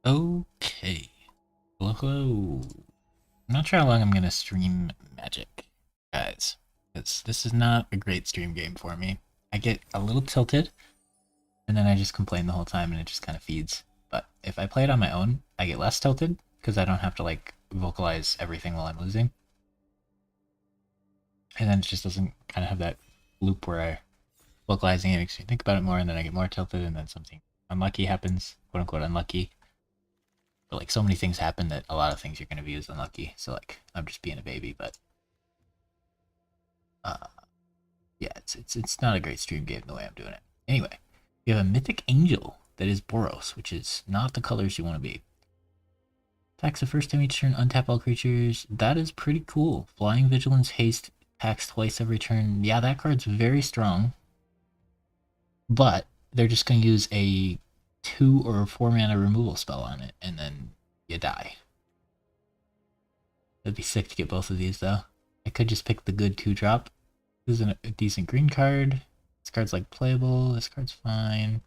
Okay. Hello, hello. I'm not sure how long I'm gonna stream Magic, guys, because this is not a great stream game for me. I get a little tilted, and then I just complain the whole time, and it just kind of feeds. But if I play it on my own, I get less tilted, because I don't have to, like, vocalize everything while I'm losing. And then it just doesn't kind of have that loop where vocalizing it makes me think about it more, and then I get more tilted, and then something unlucky happens, quote-unquote unlucky. But like so many things happen that a lot of things you're going to be as unlucky. So like I'm just being a baby, but uh, yeah, it's not a great stream game the way I'm doing it. Anyway, you have a Mythic Angel that is Boros, which is not the colors you want to be. Attacks the first time each turn, untap all creatures. That is pretty cool. Flying, Vigilance, Haste, attacks twice every turn. Yeah, that card's very strong. But they're just going to use a 2 or 4 mana removal spell on it, and then you die. It'd be sick to get both of these, though. I could just pick the good 2-drop. This is a decent green card. This card's, like, playable. This card's fine.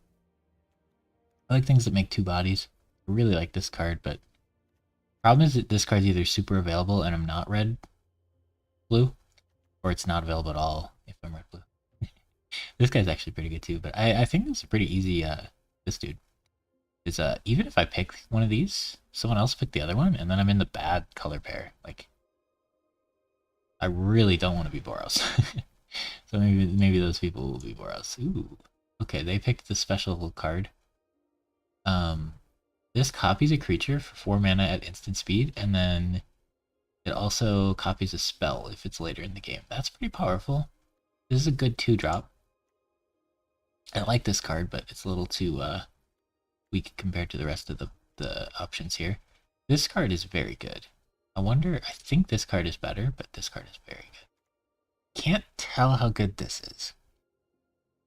I like things that make 2 bodies. I really like this card, but problem is that this card's either super available and I'm not red-blue, or it's not available at all if I'm red-blue. This guy's actually pretty good, too, but I think it's a pretty easy, this dude. Is, even if I pick one of these, someone else picked the other one, and then I'm in the bad color pair. Like, I really don't want to be Boros. So maybe those people will be Boros. Ooh. Okay, they picked the special card. This copies a creature for 4 mana at instant speed, and then it also copies a spell if it's later in the game. That's pretty powerful. This is a good 2-drop. I like this card, but it's a little too weak compared to the rest of the options here. This card is very good. I think this card is better, but this card is very good. Can't tell how good this is.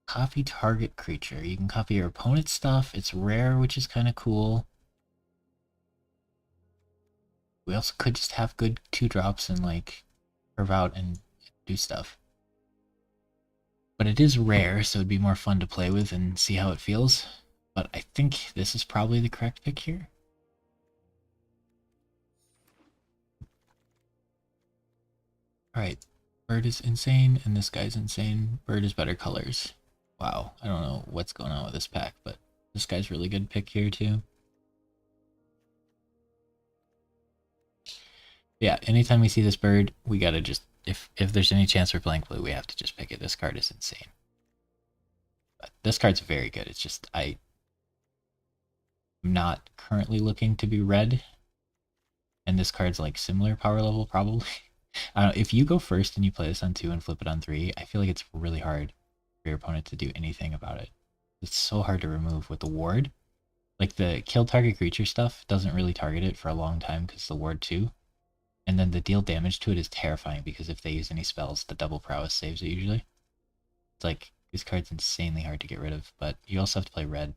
Copy target creature. You can copy your opponent's stuff. It's rare, which is kind of cool. We also could just have good 2-drops and like curve out and do stuff. But it is rare, so it'd be more fun to play with and see how it feels. But I think this is probably the correct pick here. Alright, Bird is insane, and this guy's insane. Bird is better colors. Wow, I don't know what's going on with this pack, but this guy's really good pick here too. Yeah, anytime we see this bird, we gotta just, if there's any chance we're playing blue, we have to just pick it. This card is insane. But this card's very good. It's just, I'm not currently looking to be red, and this card's like similar power level probably. I don't know, if you go first and you play this on 2 and flip it on 3, I feel like it's really hard for your opponent to do anything about it. It's so hard to remove with the ward. Like the kill target creature stuff doesn't really target it for a long time because the ward 2. And then the deal damage to it is terrifying because if they use any spells, the double prowess saves it usually. It's like, this card's insanely hard to get rid of, but you also have to play red,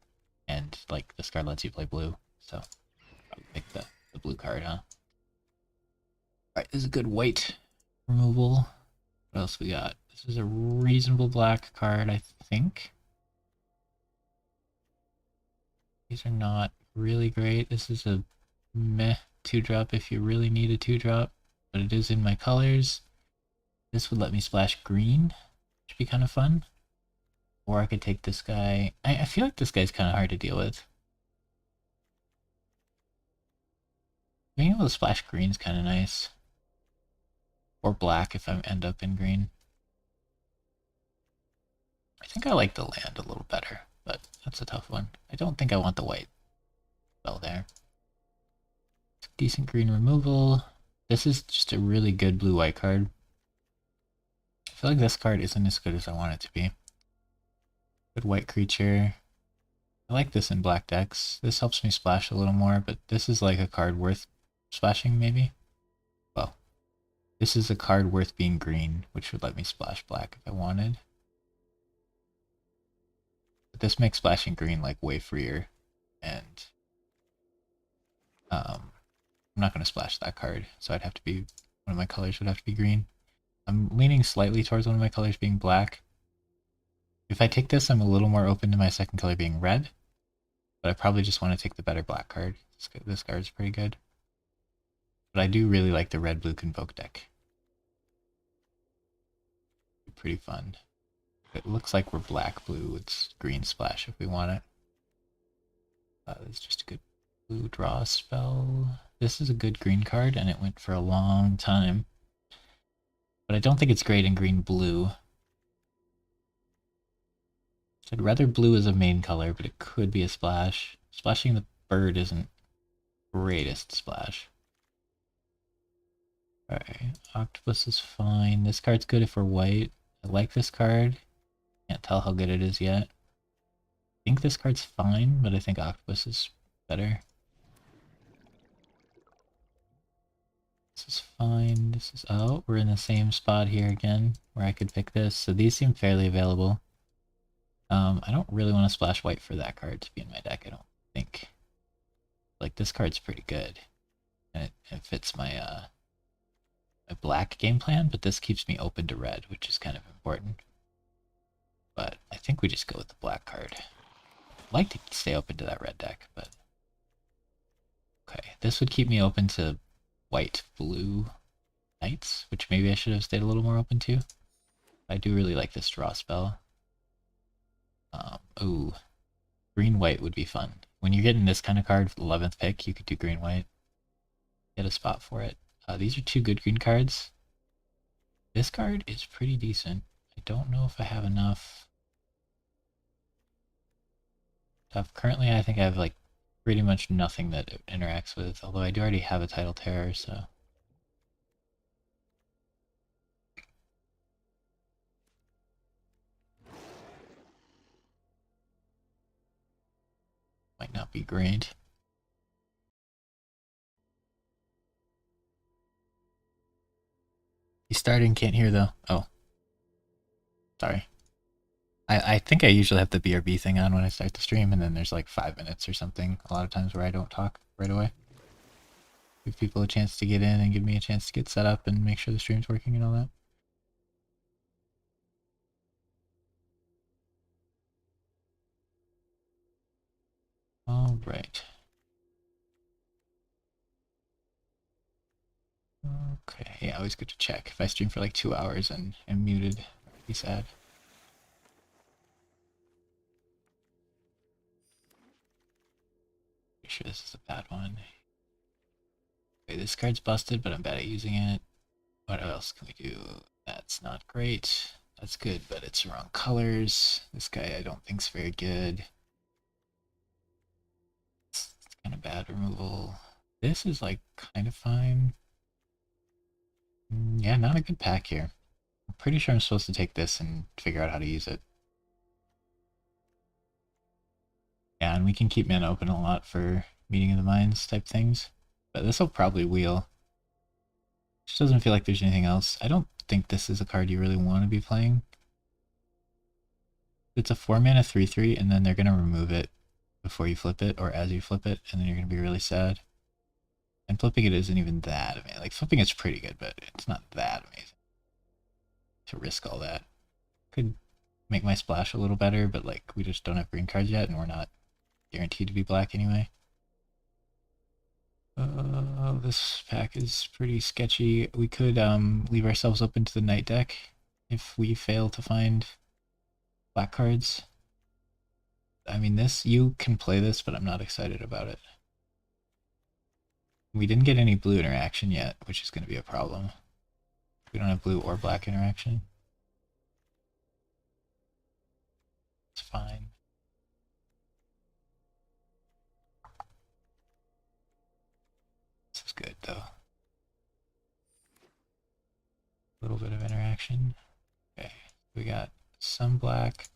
and like this card lets you play blue, so I'll pick the blue card, huh? Alright, this is a good white removal. What else we got? This is a reasonable black card, I think. These are not really great. This is a meh 2-drop if you really need a 2-drop, but it is in my colors. This would let me splash green, which would be kind of fun. Or I could take this guy. I feel like this guy's kind of hard to deal with. Being able to splash green is kind of nice. Or black if I end up in green. I think I like the land a little better, but that's a tough one. I don't think I want the white spell there. Decent green removal. This is just a really good blue-white card. I feel like this card isn't as good as I want it to be. Good white creature. I like this in black decks. This helps me splash a little more, but this is like a card worth splashing, maybe? Well, this is a card worth being green, which would let me splash black if I wanted. But this makes splashing green like way freer, and I'm not going to splash that card, so I'd have to be, one of my colors would have to be green. I'm leaning slightly towards one of my colors being black. If I take this, I'm a little more open to my second color being red, but I probably just want to take the better black card, This card's pretty good. But I do really like the red-blue Convoke deck. Pretty fun. It looks like we're black-blue with green splash if we want it. It's just a good blue draw spell. This is a good green card, and it went for a long time. But I don't think it's great in green-blue. I'd rather blue as a main color, but it could be a splash. Splashing the bird isn't greatest splash. Alright, octopus is fine. This card's good if we're white. I like this card. Can't tell how good it is yet. I think this card's fine, but I think octopus is better. This is fine. This is... Oh, we're in the same spot here again, where I could pick this. So these seem fairly available. I don't really want to splash white for that card to be in my deck, I don't think. Like, this card's pretty good. And it fits my, my black game plan, but this keeps me open to red, which is kind of important. But I think we just go with the black card. I'd like to stay open to that red deck, but... Okay, this would keep me open to white-blue knights, which maybe I should have stayed a little more open to. I do really like this draw spell. Ooh, green-white would be fun. When you're getting this kind of card, 11th pick, you could do green-white. Get a spot for it. These are two good green cards. This card is pretty decent. I don't know if I have enough stuff. Currently, I think I have like pretty much nothing that it interacts with, although I do already have a Tidal Terror, so... Might not be great. He's starting, can't hear though. Oh. Sorry. I think I usually have the BRB thing on when I start the stream, and then there's like 5 minutes or something a lot of times where I don't talk right away. Give people a chance to get in and give me a chance to get set up and make sure the stream's working and all that. All right. Okay, yeah, always good to check. If I stream for like 2 hours and am muted, I'd be sad. Pretty sure this is a bad one. Okay, this card's busted, but I'm bad at using it. What else can we do? That's not great. That's good, but it's wrong colors. This guy I don't think's very good. It's kind of bad removal. This is like kind of fine. Yeah, not a good pack here. I'm pretty sure I'm supposed to take this and figure out how to use it. Yeah, and we can keep mana open a lot for Meeting of the Minds type things. But this will probably wheel. Just doesn't feel like there's anything else. I don't think this is a card you really want to be playing. It's a 4-mana 3/3, and then they're going to remove it before you flip it, or as you flip it, and then you're going to be really sad. And flipping it isn't even that amazing. Like, flipping it's pretty good, but it's not that amazing to risk all that. Could make my splash a little better, but like, we just don't have green cards yet, and we're not guaranteed to be black anyway. This pack is pretty sketchy. We could leave ourselves open to the night deck if we fail to find black cards. I mean, this, you can play this, but I'm not excited about it. We didn't get any blue interaction yet, which is going to be a problem. We don't have blue or black interaction. It's fine. This is good, though. A little bit of interaction. Okay, we got some black.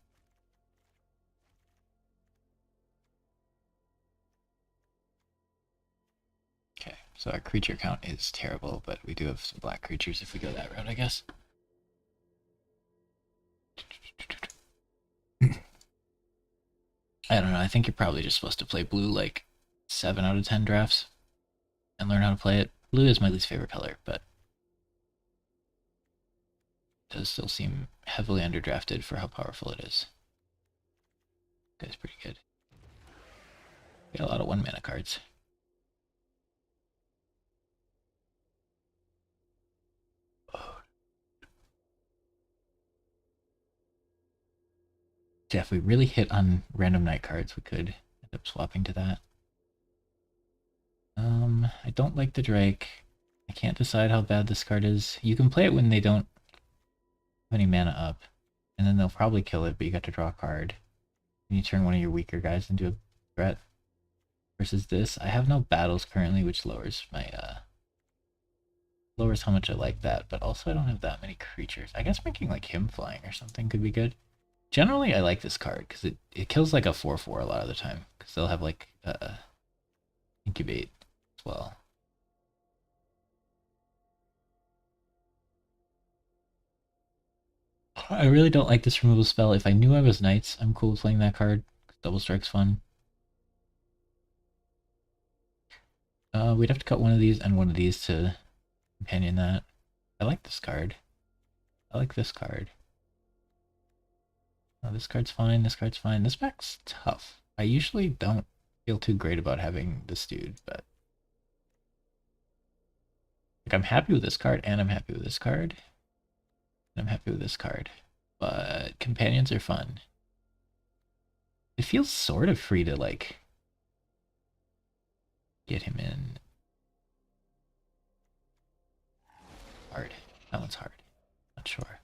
Okay, so our creature count is terrible, but we do have some black creatures if we go that route, I guess. I don't know, I think you're probably just supposed to play blue like 7 out of 10 drafts and learn how to play it. Blue is my least favorite color, but it does still seem heavily underdrafted for how powerful it is. This guy's pretty good. Got a lot of 1-mana cards. Yeah, if we really hit on random night cards, we could end up swapping to that. I don't like the Drake. I can't decide how bad this card is. You can play it when they don't have any mana up, and then they'll probably kill it, but you got to draw a card. And you turn one of your weaker guys into a threat. Versus this, I have no battles currently, which lowers my lowers how much I like that, but also I don't have that many creatures. I guess making like him flying or something could be good. Generally, I like this card because it kills like a 4/4 a lot of the time, because they'll have like incubate as well. I really don't like this removal spell. If I knew I was Knights, I'm cool with playing that card. Double Strike's fun. We'd have to cut one of these and one of these to companion that. I like this card. I like this card. Oh, this card's fine, this card's fine. This back's tough. I usually don't feel too great about having this dude, but like I'm happy with this card and I'm happy with this card. And I'm happy with this card. But companions are fun. It feels sort of free to like get him in. Hard. That one's hard. Not sure.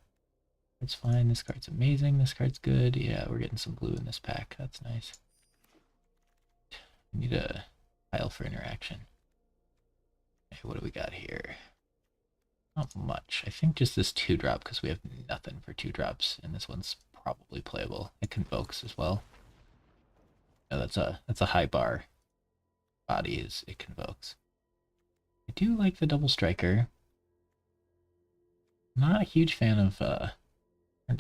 It's fine. This card's amazing. This card's good. Yeah, we're getting some blue in this pack. That's nice. We need a pile for interaction. Okay, what do we got here? Not much. I think just this 2-drop because we have nothing for 2-drops, and this one's probably playable. It convokes as well. No, that's a high bar. Body is it convokes. I do like the double striker. Not a huge fan of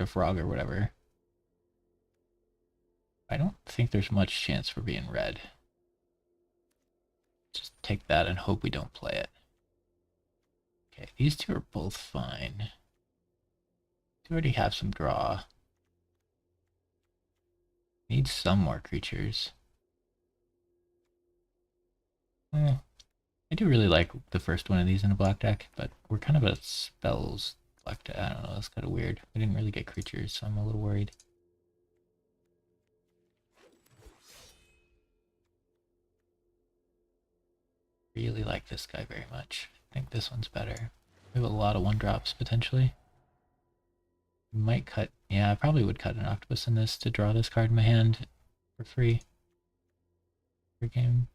Frog or whatever. I don't think there's much chance for being red. Just take that and hope we don't play it. Okay, these two are both fine. We already have some draw. Need some more creatures. I do really like the first one of these in a black deck, but we're kind of a spells black deck. I don't know, that's kind of weird. We didn't really get creatures, so I'm a little worried. Really like this guy very much. I think this one's better. We have a lot of 1-drops potentially. We might cut, yeah, I probably would cut an octopus in this to draw this card in my hand for free. Per game.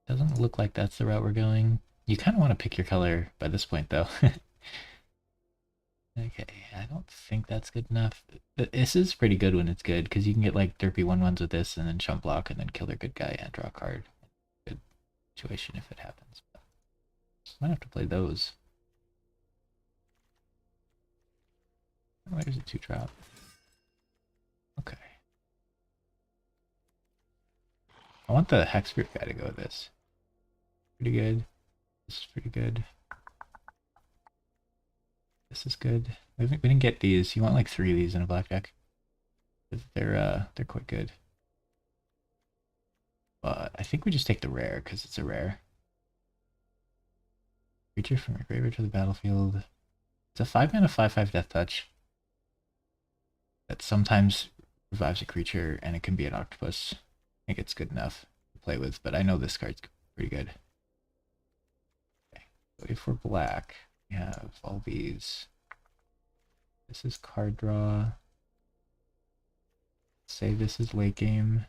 Doesn't look like that's the route we're going. You kind of want to pick your color by this point, though. Okay, I don't think that's good enough. But this is pretty good when it's good, because you can get like derpy 1/1s with this, and then chump block, and then kill their good guy and draw a card. Good situation if it happens. But might have to play those. Oh, there's a 2-drop. Okay. I want the Hexproof guy to go with this. Pretty good. This is pretty good. This is good. We didn't get these. You want like 3 of these in a black deck. They're quite good. But I think we just take the rare because it's a rare. Creature from your graveyard to the battlefield. It's a 5-mana 5/5 death touch that sometimes revives a creature, and it can be an octopus. I think it's good enough to play with, but I know this card's pretty good. Okay, so if we're black, we have all these. This is card draw. Say this is late game.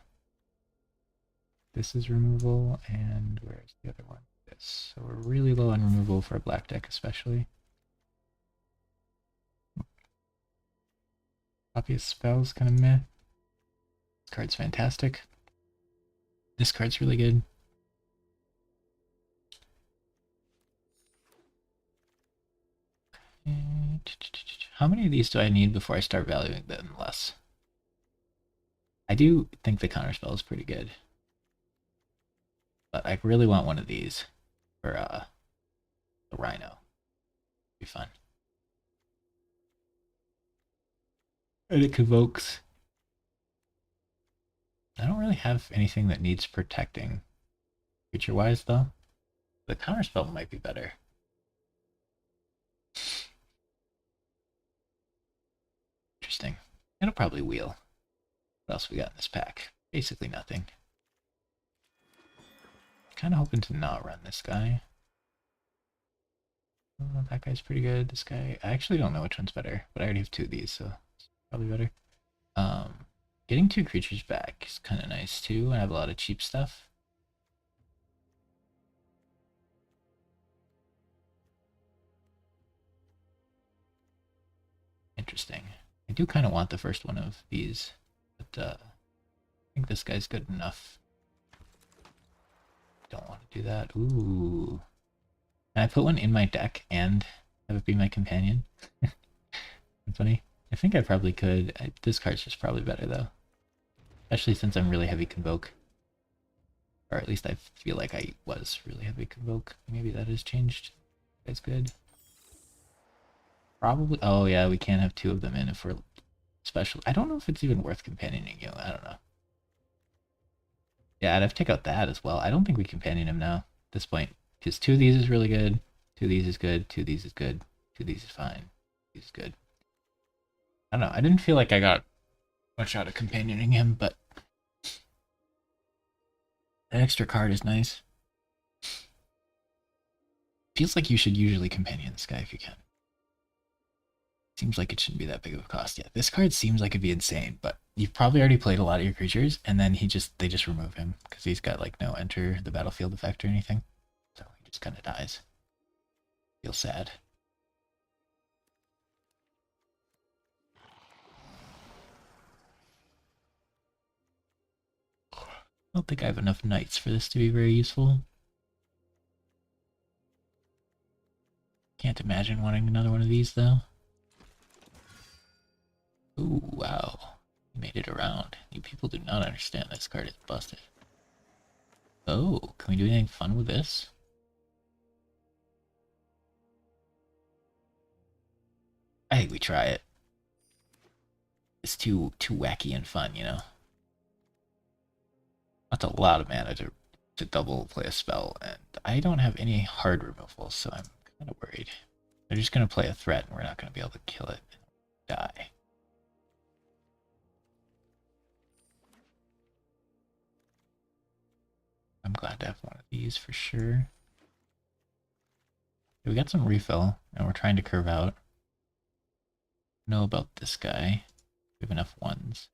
This is removal, and where's the other one? This. So we're really low on removal for a black deck, especially. Copy of spells, kind of meh. This card's fantastic. This card's really good. How many of these do I need before I start valuing them less? I do think the counterspell is pretty good. But I really want one of these for the Rhino. Be fun. And it convokes. I don't really have anything that needs protecting creature-wise, though. The counterspell might be better. It'll probably wheel. What else we got in this pack? Basically nothing. Kind of hoping to not run this guy. Oh, that guy's pretty good. This guy, I actually don't know which one's better, but I already have two of these, so it's probably better. Getting two creatures back is kind of nice too. I have a lot of cheap stuff. Interesting. I do kind of want the first one of these, but I think this guy's good enough. Don't want to do that. Ooh. Can I put one in my deck and have it be my companion? That's funny. I think I probably could. This card's just probably better though. Especially since I'm really heavy Convoke. Or at least I feel like I was really heavy Convoke. Maybe that has changed. That's good. Probably. Oh yeah, we can't have two of them in if we're special. I don't know if it's even worth companioning you. I don't know. Yeah, I'd have to take out that as well. I don't think we companion him now at this point. Because two of these is really good. Two of these is good. Two of these is good. Two of these is fine. These is good. I don't know. I didn't feel like I got much out of companioning him, but that extra card is nice. Feels like you should usually companion this guy if you can. Seems like it shouldn't be that big of a cost. Yeah, this card seems like it'd be insane, but you've probably already played a lot of your creatures, and then they just remove him because he's got like no enter the battlefield effect or anything. So he just kind of dies. Feels sad. I don't think I have enough knights for this to be very useful. Can't imagine wanting another one of these though. Ooh, wow. You made it around. You people do not understand this card is busted. Oh, can we do anything fun with this? I think we try it. It's too wacky and fun, you know? That's a lot of mana to double play a spell, and I don't have any hard removals, so I'm kind of worried. They're just going to play a threat, and we're not going to be able to kill it and die. I'm glad to have one of these for sure. We got some refill, and we're trying to curve out. Know about this guy. We have enough ones.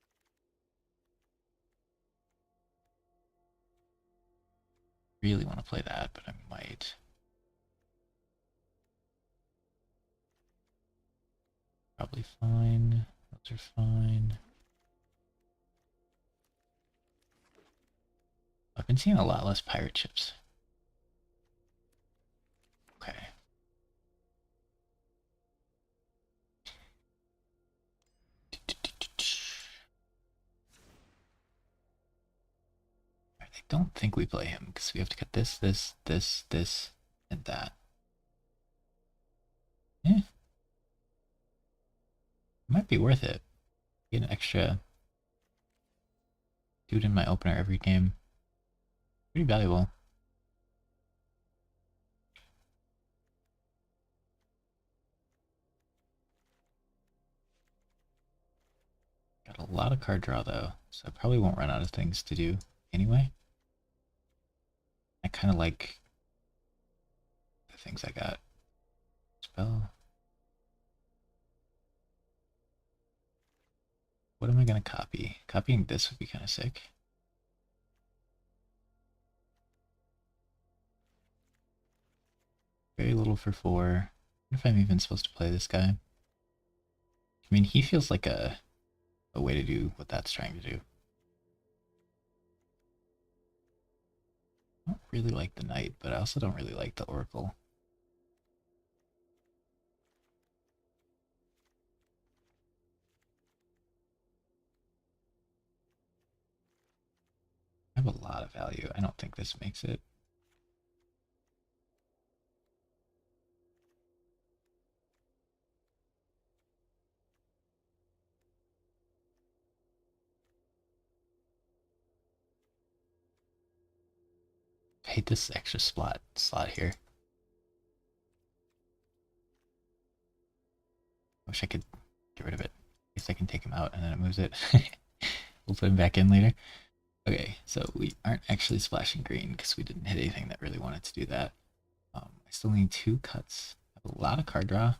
Really want to play that, but I might. Probably fine. Those are fine. I've been seeing a lot less pirate ships. Okay. I don't think we play him because we have to cut this, this, and that. Yeah. Might be worth it. Get an extra dude in my opener every game. Pretty valuable. Got a lot of card draw though, so I probably won't run out of things to do anyway. I kind of like the things I got. Spell. What am I going to copy? Copying this would be kind of sick. Very little for 4. I wonder if I'm even supposed to play this guy. I mean, he feels like a way to do what that's trying to do. I don't really like the knight, but I also don't really like the oracle. I have a lot of value. I don't think this makes it. I hate this extra slot here. I wish I could get rid of it. because I can take him out and then it moves it. We'll put him back in later. Okay, so we aren't actually splashing green because we didn't hit anything that really wanted to do that. I still need 2 cuts. I have a lot of card draw. I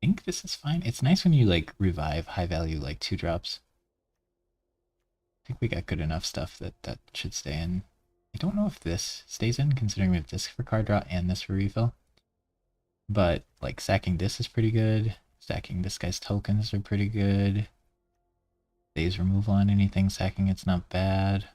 think this is fine. It's nice when you like revive high value like 2-drops. I think we got good enough stuff that should stay in. I don't know if this stays in considering we have this for card draw and this for refill. But like sacking this is pretty good. Stacking this guy's tokens are pretty good. Days removal on anything, sacking it's not bad.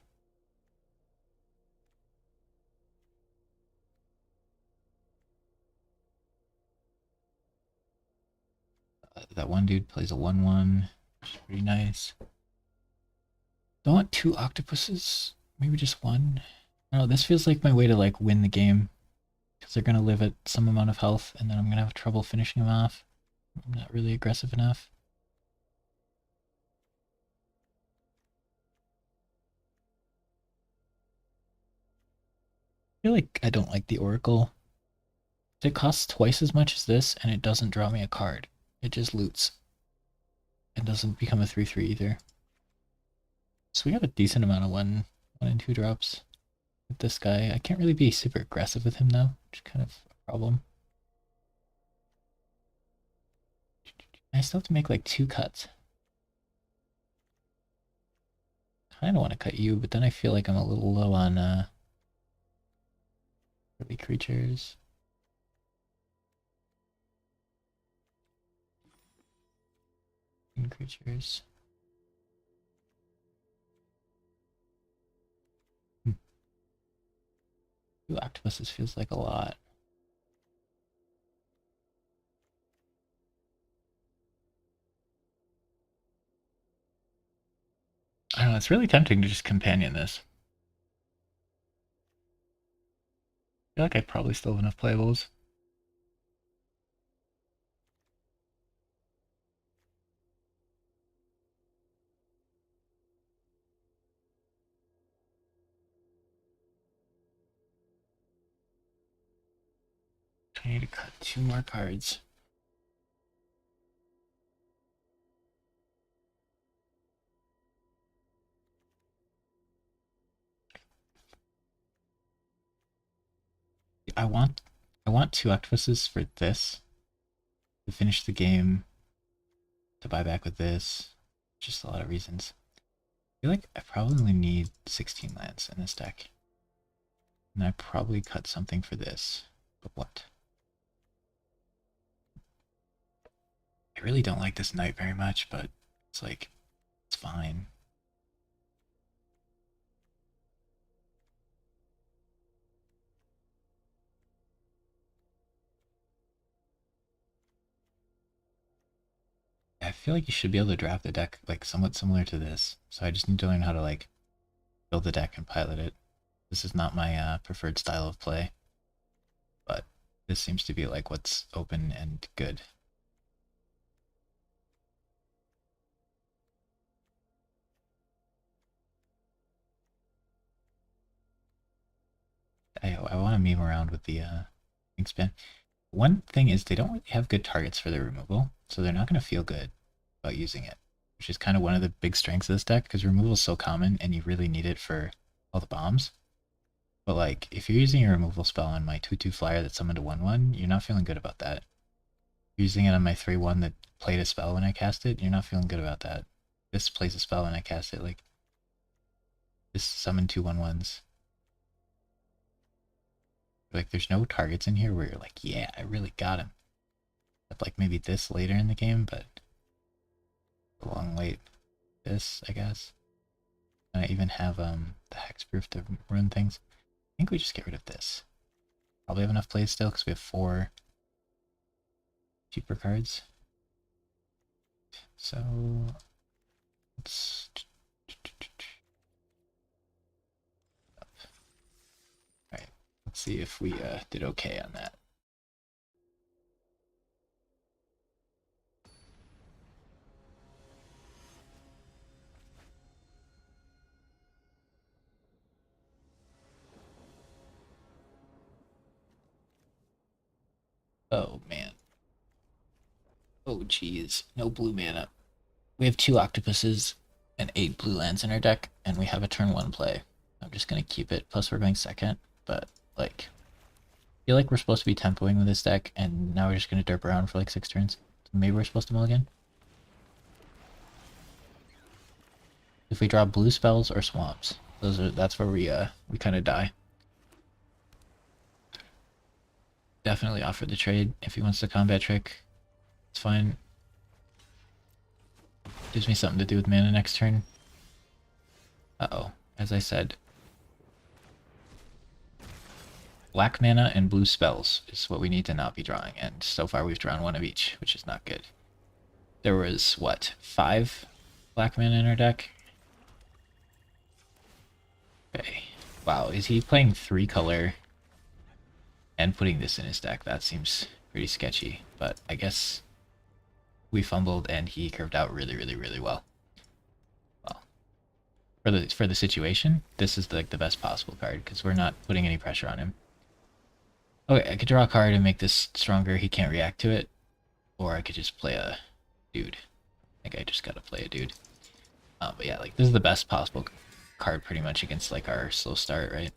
That one dude plays a 1/1, which is pretty nice. Don't want 2 octopuses, maybe just 1. I don't know, this feels like my way to like win the game. Because they're gonna live at some amount of health and then I'm gonna have trouble finishing them off. I'm not really aggressive enough. I feel like I don't like the Oracle. It costs twice as much as this and it doesn't draw me a card. It just loots. It doesn't become a 3/3 either. So we got a decent amount of 1 and 2 drops with this guy. I can't really be super aggressive with him though, which is kind of a problem. I still have to make like 2 cuts. I don't want to cut you, but then I feel like I'm a little low on early creatures. Creatures. 2 octopuses feels like a lot. I don't know, it's really tempting to just companion this. I feel like I probably still have enough playables. I need to cut 2 more cards. I want 2 octopuses for this. To finish the game. To buy back with this. Just a lot of reasons. I feel like I probably need 16 lands in this deck. And I probably cut something for this. But what? I really don't like this knight very much, but it's like, it's fine. I feel like you should be able to draft a deck like somewhat similar to this. So I just need to learn how to like build the deck and pilot it. This is not my preferred style of play, but this seems to be like what's open and good. I want to meme around with the wingspan. One thing is they don't really have good targets for their removal, so they're not going to feel good about using it, which is kind of one of the big strengths of this deck because removal is so common and you really need it for all the bombs. But like, if you're using a removal spell on my 2/2 flyer that summoned a 1/1, you're not feeling good about that. Using it on my 3/1 that played a spell when I cast it, you're not feeling good about that. This plays a spell when I cast it, like this summoned 2 1/1s. Like there's no targets in here where you're like, yeah, I really got him. Except like maybe this later in the game, but a long wait. This, I guess. And I even have the hexproof to run things. I think we just get rid of this. Probably have enough plays still because we have 4 cheaper cards. So let's alright. Let's see if we did okay on that. Oh man. Oh geez. No blue mana. We have 2 octopuses and 8 blue lands in our deck, and we have a turn 1 play. I'm just gonna keep it, plus we're going second, but like, I feel like we're supposed to be tempoing with this deck, and now we're just gonna derp around for like 6 turns. So maybe we're supposed to mulligan? If we draw blue spells or swamps, that's where we kind of die. Definitely offer the trade if he wants the combat trick. It's fine. Gives me something to do with mana next turn. Uh-oh. As I said, black mana and blue spells is what we need to not be drawing, and so far we've drawn 1 of each, which is not good. There was, what, 5 black mana in our deck? Okay. Wow, is he playing 3 color and putting this in his deck? That seems pretty sketchy, but I guess we fumbled and he curved out really, really, really well. Well, for the situation, this is like the best possible card because we're not putting any pressure on him. Okay, I could draw a card and make this stronger. He can't react to it, or I could just play a dude. I think I just gotta play a dude. But yeah, like this is the best possible card pretty much against like our slow start, right?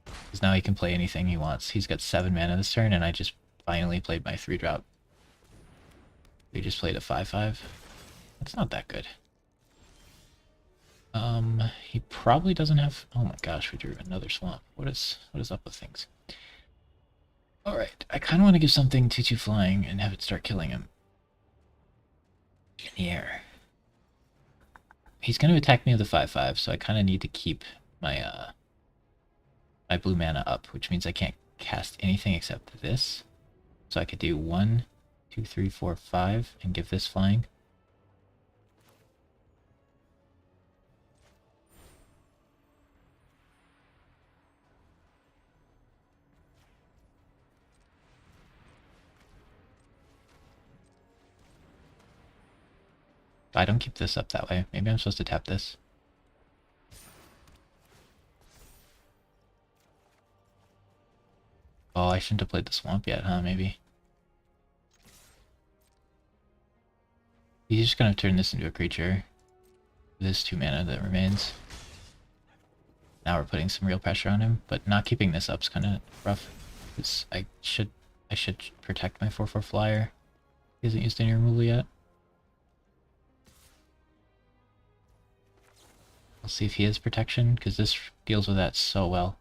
Because now he can play anything he wants. He's got 7 mana this turn, and I just finally played my 3-drop. We just played a 5/5. That's not that good. He probably doesn't have. Oh my gosh, we drew another swamp. What is up with things? All right, I kind of want to give something 2/2 flying and have it start killing him in the air. He's going to attack me with a 5/5, so I kind of need to keep my my blue mana up, which means I can't cast anything except this. So I could do 1, 2, 3, 4, 5, and give this flying. I don't keep this up that way. Maybe I'm supposed to tap this. Oh, I shouldn't have played the swamp yet, huh? Maybe. He's just gonna turn this into a creature. This 2 mana that remains. Now we're putting some real pressure on him, but not keeping this up's kind of rough. Because I should protect my 4/4 flyer. He hasn't used any removal yet. I'll see if he has protection, because this deals with that so well.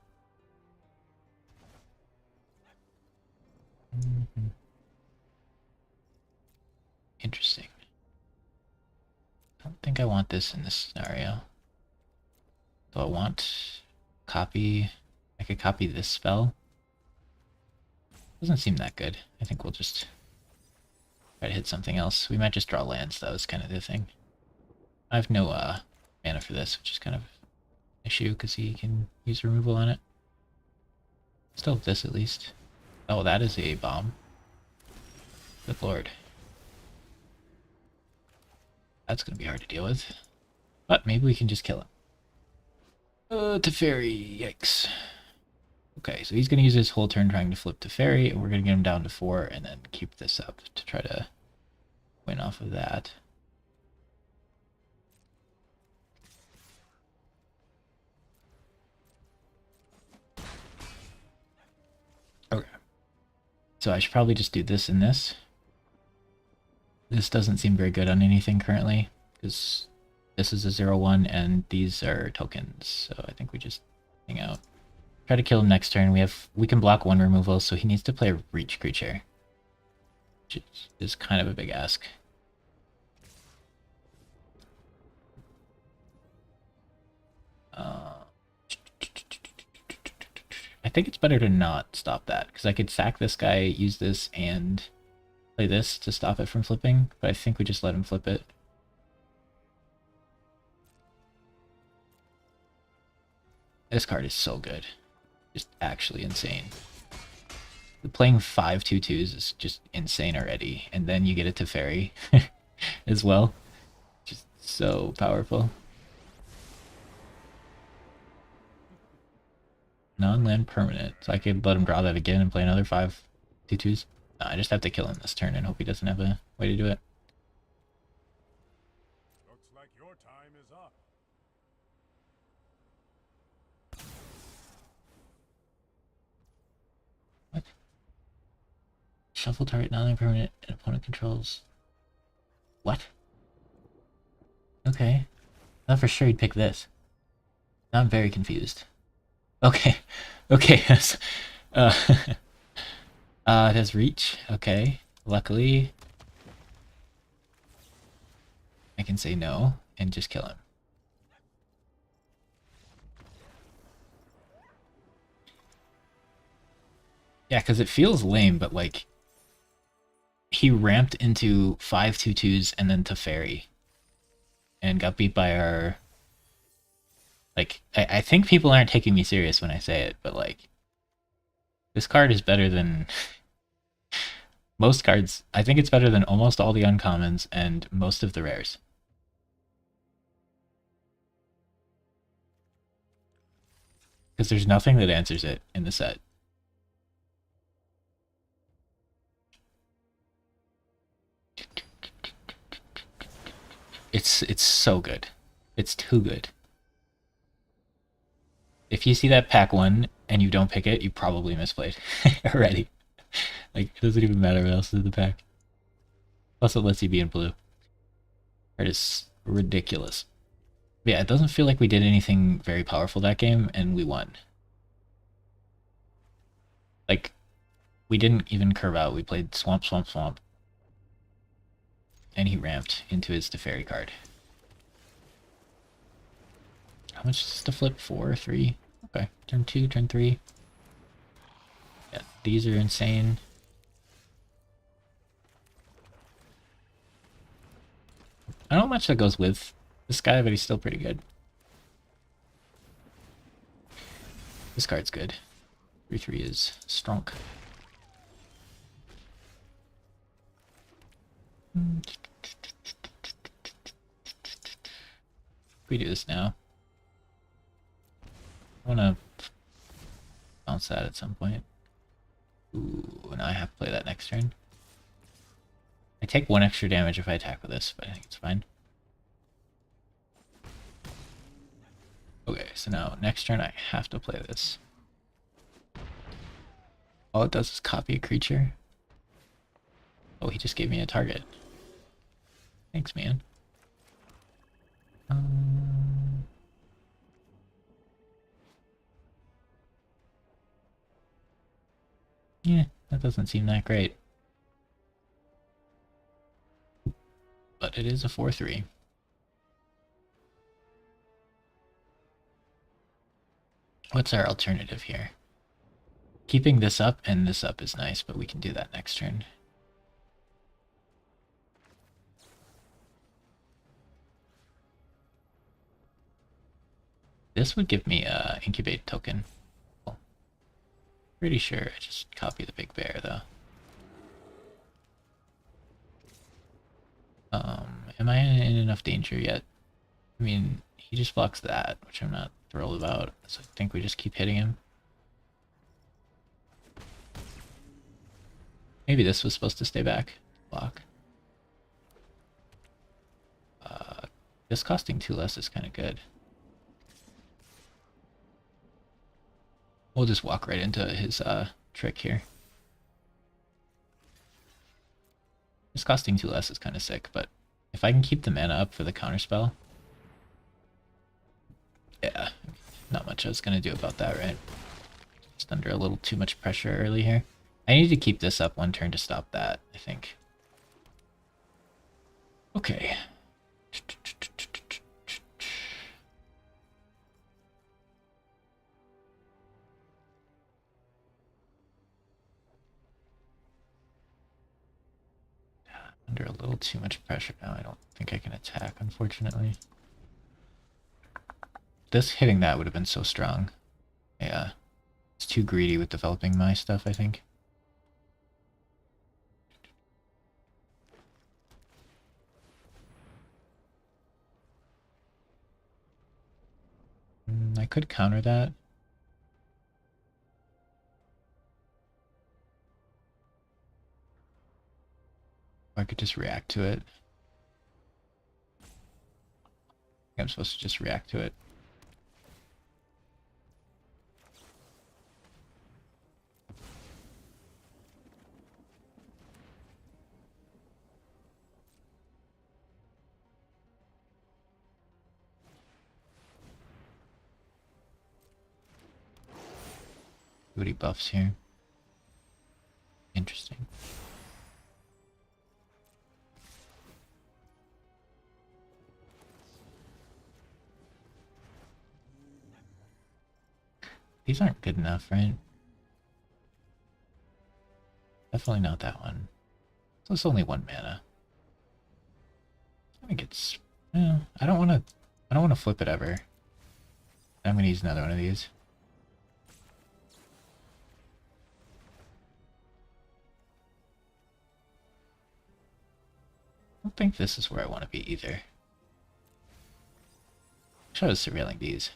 Interesting. I don't think I want this in this scenario. Do I want copy? I could copy this spell. Doesn't seem that good. I think we'll just try to hit something else. We might just draw lands, though, is kind of the thing. I have no mana for this, which is kind of an issue because he can use removal on it. Still have this at least. Oh, that is a bomb. Good lord. That's gonna be hard to deal with. But maybe we can just kill him. Teferi, yikes. Okay, so he's gonna use his whole turn trying to flip Teferi, and we're gonna get him down to 4 and then keep this up to try to win off of that. Okay. So I should probably just do this and this. This doesn't seem very good on anything currently, because this is a 0/1 and these are tokens, so I think we just hang out. Try to kill him next turn. We can block 1 removal, so he needs to play a reach creature, which is kind of a big ask. I think it's better to not stop that, because I could sack this guy, use this, and play this to stop it from flipping, but I think we just let him flip it. This card is so good. Just actually insane. Playing 5 2/2s is just insane already, and then you get a Teferi as well. Just so powerful. Non-land permanent. So I could let him draw that again and play another 5 2/2s. No, I just have to kill him this turn and hope he doesn't have a way to do it. Shuffle target non-permanent and opponent controls. What? Okay. I thought for sure he'd pick this. Now I'm very confused. Okay. Okay, yes. Uh, it has reach. Okay. Luckily, I can say no and just kill him. Yeah, because it feels lame, but like he ramped into 5/2/2s and then to fairy and got beat by our. Like, I think people aren't taking me serious when I say it, but like this card is better than most cards. I think it's better than almost all the uncommons and most of the rares. Because there's nothing that answers it in the set. It's so good. It's too good. If you see that pack one and you don't pick it, you probably misplayed already. Like, it doesn't even matter what else is in the pack. Plus, it lets you be in blue. It is ridiculous. But yeah, it doesn't feel like we did anything very powerful that game, and we won. Like, we didn't even curve out. We played Swamp, Swamp, Swamp. And he ramped into his Teferi card. How much is this to flip? 4, 3? Okay, turn 2, turn 3. Yeah, these are insane. I don't know how much that goes with this guy, but he's still pretty good. This card's good. 3/3 is strong. We do this now. I want to bounce that at some point. Ooh, now I have to play that next turn. I take 1 extra damage if I attack with this, but I think it's fine. Okay, so now next turn I have to play this. All it does is copy a creature. Oh, he just gave me a target. Thanks, man. Yeah, that doesn't seem that great. But it is a 4/3. What's our alternative here? Keeping this up and this up is nice, but we can do that next turn. This would give me a incubate token. Pretty sure I just copy the big bear though. Am I in enough danger yet? I mean, he just blocks that, which I'm not thrilled about. So I think we just keep hitting him. Maybe this was supposed to stay back. Block. This costing 2 less is kind of good. We'll just walk right into his trick here. This costing 2 less is kind of sick, but if I can keep the mana up for the counterspell, yeah, not much I was gonna do about that, right? Just under a little too much pressure early here. I need to keep this up 1 turn to stop that, I think. Okay. Under a little too much pressure now. I don't think I can attack, unfortunately. This hitting that would have been so strong. Yeah. It's too greedy with developing my stuff, I think. I could counter that. Or I could just react to it. I'm supposed to just react to it. what he buffs here. Interesting. These aren't good enough, right? Definitely not that one. So it's only 1 mana. I think it's... I don't want to flip it ever. I'm going to use another one of these. I don't think this is where I want to be either. I was surveilling these.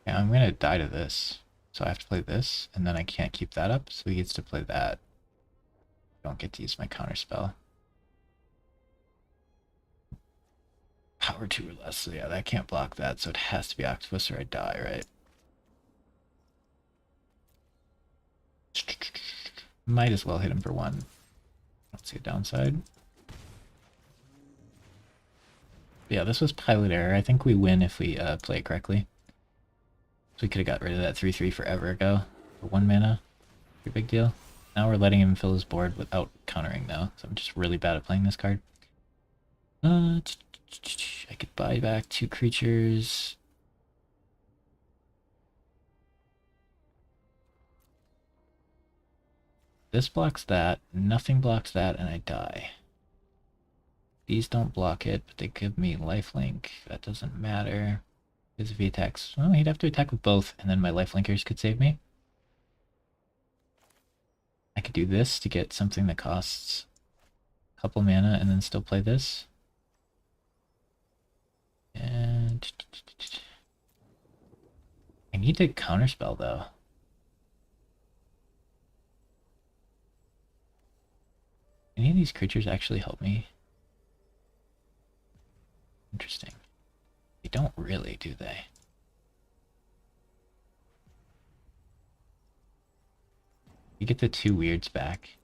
Yeah, I'm gonna die to this. So I have to play this, and then I can't keep that up, so he gets to play that. I don't get to use my counter spell. Power 2 or less, so yeah, that can't block that, so it has to be Octopus or I die, right? Might as well hit him for 1. Don't see a downside. But yeah, this was pilot error. I think we win if we play it correctly. So we could have got rid of that 3/3 forever ago for 1 mana. Pretty big deal. Now we're letting him fill his board without countering though, so I'm just really bad at playing this card. I could buy back 2 creatures. This blocks that, nothing blocks that, and I die. These don't block it, but they give me lifelink. That doesn't matter. Because if he attacks, well, he'd have to attack with both, and then my lifelinkers could save me. I could do this to get something that costs a couple mana, and then still play this. And I need to counterspell though. Any of these creatures actually help me? Interesting. They don't really, do they? You get the 2 weirds back.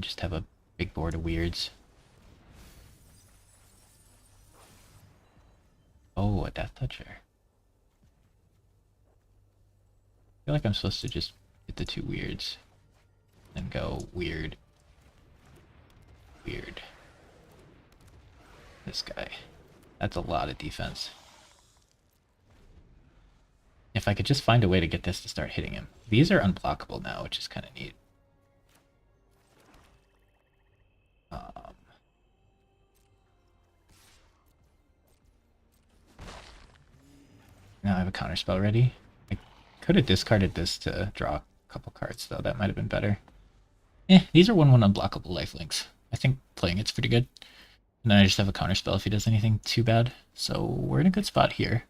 Just have a big board of weirds. Oh, a Death Toucher. I feel like I'm supposed to just get the 2 weirds. And go weird. Weird. This guy. That's a lot of defense. If I could just find a way to get this to start hitting him. These are unblockable now, which is kind of neat. Now I have a counterspell ready. I could have discarded this to draw a couple cards, though. That might have been better. These are 1/1 unblockable lifelinks. I think playing it's pretty good. And then I just have a counterspell if he does anything too bad. So we're in a good spot here.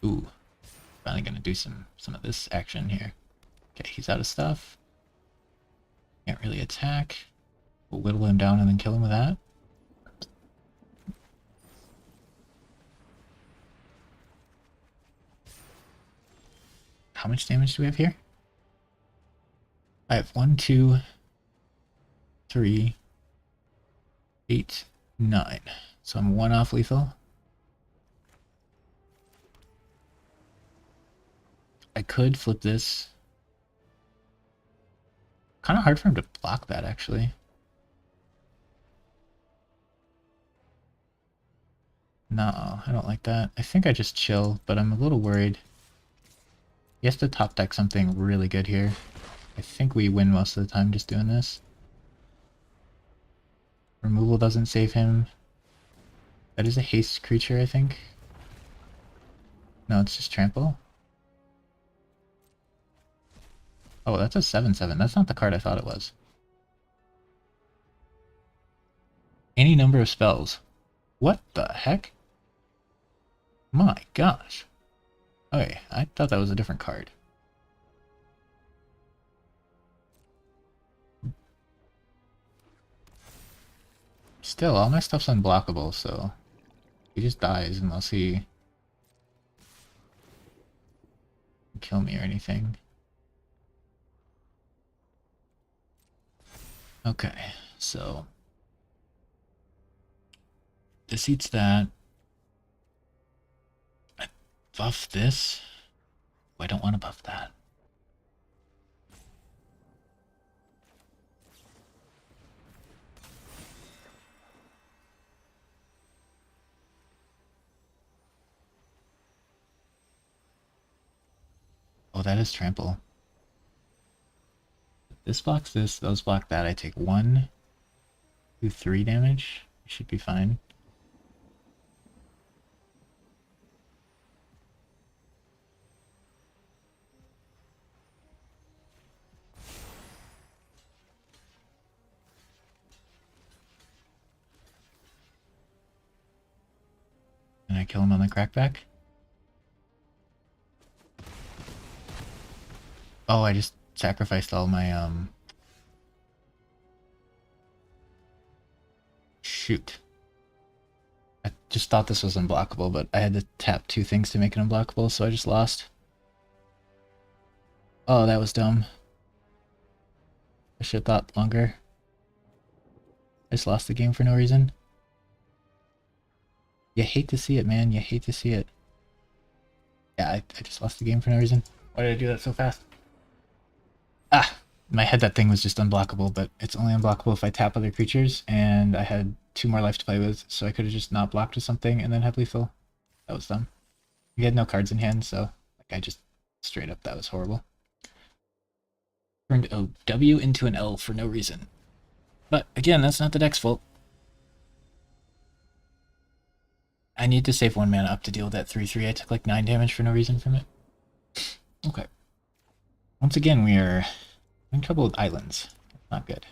Ooh, finally gonna do some of this action here. Okay, he's out of stuff. Can't really attack. We'll whittle him down and then kill him with that. How much damage do we have here? I have 1, 2, 3, 8, 9. So I'm 1 off lethal. I could flip this. Kind of hard for him to block that, actually. No, I don't like that. I think I just chill, but I'm a little worried. He has to top deck something really good here. I think we win most of the time just doing this. Removal doesn't save him. That is a haste creature, I think. No, it's just trample. Oh, that's a 7/7. That's not the card I thought it was. Any number of spells. What the heck? My gosh. Okay, I thought that was a different card. Still, all my stuff's unblockable, so he just dies unless he can kill me or anything. Okay, so this eats that. I buff this. Oh, I don't want to buff that. Oh, that is trample. This blocks this, those block that. I take 1, 2, 3 damage. Should be fine. And I kill him on the crackback. Oh, I just sacrificed all my, shoot. I just thought this was unblockable, but I had to tap 2 things to make it unblockable, so I just lost. Oh, that was dumb. I should have thought longer. I just lost the game for no reason. You hate to see it, man. You hate to see it. Yeah, I just lost the game for no reason. Why did I do that so fast? Ah! In my head that thing was just unblockable, but it's only unblockable if I tap other creatures, and I had 2 more life to play with, so I could have just not blocked with something and then had lethal. That was dumb. We had no cards in hand, so like I just straight up, that was horrible. Turned a W into an L for no reason. But again, that's not the deck's fault. I need to save 1 mana up to deal with that 3/3. I took like 9 damage for no reason from it. Okay. Once again, we are in trouble with islands. Not good.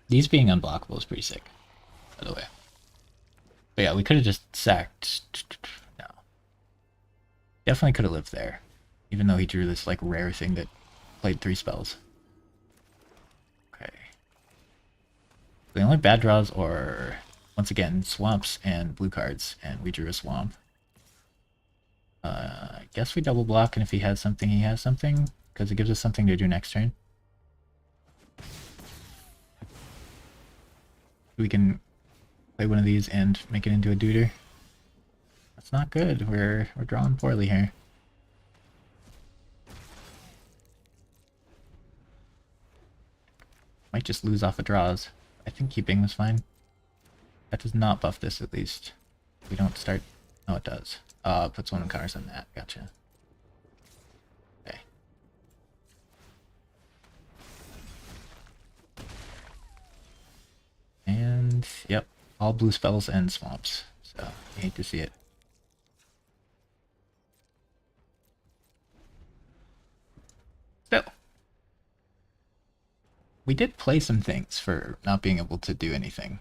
These being unblockable is pretty sick, by the way. But yeah, we could have just sacked. No. Definitely could have lived there. Even though he drew this like rare thing that played 3 spells. Okay. The only bad draws are, once again, swamps and blue cards, and we drew a swamp. I guess we double block, and if he has something, he has something, because it gives us something to do next turn. We can play one of these and make it into a duder. That's not good. We're drawing poorly here. Might just lose off of draws. I think keeping was fine. That does not buff this, at least. We don't start... Oh, it does. Puts 1 cars on that. Gotcha. Okay. And, yep. All blue spells and swamps. So, you hate to see it. Still. We did play some things for not being able to do anything.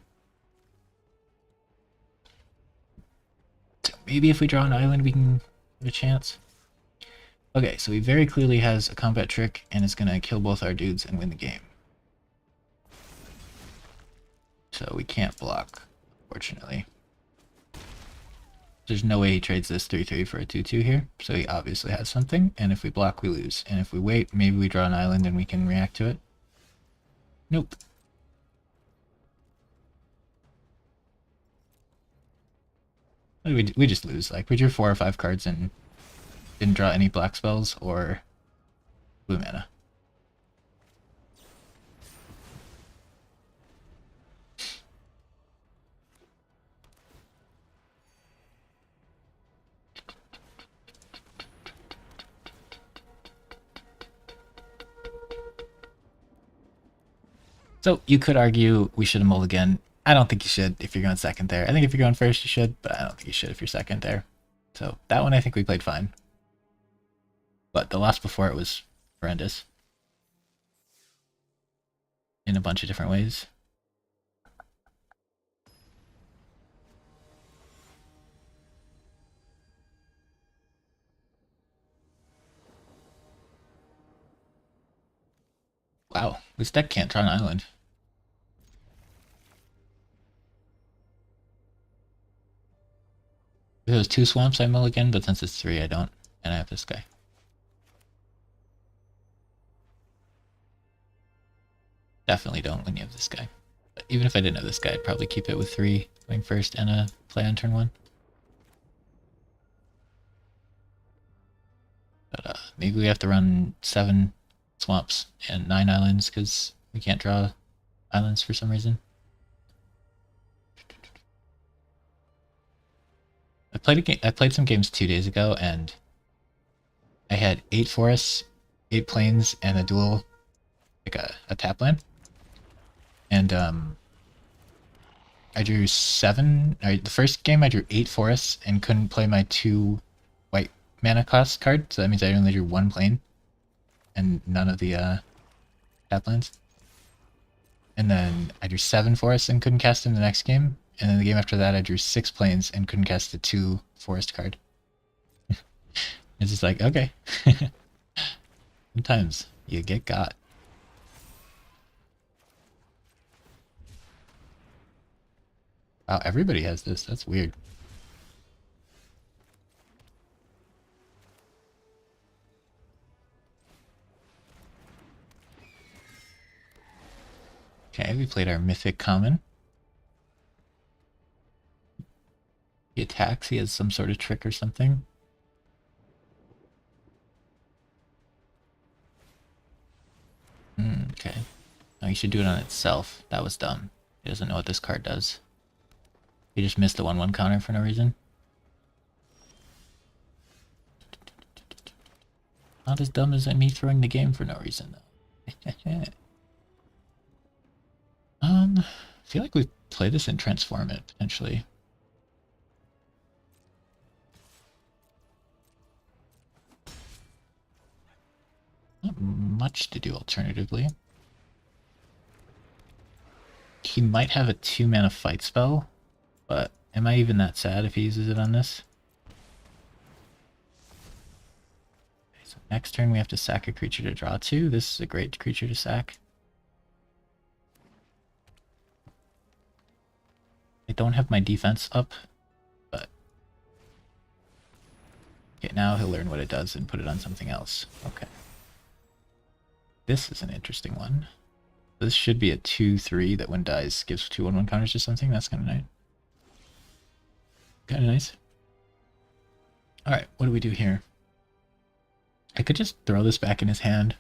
So maybe if we draw an island, we can have a chance. Okay, so he very clearly has a combat trick and is going to kill both our dudes and win the game. So we can't block, fortunately. There's no way he trades this 3/3 for a 2/2 here, so he obviously has something, and if we block, we lose. And if we wait, maybe we draw an island and we can react to it. Nope. We just lose. Like, we drew 4 or 5 cards and didn't draw any black spells or blue mana. So you could argue we should have mulled again. I don't think you should if you're going second there. I think if you're going first, you should, but I don't think you should if you're second there. So that one I think we played fine. But the loss before it was horrendous. In a bunch of different ways. Wow, this deck can't draw an island. it was 2 swamps, I mulligan, but since it's 3, I don't. And I have this guy. Definitely don't when you have this guy. But even if I didn't have this guy, I'd probably keep it with 3 going first and a play on turn 1. But maybe we have to run 7 swamps and 9 islands because we can't draw islands for some reason. I played some games 2 days ago, and I had 8 forests, 8 plains, and a dual, like a tap land. And I drew 7. The first game I drew 8 forests and couldn't play my 2 white mana cost card, so that means I only drew 1 plain and none of the tap lands. And then I drew 7 forests and couldn't cast them the next game. And then the game after that, I drew 6 plains and couldn't cast the 2 forest card. It's just like, okay. Sometimes you get got. Wow, everybody has this. That's weird. Okay, we played our Mythic common. He attacks, he has some sort of trick or something. Okay. No, he should do it on itself. That was dumb. He doesn't know what this card does. He just missed the 1/1 counter for no reason. Not as dumb as me throwing the game for no reason, though. I feel like we play this and transform it, potentially. Not much to do alternatively. He might have a 2 mana fight spell, but am I even that sad if he uses it on this? Okay, so next turn we have to sack a creature to draw 2. This is a great creature to sack. I don't have my defense up, but okay, now he'll learn what it does and put it on something else. Okay. This is an interesting one. This should be a 2/3 that when dies gives 2 1/1 counters to something. That's kind of nice. Kind of nice. Alright, what do we do here? I could just throw this back in his hand.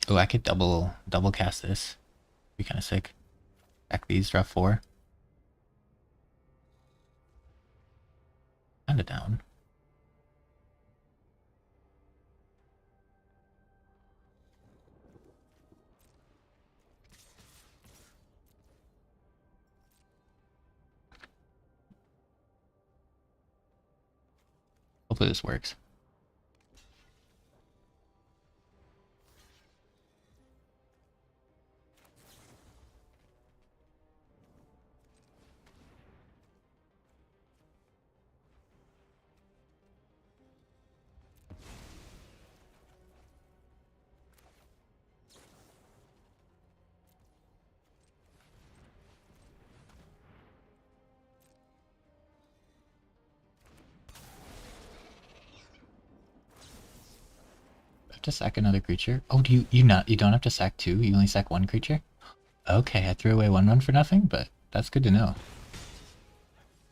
Oh, I could double cast this. Be kind of sick. Back these, draw 4. Kinda down. Hopefully this works. To sack another creature? Oh, you don't have to sack 2? You only sack 1 creature? Okay, I threw away 1/1 for nothing, but that's good to know.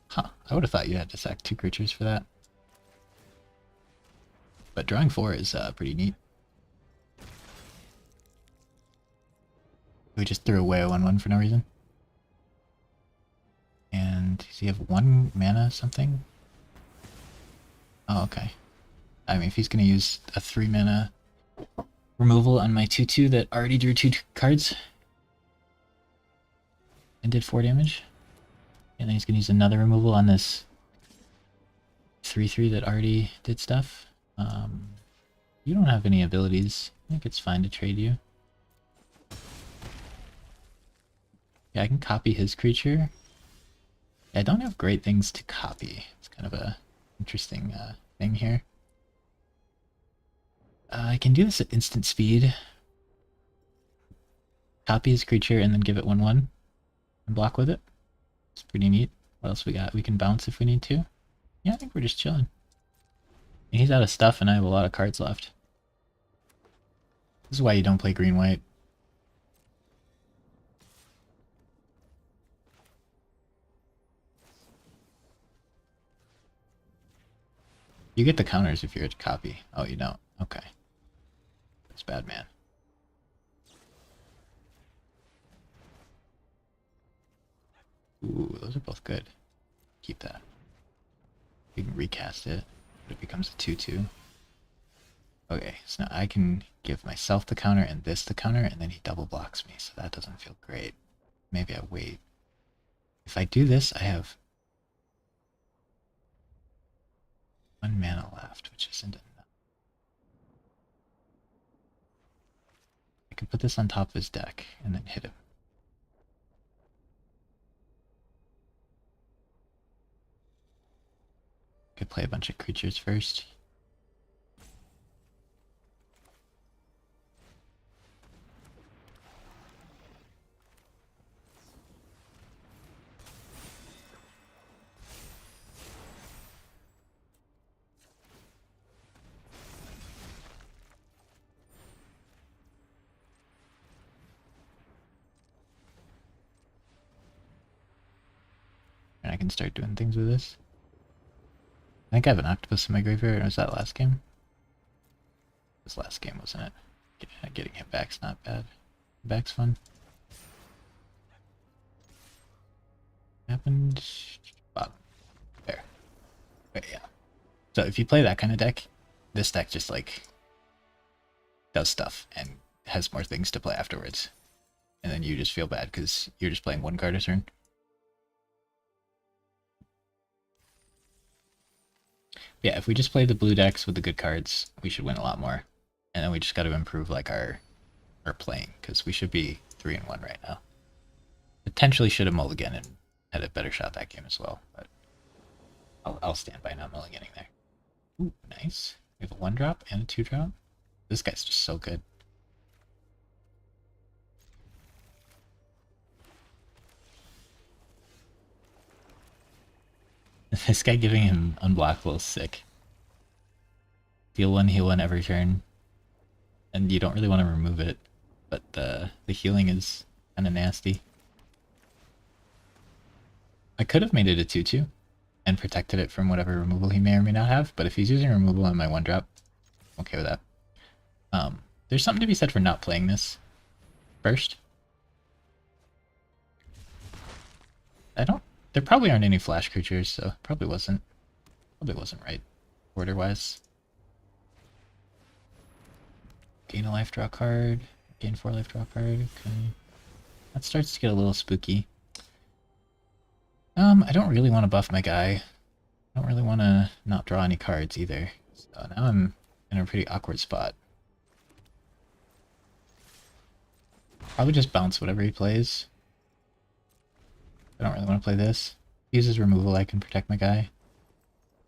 Huh, I would have thought you had to sack 2 creatures for that. But drawing 4 is pretty neat. We just threw away a 1/1 for no reason. And does he have 1 mana something? Oh, okay. I mean, if he's going to use a 3 mana removal on my 2/2 that already drew 2 cards and did 4 damage, and then he's going to use another removal on this 3/3 that already did stuff. You don't have any abilities. I think it's fine to trade you. Yeah, I can copy his creature. Yeah, I don't have great things to copy. It's kind of a interesting thing here. I can do this at instant speed. copy his creature and then give it 1/1 and block with it. It's pretty neat. What else we got? We can bounce if we need to. Yeah, I think we're just chilling. And he's out of stuff and I have a lot of cards left. This is why you don't play green-white. You get the counters if you're a copy. Oh, you don't? Okay. That's bad, man. Ooh, those are both good. Keep that. You can recast it. It becomes a 2/2. Okay, so now I can give myself the counter and this the counter, and then he double blocks me, so that doesn't feel great. Maybe I wait. If I do this, I have 1 mana left, which isn't enough. I could put this on top of his deck and then hit him. Could play a bunch of creatures first. And I can start doing things with this. I think I have an octopus in my graveyard. Or was that last game? This last game, wasn't it? Getting him back's not bad. Back's fun. Happened bottom. There. But yeah. So if you play that kind of deck, this deck just like does stuff and has more things to play afterwards. And then you just feel bad because you're just playing 1 card a turn. Yeah, if we just play the blue decks with the good cards, we should win a lot more. And then we just got to improve like our playing, because we should be 3-1 right now. Potentially should have mulliganed and had a better shot that game as well, but I'll stand by not mulliganing there. Ooh, nice. We have a 1-drop and a 2-drop. This guy's just so good. This guy giving him unblockable is sick. Deal 1, heal 1 every turn. And you don't really want to remove it, but the healing is kind of nasty. I could have made it a 2/2 and protected it from whatever removal he may or may not have, but if he's using removal on my 1-drop, I'm okay with that. There's something to be said for not playing this first. There probably aren't any flash creatures, so probably wasn't right order-wise. Gain a life, draw card. Gain 4 life, draw card. Okay. That starts to get a little spooky. I don't really want to buff my guy. I don't really want to not draw any cards either. So now I'm in a pretty awkward spot. Probably just bounce whatever he plays. I don't really want to play this. He uses removal, I can protect my guy.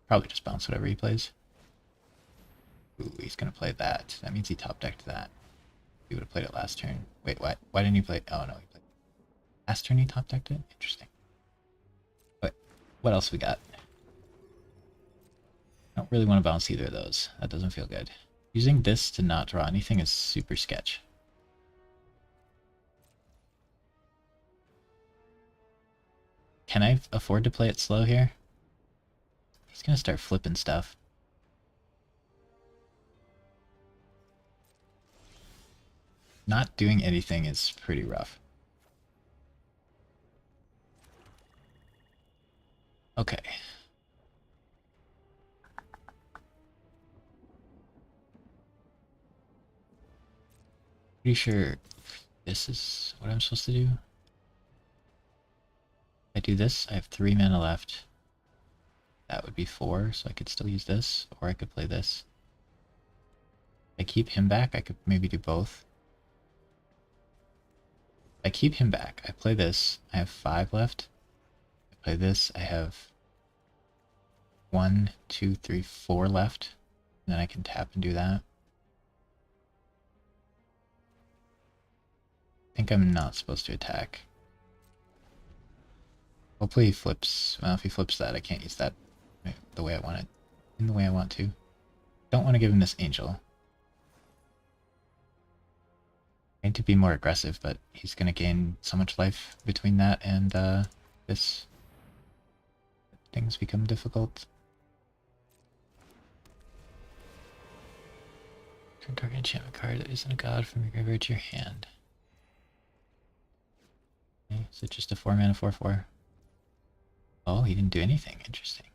Probably just bounce whatever he plays. Ooh, he's gonna play that. That means he top decked that. He would have played it last turn. Wait, what? Why didn't he play? Oh no, he played last turn. He top decked it. Interesting. But what else we got? I don't really want to bounce either of those. That doesn't feel good. Using this to not draw anything is super sketch. Can I afford to play it slow here? He's gonna start flipping stuff. Not doing anything is pretty rough. Okay. Pretty sure this is what I'm supposed to do. I do this, I have 3 mana left. That would be 4, so I could still use this, or I could play this. If I keep him back, I could maybe do both. If I keep him back, I play this, I have 5 left. I play this, I have 1, 2, 3, 4 left. And then I can tap and do that. think I'm not supposed to attack. Hopefully he flips. Well, if he flips that, I can't use that the way I want it. In the way I want to. Don't want to give him this angel. I need to be more aggressive, but he's going to gain so much life between that and this. Things become difficult. Turn target enchantment card that isn't a god from your graveyard to your hand. Okay, so just a 4-mana 4/4. Oh, he didn't do anything. Interesting.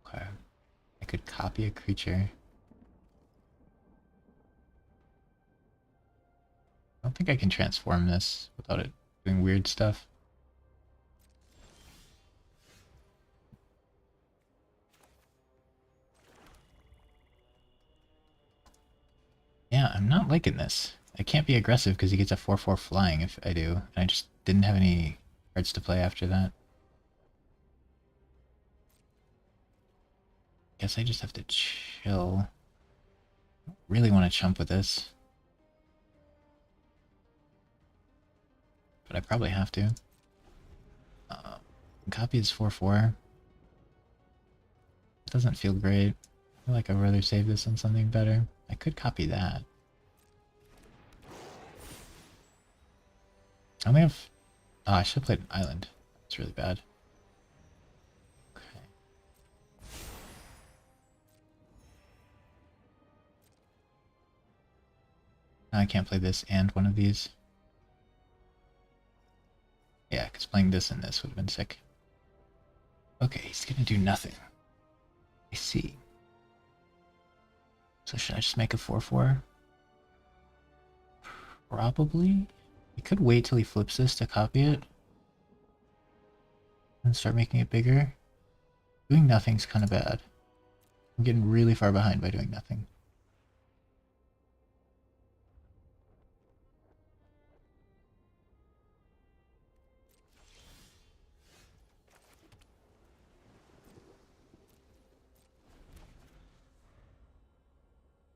Okay. I could copy a creature. I don't think I can transform this without it doing weird stuff. Yeah, I'm not liking this. I can't be aggressive because he gets a 4/4 flying if I do. And I just didn't have any cards to play after that. Guess I just have to chill. I don't really want to chump with this. But I probably have to. Copy is 4/4. Doesn't feel great. I feel like I'd rather save this on something better. I could copy that. I only have... Oh, I should have played an island. It's really bad. Okay. Now I can't play this and one of these. Yeah, because playing this and this would have been sick. Okay, he's gonna do nothing. I see. So should I just make a 4/4? Probably. We could wait till he flips this to copy it. And start making it bigger. Doing nothing's kind of bad. I'm getting really far behind by doing nothing.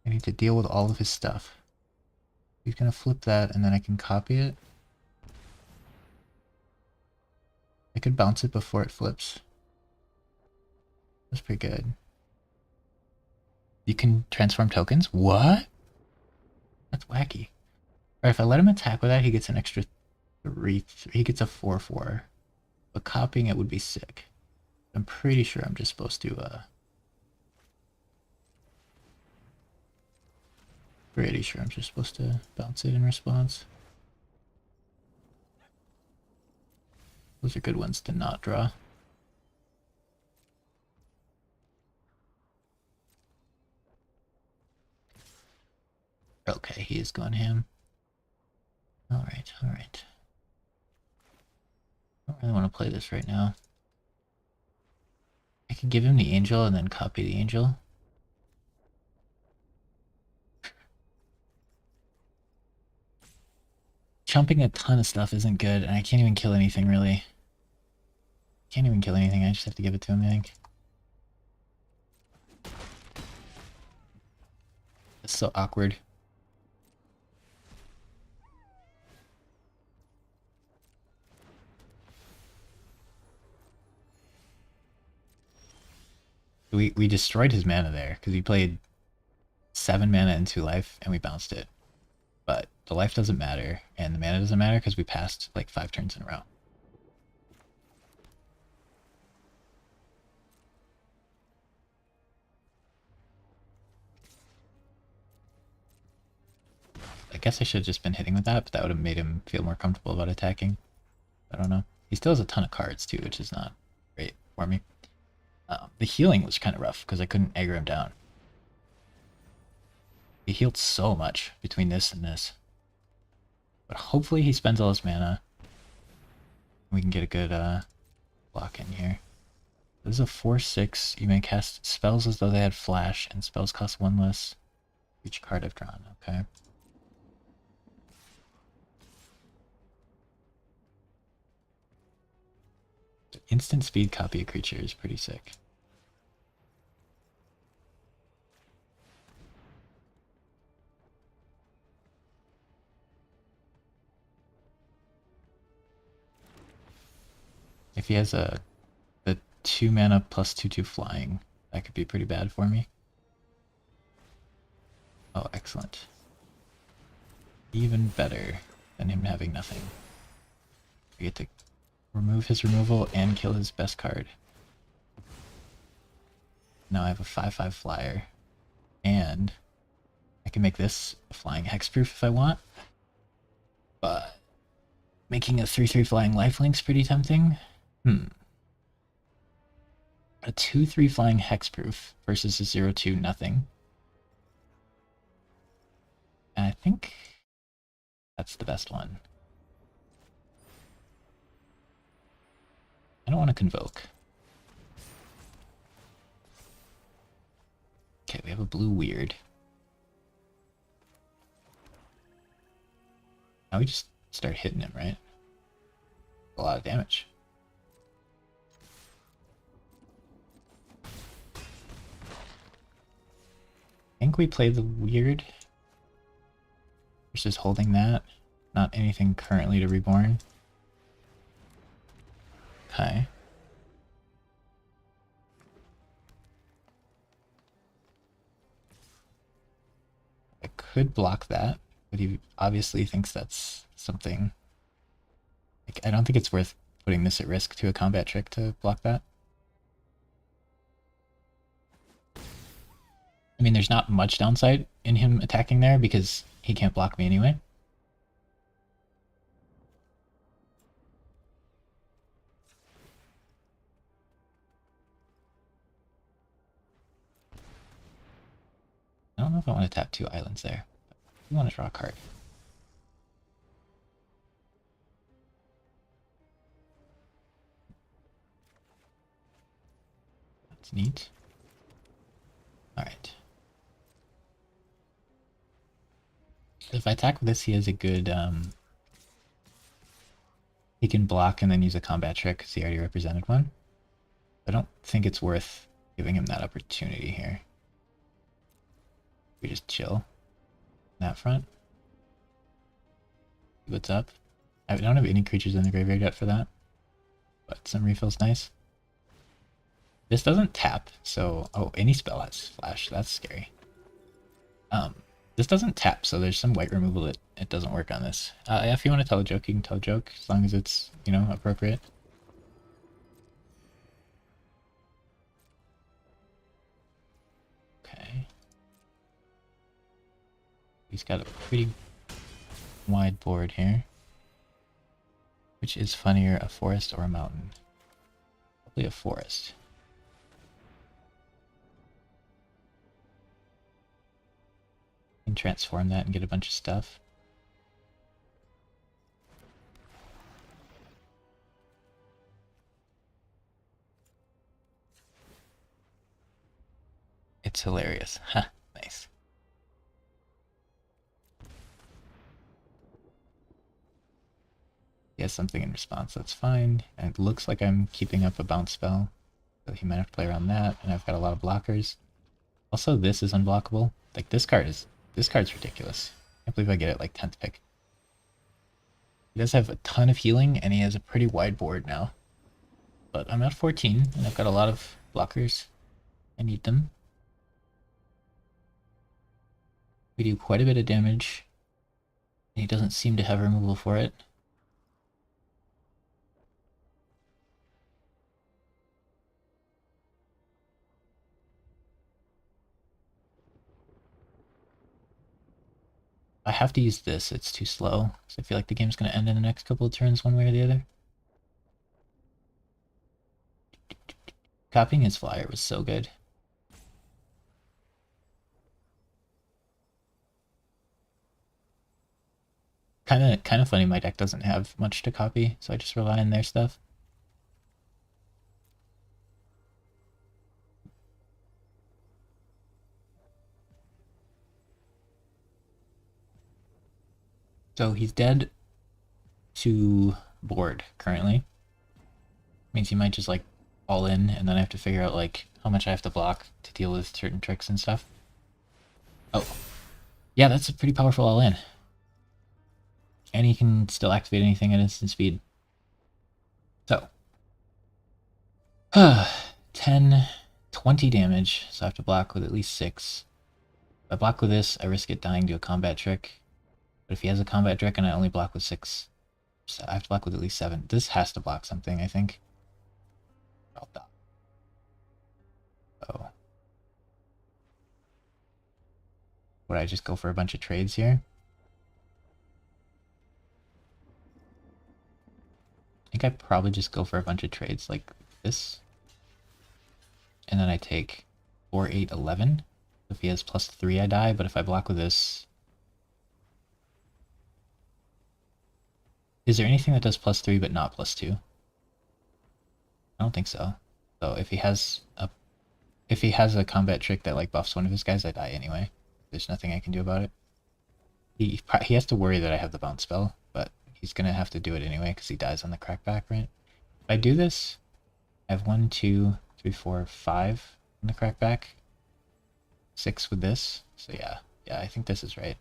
I need to deal with all of his stuff. He's gonna flip that and then I can copy it. I could bounce it before it flips. That's pretty good. You can transform tokens? What? That's wacky. Alright, if I let him attack with that, he gets an extra 3. He gets a 4/4. But copying it would be sick. I'm pretty sure I'm just supposed to, pretty sure I'm just supposed to bounce it in response. Those are good ones to not draw. Okay, he is going ham. Alright, alright. I don't really want to play this right now. I could give him the angel and then copy the angel. Chumping a ton of stuff isn't good, and I can't even kill anything, really. Can't even kill anything, I just have to give it to him, I think. It's so awkward. We destroyed his mana there, because he played 7 mana and 2 life, and we bounced it. But the life doesn't matter, and the mana doesn't matter, because we passed like 5 turns in a row. I guess I should have just been hitting with that, but that would have made him feel more comfortable about attacking. I don't know. He still has a ton of cards too, which is not great for me. The healing was kind of rough because I couldn't aggro him down. He healed so much between this and this. But hopefully he spends all his mana. We can get a good block in here. This is a 4/6. You may cast spells as though they had flash, and spells cost 1 less each card I've drawn. Okay. Instant speed copy a creature is pretty sick. If he has the 2 mana plus 2/2 flying, that could be pretty bad for me. Oh, excellent. Even better than him having nothing. I get to remove his removal and kill his best card. Now I have a 5/5 flyer. And I can make this a flying hexproof if I want. But making a 3/3 flying lifelink's pretty tempting. A 2/3 flying hexproof versus a 0/2 nothing. And I think that's the best one. I don't want to convoke. Okay, we have a blue weird. Now we just start hitting him, right? A lot of damage. I think we play the weird versus holding that. Not anything currently to reborn. Okay. I could block that, but he obviously thinks that's something. Like, I don't think it's worth putting this at risk to a combat trick to block that. I mean, there's not much downside in him attacking there because he can't block me anyway. I don't know if I want to tap 2 islands there. I want to draw a card. That's neat. Alright. If I attack with this, he has a good... he can block and then use a combat trick because he already represented one. I don't think it's worth giving him that opportunity here. We just chill. That front. See what's up. I don't have any creatures in the graveyard yet for that. But some refill's nice. This doesn't tap, so... Oh, any spell has flash. That's scary. This doesn't tap, so there's some white removal that it doesn't work on this. If you want to tell a joke, you can tell a joke, as long as it's, you know, appropriate. Okay. He's got a pretty wide board here. Which is funnier, a forest or a mountain? Probably a forest. Can transform that and get a bunch of stuff. It's hilarious. Ha, nice. He has something in response, that's fine. And it looks like I'm keeping up a bounce spell. So he might have to play around that, and I've got a lot of blockers. Also, this is unblockable. Like, this card's ridiculous. I can't believe I get it like 10th pick. He does have a ton of healing, and he has a pretty wide board now. But I'm at 14, and I've got a lot of blockers. I need them. We do quite a bit of damage, and he doesn't seem to have removal for it. I have to use this, it's too slow, so I feel like the game's going to end in the next couple of turns one way or the other. Copying his flyer was so good. Kind of funny my deck doesn't have much to copy, so I just rely on their stuff. So he's dead to board currently, Means he might just like all in, and then I have to figure out like how much I have to block to deal with certain tricks and stuff. Oh, yeah, that's a pretty powerful all in. And he can still activate anything at instant speed. So, 10, 20 damage, so I have to block with at least 6. If I block with this, I risk it dying to a combat trick. But if he has a combat trick and I only block with 6, so I have to block with at least 7. This has to block something, I think. I'll die. Oh. Would I just go for a bunch of trades here? I think I'd probably just go for a bunch of trades like this. And then I take 4, 8, 11. If he has +3, I die, but if I block with this... Is there anything that does +3 but not +2? I don't think so. So if he has a combat trick that like buffs one of his guys, I die anyway. There's nothing I can do about it. He has to worry that I have the bounce spell, but he's gonna have to do it anyway because he dies on the crackback, right? If I do this, I have 1, 2, 3, 4, 5 on the crackback. 6 with this. So yeah, I think this is right.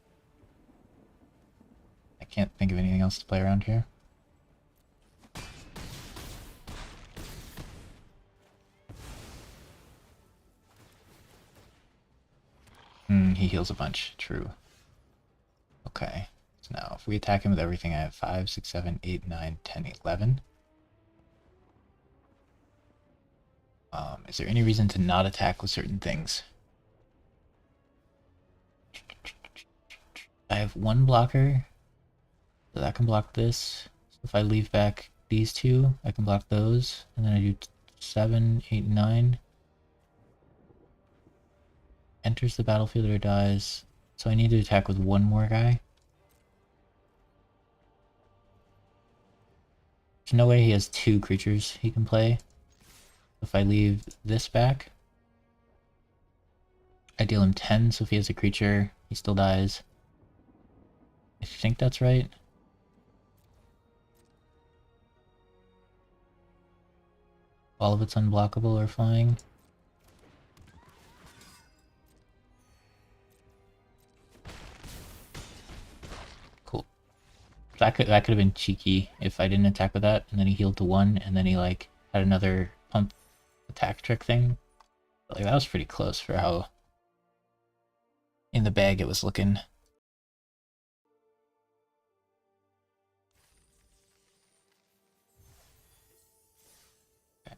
I can't think of anything else to play around here. He heals a bunch. True. Okay. So now, if we attack him with everything, I have 5, 6, 7, 8, 9, 10, 11. Is there any reason to not attack with certain things? I have 1 blocker, so that can block this. So if I leave back these 2, I can block those, and then I do 7, 8, 9. Enters the battlefield or dies. So I need to attack with 1 more guy. There's no way he has 2 creatures he can play. If I leave this back, I deal him 10, so if he has a creature, he still dies. I think that's right. All of it's unblockable or flying. Cool. That could have been cheeky if I didn't attack with that, and then he healed to 1, and then he like had another pump attack trick thing. But, like, that was pretty close for how in the bag it was looking. Okay.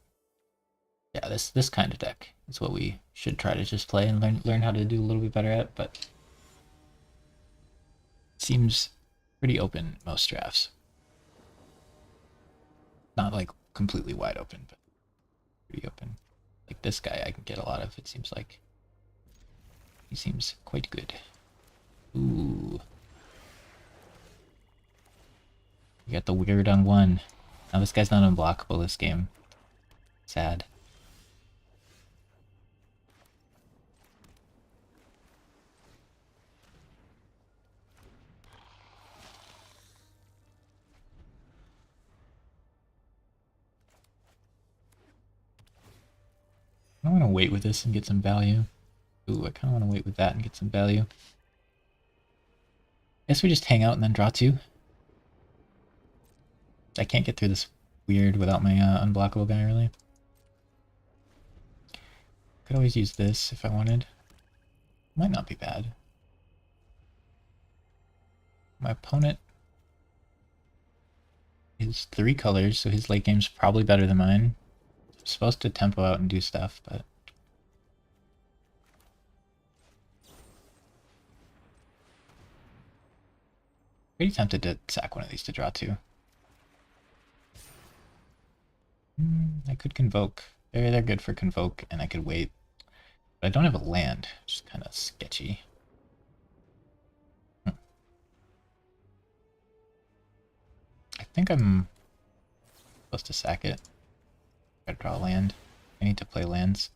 Yeah, this kind of deck is what we should try to just play and learn how to do a little bit better at, but it seems pretty open most drafts. Not like completely wide open, but pretty open. Like this guy I can get a lot of, it seems like. He seems quite good. Ooh. You got the weird on 1. Now this guy's not unblockable this game. Sad. I want to wait with this and get some value. Ooh, I kind of want to wait with that and get some value. Guess we just hang out and then draw 2. I can't get through this weird without my unblockable guy, really. Could always use this if I wanted. Might not be bad. My opponent is 3 colors, so his late game's probably better than mine. I'm supposed to tempo out and do stuff, but... Pretty tempted to sack one of these to draw 2. I could Convoke. They're good for Convoke, and I could wait. But I don't have a land, which is kind of sketchy. I think I'm supposed to sack it. Gotta draw a land. I need to play lands.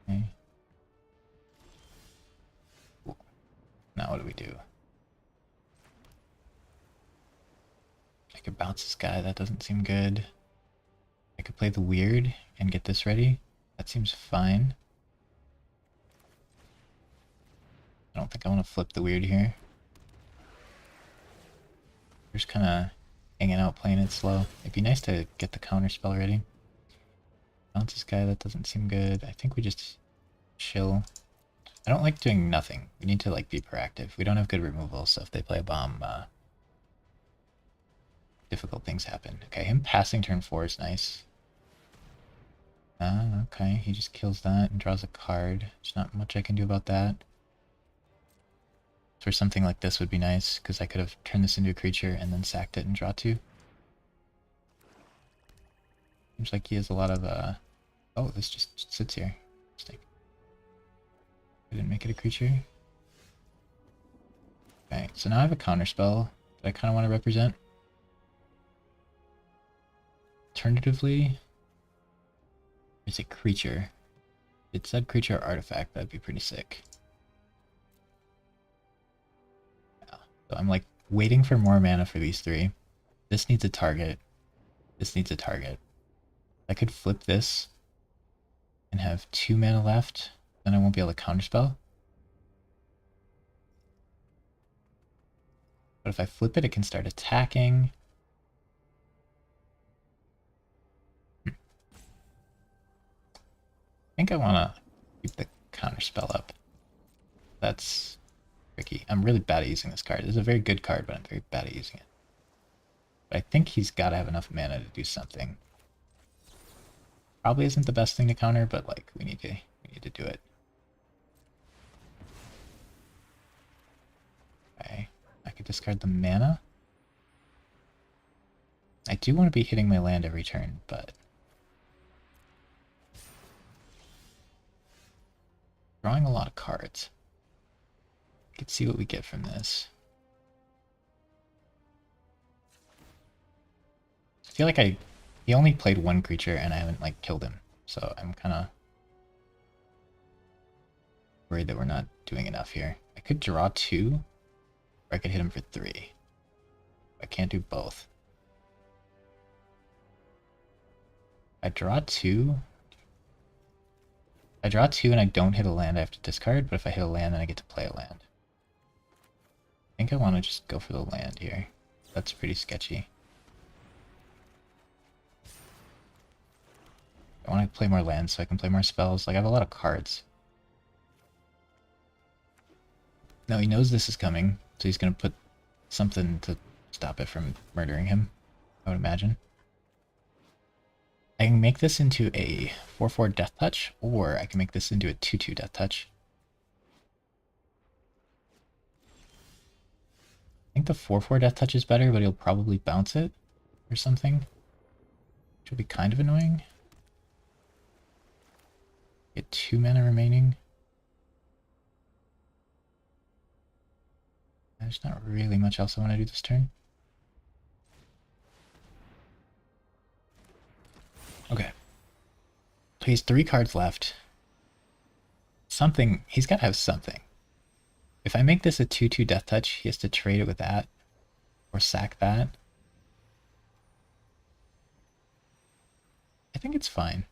Okay. Cool. Now what do we do? I could bounce this guy, that doesn't seem good. I could play the weird and get this ready. That seems fine. I don't think I want to flip the weird here. Just kind of hanging out, playing it slow. It'd be nice to get the counter spell ready. Bounce this guy, that doesn't seem good. I think we just chill. I don't like doing nothing. We need to like be proactive. We don't have good removal, so if they play a bomb, difficult things happen. Okay, him passing turn 4 is nice. Okay, he just kills that and draws a card. There's not much I can do about that. For something like this would be nice, because I could have turned this into a creature and then sacked it and draw 2. Seems like he has a lot of, oh, this just sits here. Interesting. I didn't make it a creature. Okay, so now I have a counter spell that I kind of want to represent. Alternatively, it's a creature. If it said creature or artifact, that'd be pretty sick. Yeah. So I'm like waiting for more mana for these 3. This needs a target. This needs a target. I could flip this and have 2 mana left, then I won't be able to counterspell. But if I flip it, it can start attacking. I think I want to keep the counterspell up. That's tricky. I'm really bad at using this card. This is a very good card, but I'm very bad at using it. But I think he's got to have enough mana to do something. Probably isn't the best thing to counter, but like we need to do it. Okay, I could discard the mana. I do want to be hitting my land every turn, but drawing a lot of cards. Let's see what we get from this. I feel like he only played 1 creature and I haven't like killed him, so I'm kind of worried that we're not doing enough here. I could draw 2, or I could hit him for 3. I can't do both. I draw 2. I draw 2 and I don't hit a land, I have to discard, but if I hit a land, then I get to play a land. I think I want to just go for the land here. That's pretty sketchy. I want to play more lands so I can play more spells. Like, I have a lot of cards. No, he knows this is coming, so he's going to put something to stop it from murdering him, I would imagine. I can make this into a 4/4 Death Touch, or I can make this into a 2/2 Death Touch. I think the 4/4 Death Touch is better, but he'll probably bounce it or something, which will be kind of annoying. Get 2 mana remaining. There's not really much else I want to do this turn. Okay. So he has 3 cards left. Something, he's got to have something. If I make this a 2/2 Death Touch, he has to trade it with that, or sack that. I think it's fine.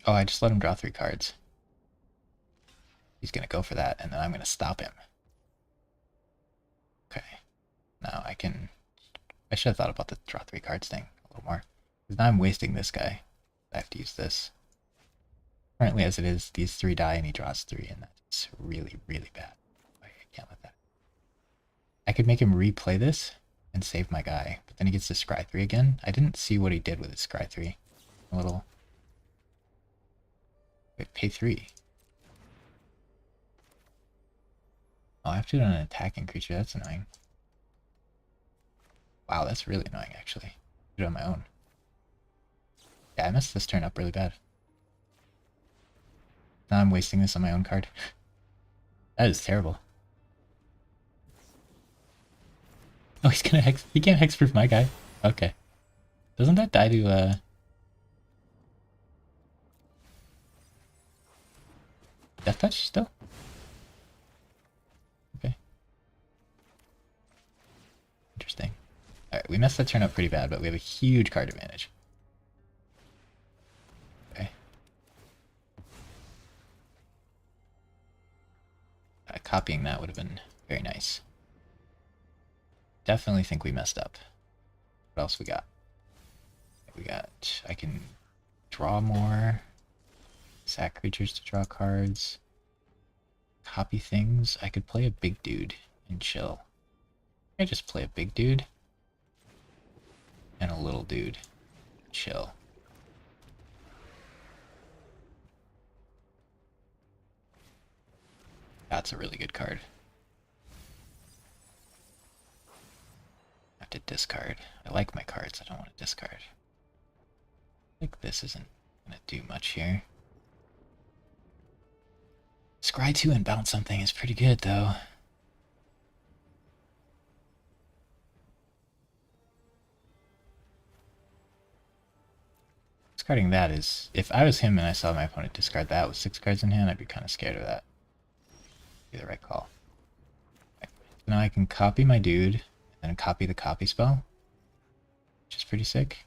Oh, I just let him draw 3 cards. He's going to go for that, and then I'm going to stop him. Okay. Now I can... I should have thought about the draw 3 cards thing a little more. Because now I'm wasting this guy. I have to use this. Currently, as it is, these 3 die and he draws 3, and that's really, really bad. I can't let that. I could make him replay this and save my guy, but then he gets to scry 3 again. I didn't see what he did with his scry 3. A little... Wait, pay 3. Oh, I have to do it on an attacking creature. That's annoying. Wow, that's really annoying, actually. Do it on my own. Yeah, I messed this turn up really bad. Now I'm wasting this on my own card. That is terrible. Oh, he's gonna hex. He can't hexproof my guy. Okay. Doesn't that die to touch still? Okay. Interesting. Alright, we messed that turn up pretty bad, but we have a huge card advantage. Okay. Copying that would have been very nice. Definitely think we messed up. What else we got? We got... I can draw more. Sack creatures to draw cards. Copy things. I could play a big dude and chill. I just play a big dude and a little dude. Chill. That's a really good card. I have to discard. I like my cards. I don't want to discard. I think this isn't going to do much here. Scry 2 and bounce something is pretty good, though. Discarding that is... If I was him and I saw my opponent discard that with 6 cards in hand, I'd be kind of scared of that. Be the right call. Okay. So now I can copy my dude, and then copy the copy spell, which is pretty sick.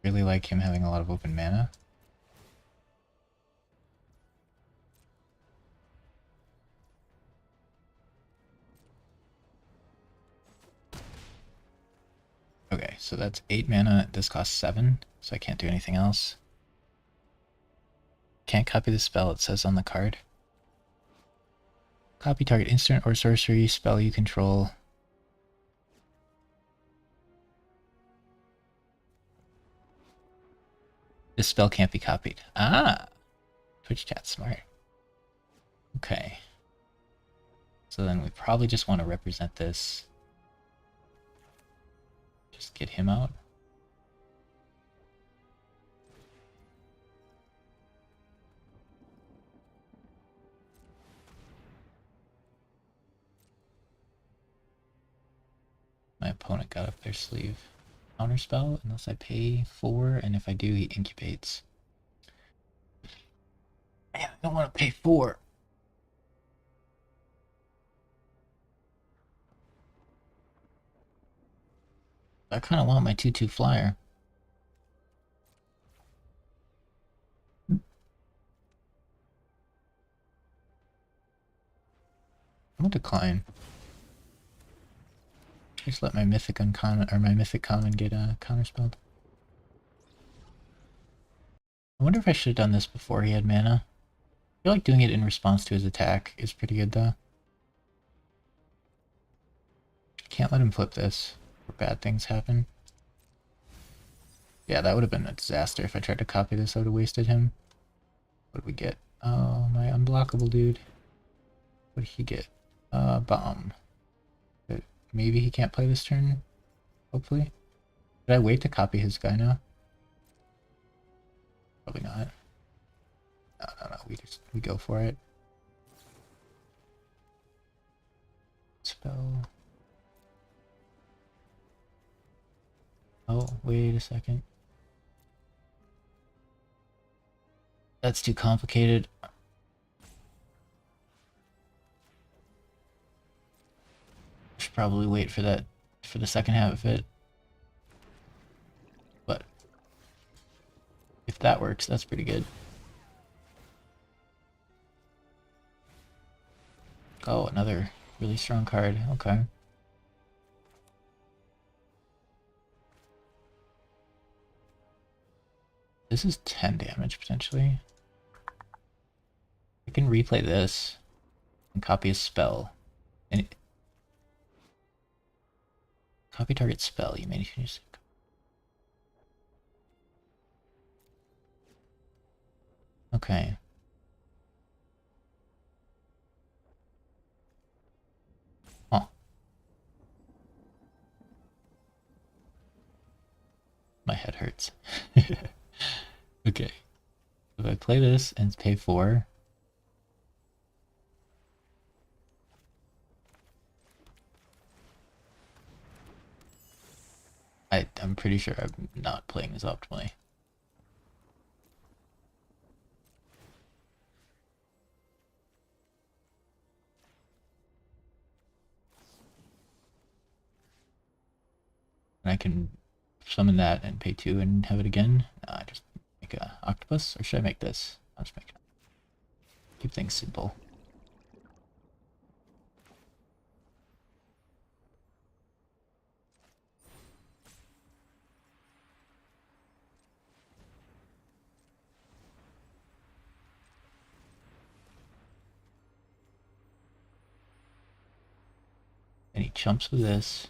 Really like him having a lot of open mana. Okay, so that's 8 mana. This costs 7, so I can't do anything else. Can't copy the spell it says on the card. Copy target instant or sorcery spell you control. This spell can't be copied. Ah! Twitch chat smart. Okay. So then we probably just want to represent this. Just get him out. My opponent got up their sleeve. Counterspell, unless I pay 4, and if I do, he incubates. Man, I don't want to pay 4. I kind of want my 2/2 flyer. I'm gonna decline. Just let my mythic uncommon or my mythic common get counterspelled. I wonder if I should have done this before he had mana. I feel like doing it in response to his attack is pretty good though. Can't let him flip this, or bad things happen. Yeah, that would have been a disaster if I tried to copy this. I would have wasted him. What did we get? Oh, my unblockable dude. What did he get? Bomb. But maybe he can't play this turn. Hopefully. Should I wait to copy his guy now? Probably not. No. We go for it. Spell. Oh, wait a second. That's too complicated. I should probably wait for that, for the second half of it. But if that works, that's pretty good. Oh, another really strong card. Okay. This is 10 damage, potentially. I can replay this and copy a spell. And copy target spell. You may need to use it. Okay. Oh. My head hurts. Okay. If I play this and pay 4, I'm pretty sure I'm not playing this optimally. I can summon that and pay 2 and have it again. I just make a octopus, or should I make this? I'll just make it. Keep things simple. And he chumps with this.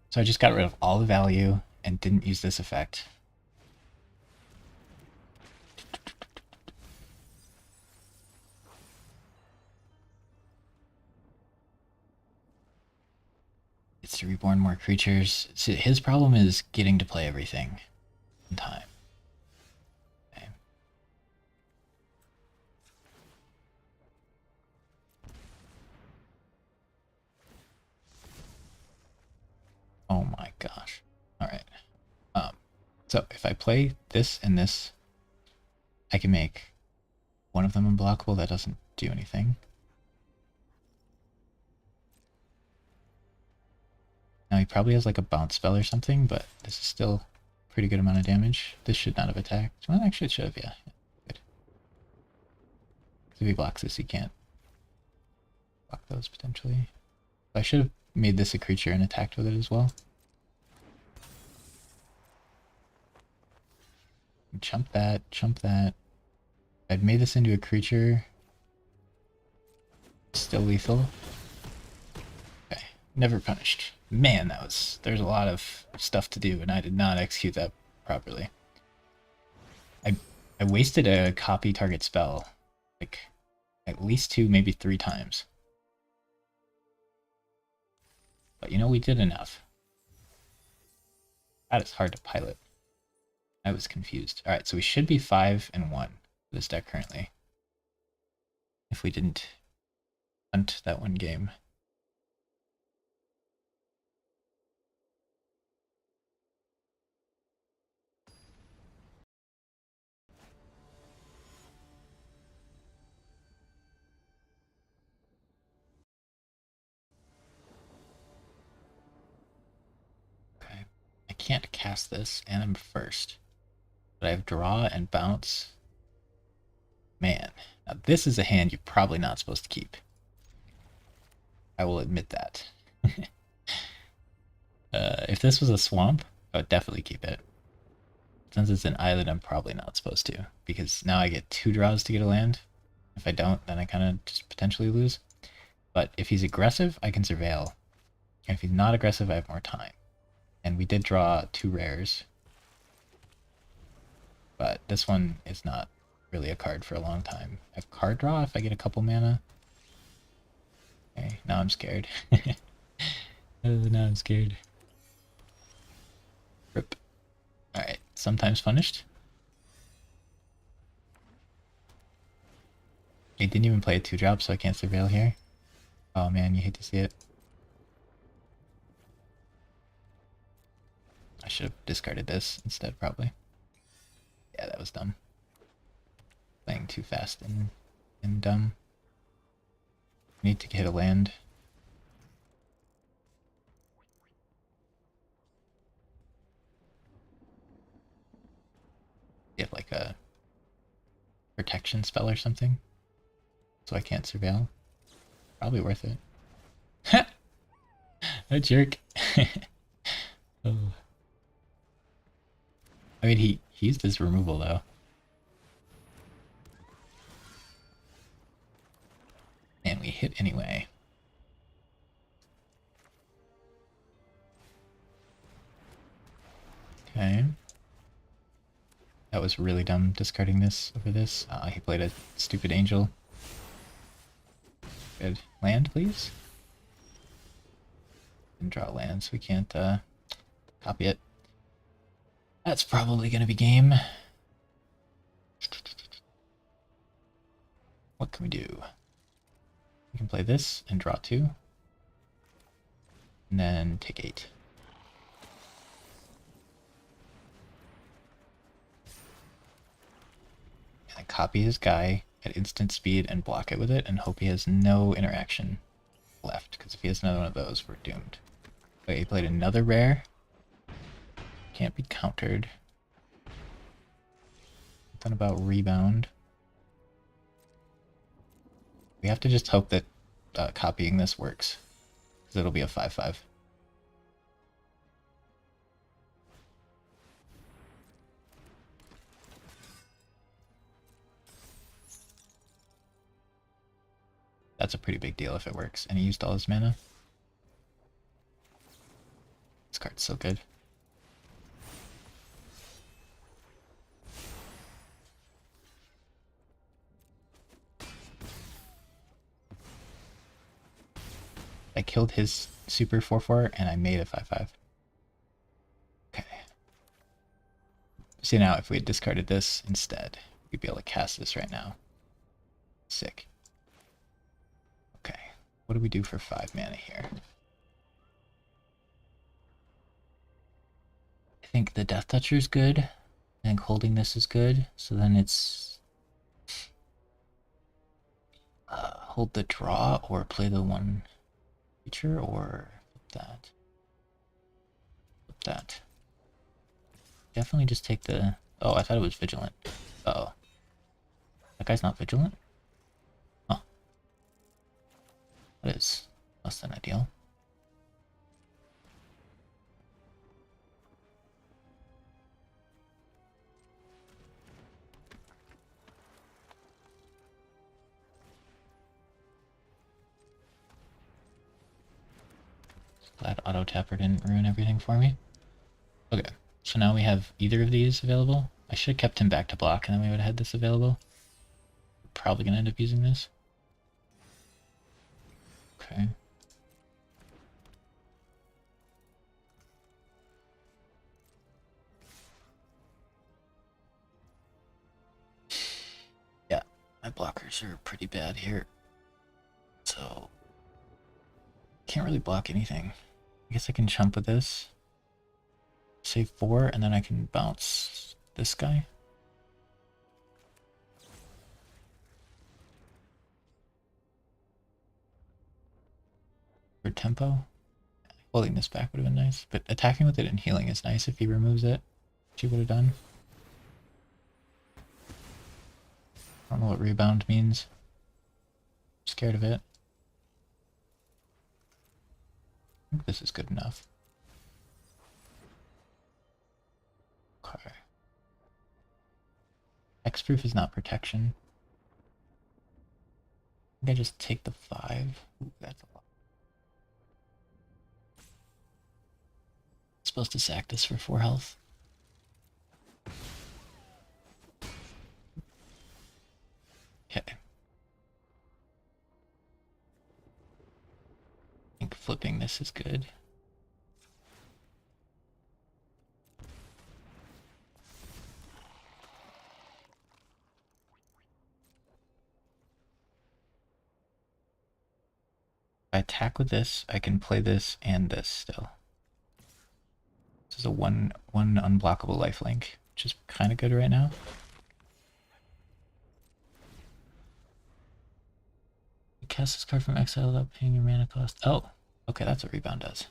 So I just got rid of all the value and didn't use this effect. It's to reborn more creatures. See, his problem is getting to play everything in time. Okay. Oh my gosh. Alright. So if I play this and this, I can make one of them unblockable. That doesn't do anything. Now he probably has like a bounce spell or something, but this is still a pretty good amount of damage. This should not have attacked. Well, actually it should have, yeah. Good. If he blocks this, he can't block those potentially. I should have made this a creature and attacked with it as well. Chump that, chump that. I'd made this into a creature. Still lethal. Okay, never punished. Man, there's a lot of stuff to do, and I did not execute that properly. I wasted a copy target spell, like, at least 2, maybe 3 times. But you know, we did enough. That is hard to pilot. I was confused. Alright, so we should be 5-1 for this deck currently. If we didn't hunt that one game. Okay. I can't cast this, and I'm first. But I have draw and bounce. Man, now this is a hand you're probably not supposed to keep. I will admit that. If this was a swamp, I would definitely keep it. Since it's an island, I'm probably not supposed to, because now I get 2 draws to get a land. If I don't, then I kind of just potentially lose. But if he's aggressive, I can surveil. And if he's not aggressive, I have more time. And we did draw 2 rares. But this one is not really a card for a long time. I have card draw if I get a couple mana. Okay, now I'm scared. Now I'm scared. Rip. Alright, sometimes punished. He didn't even play a 2-drop, so I can't surveil here. Oh man, you hate to see it. I should have discarded this instead, probably. Yeah, that was dumb. Playing too fast and dumb. Need to hit a land. Get like a protection spell or something, so I can't surveil. Probably worth it. A jerk. Oh. I mean, he used his removal though. And we hit anyway. Okay. That was really dumb discarding this over this. He played a stupid angel. Good. Land, please? And draw lands. We can't copy it. That's probably gonna be game. What can we do? We can play this and draw 2. And then take 8. And then copy his guy. at instant speed and block it with it and hope he has no interaction left, because if he has another one of those, we're doomed. Wait, he played another rare. Can't be countered. Something about rebound. We have to just hope that copying this works, because it'll be a 5/5. That's a pretty big deal if it works. And he used all his mana. This card's so good. I killed his super 4/4 and I made a 5/5. Okay. See, now if we had discarded this instead, we'd be able to cast this right now. Sick. Okay. What do we do for 5 mana here? I think the Death Toucher is good. I think holding this is good. So then it's hold the draw or play the one feature or that. Flip that. Definitely just take the... Oh, I thought it was Vigilant. Uh-oh. That guy's not Vigilant? Huh. That is less than ideal. Glad Auto Tapper didn't ruin everything for me. Okay, so now we have either of these available. I should have kept him back to block and then we would have had this available. Probably gonna end up using this. Okay. Yeah, my blockers are pretty bad here. So can't really block anything. I guess I can chump with this. Save 4 and then I can bounce this guy. For tempo. Holding this back would have been nice, but attacking with it and healing is nice if he removes it, which he would have done. I don't know what rebound means. I'm scared of it. I think this is good enough. Okay. Hexproof is not protection. I think I just take the 5. Ooh, that's a lot. Supposed to sack this for 4 health. Okay. I think flipping this is good. If I attack with this, I can play this and this still. This is a one unblockable lifelink, which is kind of good right now. You cast this card from exile without paying your mana cost. Oh, okay, that's what rebound does.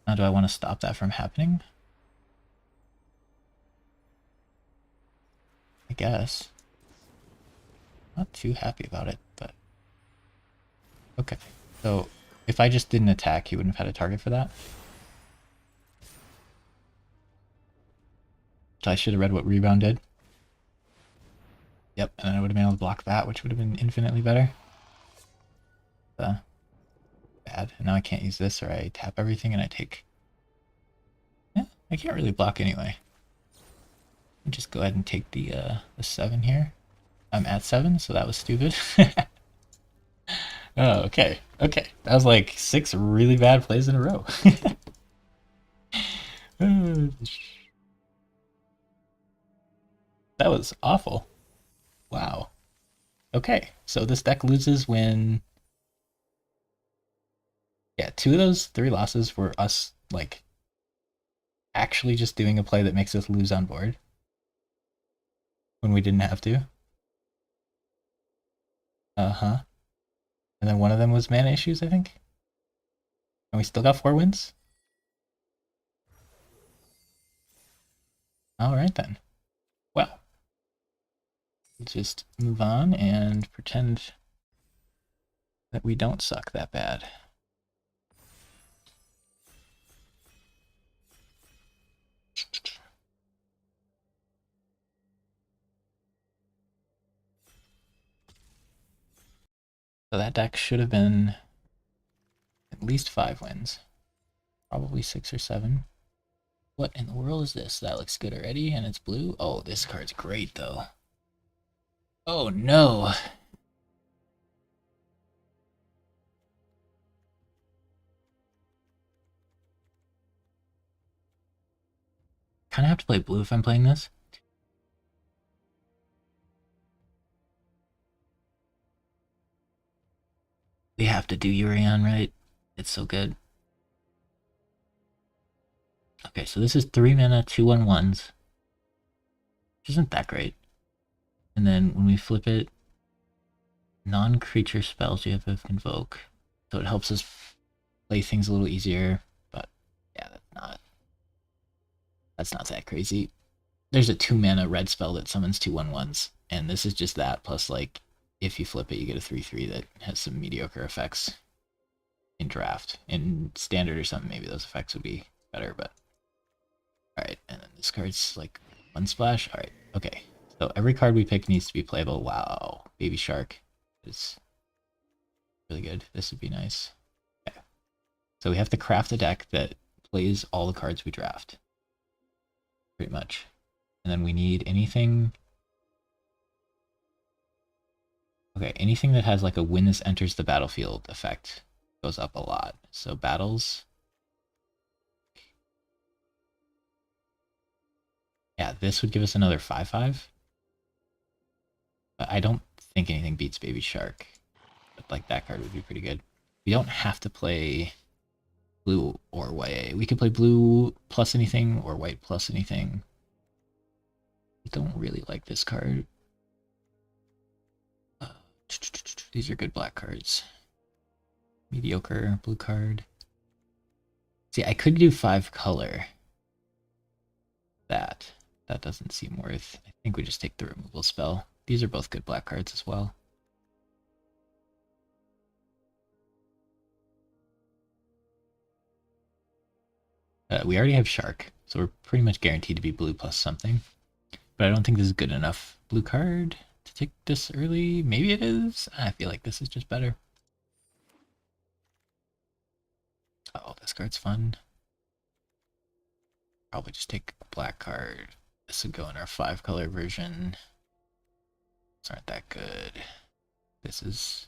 Now, do I want to stop that from happening? I guess. Not too happy about it, but okay. So if I just didn't attack, he wouldn't have had a target for that. So I should have read what rebound did. Yep, and then I would have been able to block that, which would have been infinitely better. Bad. And now I can't use this, or I tap everything and I take... Yeah, I can't really block anyway. Just go ahead and take the 7 here. I'm at 7, so that was stupid. Oh, okay. Okay. That was like 6 really bad plays in a row. That was awful. Wow. Okay, so this deck loses when... Yeah, 2 of those 3 losses were us, like, actually just doing a play that makes us lose on board. When we didn't have to. Uh-huh. And then one of them was mana issues, I think. And we still got 4 wins? Alright then. Well, let's just move on and pretend that we don't suck that bad. So that deck should have been at least 5 wins. Probably 6 or 7. What in the world is this? That looks good already, and it's blue? Oh, this card's great, though. Oh, no! Kinda have to play blue if I'm playing this. We have to do Urian, right? It's so good. Okay, so this is 3 mana, 2/1/1s. Which isn't that great. And then when we flip it, non-creature spells you have to invoke. So it helps us play things a little easier, but yeah, that's not that crazy. There's a 2 mana red spell that summons 2/1/1s, and this is just that, plus like if you flip it, you get a 3/3 that has some mediocre effects in draft. In standard or something, maybe those effects would be better, but alright, and then this card's like 1 splash. Alright, okay. So every card we pick needs to be playable. Wow, Baby Shark is really good. This would be nice. Okay. So we have to craft a deck that plays all the cards we draft. Pretty much. And then we need anything... Okay, anything that has like a when this enters the battlefield effect goes up a lot. So battles... Yeah, this would give us another 5/5. But I don't think anything beats Baby Shark. But like that card would be pretty good. We don't have to play blue or white. We could play blue plus anything or white plus anything. I don't really like this card. These are good black cards. Mediocre blue card. See, I could do 5 color. That doesn't seem worth. I think we just take the removal spell. These are both good black cards as well. We already have Shark, so we're pretty much guaranteed to be blue plus something. But I don't think this is good enough. Blue card to take this early? Maybe it is? I feel like this is just better. Oh, this card's fun. Probably just take a black card. This would go in our 5 color version. These aren't that good. This is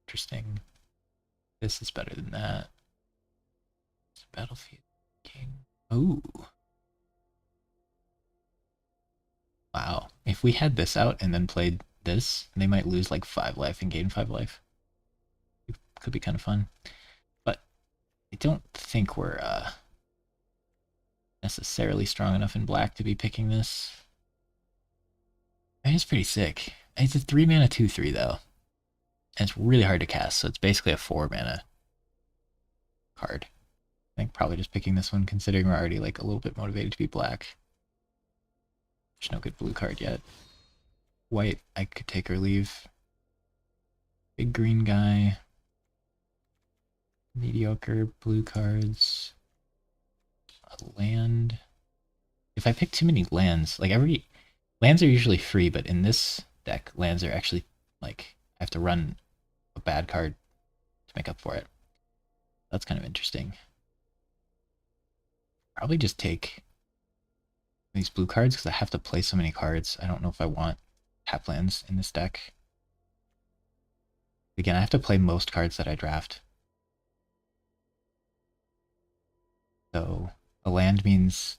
interesting. This is better than that. It's a battlefield game. Ooh. Wow. If we had this out and then played this, they might lose like 5 life and gain 5 life. It could be kind of fun. But I don't think we're necessarily strong enough in black to be picking this. I mean, it's pretty sick. It's a 3 mana 2/3 though. And it's really hard to cast, so it's basically a 4 mana card. I think probably just picking this one, considering we're already like a little bit motivated to be black. There's no good blue card yet. White, I could take or leave. Big green guy. Mediocre blue cards. A land. If I pick too many lands, like lands are usually free, but in this deck, lands are actually like I have to run a bad card to make up for it. That's kind of interesting. Probably just take these blue cards because I have to play so many cards. I don't know if I want tap lands in this deck. Again, I have to play most cards that I draft. So a land means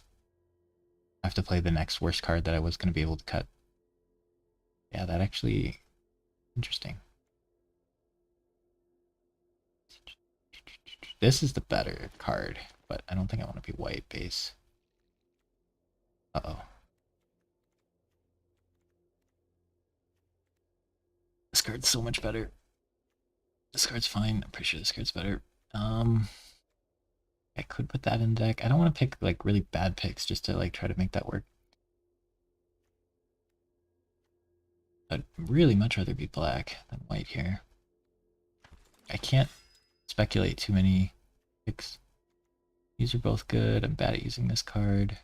I have to play the next worst card that I was going to be able to cut. Yeah, that actually interesting. This is the better card, but I don't think I want to be white base. Uh-oh. card's so much better. This card's fine. I'm pretty sure this card's better. I could put that in the deck. I don't want to pick like really bad picks just to like try to make that work. I'd really much rather be black than white here. I can't speculate too many picks. These are both good. I'm bad at using this card.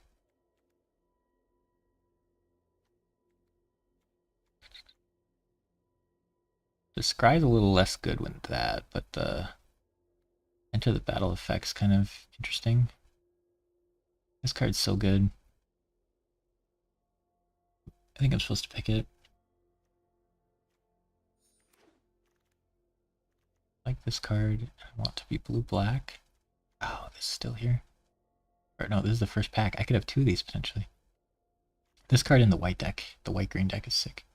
The scry's a little less good with that, but the enter the battle effect's kind of interesting. This card's so good. I think I'm supposed to pick it. I like this card. I want to be blue-black. Oh, this is still here. Or no, this is the first pack. I could have two of these potentially. This card in the white deck, the white-green deck, is sick.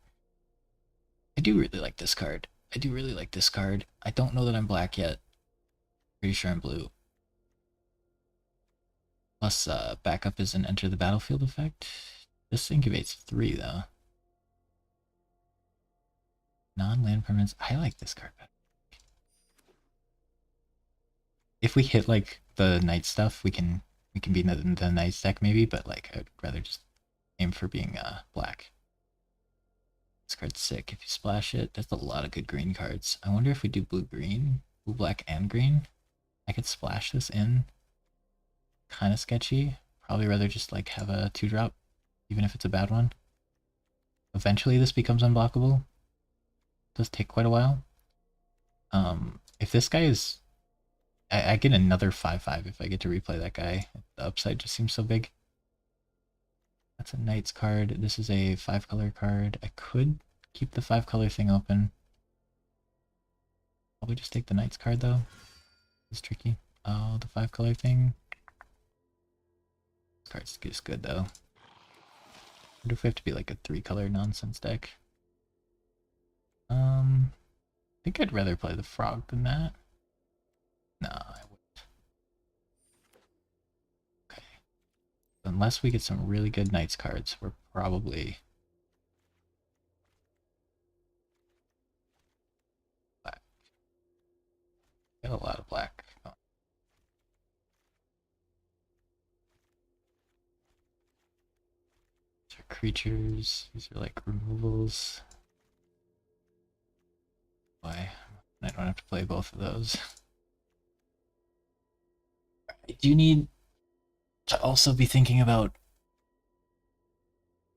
I do really like this card. I do really like this card. I don't know that I'm black yet. Pretty sure I'm blue. Plus, backup is an enter the battlefield effect. This incubates 3, though. Non-land permanents. I like this card better. If we hit, like, the night stuff, we can be in the night deck, maybe, but, like, I'd rather just aim for being, black. This card's sick. If you splash it, that's a lot of good green cards. I wonder if we do blue-green, blue-black, and green. I could splash this in. Kind of sketchy. Probably rather just like have a 2-drop, even if it's a bad one. Eventually this becomes unblockable. It does take quite a while. If this guy is... I get another 5/5 if I get to replay that guy. The upside just seems so big. That's a Knight's card. This is a 5-color card. I could keep the 5-color thing open. Probably just take the Knight's card though. It's tricky. Oh, the 5-color thing. This card's just good though. What if we have to be like a 3-color nonsense deck? I think I'd rather play the frog than that. No, I wouldn't. Okay. Unless we get some really good Knights cards, we're probably black. Got a lot of black. Oh. These are creatures. These are like removals. Why? I don't have to play both of those. I do need to also be thinking about...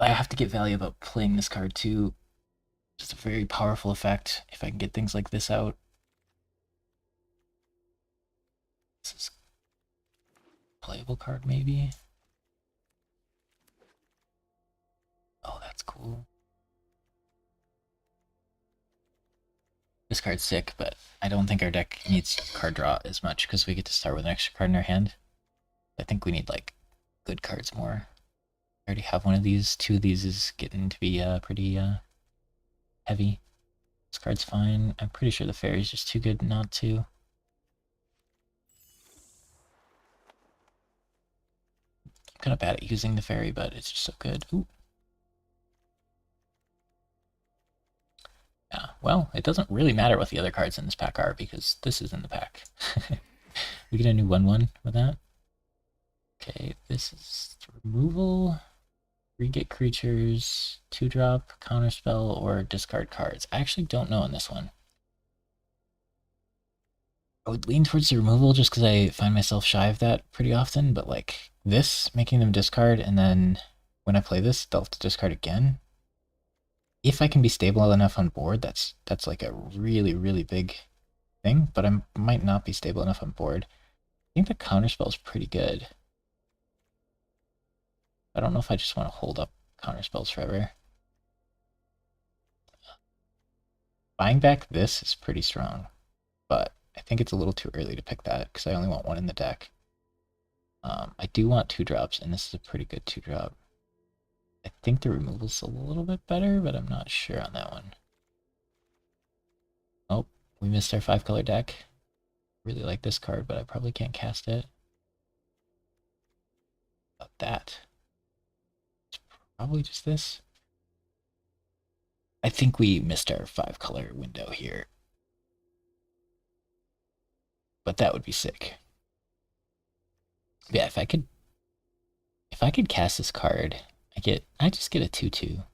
I have to get value about playing this card too. Just a very powerful effect if I can get things like this out. This is a playable card maybe? Oh, that's cool. This card's sick, but I don't think our deck needs card draw as much because we get to start with an extra card in our hand. I think we need like good cards more. I already have one of these. 2 of these is getting to be pretty heavy. This card's fine. I'm pretty sure the fairy's just too good not to. I'm kind of bad at using the fairy, but it's just so good. Ooh. Yeah, well, it doesn't really matter what the other cards in this pack are because this is in the pack. We get a new 1/1 with that. Okay, this is removal. Re-get creatures, 2-drop, counterspell, or discard cards. I actually don't know on this one. I would lean towards the removal just because I find myself shy of that pretty often, but like this, making them discard, and then when I play this, they'll have to discard again. If I can be stable enough on board, that's like a really, really big thing, but I might not be stable enough on board. I think the counterspell is pretty good. I don't know if I just want to hold up counterspells forever. Buying back this is pretty strong, but I think it's a little too early to pick that because I only want one in the deck. I do want 2-drops, and this is a pretty good 2-drop. I think the removal's a little bit better, but I'm not sure on that one. Oh, we missed our 5-color deck. Really like this card, but I probably can't cast it. About that. It's probably just this. I think we missed our 5-color window here, but that would be sick. Yeah, if I could cast this card, I just get a 2/2.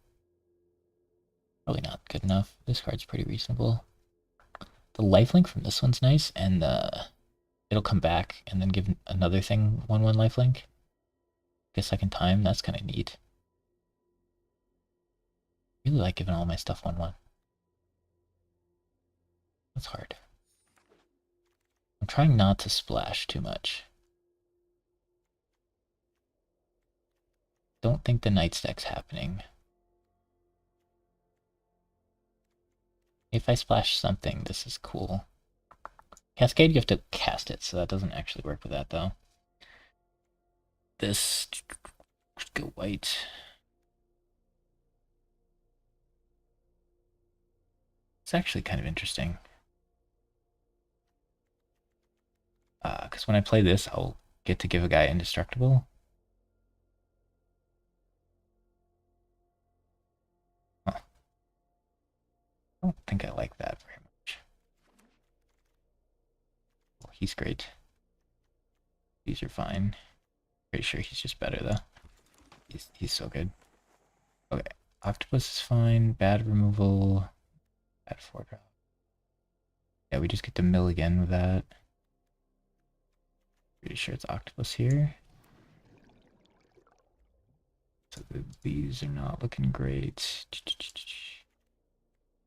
Probably not good enough. This card's pretty reasonable. The lifelink from this one's nice, and it'll come back and then give another thing 1/1 lifelink a second time. That's kind of neat. Really like giving all my stuff 1/1. That's hard. I'm trying not to splash too much. Don't think the night stack's happening. If I splash something, this is cool. Cascade, you have to cast it, so that doesn't actually work with that, though. This, go white. It's actually kind of interesting. Because when I play this, I'll get to give a guy indestructible. Huh. I don't think I like that very much. Well, he's great. These are fine. Pretty sure he's just better, though. He's so good. Okay, Octopus is fine. Bad removal. Bad 4-drop. Yeah, we just get to mill again with that. Pretty sure it's Octopus here. So these are not looking great.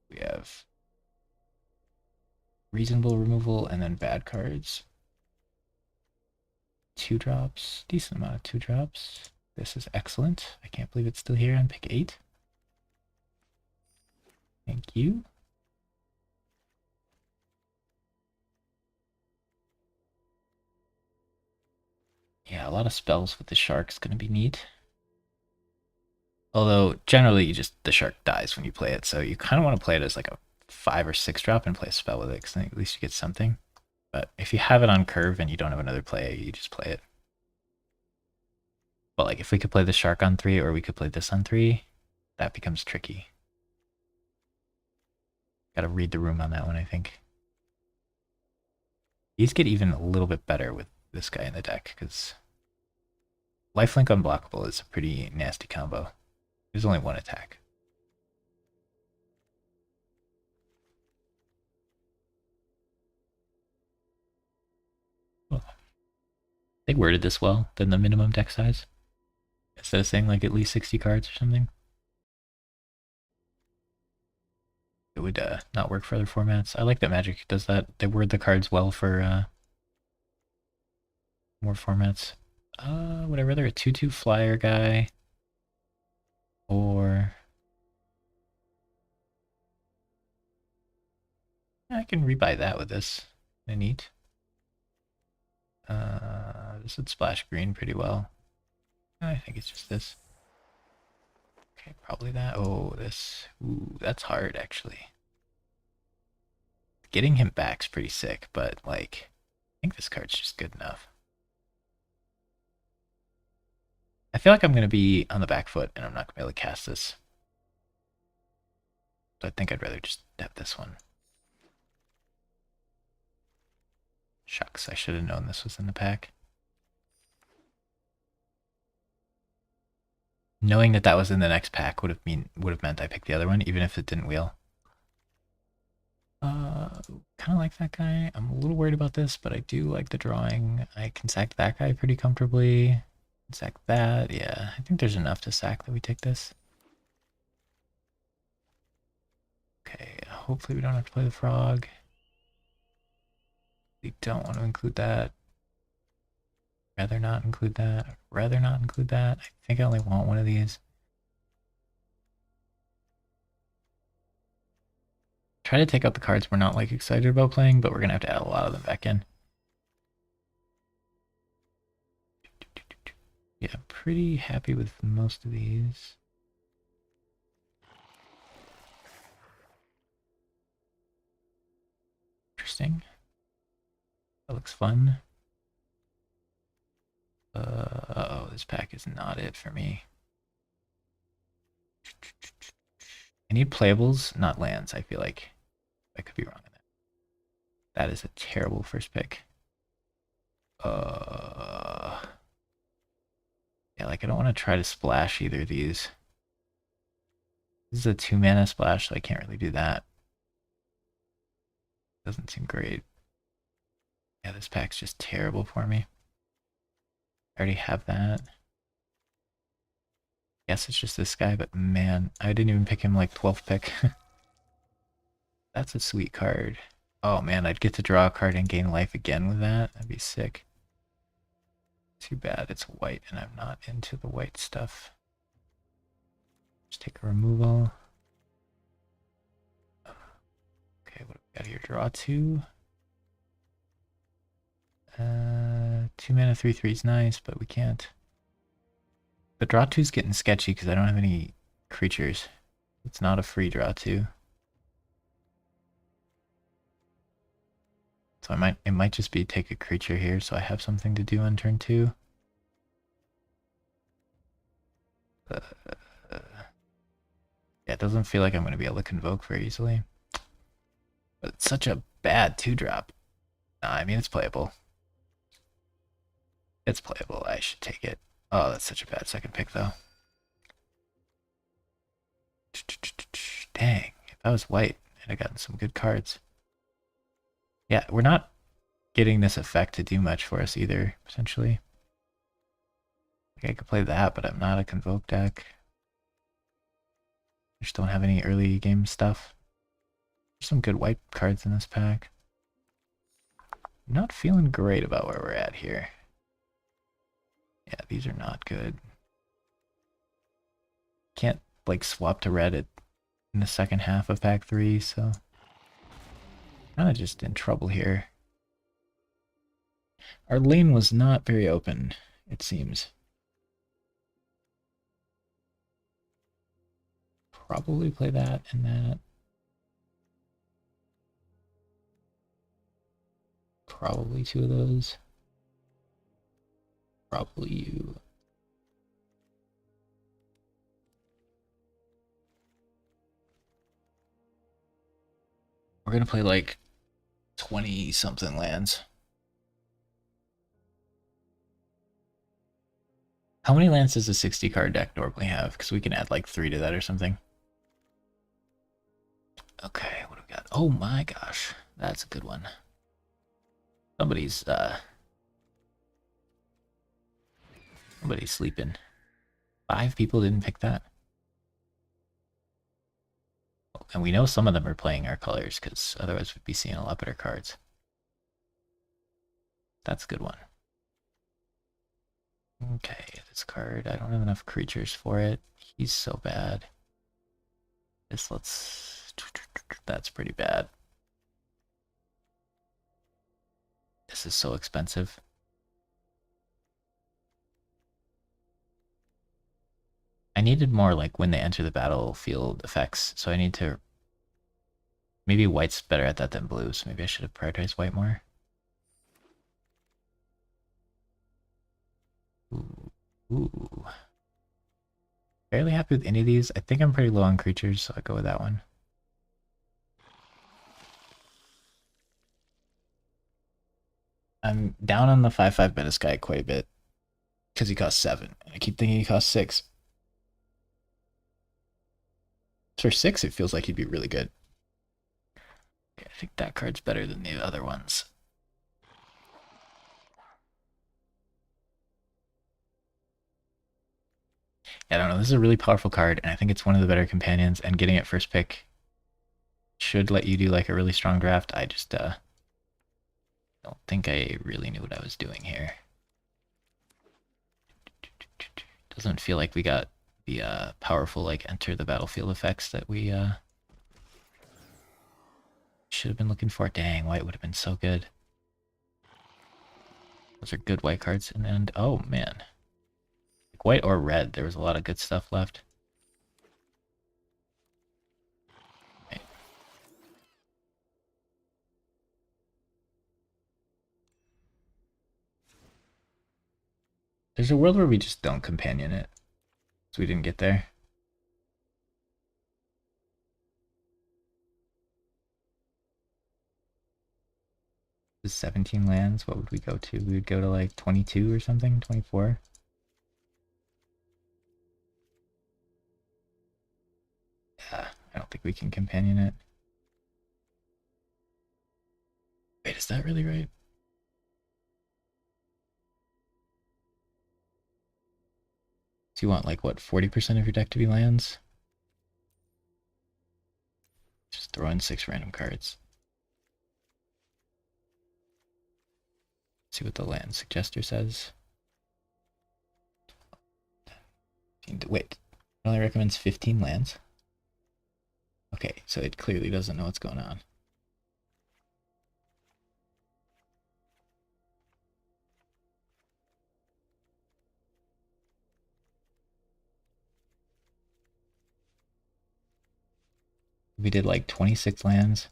We have reasonable removal and then bad cards. 2-drops. Decent amount of 2-drops. This is excellent. I can't believe it's still here on pick 8. Thank you. Yeah, a lot of spells with the shark's gonna be neat. Although generally the shark dies when you play it, so you kind of want to play it as like a 5 or 6-drop and play a spell with it, because then at least you get something. But if you have it on curve and you don't have another play, you just play it. But like if we could play the shark on 3 or we could play this on 3, that becomes tricky. Gotta read the room on that one, I think. These get even a little bit better with this guy in the deck, because lifelink unblockable is a pretty nasty combo. There's only one attack. Well, they worded this well, than the minimum deck size. Instead of saying like at least 60 cards or something. It would not work for other formats. I like that Magic does that. They word the cards well for more formats. Would I rather a 2/2 flyer guy or I can rebuy that with this. Neat. This would splash green pretty well. I think it's just this. Okay, probably that. Oh, this. Ooh, that's hard actually. Getting him back's pretty sick, but like, I think this card's just good enough. I feel like I'm gonna be on the back foot and I'm not gonna be able to cast this. So I think I'd rather just have this one. Shucks, I should have known this was in the pack. Knowing that that was in the next pack would have meant I picked the other one, even if it didn't wheel. Kind of like that guy. I'm a little worried about this, but I do like the drawing. I can sack that guy pretty comfortably. Sack that, yeah. I think there's enough to sack that we take this. Okay, hopefully we don't have to play the frog. We don't want to include that. Rather not include that. Rather not include that. I think I only want one of these. Try to take out the cards we're not like excited about playing, but we're gonna have to add a lot of them back in. Yeah, pretty happy with most of these. Interesting. That looks fun. Uh-oh, this pack is not it for me. I need playables, not lands, I feel like. I could be wrong in that. That is a terrible first pick. Yeah, like I don't want to try to splash either of these. This is a 2-mana splash, so I can't really do that. Doesn't seem great. Yeah, this pack's just terrible for me. I already have that. Guess it's just this guy, but man, I didn't even pick him like 12th pick. That's a sweet card. Oh man, I'd get to draw a card and gain life again with that. That'd be sick. Too bad it's white and I'm not into the white stuff. Just take a removal. Okay, what do we got here? Draw 2. 2 mana 3/3 is nice, but we can't. The draw 2 is getting sketchy because I don't have any creatures. It's not a free draw 2. So it might just be take a creature here so I have something to do on turn 2. Yeah, it doesn't feel like I'm going to be able to convoke very easily. But it's such a bad 2-drop. Nah, I mean, it's playable. It's playable. I should take it. Oh, that's such a bad second pick, though. Dang, if I was white, I'd have gotten some good cards. Yeah, we're not getting this effect to do much for us either, potentially. Like I could play that, but I'm not a Convoke deck. I just don't have any early game stuff. There's some good white cards in this pack. I'm not feeling great about where we're at here. Yeah, these are not good. Can't like swap to red in the second half of pack 3, so kind of just in trouble here. Our lane was not very open, it seems. Probably play that and that. Probably 2 of those. Probably you. We're gonna play like 20 something lands. How many lands does a 60 card deck normally have? Because we can add like 3 to that or something. Okay, what do we got? Oh my gosh, that's a good one. Somebody's sleeping. 5 people didn't pick that. And we know some of them are playing our colors, because otherwise we'd be seeing a lot better cards. That's a good one. Okay, this card, I don't have enough creatures for it. He's so bad. That's pretty bad. This is so expensive. I needed more like when they enter the battlefield effects, so I need to... Maybe white's better at that than blue, so maybe I should have prioritized white more. Ooh. Fairly happy with any of these. I think I'm pretty low on creatures, so I'll go with that one. I'm down on the 5/5 Menace guy quite a bit because he costs 7. I keep thinking he costs 6. For 6, it feels like he'd be really good. Okay, I think that card's better than the other ones. I don't know. This is a really powerful card, and I think it's one of the better companions. And getting it first pick should let you do like a really strong draft. I just don't think I really knew what I was doing here. Doesn't feel like we got the powerful like enter the battlefield effects that we should have been looking for. Dang, white would have been so good. Those are good white cards. And oh man, like white or red, there was a lot of good stuff left. Okay. There's a world where we just don't companion it, so we didn't get there. Is 17 lands, what would we go to? We would go to like 22 or something, 24. Yeah, I don't think we can companion it. Wait, is that really right? So you want like what, 40% of your deck to be lands? Just throw in 6 random cards. See what the land suggester says. Wait, it only recommends 15 lands? Okay, so it clearly doesn't know what's going on. We did like 26 lands.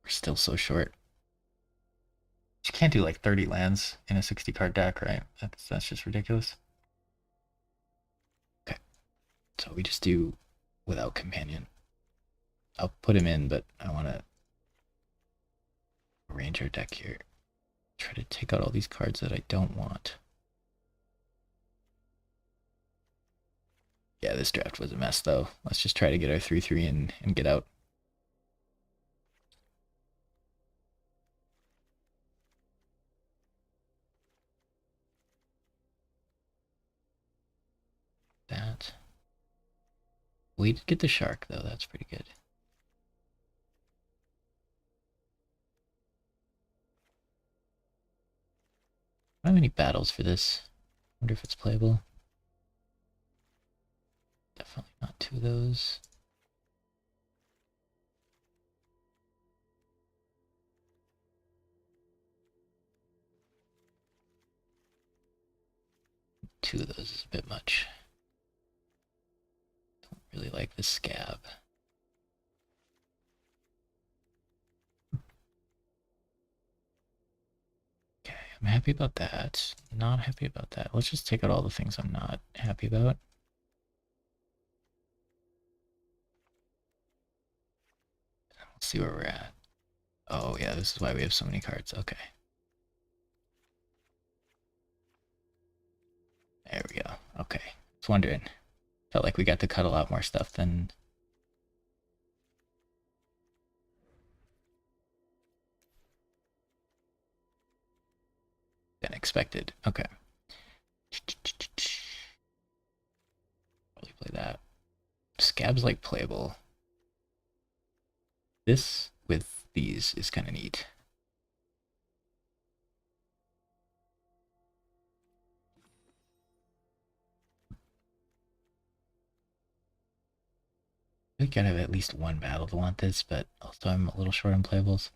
We're still so short. You can't do like 30 lands in a 60 card deck, right? That's just ridiculous. Okay, so we just do without companion. I'll put him in, but I want to arrange our deck here. Try to take out all these cards that I don't want. Yeah, this draft was a mess, though. Let's just try to get our 3/3 and get out. That. We did get the shark, though. That's pretty good. I don't have any battles for this. Wonder if it's playable. Definitely not 2 of those. Two of those is a bit much. Don't really like the scab. Okay, I'm happy about that. Not happy about that. Let's just take out all the things I'm not happy about. Let's see where we're at. Oh yeah, this is why we have so many cards. Okay. There we go. Okay. I was wondering. Felt like we got to cut a lot more stuff than expected. Okay. Probably play that. Scab's like playable. This with these is kind of neat. I think I'd have at least one battle to want this, but also I'm a little short on playables.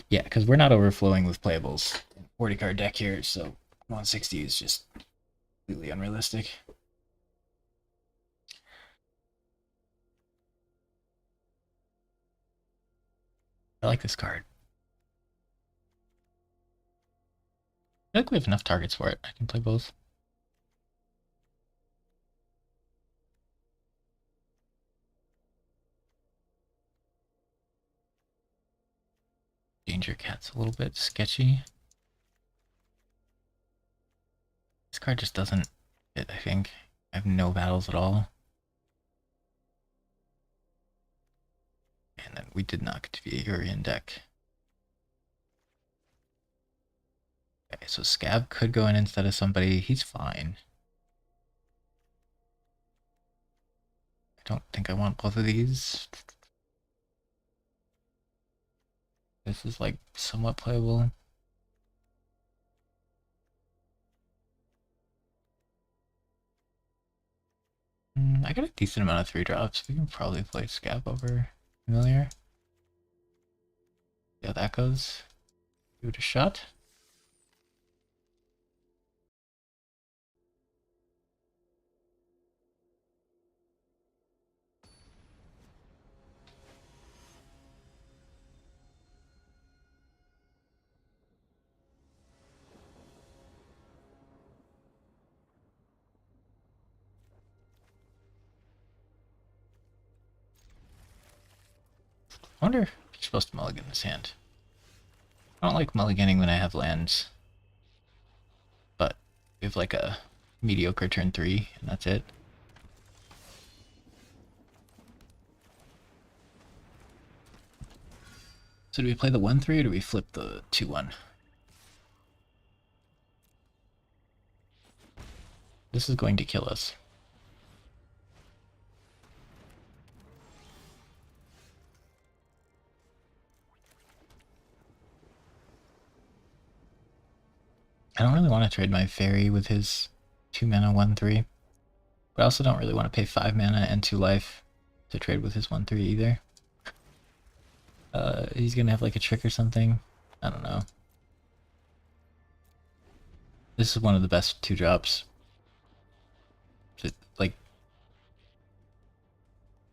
Yeah, because we're not overflowing with playables. 40 card deck here, so 160 is just completely unrealistic. I like this card. I feel like we have enough targets for it. I can play both. Danger Cat's a little bit sketchy. This card just doesn't fit, I think. I have no battles at all. And then we did not get to be a Urian deck. Okay, so Scab could go in instead of somebody. He's fine. I don't think I want both of these. This is like somewhat playable. I got a decent amount of 3-drops. We can probably play Scab over Familiar. See how that goes. Give it a shot. I wonder if you're supposed to mulligan this hand. I don't like mulliganing when I have lands, but we have like a mediocre turn 3, and that's it. So do we play the 1-3 or do we flip the 2-1? This is going to kill us. I don't really want to trade my fairy with his 2 mana 1-3, but I also don't really want to pay 5 mana and 2 life to trade with his 1-3 either. He's gonna have like a trick or something. I don't know. This is one of the best 2-drops. Like,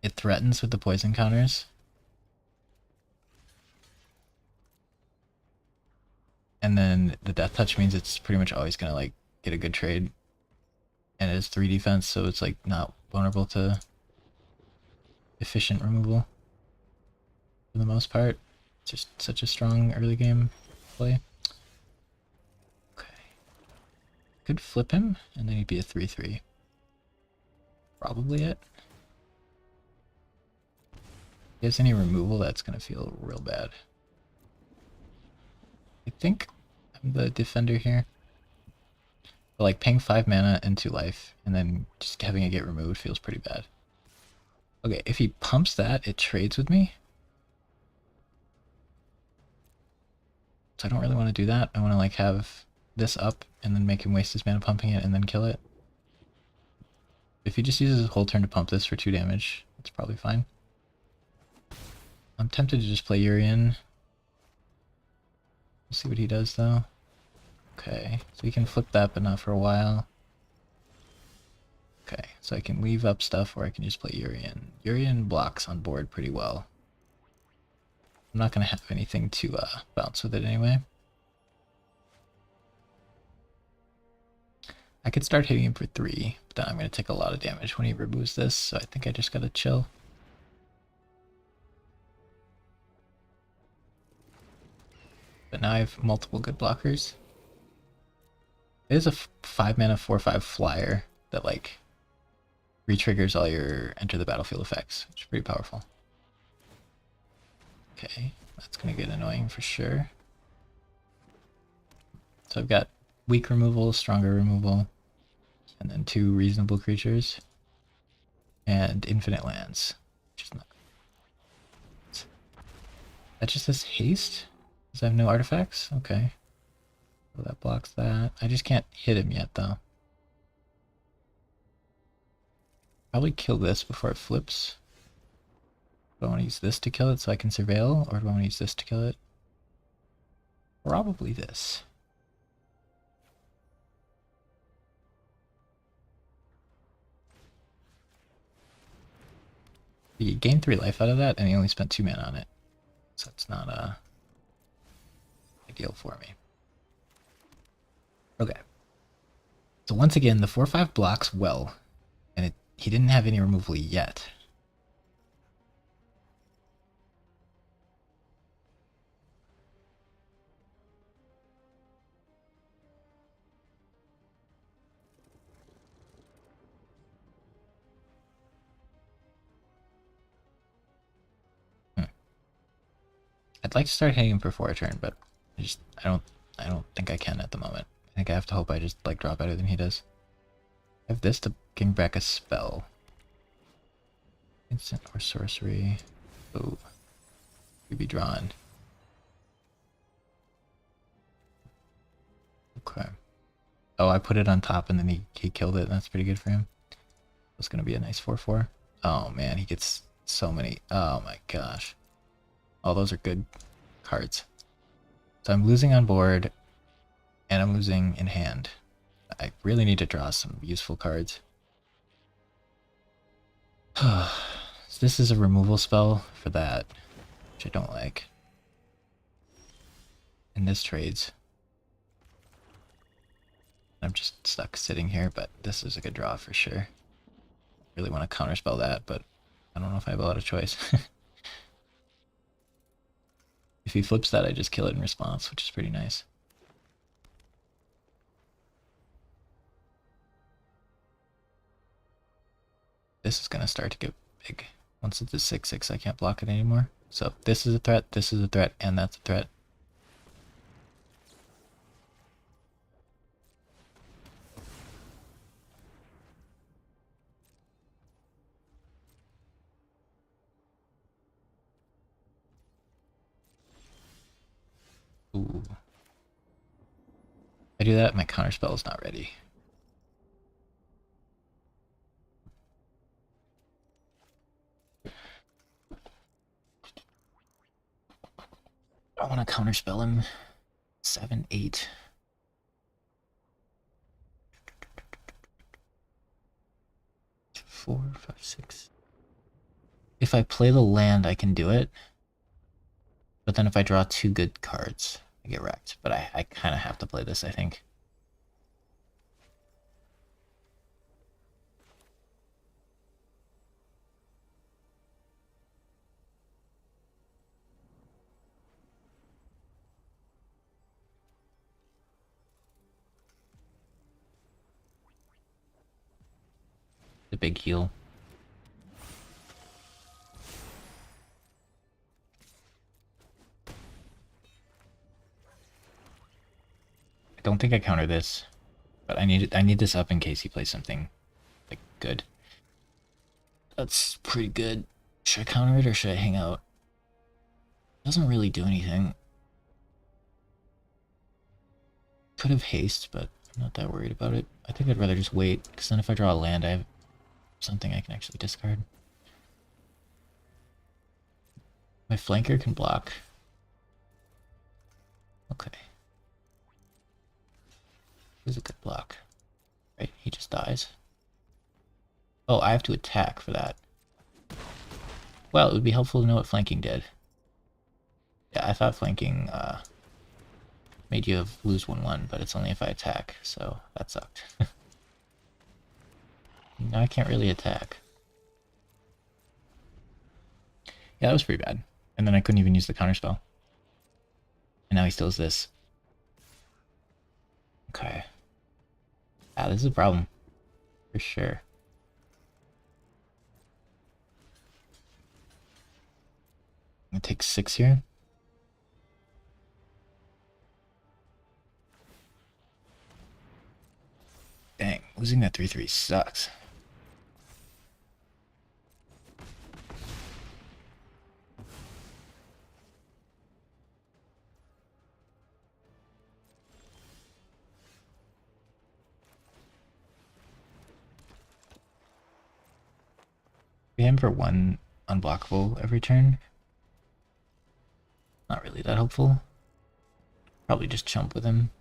it threatens with the poison counters. And then the death touch means it's pretty much always gonna like get a good trade. And it has 3 defense, so it's like not vulnerable to efficient removal for the most part. It's just such a strong early game play. Okay. Could flip him, and then he'd be a 3-3. Probably it. If he has any removal, that's gonna feel real bad. I think I'm the defender here. But like paying 5 mana and 2 life, and then just having it get removed feels pretty bad. Okay, if he pumps that, it trades with me. So I don't really want to do that. I want to like have this up and then make him waste his mana pumping it and then kill it. If he just uses his whole turn to pump this for 2 damage, that's probably fine. I'm tempted to just play Urian. We'll see what he does though. Okay, so he can flip that but not for a while. Okay, so I can weave up stuff or I can just play Urian. Urian blocks on board pretty well. I'm not going to have anything to bounce with it anyway. I could start hitting him for 3, but then I'm going to take a lot of damage when he removes this, so I think I just got to chill. But now I have multiple good blockers. It is a 5 mana 4/5 flyer that like re-triggers all your enter the battlefield effects, which is pretty powerful. Okay, that's gonna get annoying for sure. So I've got weak removal, stronger removal, and then 2 reasonable creatures, and infinite lands. Which is not... That just says haste? Does I have no artifacts? Okay. So that blocks that. I just can't hit him yet though. Probably kill this before it flips. Do I want to use this to kill it so I can surveil, or do I want to use this to kill it? Probably this. You gain 3 life out of that, and he only spent 2 mana on it. So it's not ideal for me. Okay. So once again, the 4/5 blocks well, and he didn't have any removal yet. I'd like to start hitting him before a turn, but I don't think I can at the moment. I think I have to hope I just like draw better than he does. I have this to bring back a spell. Instant or sorcery. Oh, you'd be drawn. Okay. Oh, I put it on top and then he killed it. That's pretty good for him. It's gonna be a nice 4/4. Oh man, he gets so many. Oh my gosh. All those are good cards. So I'm losing on board, and I'm losing in hand. I really need to draw some useful cards. So this is a removal spell for that, which I don't like. And this trades. I'm just stuck sitting here, but this is a good draw for sure. Really want to counterspell that, but I don't know if I have a lot of choice. If he flips that, I just kill it in response, which is pretty nice. This is gonna start to get big. Once it's a 6/6, I can't block it anymore. So this is a threat, and that's a threat. Ooh. If I do that, my counterspell is not ready. I want to counterspell him. 7, 8. Four, 5, 6. If I play the land, I can do it. But then if I draw 2 good cards, I get wrecked. But I kind of have to play this, I think. The big heal. I don't think I counter this, but I need this up in case he plays something like good. That's pretty good. Should I counter it or should I hang out? It doesn't really do anything. Could have haste, but I'm not that worried about it. I think I'd rather just wait, because then if I draw a land, I have something I can actually discard. My flanker can block. Okay. This is a good block. Right, he just dies. Oh, I have to attack for that. Well, it would be helpful to know what flanking did. Yeah, I thought flanking made you lose 1/1, but it's only if I attack, so that sucked. Now I can't really attack. Yeah, that was pretty bad. And then I couldn't even use the counterspell. And now he steals this. Okay. Ah, this is a problem. For sure. I'm gonna take 6 here. Dang, losing that 3/3 sucks. We aim for 1 unblockable every turn. Not really that helpful. Probably just chump with him.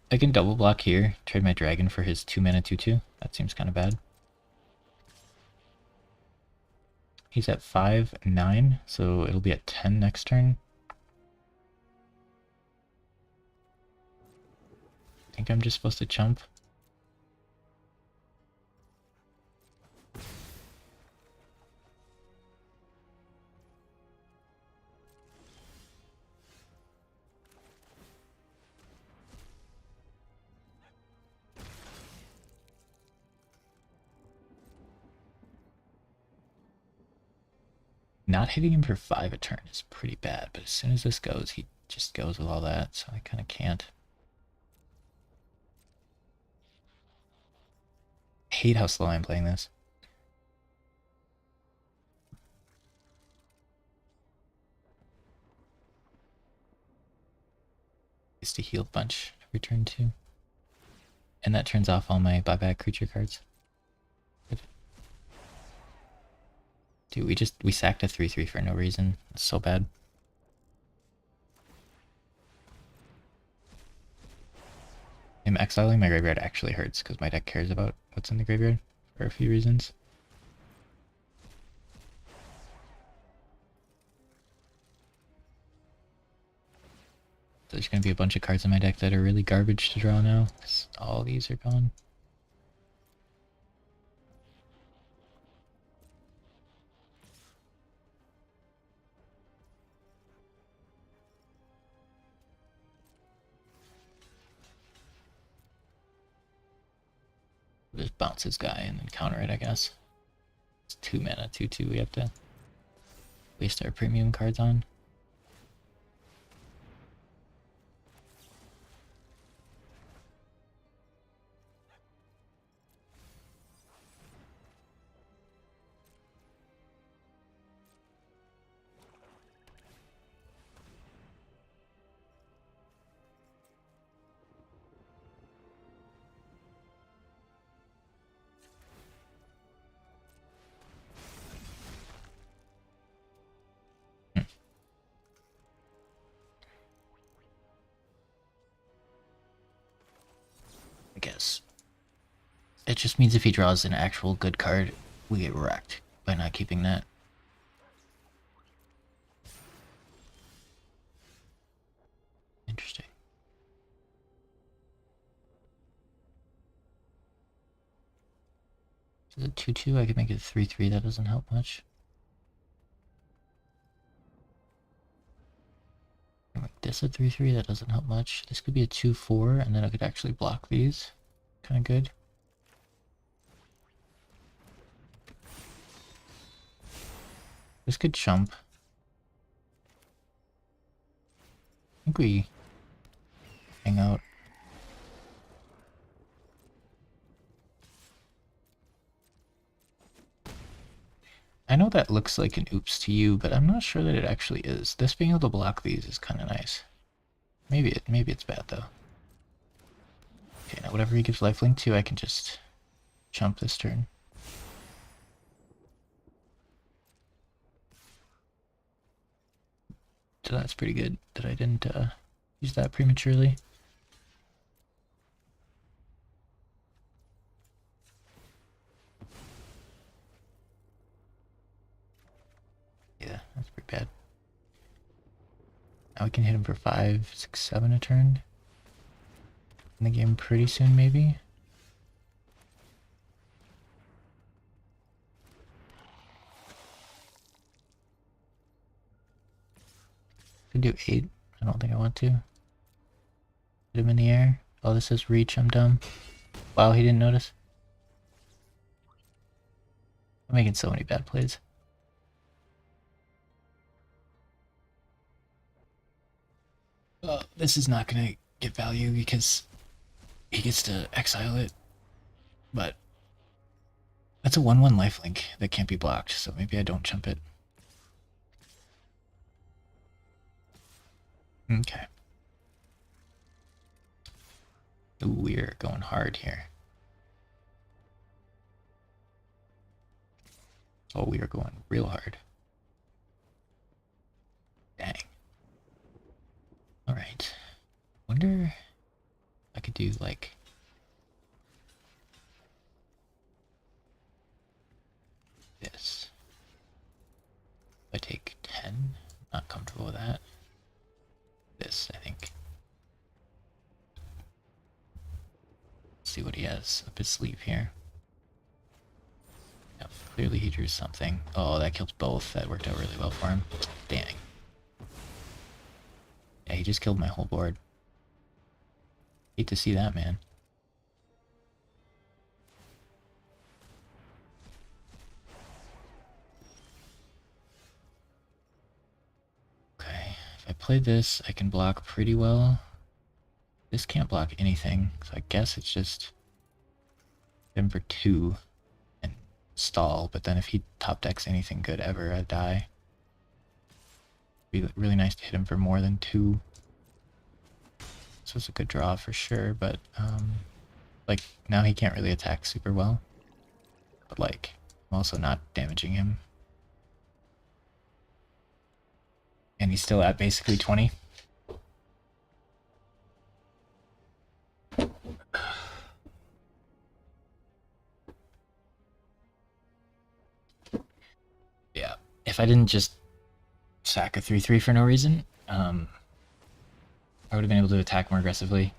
I can double block here, trade my dragon for his 2-mana 2/2. That seems kind of bad. He's at 5, 9, so it'll be at 10 next turn. I think I'm just supposed to chump. Not hitting him for 5 a turn is pretty bad, but as soon as this goes, he just goes with all that, so I kind of can't. I hate how slow I'm playing this. Is to heal a bunch every turn too. And that turns off all my buyback creature cards. Good. Dude, we sacked a 3/3 for no reason. It's so bad. Him exiling my graveyard actually hurts because my deck cares about what's in the graveyard for a few reasons. There's gonna be a bunch of cards in my deck that are really garbage to draw now, because all these are gone. Just bounce this guy and then counter it, I guess. It's 2 mana, 2/2 we have to waste our premium cards on. I guess. It just means if he draws an actual good card, we get wrecked by not keeping that. Interesting. Is it 2/2? I could make it 3/3. That doesn't help much. I make this a 3/3. That doesn't help much. This could be a 2/4, and then I could actually block these. Kind of good. This could chump. I think we hang out. I know that looks like an oops to you, but I'm not sure that it actually is. This being able to block these is kind of nice. Maybe it's bad though. Okay, now whatever he gives lifelink to, I can just chump this turn. So that's pretty good that I didn't use that prematurely. Yeah, that's pretty bad. Now we can hit him for 5, 6, 7 a turn. In the game pretty soon, maybe. Could do 8. I don't think I want to. Hit him in the air. Oh, this says reach. I'm dumb. Wow, he didn't notice. I'm making so many bad plays. This is not gonna get value because he gets to exile it, but that's a 1/1 lifelink that can't be blocked, so maybe I don't chump it. Okay. Ooh, we're going hard here. Oh, we are going real hard. Dang. Alright. Wonder if I could do like this. If I take 10, not comfortable with that. This, I think. Let's see what he has up his sleeve here. Yep, clearly he drew something. Oh, that kills both. That worked out really well for him. Dang. Yeah, he just killed my whole board. Hate to see that, man. Okay, if I play this, I can block pretty well. This can't block anything, so I guess it's just him for 2 and stall, but then if he top decks anything good ever, I die. Be really nice to hit him for more than 2. So it's a good draw for sure, but like now he can't really attack super well. But like I'm also not damaging him. And he's still at basically 20. Yeah, if I didn't just sack a 3/3 for no reason, I would have been able to attack more aggressively,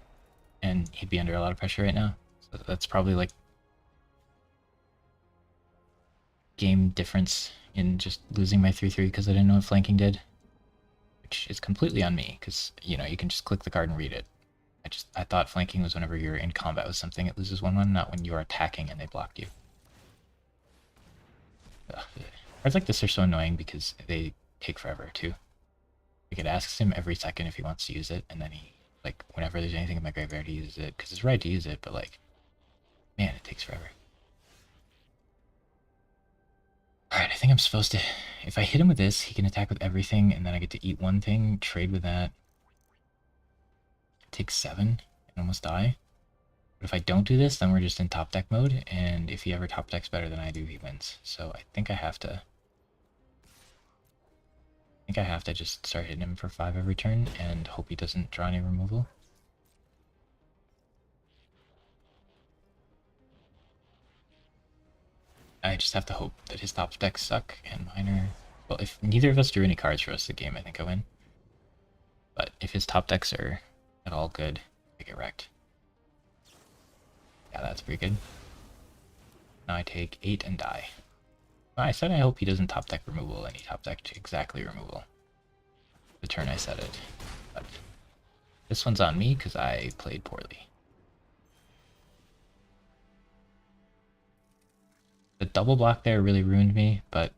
and he'd be under a lot of pressure right now. So that's probably like game difference in just losing my 3/3 because I didn't know what flanking did, which is completely on me because you know you can just click the card and read it. I thought flanking was whenever you're in combat with something, it loses 1/1, not when you're attacking and they blocked you. Ugh. Cards like this are so annoying because they take forever too. Like it asks him every second if he wants to use it, and then he, like, whenever there's anything in my graveyard, he uses it, because it's right to use it, but like, man, it takes forever. Alright, I think I'm supposed to, if I hit him with this, he can attack with everything, and then I get to eat one thing, trade with that, take 7, and almost die. But if I don't do this, then we're just in top deck mode, and if he ever top decks better than I do, he wins. So I think I have to just start hitting him for 5 every turn and hope he doesn't draw any removal. I just have to hope that his top decks suck and mine are... Well, if neither of us drew any cards for us the game, I think I win. But if his top decks are at all good, I get wrecked. Yeah, that's pretty good. Now I take 8 and die. Well, I said I hope he doesn't top deck removal, and he top decked exactly removal the turn I said it. But this one's on me because I played poorly. The double block there really ruined me, but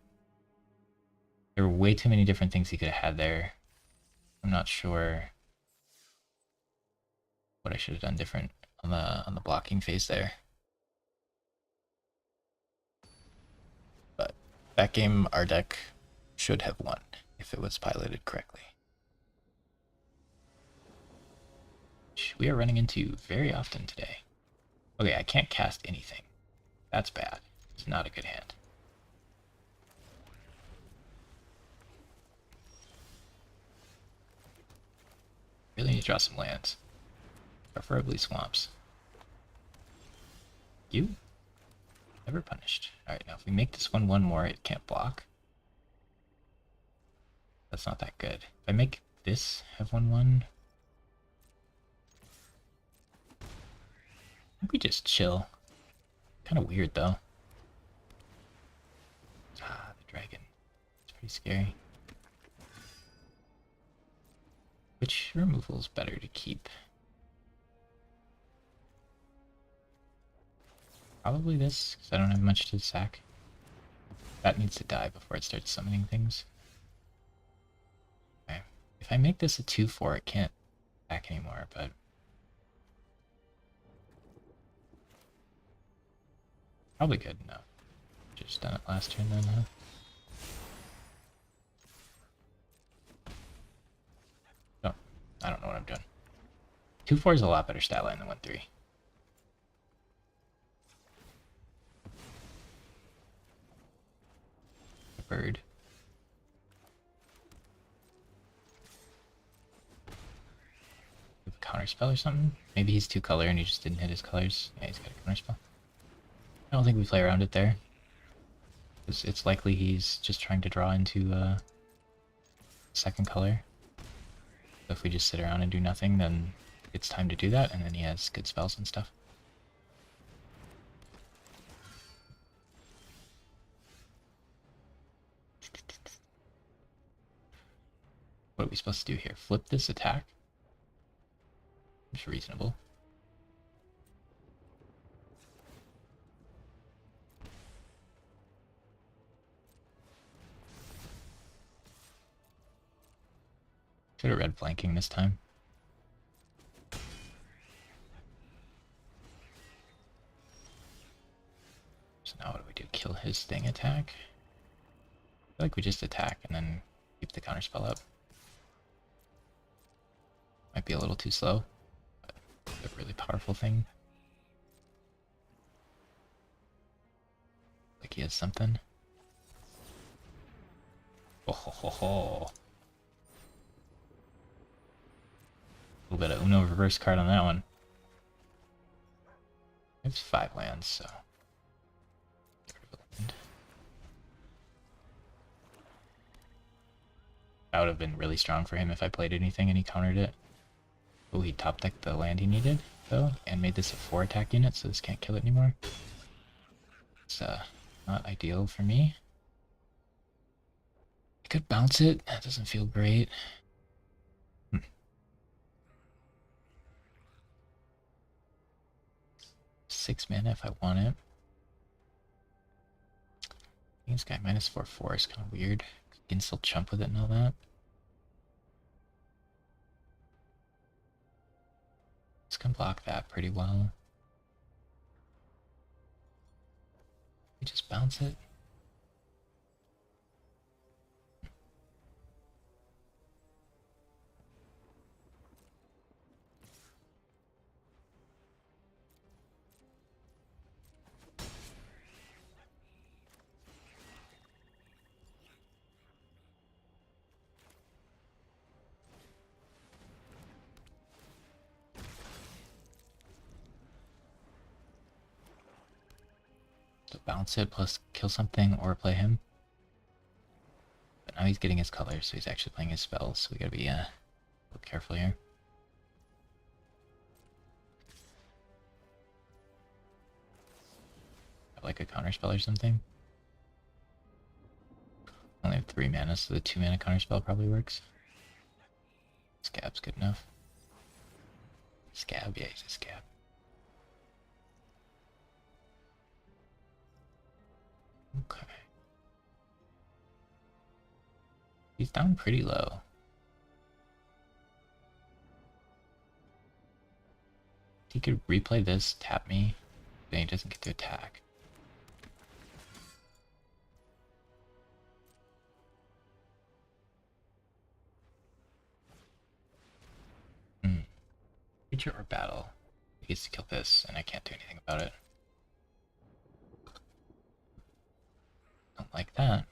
there were way too many different things he could have had there. I'm not sure what I should have done different on the blocking phase there. But that game, our deck should have won if it was piloted correctly. Which we are running into very often today. Okay, I can't cast anything. That's bad. It's not a good hand. Really need to draw some lands. Preferably swamps. You? Never punished. Alright, now if we make this 1/1 more, it can't block. That's not that good. If I make this have 1/1... I think we just chill. Kind of weird, though. Ah, the dragon. It's pretty scary. Which removal is better to keep? Probably this, because I don't have much to sack. That needs to die before it starts summoning things. Okay. If I make this a 2/4, it can't attack anymore, but... Probably good enough. Just done it last turn then, huh? No, I don't know what I'm doing. 2/4 is a lot better stat line than 1/3. A bird. With a counter spell or something? Maybe he's 2-color and he just didn't hit his colors. Yeah, he's got a counter spell. I don't think we play around it there. It's likely he's just trying to draw into second color. So if we just sit around and do nothing, then it's time to do that, and then he has good spells and stuff. What are we supposed to do here? Flip this attack? It's reasonable. Should have read flanking this time. So now what do we do? Kill his thing attack? I feel like we just attack and then keep the counterspell up. Might be a little too slow, but it's a really powerful thing. Like he has something. Oh ho ho ho. A little bit of Uno reverse card on that one. It's 5 lands, so. That would have been really strong for him if I played anything and he countered it. Oh, he top decked the land he needed, though, and made this a 4 attack unit, so this can't kill it anymore. It's not ideal for me. I could bounce it, that doesn't feel great. 6 mana if I want it. I think this guy -4/4 is kind of weird. You can still chump with it and all that. This can block that pretty well. We just bounce it. So bounce it plus kill something or play him. But now he's getting his colors, so he's actually playing his spells, so we gotta be a little careful here. Have like a counter spell or something. Only have 3 mana, so the 2 mana counter spell probably works. Scab's good enough. Scab, yeah, he's a scab. Okay. He's down pretty low. He could replay this, tap me, then he doesn't get to attack. Creature or battle? He gets to kill this, and I can't do anything about it. Don't like that.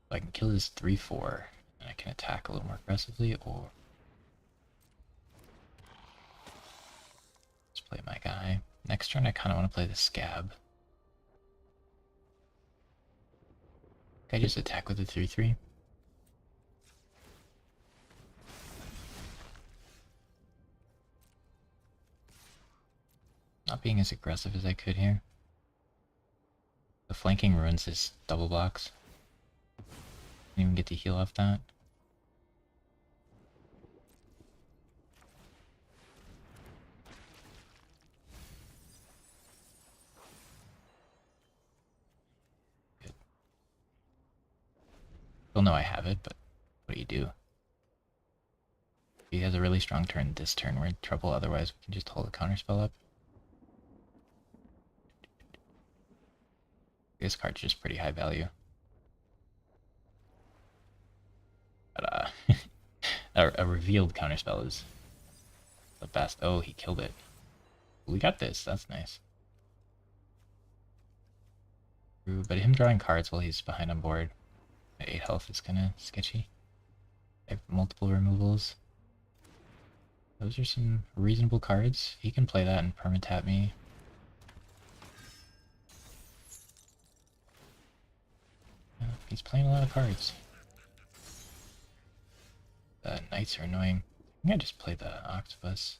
So I can kill this 3/4, and I can attack a little more aggressively, or let's play my guy. Next turn, I kind of want to play the scab. Can I just attack with the 3/3? Not being as aggressive as I could here. The flanking ruins his double blocks. Didn't even get to heal off that. Good. He'll know I have it, but what do you do? If he has a really strong turn this turn, we're in trouble, otherwise we can just hold the counterspell up. This card's just pretty high value. But a revealed counterspell is the best. Oh, he killed it. We got this, that's nice. But him drawing cards while he's behind on board at 8 health is kinda sketchy. I have multiple removals. Those are some reasonable cards. He can play that and perma-tap me. He's playing a lot of cards. The knights are annoying. I think I just play the octopus.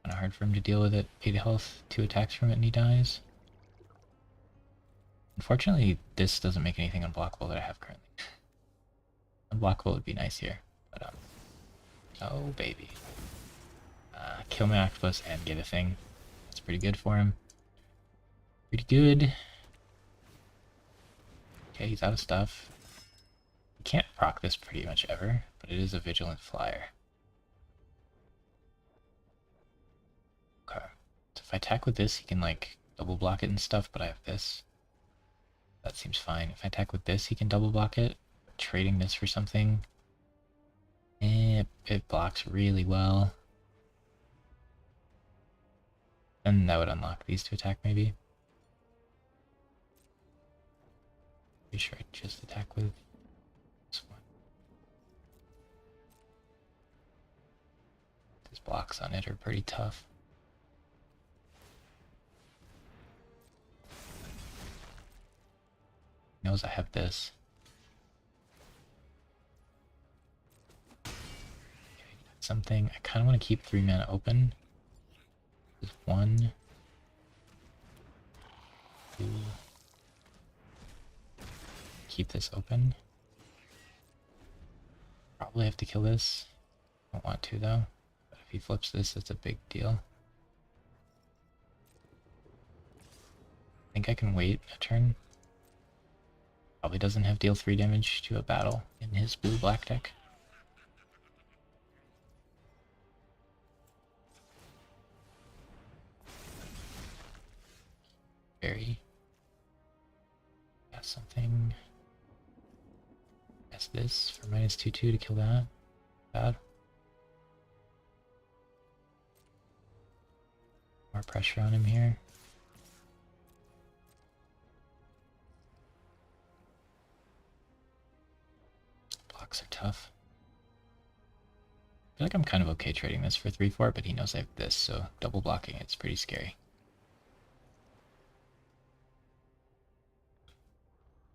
Kinda hard for him to deal with it. 8 health, 2 attacks from it and he dies. Unfortunately, this doesn't make anything unblockable that I have currently. Unblockable would be nice here, but oh baby. Kill my octopus and get a thing. That's pretty good for him. Pretty good. Okay, he's out of stuff. You can't proc this pretty much ever, but it is a vigilant flyer. Okay. So if I attack with this, he can like double block it and stuff, but I have this. That seems fine. If I attack with this, he can double block it. Trading this for something. It blocks really well. And that would unlock these to attack maybe. Pretty sure I just attack with this one. His blocks on it are pretty tough. He knows I have this. Okay, something. I kind of want to keep 3 mana open. There's 1, 2. Keep this open. Probably have to kill this. Don't want to though. But if he flips this, it's a big deal. I think I can wait a turn. Probably doesn't have deal 3 damage to a battle in his blue-black deck. Very. Got something. Guess this for -2/2 to kill that. Bad. More pressure on him here. Blocks are tough. I feel like I'm kind of okay trading this for 3/4, but he knows I have this, so double blocking it's pretty scary.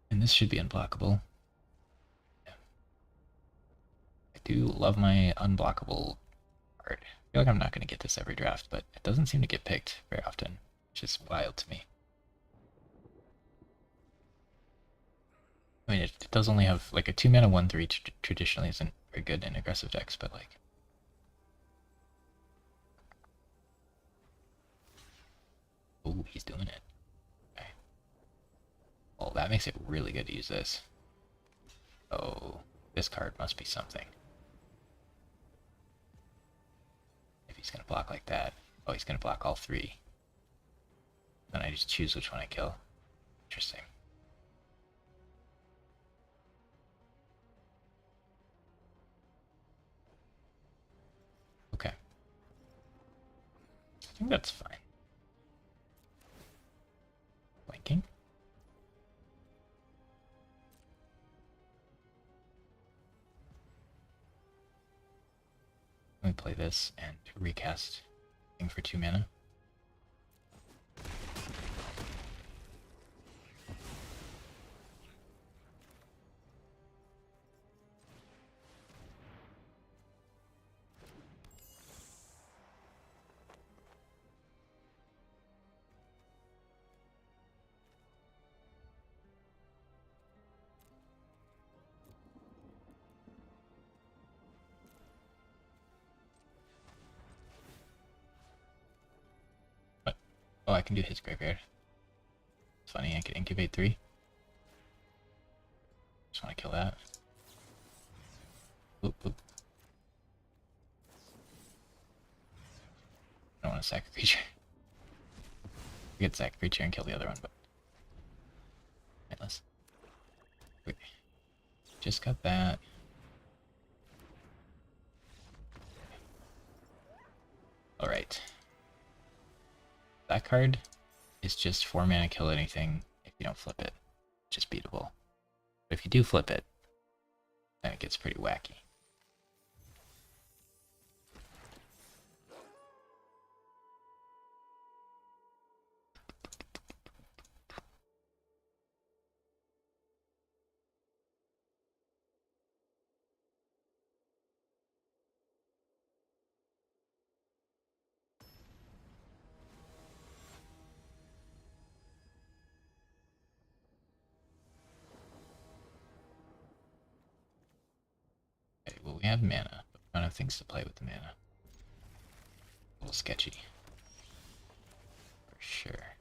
And this should be unblockable. Yeah. I do love my unblockable card. I feel like I'm not going to get this every draft, but it doesn't seem to get picked very often, which is wild to me. I mean, it does only have like a 2-mana 1/3 traditionally isn't very good in aggressive decks, but like. Oh, he's doing it. Okay. Well, that makes it really good to use this. Oh, this card must be something. If he's going to block like that. Oh, he's going to block all 3. Then I just choose which one I kill. Interesting. Okay. I think that's fine. Blinking. Let me play this and recast thing for 2 mana. Oh, I can do his graveyard. It's funny, I can incubate 3. Just want to kill that. Oop, oop. I don't want to sack a creature. I could sack a creature and kill the other one, but pointless. Wait. Just got that. Alright. That card is just 4 mana kill anything if you don't flip it. Just beatable. But if you do flip it, then it gets pretty wacky. Okay, well we have mana, but we don't have things to play with the mana. A little sketchy. For sure.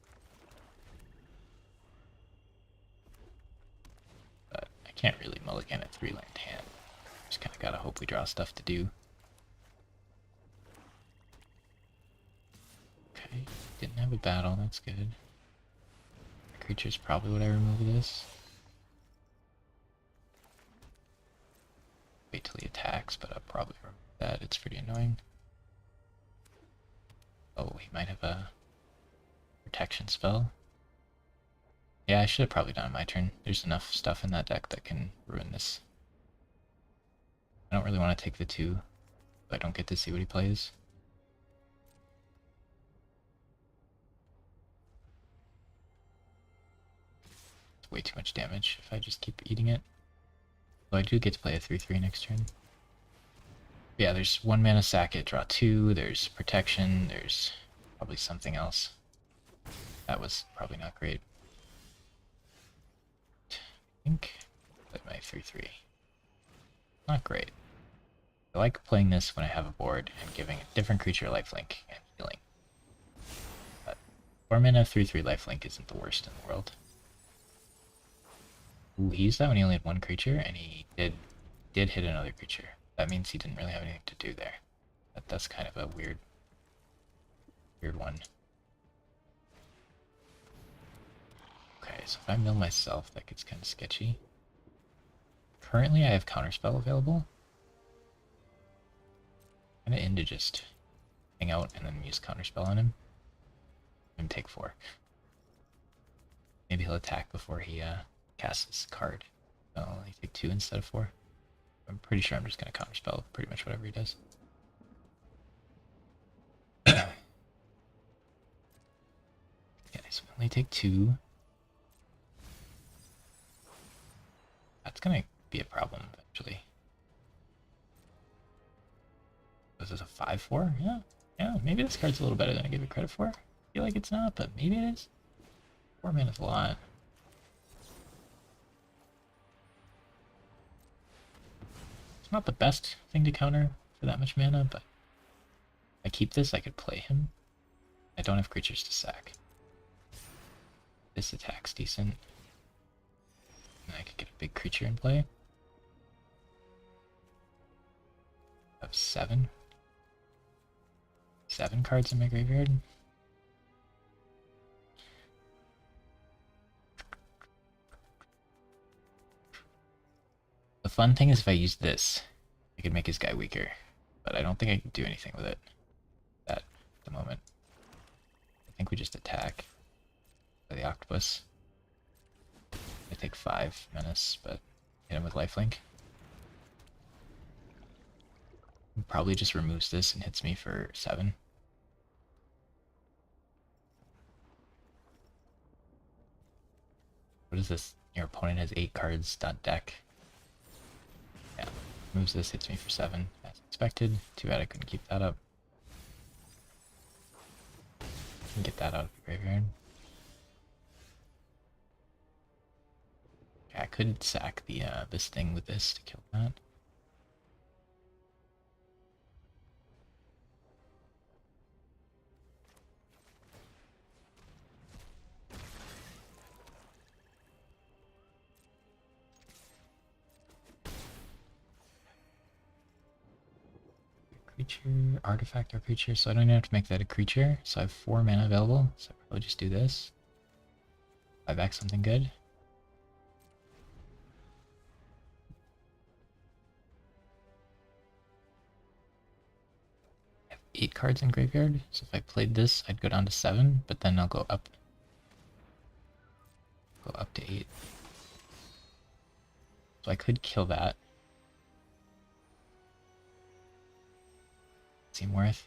But I can't really mulligan a 3-land hand. Just kinda gotta hope we draw stuff to do. Okay, didn't have a battle, that's good. The creature's probably what I remove this. Wait till he attacks, but I'll probably remove that, it's pretty annoying. Oh, he might have a protection spell. Yeah, I should have probably done it my turn. There's enough stuff in that deck that can ruin this. I don't really want to take the 2, but I don't get to see what he plays. It's way too much damage if I just keep eating it. Though I do get to play a 3/3 next turn. Yeah, there's 1 mana sack it, draw 2, there's protection, there's probably something else. That was probably not great. I think play my 3/3. Not great. I like playing this when I have a board and giving a different creature lifelink and healing. But 4 mana 3/3 lifelink isn't the worst in the world. Ooh, he used that when he only had one creature, and he did hit another creature. That means he didn't really have anything to do there. That's kind of a weird one. Okay, so if I mill myself, that gets kind of sketchy. Currently, I have Counterspell available. I'm kind of into just hang out and then use Counterspell on him. And take 4. Maybe he'll attack before he casts his card. So I'll only take 2 instead of 4. I'm pretty sure I'm just going to Counterspell pretty much whatever he does. Okay, so we only take 2. That's going to be a problem eventually. This is a 5/4? Yeah, maybe this card's a little better than I give it credit for. I feel like it's not, but maybe it is. 4 mana is a lot. It's not the best thing to counter for that much mana, but if I keep this, I could play him. I don't have creatures to sack. This attack's decent. And I could get a big creature in play. I have 7. 7 cards in my graveyard. The fun thing is if I use this, I could make his guy weaker. But I don't think I can do anything with it at the moment. I think we just attack the octopus. I take 5 menace, but hit him with lifelink. He probably just removes this and hits me for 7. What is this? Your opponent has 8 cards, .deck. Yeah, removes this, hits me for 7, as expected. Too bad I couldn't keep that up. Get that out of the graveyard. Okay, I could sack the this thing with this to kill that. Creature, artifact, or creature, so I don't even have to make that a creature. So I have 4 mana available, so I'll probably just do this. Buy back something good. I have 8 cards in graveyard, so if I played this, I'd go down to 7, but then I'll go up to 8. So I could kill that. Seem worth.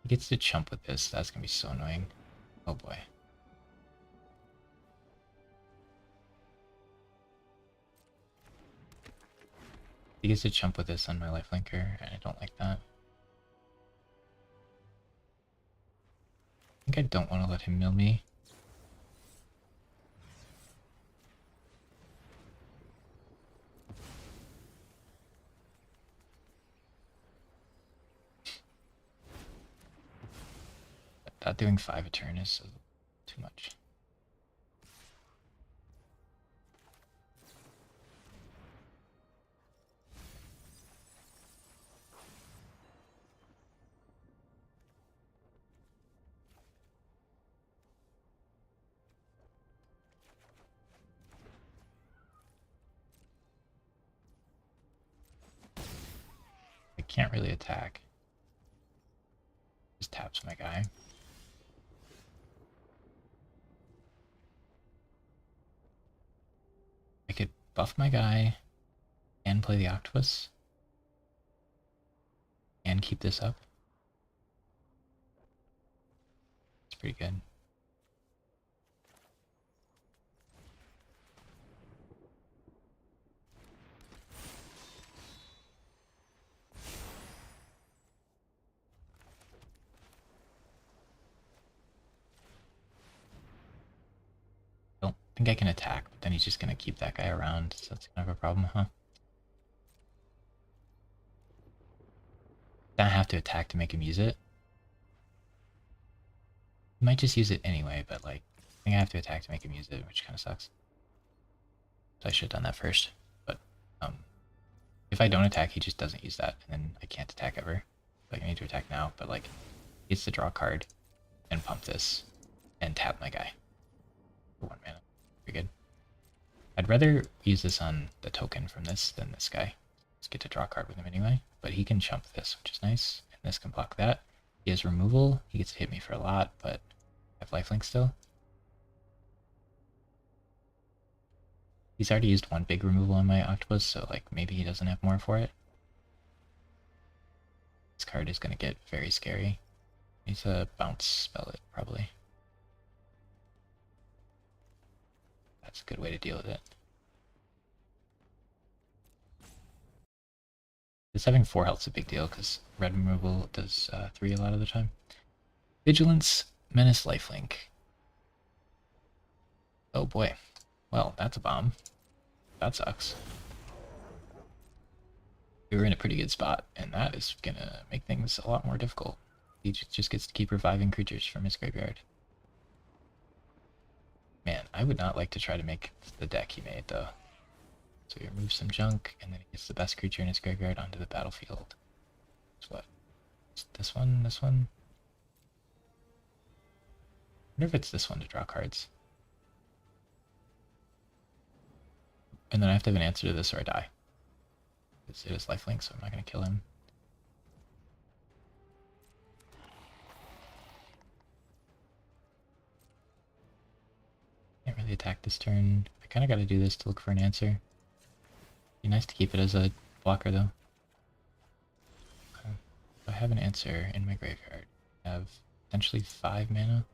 He gets to chump with this. That's gonna be so annoying. Oh boy. He gets to chump with this on my lifelinker, and I don't like that. I think I don't want to let him mill me. Not doing 5 a turn is too much. I can't really attack. Just taps my guy. I could buff my guy and play the octopus and keep this up. It's pretty good. think I can attack, but then he's just gonna keep that guy around, so that's kind of a problem, huh? Don't have to attack to make him use it. He might just use it anyway, but like, I think I have to attack to make him use it, which kind of sucks. So I should have done that first. But if I don't attack, he just doesn't use that, and then I can't attack ever. Like I need to attack now, but like, he gets to draw a card and pump this and tap my guy for 1 mana. Pretty good. I'd rather use this on the token from this than this guy. Just get to draw a card with him anyway, but he can chump this, which is nice, and this can block that. He has removal, he gets to hit me for a lot, but I have lifelink still. He's already used one big removal on my octopus, so like maybe he doesn't have more for it. This card is going to get very scary. He needs to bounce spell it, probably. That's a good way to deal with it. This having 4 health is a big deal, because red removal does 3 a lot of the time. Vigilance, Menace, lifelink. Oh boy. Well, that's a bomb. That sucks. We were in a pretty good spot, and that is gonna make things a lot more difficult. He just gets to keep reviving creatures from his graveyard. Man, I would not like to try to make the deck he made, though. So he removes some junk, and then he gets the best creature in his graveyard onto the battlefield. It's what? It's this one? This one? I wonder if it's this one to draw cards. And then I have to have an answer to this or I die. It is lifelink, so I'm not going to kill him. Can't really attack this turn. I kind of got to do this to look for an answer. Be nice to keep it as a blocker, though. Okay. I have an answer in my graveyard. I have potentially 5 mana.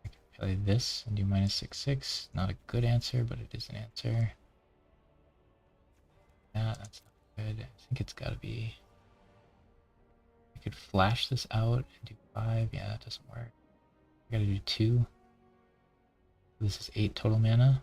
I can play this and do -6/6. Not a good answer, but it is an answer. Yeah, that's not good. I think it's got to be... I could flash this out and do 5. Yeah, that doesn't work. I gotta do 2. This is 8 total mana.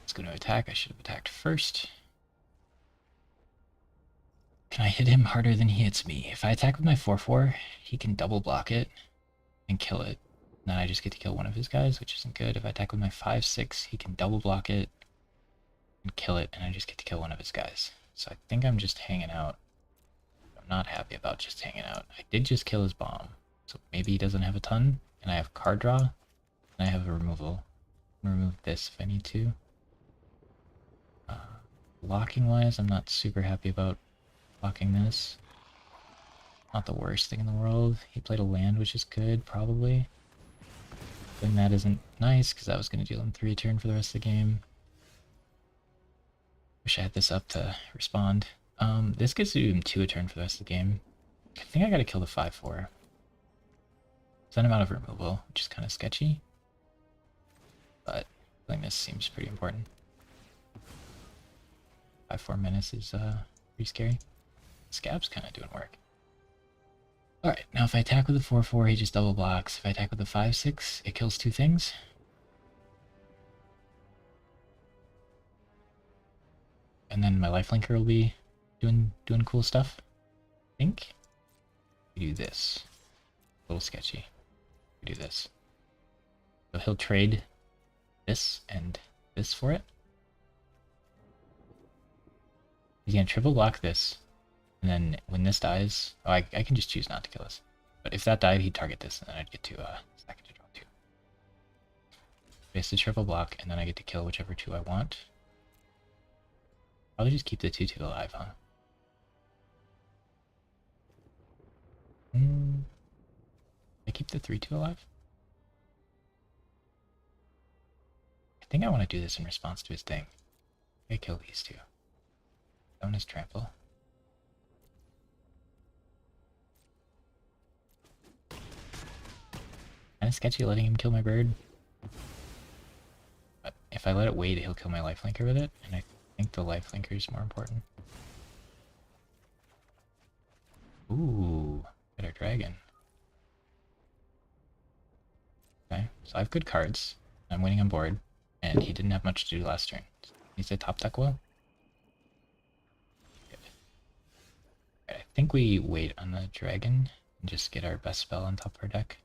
It's going to attack. I should have attacked first. Can I hit him harder than he hits me? If I attack with my 4/4, he can double block it and kill it. And then I just get to kill one of his guys, which isn't good. If I attack with my 5/6, he can double block it and kill it, and I just get to kill one of his guys. So I think I'm just hanging out. I'm not happy about just hanging out. I did just kill his bomb, so maybe he doesn't have a ton, and I have card draw, and I have a removal. I'm gonna remove this if I need to. Blocking wise, I'm not super happy about blocking this. Not the worst thing in the world. He played a land, which is good, probably. Then that isn't nice, because that was going to deal him 3 a turn for the rest of the game. Wish I had this up to respond. This gets to do him 2 a turn for the rest of the game. I think I gotta kill the 5/4. Send him out of removal, which is kind of sketchy. But killing this seems pretty important. 5/4 menace is pretty scary. Scab's kind of doing work. Alright, now if I attack with the 4/4, he just double blocks. If I attack with the 5/6, it kills 2 things. And then my lifelinker will be doing cool stuff. I think. We do this. A little sketchy. We do this. So he'll trade this and this for it. He's gonna triple block this, and then when this dies, oh, I can just choose not to kill this. But if that died, he'd target this, and then I'd get to stack it to draw 2. Base the triple block, and then I get to kill whichever 2 I want. Probably just keep the 2/2 alive, huh? I keep the 3/2 alive? I think I want to do this in response to his thing. I kill these 2. Down his trample. Kinda sketchy letting him kill my bird. But if I let it wait, he'll kill my lifelinker with it, and I think the lifelinker is more important. Ooh, got our dragon. Okay, so I have good cards. I'm winning on board, and he didn't have much to do last turn. He's a top deck well. Good. Right, I think we wait on the dragon and just get our best spell on top of our deck.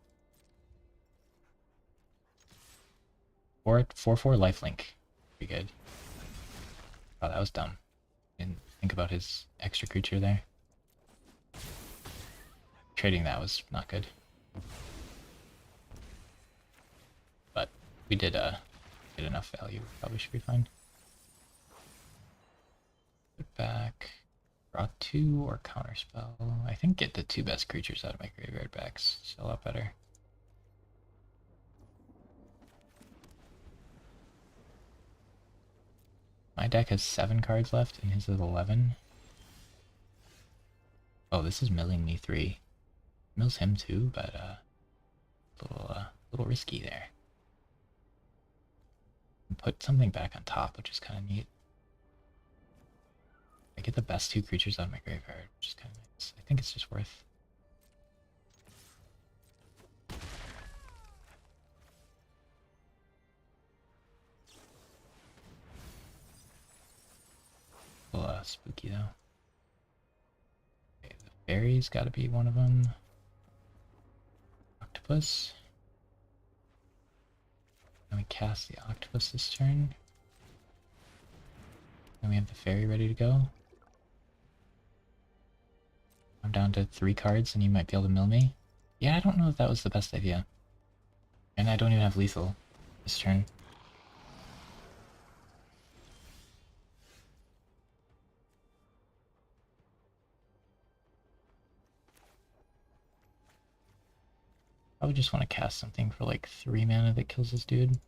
4/4 lifelink. Pretty good. Oh, that was dumb. Didn't think about his extra creature there. Trading that was not good. But we did get enough value. Probably should be fine. Put back. Draw 2 or counterspell. I think get the 2 best creatures out of my graveyard backs. It's a lot better. My deck has 7 cards left and his has 11. Oh, this is milling me 3. Mills him too, but a little risky there. And put something back on top, which is kind of neat. I get the best 2 creatures out of my graveyard, which is kind of nice. I think it's just worth. A little spooky though. Okay, the fairy's got to be one of them. Octopus. Then we cast the octopus this turn. Then we have the fairy ready to go. I'm down to 3 cards and you might be able to mill me. Yeah, I don't know if that was the best idea. And I don't even have lethal this turn. I would just want to cast something for like 3 mana that kills this dude.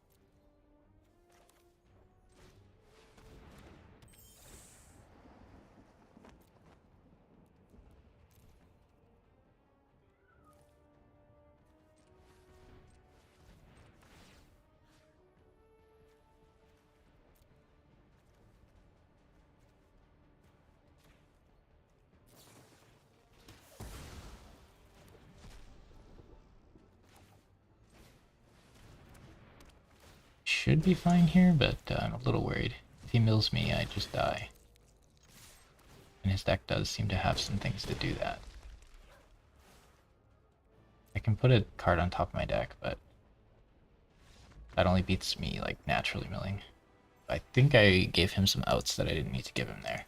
Should be fine here, but I'm a little worried. If he mills me, I just die. And his deck does seem to have some things to do that. I can put a card on top of my deck, but that only beats me like naturally milling. I think I gave him some outs that I didn't need to give him there.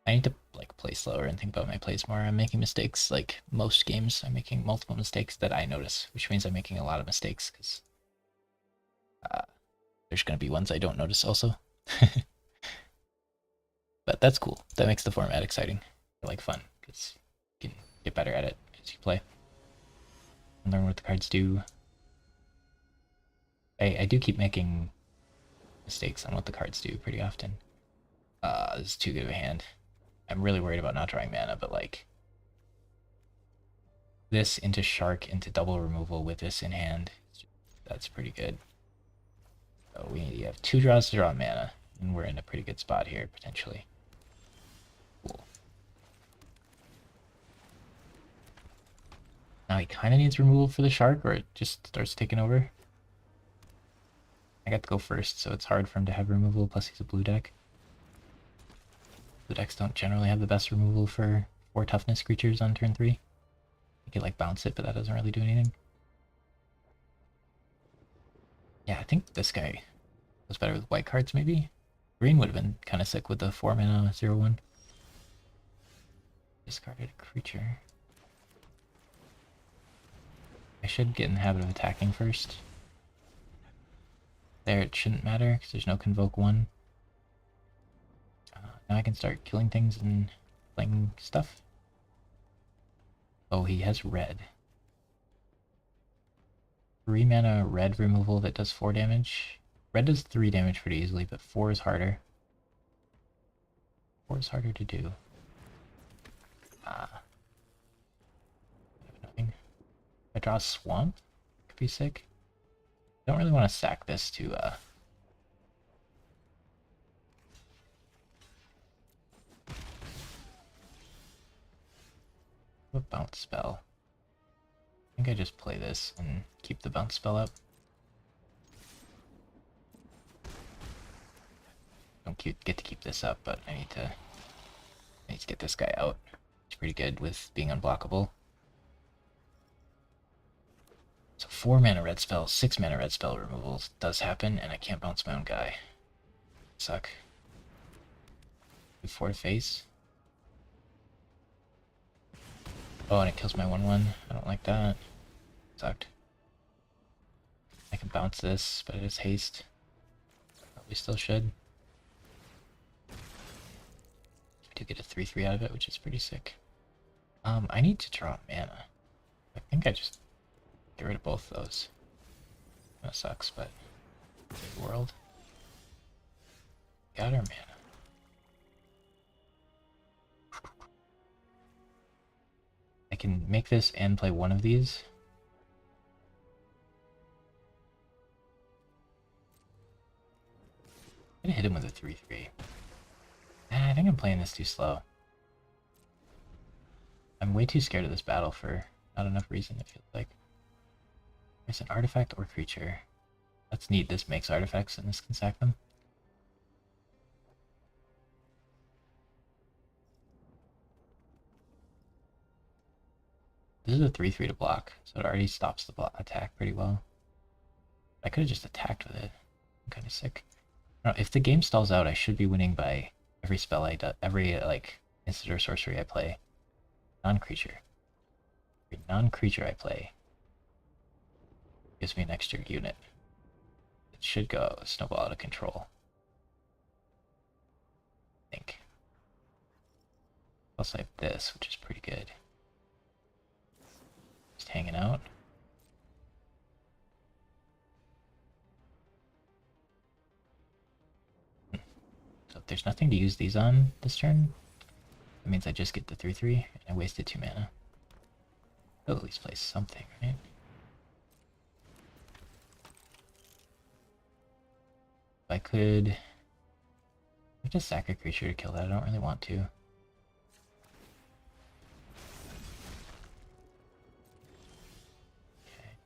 I need to like play slower and think about my plays more. I'm making mistakes like most games. I'm making multiple mistakes that I notice, which means I'm making a lot of mistakes because there's going to be ones I don't notice also. But that's cool. That makes the format exciting. I like fun because you can get better at it as you play and learn what the cards do. I do keep making mistakes on what the cards do pretty often. This is too good of a hand. I'm really worried about not drawing mana, but like this into Shark into double removal with this in hand, that's pretty good. So we have 2 draws to draw mana, and we're in a pretty good spot here, potentially. Cool. Now he kind of needs removal for the Shark, or it just starts taking over. I got to go first, so it's hard for him to have removal, plus he's a blue deck. Blue decks don't generally have the best removal for 4 toughness creatures on turn 3. You could like bounce it, but that doesn't really do anything. Yeah, I think this guy was better with white cards, maybe? Green would have been kind of sick with the 4 mana 0/1. Discarded a creature. I should get in the habit of attacking first. There, it shouldn't matter, because there's no Convoke 1. Now I can start killing things and playing stuff. Oh, he has red. 3 mana red removal that does 4 damage. Red does 3 damage pretty easily, but 4 is harder. 4 is harder to do. Nothing. If I draw a swamp, could be sick. I don't really want to sack this to a bounce spell. I think I just play this and keep the bounce spell up. Don't get to keep this up, but I need to get this guy out. It's pretty good with being unblockable. So 4 mana red spell, 6 mana red spell removals does happen, and I can't bounce my own guy. Suck. 4 to face. Oh, and it kills my 1/1. I don't like that. Sucked. I can bounce this, but it is haste. Probably still should. I do get a 3/3 out of it, which is pretty sick. I need to draw mana. I think I just get rid of both of those. That sucks, but big world. Got our mana. I can make this and play one of these. I'm gonna hit him with a 3/3. I think I'm playing this too slow. I'm way too scared of this battle for not enough reason, it feels like. There's an artifact or creature. That's neat, this makes artifacts and this can sack them. This is a 3/3 to block, so it already stops the attack pretty well. I could have just attacked with it. I'm kind of sick. I don't know, if the game stalls out, I should be winning by every spell I do, every like instant or sorcery I play. Non-creature. Every non-creature I play gives me an extra unit. It should go snowball out of control. I think. Also, I have this, which is pretty good. Just hanging out. So if there's nothing to use these on this turn, that means I just get the 3/3 and I wasted 2 mana. I'll at least play something, right? If I could just sack a creature to kill that. I don't really want to. Okay.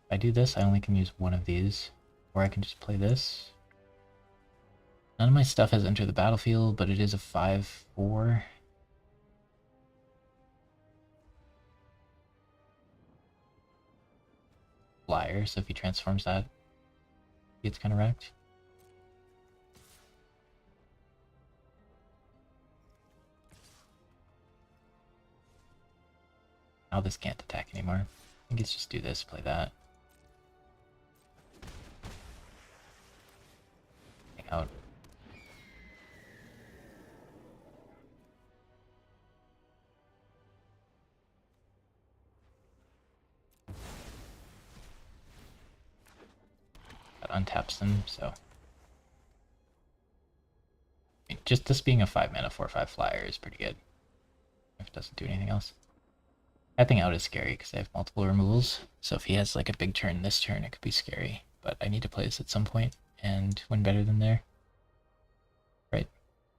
If I do this, I only can use one of these, or I can just play this. None of my stuff has entered the battlefield, but it is a 5/4. Flyer, so if he transforms that, he gets kind of wrecked. Now this can't attack anymore. I think it's just do this, play that. Hang out. That untaps them, so. I mean, just this being a 5 mana 4/5 flyer is pretty good. If it doesn't do anything else. Tapping out is scary because I have multiple removals, so if he has like a big turn this turn, it could be scary. But I need to play this at some point and win better than there. Right,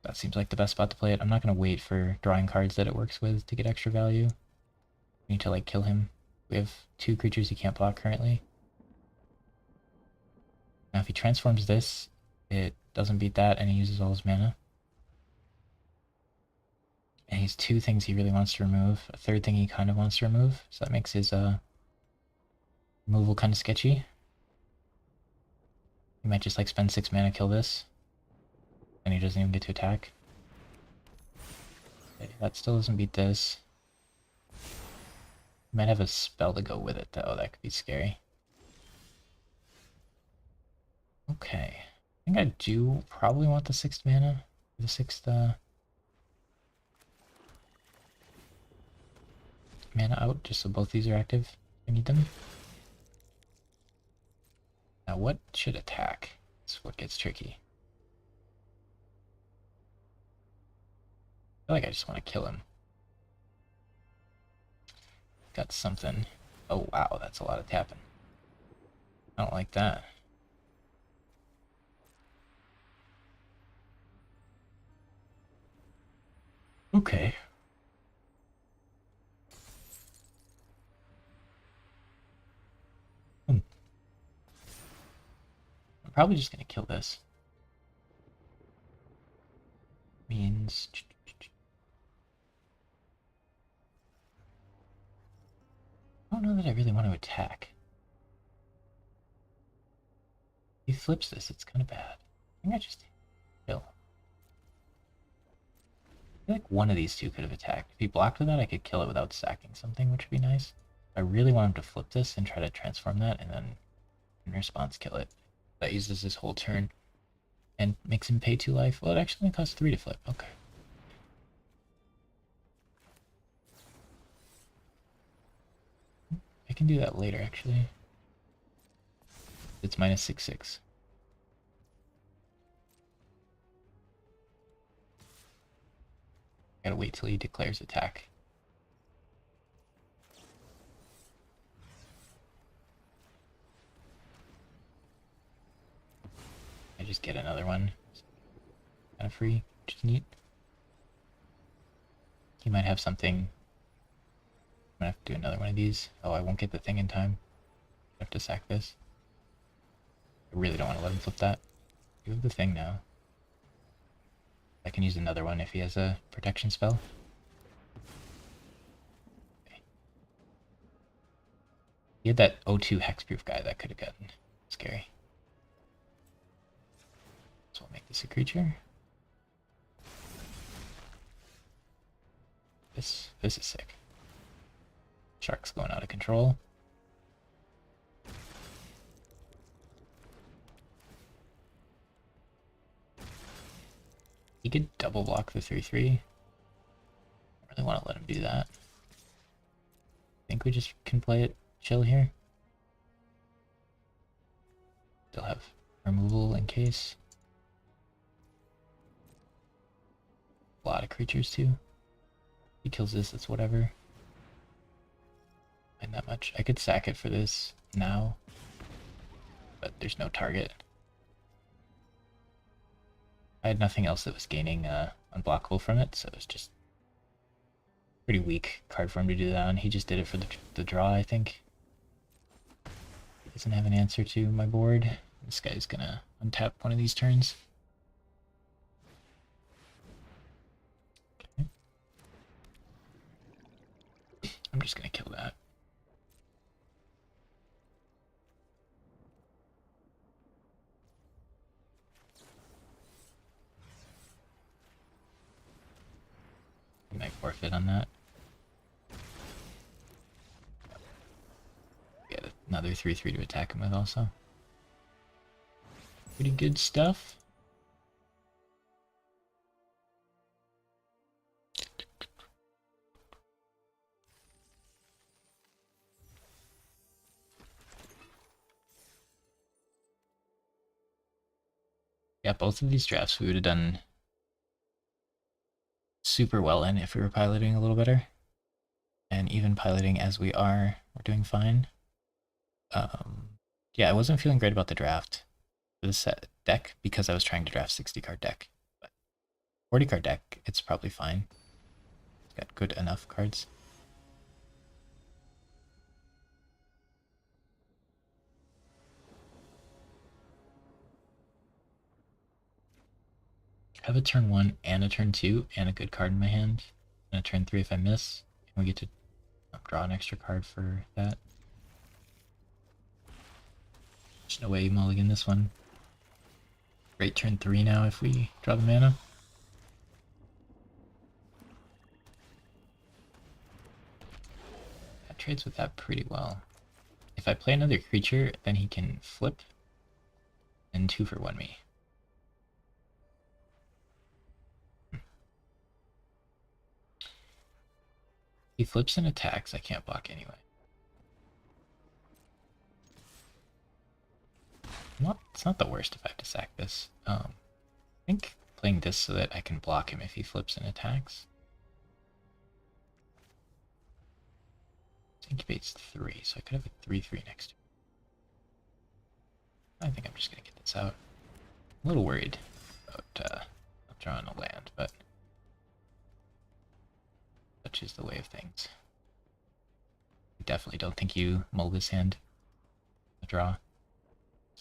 that seems like the best spot to play it. I'm not going to wait for drawing cards that it works with to get extra value. I need to like kill him. We have 2 creatures he can't block currently. Now if he transforms this, it doesn't beat that and he uses all his mana. And he's 2 things he really wants to remove, a 3rd thing he kind of wants to remove, so that makes his removal kind of sketchy. He might just like spend 6 mana, kill this, and he doesn't even get to attack. Okay, that still doesn't beat this. He might have a spell to go with it though, that could be scary. Okay, I think I do probably want the 6th mana, the 6th mana out, just so both these are active. I need them. Now what should attack? That's what gets tricky. feel like I just want to kill him. Got something. Oh wow, that's a lot of tapping. I don't like that. Okay. I'm probably just gonna kill this. Means I don't know that I really want to attack. If he flips this, it's kind of bad. I think I just kill. I feel like one of these two could have attacked. If he blocked with that, I could kill it without sacking something, which would be nice. I really want him to flip this and try to transform that, and then in response kill it. That uses his whole turn and makes him pay 2 life. Well, it actually only costs 3 to flip. Okay. I can do that later, actually. It's minus 6/6. Gotta wait till he declares attack. I just get another one. Kind of free, which is neat. He might have something. I'm gonna have to do another one of these. Oh, I won't get the thing in time. I have to sack this. I really don't want to let him flip that. You have the thing now. I can use another one if he has a protection spell. Okay. He had that O2 hexproof guy that could have gotten scary. So we'll make this a creature. This is sick. Shark's going out of control. He could double block the 3/3. I really want to let him do that. I think we just can play it chill here. Still have removal in case. A lot of creatures too. He kills this, that's whatever. And that much. I could sack it for this now, but there's no target. I had nothing else that was gaining unblockable from it, so it's just pretty weak card for him to do that on. He just did it for the draw, I think. He doesn't have an answer to my board. This guy's gonna untap one of these turns. Okay. I'm just gonna kill that. I might forfeit on that. Get another 3/3 to attack him with also. Pretty good stuff. Yeah, both of these drafts we would have done super well in if we were piloting a little better. And even piloting as we are, we're doing fine. Yeah, I wasn't feeling great about the draft for this deck because I was trying to draft 60 card deck. But 40 card deck, it's probably fine. It's got good enough cards. I have a turn 1 and a turn 2 and a good card in my hand. And a turn 3 if I miss. And we get to draw an extra card for that. There's no way you mulligan this one. Great turn 3 now if we draw the mana. That trades with that pretty well. If I play another creature, then he can flip and 2 for 1 me. He flips and attacks, I can't block anyway. It's not the worst if I have to sack this. I think playing this so that I can block him if he flips and attacks Incubate's 3, so I could have a 3/3 next to it. I think I'm just gonna get this out. A little worried about drawing a land, but such is the way of things. I definitely don't think you mull this hand. The draw.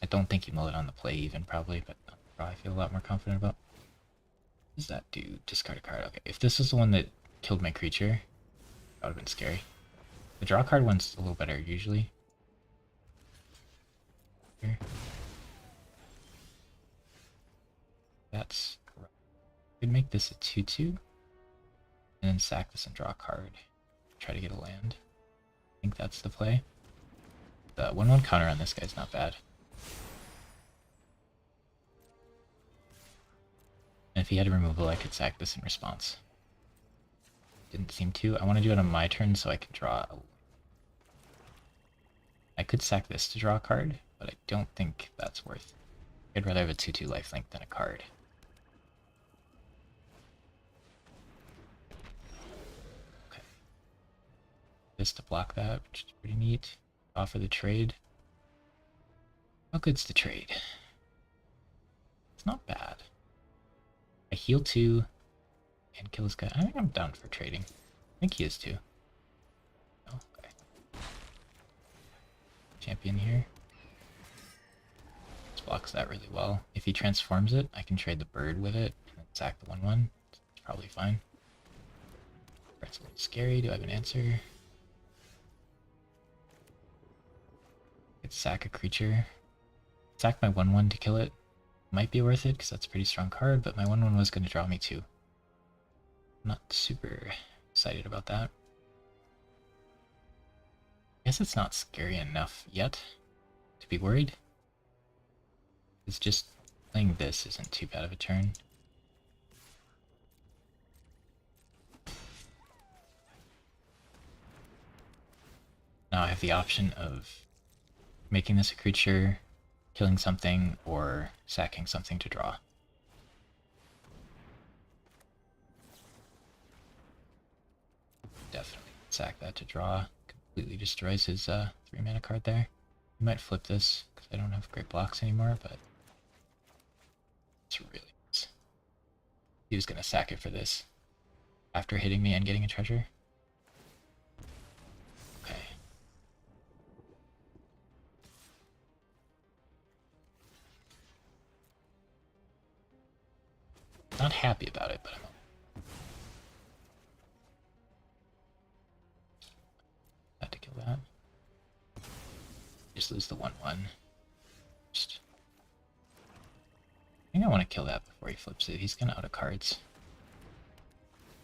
I don't think you mull it on the play even, probably, but on the draw I feel a lot more confident about. What does that do? Discard a card. Okay, if this was the one that killed my creature, that would have been scary. The draw card one's a little better usually. Here. That's right. Could make this a 2/2, and then sack this and draw a card. Try to get a land. I think that's the play. The 1/1 counter on this guy's not bad. And if he had a removal, I could sack this in response. Didn't seem to. I want to do it on my turn so I can draw a... I could sack this to draw a card, but I don't think that's worth it. I'd rather have a 2/2 lifelink than a card. Okay. This to block that, which is pretty neat. Offer the trade. How good's the trade? It's not bad. I heal 2 and kill this guy. I think I'm down for trading. I think he is too. Oh, okay. Champion here. This blocks that really well. If he transforms it, I can trade the bird with it and then sack the 1/1. It's probably fine. That's a little scary. Do I have an answer? Could sack a creature. Sack my 1/1 to kill it. Might be worth it because that's a pretty strong card, but my 1/1 was going to draw me 2. I'm not super excited about that. I guess it's not scary enough yet to be worried. It's just playing this isn't too bad of a turn. Now I have the option of making this a creature, killing something, or sacking something to draw. Definitely sack that to draw. Completely destroys his 3-mana card there. You might flip this, because I don't have great blocks anymore, but it's really nice. He was going to sack it for this after hitting me and getting a treasure. Okay. Not happy about it, but I'm had to kill that. Just lose the 1/1. Just... I think I want to kill that before he flips it. He's kind of out of cards.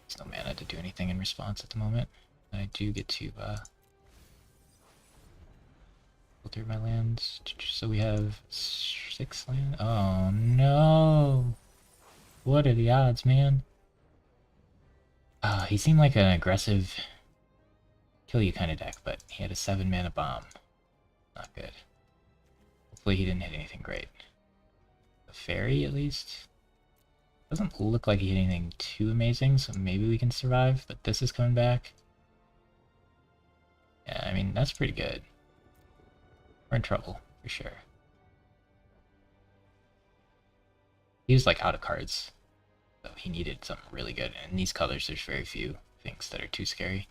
There's no mana to do anything in response at the moment. And I do get to filter my lands. So we have 6 lands. Oh no! What are the odds, man? He seemed like an aggressive kill you kind of deck, but he had a 7-mana bomb. Not good. Hopefully he didn't hit anything great. The fairy, at least? Doesn't look like he hit anything too amazing, so maybe we can survive, but this is coming back. Yeah, I mean, that's pretty good. We're in trouble, for sure. He was, like, out of cards, so he needed something really good, and in these colors there's very few things that are too scary.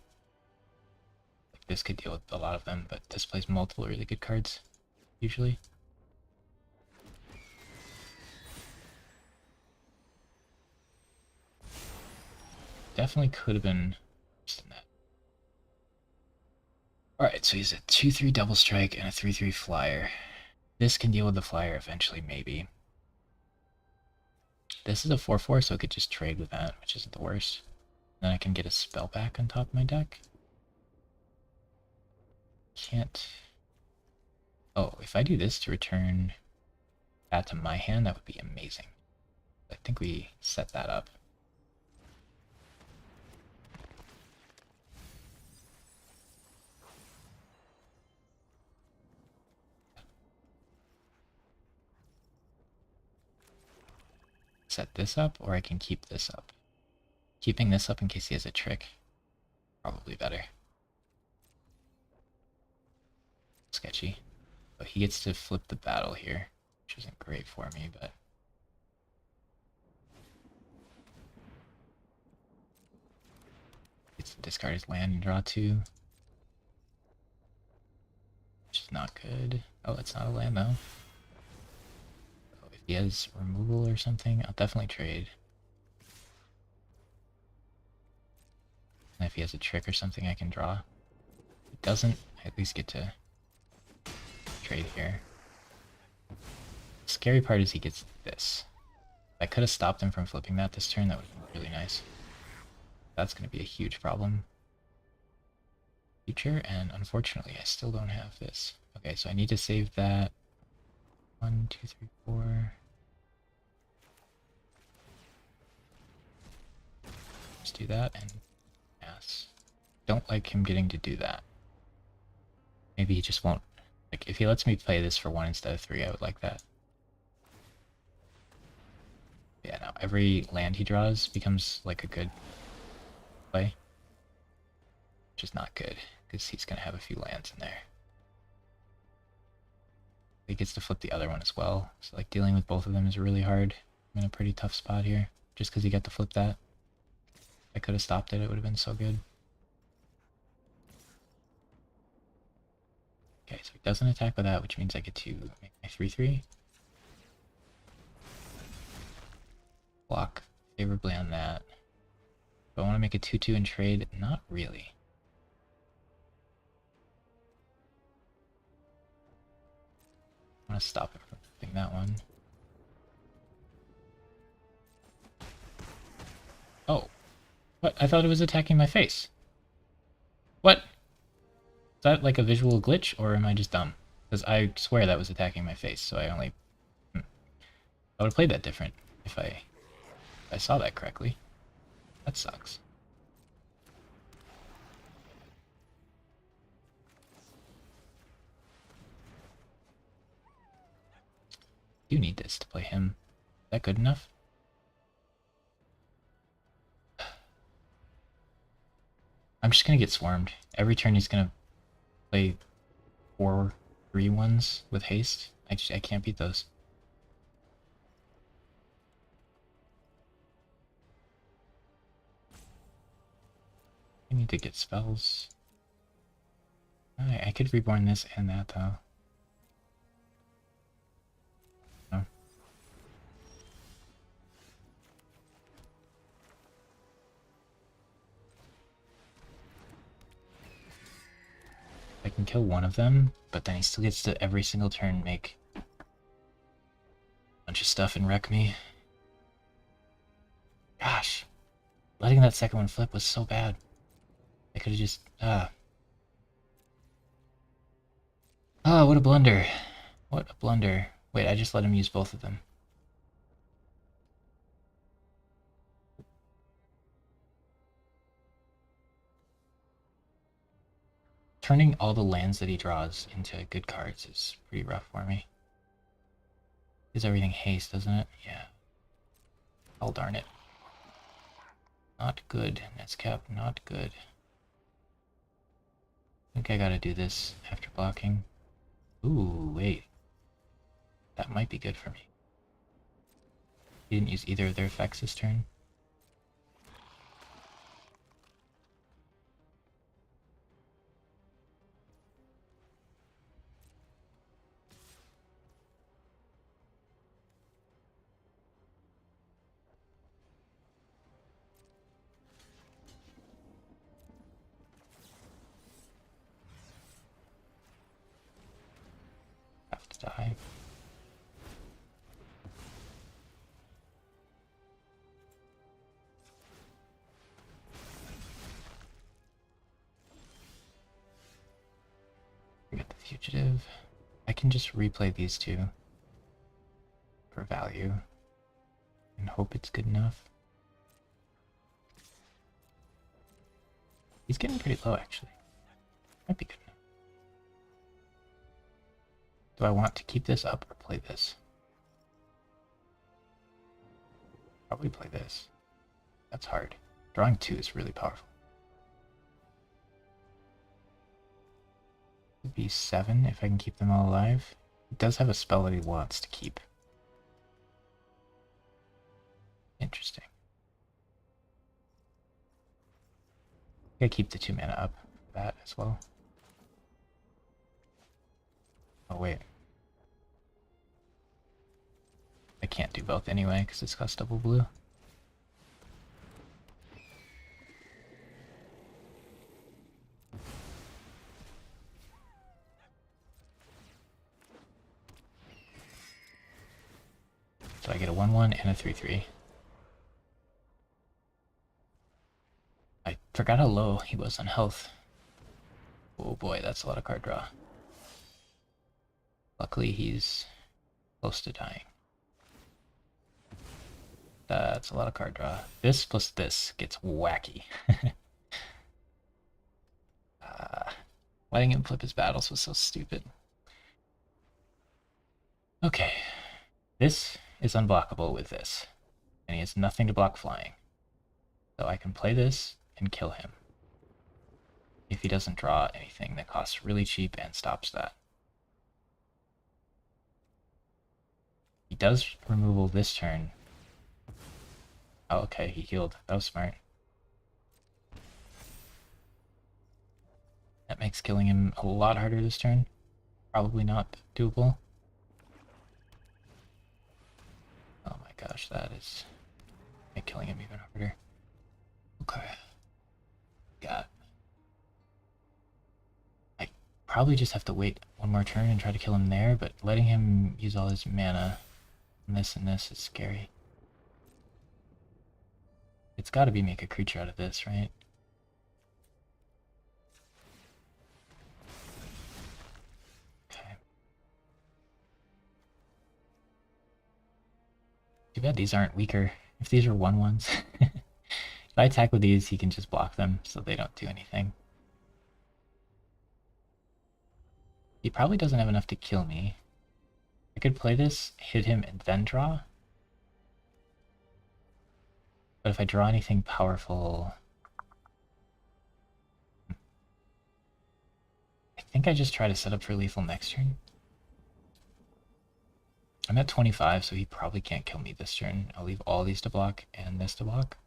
Like, this could deal with a lot of them, but this plays multiple really good cards, usually. Definitely could have been worse than that. Alright, so he's a 2/3 double strike and a 3/3 flyer. This can deal with the flyer eventually, maybe. This is a 4/4, so I could just trade with that, which isn't the worst. Then I can get a spell back on top of my deck. Can't... Oh, if I do this to return that to my hand, that would be amazing. I think we set that up. Set this up, or I can keep this up. Keeping this up in case he has a trick, probably better. sketchy. But he gets to flip the battle here, which isn't great for me, but... Gets to discard his land and draw 2. Which is not good. Oh, it's not a land though. So if he has removal or something, I'll definitely trade. And if he has a trick or something, I can draw. If it doesn't, I at least get to trade here. The scary part is he gets this. If I could have stopped him from flipping that this turn, that would have been really nice. That's going to be a huge problem. Future, and unfortunately I still don't have this. Okay, so I need to save that. 1, 2, 3, 4. Just do that and pass. Don't like him getting to do that. Maybe he just won't. Like, if he lets me play this for 1 instead of 3, I would like that. Yeah, now every land he draws becomes like a good play. Which is not good, because he's going to have a few lands in there. He gets to flip the other one as well. So like dealing with both of them is really hard. I'm in a pretty tough spot here, just because he got to flip that. If I could have stopped it, it would have been so good. Okay, so he doesn't attack with that, which means I get to make my 3/3. Block favorably on that. Do I want to make a 2/2 and trade? Not really. I want to stop it from flipping that one. Oh. What? I thought it was attacking my face. What? Is that like a visual glitch, or am I just dumb? Because I swear that was attacking my face, so I only... I would have played that different if I saw that correctly. That sucks. I do need this to play him. Is that good enough? I'm just gonna get swarmed. Every turn he's gonna play 4/3 with haste. I can't beat those. I need to get spells. I could reborn this and that though. No. I can kill one of them, but then he still gets to every single turn make a bunch of stuff and wreck me. Gosh, letting that second one flip was so bad. I could have just... Oh, what a blunder. What a blunder. Wait, I just let him use both of them. Turning all the lands that he draws into good cards is pretty rough for me. Gives everything haste, doesn't it? Yeah. Oh, darn it. Not good. Netscap, not good. I think I gotta do this after blocking. Ooh, wait. That might be good for me. He didn't use either of their effects this turn. Have to die. Get the fugitive. I can just replay these two for value and hope it's good enough. He's getting pretty low actually. Might be good enough. Do I want to keep this up or play this? Probably play this. That's hard. Drawing 2 is really powerful. Could be 7 if I can keep them all alive. He does have a spell that he wants to keep. Interesting. I keep the 2 mana up for that as well. Oh wait. I can't do both anyway because it's cost double blue. So I get a 1/1 and a 3/3. I forgot how low he was on health. Oh boy, that's a lot of card draw. Luckily he's close to dying. That's a lot of card draw. This plus this gets wacky. Letting him flip his battles was so stupid. Okay. This is unblockable with this. And he has nothing to block flying. So I can play this and kill him. If he doesn't draw anything that costs really cheap and stops that. He does removal this turn. Oh, okay, he healed. That was smart. That makes killing him a lot harder this turn. Probably not doable. Oh my gosh, that is killing him even harder. Okay. I probably just have to wait one more turn and try to kill him there, but letting him use all his mana on this and this is scary. It's gotta be make a creature out of this, right? Okay. Too bad these aren't weaker. If these are 1/1s. If I attack with these, he can just block them so they don't do anything. He probably doesn't have enough to kill me. I could play this, hit him, and then draw. But if I draw anything powerful... I think I just try to set up for lethal next turn. I'm at 25, so he probably can't kill me this turn. I'll leave all these to block and this to block.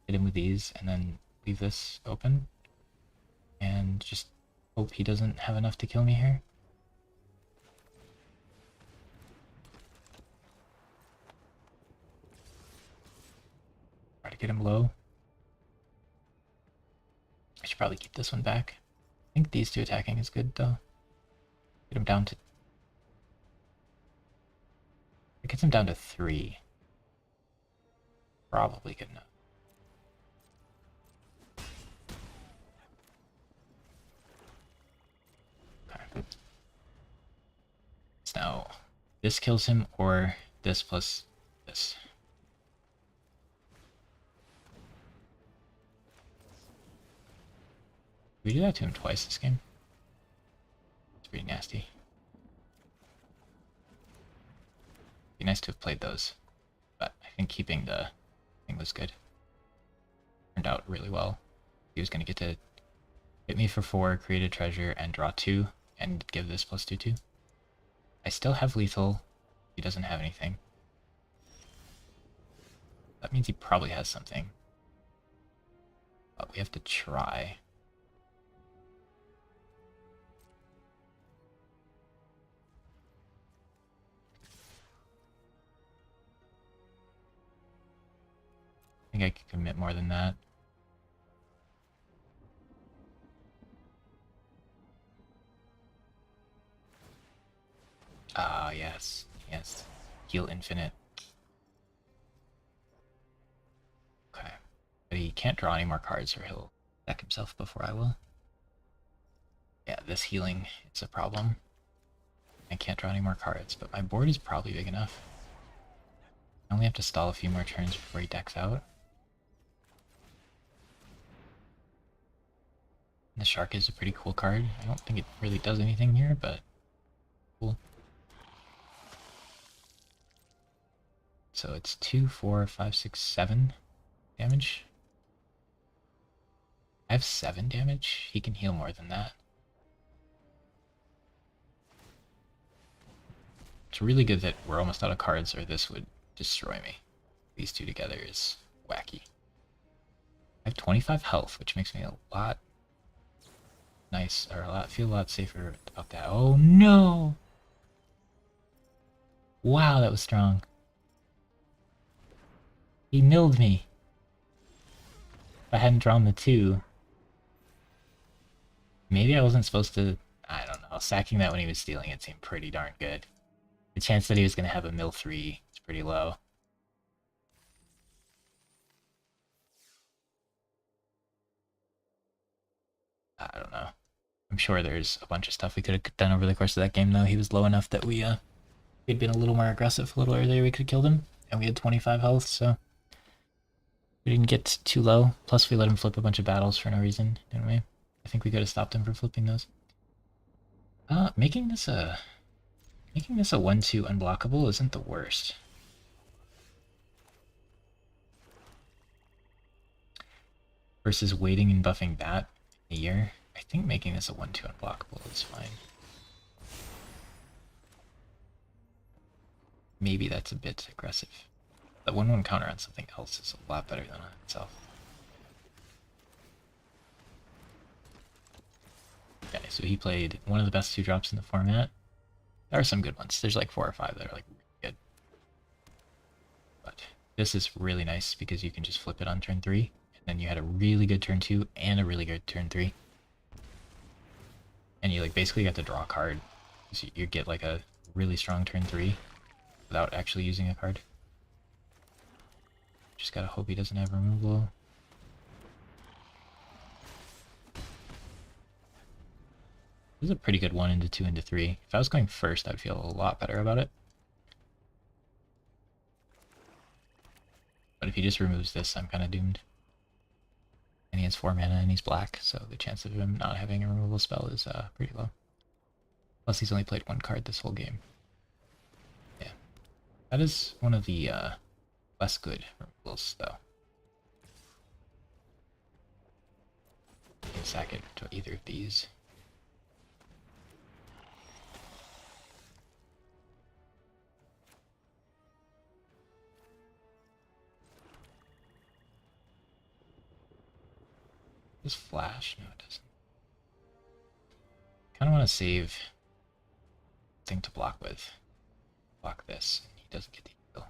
Hit him with these, and then leave this open. And just hope he doesn't have enough to kill me here. Try to get him low. I should probably keep this one back. I think these two attacking is good, though. Get him down to... It gets him down to 3. Probably good enough. Okay. So now, this kills him, or this plus this. We do that to him twice this game. It's pretty nasty. Be nice to have played those, but I think keeping the thing was good. Turned out really well. He was going to get to hit me for 4, create a treasure, and draw 2, and give this plus 2/2. I still have lethal. He doesn't have anything. That means he probably has something. But we have to try. I think I could commit more than that. Ah, yes. Yes. Heal infinite. Okay. But he can't draw any more cards or he'll deck himself before I will. Yeah, this healing is a problem. I can't draw any more cards, but my board is probably big enough. I only have to stall a few more turns before he decks out. And the shark is a pretty cool card. I don't think it really does anything here, but cool. So it's 2, 4, 5, 6, 7 damage. I have 7 damage. He can heal more than that. It's really good that we're almost out of cards, or this would destroy me. These two together is wacky. I have 25 health, which makes me a lot nice, or feel a lot safer about that. Oh no! Wow, that was strong. He milled me. If I hadn't drawn the 2, maybe I wasn't supposed to. I don't know. Sacking that when he was stealing it seemed pretty darn good. The chance that he was going to have a mill 3 is pretty low. I don't know. I'm sure there's a bunch of stuff we could have done over the course of that game, though. He was low enough that we'd been a little more aggressive a little earlier. We could have killed him, and we had 25 health, so we didn't get too low. Plus, we let him flip a bunch of battles for no reason, didn't we? I think we could have stopped him from flipping those. Making this a 1/2 unblockable isn't the worst. Versus waiting and buffing that in a year, I think making this a 1/2 unblockable is fine. Maybe that's a bit aggressive. The 1/1 counter on something else is a lot better than on itself. Okay, so he played one of the best 2-drops in the format. There are some good ones. There's like 4 or 5 that are like really good. But this is really nice because you can just flip it on turn 3, and then you had a really good turn 2 and a really good turn 3. And you like basically got to draw a card. So you get like a really strong turn 3 without actually using a card. Just gotta hope he doesn't have removal. This is a pretty good 1 into 2 into 3. If I was going first, I'd feel a lot better about it. But if he just removes this, I'm kind of doomed. And he has 4 mana and he's black, so the chance of him not having a removal spell is pretty low. Plus he's only played 1 card this whole game. Yeah. That is one of the less good removals, though. You can sack it to either of these. Does flash? No, it doesn't. Kind of want to save thing to block with. Block this, and he doesn't get the heal.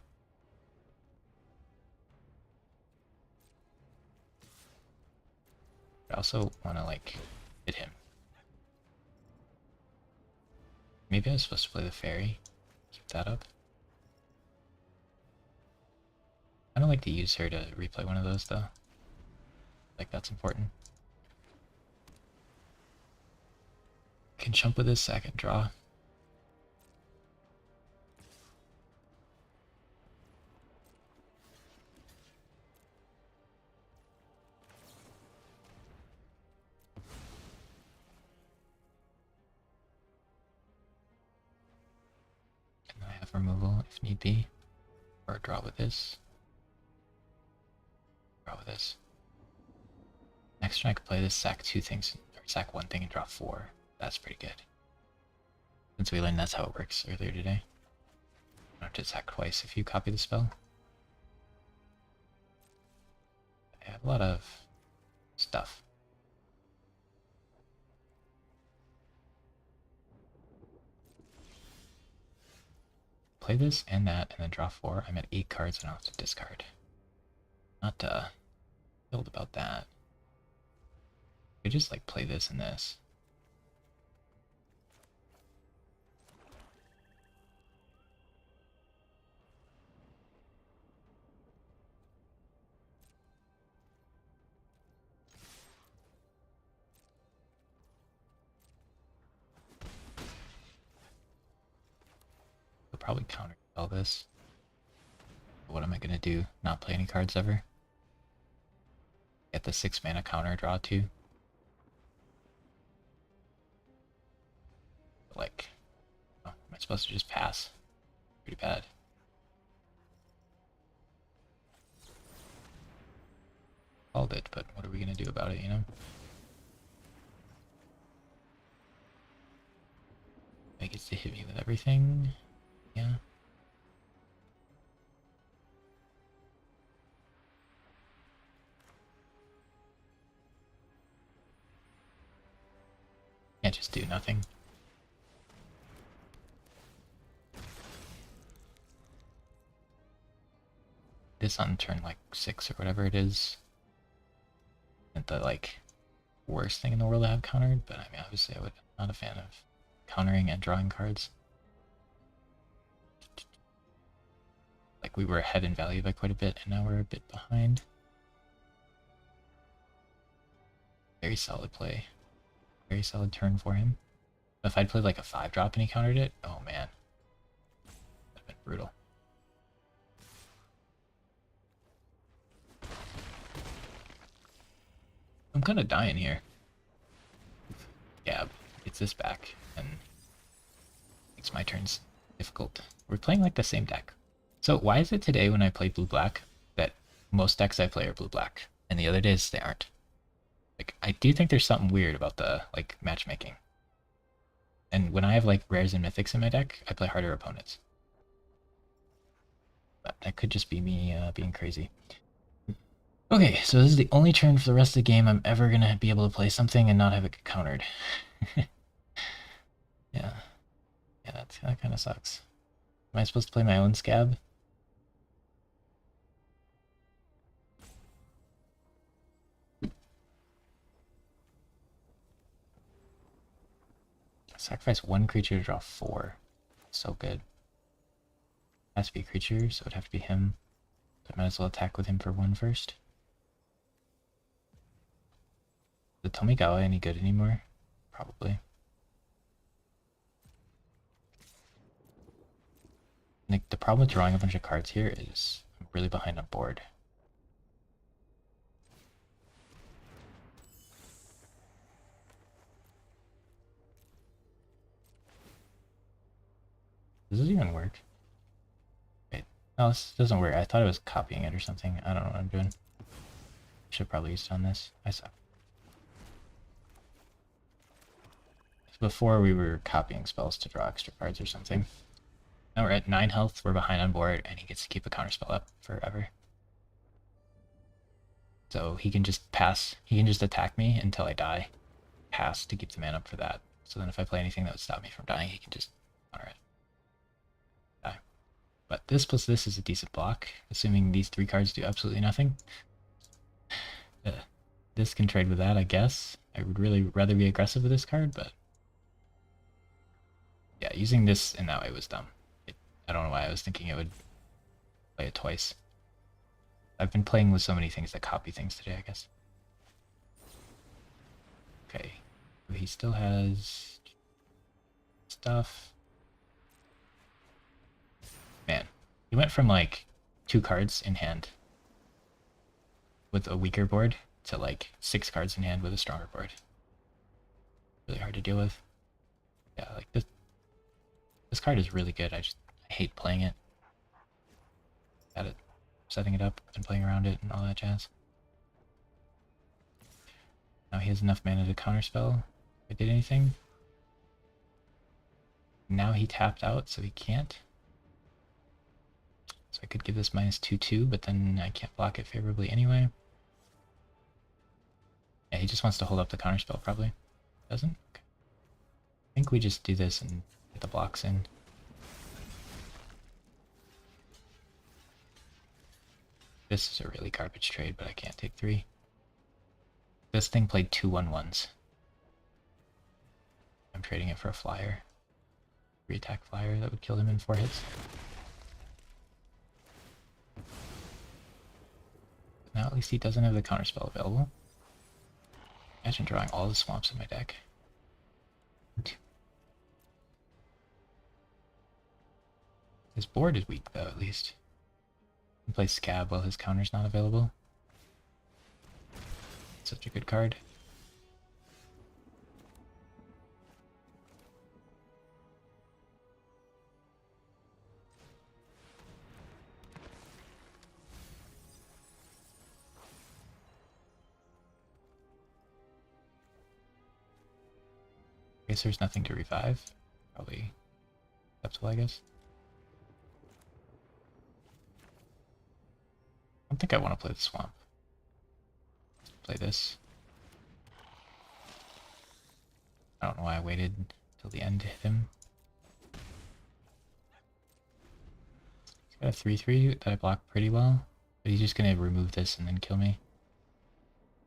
I also want to like hit him. Maybe I was supposed to play the fairy. Keep that up. I don't like to use her to replay one of those though. Like that's important. Can jump with this sack and draw. And I have removal if need be. Or draw with this. Draw with this. Next turn I could play this, sack 2 things, or sack 1 thing and draw 4. That's pretty good. Since we learned that's how it works earlier today. You don't have to sack twice if you copy the spell. I have a lot of stuff. Play this and that, and then draw 4. I'm at 8 cards and I'll have to discard. Not thrilled about that. We just like play this and this. We'll probably counter all this. But what am I gonna do? Not play any cards ever? Get the 6 mana counter, draw 2. But like, oh, am I supposed to just pass? Pretty bad. Called it, but what are we gonna do about it, you know? It gets to hit me with everything. Yeah. Can't just do nothing. This on turn like 6 or whatever it is. Isn't the like worst thing in the world to have countered, but I mean obviously I'm not a fan of countering and drawing cards. Like we were ahead in value by quite a bit, and now we're a bit behind. Very solid play. Very solid turn for him. But if I'd played like a 5-drop and he countered it, oh man. That'd have been brutal. I'm kind of dying here. Gab gets this back and makes my turns difficult. We're playing like the same deck. So why is it today when I play blue-black that most decks I play are blue-black and the other days they aren't? Like, I do think there's something weird about the like matchmaking. And when I have like rares and mythics in my deck, I play harder opponents. But that could just be me being crazy. Okay, so this is the only turn for the rest of the game I'm ever gonna be able to play something and not have it get countered. Yeah. Yeah, that kind of sucks. Am I supposed to play my own scab? Sacrifice 1 creature to draw 4. So good. Has to be a creature, so it'd have to be him. So I might as well attack with him for 1 first. Is the Tomigawa any good anymore? Probably. Like, the problem with drawing a bunch of cards here is I'm really behind on board. Does this even work? Wait, no, this doesn't work. I thought it was copying it or something. I don't know what I'm doing. Should probably use it on this. I suck. Before we were copying spells to draw extra cards or something. Now we're at 9 health, we're behind on board, and he gets to keep a counterspell up forever. So he can just pass, he can just attack me until I die. Pass to keep the mana up for that. So then if I play anything that would stop me from dying, he can just counter it. Die. But this plus this is a decent block, assuming these 3 cards do absolutely nothing. This can trade with that, I guess. I would really rather be aggressive with this card, but yeah, using this in that way was dumb. I don't know why I was thinking it would play it twice. I've been playing with so many things that copy things today, I guess. Okay, he still has stuff. Man, he went from like 2 cards in hand with a weaker board to like 6 cards in hand with a stronger board. Really hard to deal with. Yeah, like this card is really good. I hate playing it. At it, setting it up and playing around it and all that jazz. Now he has enough mana to counterspell if I did anything. Now he tapped out, so he can't. So I could give this -2/2, but then I can't block it favorably anyway. Yeah, he just wants to hold up the counterspell, probably. Doesn't? Okay. I think we just do this and get the blocks in. This is a really garbage trade, but I can't take 3. This thing played 2 1/1s. I'm trading it for a flyer. 3-attack flyer that would kill him in 4 hits. Now at least he doesn't have the counterspell available. Imagine drawing all the swamps in my deck. His board is weak though, at least. He can play Scab while his counter's not available. Such a good card. I guess there's nothing to revive. Probably acceptable, I guess. don't think I want to play the swamp. Play this. I don't know why I waited till the end to hit him. He's got a 3/3 that I block pretty well, but he's just gonna remove this and then kill me.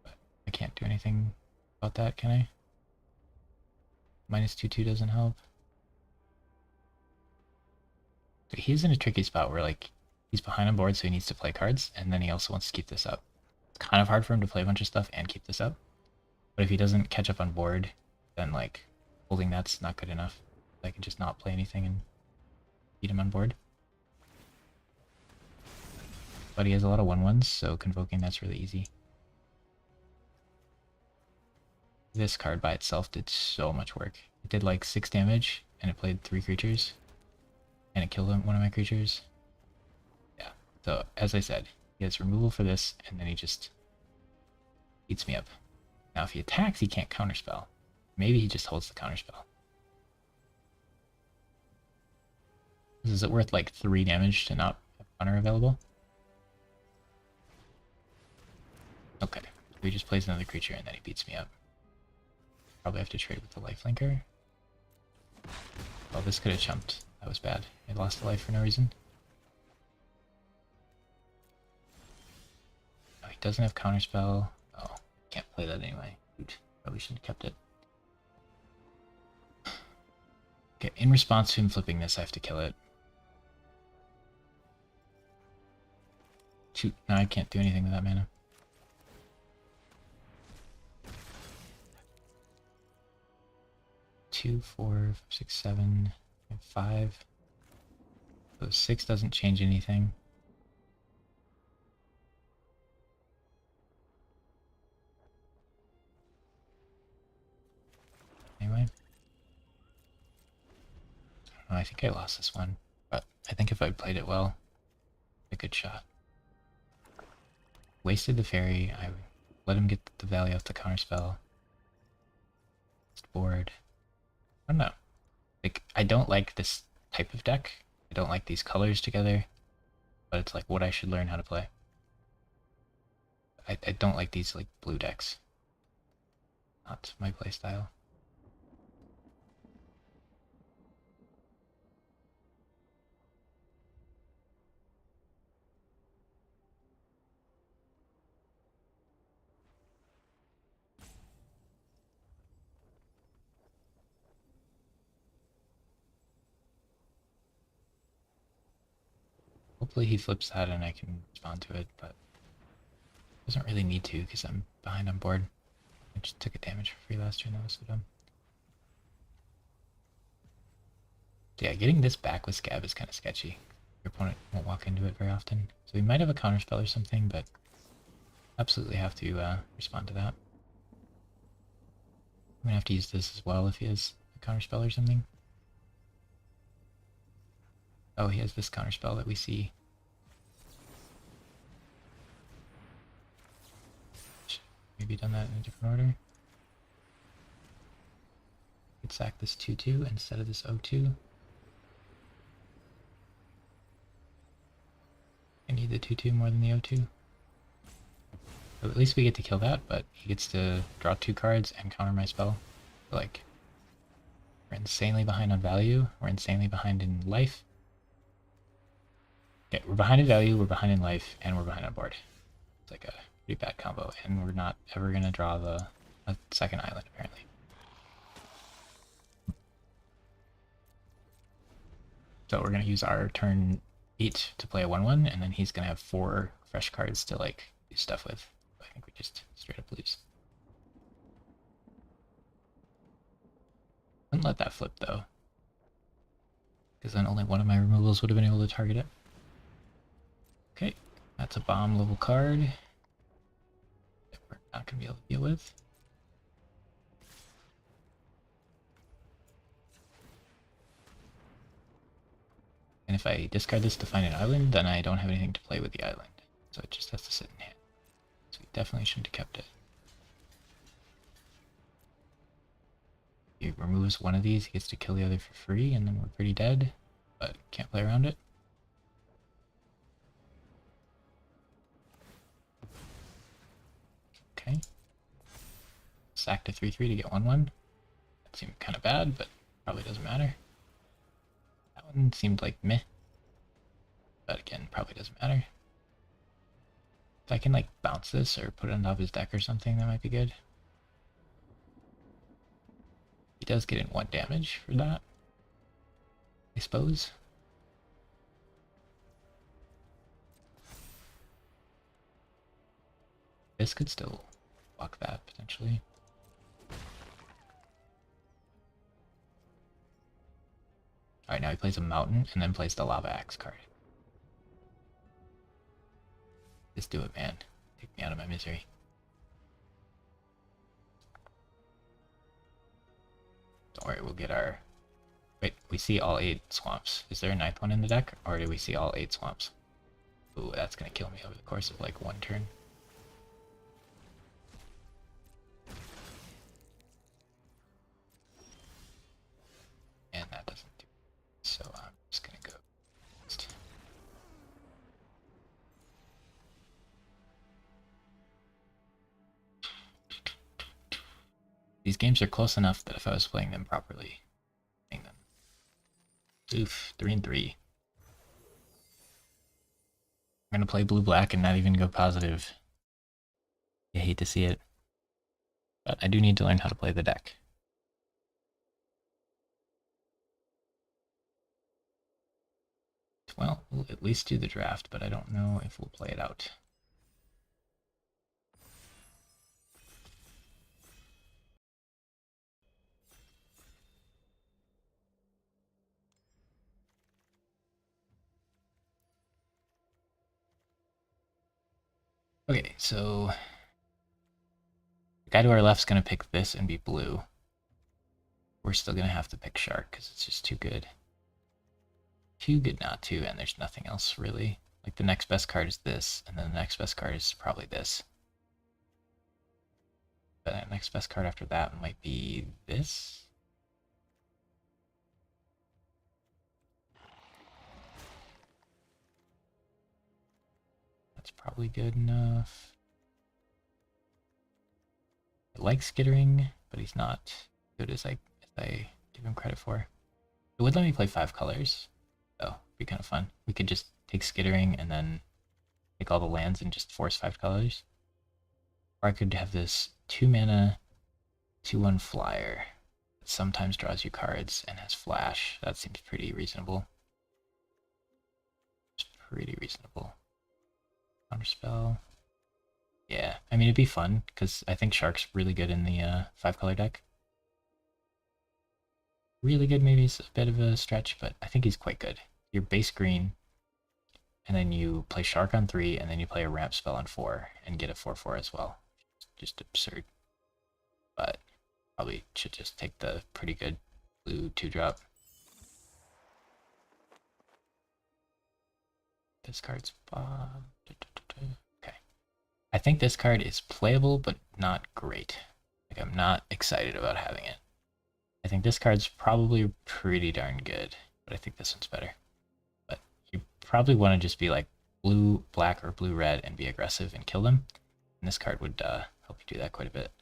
But I can't do anything about that, can I? -2/2 doesn't help. So he's in a tricky spot where like he's behind on board, so he needs to play cards, and then he also wants to keep this up. It's kind of hard for him to play a bunch of stuff and keep this up. But if he doesn't catch up on board, then like holding that's not good enough. I can just not play anything and beat him on board. But he has a lot of 1/1s, so convoking that's really easy. This card by itself did so much work. It did like 6 damage, and it played 3 creatures. And it killed one of my creatures. Yeah, so as I said, he has removal for this, and then he just beats me up. Now if he attacks, he can't counterspell. Maybe he just holds the counterspell. Is it worth like 3 damage to not have counter available? Okay, so he just plays another creature and then he beats me up. Probably have to trade with the lifelinker. Oh, this could have chumped. That was bad. I lost a life for no reason. Oh, he doesn't have counterspell. Oh, can't play that anyway. Probably shouldn't have kept it. Okay, in response to him flipping this, I have to kill it. Shoot, now I can't do anything with that mana. Two, 4, 6, 7, 5. So 6 doesn't change anything. Anyway. I think I lost this one, but I think if I'd played it well, a good shot. Wasted the fairy, I let him get the value off the counterspell. Board. I don't know. Like, I don't like this type of deck. I don't like these colors together, but it's like what I should learn how to play. I don't like these like blue decks. Not my playstyle. Hopefully he flips that and I can respond to it, but doesn't really need to because I'm behind on board. I just took a damage for free last turn, that was so dumb. Yeah, getting this back with Scab is kind of sketchy. Your opponent won't walk into it very often. So he might have a counterspell or something, but absolutely have to respond to that. I'm gonna have to use this as well if he has a counterspell or something. Oh, he has this counterspell that we see. Maybe done that in a different order. Could sack this 2/2 instead of this 0/2. I need the 2/2 more than the 0/2. So at least we get to kill that, but he gets to draw 2 cards and counter my spell. So like, we're insanely behind on value, we're insanely behind in life. Okay, we're behind in value, we're behind in life, and we're behind on board. It's like a pretty bad combo, and we're not ever gonna draw a second island, apparently. So we're gonna use our turn 8 to play a 1/1, and then he's gonna have 4 fresh cards to like do stuff with. I think we just straight up lose. Wouldn't let that flip though, because then only one of my removals would have been able to target it. Okay, that's a bomb level card that we're not gonna be able to deal with. And if I discard this to find an island, then I don't have anything to play with the island. So it just has to sit in hand. So we definitely shouldn't have kept it. He removes one of these, he gets to kill the other for free, and then we're pretty dead, but can't play around it. Okay. Sack to 3/3 to get 1/1. That seemed kind of bad, but probably doesn't matter. That one seemed like meh. But again, probably doesn't matter. If I can like bounce this or put it on top of his deck or something, that might be good. He does get in 1 damage for that, I suppose. This could still block that potentially. Alright, now he plays a mountain and then plays the lava axe card. Just do it, man. Take me out of my misery. Don't worry, we'll get our... Wait, we see all 8 swamps. Is there a 9th one in the deck? Or do we see all 8 swamps? Ooh, that's gonna kill me over the course of like 1 turn. And that doesn't do it. So I'm just gonna go next. These games are close enough that if I was playing them properly, playing them. Oof, 3-3. I'm gonna play blue-black and not even go positive. I hate to see it. But I do need to learn how to play the deck. Well, we'll at least do the draft, but I don't know if we'll play it out. Okay, so the guy to our left's gonna pick this and be blue. We're still gonna have to pick shark because it's just too good. Too good not to, and there's nothing else really. Like the next best card is this, and then the next best card is probably this. But the next best card after that might be this. That's probably good enough. I like skittering, but he's not good as I give him credit for. It would let me play 5 colors, so it'd be kind of fun. We could just take skittering and then take all the lands and just force 5 colors. Or I could have this 2-mana, 2/1 flyer that sometimes draws you cards and has flash. That seems pretty reasonable. It's pretty reasonable. Counterspell. Yeah, I mean, it'd be fun, because I think Shark's really good in the 5-color deck. Really good maybe is a bit of a stretch, but I think he's quite good. You're base green, and then you play Shark on 3, and then you play a ramp spell on 4, and get a 4/4 as well. Just absurd. But probably should just take the pretty good blue 2-drop. This card's okay. I think this card is playable, but not great. Like, I'm not excited about having it. I think this card's probably pretty darn good, but I think this one's better. But you probably want to just be like blue, black, or blue, red and be aggressive and kill them. And this card would help you do that quite a bit.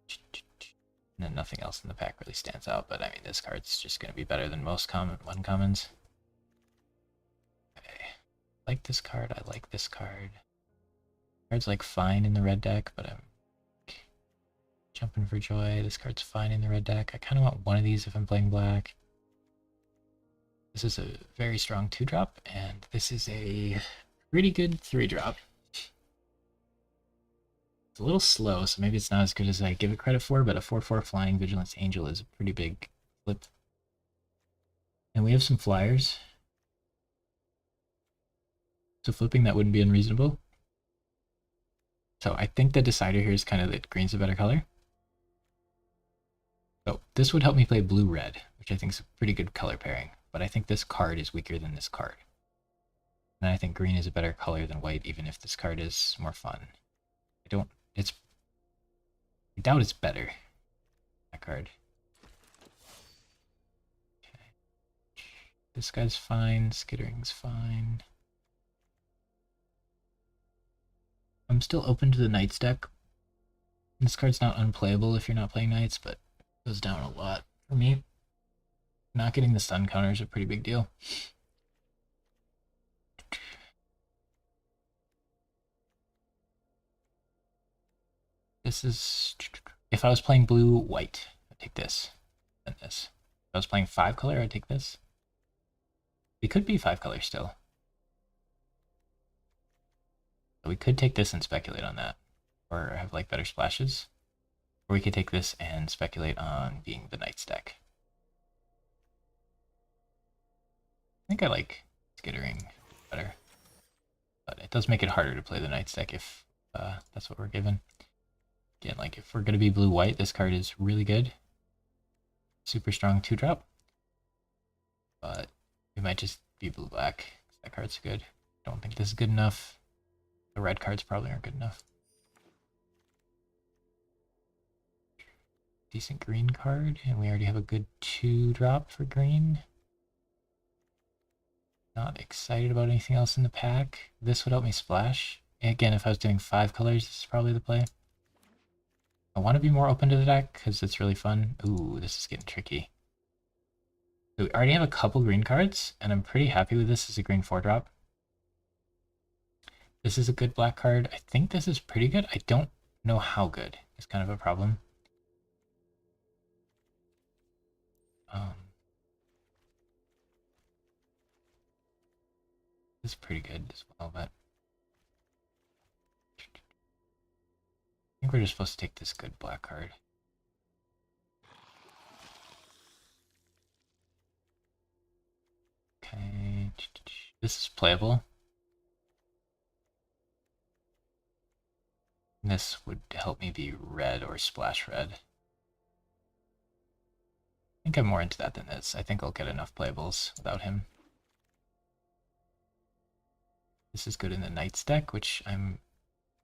And then nothing else in the pack really stands out, but I mean, this card's just going to be better than most uncommons. Okay. I like this card, I like this card. Card's like fine in the red deck, but I'm jumping for joy. This card's fine in the red deck. I kind of want one of these if I'm playing black. This is a very strong 2-drop, and this is a pretty good 3-drop. It's a little slow, so maybe it's not as good as I give it credit for, but a 4/4 Flying Vigilance Angel is a pretty big flip. And we have some flyers. So flipping that wouldn't be unreasonable. So I think the decider here is kind of that green's a better color. So this would help me play blue-red, which I think is a pretty good color pairing. But I think this card is weaker than this card. And I think green is a better color than white, even if this card is more fun. I doubt it's better, that card. Okay. This guy's fine, skittering's fine. I'm still open to the Knights deck. This card's not unplayable if you're not playing Knights, but it goes down a lot for me. Not getting the stun counter is a pretty big deal. This is... If I was playing blue-white, I'd take this and this. If I was playing 5-color, I'd take this. We could be 5-color still. So we could take this and speculate on that. Or have like better splashes. Or we could take this and speculate on being the Knights deck. I think I like skittering better. But it does make it harder to play the Knights deck if that's what we're given. Again, like if we're going to be blue-white, this card is really good. Super strong 2-drop. But we might just be blue-black. That card's good. Don't think this is good enough. The red cards probably aren't good enough. Decent green card, and we already have a good 2-drop for green. Not excited about anything else in the pack. This would help me splash. Again, if I was doing 5 colors, this is probably the play. I want to be more open to the deck because it's really fun. Ooh, this is getting tricky. So we already have a couple green cards, and I'm pretty happy with this as a green 4-drop. This is a good black card. I think this is pretty good. I don't know how good. It's kind of a problem. This is pretty good as well, but I think we're just supposed to take this good black card. Okay, this is playable. This would help me be red or splash red. I think I'm more into that than this. I think I'll get enough playables without him. This is good in the Knights deck, which I'm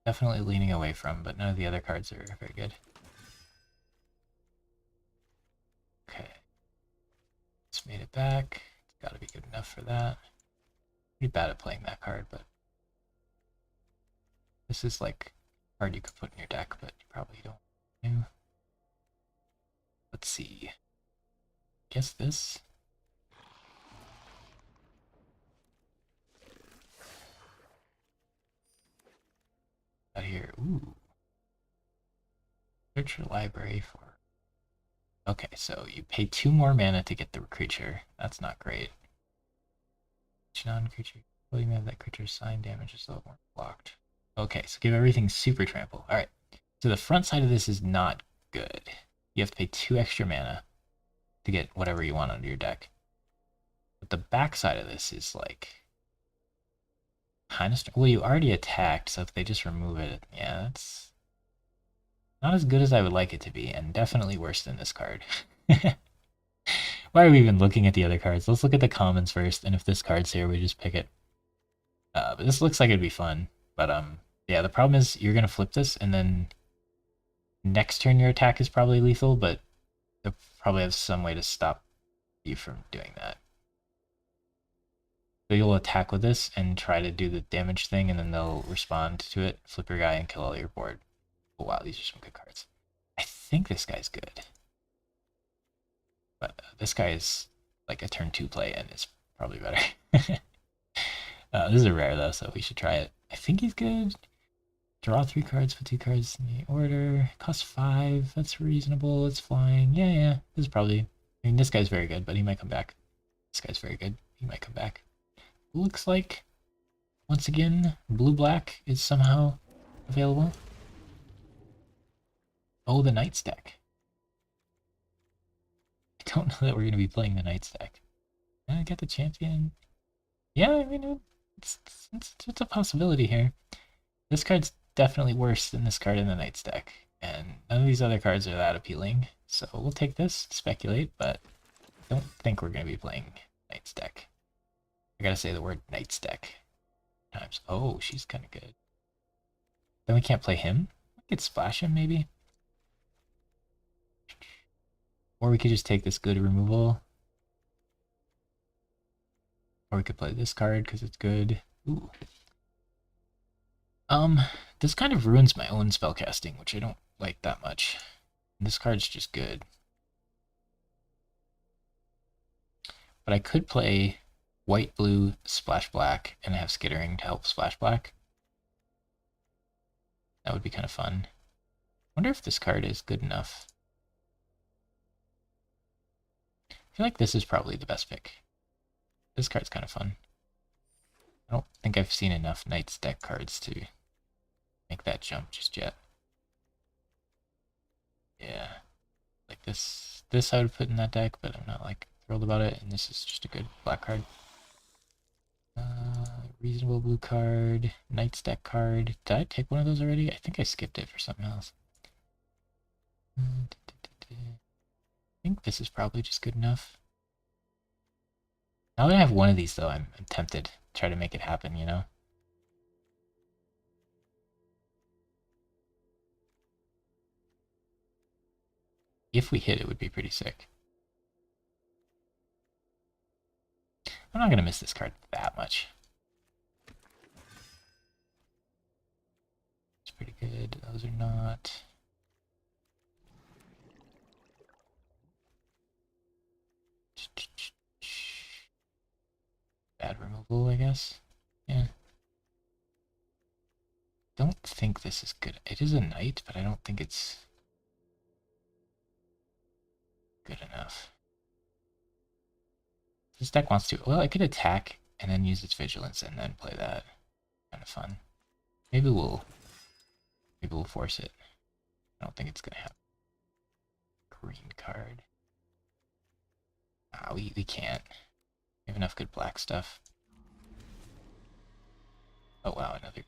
definitely leaning away from, but none of the other cards are very good. Okay. It's made it back. It's got to be good enough for that. Pretty bad at playing that card, but this is like a card you could put in your deck, but you probably don't do. Let's see. Guess this. Out here. Ooh. Search your library for... Okay, so you pay 2 more mana to get the creature. That's not great. Non-creature. Well, you have that creature's sign damage is a little more blocked. Okay, so give everything super trample. Alright. So the front side of this is not good. You have to pay 2 extra mana to get whatever you want under your deck. But the back side of this is like... kind of... Well, you already attacked, so if they just remove it, yeah, that's not as good as I would like it to be, and definitely worse than this card. Why are we even looking at the other cards? Let's look at the commons first, and if this card's here, we just pick it. But this looks like it'd be fun. But yeah, the problem is you're gonna flip this, and then next turn your attack is probably lethal, but they'll probably have some way to stop you from doing that. So you'll attack with this and try to do the damage thing, and then they'll respond to it, flip your guy, and kill all your board. Oh wow, these are some good cards. I think this guy's good. But this guy is like a turn 2 play, and it's probably better. This is a rare though, so we should try it. I think he's good. Draw 3 cards, put 2 cards in the order. Cost 5, that's reasonable, it's flying. Yeah, this is probably... I mean, this guy's very good, but he might come back. This guy's very good, he might come back. Looks like, once again, blue-black is somehow available. Oh, the Knights deck. I don't know that we're going to be playing the Knights deck. I get the champion. Yeah, I mean, it's a possibility here. This card's definitely worse than this card in the Knights deck, and none of these other cards are that appealing. So we'll take this, speculate, but I don't think we're going to be playing Knights deck. I gotta say the word Knights deck times. Oh, she's kind of good. Then we can't play him. We could splash him, maybe. Or we could just take this good removal. Or we could play this card because it's good. Ooh. This kind of ruins my own spellcasting, which I don't like that much. And this card's just good. But I could play white, blue, splash black, and have skittering to help splash black. That would be kind of fun. Wonder if this card is good enough. I feel like this is probably the best pick. This card's kind of fun. I don't think I've seen enough Knight's deck cards to make that jump just yet. Yeah. Like this I would put in that deck, but I'm not like thrilled about it, and this is just a good black card. Reasonable blue card, Knight's deck card. Did I take one of those already? I think I skipped it for something else. I think this is probably just good enough. Now that I have one of these, though, I'm tempted to try to make it happen, you know? If we hit, it would be pretty sick. I'm not going to miss this card that much. It's pretty good. Those are not. Bad removal, I guess. Yeah. Don't think this is good. It is a knight, but I don't think it's good enough. This deck wants to. Well, I could attack and then use its vigilance and then play that. Kind of fun. Maybe we'll force it. I don't think it's gonna happen. Green card. Ah, we can't. We have enough good black stuff. Oh wow, another.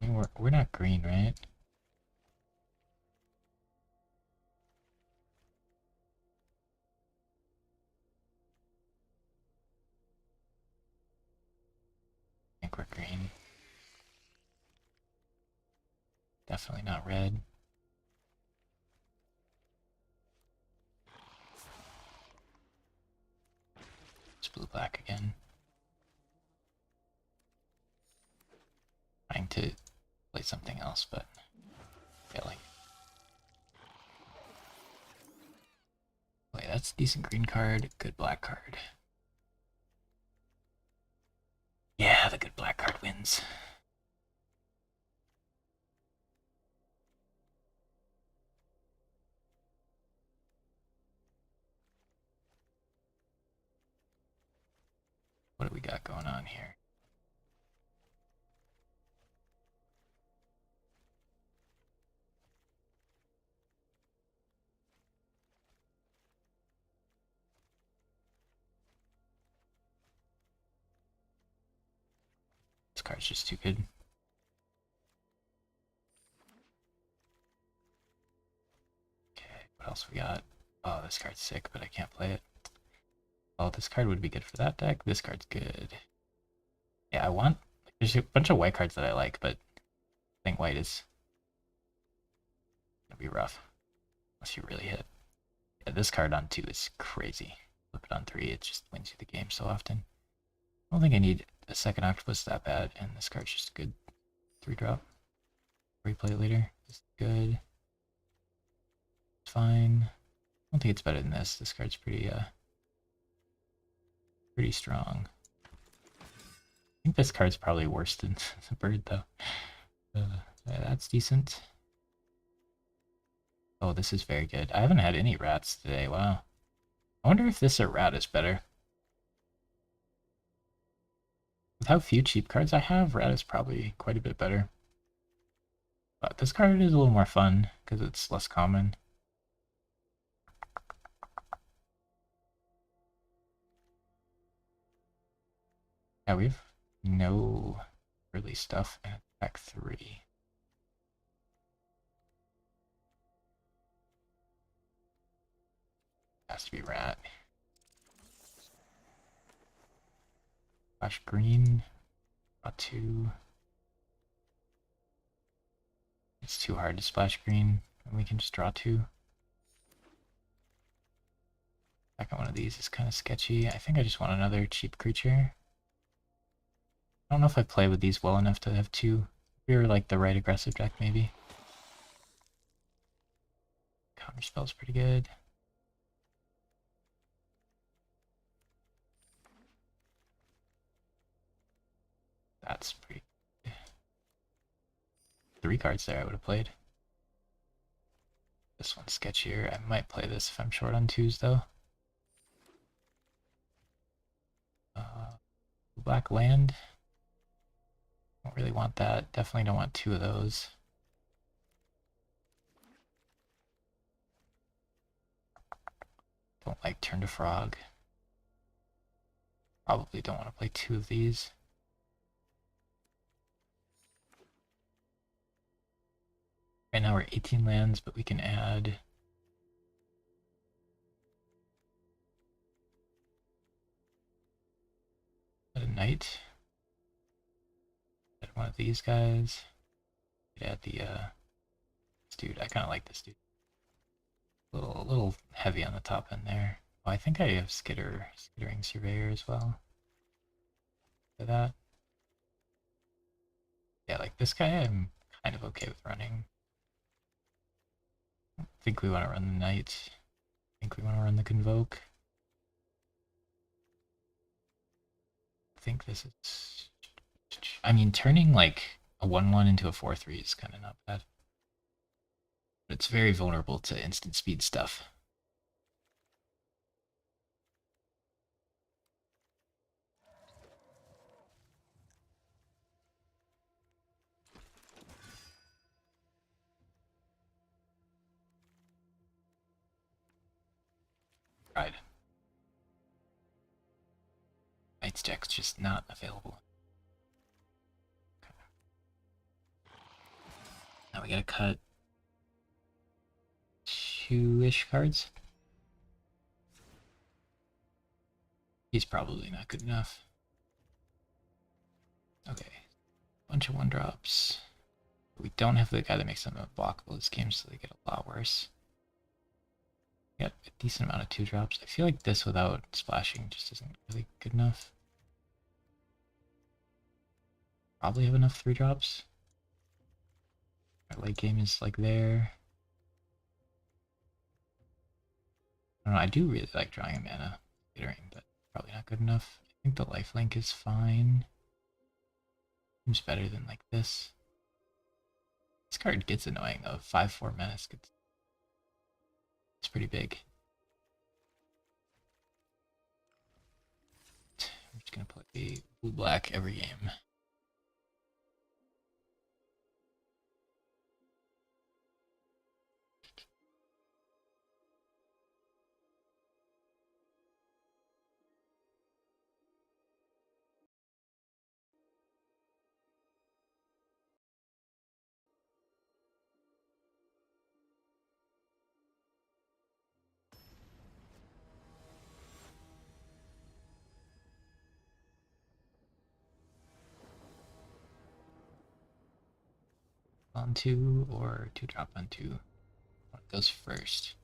I mean, we're not green, right? I think we're green. Definitely not red. It's blue black again. Trying to play something else, but failing. Wait, that's a decent green card, good black card. Yeah, the good black card wins. What do we got going on here? This card's just too good. Okay, what else we got? Oh, this card's sick, but I can't play it. Oh, this card would be good for that deck. This card's good. Yeah, I want. There's a bunch of white cards that I like, but I think white is gonna be rough unless you really hit. Yeah, this card on 2 is crazy. Flip it on 3, it just wins you the game so often. I don't think I need a second octopus that bad, and this card's just a good 3-drop. Replay it later. It's good. It's fine. I don't think it's better than this. This card's pretty strong. I think this card's probably worse than the bird, though. Yeah, that's decent. Oh, this is very good. I haven't had any rats today. Wow. I wonder if this or rat is better. With how few cheap cards I have, rat is probably quite a bit better. But this card is a little more fun because it's less common. Yeah, we have no early stuff and attack 3. Has to be rat. Flash green. Draw 2. It's too hard to splash green, and we can just draw 2. Second one of these is kind of sketchy. I think I just want another cheap creature. I don't know if I play with these well enough to have two. We were like the right aggressive deck, maybe. Counterspell's pretty good. That's pretty good. 3 cards there I would have played. This one's sketchier. I might play this if I'm short on 2s though. Black land. Don't really want that. Definitely don't want 2 of those. Don't like turn to frog. Probably don't want to play 2 of these. Right now we're 18 lands, but we can add a knight. Add one of these guys. Add the this dude. I kind of like this dude. A little heavy on the top end there. Oh, I think I have skittering surveyor as well. For that. Yeah, like this guy I'm kind of okay with running. I think we want to run the knight. I think we want to run the convoke. I think this is... I mean, turning like a 1-1 into a 4-3 is kind of not bad. But it's very vulnerable to instant speed stuff. Right. Knight's deck's just not available. Okay. Now we gotta cut 2-ish cards. He's probably not good enough. Okay. Bunch of 1-drops. We don't have the guy that makes them unblockable this game, so they get a lot worse. Got a decent amount of 2-drops. I feel like this without splashing just isn't really good enough. Probably have enough 3-drops. Our late game is like there. I don't know, I do really like drawing a mana skittering, but probably not good enough. I think the lifelink is fine. Seems better than like this. This card gets annoying though. 5/4 menace. It's pretty big. I'm just gonna play blue-black every game. On 2 or 2-drop on 2. One goes first.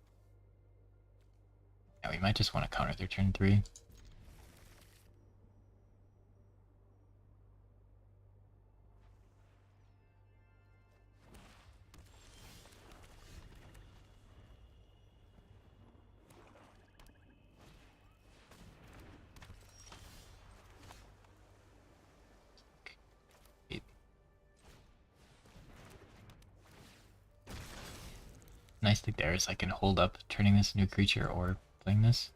Yeah, we might just want to counter their turn 3. Nice thing there is I can hold up turning this into a creature or playing this.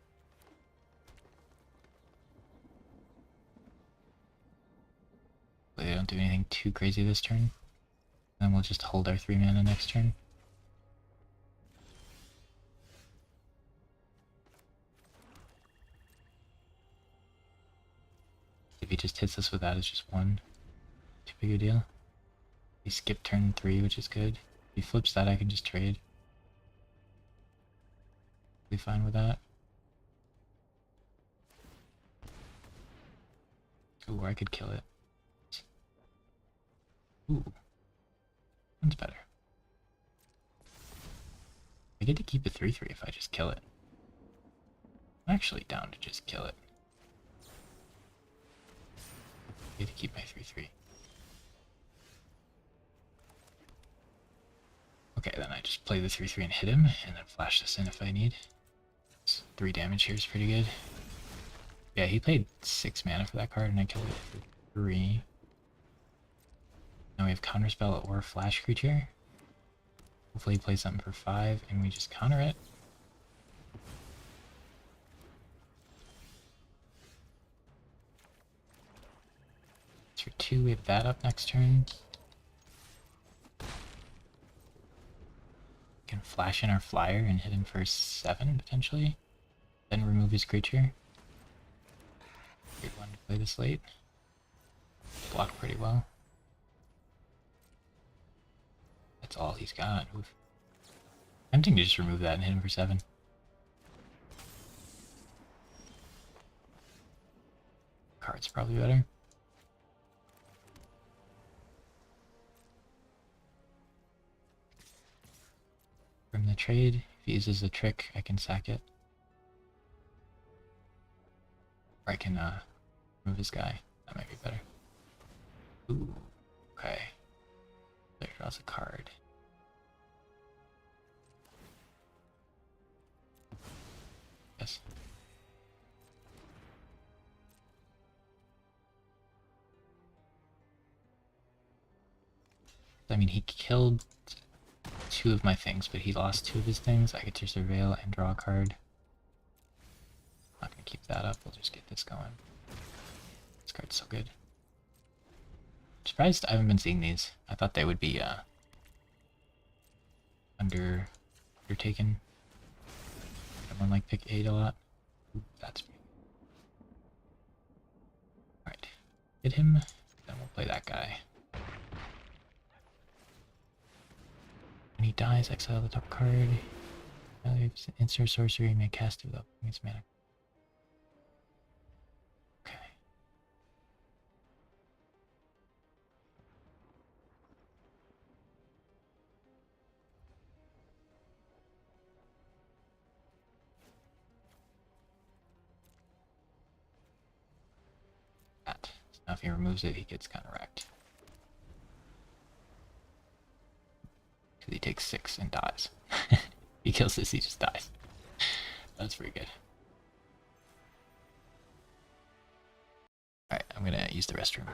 They don't do anything too crazy this turn. Then we'll just hold our 3 mana next turn. If he just hits us with that, it's just 1. Too big a deal. He skipped turn 3, which is good. If he flips that, I can just trade. Be fine with that. Ooh, I could kill it. Ooh. One's better. I get to keep a 3/3 if I just kill it. I'm actually down to just kill it. I get to keep my 3/3. Okay, then I just play the 3/3 and hit him, and then flash this in if I need. 3 damage here is pretty good. Yeah, he played 6 mana for that card, and I killed it for 3. Now we have Counterspell or Flash Creature. Hopefully he plays something for 5, and we just counter it. It's for 2, we have that up next turn. We can flash in our flyer and hit him for 7, potentially. Then remove his creature. Great one to play this late. Block pretty well. That's all he's got. Oof. Tempting to just remove that and hit him for 7. Card's probably better. From the trade, if he uses a trick, I can sack it. Or I can move this guy. That might be better. Ooh, okay. There draws a card. Yes. I mean, he killed 2 of my things, but he lost 2 of his things. I get to surveil and draw a card. Not gonna keep that up, we'll just get this going. This card's so good. Surprised I haven't been seeing these. I thought they would be undertaken. Someone like pick 8 a lot. Ooh, that's me. Alright. Hit him, then we'll play that guy. When he dies, exile the top card. Insert sorcery, may cast it without putting its mana. Okay. That. So now if he removes it, he gets kind of wrecked. Because he takes 6 and dies. He kills this, he just dies. That's pretty good. Alright, I'm gonna use the restroom.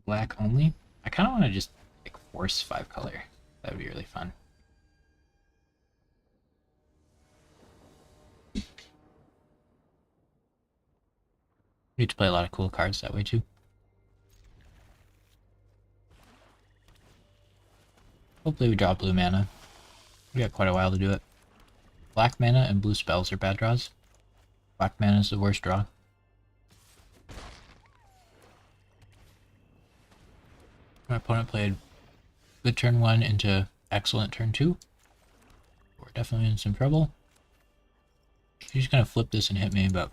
black only. I kind of want to just like force 5 color. That would be really fun. You get to play a lot of cool cards that way too. Hopefully we draw blue mana. We got quite a while to do it. Black mana and blue spells are bad draws. Black mana is the worst draw. My opponent played good turn 1 into excellent turn 2. We're definitely in some trouble. He's gonna flip this and hit me, but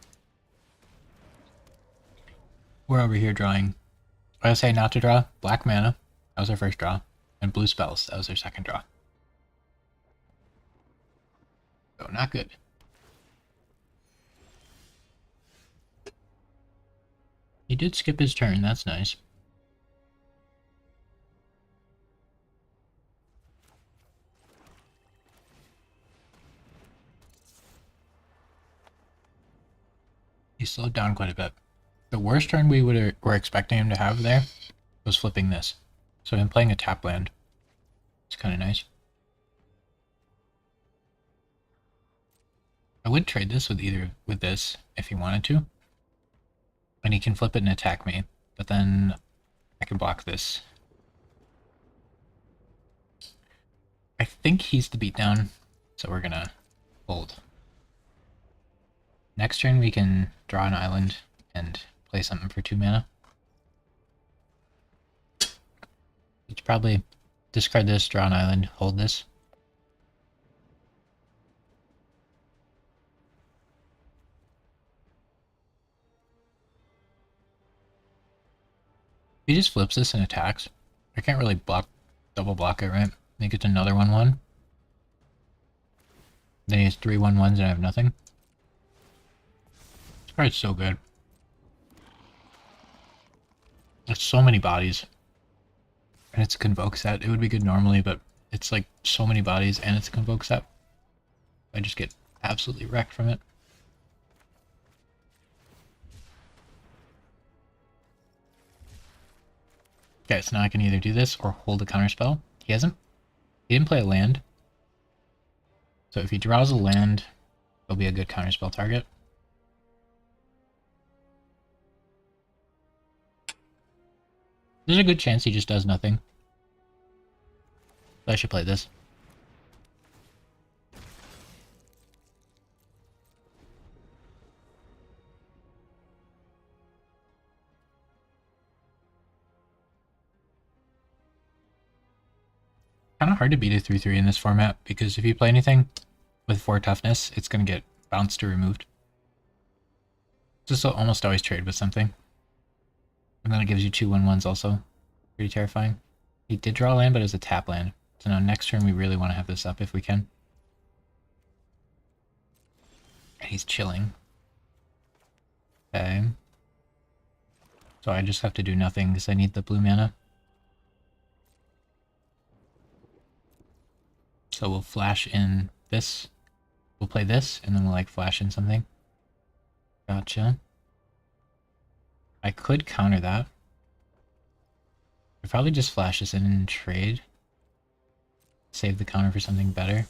we're over here drawing. I say not to draw black mana. That was our first draw. And blue spells. That was our second draw. So not good. He did skip his turn. That's nice. He slowed down quite a bit. The worst turn we were expecting him to have there was flipping this. So him playing a tap land. It's kind of nice. I would trade this with this if he wanted to. And he can flip it and attack me. But then I can block this. I think he's the beatdown, so we're gonna hold. Next turn we can draw an island and play something for 2 mana. You should probably discard this, draw an island, hold this. He just flips this and attacks. I can't really double block it, right? I think it's another 1/1. Then he has 3 1/1s and I have nothing. This card's so good. It's so many bodies. And it's a Convoke set. It would be good normally, but it's like so many bodies and it's a Convoke set. I just get absolutely wrecked from it. Okay, so now I can either do this or hold a counterspell. He didn't play a land. So if he draws a land, it'll be a good counterspell target. There's a good chance he just does nothing. So I should play this. Kind of hard to beat a 3/3 in this format, because if you play anything with 4 toughness, it's going to get bounced or removed. Just almost always trade with something. And then it gives you 2 1/1s also. Pretty terrifying. He did draw a land, but it's a tap land. So now next turn we really want to have this up if we can. And he's chilling. Okay. So I just have to do nothing because I need the blue mana. So we'll flash in this. We'll play this, and then we'll like flash in something. Gotcha. I could counter that. I'd probably just flash this in and trade. Save the counter for something better.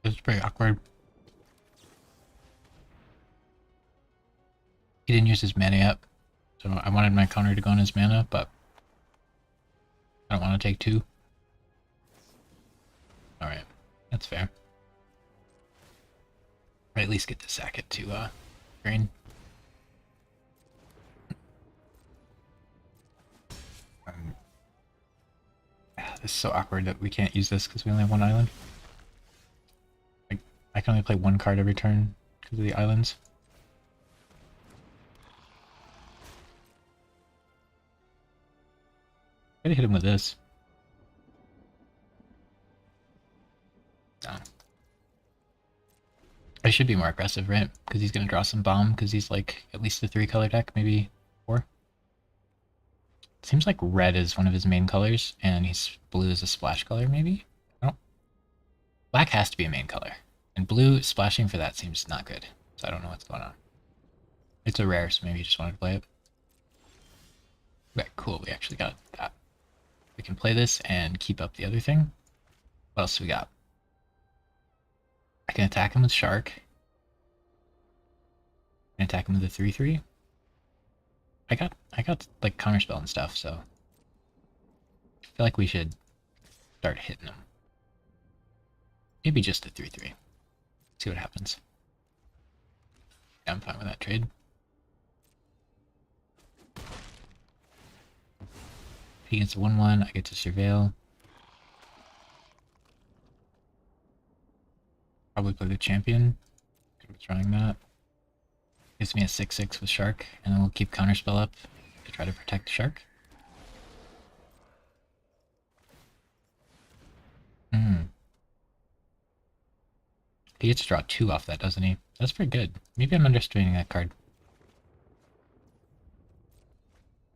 It's pretty awkward. He didn't use his mana yet, so I wanted my counter to go on his mana, but I don't want to take 2. Alright, that's fair. Or at least get to sack it to green. This is so awkward that we can't use this because we only have 1 island. I can only play 1 card every turn because of the islands. Gotta hit him with this. No. I should be more aggressive, right? Because he's going to draw some bomb, because he's like at least a 3-color deck, maybe 4. Seems like red is one of his main colors, and he's blue is a splash color, maybe? Oh. Black has to be a main color. And blue, splashing for that seems not good. So I don't know what's going on. It's a rare, so maybe you just wanted to play it. Okay, cool, we actually got that. We can play this and keep up the other thing. What else do we got? I can attack him with Shark. I can attack him with a 3/3. I got like counterspell and stuff, so I feel like we should start hitting him. Maybe just a 3/3. See what happens. Yeah, I'm fine with that trade. If he gets a 1/1, I get to surveil. Probably play the champion. Trying that. Gives me a 6/6 with Shark, and then we'll keep counterspell up to try to protect the Shark. He gets to draw 2 off that, doesn't he? That's pretty good. Maybe I'm underestimating that card.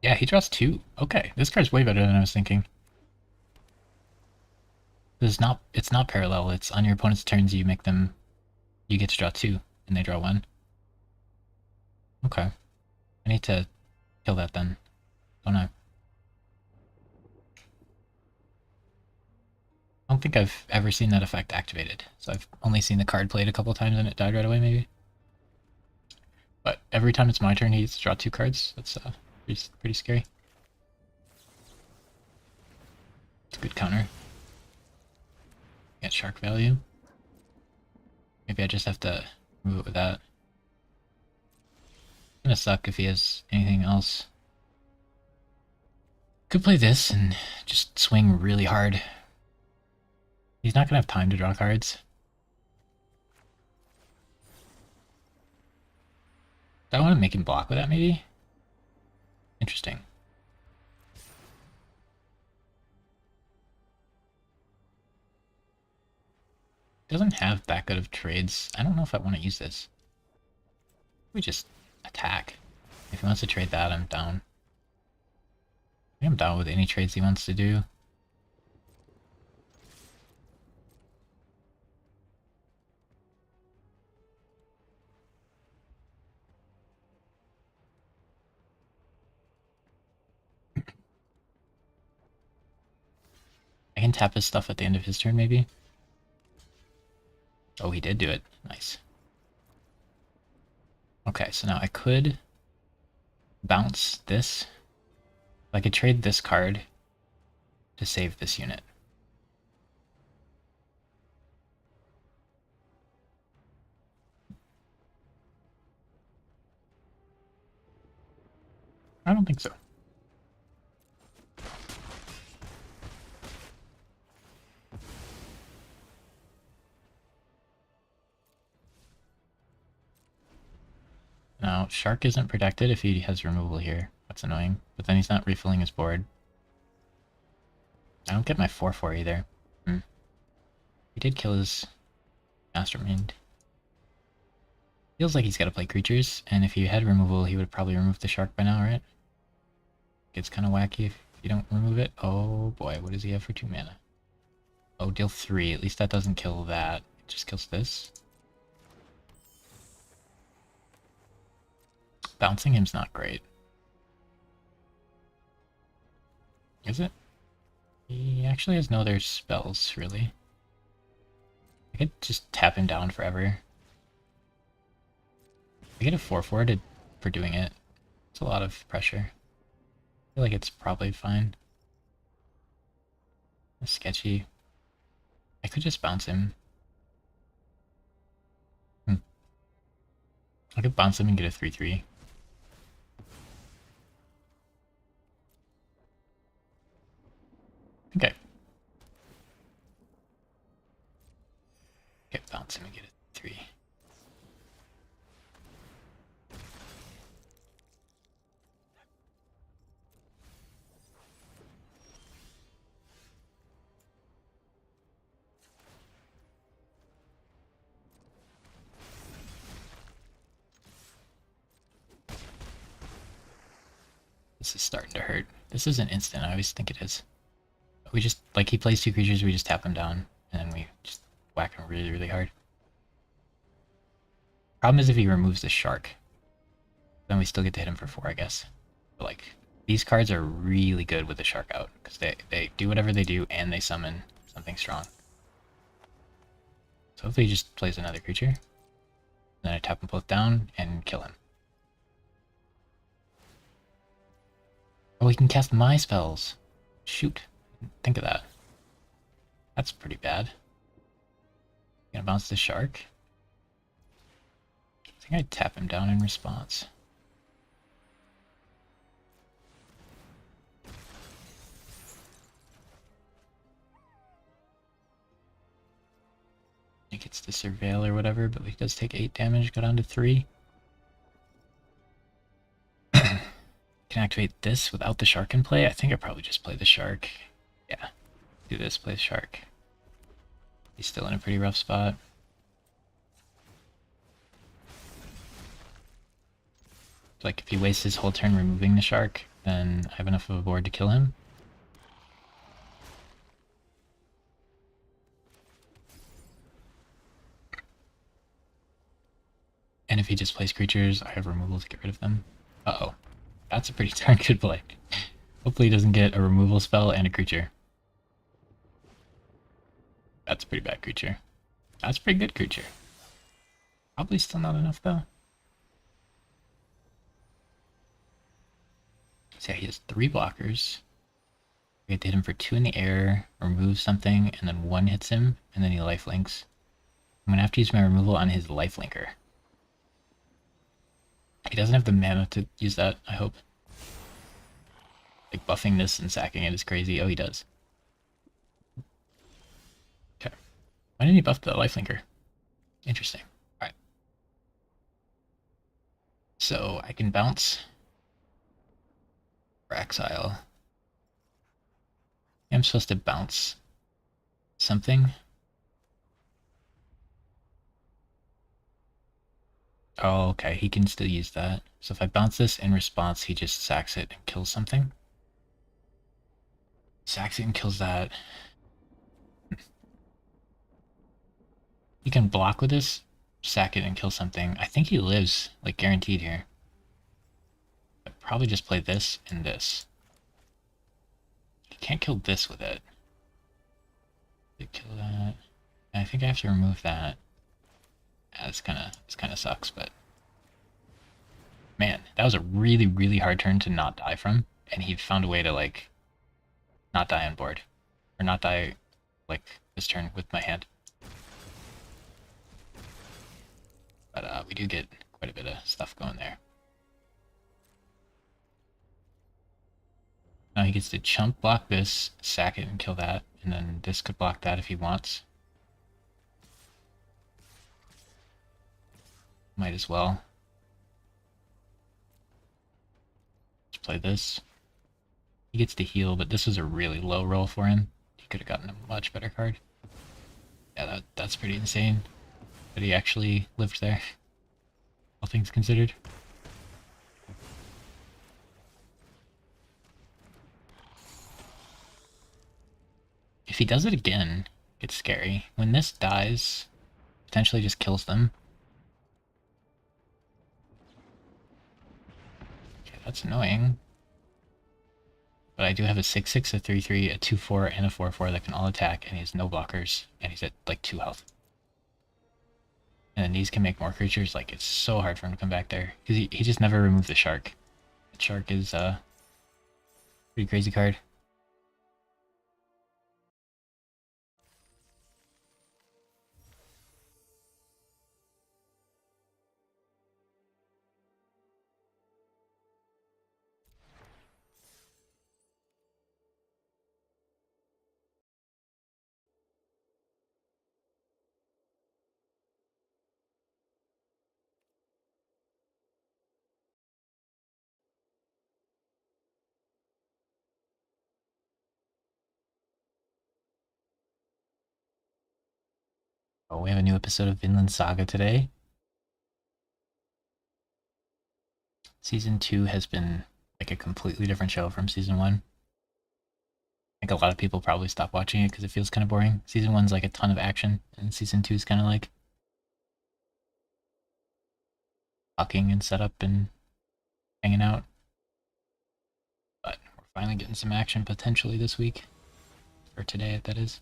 Yeah, he draws 2. Okay, this card's way better than I was thinking. It's not parallel, it's on your opponent's turns you get to draw 2, and they draw 1. Okay. I need to kill that then, don't I? I don't think I've ever seen that effect activated, so I've only seen the card played a couple times and it died right away, maybe. But every time it's my turn, he gets to draw 2 cards. That's pretty scary. It's a good counter. Get Shark value. Maybe I just have to move it with that. It's gonna suck if he has anything else. Could play this and just swing really hard. He's not gonna have time to draw cards. Do I want to make him block with that, maybe? Interesting. Doesn't have that good of trades. I don't know if I want to use this. We just attack. If he wants to trade that, I'm down. I think I'm down with any trades he wants to do. I can tap his stuff at the end of his turn, maybe? Oh, he did do it. Nice. Okay, so now I could bounce this. I could trade this card to save this unit. I don't think so. Now, Shark isn't protected if he has removal here. That's annoying. But then he's not refilling his board. I don't get my 4/4 either. He did kill his Mastermind. Feels like he's got to play creatures, and if he had removal, he would probably remove the Shark by now, right? Gets kind of wacky if you don't remove it. Oh boy, what does he have for 2 mana? Oh, deal 3. At least that doesn't kill that. It just kills this. Bouncing him's not great. Is it? He actually has no other spells, really. I could just tap him down forever. I get a 4/4 for doing it. It's a lot of pressure. I feel like it's probably fine. It's sketchy. I could just bounce him. I could bounce him and get a 3/3. Okay. Okay, bounce him and get a 3. This is starting to hurt. This isn't instant. I always think it is. We just, like, he plays 2 creatures, we just tap him down, and then we just whack him really, really hard. Problem is if he removes the shark, then we still get to hit him for 4, I guess. But, like, these cards are really good with the shark out, because they do whatever they do, and they summon something strong. So hopefully he just plays another creature. Then I tap them both down and kill him. Oh, he can cast my spells. Shoot. Think of that. That's pretty bad. Gonna bounce the shark. I think I'd tap him down in response. He gets to surveil or whatever, but he does take 8 damage, go down to 3. Can activate this without the shark in play? I think I probably just play the shark. Yeah, do this, play the shark. He's still in a pretty rough spot. Like, if he wastes his whole turn removing the shark, then I have enough of a board to kill him. And if he just plays creatures, I have removal to get rid of them. Uh-oh. That's a pretty darn good play. Hopefully he doesn't get a removal spell and a creature. That's a pretty bad creature. That's a pretty good creature. Probably still not enough, though. So yeah, he has 3 blockers. We get to hit him for 2 in the air, remove something, and then 1 hits him, and then he lifelinks. I'm gonna have to use my removal on his lifelinker. He doesn't have the mana to use that, I hope. Like, buffing this and sacking it is crazy. Oh, he does. Okay. Why didn't he buff the lifelinker? Interesting. Alright. So, I can bounce for exile. I'm supposed to bounce something. Oh, okay, he can still use that. So if I bounce this in response, he just sacks it and kills something. Sacks it and kills that. He can block with this, sack it and kill something. I think he lives, like, guaranteed here. I'd probably just play this and this. He can't kill this with it. Kill that. And I think I have to remove that. Yeah, this kinda sucks, but man, that was a really, really hard turn to not die from, and he found a way to, like, not die on board. Or not die, like, this turn with my hand. But we do get quite a bit of stuff going there. Now he gets to chump block this, sack it and kill that, and then this could block that if he wants. Might as well. Let's play this. He gets to heal, but this was a really low roll for him. He could have gotten a much better card. Yeah, that's pretty insane. But he actually lived there, all things considered. If he does it again, it's scary. When this dies, potentially just kills them. Okay, that's annoying. But I do have a 6/6, a 3/3, a 2/4, and a 4/4 that can all attack, and he has no blockers, and he's at like 2 health. And then these can make more creatures. Like, it's so hard for him to come back there, because he just never removed the shark. The shark is a pretty crazy card. Oh, we have a new episode of Vinland Saga today. Season 2 has been like a completely different show from season 1. I think a lot of people probably stop watching it because it feels kind of boring. Season 1's like a ton of action, and season 2 is kind of like talking and setup and hanging out. But we're finally getting some action potentially this week. Or today, that is.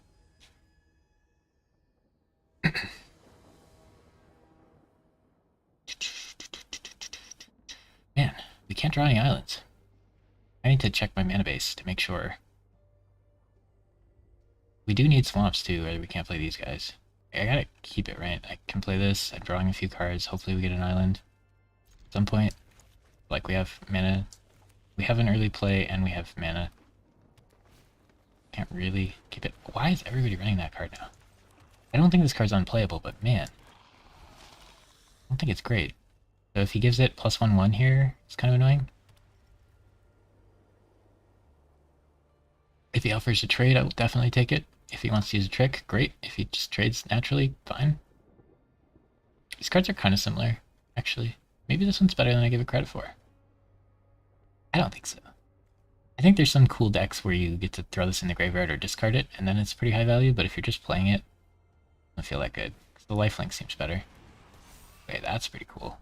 Man, we can't draw any islands. I need to check my mana base to make sure. We do need swamps too, or we can't play these guys. I gotta keep it, right? I can play this, I'm drawing a few cards, hopefully we get an island. At some point, like we have mana. We have an early play and we have mana. Can't really keep it. Why is everybody running that card now? I don't think this card's unplayable, but man. I don't think it's great. So if he gives it +1/1 here, it's kind of annoying. If he offers a trade, I will definitely take it. If he wants to use a trick, great. If he just trades naturally, fine. These cards are kind of similar, actually. Maybe this one's better than I give it credit for. I don't think so. I think there's some cool decks where you get to throw this in the graveyard or discard it, and then it's pretty high value, but if you're just playing it, I don't feel that good. The lifelink seems better. Okay, that's pretty cool.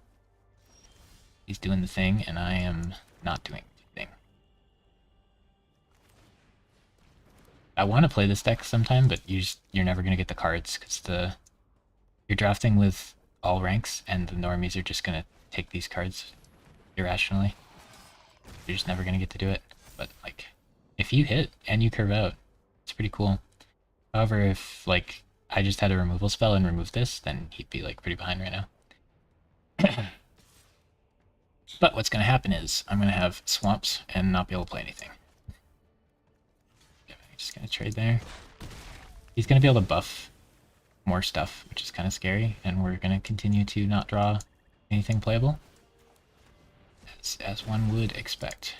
He's doing the thing, and I am not doing the thing. I want to play this deck sometime, but you're never going to get the cards, because you're drafting with all ranks, and the normies are just going to take these cards irrationally. You're just never going to get to do it. But, like, if you hit and you curve out, it's pretty cool. However, if, like, I just had a removal spell and removed this, then he'd be, like, pretty behind right now. But what's going to happen is I'm going to have swamps and not be able to play anything. Just going to trade there. He's going to be able to buff more stuff, which is kind of scary, and we're going to continue to not draw anything playable, as one would expect.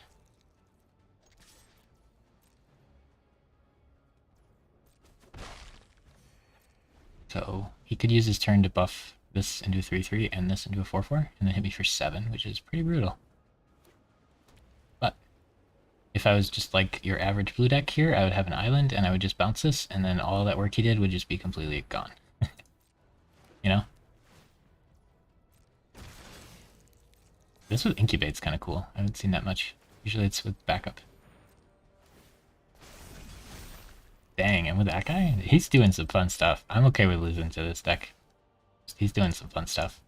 So he could use his turn to buff this into a 3/3 and this into a 4/4, and then hit me for 7, which is pretty brutal. But if I was just like your average blue deck here, I would have an island and I would just bounce this, and then all that work he did would just be completely gone. You know? This with Incubate's kind of cool. I haven't seen that much. Usually it's with backup. Dang, and with that guy, he's doing some fun stuff. I'm okay with losing to this deck. He's doing some fun stuff.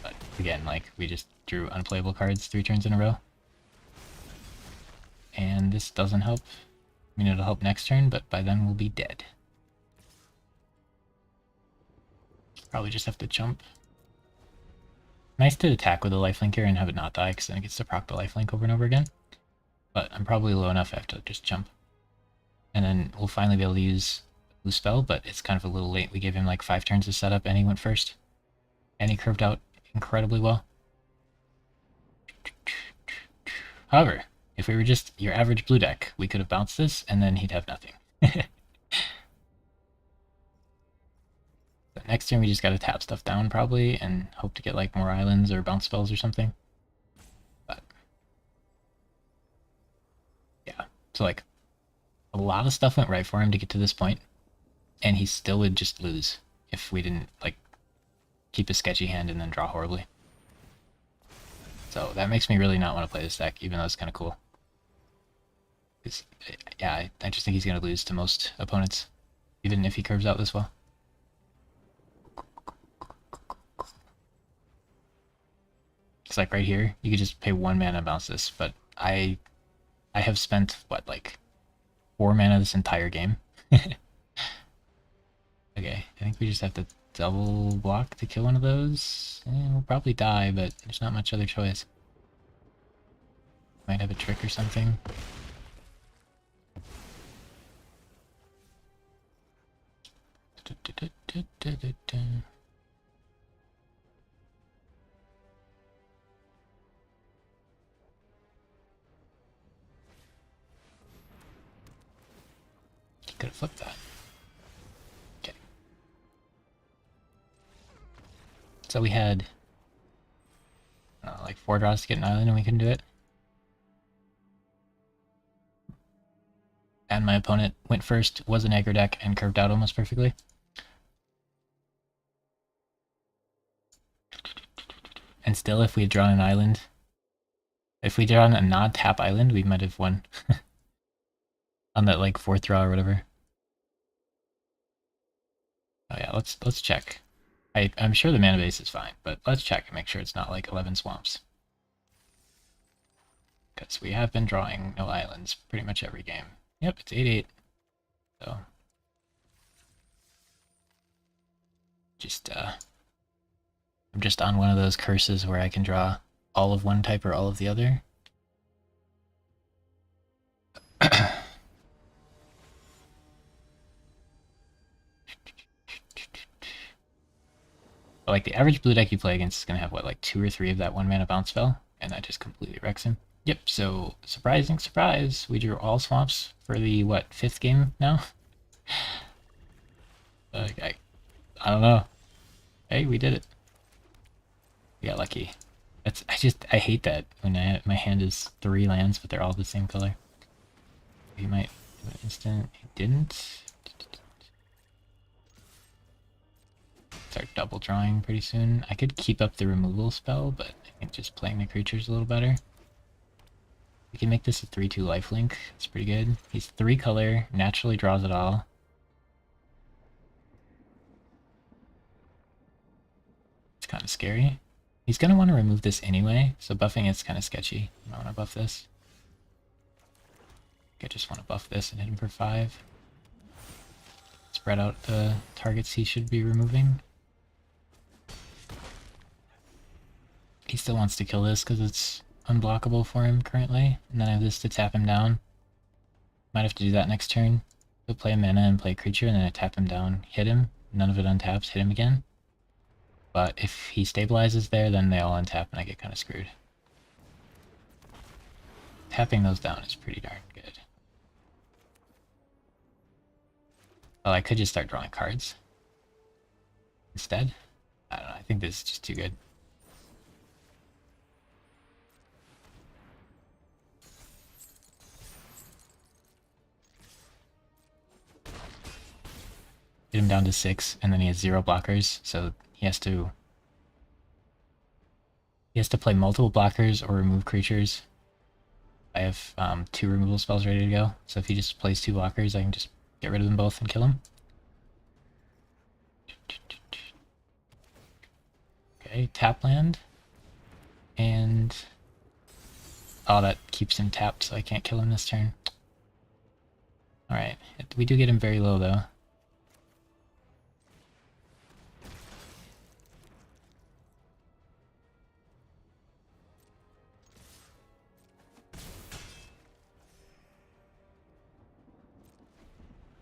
But again, like, we just drew unplayable cards 3 turns in a row. And this doesn't help. I mean, it'll help next turn, but by then we'll be dead. Probably just have to jump. Nice to attack with a lifelink here and have it not die, because then it gets to proc the lifelink over and over again. But I'm probably low enough I have to just jump. And then we'll finally be able to use blue spell, but it's kind of a little late. We gave him like 5 turns to set up and he went first. And he curved out incredibly well. However, if we were just your average blue deck, we could have bounced this and then he'd have nothing. But next turn we just gotta tap stuff down probably and hope to get like more islands or bounce spells or something. But yeah, so like a lot of stuff went right for him to get to this point, and he still would just lose if we didn't like keep a sketchy hand and then draw horribly. So that makes me really not want to play this deck, even though it's kind of cool. Because, yeah, I just think he's going to lose to most opponents, even if he curves out this well. It's like right here, you could just pay 1 mana and bounce this, but I have spent, what, like 4 mana this entire game? Okay, I think we just have to double block to kill one of those. We'll probably die, but there's not much other choice. Might have a trick or something. Could have flipped that. Okay. So we had like 4 draws to get an island and we couldn't do it. and my opponent went first, was an aggro deck, and curved out almost perfectly. And still, if we had drawn an island, if we drawn a non-tap island, we might have won. On that like 4th draw or whatever. Oh yeah, let's check. I'm sure the mana base is fine, but let's check and make sure it's not like 11 swamps. Because we have been drawing no islands pretty much every game. Yep, it's 8-8. So just I'm just on one of those curses where I can draw all of one type or all of the other. Like the average blue deck you play against is gonna have what, like 2 or 3 of that 1 mana bounce spell, and that just completely wrecks him. Yep, so surprising surprise, we drew all swamps for the what, 5th game now? I don't know. Hey, we did it. We got lucky. I hate that when my hand is 3 lands, but they're all the same color. He might do an instant. He didn't. Start double drawing pretty soon. I could keep up the removal spell, but I think just playing the creatures a little better. We can make this a 3/2 lifelink. It's pretty good. He's 3 color, naturally draws it all. It's kind of scary. He's going to want to remove this anyway, so buffing it's kind of sketchy. I want to buff this. I just want to buff this and hit him for 5. Spread out the targets he should be removing. He still wants to kill this because it's unblockable for him currently, and then I have this to tap him down. Might have to do that next turn. He'll play a mana and play a creature, and then I tap him down, hit him, none of it untaps, hit him again. But if he stabilizes there, then they all untap and I get kind of screwed. Tapping those down is pretty darn good. Well, I could just start drawing cards instead. I don't know, I think this is just too good. Get him down to 6, and then he has 0 blockers, so he has to play multiple blockers or remove creatures. I have 2 removal spells ready to go, so if he just plays 2 blockers, I can just get rid of them both and kill him. Okay, tap land. And oh, that keeps him tapped, so I can't kill him this turn. Alright, we do get him very low though.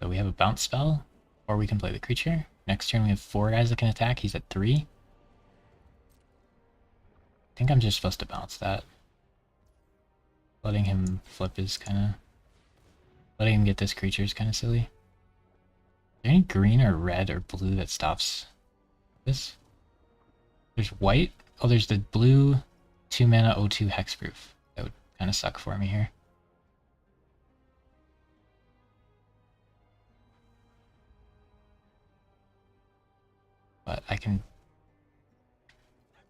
So we have a bounce spell, or we can play the creature. Next turn we have 4 guys that can attack, he's at 3. I think I'm just supposed to bounce that. Letting him flip is kinda... letting him get this creature is kinda silly. Is there any green or red or blue that stops this? There's white? Oh, there's the blue 2 mana O2 hexproof. That would kinda suck for me here. But I can...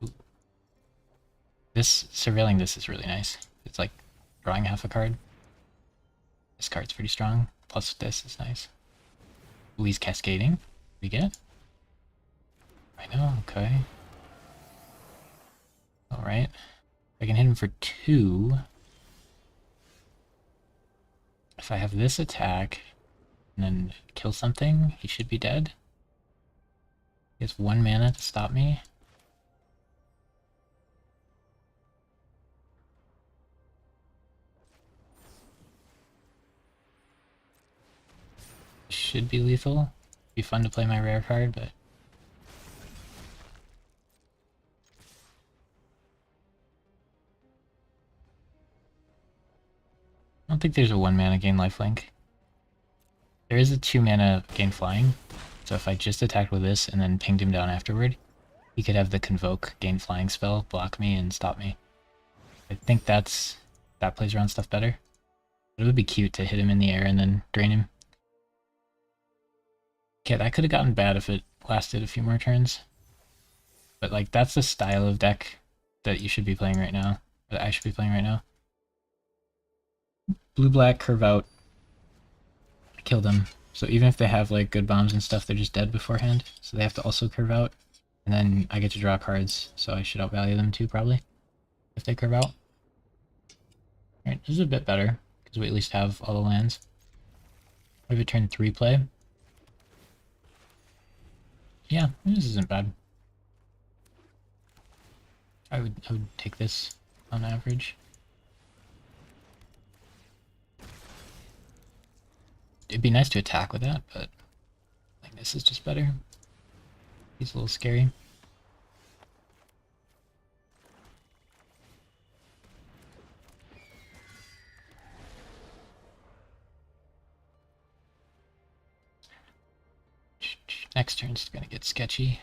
Ooh. This, surveilling this is really nice. It's like drawing half a card. This card's pretty strong. Plus this is nice. Ooh, he's cascading. We get? I know, okay. Alright. I can hit him for 2. If I have this attack, and then kill something, he should be dead. He has 1 mana to stop me. Should be lethal. Be fun to play my rare card, but... I don't think there's a 1 mana gain lifelink. There is a 2 mana gain flying, so if I just attacked with this and then pinged him down afterward, he could have the Convoke gain flying spell, block me, and stop me. I think that plays around stuff better. It would be cute to hit him in the air and then drain him. Okay, that could have gotten bad if it lasted a few more turns. But like that's the style of deck that you should be playing right now. That I should be playing right now. Blue-black, curve out. Kill them. So even if they have like good bombs and stuff, they're just dead beforehand. So they have to also curve out. And then I get to draw cards, so I should outvalue them too, probably. If they curve out. Alright, this is a bit better, because we at least have all the lands. We have a turn 3 play. Yeah, this isn't bad. I would take this on average. It'd be nice to attack with that, but I think this is just better. He's a little scary. Next turn's gonna get sketchy.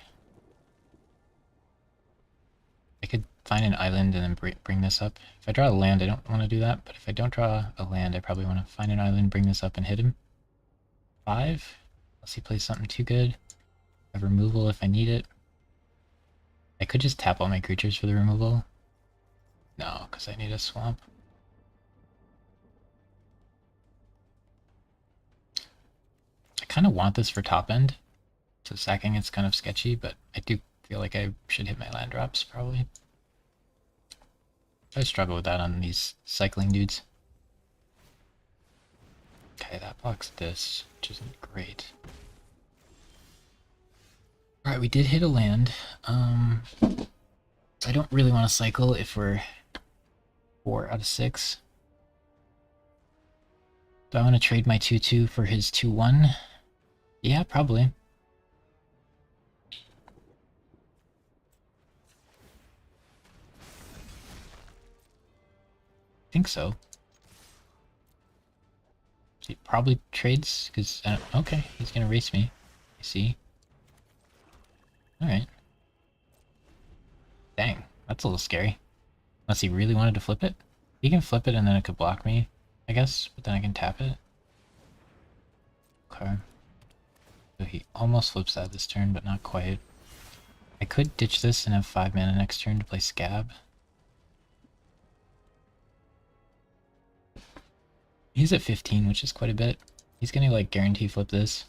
I could find an island and then bring this up. If I draw a land, I don't want to do that, but if I don't draw a land, I probably want to find an island, bring this up, and hit him. 5, unless he plays something too good. I have removal if I need it. I could just tap all my creatures for the removal. No, because I need a swamp. I kind of want this for top end, so sacking it's kind of sketchy, but I do feel like I should hit my land drops, probably. I struggle with that on these cycling dudes. Okay, that blocks this, which isn't great. Alright, we did hit a land. I don't really want to cycle if we're 4 out of 6. Do I want to trade my 2-2 for his 2-1? Yeah, probably. I think so. He probably trades, because... okay, he's gonna race me. I see. Alright. Dang, that's a little scary. Unless he really wanted to flip it. He can flip it and then it could block me, I guess, but then I can tap it. Okay. So he almost flips that this turn, but not quite. I could ditch this and have 5 mana next turn to play Scab. He's at 15, which is quite a bit. He's gonna like guarantee flip this.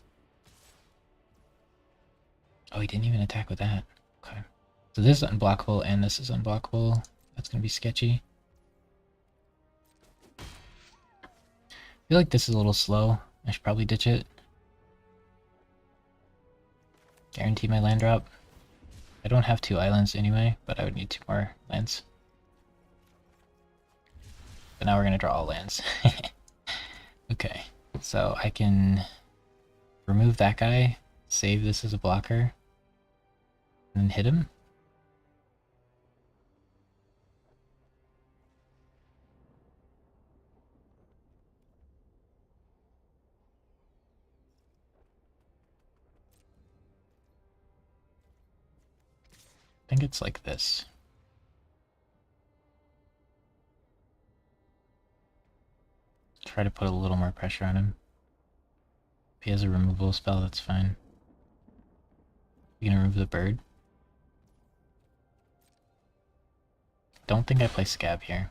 Oh, he didn't even attack with that. Okay. So this is unblockable and this is unblockable. That's gonna be sketchy. I feel like this is a little slow. I should probably ditch it. Guarantee my land drop. I don't have 2 islands anyway, but I would need 2 more lands. But now we're gonna draw all lands. Okay, so I can remove that guy, save this as a blocker, and then hit him. I think it's like this. Try to put a little more pressure on him. If he has a removal spell, that's fine. You gonna remove the bird? Don't think I play Scab here.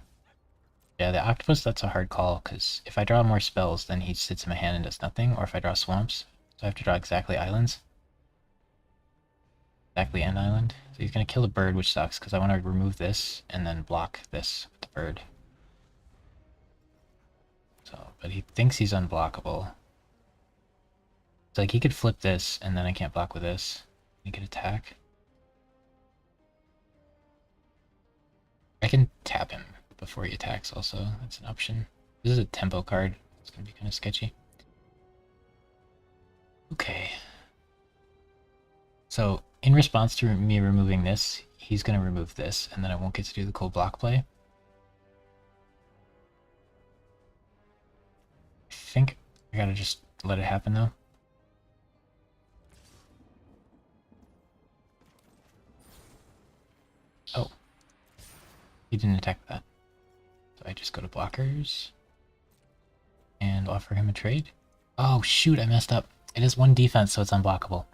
Yeah, the octopus, that's a hard call, because if I draw more spells, then he sits in my hand and does nothing, or if I draw swamps, so I have to draw exactly islands. Exactly end island. So he's gonna kill the bird, which sucks, because I want to remove this, and then block this with the bird. So, but he thinks he's unblockable. It's like he could flip this, and then I can't block with this. He could attack. I can tap him before he attacks also. That's an option. This is a tempo card. It's gonna be kind of sketchy. Okay. So, in response to me removing this, he's gonna remove this, and then I won't get to do the cold block play. I think I gotta just let it happen though. Oh. He didn't attack that. So I just go to blockers. and offer him a trade. Oh shoot, I messed up. It is 1 defense, so it's unblockable.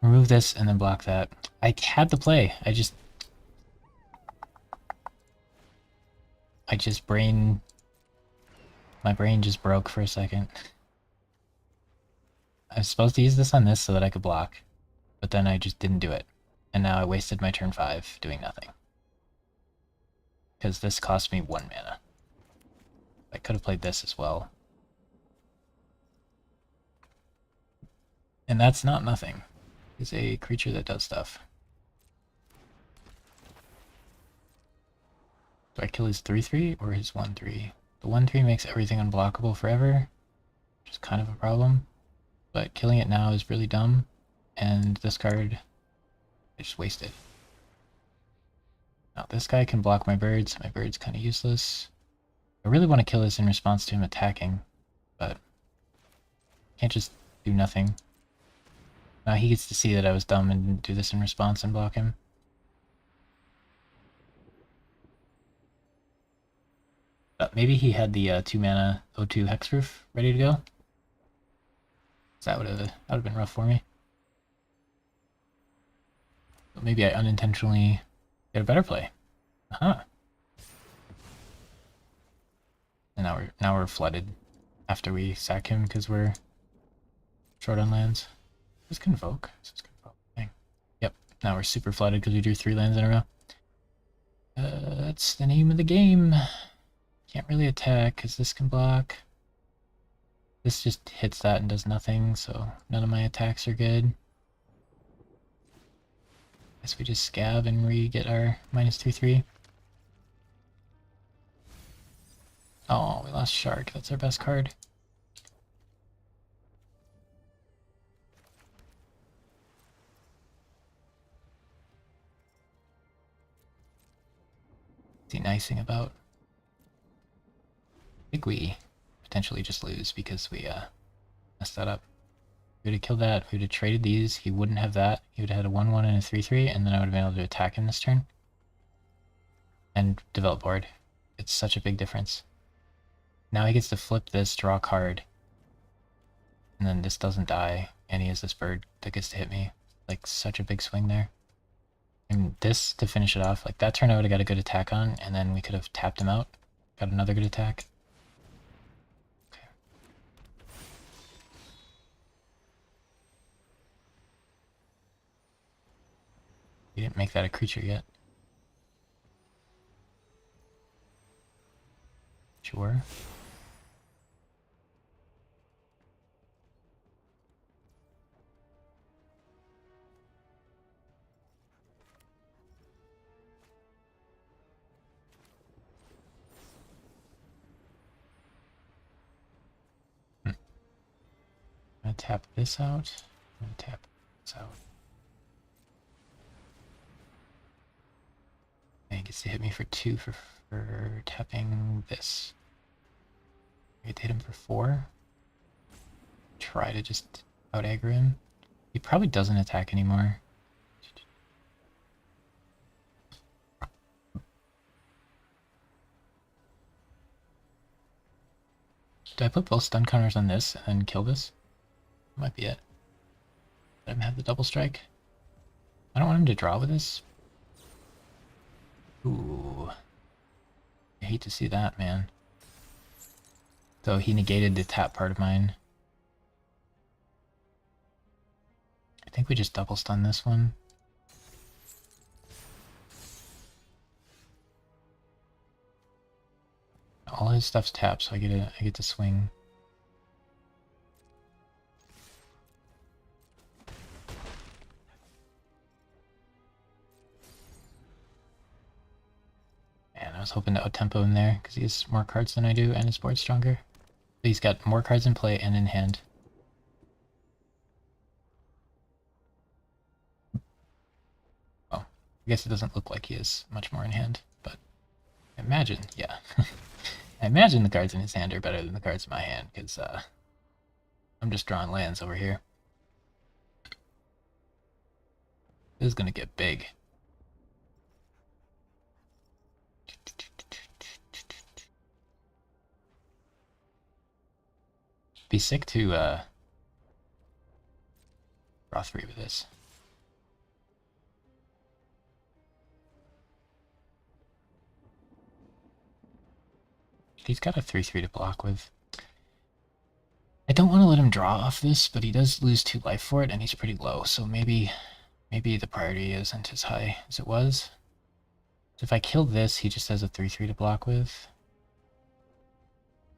Remove this and then block that. I had the play. My brain just broke for a second. I was supposed to use this on this so that I could block, but then I just didn't do it. And now I wasted my turn 5 doing nothing. Because this cost me 1 mana. I could have played this as well. And that's not nothing. It's a creature that does stuff. Do I kill his 3/3 or his 1/3? The 1/3 makes everything unblockable forever, which is kind of a problem. But killing it now is really dumb. And this card, I just wasted. Now this guy can block my birds. My bird's kind of useless. I really want to kill this in response to him attacking, but can't just do nothing. Now he gets to see that I was dumb and didn't do this in response and block him. Maybe he had the 2 mana O2 Hexproof ready to go. That would have been rough for me. But maybe I unintentionally did a better play. And now we're flooded after we sack him because we're short on lands. This Convoke. Thing. Yep. Now we're super flooded because we drew 3 lands in a row. That's the name of the game. Can't really attack because this can block. This just hits that and does nothing, so none of my attacks are good. Guess we just scab and re-get our -2/3. Oh, we lost Shark. That's our best card. What's he nicing about? I think we potentially just lose because we messed that up. If we would have killed that, if we would have traded these, he wouldn't have that. He would have had a 1/1 and a 3/3, and then I would have been able to attack him this turn. And develop board. It's such a big difference. Now he gets to flip this, draw a card, and then this doesn't die, and he has this bird that gets to hit me. Like, such a big swing there. And this, to finish it off, like that turn I would have got a good attack on, and then we could have tapped him out, got another good attack. Okay. We didn't make that a creature yet. Sure. I'm gonna tap this out. I'm gonna tap this out. And he gets to hit me for 2 for tapping this. I get to hit him for 4. Try to just out aggro him. He probably doesn't attack anymore. Do I put both stun counters on this and then kill this? Might be it. Let him have the double strike. I don't want him to draw with this. Ooh. I hate to see that, man. So he negated the tap part of mine. I think we just double stun this one. All his stuff's tapped, so I get to swing. Man, I was hoping to out-tempo him there, because he has more cards than I do, and his board's stronger. But he's got more cards in play and in hand. Well, I guess it doesn't look like he has much more in hand, but I imagine, yeah. I imagine the cards in his hand are better than the cards in my hand, because I'm just drawing lands over here. This is gonna get big. Be sick to draw 3 with this. He's got a 3/3 to block with. I don't want to let him draw off this, but he does lose 2 life for it, and he's pretty low, so maybe the priority isn't as high as it was. So if I kill this, he just has a 3/3 to block with.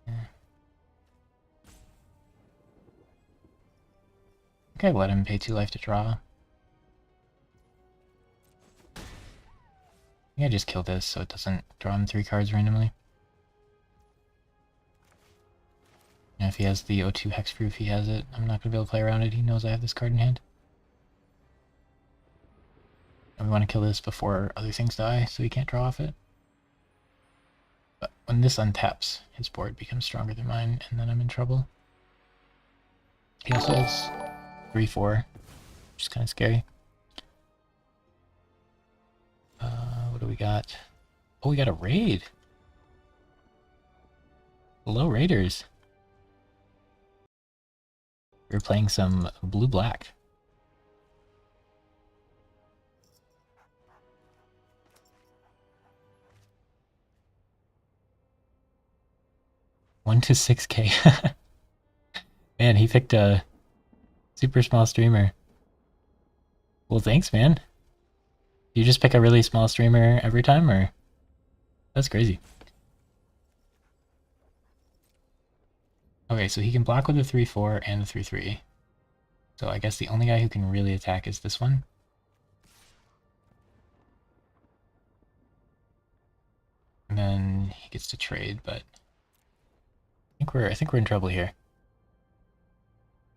Yeah. I let him pay 2 life to draw. I just kill this so it doesn't draw him 3 cards randomly. And if he has the O2 hexproof, he has it. I'm not going to be able to play around it. He knows I have this card in hand. And we want to kill this before other things die so he can't draw off it. But when this untaps, his board becomes stronger than mine, and then I'm in trouble. He also has 3/4, which is kind of scary. What do we got? Oh, we got a raid. Hello, raiders. We're playing some blue-black. One to 6K. Man, he picked a super small streamer. Well, thanks, man. You just pick a really small streamer every time, or? That's crazy. Okay, so he can block with a 3/4 and a 3/3. So I guess the only guy who can really attack is this one. And then he gets to trade, but I think we're in trouble here.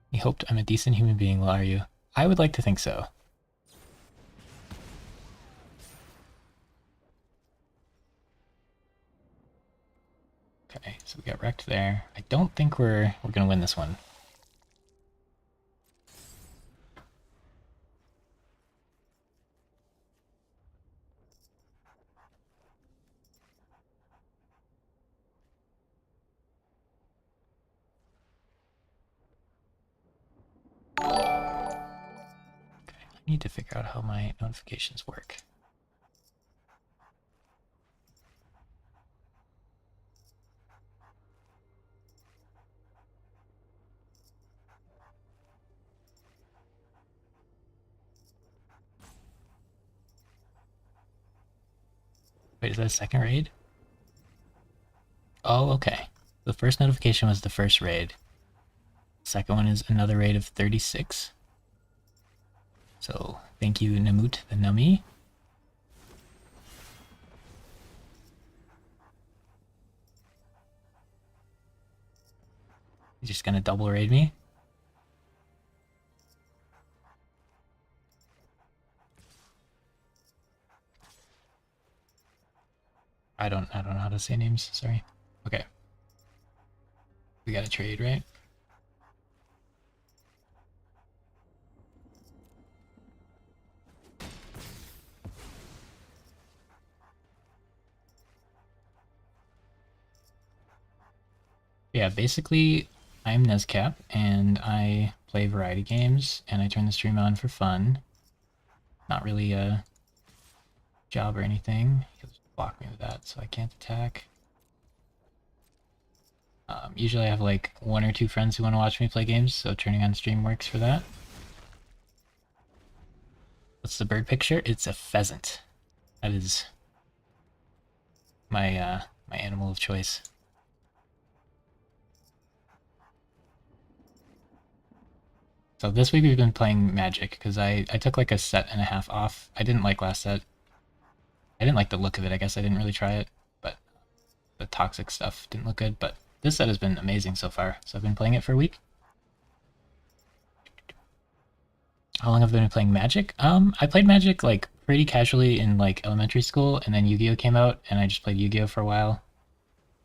You hoped I'm a decent human being, well, are you? I would like to think so. Okay, so we got wrecked there. I don't think we're gonna win this one. Okay, I need to figure out how my notifications work. Wait, is that a second raid? Oh, okay. The first notification was the first raid. Second one is another raid of 36. So, thank you, Namut the Nummy. He's just gonna double raid me? I don't know how to say names, sorry. Okay. We got a trade, right? Yeah, basically, I'm Nezcap, and I play variety games, and I turn the stream on for fun. Not really a job or anything. He'll just block me with that, so I can't attack. Usually I have like 1 or 2 friends who want to watch me play games, so turning on stream works for that. What's the bird picture? It's a pheasant. That is my my animal of choice. So this week we've been playing Magic, because I took like a set and a half off. I didn't like last set. I didn't like the look of it, I guess I didn't really try it, but the toxic stuff didn't look good, but this set has been amazing so far, so I've been playing it for a week. How long have I been playing Magic? I played Magic like pretty casually in like elementary school, and then Yu-Gi-Oh came out, and I just played Yu-Gi-Oh for a while.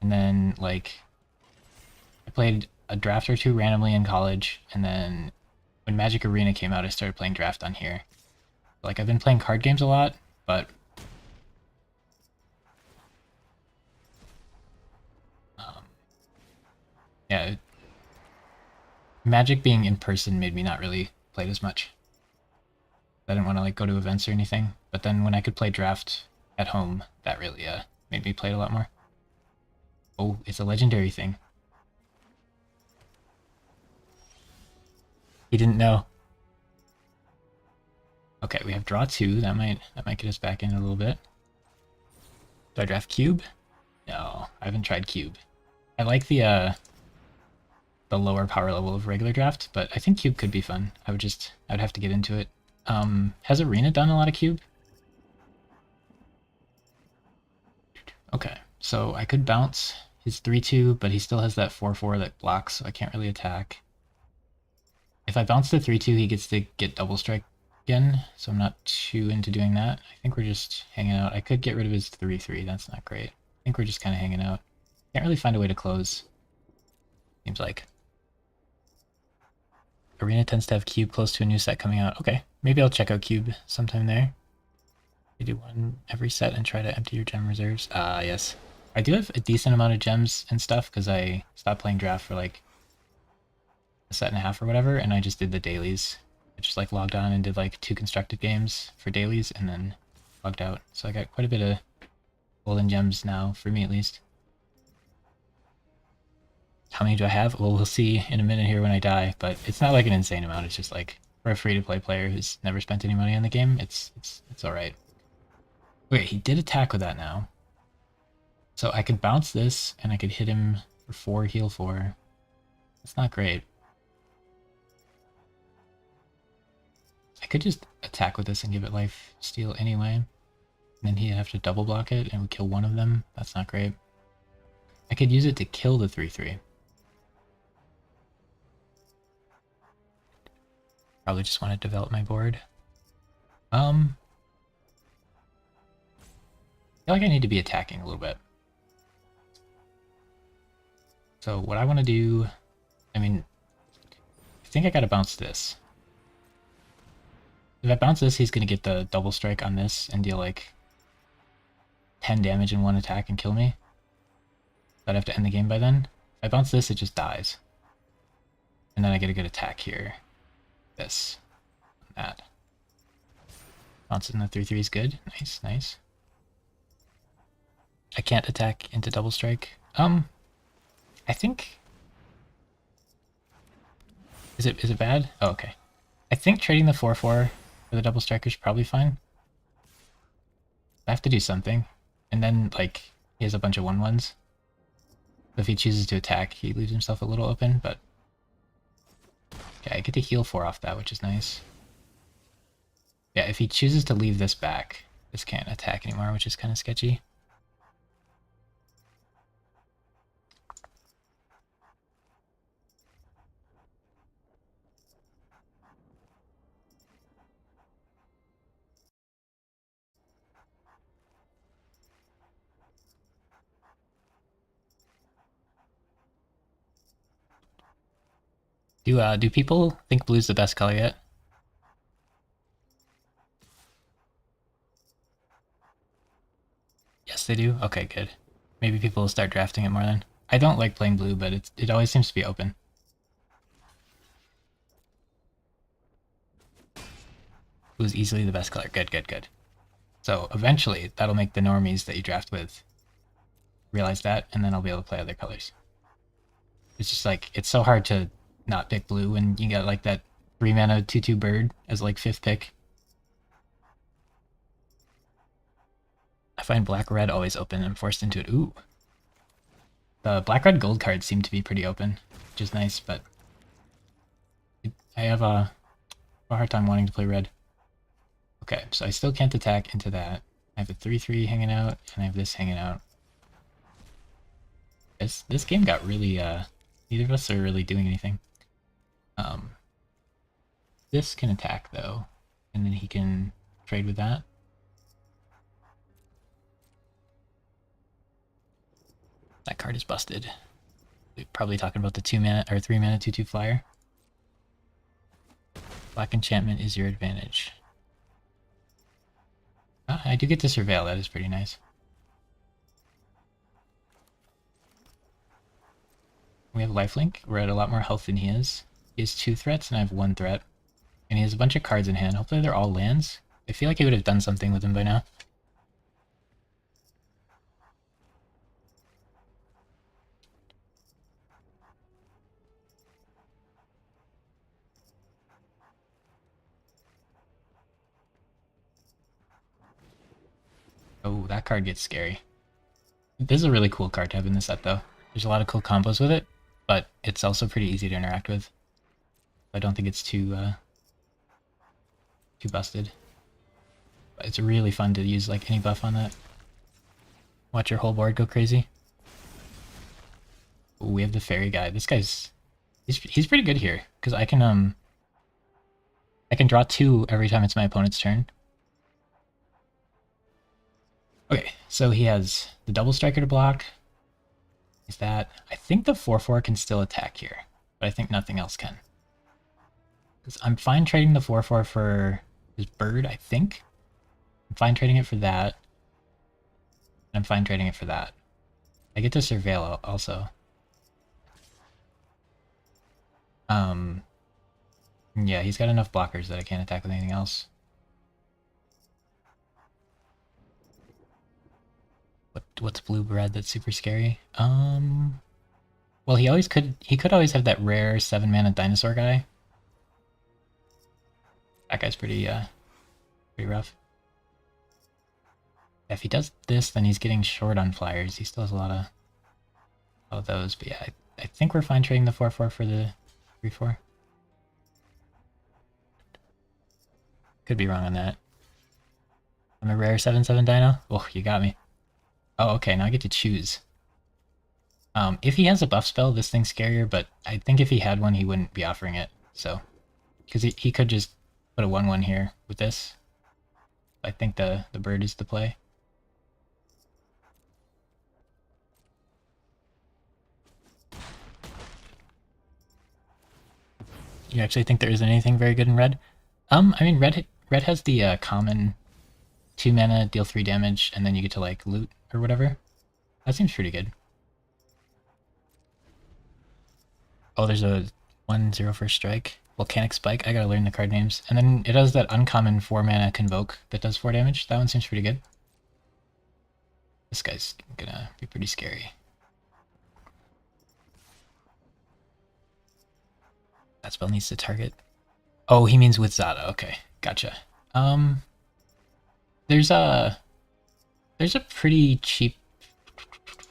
And then like I played a draft or 2 randomly in college, and then when Magic Arena came out, I started playing draft on here. Like I've been playing card games a lot, but yeah, Magic being in person made me not really play it as much. I didn't want to like go to events or anything, but then when I could play draft at home, that really made me play it a lot more. Oh, it's a legendary thing. He didn't know. Okay, we have draw 2. That might get us back in a little bit. Do I draft cube? No, I haven't tried cube. I like the lower power level of regular draft, but I think cube could be fun. I would have to get into it. Has Arena done a lot of cube? Okay, so I could bounce his 3-2, but he still has that 4-4 that blocks, so I can't really attack. If I bounce the 3-2, he gets to get double strike again, so I'm not too into doing that. I think we're just hanging out. I could get rid of his 3-3, that's not great. I think we're just kind of hanging out. Can't really find a way to close, seems like. Arena tends to have cube close to a new set coming out. Okay, maybe I'll check out cube sometime there. You do one every set and try to empty your gem reserves. Yes. I do have a decent amount of gems and stuff because I stopped playing draft for like a set and a half or whatever, and I just did the dailies. I just like logged on and did like 2 constructed games for dailies and then logged out. So I got quite a bit of golden gems now, for me at least. How many do I have? Well, we'll see in a minute here when I die, but it's not like an insane amount. It's just like for a free-to-play player who's never spent any money on the game, it's alright. Wait, he did attack with that now. So I could bounce this, and I could hit him for 4, heal 4. That's not great. I could just attack with this and give it life steal anyway. And then he'd have to double block it and would kill one of them. That's not great. I could use it to kill the 3-3. Probably just want to develop my board. I feel like I need to be attacking a little bit. So what I want to do, I mean, I think I gotta bounce this. If I bounce this, he's gonna get the double strike on this and deal like 10 damage in one attack and kill me. I'd have to end the game by then. If I bounce this, it just dies. And then I get a good attack here. This. That. Bouncing the 3-3 is good. Nice, nice. I can't attack into double strike. I think... Is it bad? Oh, okay. I think trading the 4-4 for the double striker is probably fine. I have to do something. And then, like, he has a bunch of 1-1s. If he chooses to attack, he leaves himself a little open, but... Okay, I get to heal 4 off that, which is nice. Yeah, if he chooses to leave this back, this can't attack anymore, which is kind of sketchy. Do people think blue's the best color yet? Yes, they do? Okay, good. Maybe people will start drafting it more then. I don't like playing blue, but it always seems to be open. Blue's easily the best color. Good, good, good. So eventually, that'll make the normies that you draft with realize that, and then I'll be able to play other colors. It's just like, it's so hard to not pick blue when you got like that 3-mana 2-2 bird as like 5th pick. I find black-red always open. I'm forced into it. Ooh. The black-red gold cards seem to be pretty open, which is nice, but I have a hard time wanting to play red. Okay, so I still can't attack into that. I have a 3-3 hanging out, and I have this hanging out. This game got really, neither of us are really doing anything. This can attack, though, and then he can trade with that. That card is busted. We're probably talking about the 2-mana or 3-mana 2-2 flyer. Black enchantment is your advantage. Ah, I do get to surveil, that is pretty nice. We have lifelink, we're at a lot more health than he is. He has 2 threats and I have 1 threat. And he has a bunch of cards in hand. Hopefully they're all lands. I feel like he would have done something with them by now. Oh, that card gets scary. This is a really cool card to have in the set, though. There's a lot of cool combos with it, but it's also pretty easy to interact with. I don't think it's too busted. But it's really fun to use like any buff on that. Watch your whole board go crazy. Ooh, we have the fairy guy. This guy's he's pretty good here because I can draw 2 every time it's my opponent's turn. Okay, so he has the double striker to block. Is that I think the 4/4 can still attack here, but I think nothing else can. Because I'm fine trading the 4/4 for his bird, I think. I'm fine trading it for that. I'm fine trading it for that. I get to surveil also. Yeah, he's got enough blockers that I can't attack with anything else. What's blue-red that's super scary? Well, he could always have that rare 7-mana dinosaur guy. That guy's pretty rough. If he does this, then he's getting short on flyers. He still has a lot of those, but yeah, I think we're fine trading the 4/4 for the 3/4. Could be wrong on that. I'm a rare 7/7 dino? Oh, you got me. Oh, okay, now I get to choose. If he has a buff spell, this thing's scarier, but I think if he had one, he wouldn't be offering it, so. Because he could just put a 1/1 here with this. I think the bird is the play. You actually think there isn't anything very good in red? I mean, red has the common 2 mana, deal 3 damage, and then you get to like loot or whatever. That seems pretty good. Oh, there's a 1/0 first strike. Volcanic Spike, I gotta learn the card names. And then it has that uncommon 4 mana Convoke that does 4 damage. That one seems pretty good. This guy's gonna be pretty scary. That spell needs to target. Oh, he means with Zada. Okay, gotcha. There's a pretty cheap.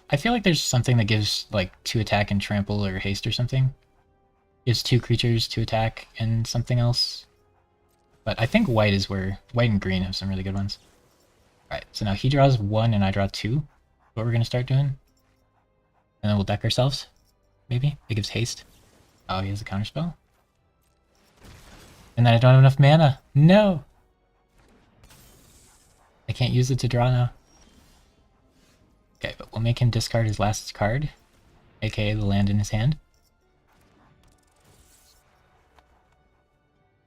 I feel like there's something that gives like 2 attack and trample or haste or something. Gives 2 creatures to attack and something else. But I think white is where white and green have some really good ones. Alright, so now he draws 1 and I draw 2. What we're gonna start doing. And then we'll deck ourselves. Maybe. It gives haste. Oh, he has a counterspell. And then I don't have enough mana. No! I can't use it to draw now. Okay, but we'll make him discard his last card, aka the land in his hand.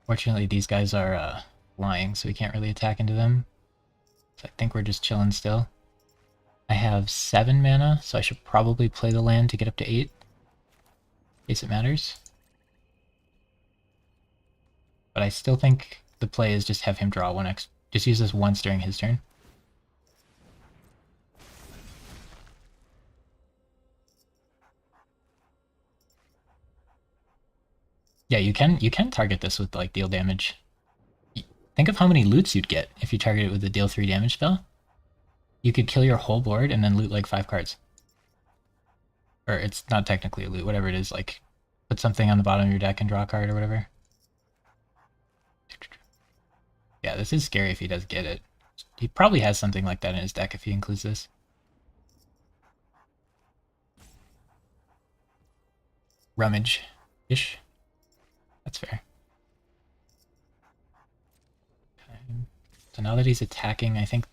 Fortunately, these guys are flying, so we can't really attack into them. So I think we're just chilling still. I have 7 mana, so I should probably play the land to get up to 8. In case it matters. But I still think the play is just have him draw 1x. Just use this once during his turn. Yeah, you can target this with like deal damage. Think of how many loots you'd get if you target it with the deal 3 damage spell. You could kill your whole board and then loot like 5 cards. Or it's not technically a loot, whatever it is, like put something on the bottom of your deck and draw a card or whatever. Yeah, this is scary if he does get it. He probably has something like that in his deck if he includes this. Rummage-ish. That's fair. Okay. So now that he's attacking, I think...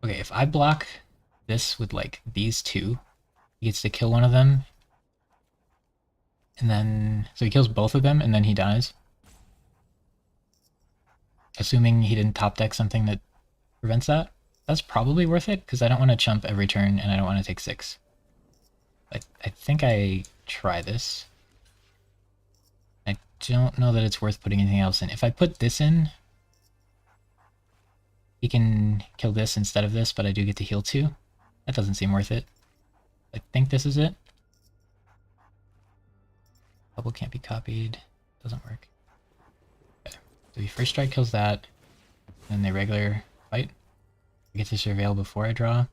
Okay, if I block this with like these 2, he gets to kill one of them. And then... So he kills both of them and then he dies. Assuming he didn't top deck something that prevents that. That's probably worth it, because I don't want to chump every turn, and I don't want to take 6. I think I try this. I don't know that it's worth putting anything else in. If I put this in, he can kill this instead of this, but I do get to heal 2. That doesn't seem worth it. I think this is it. Bubble can't be copied. Doesn't work. Okay. So the first strike kills that, and the regular fight. I get to surveil before I draw.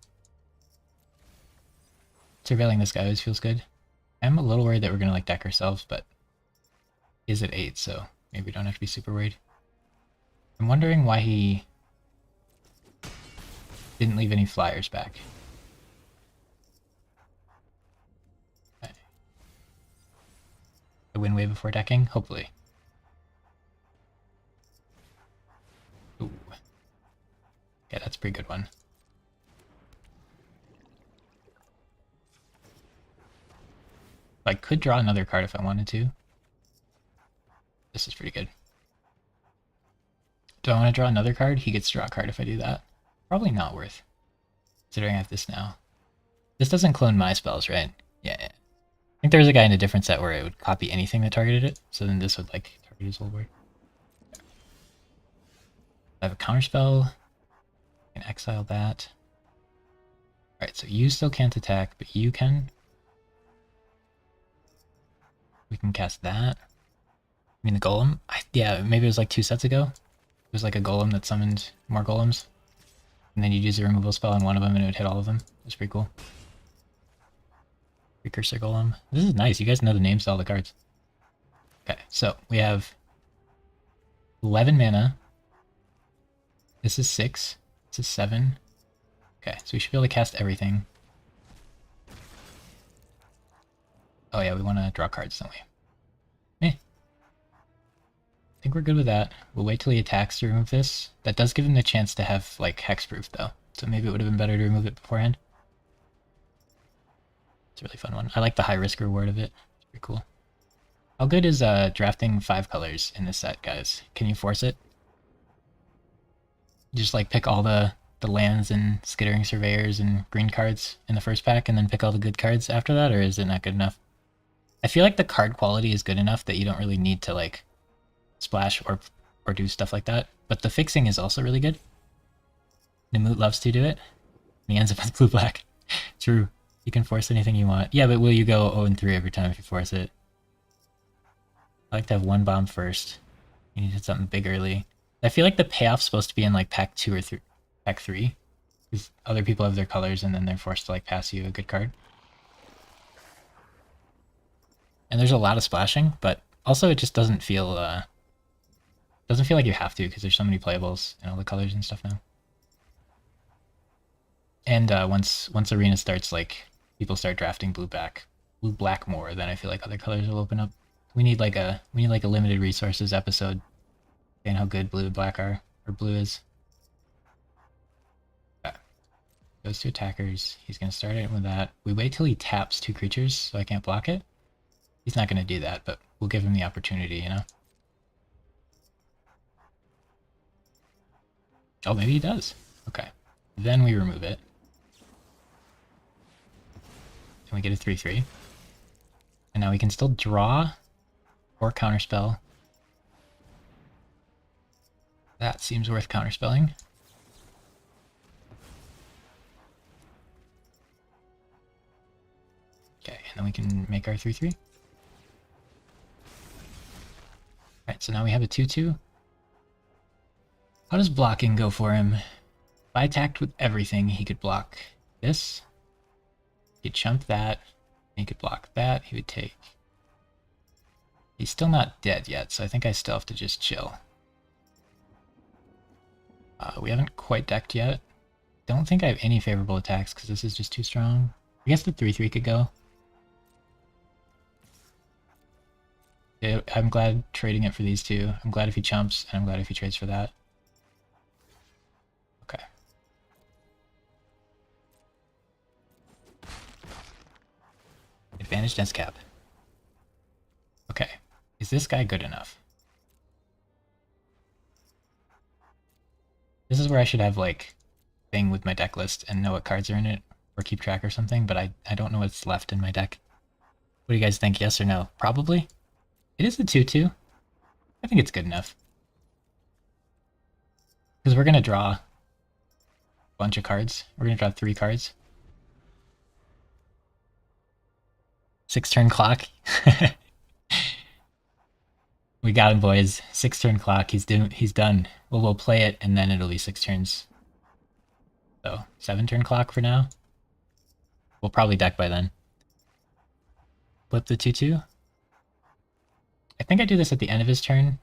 Surveilling this guy always feels good. I'm a little worried that we're gonna like deck ourselves, but he is at 8, so maybe we don't have to be super worried. I'm wondering why he didn't leave any flyers back. Okay. The win way before decking? Hopefully. Ooh. Okay, that's a pretty good one. I could draw another card if I wanted to. This is pretty good. Do I want to draw another card? He gets to draw a card if I do that. Probably not worth, considering I have this now. This doesn't clone my spells, right? Yeah. I think there was a guy in a different set where it would copy anything that targeted it, so then this would like target his whole board. I have a counterspell. I can exile that. Alright, so you still can't attack, but you can. We can cast that. I mean the golem? Yeah, maybe it was like 2 sets ago. It was like a golem that summoned more golems. And then you'd use a removal spell on one of them and it would hit all of them. It was pretty cool. Precursor golem. This is nice. You guys know the names to all the cards. Okay, so we have 11 mana. This is 6. This is 7. Okay, so we should be able to cast everything. Oh yeah, we want to draw cards, don't we? I think we're good with that. We'll wait till he attacks to remove this. That does give him the chance to have, like, hexproof, though. So maybe it would have been better to remove it beforehand. It's a really fun one. I like the high risk reward of it. It's pretty cool. How good is drafting 5 colors in this set, guys? Can you force it? You just, like, pick all the lands and skittering surveyors and green cards in the first pack and then pick all the good cards after that, or is it not good enough? I feel like the card quality is good enough that you don't really need to, like, splash or do stuff like that, but the fixing is also really good. Nimut loves to do it, and he ends up with blue-black. True. You can force anything you want. Yeah, but will you go 0-3 every time if you force it? I like to have 1 bomb first. You need to hit something big early. I feel like the payoff's supposed to be in like pack 2 or pack 3, because other people have their colors and then they're forced to like pass you a good card. And there's a lot of splashing, but also it just doesn't feel like you have to, because there's so many playables and all the colors and stuff now. And once arena starts, like people start drafting blue-black more, then I feel like other colors will open up. We need like a limited resources episode saying how good blue and black are, or blue is. Okay. Goes to attackers. He's gonna start it with that. We wait till he taps 2 creatures, so I can't block it. He's not gonna do that, but we'll give him the opportunity, you know? Oh, maybe he does. Okay. Then we remove it. And we get a 3/3. And now we can still draw or counterspell. That seems worth counterspelling. Okay, and then we can make our 3/3. Alright, so now we have a 2/2. How does blocking go for him? If I attacked with everything, he could block this. He could chump that. He could block that. He would take... He's still not dead yet, so I think I still have to just chill. We haven't quite decked yet. Don't think I have any favorable attacks because this is just too strong. I guess the 3/3 could go. Yeah, I'm glad trading it for these two. I'm glad if he chumps, and I'm glad if he trades for that. Okay. Advantage dense cap. Okay. Is this guy good enough? This is where I should have, like, thing with my deck list and know what cards are in it or keep track or something, but I don't know what's left in my deck. What do you guys think? Yes or no? Probably. It is a 2/2. I think it's good enough. Because we're going to draw a bunch of cards. We're going to draw 3 cards. 6-turn clock. We got him, boys. 6-turn clock. He's done. Well, we'll play it, and then it'll be 6 turns. So, 7-turn clock for now. We'll probably deck by then. Flip the 2/2. I think I do this at the end of his turn.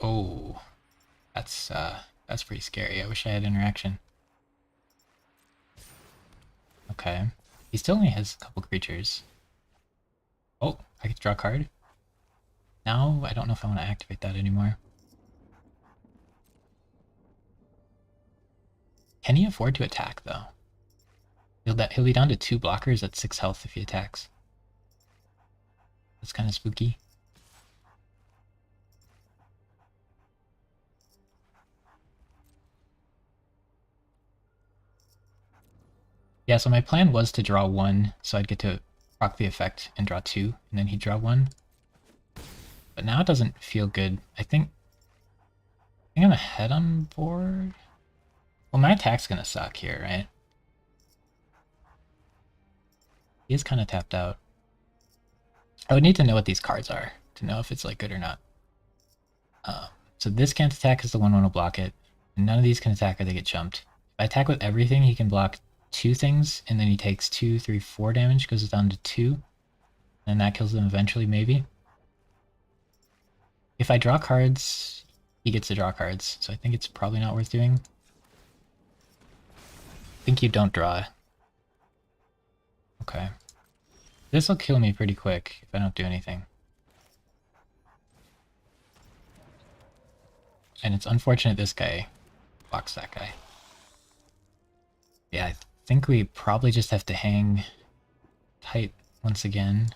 Oh, that's pretty scary. I wish I had interaction. Okay. He still only has a couple creatures. Oh, I get to draw a card? Now, I don't know if I want to activate that anymore. Can he afford to attack, though? He'll be down to 2 blockers at 6 health if he attacks. That's kind of spooky. Yeah, so my plan was to draw 1, so I'd get to proc the effect and draw 2, and then he'd draw 1. But now it doesn't feel good. I think I'm ahead on board. Well, my attack's gonna suck here, right? He is kind of tapped out. I would need to know what these cards are to know if it's like good or not. So this can't attack because the 1/1 will block it. And none of these can attack or they get jumped. If I attack with everything, he can block 2 things, and then he takes 2, 3, 4 damage, goes down to 2. And that kills them eventually, maybe. If I draw cards, he gets to draw cards, so I think it's probably not worth doing. I think you don't draw. Okay. This will kill me pretty quick if I don't do anything. And it's unfortunate this guy blocks that guy. Yeah, I think we probably just have to hang tight once again.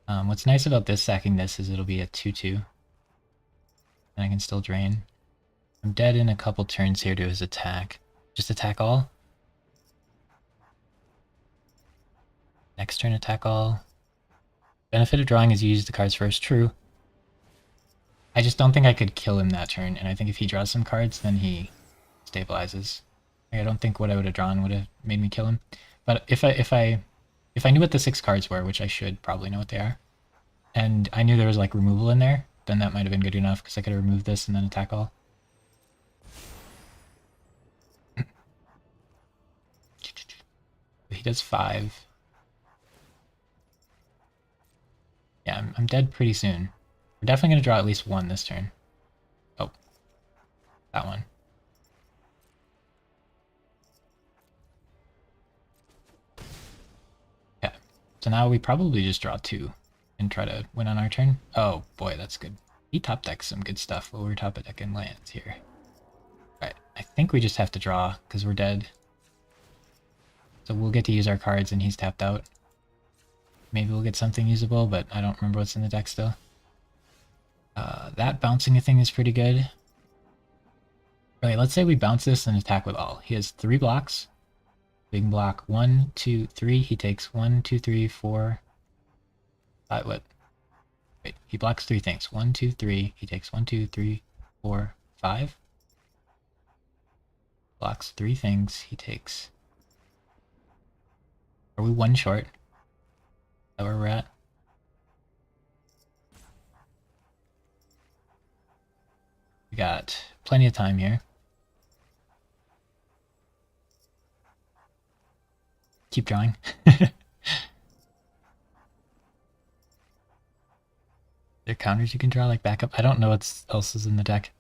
What's nice about this sacking this is it'll be a 2/2. And I can still drain. I'm dead in a couple turns here to his attack. Just attack all. Next turn attack all. Benefit of drawing is you use the cards first, true. I just don't think I could kill him that turn, and I think if he draws some cards, then he stabilizes. I don't think what I would have drawn would have made me kill him. But if I knew what the 6 cards were, which I should probably know what they are, and I knew there was like removal in there, then that might have been good enough because I could have removed this and then attack all. He does 5. Yeah, I'm dead pretty soon. We're definitely going to draw at least 1 this turn. Oh, that one. Okay, so now we probably just draw 2 and try to win on our turn. Oh boy, that's good. He top decks some good stuff while we're top decking lands here. Right, I think we just have to draw because we're dead. So we'll get to use our cards and he's tapped out. Maybe we'll get something usable, but I don't remember what's in the deck still. That bouncing thing is pretty good. Okay, let's say we bounce this and attack with all. He has 3 blocks. Big block 1, 2, 3. He takes 1, 2, 3, 4, 5. What? Wait, he blocks 3 things. 1, 2, 3. He takes 1, 2, 3, 4, 5. Blocks 3 things. He takes. Are we 1 short? Is that where we're at? We got plenty of time here. Keep drawing. There are counters you can draw, like backup. I don't know what else is in the deck.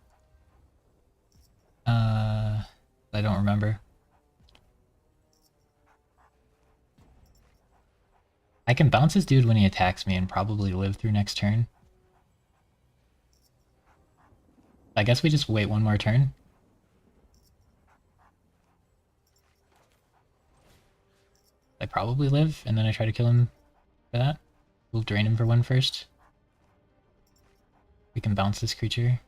I don't remember. I can bounce this dude when he attacks me and probably live through next turn. I guess we just wait 1 more turn. I probably live, and then I try to kill him for that. We'll drain him for one first. We can bounce this creature.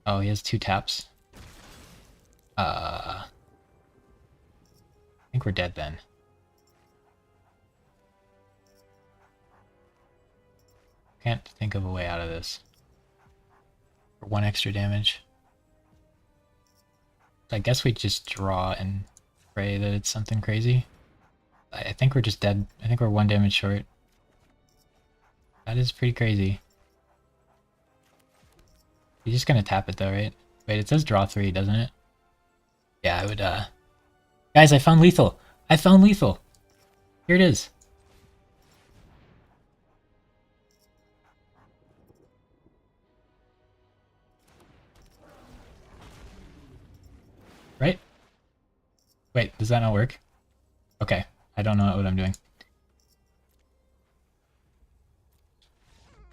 Oh, he has 2 taps. I think we're dead then. Can't think of a way out of this. For 1 extra damage. I guess we just draw and pray that it's something crazy. I think we're just dead. I think we're 1 damage short. That is pretty crazy. You're just gonna tap it though, right? Wait, it says draw 3, doesn't it? Yeah, I would, Guys, I found lethal! I found lethal! Here it is. Right? Wait, does that not work? Okay, I don't know what I'm doing.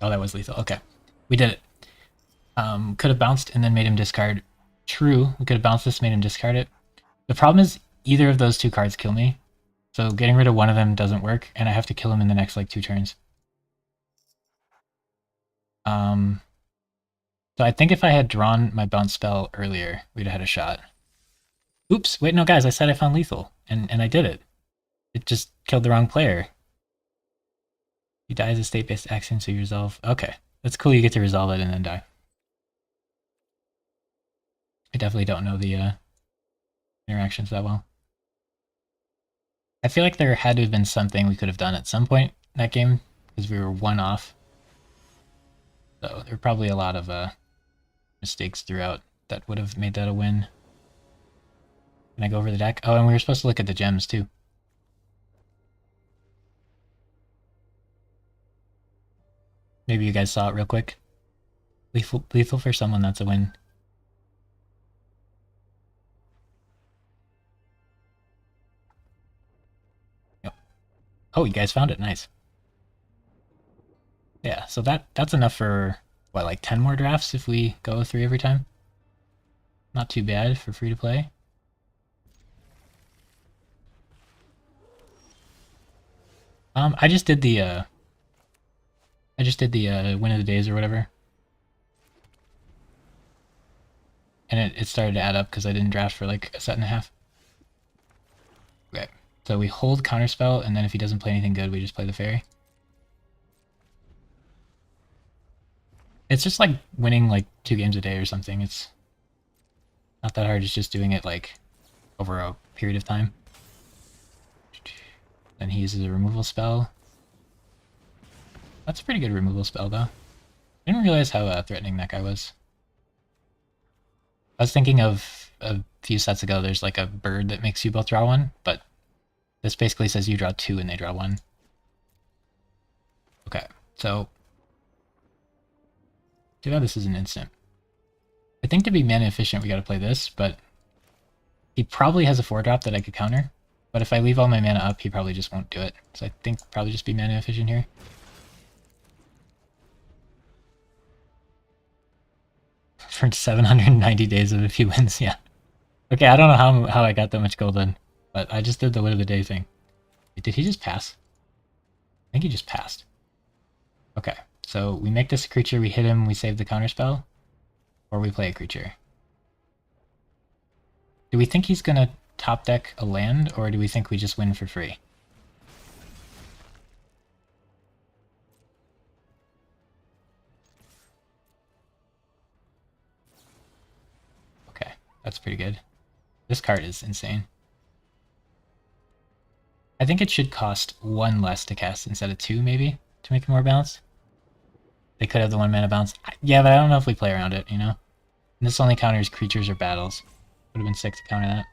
Oh, that was lethal. Okay, we did it. Could have bounced and then made him discard. True, we could have bounced this, made him discard it. The problem is either of those 2 cards kill me. So getting rid of one of them doesn't work, and I have to kill him in the next, like, 2 turns. So I think if I had drawn my bounce spell earlier, we'd have had a shot. Oops, wait, no, guys, I said I found lethal, and I did it. It just killed the wrong player. You die as a state-based action, so you resolve. Okay, that's cool, you get to resolve it and then die. I definitely don't know the interactions that well. I feel like there had to have been something we could have done at some point in that game, because we were 1 off. So there were probably a lot of mistakes throughout that would have made that a win. Can I go over the deck? Oh, and we were supposed to look at the gems too. Maybe you guys saw it real quick. Lethal for someone, that's a win. Yep. Oh, you guys found it, nice. Yeah, so that's enough for, what, like 10 more drafts if we go 3 every time? Not too bad for free to play. I just did the win of the days or whatever. And it started to add up because I didn't draft for like a set and a half. Okay, so we hold counterspell, and then if he doesn't play anything good, we just play the fairy. It's just like winning like 2 games a day or something. It's not that hard, it's just doing it like over a period of time. Then he uses a removal spell. That's a pretty good removal spell though. I didn't realize how threatening that guy was. I was thinking of a few sets ago, there's like a bird that makes you both draw 1, but this basically says you draw 2 and they draw 1. Okay, so too bad this is an instant. I think to be mana efficient we gotta play this, but he probably has a 4-drop that I could counter. But if I leave all my mana up, he probably just won't do it. So I think probably just be mana efficient here. For 790 days of a few wins, yeah. Okay, I don't know how I got that much gold in, but I just did the win of the day thing. Did he just pass? I think he just passed. Okay, so we make this a creature, we hit him, we save the counterspell, or we play a creature. Do we think he's gonna top deck a land, or do we think we just win for free? Okay, that's pretty good. This card is insane. I think it should cost 1 less to cast instead of 2, maybe, to make it more balanced. They could have the 1 mana bounce. Yeah, but I don't know if we play around it, you know? And this only counters creatures or battles. Would have been sick to counter that.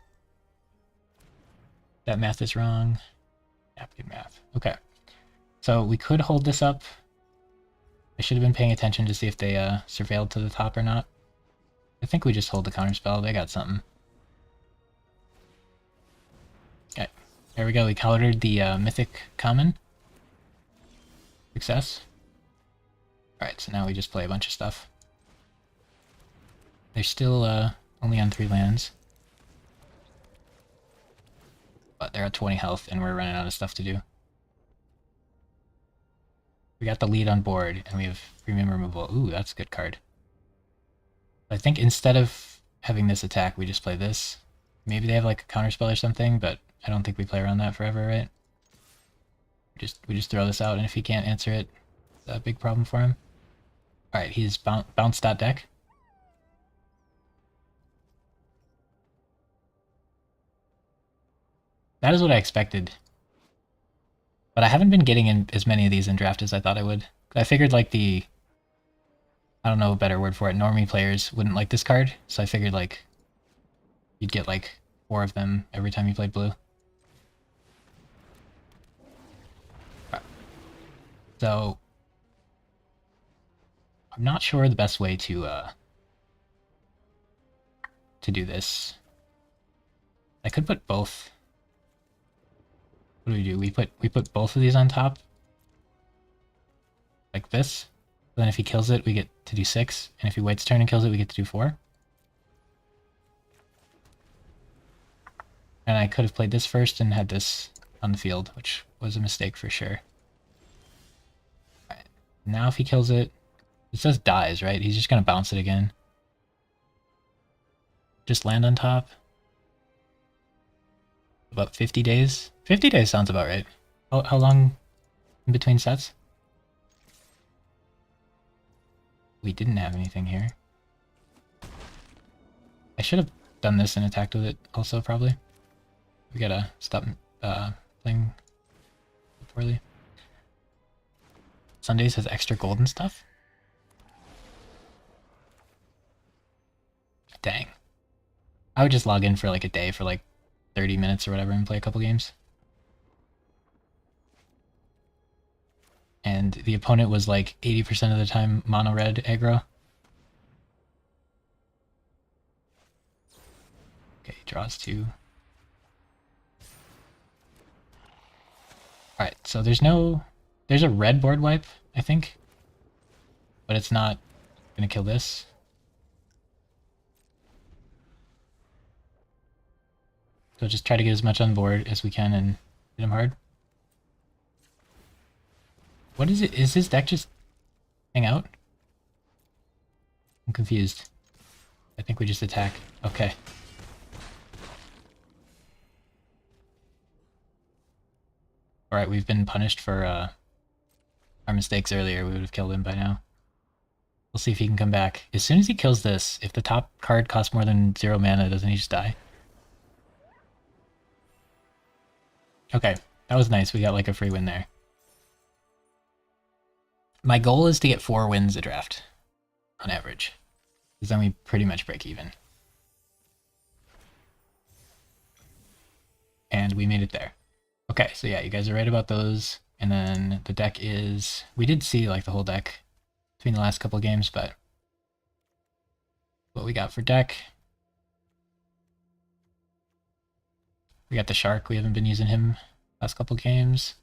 That math is wrong. Good math. Okay. So we could hold this up. I should have been paying attention to see if they surveilled to the top or not. I think we just hold the counterspell. They got something. Okay. There we go. We countered the Mythic common. Success. Alright, so now we just play a bunch of stuff. They're still only on 3 lands. But they're at 20 health and we're running out of stuff to do. We got the lead on board and we have premium removal. Ooh, that's a good card. I think instead of having this attack, we just play this. Maybe they have like a counterspell or something, but I don't think we play around that forever, right? We just throw this out, and if he can't answer it, it's a big problem for him. Alright, he's bounced that deck. That is what I expected. But I haven't been getting in as many of these in draft as I thought I would. I figured like the... I don't know a better word for it. Normie players wouldn't like this card, so I figured like you'd get like 4 of them every time you played blue. So I'm not sure the best way to do this. I could put both. What do? We put both of these on top, like this. Then if he kills it, we get to do 6, and if he waits turn and kills it, we get to do 4. And I could have played this first and had this on the field, which was a mistake for sure. Right. Now if he kills it, it says dies, right? He's just gonna bounce it again. Just land on top. About 50 days? 50 days sounds about right. How long in between sets? We didn't have anything here. I should have done this and attacked with it also, probably. We gotta stop playing poorly. Sundays has extra gold and stuff? Dang. I would just log in for like a day for like 30 minutes or whatever and play a couple games. And the opponent was like 80% of the time mono red aggro. Okay, draws 2. Alright, so there's a red board wipe, I think. But it's not gonna kill this. So just try to get as much on board as we can and hit him hard. What is it? Is his deck just hang out? I'm confused. I think we just attack. Okay. Alright, we've been punished for our mistakes earlier. We would have killed him by now. We'll see if he can come back. As soon as he kills this, if the top card costs more than 0 mana, doesn't he just die? Okay, that was nice. We got like a free win there. My goal is to get 4 wins a draft, on average. Because then we pretty much break even. And we made it there. Okay, so yeah, you guys are right about those. And then the deck is... We did see like the whole deck between the last couple games, but... What we got for deck... We got the Shark. We haven't been using him last couple games.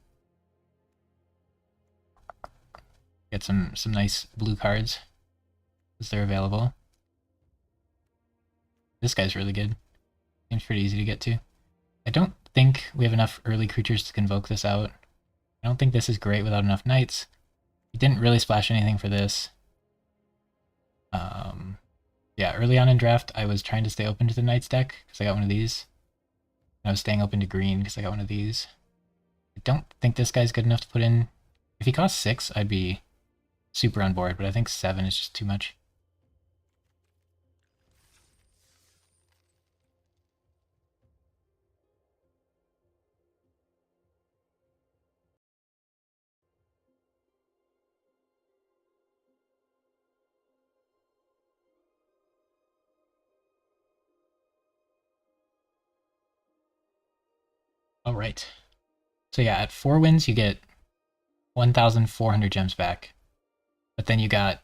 Get some nice blue cards as they're available. This guy's really good. Seems pretty easy to get to. I don't think we have enough early creatures to convoke this out. I don't think this is great without enough knights. We didn't really splash anything for this. Yeah, early on in draft, I was trying to stay open to the knights deck because I got one of these. And I was staying open to green because I got one of these. I don't think this guy's good enough to put in. If he costs 6, I'd be super on board, but I think 7 is just too much. All right. So yeah, at 4 wins, you get 1,400 gems back. But then you got,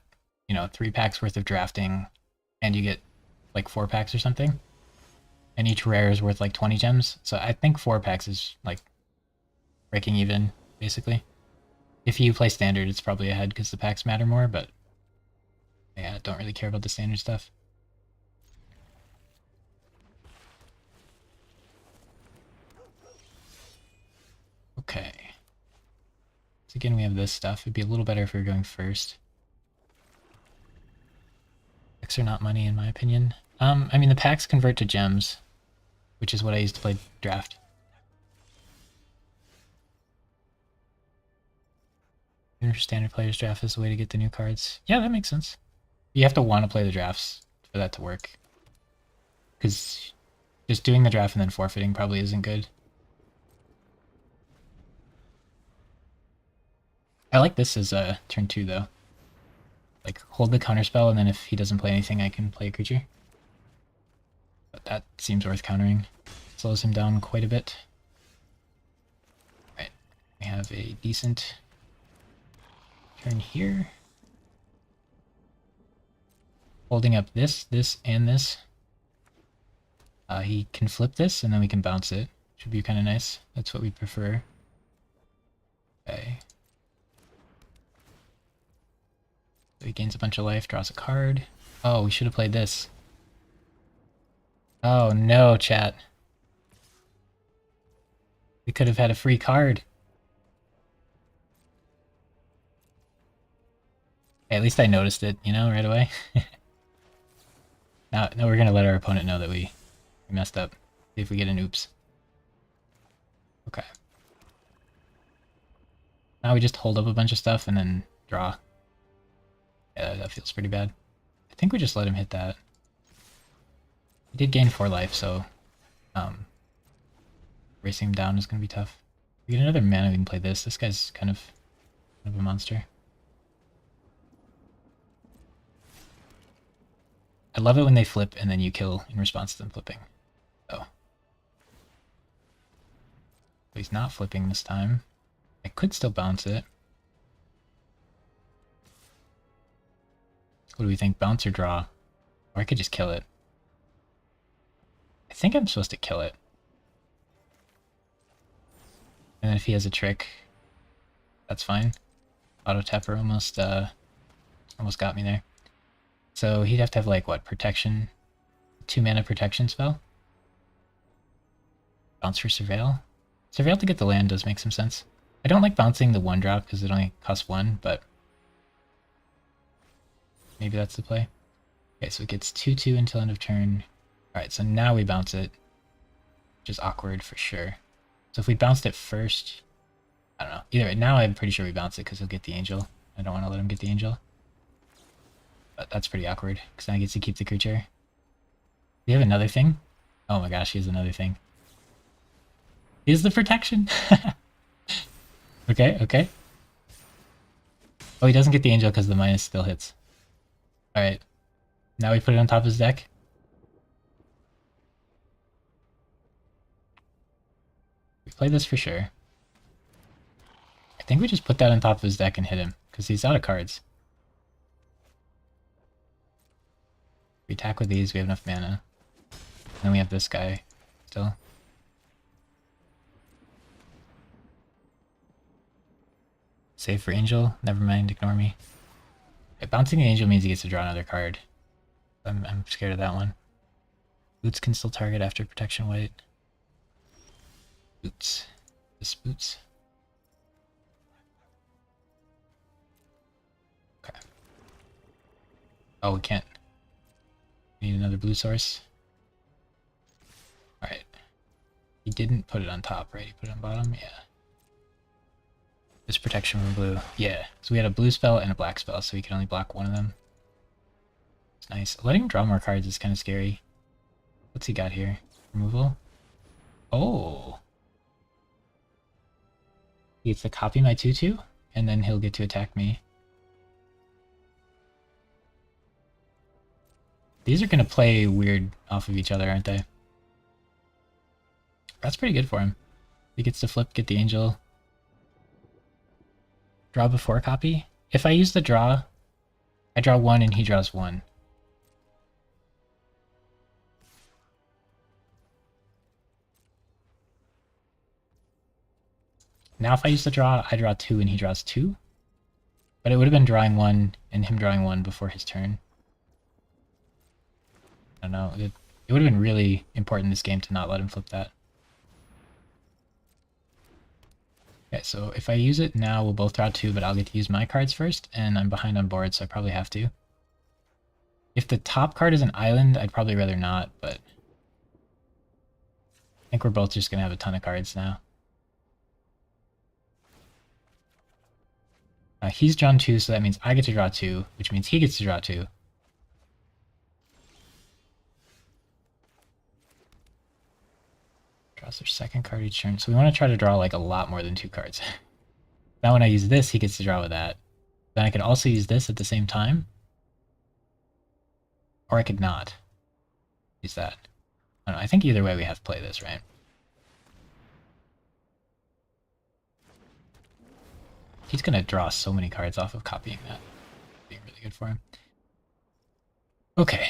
3 packs worth of drafting, and you get like 4 packs or something. And each rare is worth like 20 gems. So I think 4 packs is like breaking even, basically. If you play standard, it's probably ahead because the packs matter more, but yeah, don't really care about the standard stuff. So again, we have this stuff. It'd be a little better if we were going first. Packs are not money, in my opinion. I mean, the packs convert to gems, which is what I used to play draft. For standard players, draft is the way to get the new cards. Yeah, that makes sense. You have to want to play the drafts for that to work. Because just doing the draft and then forfeiting probably isn't good. I like this as a turn 2, though. Like, hold the counterspell, and then if he doesn't play anything, I can play a creature. But that seems worth countering. Slows him down quite a bit. Alright, we have a decent turn here. Holding up this, and this. He can flip this, and then we can bounce it. Should be kind of nice. That's what we prefer. Okay. So he gains a bunch of life, draws a card. Oh, we should have played this. Oh no, chat. We could have had a free card. Hey, at least I noticed it, you know, right away. Now we're gonna let our opponent know that we messed up. See if we get an oops. Okay. Now we just hold up a bunch of stuff and then draw. Yeah, that feels pretty bad. I think we just let him hit that. He did gain 4 life, so racing him down is gonna be tough. We get another mana, we can play this. This guy's kind of a monster. I love it when they flip and then you kill in response to them flipping. So he's not flipping this time. I could still bounce it. What do we think? Bounce or draw? Or I could just kill it. I think I'm supposed to kill it. And then if he has a trick, that's fine. Auto tapper almost got me there. So he'd have to have like what, protection? 2 mana protection spell? Bounce for Surveil? Surveil to get the land does make some sense. I don't like bouncing the 1-drop because it only costs 1, but maybe that's the play. Okay, so it gets 2/2 until end of turn. Alright, so now we bounce it, which is awkward for sure. So if we bounced it first, I don't know. Either way, now I'm pretty sure we bounce it because he'll get the angel. I don't want to let him get the angel. But that's pretty awkward, because now he gets to keep the creature. Do you have another thing? Oh my gosh, he has another thing. He has the protection! Okay, okay. Oh, he doesn't get the angel because the minus still hits. Alright. Now we put it on top of his deck. We play this for sure. I think we just put that on top of his deck and hit him, because he's out of cards. We attack with these, we have enough mana. And then we have this guy still. Save for angel, never mind, ignore me. Okay, bouncing the angel means he gets to draw another card. I'm scared of that one. Boots can still target after protection white. Boots. This boots. Okay. Oh, we can't. We need another blue source. Alright. He didn't put it on top, right? He put it on bottom? Yeah. This protection from blue. Yeah. So we had a blue spell and a black spell, so we could only block one of them. It's nice. Letting him draw more cards is kind of scary. What's he got here? Removal? Oh! He gets to copy my 2/2, and then he'll get to attack me. These are going to play weird off of each other, aren't they? That's pretty good for him. He gets to flip, get the angel. Draw before copy? If I use the draw, I draw 1 and he draws 1. Now if I use the draw, I draw 2 and he draws 2. But it would have been drawing 1 and him drawing 1 before his turn. I don't know. It would have been really important in this game to not let him flip that. Okay, so if I use it now, we'll both draw 2, but I'll get to use my cards first, and I'm behind on board, so I probably have to. If the top card is an island, I'd probably rather not, but I think we're both just going to have a ton of cards now. He's drawn 2, so that means I get to draw 2, which means he gets to draw 2. Draws their second card each turn. So we want to try to draw like a lot more than 2 cards. Now when I use this, he gets to draw with that. Then I could also use this at the same time. Or I could not use that. I don't know, I think either way we have to play this, right? He's going to draw so many cards off of copying that. Being really good for him. Okay.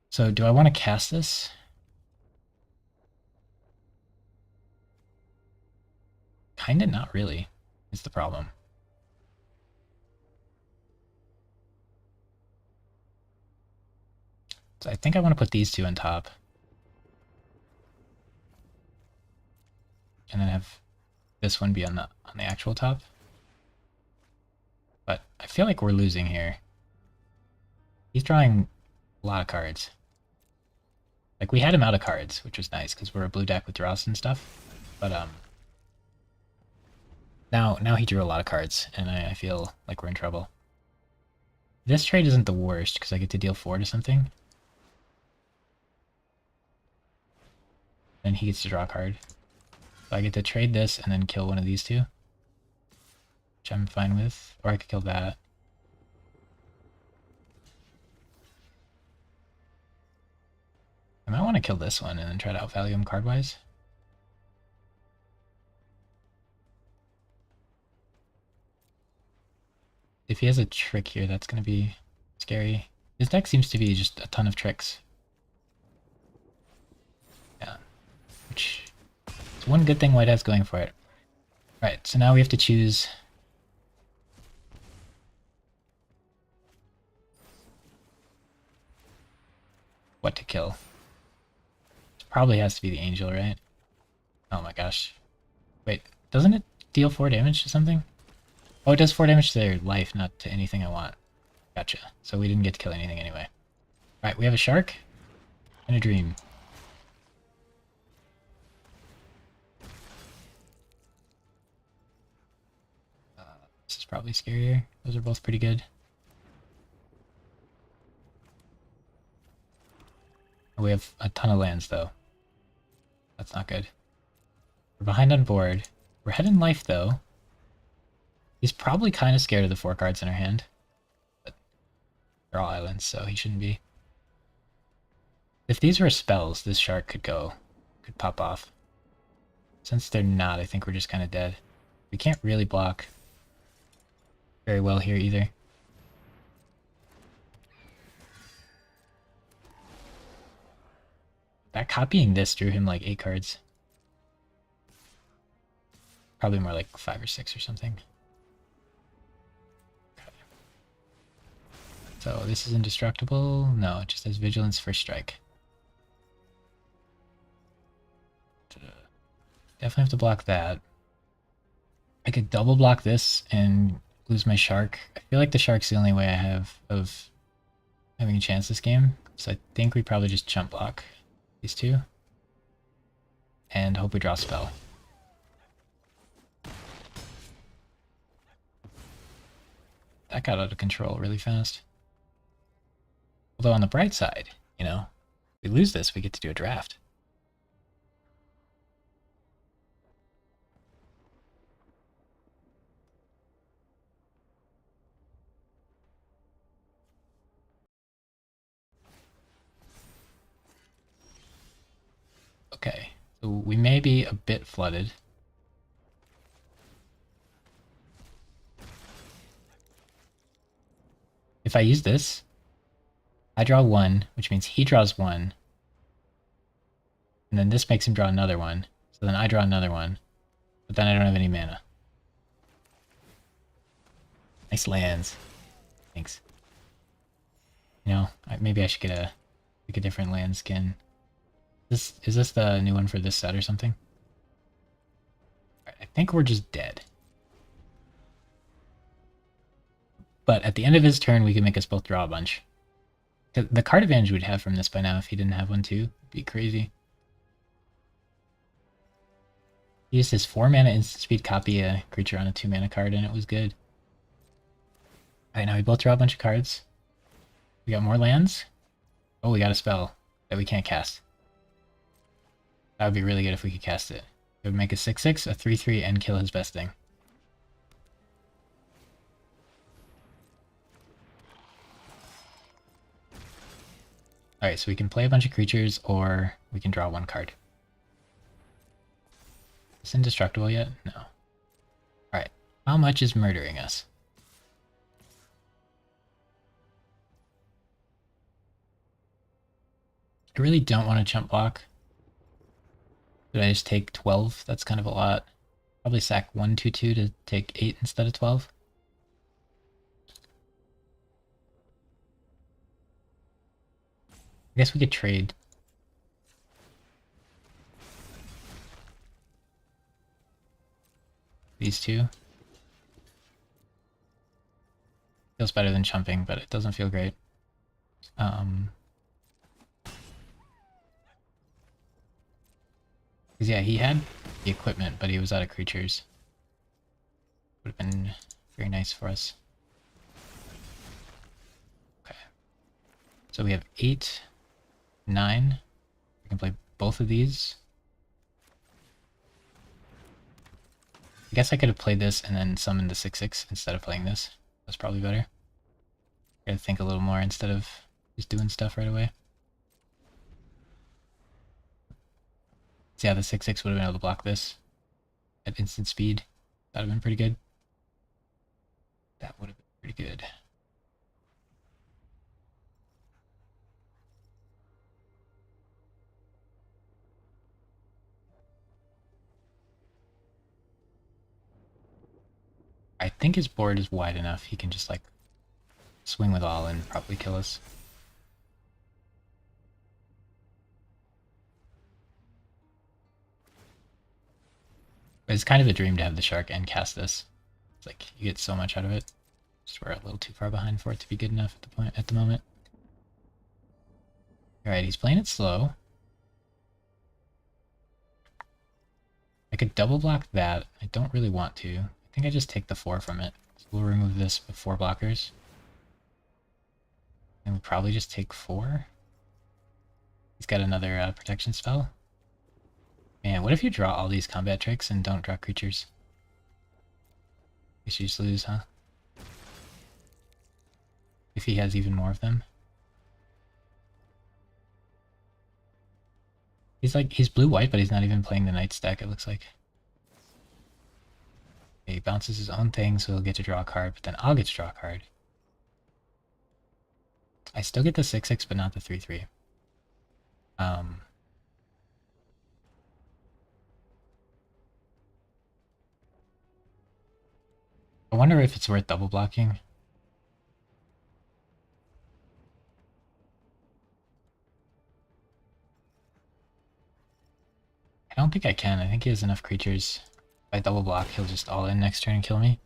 So do I want to cast this? Kinda not really, is the problem. So I think I want to put these 2 on top. And then have this one be on the actual top. But I feel like we're losing here. He's drawing a lot of cards. Like, we had him out of cards, which was nice, because we're a blue deck with draws and stuff. But, now he drew a lot of cards, and I feel like we're in trouble. This trade isn't the worst, because I get to deal 4 to something. Then he gets to draw a card. So I get to trade this and then kill one of these 2. Which I'm fine with. Or I could kill that. I might want to kill this one and then try to outvalue him card-wise. If he has a trick here, that's going to be scary. His deck seems to be just a ton of tricks. Yeah. Which is one good thing White has going for it. Right, so now we have to choose... what to kill. It probably has to be the Angel, right? Oh my gosh. Wait, doesn't it deal 4 damage to something? Oh, it does 4 damage to their life, not to anything I want. Gotcha. So we didn't get to kill anything anyway. Alright, we have a shark and a dream. This is probably scarier. Those are both pretty good. We have a ton of lands, though. That's not good. We're behind on board. We're ahead in life, though. He's probably kind of scared of the 4 cards in our hand. But they're all islands, so he shouldn't be. If these were spells, this shark could pop off. Since they're not, I think we're just kind of dead. We can't really block very well here either. That copying this drew him like 8 cards. Probably more like 5 or 6 or something. Okay. So this is indestructible? No, it just has vigilance for strike. Definitely have to block that. I could double block this and lose my shark. I feel like the shark's the only way I have of having a chance this game. So I think we probably just chump block these 2. And hope we draw a spell. That got out of control really fast. Although on the bright side, you know, if we lose this, we get to do a draft. Okay, so we may be a bit flooded. If I use this, I draw 1, which means he draws 1. And then this makes him draw another one. So then I draw another one. But then I don't have any mana. Nice lands. Thanks. You know, maybe I should get a different land skin. Is this the new one for this set or something? Alright, I think we're just dead. But at the end of his turn, we can make us both draw a bunch. The card advantage we'd have from this by now if he didn't have one too. It'd be crazy. He used his 4 mana instant speed copy a creature on a 2 mana card and it was good. Alright, now we both draw a bunch of cards. We got more lands. Oh, we got a spell that we can't cast. That would be really good if we could cast it. It would make a 6/6, a 3/3, and kill his best thing. Alright, so we can play a bunch of creatures, or we can draw one card. Is this indestructible yet? No. Alright, how much is murdering us? I really don't want to chump block. Did I just take 12? That's kind of a lot. Probably sack 1/2/2 to take 8 instead of 12. I guess we could trade. These two. Feels better than chumping, but it doesn't feel great. Because yeah, he had the equipment, but he was out of creatures. Would have been very nice for us. Okay. So we have 8, 9. We can play both of these. I guess I could have played this and then summoned the 6/6 instead of playing this. That's probably better. Gotta think a little more instead of just doing stuff right away. So yeah, the 6/6 would have been able to block this at instant speed. That would have been pretty good. That would have been pretty good. I think his board is wide enough. He can just like swing with all and probably kill us. But it's kind of a dream to have the shark and cast this. It's like you get so much out of it. Just we're a little too far behind for it to be good enough at the moment. Alright, he's playing it slow. I could double block that. I don't really want to. I think I just take the 4 from it. So we'll remove this with 4 blockers. And we probably just take 4. He's got another protection spell. Man, what if you draw all these combat tricks and don't draw creatures? Guess you just lose, huh? If he has even more of them. He's blue-white, but he's not even playing the Knight stack, it looks like. Okay, he bounces his own thing, so he'll get to draw a card, but then I'll get to draw a card. I still get the 6/6, but not the 3/3. I wonder if it's worth double blocking. I don't think I can. I think he has enough creatures. If I double block, he'll just all in next turn and kill me.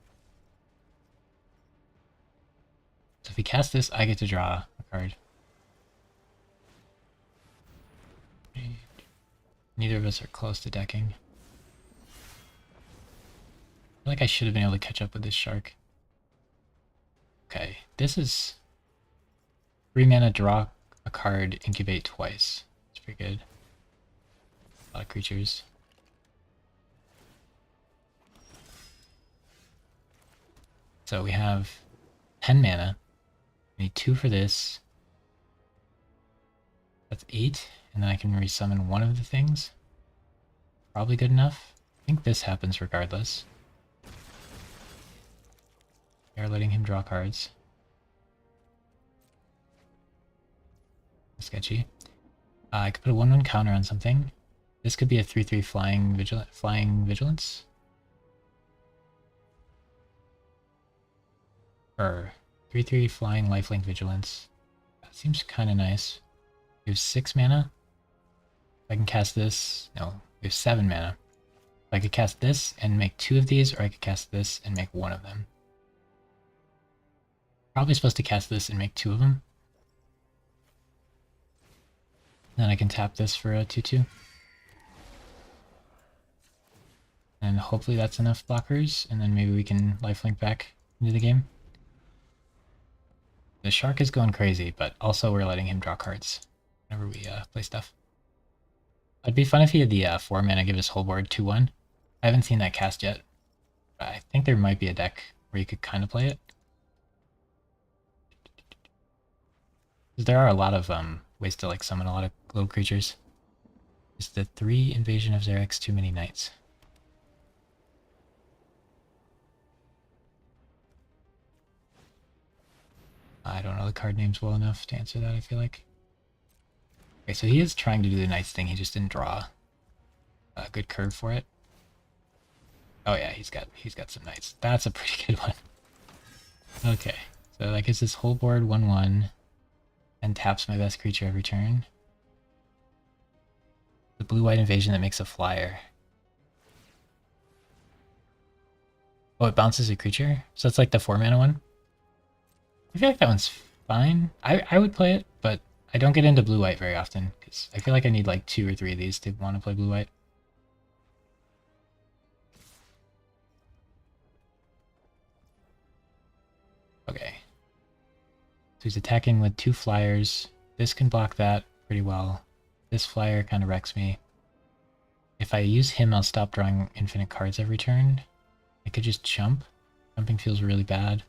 So if he casts this, I get to draw a card. Neither of us are close to decking. I feel like I should have been able to catch up with this shark. Okay, this is 3 mana, draw a card, incubate twice. It's pretty good. A lot of creatures. So we have 10 mana. We need 2 for this. That's 8, and then I can resummon one of the things. Probably good enough. I think this happens regardless. We are letting him draw cards. Sketchy. I could put a 1/1 counter on something. This could be a 3/3 flying vigilance. Or 3/3 flying lifelink vigilance. That seems kind of nice. We have 6 mana. If I can cast this, no, we have 7 mana. I could cast this and make 2 of these, or I could cast this and make 1 of them. Probably supposed to cast this and make 2 of them. Then I can tap this for a 2/2. And hopefully that's enough blockers, and then maybe we can lifelink back into the game. The shark is going crazy, but also we're letting him draw cards whenever we play stuff. It'd be fun if he had the 4 mana give his whole board 2/1. I haven't seen that cast yet, but I think there might be a deck where you could kind of play it. Because there are a lot of ways to like summon a lot of little creatures. Is the 3 Invasion of Xerix too many knights? I don't know the card names well enough to answer that, I feel like. Okay, so he is trying to do the knights thing, he just didn't draw a good curve for it. Oh yeah, he's got some knights. That's a pretty good one. Okay, so that gives this whole board 1/1 and taps my best creature every turn. The blue-white invasion that makes a flyer. Oh, it bounces a creature? So it's like the 4 mana one? I feel like that one's fine. I would play it, but I don't get into blue-white very often, because I feel like I need like 2 or 3 of these to want to play blue-white. Okay. So he's attacking with 2 flyers. This can block that pretty well. This flyer kind of wrecks me. If I use him, I'll stop drawing infinite cards every turn. I could just jump. Jumping feels really bad.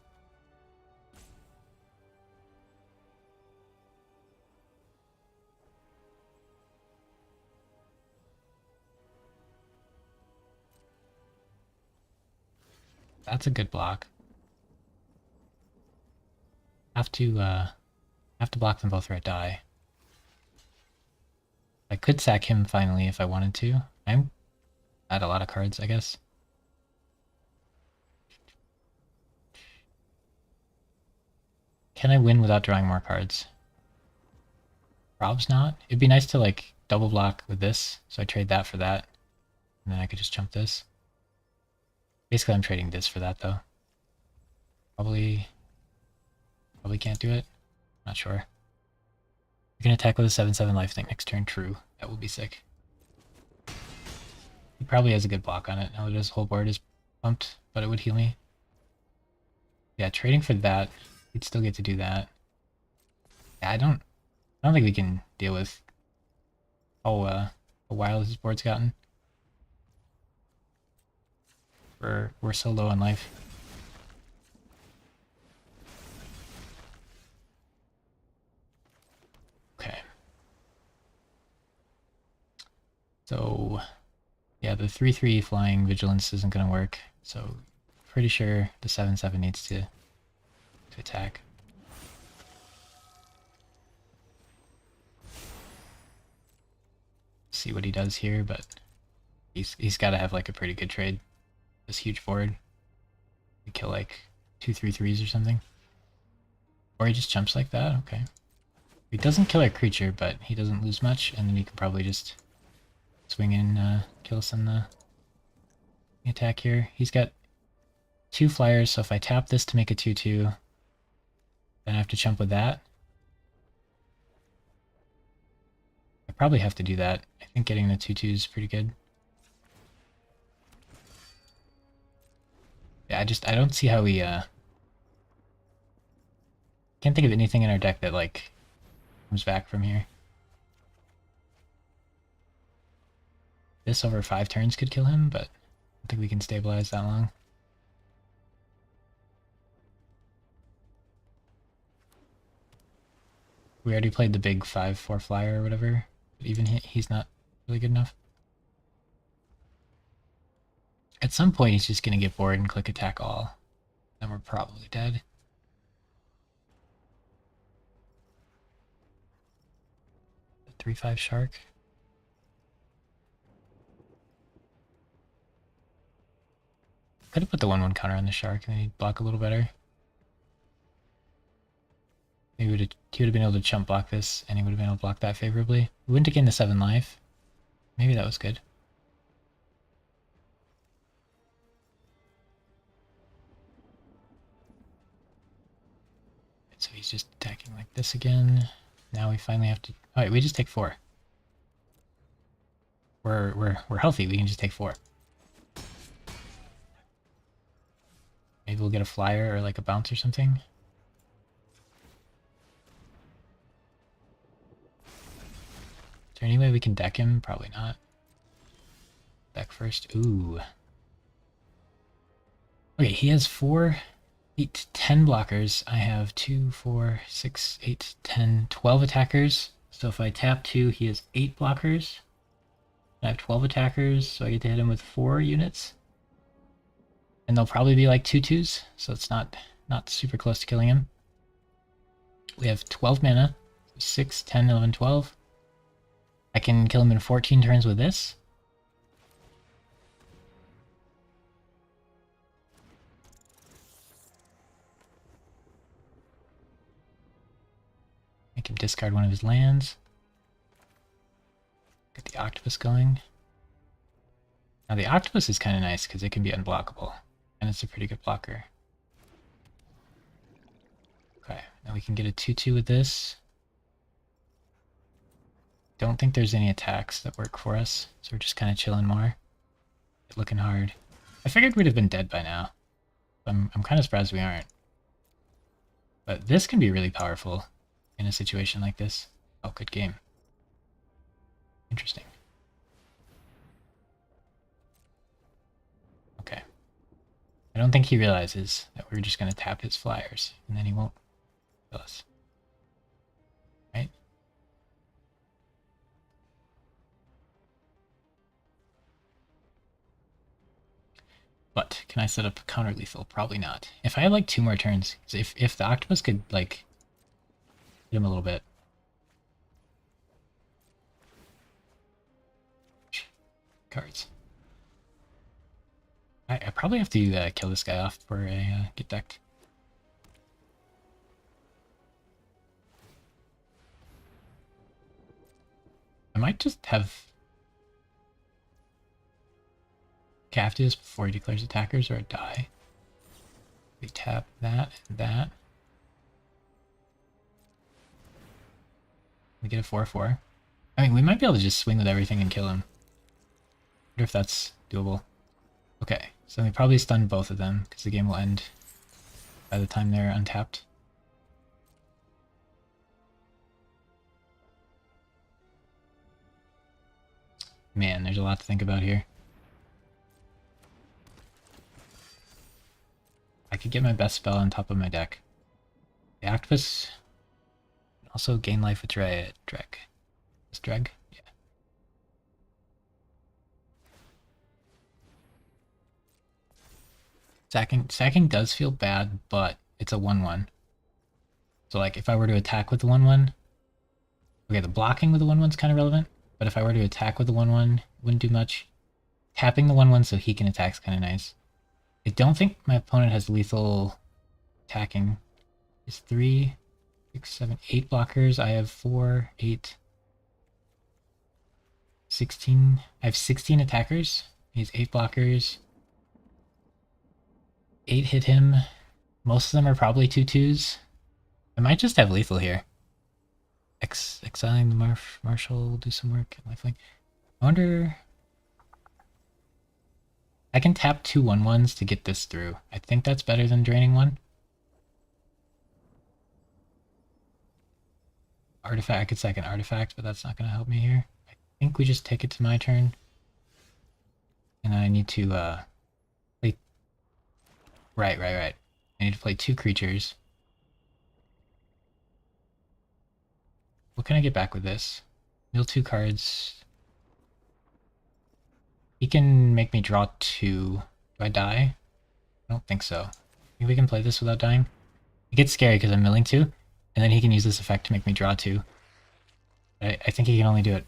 That's a good block. Have to block them both or I die. I could sack him finally if I wanted to. I'm at a lot of cards, I guess. Can I win without drawing more cards? Probs not. It'd be nice to like double block with this, so I trade that for that. And then I could just jump this. Basically I'm trading this for that though. Probably can't do it. Not sure. You can attack with a 7/7 lifelink next turn, true. That would be sick. He probably has a good block on it now that his whole board is pumped, but it would heal me. Yeah, trading for that, we'd still get to do that. Yeah, I don't think we can deal with how wild his board's gotten. We're so low on life. Okay. So yeah, the 3/3 flying vigilance isn't gonna work, so pretty sure the 7/7 needs to attack. See what he does here, but he's got to have like a pretty good trade. This huge board, you kill like 2 3/3s or something, or he just jumps like that. Okay, he doesn't kill our creature, but he doesn't lose much, and then he can probably just swing in, kill us in the attack here. He's got 2 flyers, so if I tap this to make a 2/2, then I have to jump with that. I probably have to do that. I think getting the 2/2 is pretty good. Yeah, I don't see how we can't think of anything in our deck that like comes back from here. This over 5 turns could kill him, but I don't think we can stabilize that long. We already played the big 5/4 flyer or whatever, but even he's not really good enough. At some point he's just gonna get bored and click attack all. Then we're probably dead. The 3/5 shark. Could have put the 1/1 counter on the shark and then he'd block a little better. Maybe he would have been able to chump block this and he would have been able to block that favorably. We wouldn't have gained the 7 life. Maybe that was good. so he's just attacking like this again. Now we finally have to... Alright, we just take 4. We're healthy, we can just take 4. Maybe we'll get a flyer or like a bounce or something. Is there any way we can deck him? Probably not. Deck first. Ooh. Okay, he has 4, 8, 10 blockers. I have 2, 4, 6, 8, 10, 12 attackers. So if I tap 2, he has 8 blockers. I have 12 attackers, so I get to hit him with 4 units. And they'll probably be like 2/2s, so it's not super close to killing him. We have 12 mana. 6, 10, 11, 12. I can kill him in 14 turns with this. Make him discard one of his lands. Get the octopus going. Now the octopus is kind of nice because it can be unblockable. And it's a pretty good blocker. Okay, now we can get a 2/2 with this. Don't think there's any attacks that work for us, so we're just kind of chilling more. Looking hard. I figured we'd have been dead by now. I'm kind of surprised we aren't. But this can be really powerful in a situation like this. Oh, good game. Interesting. Okay. I don't think he realizes that we're just going to tap his flyers, and then he won't kill us. Right? But can I set up counter lethal? Probably not. If I had like 2 more turns, if the octopus could like hit him a little bit. Cards. I probably have to kill this guy off before I get decked. I might just have captives before he declares attackers, or a die. We tap that and that. We get a 4/4. I mean, we might be able to just swing with everything and kill him. I wonder if that's doable. Okay, so we probably stun both of them, because the game will end by the time they're untapped. Man, there's a lot to think about here. I could get my best spell on top of my deck. The octopus also gain life with Dreg. Is Dreg? Yeah. Sacking does feel bad, but it's a 1/1. So like if I were to attack with the 1/1, okay, the blocking with the 1/1's kind of relevant, but if I were to attack with the 1/1, it wouldn't do much. Tapping the 1/1 so he can attack is kind of nice. I don't think my opponent has lethal attacking. It's 3, 6, 7, 8 blockers. I have 4, 8, 16. I have 16 attackers. He has 8 blockers. 8 hit him. Most of them are probably 2/2s. I might just have lethal here. Exiling the Marshal will do some work. Lifelink. I wonder... I can tap 2 1/1s to get this through. I think that's better than draining one. Artifact, I could sack an artifact, but that's not going to help me here. I think we just take it to my turn. And I need to play... Right. I need to play 2 creatures. What can I get back with this? Mill 2 cards. He can make me draw 2. Do I die? I don't think so. Maybe we can play this without dying. It gets scary because I'm milling 2, and then he can use this effect to make me draw 2. I think he can only do it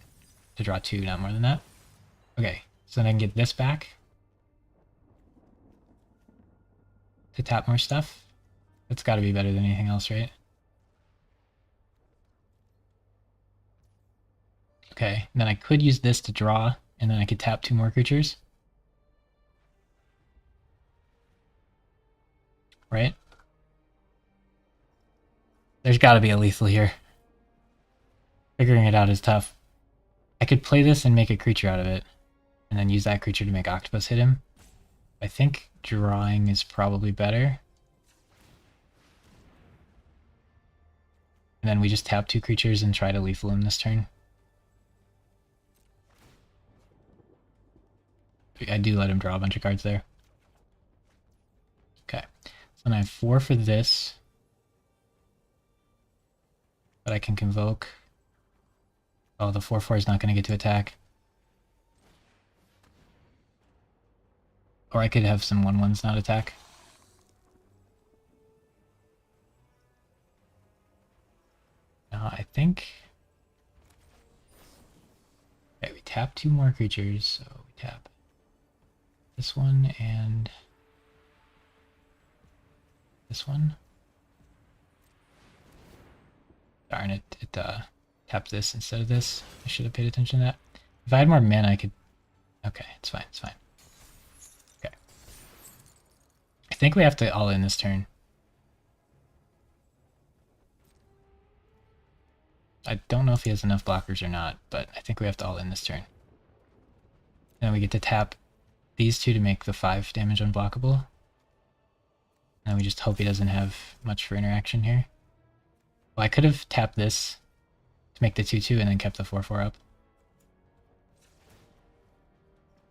to draw 2, not more than that. Okay, so then I can get this back to tap more stuff. That's got to be better than anything else, right? Okay, and then I could use this to draw, and then I could tap 2 more creatures. Right? There's gotta be a lethal here. Figuring it out is tough. I could play this and make a creature out of it, and then use that creature to make Octopus hit him. I think drawing is probably better. And then we just tap 2 creatures and try to lethal him this turn. I do let him draw a bunch of cards there. Okay, so then I have 4 for this. But I can convoke. Oh, the 4/4 is not going to get to attack. Or I could have some 1/1s not attack. I think... Okay, we tap 2 more creatures, so we tap this one and this one. Darn it, it tapped this instead of this. I should have paid attention to that. If I had more mana, I could... Okay, it's fine, it's fine. Okay. I think we have to all in this turn. I don't know if he has enough blockers or not, but I think we have to all in this turn. And then we get to tap these 2 to make the 5 damage unblockable. And we just hope he doesn't have much for interaction here. Well, I could have tapped this to make the 2/2 and then kept the 4/4 up.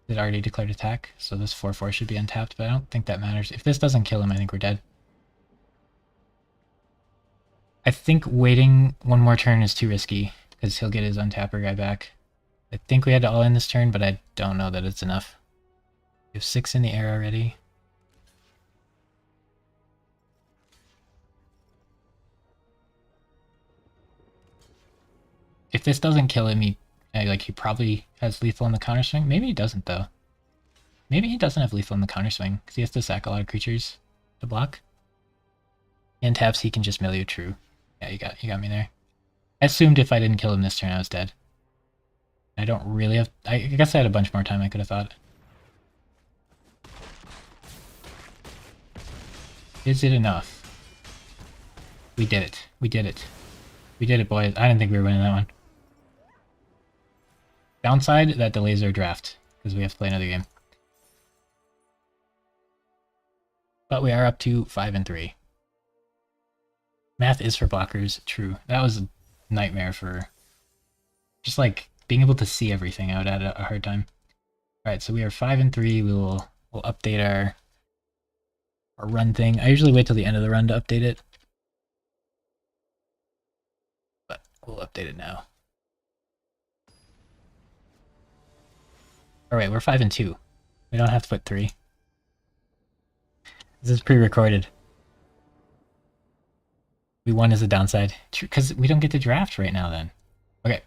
It already declared attack, so this 4/4 should be untapped, but I don't think that matters. If this doesn't kill him, I think we're dead. I think waiting 1 more turn is too risky, because he'll get his untapper guy back. I think we had to all in this turn, but I don't know that it's enough. We have 6 in the air already. If this doesn't kill him, he probably has lethal in the counterswing. Maybe he doesn't, though. Maybe he doesn't have lethal in the counterswing, because he has to sack a lot of creatures to block. And taps, he can just melee true. Yeah, you got me there. I assumed if I didn't kill him this turn, I was dead. I don't really have... I guess I had a bunch more time I could have thought. Is it enough? We did it. We did it. We did it, boys. I didn't think we were winning that one. Downside, that delays our draft, because we have to play another game. But we are up to 5-3. Math is for blockers, true. That was a nightmare for just like being able to see everything. I would have a hard time. Alright, so we are 5-3. We'll update our run thing. I usually wait till the end of the run to update it. But we'll update it now. Alright, we're 5-2. We don't have to put 3. This is pre-recorded. We won as a downside. True, because we don't get to draft right now then. Okay,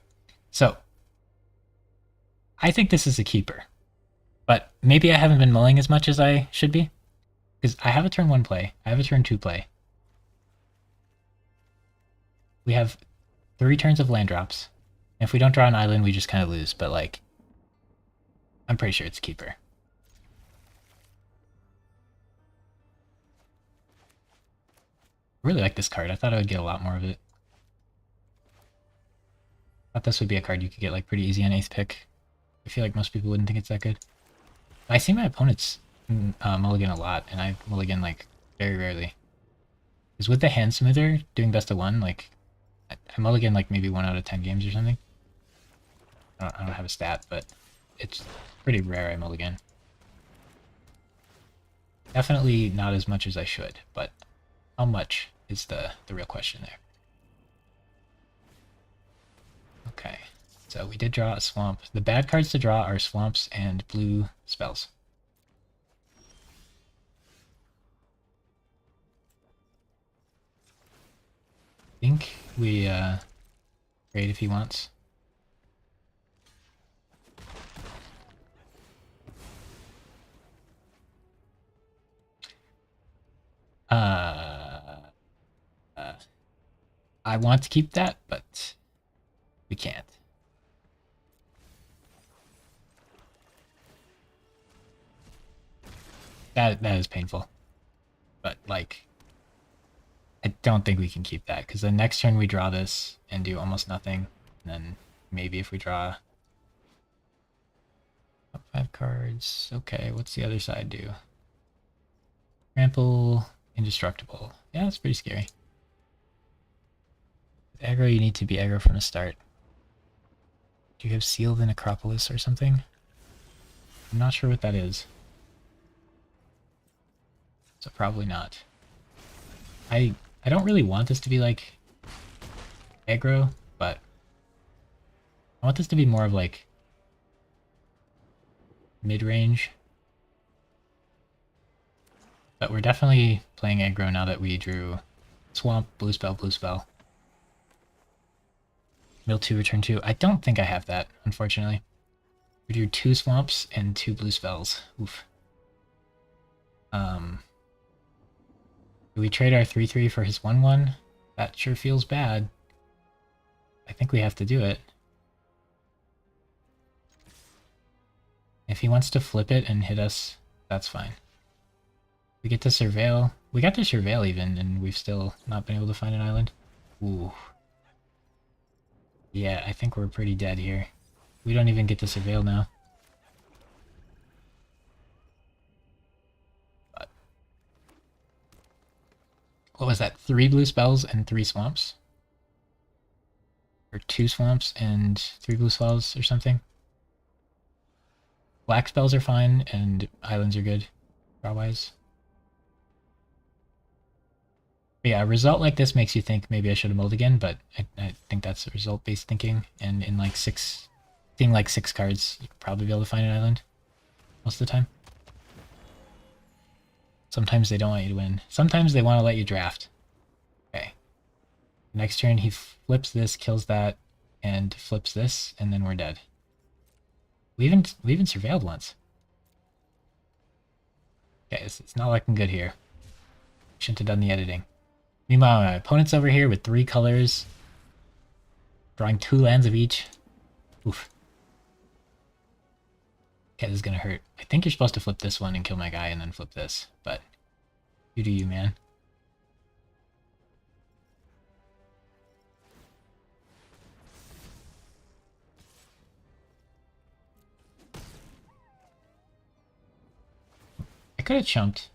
so I think this is a keeper. But maybe I haven't been mulling as much as I should be. Because I have a turn 1 play. I have a turn 2 play. We have 3 turns of land drops. And if we don't draw an island, we just kind of lose. But like, I'm pretty sure it's a keeper. I really like this card. I thought I would get a lot more of it. I thought this would be a card you could get like pretty easy on 8th pick. I feel like most people wouldn't think it's that good. I see my opponents mulligan a lot, and I mulligan like very rarely. Because with the hand smoother doing best of 1, like I mulligan like maybe 1 out of 10 games or something. I don't have a stat, but it's pretty rare I mulligan. Definitely not as much as I should, but how much is the real question there. Okay, so we did draw a swamp. The bad cards to draw are swamps and blue spells. I think we trade if he wants. I want to keep that, but we can't. That is painful. But like, I don't think we can keep that, because the next turn we draw this and do almost nothing. And then maybe if we draw up 5 cards. Okay, what's the other side do? Trample, indestructible. Yeah, that's pretty scary. With aggro, you need to be aggro from the start. Do you have Seal the Necropolis or something? I'm not sure what that is. So probably not. I don't really want this to be like aggro, but I want this to be more of like mid-range. But we're definitely playing aggro now that we drew Swamp, Blue Spell, Blue Spell. Mill 2, Return 2. I don't think I have that, unfortunately. We drew 2 Swamps and 2 Blue Spells. Oof. Do we trade our 3/3 for his 1/1? That sure feels bad. I think we have to do it. If he wants to flip it and hit us, that's fine. We get to Surveil. We got to Surveil even, and we've still not been able to find an island. Ooh. Yeah, I think we're pretty dead here. We don't even get to Surveil now. But what was that? 3 blue spells and 3 swamps? Or 2 swamps and 3 blue spells or something? Black spells are fine, and islands are good, draw-wise. Yeah, a result like this makes you think maybe I should have mulled again, but I think that's result-based thinking, and in like seeing like 6 cards, you could probably be able to find an island most of the time. Sometimes they don't want you to win. Sometimes they want to let you draft. Okay. Next turn he flips this, kills that, and flips this, and then we're dead. We even surveilled once. Okay, it's not looking good here. Shouldn't have done the editing. Meanwhile, my opponent's over here with 3 colors, drawing 2 lands of each. Oof. Okay, this is gonna hurt. I think you're supposed to flip this one and kill my guy and then flip this, but you do you, man. I could have chumped.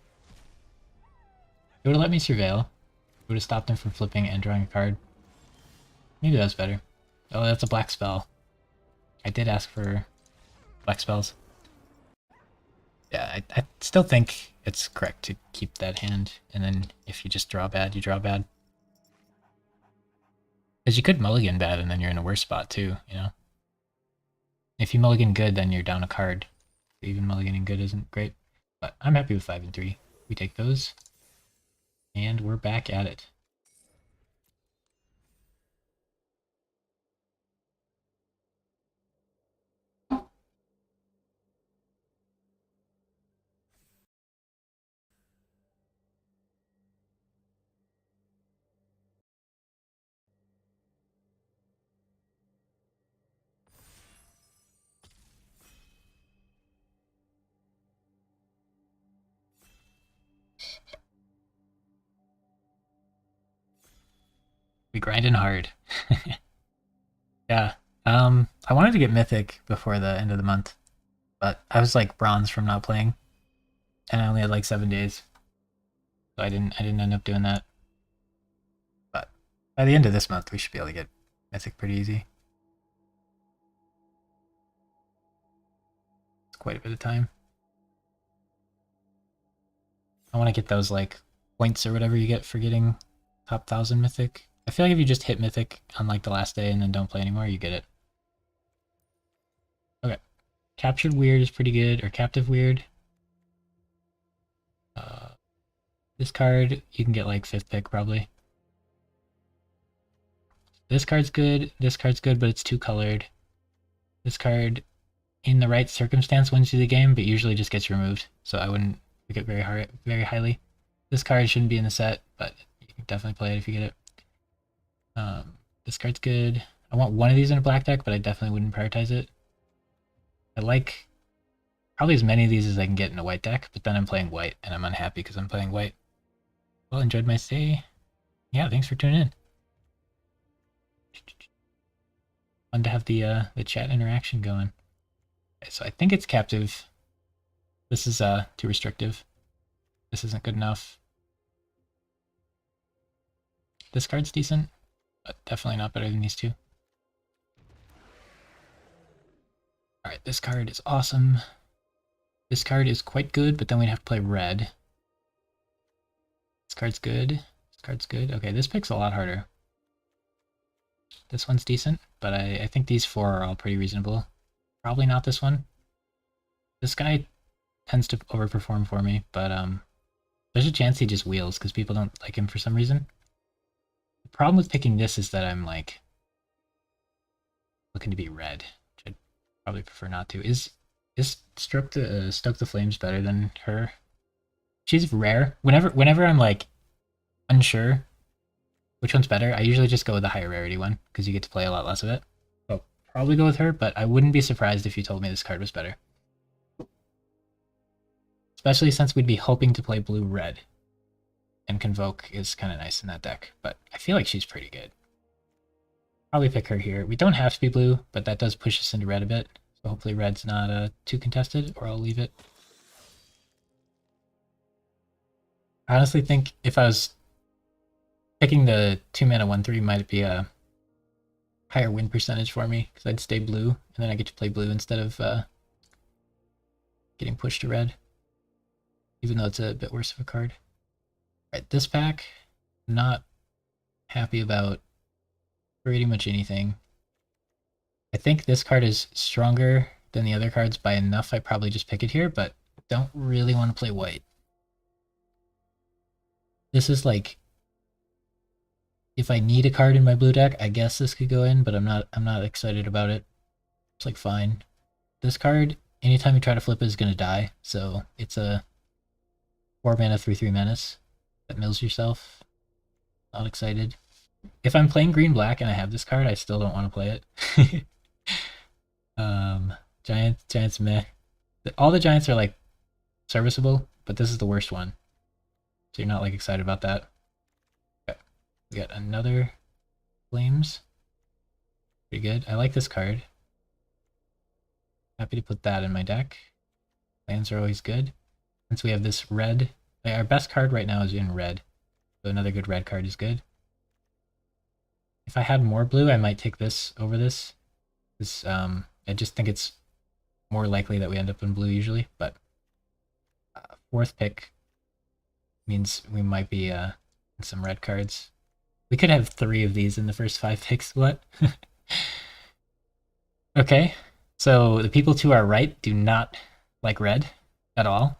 It would have let me surveil. It would have stopped him from flipping and drawing a card. Maybe that's better. Oh, that's a black spell. I did ask for black spells. Yeah, I still think it's correct to keep that hand, and then if you just draw bad, you draw bad. Because you could mulligan bad, and then you're in a worse spot too, you know? If you mulligan good, then you're down a card. Even mulliganing good isn't great. But I'm happy with 5 and 3. We take those. And we're back at it. We grinding hard. Yeah. I wanted to get Mythic before the end of the month, but I was like bronze from not playing, and I only had like 7 days, so I didn't end up doing that. But by the end of this month, we should be able to get Mythic pretty easy. It's quite a bit of time. I want to get those like points or whatever you get for getting top 1,000 Mythic. I feel like if you just hit Mythic on like the last day and then don't play anymore, you get it. Okay. Captured Weird is pretty good, or Captive Weird. This card, you can get like 5th pick probably. This card's good, but it's 2 colored. This card, in the right circumstance, wins you the game, but usually just gets removed, so I wouldn't pick it very highly. This card shouldn't be in the set, but you can definitely play it if you get it. This card's good. I want one of these in a black deck, but I definitely wouldn't prioritize it. I like probably as many of these as I can get in a white deck, but then I'm playing white, and I'm unhappy because I'm playing white. Well, enjoyed my stay. Yeah, thanks for tuning in. Fun to have the chat interaction going. Okay, so I think it's captive. This is too restrictive. This isn't good enough. This card's decent, but definitely not better than these two. Alright, this card is awesome. This card is quite good, but then we'd have to play red. This card's good. This card's good. Okay, this pick's a lot harder. This one's decent, but I think these four are all pretty reasonable. Probably not this one. This guy tends to overperform for me, but there's a chance he just wheels because people don't like him for some reason. The problem with picking this is that I'm like looking to be red, which I'd probably prefer not to. Is Stoke the Flames better than her? She's rare. Whenever I'm like unsure which one's better, I usually just go with the higher rarity one because you get to play a lot less of it. I'll probably go with her, but I wouldn't be surprised if you told me this card was better. Especially since we'd be hoping to play blue-red. And Convoke is kind of nice in that deck, but I feel like she's pretty good. Probably pick her here. We don't have to be blue, but that does push us into red a bit. So hopefully red's not too contested, or I'll leave it. I honestly think if I was picking the 2-mana 1/3 might be a higher win percentage for me, because I'd stay blue, and then I get to play blue instead of getting pushed to red. Even though it's a bit worse of a card. Alright, this pack, not happy about pretty much anything. I think this card is stronger than the other cards by enough I probably just pick it here, but don't really want to play white. This is like, if I need a card in my blue deck, I guess this could go in, but I'm not excited about it. It's like fine. This card, anytime you try to flip it, is gonna die, so it's a 4-mana 3/3 menace that mills yourself. Not excited. If I'm playing green-black and I have this card, I still don't want to play it. Giants meh. All the Giants are like serviceable, but this is the worst one. So you're not like excited about that. Okay. We got another Flames. Pretty good. I like this card. Happy to put that in my deck. Lands are always good. Since we have this red, our best card right now is in red. So another good red card is good. If I had more blue, I might take this over this. I just think it's more likely that we end up in blue usually, but fourth pick means we might be in some red cards. We could have 3 of these in the first 5 picks. What? Okay, so the people to our right do not like red at all.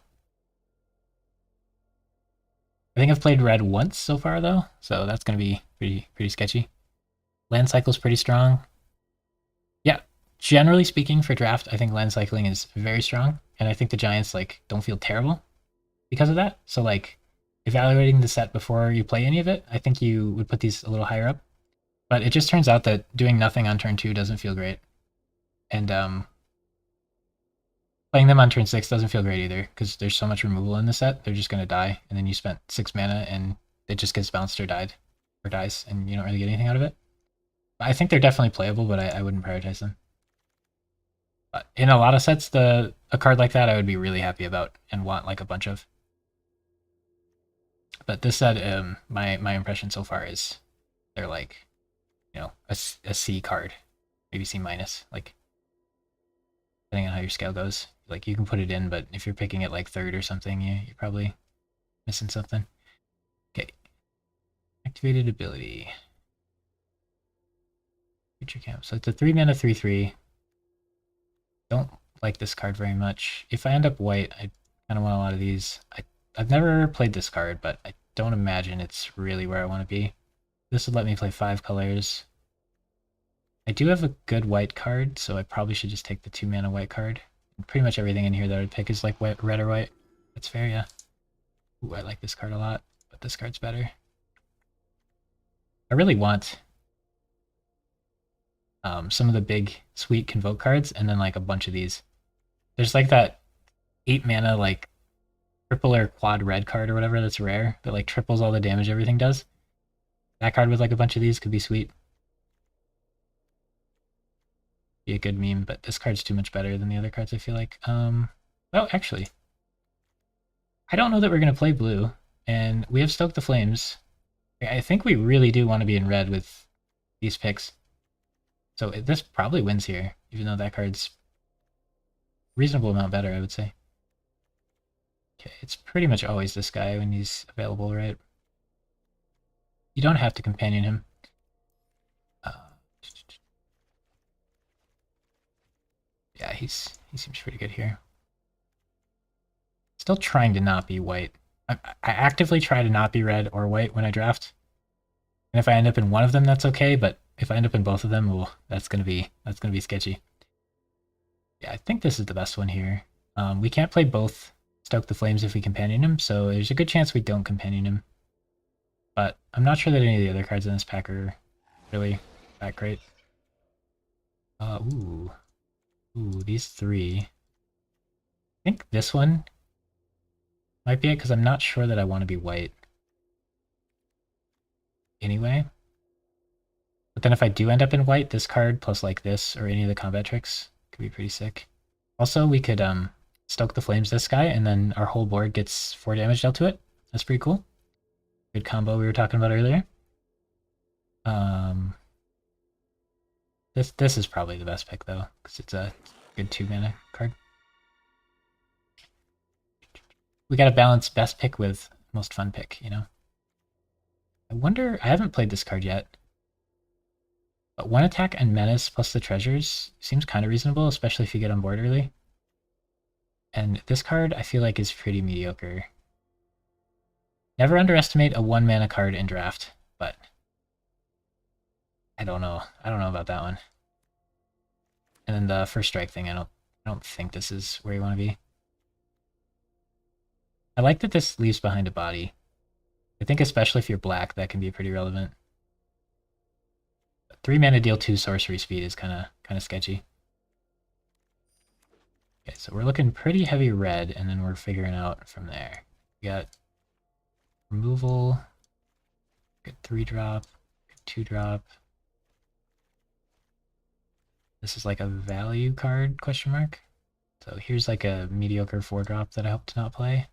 I think I've played red once so far though, so that's going to be pretty sketchy. Land cycle's pretty strong. Yeah, generally speaking for draft, I think land cycling is very strong, and I think the Giants like don't feel terrible because of that. So like evaluating the set before you play any of it, I think you would put these a little higher up. But it just turns out that doing nothing on turn 2 doesn't feel great. And playing them on turn 6 doesn't feel great either, because there's so much removal in the set, they're just going to die, and then you spent 6 mana and it just gets bounced or dies, and you don't really get anything out of it. I think they're definitely playable, but I wouldn't prioritize them. But in a lot of sets, a card like that I would be really happy about and want like a bunch of. But this set, my impression so far is they're like, you know, a C card, maybe C minus, like depending on how your scale goes. Like you can put it in, but if you're picking it like 3rd or something, you're probably missing something. Okay, activated ability. Future camp. So it's a 3-mana 3/3. Don't like this card very much. If I end up white, I kind of want a lot of these. I've never played this card, but I don't imagine it's really where I want to be. This would let me play 5 colors. I do have a good white card, so I probably should just take the 2-mana white card. And pretty much everything in here that I would pick is like white, red or white. That's fair, yeah. Ooh, I like this card a lot, but this card's better. I really want some of the big, sweet Convoke cards, and then like a bunch of these. There's like that 8-mana like triple or quad red card or whatever that's rare, that like triples all the damage everything does. That card with like a bunch of these could be sweet. Be a good meme, but this card's too much better than the other cards, I feel like. Well, actually, I don't know that we're going to play blue, and we have Stoke the Flames. I think we really do want to be in red with these picks. So this probably wins here, even though that card's reasonable amount better, I would say. Okay, it's pretty much always this guy when he's available, right? You don't have to companion him. Yeah, he seems pretty good here. Still trying to not be white. I actively try to not be red or white when I draft. And if I end up in one of them, that's okay. But if I end up in both of them, well, that's gonna be sketchy. Yeah, I think this is the best one here. We can't play both Stoke the Flames if we companion him, so there's a good chance we don't companion him. But I'm not sure that any of the other cards in this pack are really that great. Ooh, these three. I think this one might be it because I'm not sure that I want to be white. Anyway. But then if I do end up in white, this card plus like this or any of the combat tricks could be pretty sick. Also, we could Stoke the Flames this guy, and then our whole board gets 4 damage dealt to it. That's pretty cool. Good combo we were talking about earlier. This is probably the best pick though, because it's a good 2-mana card. We gotta balance best pick with most fun pick, you know? I wonder, I haven't played this card yet. But 1 attack and menace plus the treasures seems kind of reasonable, especially if you get on board early. And this card I feel like is pretty mediocre. Never underestimate a 1-mana card in draft, but I don't know. I don't know about that one. And then the first strike thing, I don't think this is where you want to be. I like that this leaves behind a body. I think especially if you're black, that can be pretty relevant. 3 mana deal 2 sorcery speed is kind of sketchy. Okay, so we're looking pretty heavy red, and then we're figuring out from there. We got removal, good 3-drop, good 2-drop. This is like a value card, question mark. So here's like a mediocre 4-drop that I hope to not play.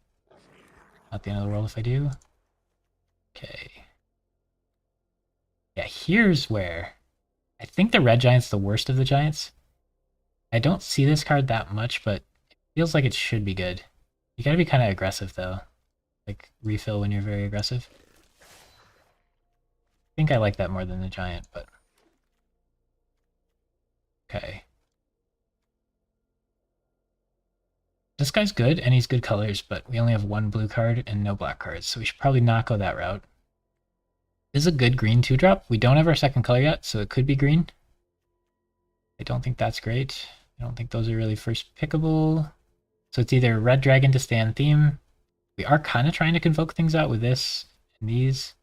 Not the end of the world if I do. Okay. Yeah, here's where I think the red giant's the worst of the giants. I don't see this card that much, but it feels like it should be good. You gotta be kind of aggressive though. Like refill when you're very aggressive. I think I like that more than the giant, but okay. This guy's good, and he's good colors, but we only have 1 blue card and no black cards, so we should probably not go that route. This is a good green 2-drop. We don't have our second color yet, so it could be green. I don't think that's great. I don't think those are really first pickable. So it's either red dragon to stay on theme. We are kind of trying to convoke things out with this and these,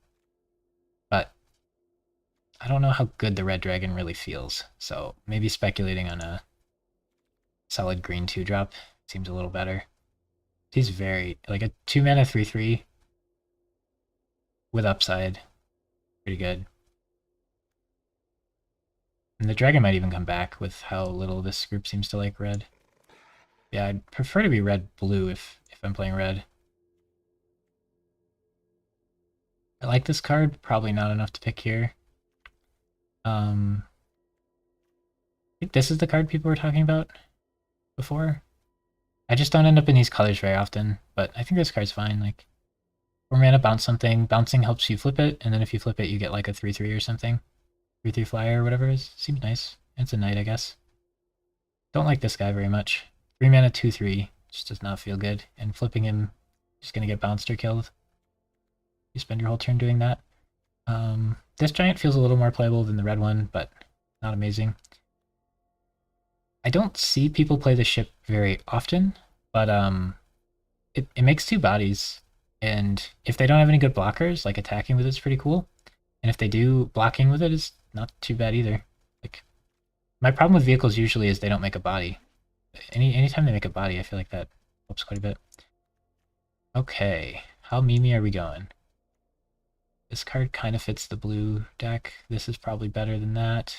but I don't know how good the red dragon really feels. So maybe speculating on a solid green 2-drop seems a little better. He's very, like a 2-mana 3/3 with upside. Pretty good. And the dragon might even come back with how little this group seems to like red. Yeah, I'd prefer to be red-blue if I'm playing red. I like this card, probably not enough to pick here. I think this is the card people were talking about before. I just don't end up in these colors very often, but I think this card's fine. Like 4 mana, bounce something. Bouncing helps you flip it, and then if you flip it, you get like a 3/3 or something. 3/3 flyer or whatever it is. Seems nice. It's a knight, I guess. Don't like this guy very much. 3 mana, 2/3. Just does not feel good. And flipping him, just gonna get bounced or killed. You spend your whole turn doing that. This giant feels a little more playable than the red one, but not amazing. I don't see people play the ship very often, but it makes 2 bodies, and if they don't have any good blockers, like attacking with it's pretty cool. And if they do, blocking with it is not too bad either. Like my problem with vehicles usually is they don't make a body. Anytime they make a body, I feel like that helps quite a bit. Okay, how memey are we going? This card kind of fits the blue deck. This is probably better than that.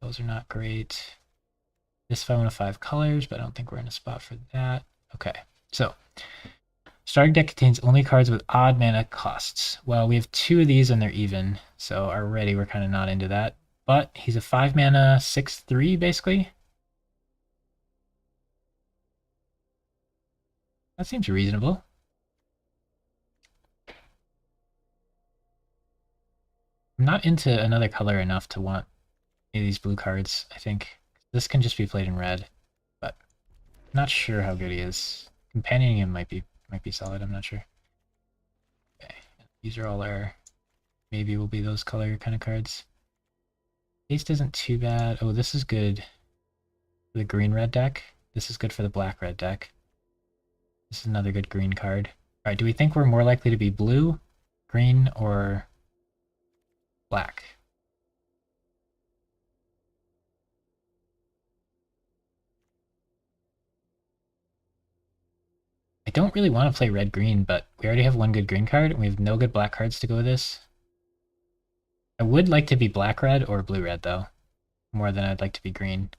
Those are not great. This if I want to 5 colors, but I don't think we're in a spot for that. Okay, so starting deck contains only cards with odd mana costs. Well, we have 2 of these and they're even, so already we're kind of not into that. But he's a 5 mana 6/3 basically. That seems reasonable. I'm not into another color enough to want any of these blue cards, I think. This can just be played in red, but I'm not sure how good he is. Companioning him might be solid, I'm not sure. Okay, these are all our maybe will be those color kind of cards. Haste isn't too bad. Oh, this is good for the green-red deck. This is good for the black-red deck. This is another good green card. Alright, do we think we're more likely to be blue, green, or black? I don't really want to play red-green, but we already have one good green card, and we have no good black cards to go with this. I would like to be black-red or blue-red, though, more than I'd like to be green.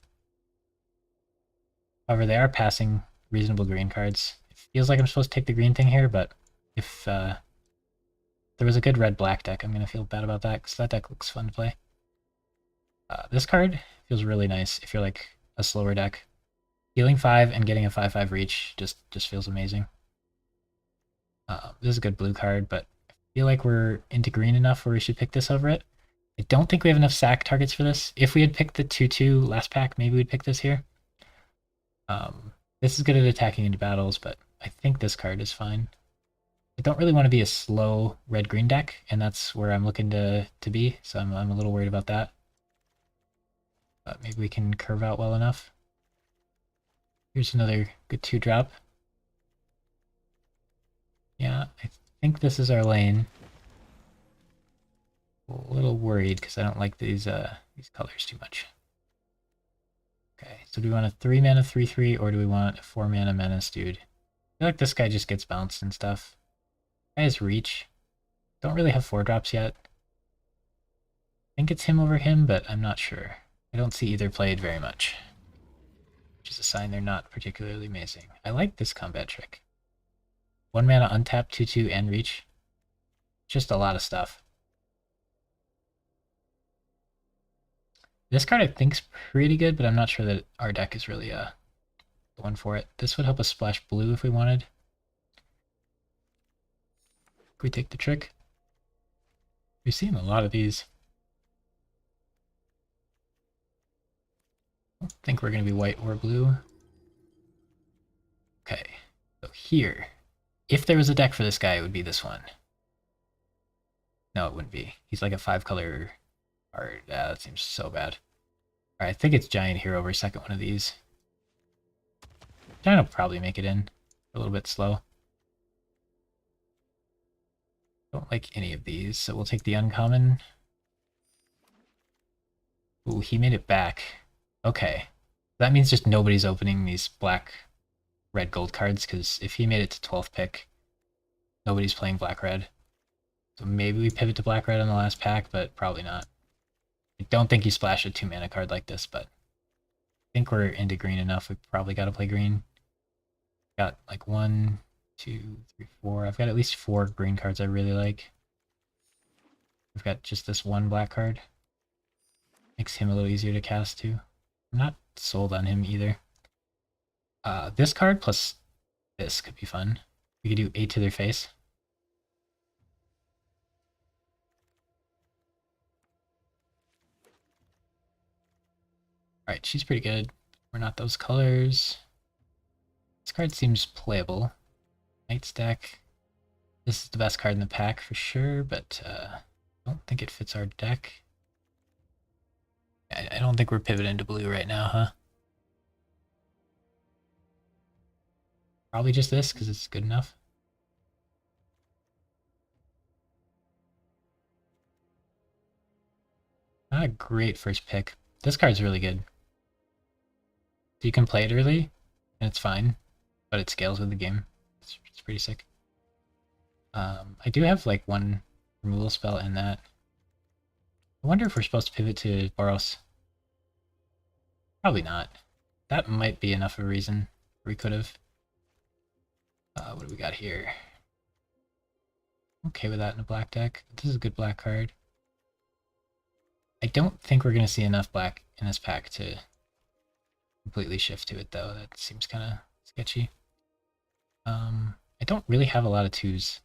However, they are passing reasonable green cards. It feels like I'm supposed to take the green thing here, but if there was a good red-black deck, I'm going to feel bad about that, because that deck looks fun to play. This card feels really nice if you're like a slower deck. Healing 5 and getting a 5/5 reach just feels amazing. This is a good blue card, but I feel like we're into green enough where we should pick this over it. I don't think we have enough sack targets for this. If we had picked the 2/2 last pack, maybe we'd pick this here. This is good at attacking into battles, but I think this card is fine. I don't really want to be a slow red-green deck, and that's where I'm looking to be, so I'm a little worried about that. But maybe we can curve out well enough. Here's another good 2-drop. Yeah, I think this is our lane. A little worried because I don't like these colors too much. Okay, so do we want a 3 mana 3/3 or do we want a 4 mana menace dude? I feel like this guy just gets bounced and stuff. Guy has reach. Don't really have 4-drops yet. I think it's him over him, but I'm not sure. I don't see either played very much, which is a sign they're not particularly amazing. I like this combat trick. 1 mana untap, 2/2, and reach. Just a lot of stuff. This card I think's pretty good, but I'm not sure that our deck is really the one for it. This would help us splash blue if we wanted. Can we take the trick? We've seen a lot of these. I don't think we're going to be white or blue. Okay, so here, if there was a deck for this guy, it would be this one. No, it wouldn't be. He's like a 5-color card. That seems so bad. Alright, I think it's Giant Hero over second one of these. Giant will probably make it in. A little bit slow. Don't like any of these, so we'll take the uncommon. Ooh, he made it back. Okay. That means just nobody's opening these black, red, gold cards, because if he made it to 12th pick, nobody's playing black-red. So maybe we pivot to black-red on the last pack, but probably not. I don't think you splash a 2-mana card like this, but I think we're into green enough. We probably got to play green. Got like 1, 2, 3, 4. I've got at least 4 green cards I really like. We've got just this one black card. Makes him a little easier to cast too. I'm not sold on him either. This card plus this could be fun. We could do 8 to their face. Alright, she's pretty good. We're not those colors. This card seems playable. Knight's deck. This is the best card in the pack for sure, but I don't think it fits our deck. I don't think we're pivoting to blue right now, huh? Probably just this, because it's good enough. Not a great first pick. This card's really good. So you can play it early, and it's fine, but it scales with the game. It's pretty sick. I do have like one removal spell and that. I wonder if we're supposed to pivot to Boros. Probably not. That might be enough of a reason. We could have. What do we got here? Okay with that in a black deck. This is a good black card. I don't think we're going to see enough black in this pack to completely shift to it, though. That seems kind of sketchy. I don't really have a lot of twos.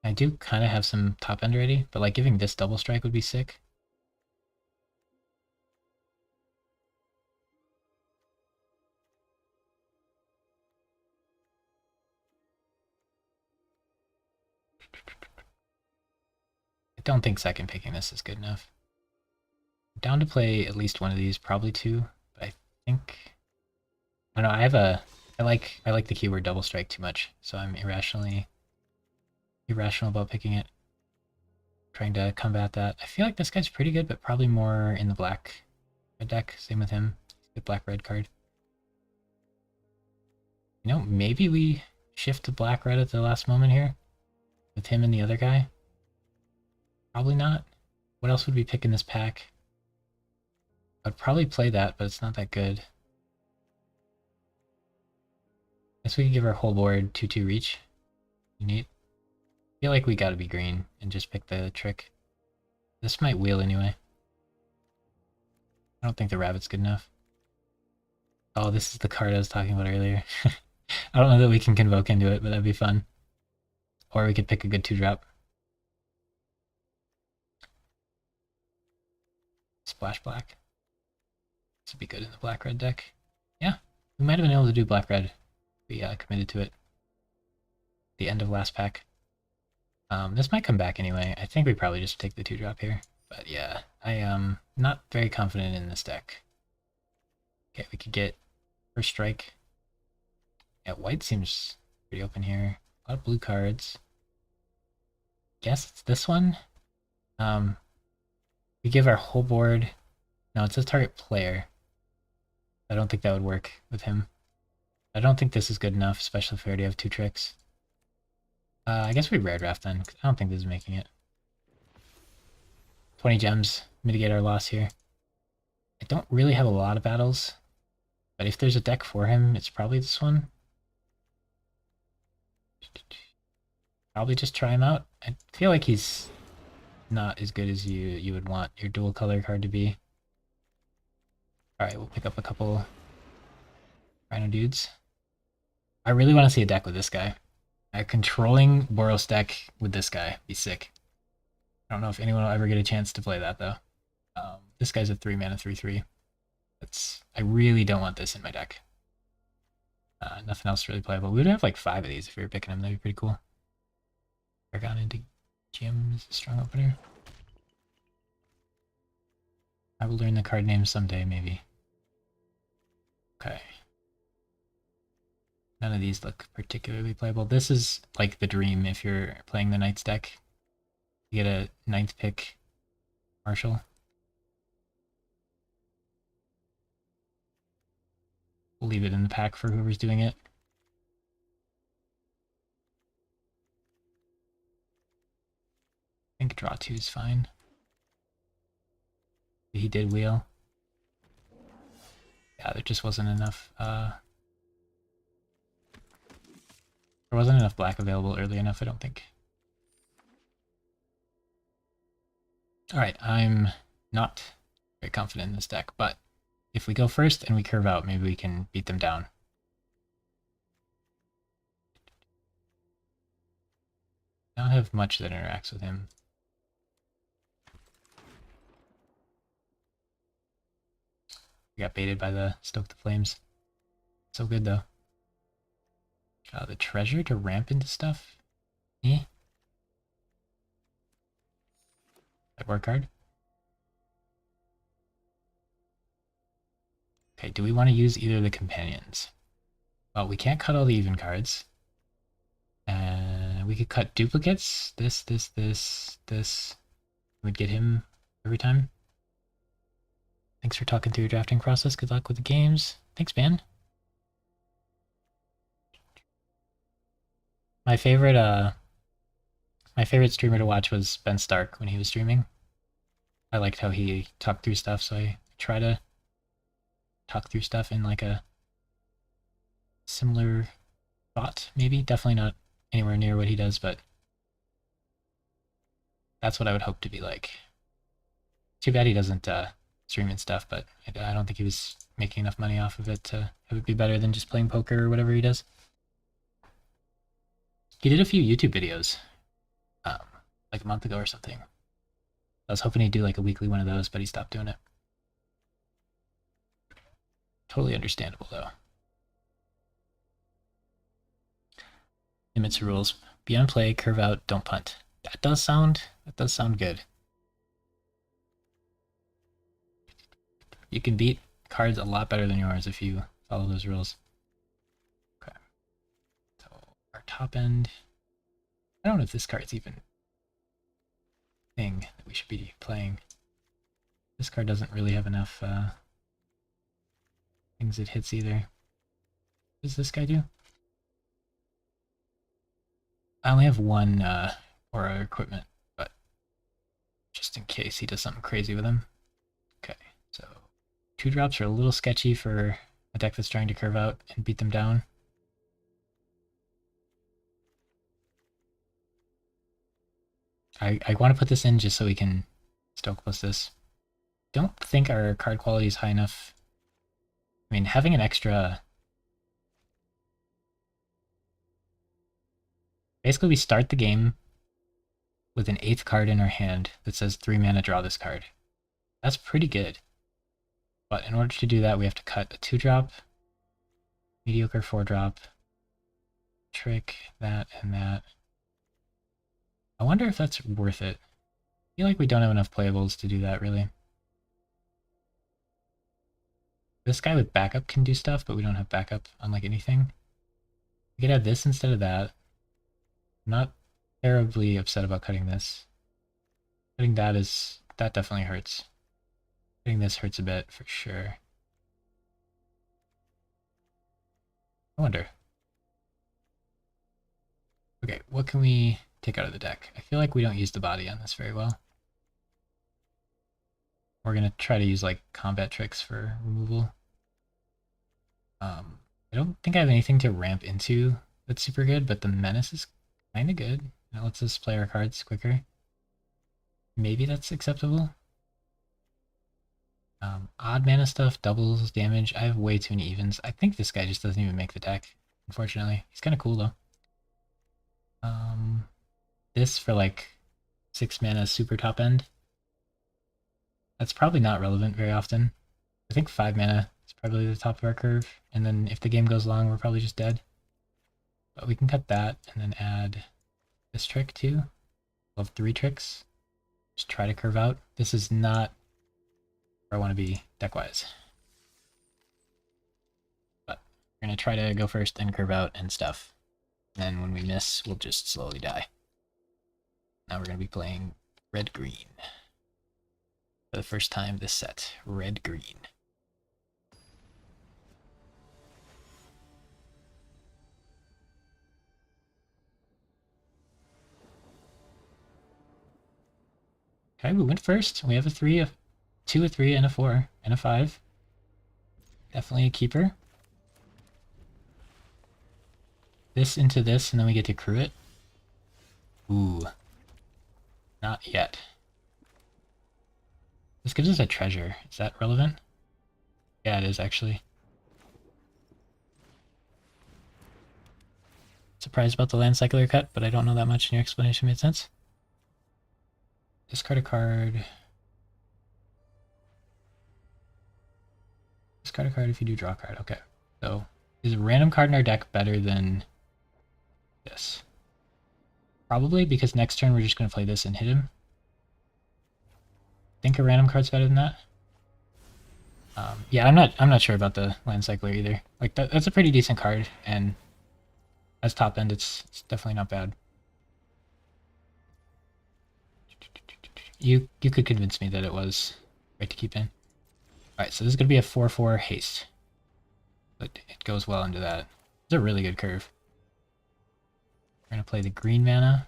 I do kind of have some top end ready, but like giving this double strike would be sick. I don't think second picking this is good enough. I'm down to play at least one of these, probably two, but I think I don't know. I like the keyword double strike too much, so I'm irrational about picking it. Trying to combat that. I feel like this guy's pretty good, but probably more in the black red deck. Same with him. Good black red card. You know, maybe we shift to black red at the last moment here with him and the other guy. Probably not. What else would we pick in this pack? I'd probably play that, but it's not that good. Guess we could give our whole board 2/2 reach. Neat. I feel like we gotta be green and just pick the trick. This might wheel anyway. I don't think the rabbit's good enough. Oh, this is the card I was talking about earlier. I don't know that we can convoke into it, but that'd be fun. Or we could pick a good 2-drop. Splash black. This would be good in the black-red deck. Yeah, we might have been able to do black-red. We committed to it. The end of last pack. This might come back anyway. I think we probably just take the 2-drop here. But yeah, I am not very confident in this deck. Okay, we could get first strike. Yeah, white seems pretty open here. A lot of blue cards. Guess it's this one. We give our whole board. No, it says target player. I don't think that would work with him. I don't think this is good enough, especially if we already have 2 tricks. I guess we rare draft then, 'cause I don't think this is making it. 20 gems, mitigate our loss here. I don't really have a lot of battles, but if there's a deck for him, it's probably this one. Probably just try him out. I feel like he's not as good as you would want your dual color card to be. Alright, we'll pick up a couple Rhino dudes. I really want to see a deck with this guy. A controlling Boros deck with this guy. Be sick. I don't know if anyone will ever get a chance to play that, though. This guy's a 3-mana 3/3. I really don't want this in my deck. Nothing else really playable. We would have like 5 of these if we were picking them. That'd be pretty cool. Paragon into Gym is a strong opener. I will learn the card names someday, maybe. Okay. None of these look particularly playable. This is like the dream if you're playing the Knights deck. You get a 9th pick Marshall. We'll leave it in the pack for whoever's doing it. I think draw 2 is fine. He did wheel. Yeah, there just wasn't enough. There wasn't enough black available early enough, I don't think. Alright, I'm not very confident in this deck, but if we go first and we curve out, maybe we can beat them down. I don't have much that interacts with him. We got baited by the Stoke the Flames. So good, though. The treasure to ramp into stuff? Eh? That work hard? Okay, do we want to use either of the companions? Well, we can't cut all the even cards. We could cut duplicates. This. We'd get him every time. Thanks for talking through your drafting process. Good luck with the games. Thanks, man. My favorite My favorite streamer to watch was Ben Stark when he was streaming. I liked how he talked through stuff, so I try to talk through stuff in like a similar thought, maybe. Definitely not anywhere near what he does, but that's what I would hope to be like. Too bad he doesn't stream and stuff, but I don't think he was making enough money off of it to have it be better than just playing poker or whatever he does. He did a few YouTube videos, like a month ago or something. I was hoping he'd do like a weekly one of those, but he stopped doing it. Totally understandable though. Limits rules. Be on play, curve out, don't punt. That does sound good. You can beat cards a lot better than yours if you follow those rules. Okay. So our top end. I don't know if this card's even thing that we should be playing. This card doesn't really have enough things it hits either. What does this guy do? I only have one aura equipment, but just in case he does something crazy with him. Okay, so 2-drops are a little sketchy for a deck that's trying to curve out and beat them down. I want to put this in just so we can Stoke plus this. Don't think our card quality is high enough. I mean, having an extra... Basically, we start the game with an 8th card in our hand that says 3 mana, draw this card. That's pretty good. But in order to do that, we have to cut a 2-drop, mediocre 4-drop, trick, that, and that. I wonder if that's worth it. I feel like we don't have enough playables to do that, really. This guy with backup can do stuff, but we don't have backup on like anything. We could have this instead of that. I'm not terribly upset about cutting this. Cutting that definitely hurts. Cutting this hurts a bit for sure. I wonder. Okay, what can we take out of the deck? I feel like we don't use the body on this very well. We're gonna try to use like combat tricks for removal. I don't think I have anything to ramp into that's super good, but the menace is kind of good. It lets us play our cards quicker. Maybe that's acceptable. Odd mana stuff, doubles damage. I have way too many evens. I think this guy just doesn't even make the deck, unfortunately. He's kind of cool though. This for like 6 mana super top end. That's probably not relevant very often. I think 5 mana is probably the top of our curve, and then if the game goes long, we're probably just dead. But we can cut that and then add this trick too. We'll have 3 tricks. Just try to curve out. This is not where I want to be deck-wise. But we're going to try to go first and curve out and stuff. And when we miss, we'll just slowly die. Now we're going to be playing red-green. For the first time this set, red-green. Okay, we went first. We have a 3, a 2, a 3, and a 4, and a 5. Definitely a keeper. This into this, and then we get to crew it. Ooh. Not yet. This gives us a treasure. Is that relevant? Yeah, it is actually. Surprised about the land cycler cut, but I don't know that much, and your explanation made sense. Discard a card. Discard a card if you do draw a card. Okay. So, is a random card in our deck better than this? Probably, because next turn we're just going to play this and hit him. Think a random card's better than that? Yeah, I'm not sure about the land cycler either. Like that's a pretty decent card, and as top end, it's definitely not bad. You could convince me that it was right to keep in. Alright, so this is going to be a 4/4 haste. But it goes well into that. It's a really good curve. We're going to play the green mana.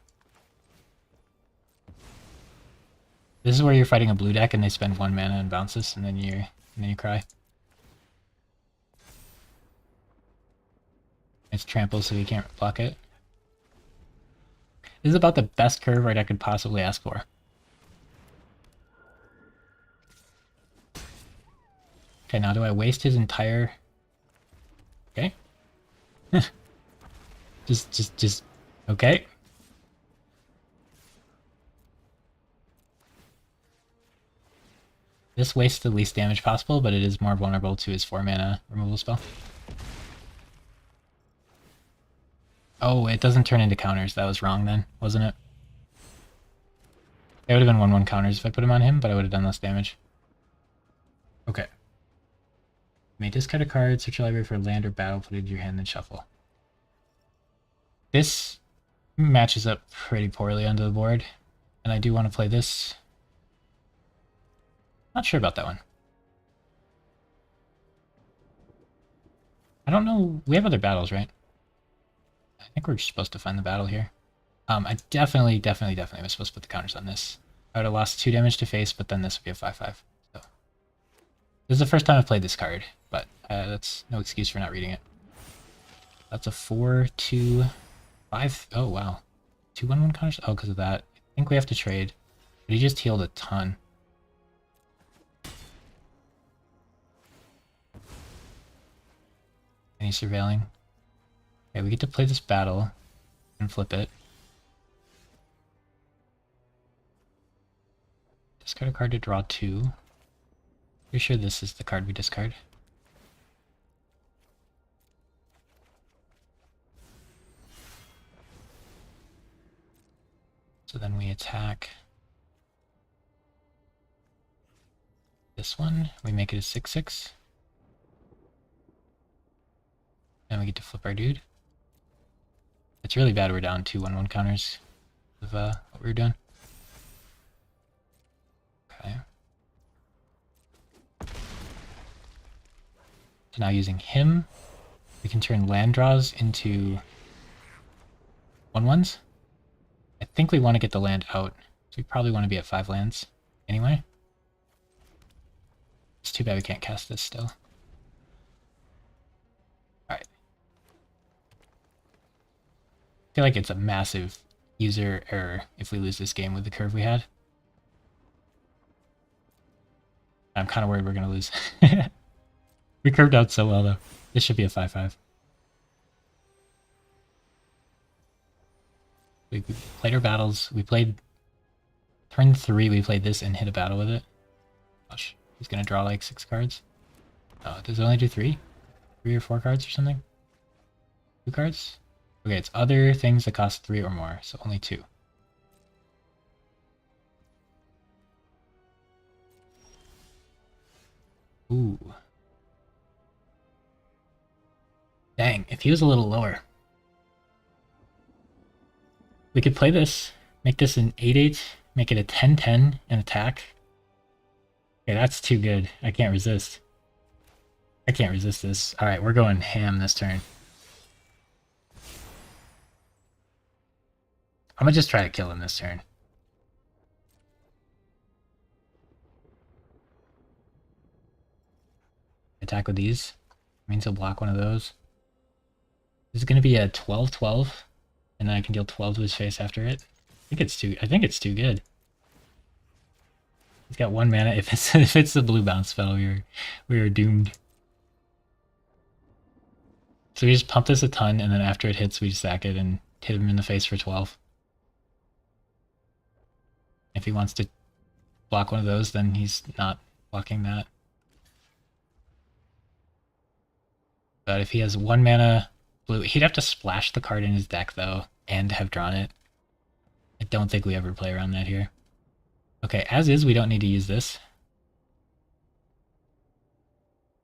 This is where you're fighting a blue deck and they spend 1 mana and bounces, and then you cry. It's trample, so you can't block it. This is about the best curve right I could possibly ask for. Okay, now do I waste his entire... Okay. just... Okay. This wastes the least damage possible, but it is more vulnerable to his 4 mana removal spell. Oh, it doesn't turn into counters. That was wrong then, wasn't it? It would have been 1/1 counters if I put him on him, but I would have done less damage. Okay. You may discard a card, search your library for land or battle, put it into your hand, then shuffle. This matches up pretty poorly onto the board, and I do want to play this. Not sure about that one. I don't know. We have other battles, right? I think we're supposed to find the battle here. I definitely was supposed to put the counters on this. I would have lost 2 damage to face, but then this would be a 5/5. So this is the first time I've played this card, but that's no excuse for not reading it. That's a 4/2/5. Oh wow, 2/1/1 counters. Oh, because of that. I think we have to trade. But he just healed a ton. And he's surveilling. Okay, we get to play this battle and flip it. Discard a card to draw 2. Pretty sure this is the card we discard. So then we attack this one. We make it a 6/6. And we get to flip our dude. It's really bad we're down 2 1/1 counters of what we were doing. Okay. So now using him, we can turn land draws into 1/1s. I think we want to get the land out, so we probably want to be at 5 lands anyway. It's too bad we can't cast this still. Alright. I feel like it's a massive user error if we lose this game with the curve we had. I'm kind of worried we're going to lose. We curved out so well, though. This should be a 5/5. We played our battles. We played... Turn 3, we played this and hit a battle with it. Gosh, he's going to draw like 6 cards. Oh, does it only do 3? 3 or 4 cards or something? 2 cards? Okay, it's other things that cost 3 or more, so only 2. Ooh. Dang, if he was a little lower. We could play this, make this an 8/8, make it a 10/10 and attack. Okay, that's too good. I can't resist. I can't resist this. Alright, we're going ham this turn. I'm gonna just try to kill him this turn. Attack with these. Means he'll block one of those. This is gonna be a 12/12, and then I can deal 12 to his face after it. I think it's too good. He's got 1 mana. If it's the blue bounce spell, we are doomed. So we just pump this a ton, and then after it hits, we just sack it and hit him in the face for 12. If he wants to block one of those, then he's not blocking that. But if he has 1 mana blue, he'd have to splash the card in his deck, though, and have drawn it. I don't think we ever play around that here. Okay, as is, we don't need to use this.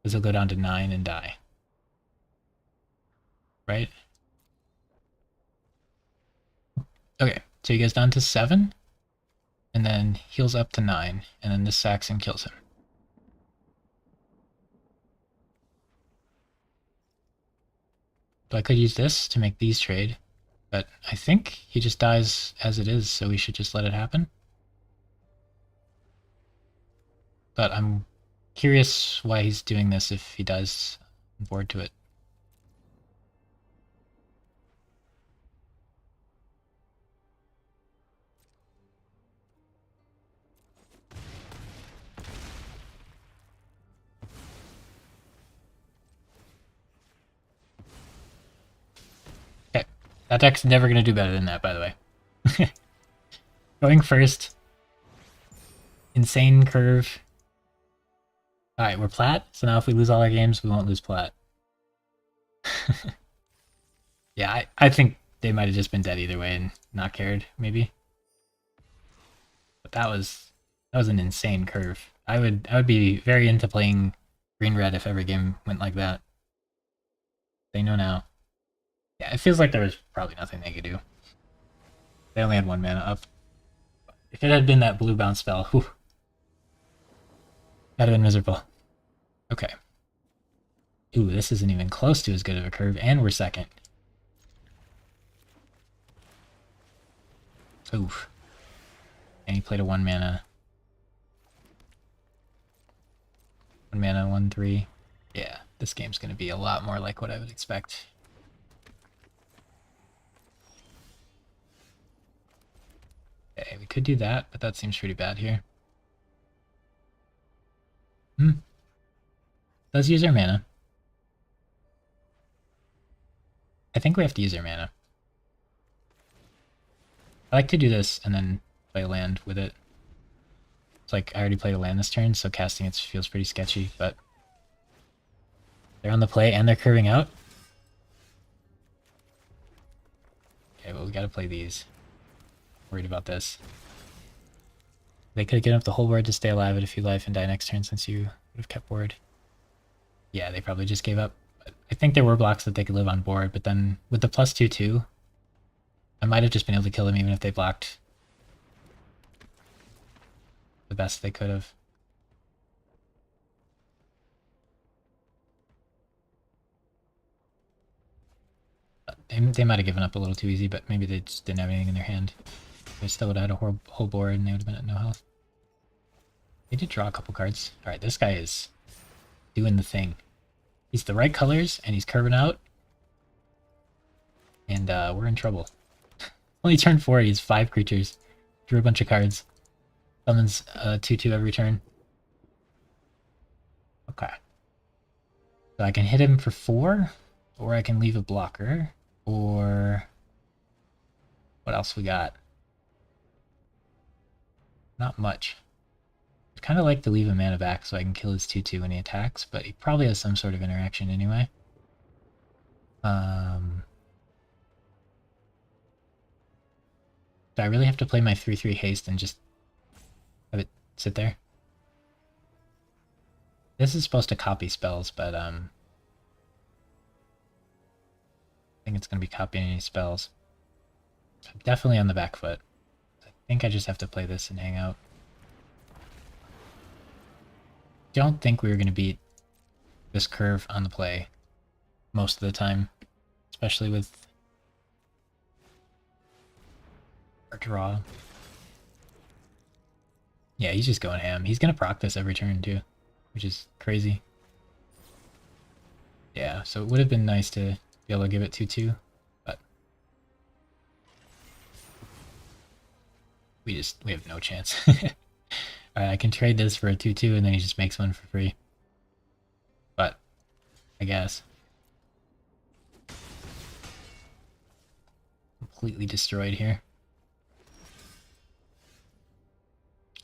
Because he'll go down to 9 and die. Right? Okay, so he goes down to 7. And then heals up to 9. And then this sacks and kills him. So I could use this to make these trade. But I think he just dies as it is, so we should just let it happen. But I'm curious why he's doing this if he does. I'm bored to it. Okay, that deck's never going to do better than that, by the way. Going first. Insane curve. Alright, we're plat, so now if we lose all our games, we won't lose plat. Yeah, I think they might have just been dead either way and not cared, maybe. But that was an insane curve. I would be very into playing green-red if every game went like that. They know now. Yeah, it feels like there was probably nothing they could do. They only had 1 mana up. If it had been that blue bounce spell, whew. That'd have been miserable. Okay. Ooh, this isn't even close to as good of a curve, and we're second. Oof. And he played a 1 mana. 1 mana, 1/3. Yeah, this game's gonna be a lot more like what I would expect. Okay, we could do that, but that seems pretty bad here. Does use our mana. I think we have to use our mana. I like to do this and then play land with it. It's like I already played a land this turn, so casting it feels pretty sketchy, but they're on the play and they're curving out. Okay, well we gotta play these. Worried about this. They could have given up the whole board to stay alive at a few life and die next turn since you would have kept board. Yeah, they probably just gave up. But I think there were blocks that they could live on board, but then with the +2/2, I might have just been able to kill them even if they blocked the best they could have. They might have given up a little too easy, but maybe they just didn't have anything in their hand. They still would have had a whole board and they would have been at no health. They did draw a couple cards. Alright, this guy is doing the thing. He's the right colors and he's curving out. And we're in trouble. Only turn 4, he's 5 creatures. Drew a bunch of cards. Summons 2/2 every turn. Okay. So I can hit him for 4, or I can leave a blocker, or what else we got? Not much. I'd kind of like to leave a mana back so I can kill his 2/2 when he attacks, but he probably has some sort of interaction anyway. Do I really have to play my 3/3 haste and just have it sit there? This is supposed to copy spells, but I think it's going to be copying any spells. I'm definitely on the back foot. I think I just have to play this and hang out. Don't think we were going to beat this curve on the play most of the time, especially with our draw. Yeah, he's just going ham. He's going to proc this every turn too, which is crazy. Yeah, so it would have been nice to be able to give it 2/2, but we have no chance. Alright, I can trade this for a 2/2 and then he just makes one for free. But I guess. Completely destroyed here.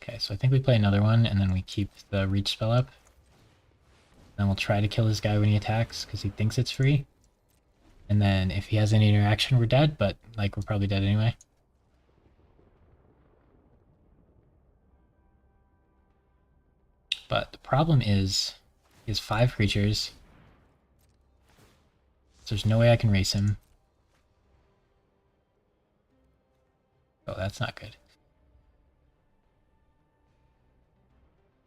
Okay, so I think we play another one and then we keep the reach spell up. Then we'll try to kill this guy when he attacks because he thinks it's free. And then if he has any interaction, we're dead, but like we're probably dead anyway. But the problem is he has 5 creatures. So there's no way I can race him. Oh, that's not good.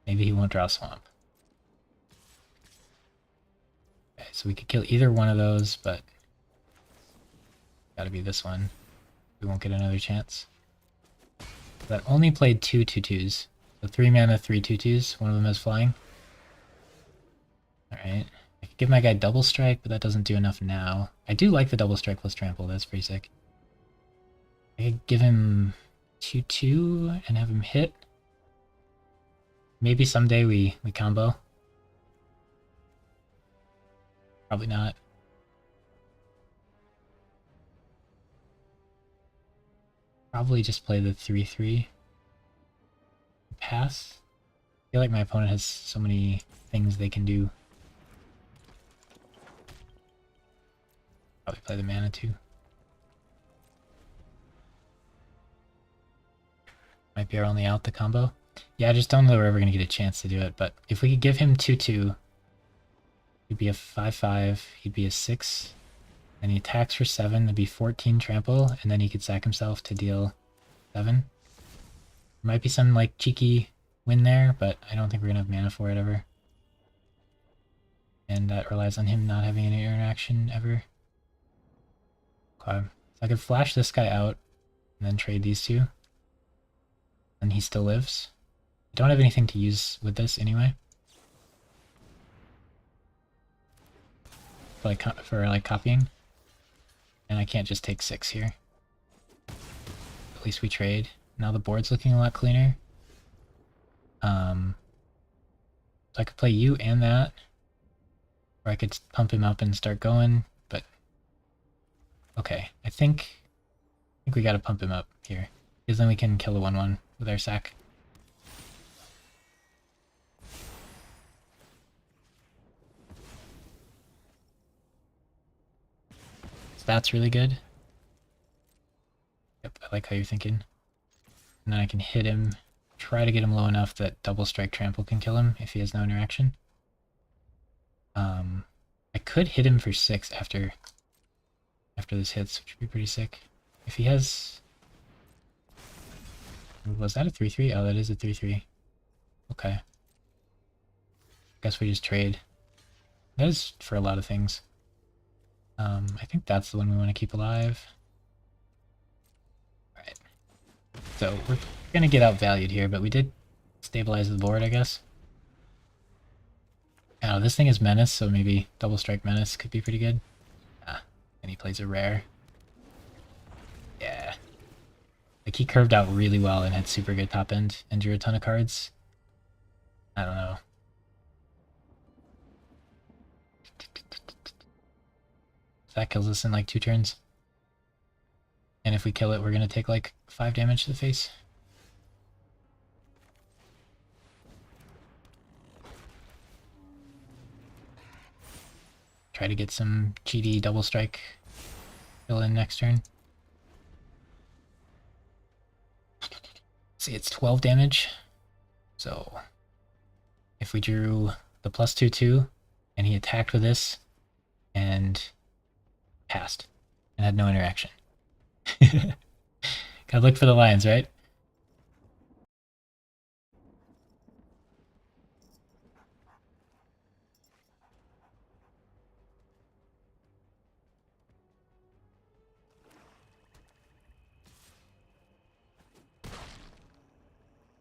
Maybe he won't draw Swamp. Okay, so we could kill either one of those, but gotta be this one. We won't get another chance. That only played 2/2/2s. So 3 mana, 3 2/2s. One of them is flying. Alright. I could give my guy double strike, but that doesn't do enough now. I do like the double strike plus trample. That's pretty sick. I could give him 2/2 and have him hit. Maybe someday we combo. Probably not. Probably just play the 3/3. Pass. I feel like my opponent has so many things they can do. Probably play the mana too. Might be our only out the combo. Yeah, I just don't know we're ever going to get a chance to do it, but if we could give him 2/2, he'd be a 5/5, he'd be a 6, and he attacks for 7, it'd be 14 trample, and then he could sack himself to deal 7. Might be some like cheeky win there, but I don't think we're going to have mana for it ever. And that relies on him not having any interaction ever. Okay, so I could flash this guy out, and then trade these two. And he still lives. I don't have anything to use with this anyway. For like copying. And I can't just take 6 here. At least we trade. Now the board's looking a lot cleaner. So I could play you and that. Or I could pump him up and start going, but okay. I think we gotta pump him up here. Because then we can kill the 1/1 with our sack. So that's really good. Yep, I like how you're thinking. And then I can hit him, try to get him low enough that double strike trample can kill him if he has no interaction. I could hit him for 6 after this hits, which would be pretty sick. If he has... Was that a 3/3? Oh, that is a 3/3. Okay. Guess we just trade. That is for a lot of things. I think that's the one we want to keep alive. Alright. So we're gonna get outvalued here, but we did stabilize the board, I guess. Oh, this thing is Menace, so maybe double strike Menace could be pretty good. Ah, and he plays a rare. Yeah. Like, he curved out really well and had super good top end and drew a ton of cards. I don't know. That kills us in like 2 turns. And if we kill it, we're gonna take like 5 damage to the face. Try to get some cheaty double strike kill in next turn. See, it's 12 damage. So if we drew the +2/2 and he attacked with this and passed and had no interaction. Gotta look for the lines, right?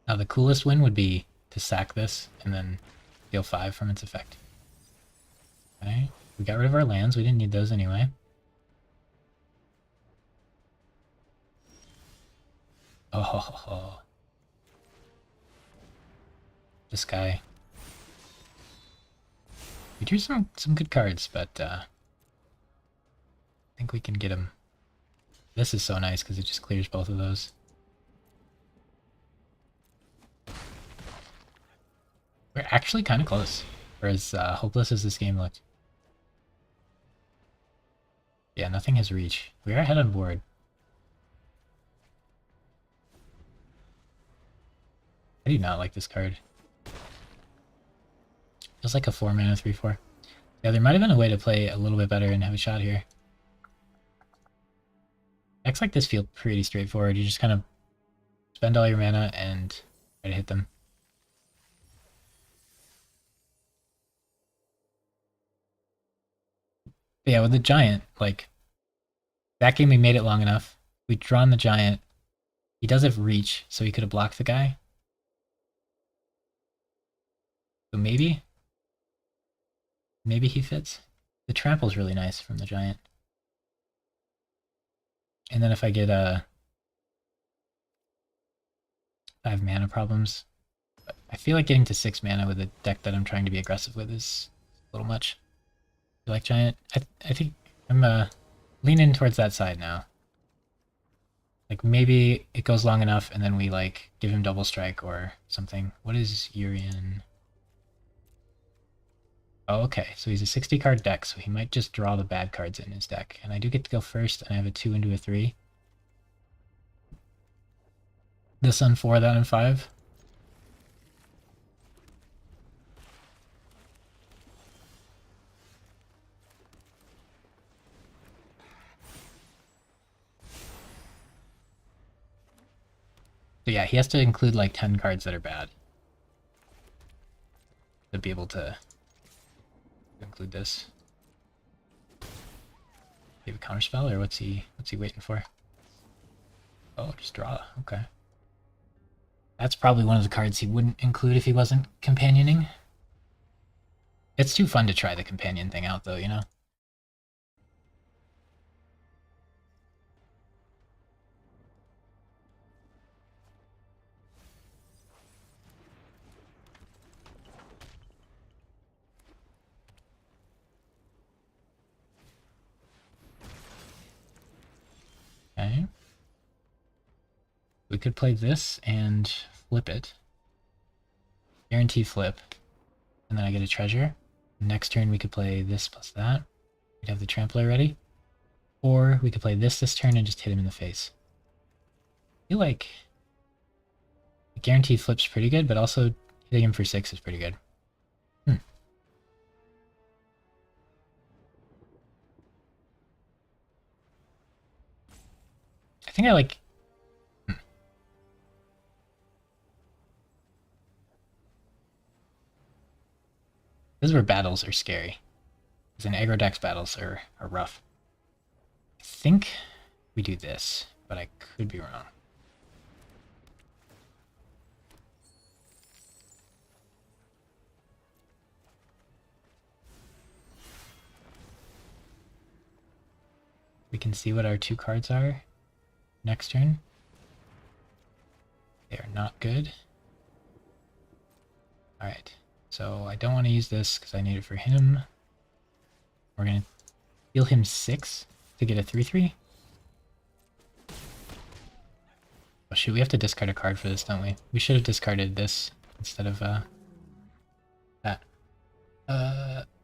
Now the coolest win would be to sack this and then deal 5 from its effect. Okay, we got rid of our lands, we didn't need those anyway. Oh, this guy. We drew some good cards, but I think we can get him. This is so nice because it just clears both of those. We're actually kind of close, for as hopeless as this game looked. Yeah, nothing has reach. We are ahead on board. I do not like this card. Feels like a 4 mana 3/4. Yeah, there might have been a way to play a little bit better and have a shot here. Decks like this feel pretty straightforward. You just kind of spend all your mana and try to hit them. But yeah, with the giant, like, that game we made it long enough. We'd drawn the giant. He does have reach, so he could have blocked the guy. So maybe he fits. The trample's really nice from the giant. And then if I get 5 mana problems, I feel like getting to 6 mana with a deck that I'm trying to be aggressive with is a little much. You like giant? I think I'm leaning towards that side now. Like maybe it goes long enough and then we like give him double strike or something. What is Urian? Oh, okay. So he's a 60 card deck, so he might just draw the bad cards in his deck. And I do get to go first, and I have a 2 into a 3. This on 4, that on 5. So yeah, he has to include like 10 cards that are bad to be able to include this. Do you have a counterspell, or what's he waiting for? Oh, just draw. Okay. That's probably one of the cards he wouldn't include if he wasn't companioning. It's too fun to try the companion thing out, though, you know? Okay. We could play this and flip it. Guarantee flip. And then I get a treasure. Next turn we could play this plus that. We'd have the trampler ready. Or we could play this turn and just hit him in the face. I feel like the guaranteed flip's pretty good, but also hitting him for 6 is pretty good. I think I like... This is where battles are scary. Because in aggro decks, battles are rough. I think we do this, but I could be wrong. We can see what our 2 cards are next turn. They are not good. Alright, so I don't want to use this because I need it for him. We're going to heal him 6 to get a 3/3. Oh shoot, we have to discard a card for this, don't we? We should have discarded this instead of that. I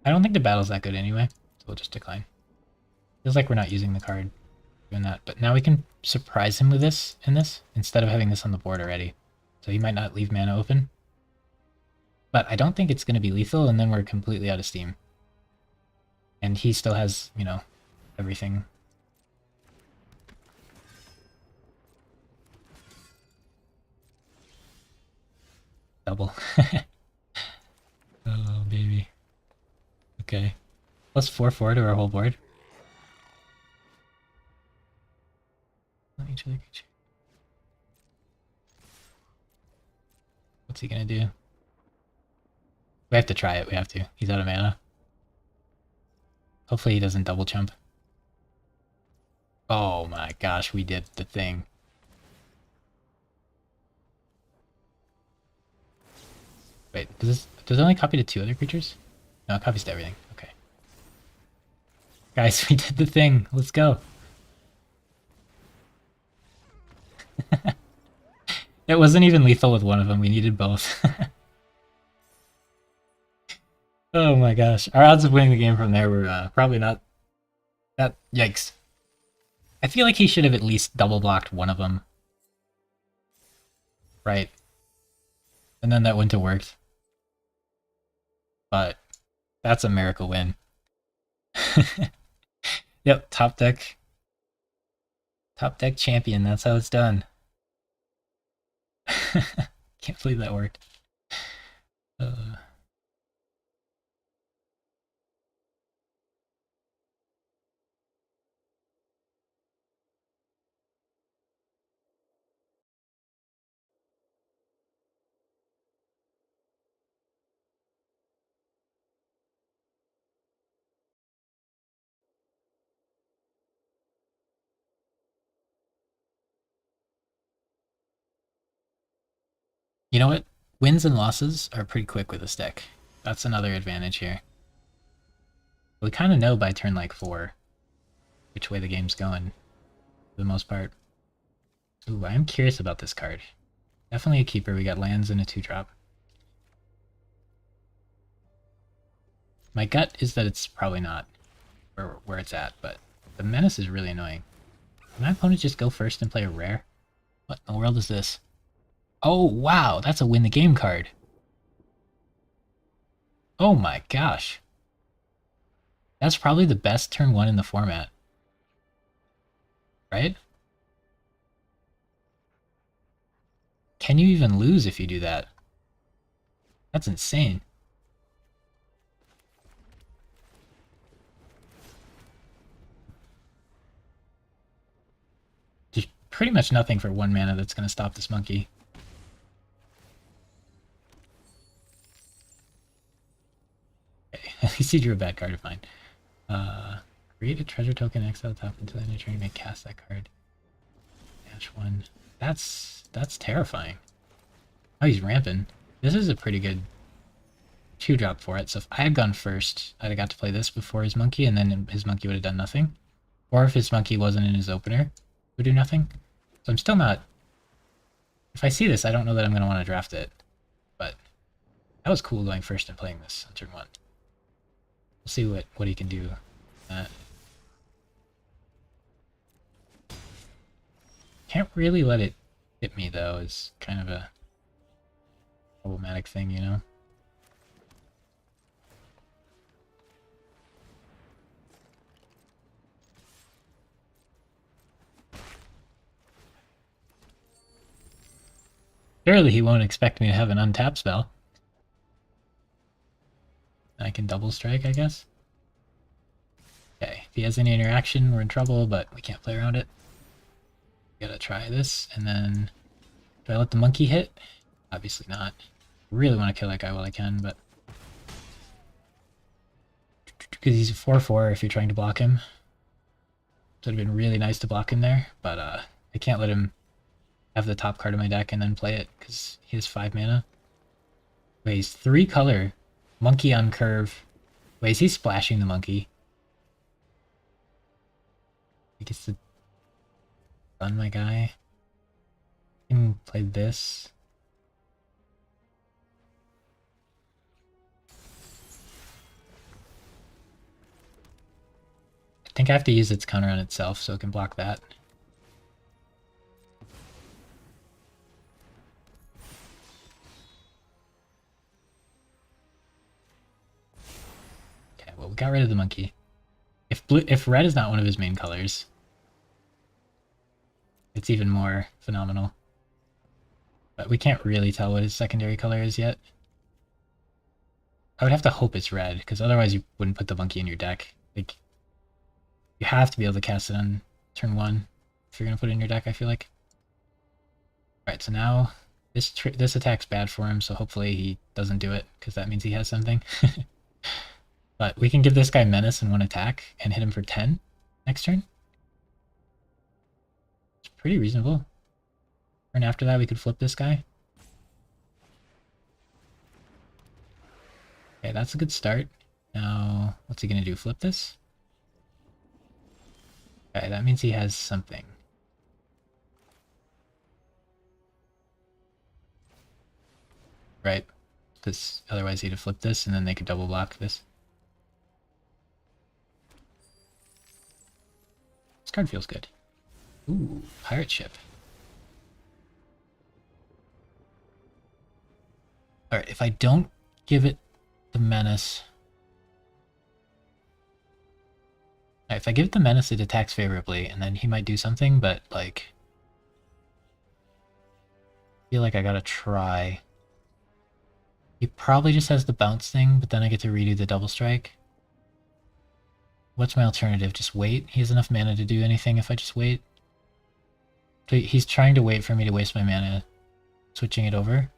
don't think the battle's that good anyway, so we'll just decline. Feels like we're not using the card doing that, but now we can surprise him with this instead of having this on the board already. So he might not leave mana open. But I don't think it's going to be lethal, and then we're completely out of steam. And he still has, you know, everything. Double. Oh, baby. Okay. Plus 4/4 to our whole board. Each other creature. What's he gonna do? We have to try it, we have to. He's out of mana. Hopefully he doesn't double jump. Oh my gosh, we did the thing. Wait, does it only copy to 2 other creatures? No, it copies to everything. Okay. Guys, we did the thing. Let's go. It wasn't even lethal with one of them. We needed both. Oh my gosh. Our odds of winning the game from there were probably not that... Yikes. I feel like he should have at least double blocked one of them. Right. And then that wouldn't have worked. But that's a miracle win. Yep, top deck. Top deck champion. That's how it's done. Can't believe that worked. You know what? Wins and losses are pretty quick with this deck. That's another advantage here. We kind of know by turn like 4 which way the game's going, for the most part. Ooh, I am curious about this card. Definitely a keeper. We got lands and a 2-drop. My gut is that it's probably not where it's at, but the menace is really annoying. Did my opponent just go first and play a rare? What in the world is this? Oh, wow, that's a win the game card. Oh my gosh. That's probably the best turn 1 in the format. Right? Can you even lose if you do that? That's insane. There's pretty much nothing for 1 mana that's going to stop this monkey. Okay, at least he drew a bad card, fine. Create a treasure token, exile top until end of turn, you may cast that card. Dash 1. That's terrifying. Oh, he's ramping. This is a pretty good 2-drop for it, so if I had gone first, I'd have got to play this before his monkey, and then his monkey would have done nothing. Or if his monkey wasn't in his opener, it would do nothing. So I'm still not... If I see this, I don't know that I'm going to want to draft it. But that was cool going first and playing this on turn 1. We'll see what he can do. Can't really let it hit me, though, is kind of a problematic thing, you know? Surely he won't expect me to have an untap spell. I can double strike, I guess. Okay, if he has any interaction, we're in trouble, but we can't play around it. Gotta try this, and then... Do I let the monkey hit? Obviously not. I really want to kill that guy while I can, but... Because he's a 4-4 if you're trying to block him. So it'd have been really nice to block him there, but I can't let him have the top card of my deck and then play it, because he has 5 mana. Wait, he's 3 color. Monkey on curve. Wait, is he splashing the monkey? He gets to stun my guy. I can play this. I think I have to use its counter on itself so it can block that. Okay, well, we got rid of the monkey. If red is not one of his main colors, it's even more phenomenal. But we can't really tell what his secondary color is yet. I would have to hope it's red, because otherwise you wouldn't put the monkey in your deck. Like, you have to be able to cast it on turn 1 if you're going to put it in your deck, I feel like. Alright, so now this attack's bad for him, so hopefully he doesn't do it, because that means he has something. But we can give this guy Menace in 1 attack and hit him for 10 next turn. It's pretty reasonable. And after that we could flip this guy. Okay, that's a good start. Now, what's he going to do? Flip this? Okay, that means he has something. Right? Because otherwise he'd have flipped this and then they could double block this. This card feels good. Ooh, pirate ship. Alright, if I don't give it the menace... Right, if I give it the menace, it attacks favorably, and then he might do something, but, like... I feel like I gotta try. He probably just has the bounce thing, but then I get to redo the double strike. What's my alternative? Just wait? He has enough mana to do anything if I just wait? So he's trying to wait for me to waste my mana, switching it over.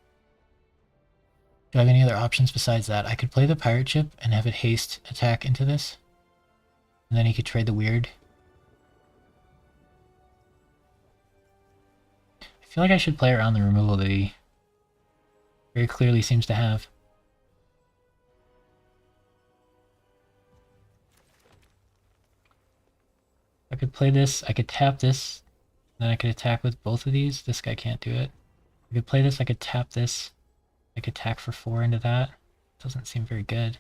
Do I have any other options besides that? I could play the pirate ship and have it haste attack into this. And then he could trade the weird. I feel like I should play around the removal of the very clearly seems to have. I could play this, I could tap this, then I could attack with both of these. This guy can't do it. I could play this, I could tap this, I could attack for 4 into that. Doesn't seem very good.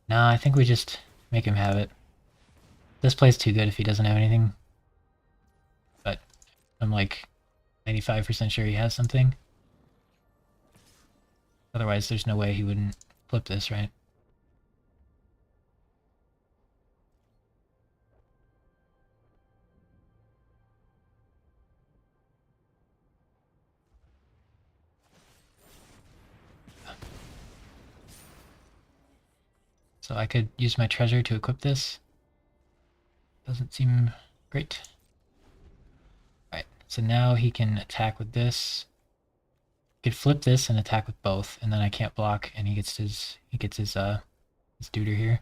No, I think we just make him have it. This play's too good if he doesn't have anything. But I'm like 95% sure he has something. Otherwise, there's no way he wouldn't flip this, right? So I could use my treasure to equip this. Doesn't seem great. Alright, so now he can attack with this. He could flip this and attack with both, and then I can't block, and he gets his duder here.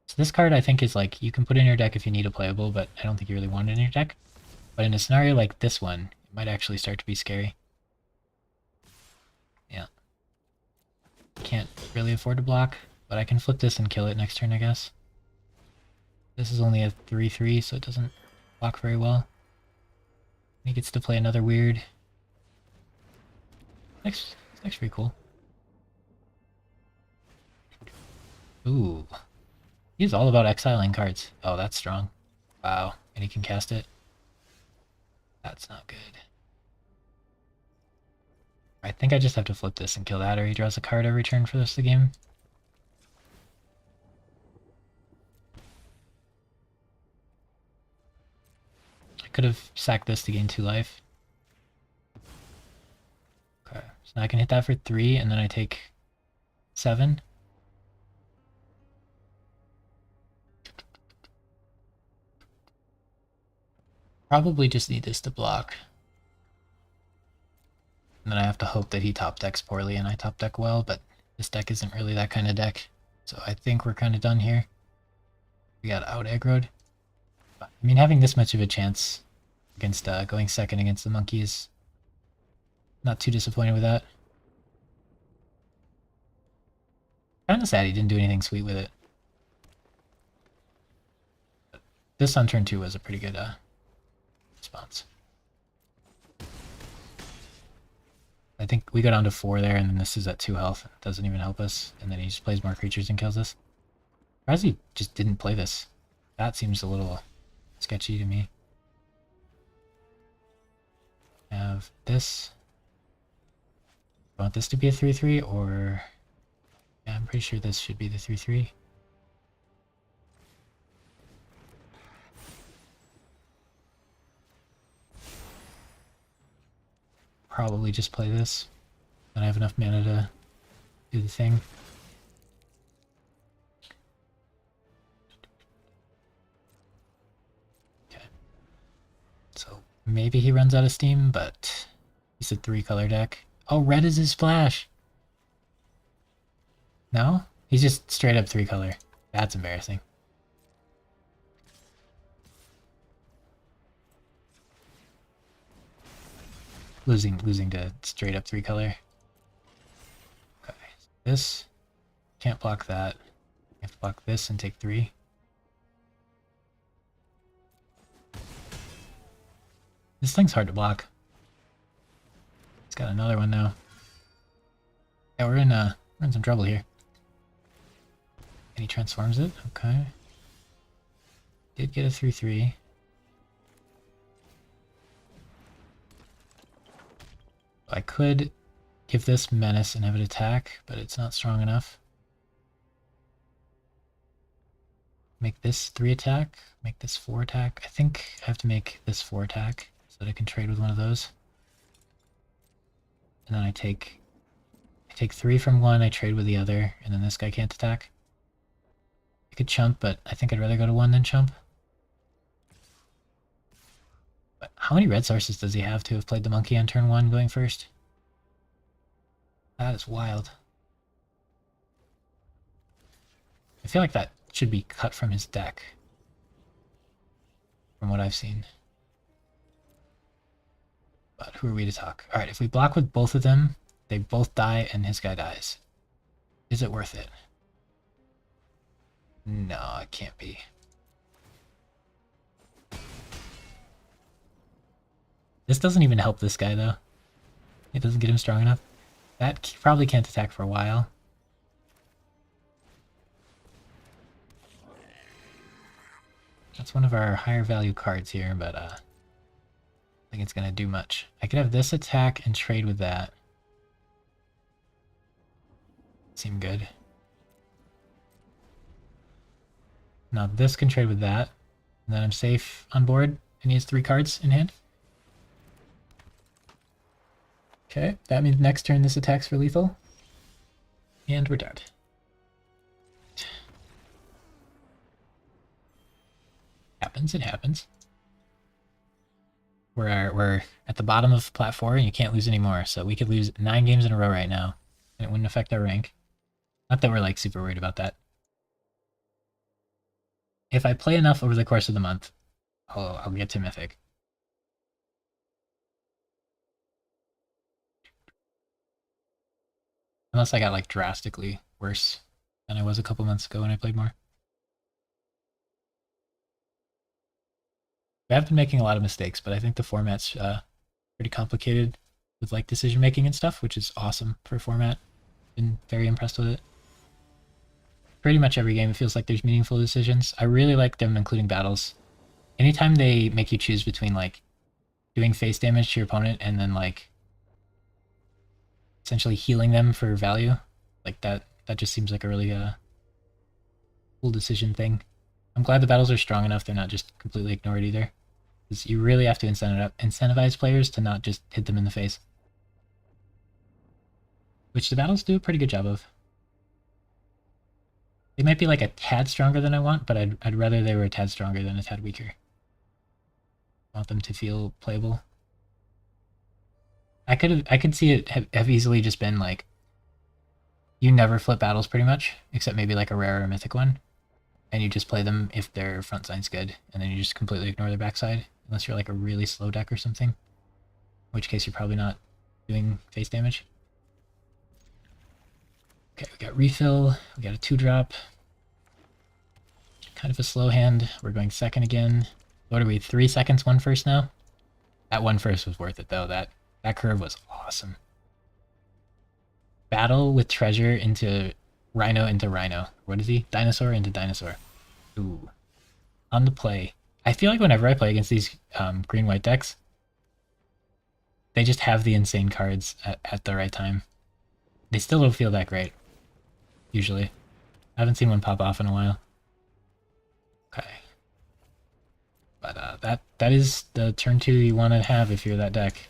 So this card I think is like, you can put in your deck if you need a playable, but I don't think you really want it in your deck. But in a scenario like this one, it might actually start to be scary. Yeah. Can't really afford to block, but I can flip this and kill it next turn, I guess. This is only a 3/3, so it doesn't block very well. He gets to play another weird. Next pretty cool. Ooh. He's all about exiling cards. Oh, that's strong. Wow. And he can cast it. That's not good. I think I just have to flip this and kill that, or he draws a card every turn for the rest of the game. I could have sacked this to gain 2 life. Okay, so now I can hit that for 3, and then I take 7. Probably just need this to block. And then I have to hope that he top decks poorly and I top deck well, but this deck isn't really that kind of deck. So I think we're kind of done here. We got out aggroed. I mean, having this much of a chance against going second against the monkey is not too disappointed with that. Kind of sad he didn't do anything sweet with it. But this on turn 2 was a pretty good response. I think we go down to 4 there, and then this is at 2 health. It doesn't even help us, and then he just plays more creatures and kills us. Surprised he just didn't play this. That seems a little sketchy to me. Have this. I want this to be a 3/3, or... Yeah, I'm pretty sure this should be the 3/3. Probably just play this. Then I have enough mana to do the thing. Okay. So maybe he runs out of steam, but he's a 3-color deck. Oh, red is his splash! No? He's just straight up 3-color. That's embarrassing. Losing to straight up 3-color. Okay, this. Can't block that. I have to block this and take 3. This thing's hard to block. It's got another one now. Yeah, we're in some trouble here. And he transforms it. Okay. Did get a 3/3. I could give this menace and have it attack, but it's not strong enough. Make this 3 attack, make this 4 attack. I think I have to make this 4 attack so that I can trade with one of those. And then I take 3 from one, I trade with the other, and then this guy can't attack. I could chump, but I think I'd rather go to 1 than chump. But how many red sources does he have to have played the monkey on turn 1 going first? That is wild. I feel like that should be cut from his deck, from what I've seen. But who are we to talk? Alright, if we block with both of them, they both die and his guy dies. Is it worth it? No, it can't be. This doesn't even help this guy, though. It doesn't get him strong enough. That probably can't attack for a while. That's one of our higher value cards here, but I think it's going to do much. I could have this attack and trade with that. Seem good. Now this can trade with that. And then I'm safe on board, and he has 3 cards in hand. Okay, that means next turn this attacks for lethal. And we're dead. Happens, it happens. We're at the bottom of plat 4 and you can't lose anymore, so we could lose 9 games in a row right now, and it wouldn't affect our rank. Not that we're like super worried about that. If I play enough over the course of the month, I'll get to Mythic. Unless I got like drastically worse than I was a couple months ago when I played more. We have been making a lot of mistakes, but I think the format's pretty complicated with like decision making and stuff, which is awesome for a format. Been very impressed with it. Pretty much every game it feels like there's meaningful decisions. I really like them including battles. Anytime they make you choose between like doing face damage to your opponent and then like essentially healing them for value, like that just seems like a really cool decision thing. I'm glad the battles are strong enough they're not just completely ignored either. Because you really have to incentivize players to not just hit them in the face. Which the battles do a pretty good job of. They might be like a tad stronger than I want, but I'd rather they were a tad stronger than a tad weaker. I want them to feel playable. I could see it have easily just been like, you never flip battles pretty much, except maybe like a rare or mythic one. And you just play them if their front side's good, and then you just completely ignore their backside, unless you're like a really slow deck or something. In which case you're probably not doing face damage. Okay, we got refill, we got a 2-drop. Kind of a slow hand. We're going second again. What are we, 3 seconds, 1 first now? That 1 first was worth it though. That curve was awesome. Battle with treasure into Rhino into Rhino. What is he? Dinosaur into Dinosaur. Ooh. On the play. I feel like whenever I play against these green-white decks, they just have the insane cards at the right time. They still don't feel that great, usually. I haven't seen one pop off in a while. Okay. But that is the turn 2 you want to have if you're that deck.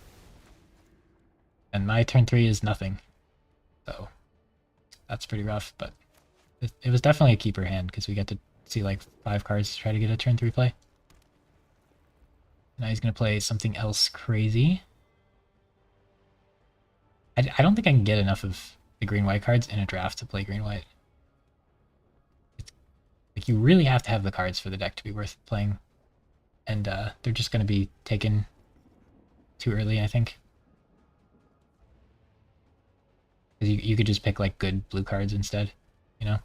And my turn 3 is nothing. So that's pretty rough, but it was definitely a keeper hand because we get to see like 5 cards to try to get a turn 3 play. Now he's going to play something else crazy. I don't think I can get enough of the green-white cards in a draft to play green-white. Like, you really have to have the cards for the deck to be worth playing. And they're just going to be taken too early, I think. Because you could just pick, like, good blue cards instead, you know?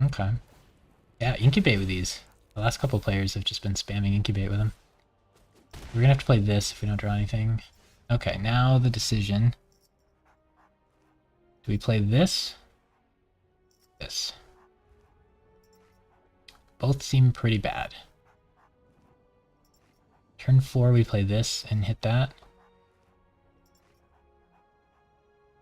Okay. Yeah, incubate with these. The last couple players have just been spamming incubate with them. We're gonna have to play this if we don't draw anything. Okay, now the decision. Do we play this? This. Both seem pretty bad. Turn 4 we play this and hit that.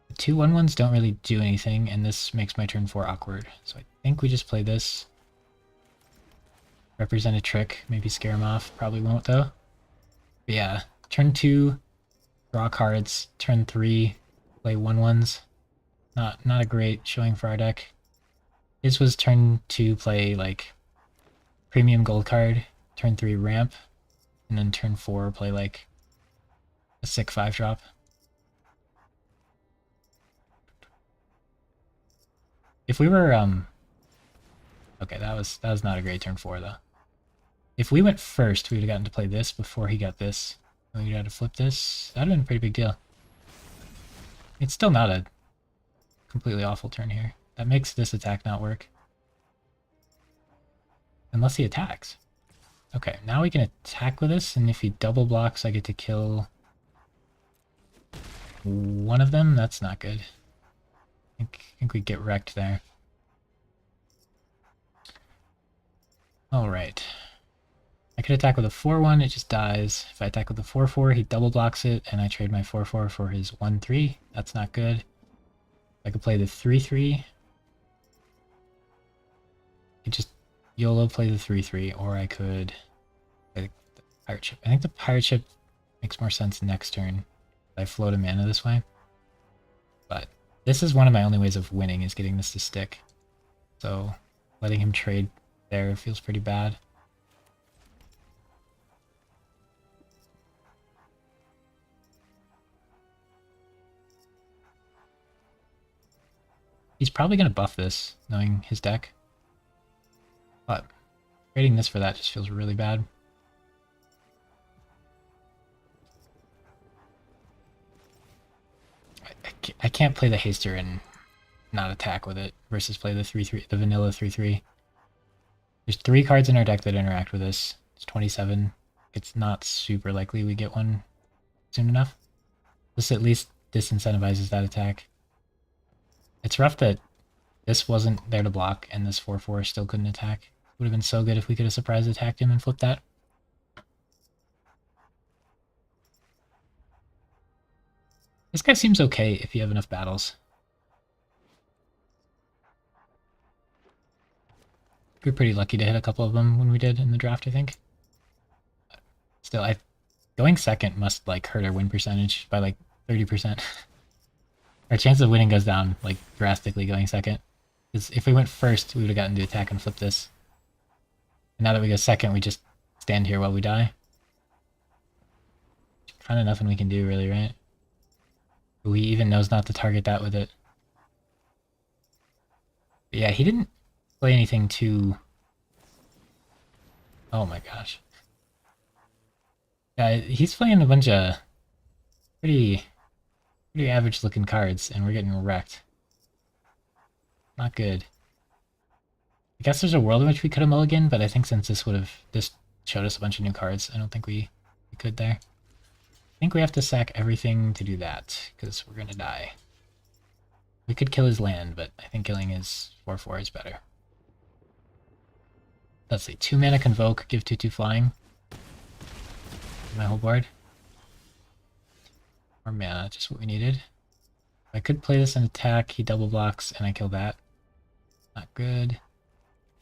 The 2/1/1s don't really do anything, and this makes my turn 4 awkward. So I think we just play this. Represent a trick, maybe scare him off. Probably won't though. But yeah, turn 2, draw cards. Turn 3, play 1/1s. Not a great showing for our deck. His was turn 2, play like premium gold card. Turn 3, ramp, and then turn 4, play like a sick 5-drop. If we were okay, that was not a great turn 4 though. If we went first, we would have gotten to play this before he got this. And we would have to flip this. That would have been a pretty big deal. It's still not a completely awful turn here. That makes this attack not work. Unless he attacks. Okay, now we can attack with this, and if he double blocks, I get to kill one of them. That's not good. I think we get wrecked there. Alright. I could attack with a 4-1, it just dies. If I attack with a 4-4, he double blocks it, and I trade my 4-4 for his 1-3. That's not good. I could play the 3-3. I just YOLO play the 3-3, or I could play the pirate ship. I think the pirate ship makes more sense next turn. I float a mana this way. But this is one of my only ways of winning, is getting this to stick. So letting him trade there feels pretty bad. He's probably going to buff this, knowing his deck. But trading this for that just feels really bad. I can't play the Haster and not attack with it versus play the 3-3, the vanilla 3-3. There's 3 cards in our deck that interact with this. It's 27. It's not super likely we get one soon enough. This at least disincentivizes that attack. It's rough that this wasn't there to block and this 4-4 still couldn't attack. It would have been so good if we could have surprise attacked him and flipped that. This guy seems okay if you have enough battles. We were pretty lucky to hit a couple of them when we did in the draft, I think. Still, going second must like hurt our win percentage by like 30%. Our chance of winning goes down like drastically going second. Because if we went first, we would have gotten to attack and flip this. And now that we go second, we just stand here while we die. Kind of nothing we can do, really, right? But he even knows not to target that with it. But yeah, he didn't play anything too... Oh my gosh. Yeah, he's playing a bunch of pretty average looking cards, and we're getting wrecked. Not good. I guess there's a world in which we could have mulliganed, but I think since this showed us a bunch of new cards, I don't think we could there. I think we have to sack everything to do that, because we're gonna die. We could kill his land, but I think killing his 4-4 is better. Let's see, 2 mana Convoke, give 2/2 flying. My whole board. More mana, just what we needed. I could play this and attack, he double blocks, and I kill that. Not good.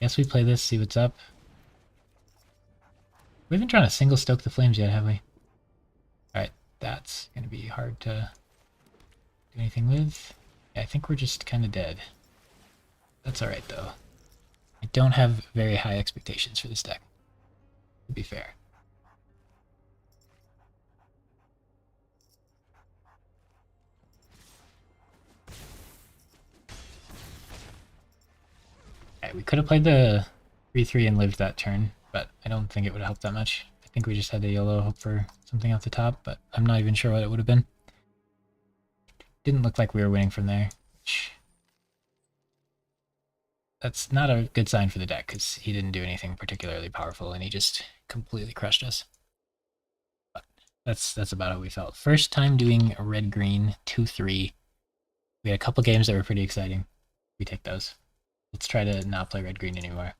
Guess we play this, see what's up. We haven't drawn a single Stoke the Flames yet, have we? Alright, that's gonna be hard to do anything with. Yeah, I think we're just kinda dead. That's alright though. I don't have very high expectations for this deck, to be fair. We could have played the 3-3 and lived that turn, but I don't think it would have helped that much. I think we just had to YOLO hope for something off the top, but I'm not even sure what it would have been. Didn't look like we were winning from there. That's not a good sign for the deck, because he didn't do anything particularly powerful, and he just completely crushed us. But that's about how we felt. First time doing red-green 2-3. We had a couple games that were pretty exciting. We take those. Let's try to not play red-green anymore.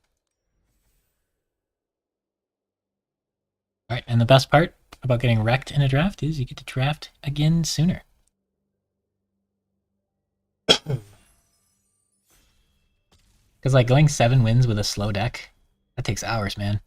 Alright, and the best part about getting wrecked in a draft is you get to draft again sooner. Because like going 7 wins with a slow deck, that takes hours, man.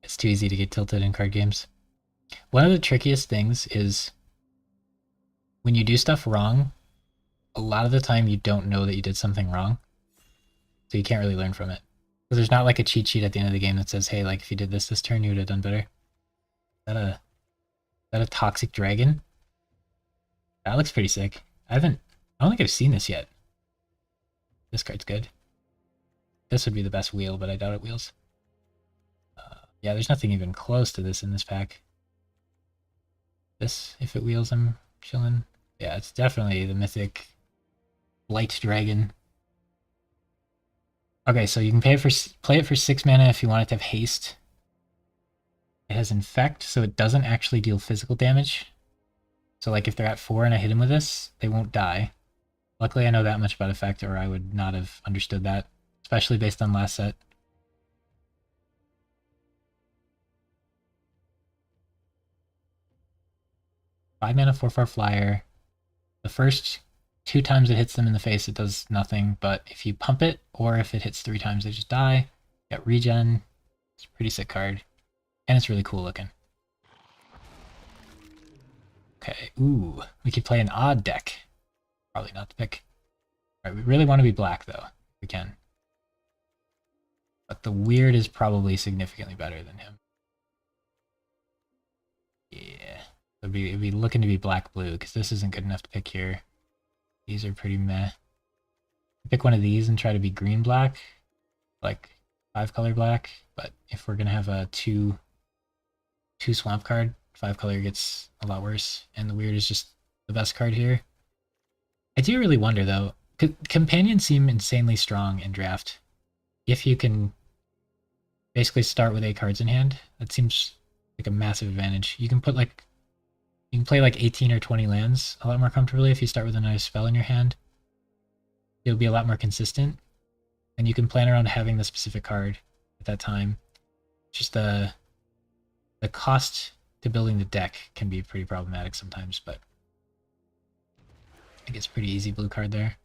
It's too easy to get tilted in card games. One of the trickiest things is when you do stuff wrong, a lot of the time you don't know that you did something wrong. So you can't really learn from it. So there's not like a cheat sheet at the end of the game that says, hey, like if you did this turn, you would have done better. Is that a toxic dragon? That looks pretty sick. I don't think I've seen this yet. This card's good. This would be the best wheel, but I doubt it wheels. Yeah, there's nothing even close to this in this pack. This, if it wheels, I'm chilling. Yeah, it's definitely the Mythic Light Dragon. Okay, so you can play it for 6 mana if you want it to have haste. It has Infect, so it doesn't actually deal physical damage. So like if they're at 4 and I hit them with this, they won't die. Luckily I know that much about Effect, or I would not have understood that, especially based on last set. Five mana 4/4 flyer. The first 2 times it hits them in the face, it does nothing, but if you pump it, or if it hits 3 times, they just die. You got regen. It's a pretty sick card. And it's really cool looking. Okay, ooh, we could play an odd deck. Probably not the pick. Alright, we really want to be black, though, if we can. But the weird is probably significantly better than him. Yeah. It'd be looking to be black-blue, because this isn't good enough to pick here. These are pretty meh. Pick one of these and try to be green-black, like 5-color black, but if we're going to have a 2 swamp card, 5-color gets a lot worse, and the weird is just the best card here. I do really wonder, though, companions seem insanely strong in draft. If you can basically start with 8 cards in hand, that seems like a massive advantage. You can put like, you can play like 18 or 20 lands a lot more comfortably if you start with a nice spell in your hand. It'll be a lot more consistent, and you can plan around having the specific card at that time. Just the cost to building the deck can be pretty problematic sometimes, but I think it's pretty easy blue card there.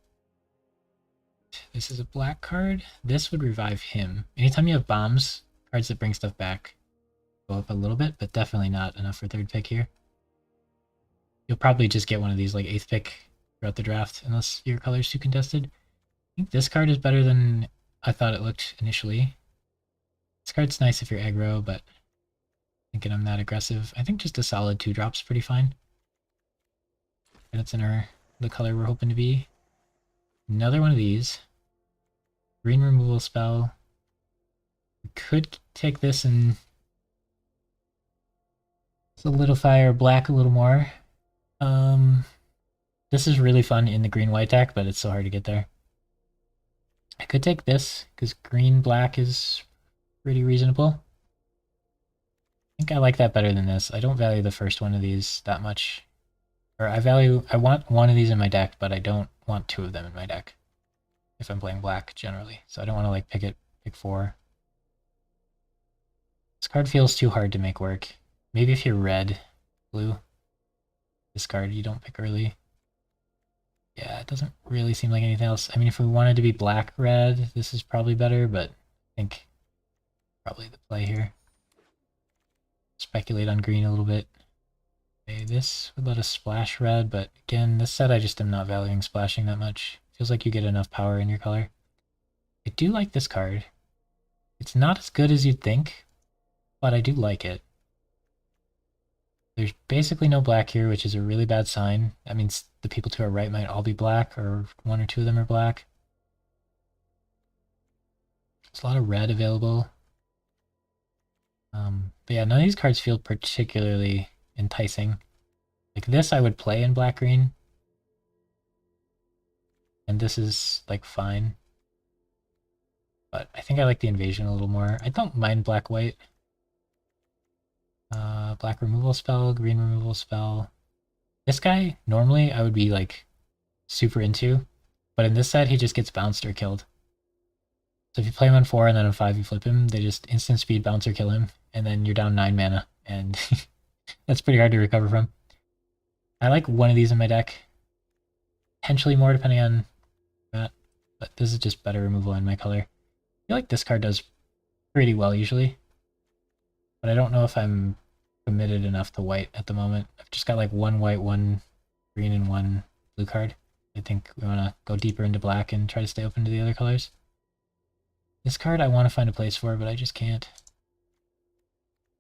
This is a black card. This would revive him. Anytime you have bombs, cards that bring stuff back go up a little bit, but definitely not enough for 3rd pick here. You'll probably just get one of these like 8th pick throughout the draft, unless your color's too contested. I think this card is better than I thought it looked initially. This card's nice if you're aggro, but thinking I'm that aggressive. I think just a solid 2-drop's pretty fine. And it's in the color we're hoping to be. Another one of these. Green removal spell. We could take this and solidify our black a little more. This is really fun in the green-white deck, but it's so hard to get there. I could take this, because green-black is pretty reasonable. I think I like that better than this. I don't value the first one of these that much. Or I want one of these in my deck, but I don't want 2 of them in my deck if I'm playing black generally. So I don't want to like pick 4. This card feels too hard to make work. Maybe if you're red, blue, this card you don't pick early. Yeah, it doesn't really seem like anything else. I mean, if we wanted to be black-red, this is probably better, but I think probably the play here. Speculate on green a little bit. Okay, this would let us splash red, but again, this set I just am not valuing splashing that much. Feels like you get enough power in your color. I do like this card. It's not as good as you'd think, but I do like it. There's basically no black here, which is a really bad sign. That means the people to our right might all be black, or 1 or 2 of them are black. There's a lot of red available. But yeah, none of these cards feel particularly enticing. Like this I would play in black-green. And this is like fine. But I think I like the invasion a little more. I don't mind black-white. Black removal spell, green removal spell. This guy, normally I would be like super into, but in this set he just gets bounced or killed. So if you play him on 4 and then on 5 you flip him, they just instant speed bounce or kill him, and then you're down 9 mana, and that's pretty hard to recover from. I like one of these in my deck. Potentially more depending on that, but this is just better removal in my color. I feel like this card does pretty well usually, but I don't know if I'm committed enough to white at the moment. I've just got like 1 white, 1 green and 1 blue card. I think we want to go deeper into black and try to stay open to the other colors. This card I want to find a place for, but I just can't.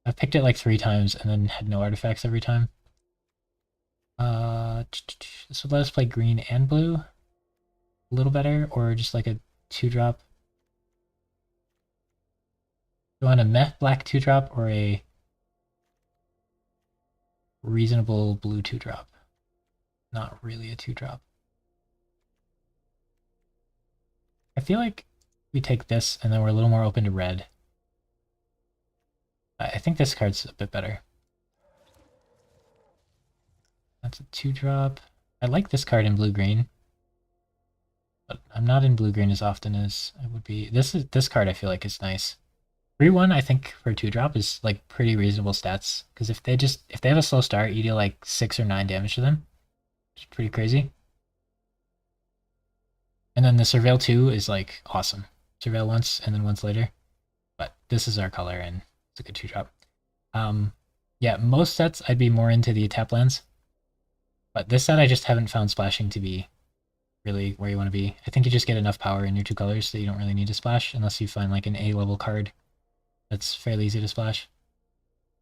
I've picked it like 3 times and then had no artifacts every time. This would let us play green and blue a little better, or just like a 2-drop. Do you want a meh black 2-drop or a reasonable blue 2-drop? Not really a 2-drop. I feel like we take this and then we're a little more open to red. I think this card's a bit better. That's a 2-drop. I like this card in blue-green, but I'm not in blue-green as often as I would be. This card I feel like is nice. 3-1 I think for 2-drop is like pretty reasonable stats, because if they have a slow start, you deal like 6 or 9 damage to them. It's pretty crazy. And then the Surveil 2 is like awesome. Surveil once and then once later. But this is our color and it's a good 2-drop. Yeah, most sets I'd be more into the tap lands. But this set I just haven't found splashing to be really where you want to be. I think you just get enough power in your 2 colors that you don't really need to splash unless you find like an A-level card that's fairly easy to splash.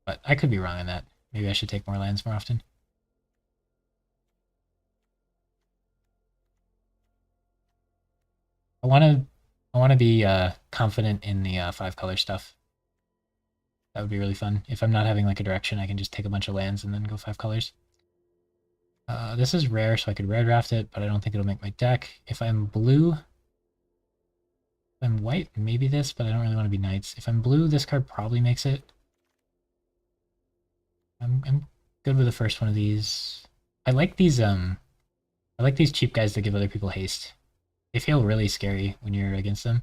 But I could be wrong on that. Maybe I should take more lands more often. I want to be confident in the 5-color stuff. That would be really fun. If I'm not having like a direction, I can just take a bunch of lands and then go 5 colors. This is rare, so I could rare draft it, but I don't think it'll make my deck. If I'm blue, if I'm white, maybe this, but I don't really want to be knights. If I'm blue, this card probably makes it. I'm good with the first one of these. I like these cheap guys that give other people haste. They feel really scary when you're against them.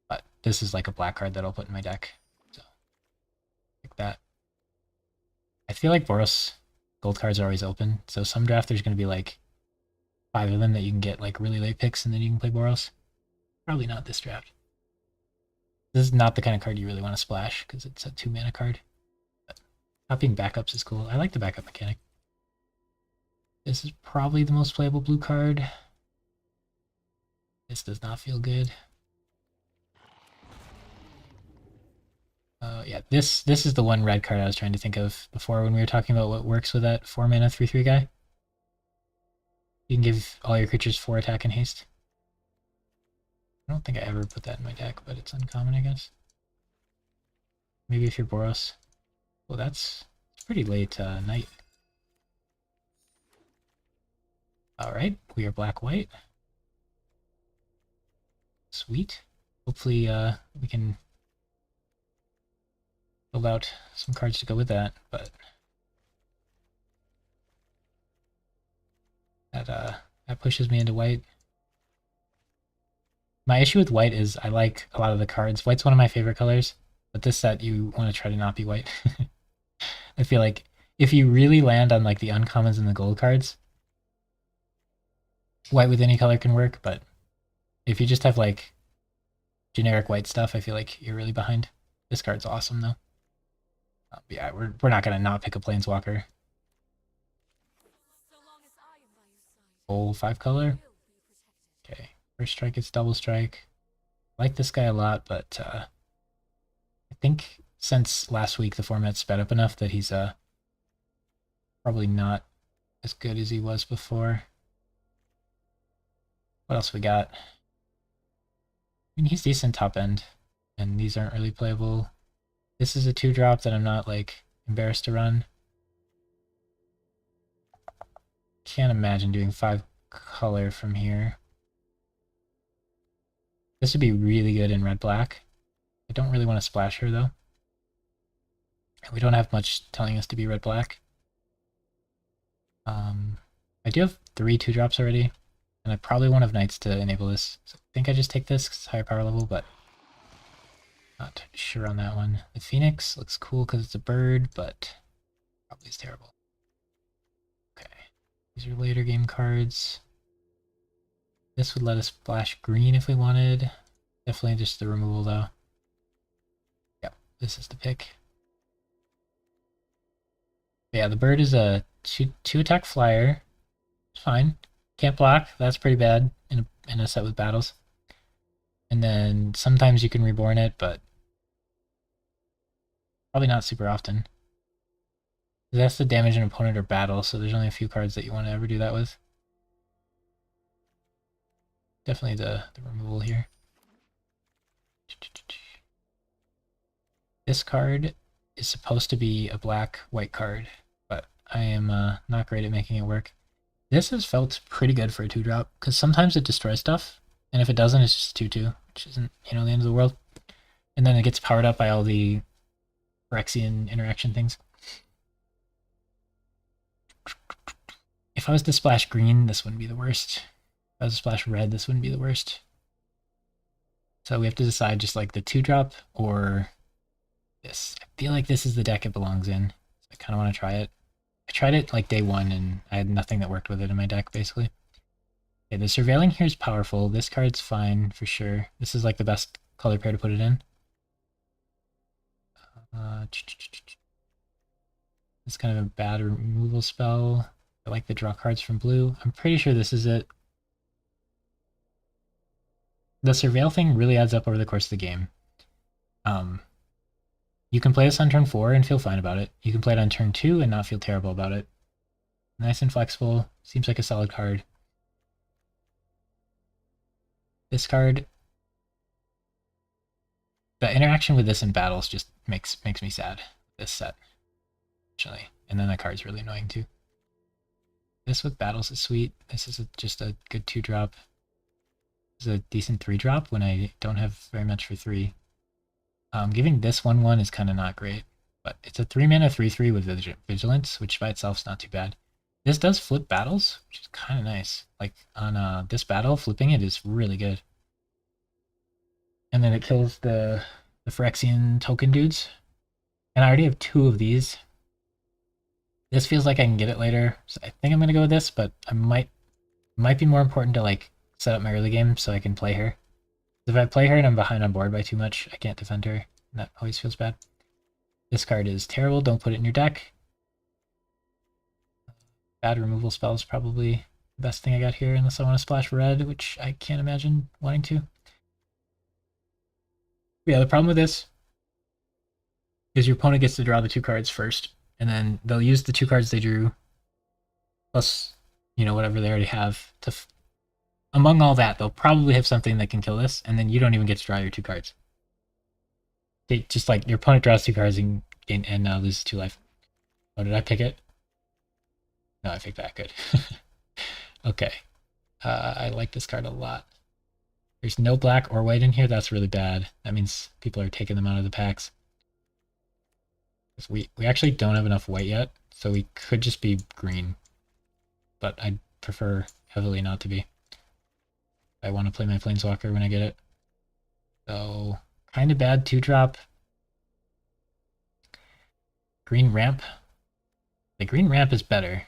But this is like a black card that I'll put in my deck. So like that. I feel like Boros gold cards are always open, so some draft there's going to be like 5 of them that you can get like really late picks and then you can play Boros. Probably not this draft. This is not the kind of card you really want to splash because it's a 2-mana card. But copying backups is cool. I like the backup mechanic. This is probably the most playable blue card. This does not feel good. Yeah, this is the one red card I was trying to think of before when we were talking about what works with that 4-mana 3/3 guy. You can give all your creatures 4 attack and haste. I don't think I ever put that in my deck, but it's uncommon, I guess. Maybe if you're Boros. Well, it's pretty late night. Alright, we are black-white. Sweet. Hopefully we can build out some cards to go with that, but that pushes me into white. My issue with white is I like a lot of the cards. White's one of my favorite colors, but this set you want to try to not be white. I feel like if you really land on like the uncommons and the gold cards, white with any color can work, but if you just have like generic white stuff, I feel like you're really behind. This card's awesome though. Yeah, we're not gonna not pick a planeswalker. Full 5-color. Okay, first strike is double strike. I like this guy a lot, but I think since last week the format's sped up enough that he's probably not as good as he was before. What else we got? I mean, he's decent top end, and these aren't really playable. This is a 2-drop that I'm not like embarrassed to run. Can't imagine doing 5-color from here. This would be really good in red-black. I don't really want to splash her though. We don't have much telling us to be red-black. I do have 3 2-drops already, and I probably won't have knights to enable this. So I think I just take this because it's higher power level, but not sure on that one. The Phoenix looks cool because it's a bird, but probably is terrible. Okay, these are later game cards. This would let us splash green if we wanted. Definitely just the removal though. Yep, this is the pick. But yeah, the bird is a two attack flyer. It's fine. Can't block. That's pretty bad in a set with battles. And then sometimes you can reborn it, but probably not super often. That's to damage an opponent or battle, so there's only a few cards that you want to ever do that with. Definitely the removal here. This card is supposed to be a black-white card, but I am not great at making it work. This has felt pretty good for a 2-drop, because sometimes it destroys stuff, and if it doesn't, it's just 2-2, which isn't, the end of the world. And then it gets powered up by all the Phyrexian interaction things. If I was to splash green, this wouldn't be the worst. If I was to splash red, this wouldn't be the worst. So we have to decide just like the 2-drop or this. I feel like this is the deck it belongs in. So I kind of want to try it. I tried it like day one and I had nothing that worked with it in my deck, basically. Okay, the Surveilling here is powerful. This card's fine for sure. This is like the best color pair to put it in. It's kind of a bad removal spell. I like the draw cards from blue. I'm pretty sure this is it. The Surveil thing really adds up over the course of the game. You can play this on turn 4 and feel fine about it. You can play it on turn 2 and not feel terrible about it. Nice and flexible. Seems like a solid card. This card, the interaction with this in battles just makes me sad. This set, actually, and then the card's really annoying too. This with battles is sweet. This is just a good 2-drop. This is a decent 3-drop when I don't have very much for 3. Giving this 1/1 is kind of not great, but it's a 3-mana 3/3 with Vigilance, which by itself is not too bad. This does flip battles, which is kind of nice. Like on this battle, flipping it is really good. And then it kills the Phyrexian token dudes. And I already have 2 of these. This feels like I can get it later, so I think I'm gonna go with this, but I might be more important to like set up my early game so I can play her. If I play her and I'm behind on board by too much, I can't defend her. And that always feels bad. This card is terrible. Don't put it in your deck. Bad removal spell is probably the best thing I got here, unless I want to splash red, which I can't imagine wanting to. Yeah, the problem with this is your opponent gets to draw the 2 cards first, and then they'll use the 2 cards they drew, plus, whatever they already have to among all that, they'll probably have something that can kill this, and then you don't even get to draw your 2 cards. Just like your opponent draws 2 cards and loses 2 life. Oh, did I pick it? No, I picked that. Good. Okay. I like this card a lot. There's no black or white in here. That's really bad. That means people are taking them out of the packs. We actually don't have enough white yet, so we could just be green. But I'd prefer heavily not to be. I want to play my Planeswalker when I get it. So, kind of bad 2-drop. Green ramp. The green ramp is better.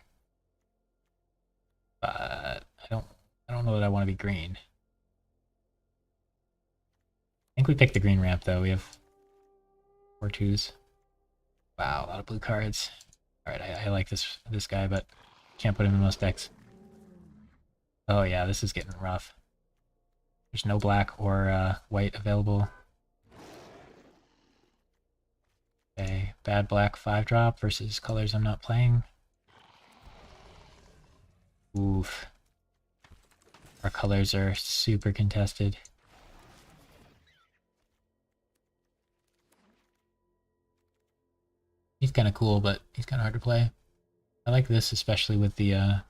But I don't know that I want to be green. I think we picked the green ramp though. We have 4 2s. Wow, a lot of blue cards. Alright, I like this guy, but can't put him in most decks. Oh yeah, this is getting rough. There's no black or white available. Okay, bad black 5-drop versus colors I'm not playing. Oof. Our colors are super contested. He's kind of cool, but he's kind of hard to play. I like this, especially with the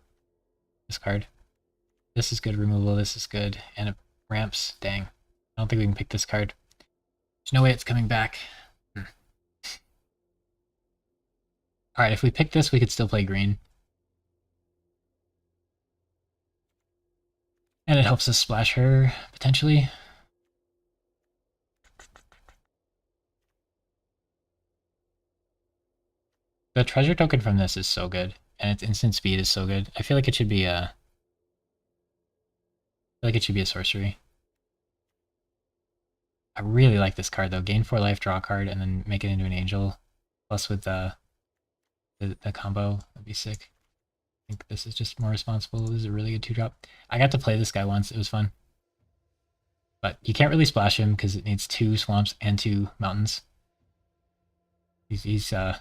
this card. This is good removal, this is good, and it ramps. Dang. I don't think we can pick this card. There's no way it's coming back. Alright, if we pick this, we could still play green. And it helps us splash her, potentially. The treasure token from this is so good, and its instant speed is so good. I feel like it should be a sorcery. I really like this card though. Gain 4 life, draw a card, and then make it into an angel. Plus with the combo, that'd be sick. think this is just more responsible. This is a really good 2-drop. I got to play this guy once. It was fun. But you can't really splash him because it needs 2 swamps and 2 mountains. He's kind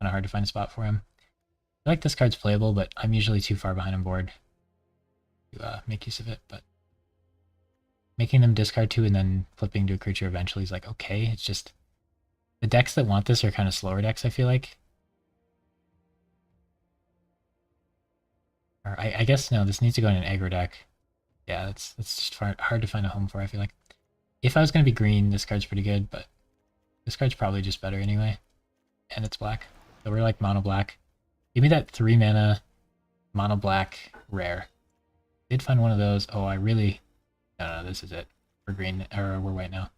of hard to find a spot for him. I feel like this card's playable, but I'm usually too far behind on board to make use of it. But making them discard 2 and then flipping to a creature eventually is like, okay. It's just the decks that want this are kind of slower decks, I feel like. Or I guess, no, this needs to go in an aggro deck. Yeah, that's just hard to find a home for, I feel like. If I was going to be green, this card's pretty good, but this card's probably just better anyway. And it's black. So we're like mono black. Give me that 3 mana mono black rare. Did find one of those. Oh, I really... No, this is it. We're green, or we're white now.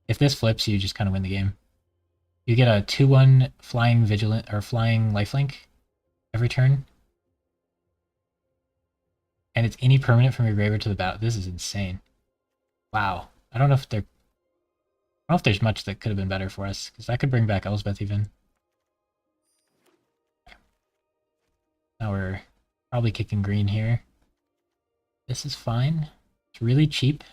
If this flips, you just kind of win the game. You get a 2/1 flying vigilant, or flying lifelink every turn. And it's any permanent from your graveyard to the battle. This is insane. Wow. I don't know if there's much that could have been better for us, because that could bring back Elspeth even. Okay. Now we're probably kicking green here. This is fine. It's really cheap,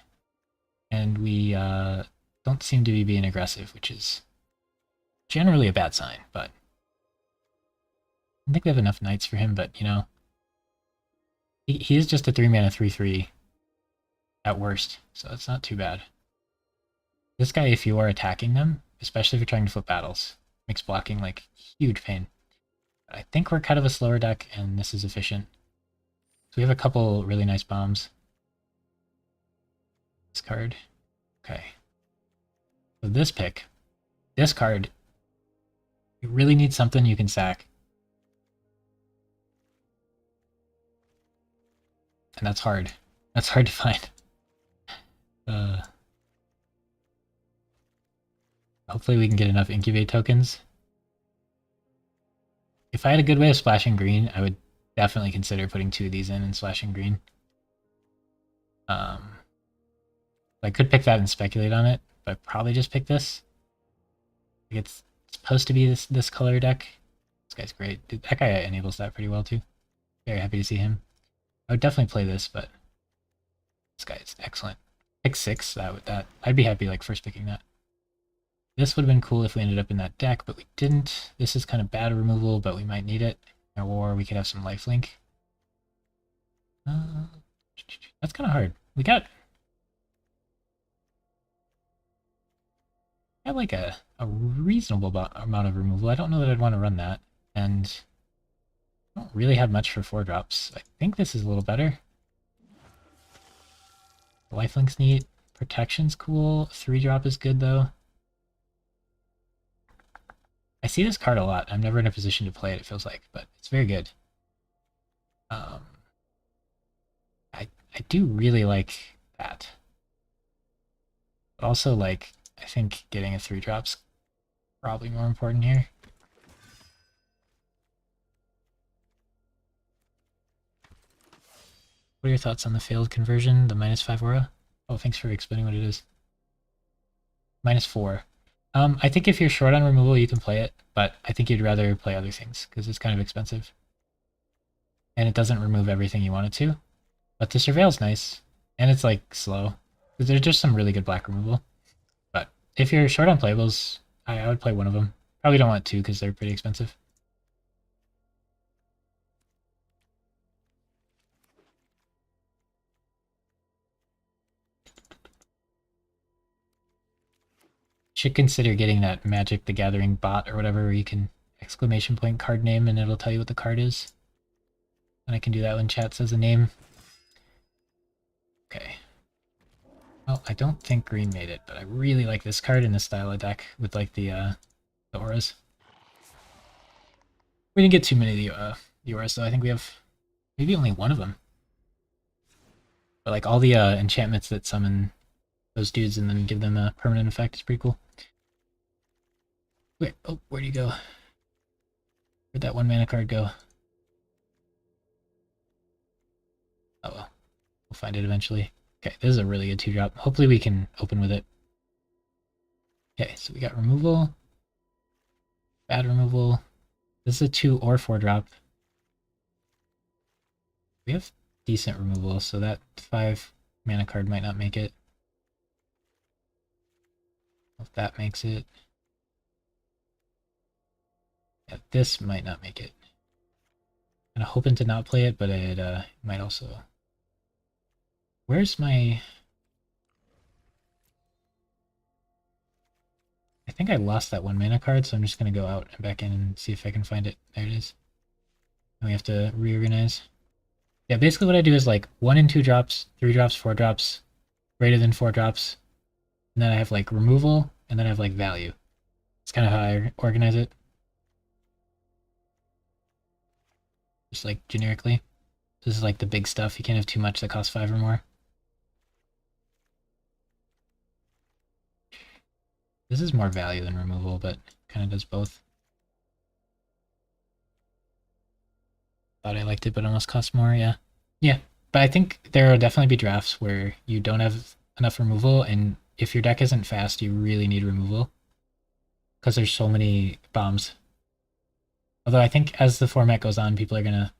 and we don't seem to be being aggressive, which is generally a bad sign, but I think we have enough knights for him, but, you know, he is just a 3 mana 3/3 at worst, so it's not too bad. This guy, if you are attacking them, especially if you're trying to flip battles, makes blocking like huge pain. But I think we're kind of a slower deck, and this is efficient. So we have a couple really nice bombs. This card. Okay. So this card, you really need something you can sack. And that's hard. That's hard to find. Hopefully we can get enough incubate tokens. If I had a good way of splashing green, I would definitely consider putting 2 of these in and splashing green. I could pick that and speculate on it, but I'd probably just pick this. It's supposed to be this color deck. This guy's great. Dude, that guy enables that pretty well too. Very happy to see him. I would definitely play this, but this guy is excellent. Pick 6, I'd be happy like first picking that. This would have been cool if we ended up in that deck, but we didn't. This is kind of bad removal, but we might need it. Or we could have some lifelink. That's kind of hard. We got like a reasonable amount of removal. I don't know that I'd want to run that. And I don't really have much for 4-drops. I think this is a little better. Lifelink's neat. Protection's cool. 3-drop is good though. I see this card a lot. I'm never in a position to play it, it feels like, but it's very good. I do really like that. But also, like, I think getting a 3-drop's probably more important here. What are your thoughts on the failed conversion, the -5 aura? Oh, thanks for explaining what it is. -4. I think if you're short on removal, you can play it, but I think you'd rather play other things, because it's kind of expensive. And it doesn't remove everything you want it to. But the Surveil's nice, and it's like slow. There's just some really good black removal. But if you're short on playables, I would play one of them. Probably don't want 2 because they're pretty expensive. Should consider getting that Magic the Gathering bot or whatever where you can ! card name and it'll tell you what the card is. And I can do that when chat says a name. Okay. Well, I don't think green made it, but I really like this card in this style of deck with like the auras. We didn't get too many of the auras though. I think we have maybe only one of them. But like all the enchantments that summon those dudes and then give them a permanent effect is pretty cool. Wait, oh, where'd you go? Where'd that 1 mana card go? Oh well, we'll find it eventually. Okay, this is a really good 2-drop. Hopefully we can open with it. Okay, so we got removal. Bad removal. This is a 2 or 4-drop. We have decent removal, so that 5 mana card might not make it. If that makes it. Yeah, this might not make it. I'm hoping to not play it, but it might also. Where's my... I think I lost that 1 mana card, so I'm just going to go out and back in and see if I can find it. There it is. And we have to reorganize. Yeah, basically what I do is like 1 and 2 drops, 3 drops, 4 drops, greater than 4 drops. And then I have like removal, and then I have like value. It's kind of how I organize it. Just like generically. This is like the big stuff. You can't have too much that costs 5 or more. This is more value than removal, but kind of does both. Thought I liked it, but almost costs more, yeah. Yeah, but I think there will definitely be drafts where you don't have enough removal, and if your deck isn't fast, you really need removal. Because there's so many bombs. Although I think as the format goes on, people are going to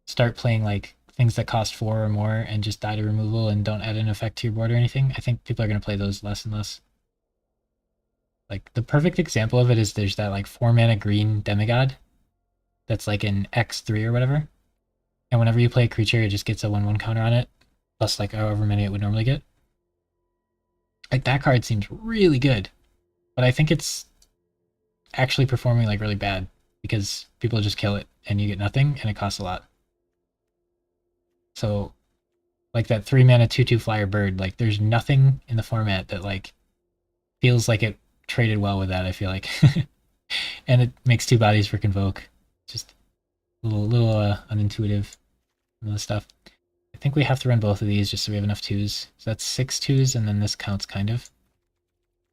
start playing like things that cost 4 or more and just die to removal and don't add an effect to your board or anything. I think people are going to play those less and less. Like the perfect example of it is there's that like 4 mana green demigod that's like an X3 or whatever. And whenever you play a creature, it just gets a 1/1 counter on it, plus like however many it would normally get. Like that card seems really good, but I think it's actually performing like really bad because people just kill it and you get nothing and it costs a lot. So like that 3 mana 2/2 flyer bird, like there's nothing in the format that like feels like it traded well with that, I feel like. And it makes 2 bodies for Convoke. Just a little unintuitive and the stuff. I think we have to run both of these just so we have enough 2s. So that's 6 2s, and then this counts kind of.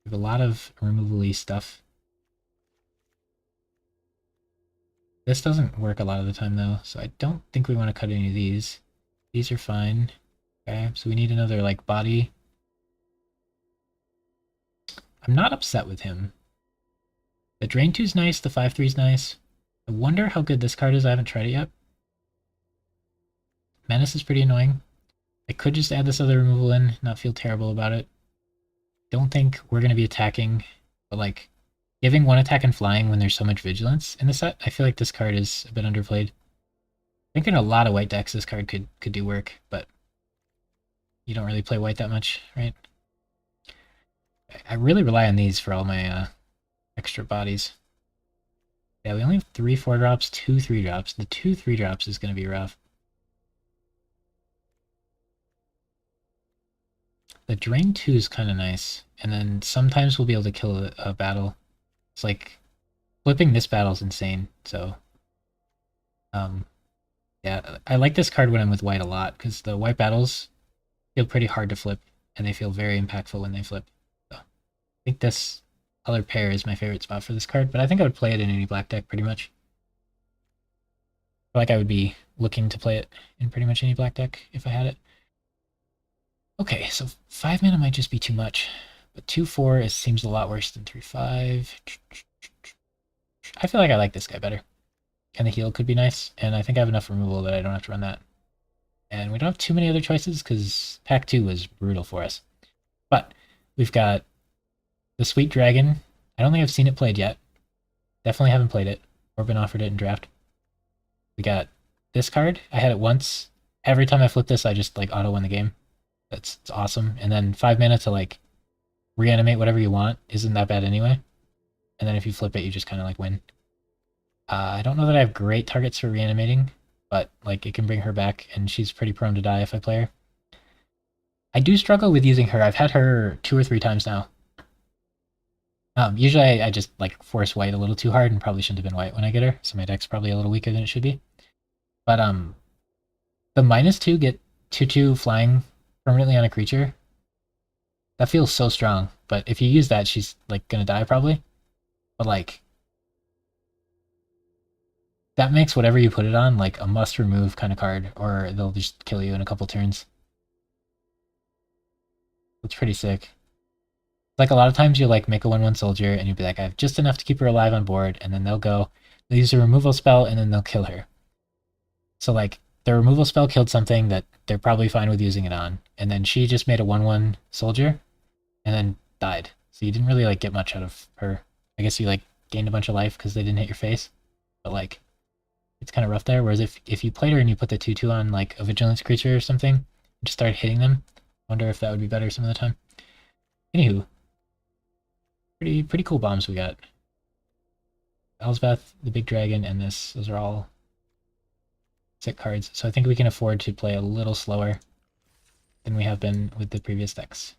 We have a lot of removal-y stuff. This doesn't work a lot of the time though, so I don't think we want to cut any of these. These are fine. Okay, so we need another like body. I'm not upset with him. The Drain 2's nice, the 5/3's nice. I wonder how good this card is. I haven't tried it yet. Menace is pretty annoying. I could just add this other removal in, not feel terrible about it. Don't think we're going to be attacking, but like giving 1 attack and flying when there's so much vigilance in the set, I feel like this card is a bit underplayed. I think in a lot of white decks this card could do work, but you don't really play white that much, right? I really rely on these for all my extra bodies. Yeah, we only have 3 4-drops, 2 3-drops. The 2 3-drops is going to be rough. The Drain 2 is kind of nice, and then sometimes we'll be able to kill a battle. It's like, flipping this battle is insane, so... yeah, I like this card when I'm with white a lot, because the white battles feel pretty hard to flip, and they feel very impactful when they flip. So, I think this other pair is my favorite spot for this card, but I think I would play it in any black deck pretty much. Like I would be looking to play it in pretty much any black deck if I had it. Okay, so 5 mana might just be too much, but 2/4 seems a lot worse than 3/5. I feel like I like this guy better. And the heal could be nice, and I think I have enough removal that I don't have to run that. And we don't have too many other choices because Pack 2 was brutal for us. But we've got the Sweet Dragon. I don't think I've seen it played yet. Definitely haven't played it or been offered it in draft. We got this card. I had it once. Every time I flip this, I just like auto win the game. It's awesome. And then 5 mana to like reanimate whatever you want isn't that bad anyway. And then if you flip it, you just kind of like win. I don't know that I have great targets for reanimating, but like it can bring her back, and she's pretty prone to die if I play her. I do struggle with using her. I've had her 2 or 3 times now. Usually I just like force white a little too hard and probably shouldn't have been white when I get her, so my deck's probably a little weaker than it should be. But the -2 get 2/2 flying permanently on a creature. That feels so strong, but if you use that, she's like gonna die probably. But like that makes whatever you put it on like a must remove kind of card, or they'll just kill you in a couple turns. It's pretty sick. Like a lot of times you'll like make a 1/1 soldier and you'll be like, I have just enough to keep her alive on board, and then they'll use a removal spell and then they'll kill her. So like the removal spell killed something that they're probably fine with using it on, and then she just made a 1/1 soldier, and then died. So you didn't really like get much out of her. I guess you like gained a bunch of life because they didn't hit your face, but like it's kind of rough there. Whereas if you played her and you put the 2/2 on like a vigilance creature or something, and just started hitting them, I wonder if that would be better some of the time. Anywho, pretty cool bombs we got. Elsbeth, the big dragon, and this. Those are all sick cards. So I think we can afford to play a little slower than we have been with the previous decks.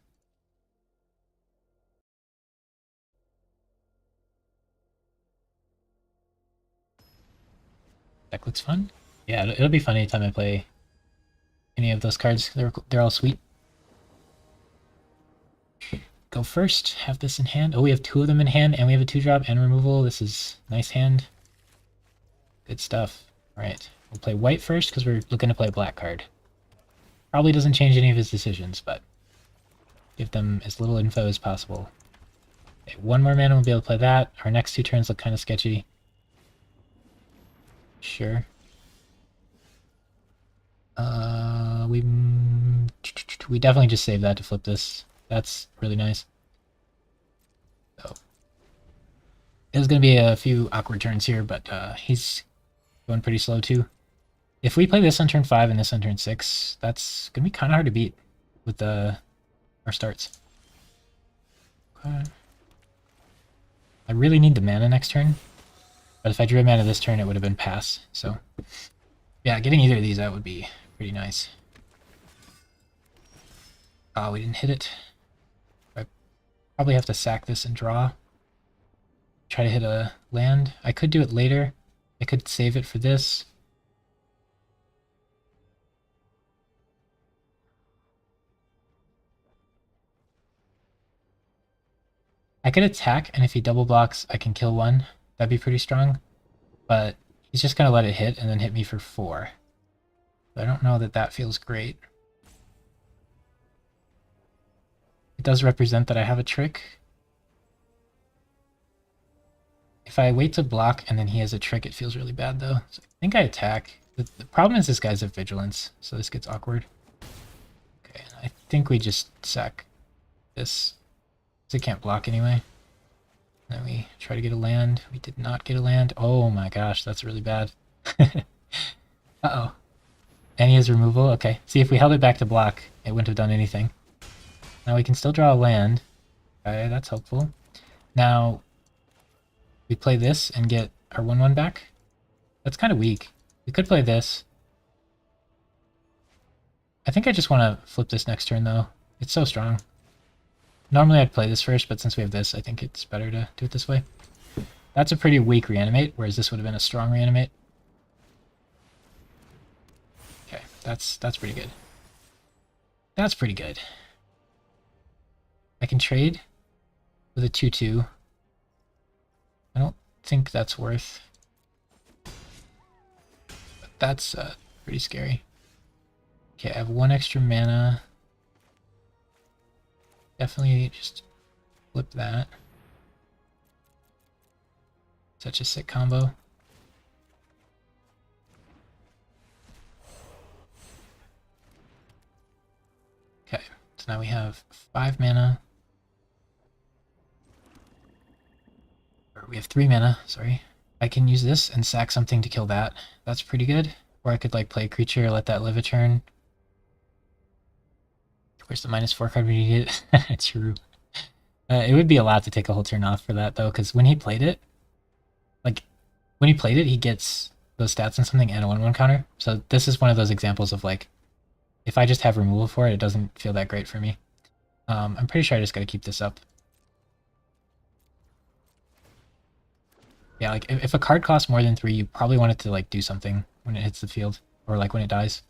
Deck looks fun. Yeah, it'll be fun anytime I play any of those cards. They're all sweet. Go first. Have this in hand. Oh, we have 2 of them in hand, and we have a 2-drop and removal. This is nice hand. Good stuff. All right, we'll play white first because we're looking to play a black card. Probably doesn't change any of his decisions, but give them as little info as possible. Okay, 1 more mana, we'll be able to play that. Our next 2 turns look kind of sketchy. Sure. We definitely just save that to flip this. That's really nice. So there's going to be a few awkward turns here, but he's going pretty slow too. If we play this on turn 5 and this on turn 6, that's going to be kind of hard to beat with our starts. Okay. I really need the mana next turn, but if I drew a mana this turn, it would have been pass. So yeah, getting either of these out would be pretty nice. Oh, we didn't hit it. I probably have to sack this and draw. Try to hit a land. I could do it later. I could save it for this. I could attack, and if he double blocks, I can kill 1. That'd be pretty strong. But he's just gonna let it hit and then hit me for 4. I don't know that that feels great. It does represent that I have a trick. If I wait to block and then he has a trick, it feels really bad though. So I think I attack. The problem is this guy's a vigilance, so this gets awkward. Okay, I think we just sack this. Because it can't block anyway. And then we try to get a land. We did not get a land. Oh my gosh, that's really bad. Uh-oh. And he has removal? Okay. See, if we held it back to block, it wouldn't have done anything. Now we can still draw a land. Okay, that's helpful. Now, we play this and get our 1/1 back. That's kind of weak. We could play this. I think I just want to flip this next turn, though. It's so strong. Normally I'd play this first, but since we have this, I think it's better to do it this way. That's a pretty weak reanimate, whereas this would have been a strong reanimate. Okay, that's pretty good. That's pretty good. I can trade with a 2/2. I don't think that's worth. But that's pretty scary. Okay, I have 1 extra mana. Definitely just flip that. Such a sick combo. Okay, so now we have 5 mana. Or we have 3 mana, sorry. I can use this and sack something to kill that. That's pretty good. Or I could like play a creature, let that live a turn. Where's the -4 card when you get it? True. It would be a lot to take a whole turn off for that, though, because when he played it, he gets those stats and something and a 1/1 counter. So this is one of those examples of, like, if I just have removal for it, it doesn't feel that great for me. I'm pretty sure I just gotta keep this up. Yeah, like, if a card costs more than 3, you probably want it to, like, do something when it hits the field, or, like, when it dies.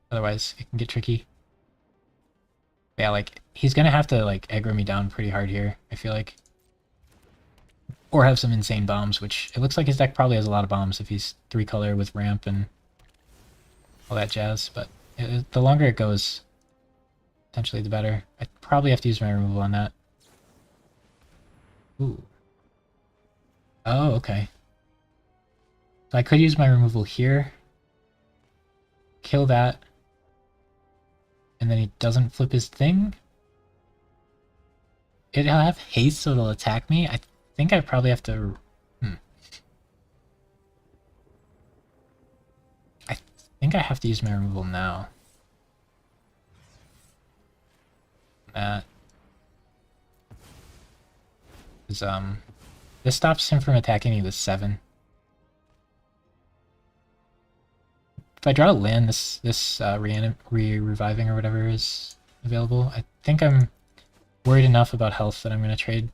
Otherwise, it can get tricky. Yeah, like, he's gonna have to, like, aggro me down pretty hard here, I feel like. Or have some insane bombs, which it looks like his deck probably has a lot of bombs if he's 3-color with ramp and all that jazz, but the longer it goes, potentially the better. I probably have to use my removal on that. Ooh. Oh, okay. So I could use my removal here. kill that, and then he doesn't flip his thing. It'll have haste, so it'll attack me. I think I probably have to... I think I have to use my removal now. That. Because, this stops him from attacking me with 7. If I draw a land, this reviving or whatever is available. I think I'm worried enough about health that I'm going to trade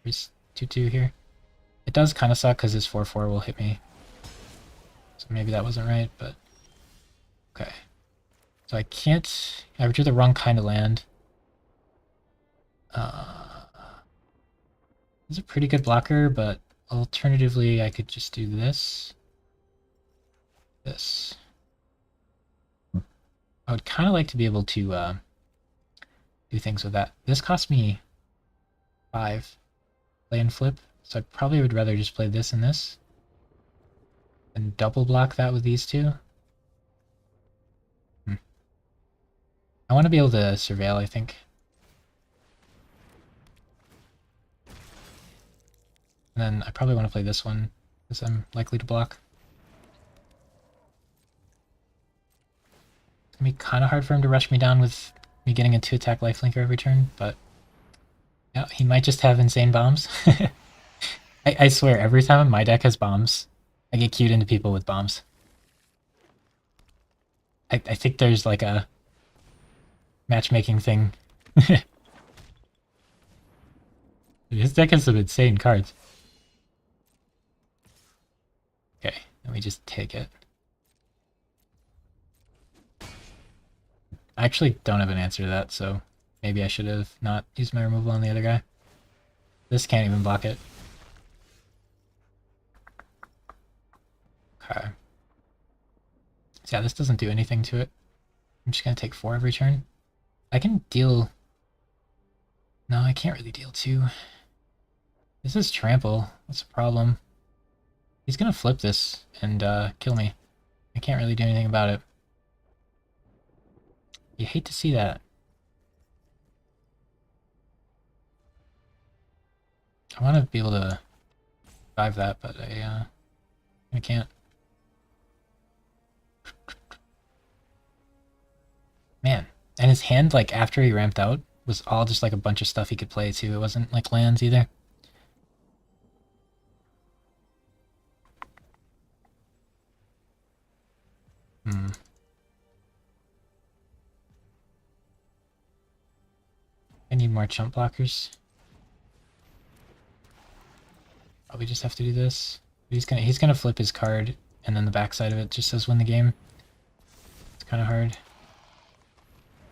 his 2/2 here. It does kind of suck because his 4/4 will hit me. So maybe that wasn't right, but... Okay. So I can't... I drew the wrong kind of land. It's a pretty good blocker, but alternatively I could just do this. This. I would kind of like to be able to do things with that. This cost me 5 play and flip, so I probably would rather just play this and this and double block that with these two. I want to be able to surveil, I think. And then I probably want to play this one because I'm likely to block. It's going to be kind of hard for him to rush me down with me getting a 2-attack lifelinker every turn, but yeah, he might just have insane bombs. I swear, every time my deck has bombs, I get cued into people with bombs. I think there's like a matchmaking thing. His deck has some insane cards. Okay, let me just take it. I actually don't have an answer to that, so maybe I should have not used my removal on the other guy. This can't even block it. Okay. So yeah, this doesn't do anything to it. I'm just gonna take 4 every turn. I can deal... No, I can't really deal 2. This is trample. What's the problem? He's gonna flip this and kill me. I can't really do anything about it. You hate to see that. I want to be able to survive that, but I can't. Man, and his hand, like, after he ramped out, was all just like a bunch of stuff he could play too. It wasn't like lands either. I need more chump blockers. Probably just have to do this. He's gonna flip his card, and then the backside of it just says win the game. It's kind of hard.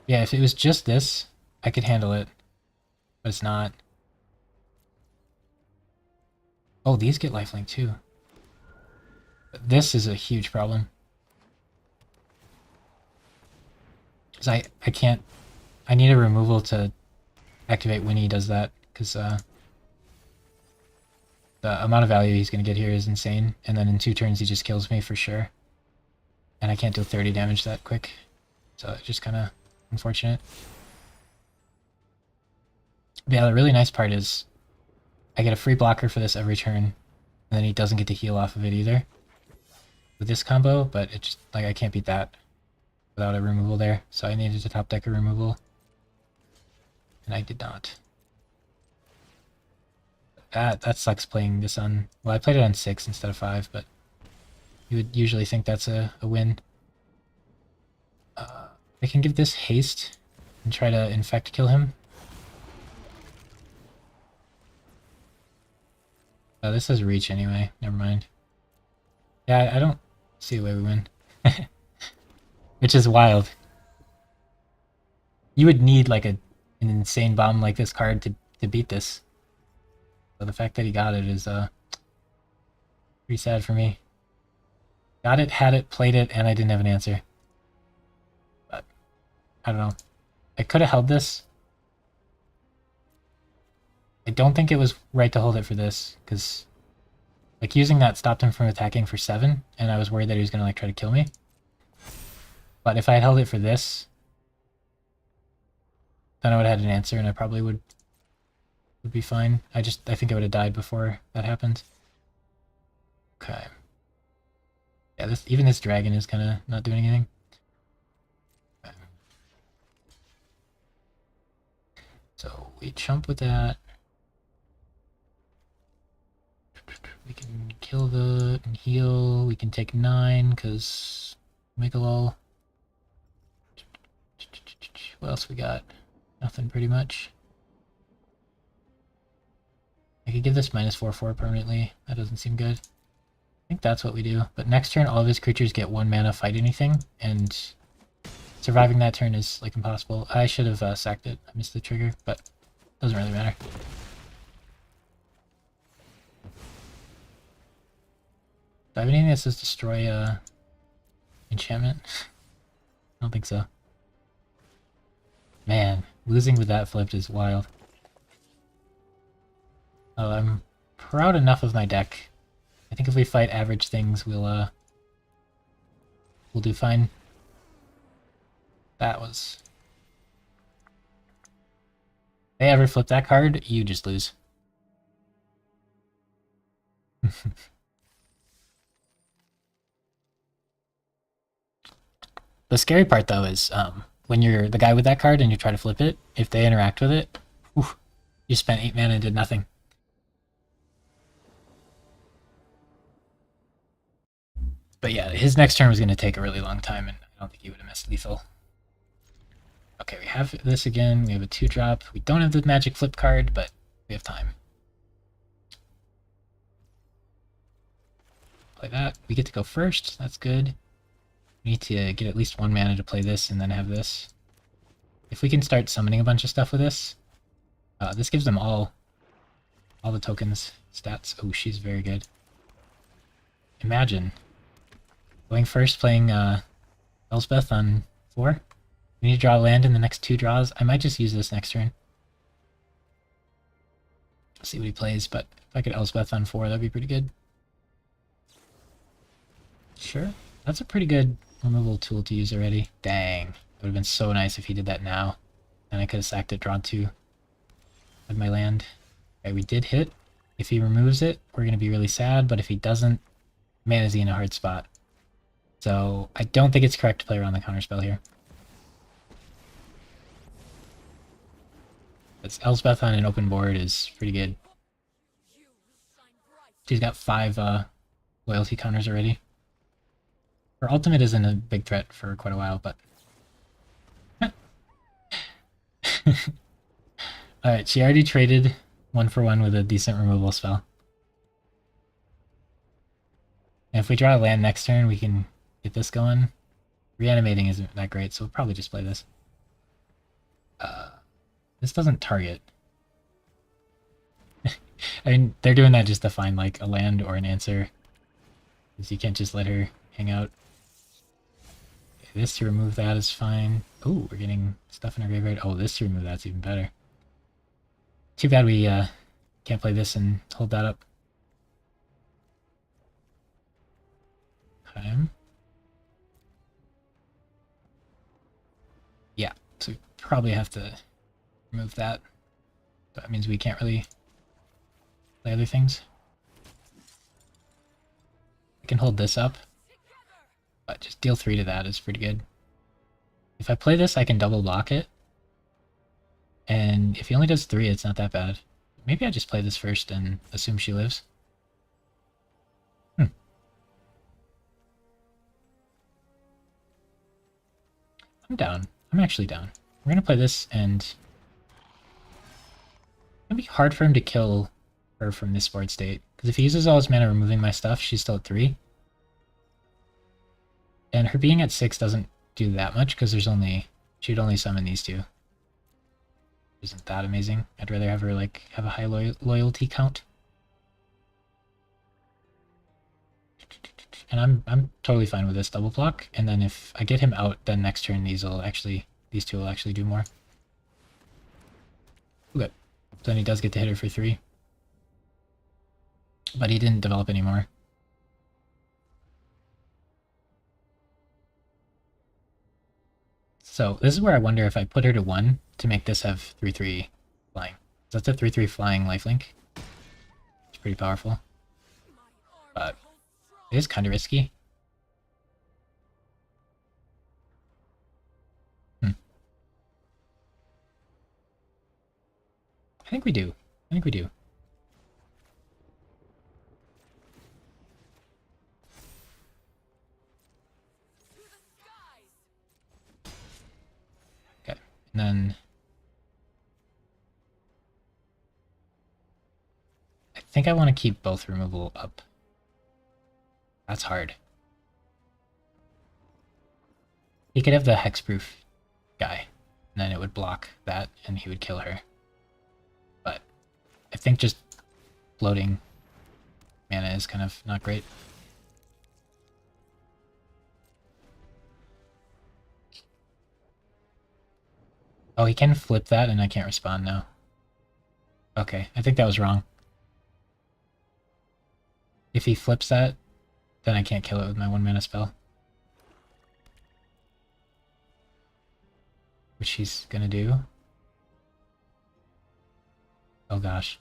Yeah, if it was just this, I could handle it, but it's not. Oh, these get lifelink too. But this is a huge problem. Because I can't... I need a removal to activate when he does that, because the amount of value he's going to get here is insane, and then in 2 turns he just kills me for sure. And I can't deal 30 damage that quick, so it's just kind of unfortunate. But yeah, the really nice part is I get a free blocker for this every turn, and then he doesn't get to heal off of it either with this combo, but it just, like, I can't beat that without a removal there, so I needed to top deck a removal, and I did not. That sucks playing this on... Well, I played it on 6 instead of 5, but you would usually think that's a win. I can give this haste and try to infect kill him. Oh, this has reach anyway. Never mind. Yeah, I don't see a way we win. Which is wild. You would need like an insane bomb like this card to beat this. So the fact that he got it is pretty sad for me. Got it, had it, played it, and I didn't have an answer. But I don't know. I could have held this. I don't think it was right to hold it for this, because like using that stopped him from attacking for 7, and I was worried that he was gonna like try to kill me. But if I had held it for this, then I would have had an answer and I probably would be fine. I think I would have died before that happened. Okay. Yeah, even this dragon is kind of not doing anything. Okay. So we chump with that. We can kill and heal. We can take 9 because Megalol. What else we got? Nothing pretty much. I could give this -4/4 permanently. That doesn't seem good. I think that's what we do. But next turn, all of his creatures get 1 mana, fight anything, and surviving that turn is like impossible. I should have sacked it. I missed the trigger, but doesn't really matter. Do I have anything that says destroy enchantment? I don't think so. Man, losing with that flipped is wild. Oh, I'm proud enough of my deck. I think if we fight average things, we'll do fine. That was... If they ever flip that card, you just lose. The scary part, though, is when you're the guy with that card and you try to flip it, if they interact with it, whew, you spent 8 mana and did nothing. But yeah, his next turn was going to take a really long time, and I don't think he would have missed lethal. Okay, we have this again. We have a 2-drop. We don't have the magic flip card, but we have time. Play that. We get to go first. That's good. We need to get at least 1 mana to play this and then have this. If we can start summoning a bunch of stuff with this, this gives them all the tokens, stats. Oh, she's very good. Imagine going first, playing Elspeth on 4. We need to draw land in the next 2 draws. I might just use this next turn. See what he plays, but if I could Elspeth on 4, that'd be pretty good. Sure. That's a pretty good removal tool to use already. Dang. It would have been so nice if he did that now. Then I could have sacked it, drawn 2. Had my land. Okay, we did hit. If he removes it, we're going to be really sad, but if he doesn't, man, is he in a hard spot. So I don't think it's correct to play around the counterspell here. But Elspeth on an open board is pretty good. She's got 5 loyalty counters already. Her ultimate isn't a big threat for quite a while, but... Alright, she already traded 1-for-1 with a decent removal spell. And if we draw a land next turn, we can get this going. Reanimating isn't that great, so we'll probably just play this. This doesn't target. I mean, they're doing that just to find, like, a land or an answer. Because you can't just let her hang out. This to remove that is fine. Oh, we're getting stuff in our graveyard. Oh, this to remove that's even better. Too bad we can't play this and hold that up. Okay. Yeah, so we probably have to remove that. That means we can't really play other things. I can hold this up, but just deal 3 to that is pretty good. If I play this, I can double block it. And if he only does 3, it's not that bad. Maybe I just play this first and assume she lives. I'm down. I'm actually down. We're gonna play this, and it's gonna be hard for him to kill her from this board state. Because if he uses all his mana removing my stuff, she's still at 3. And her being at 6 doesn't do that much, because she'd only summon these 2. Isn't that amazing? I'd rather have her, like, have a high loyalty count. And I'm totally fine with this double block, and then if I get him out, then next turn these 2 will actually do more. Okay. So then he does get to hit her for 3. But he didn't develop anymore. So this is where I wonder if I put her to 1 to make this have 3/3 flying. So that's a 3/3 flying lifelink. It's pretty powerful. But it is kind of risky. I think we do. I think we do. Okay, and then I think I want to keep both removal up. That's hard. He could have the hexproof guy, and then it would block that, and he would kill her. But I think just floating mana is kind of not great. Oh, he can flip that, and I can't respond now. Okay, I think that was wrong. If he flips that, then I can't kill it with my 1 mana spell. Which he's gonna do. Oh gosh.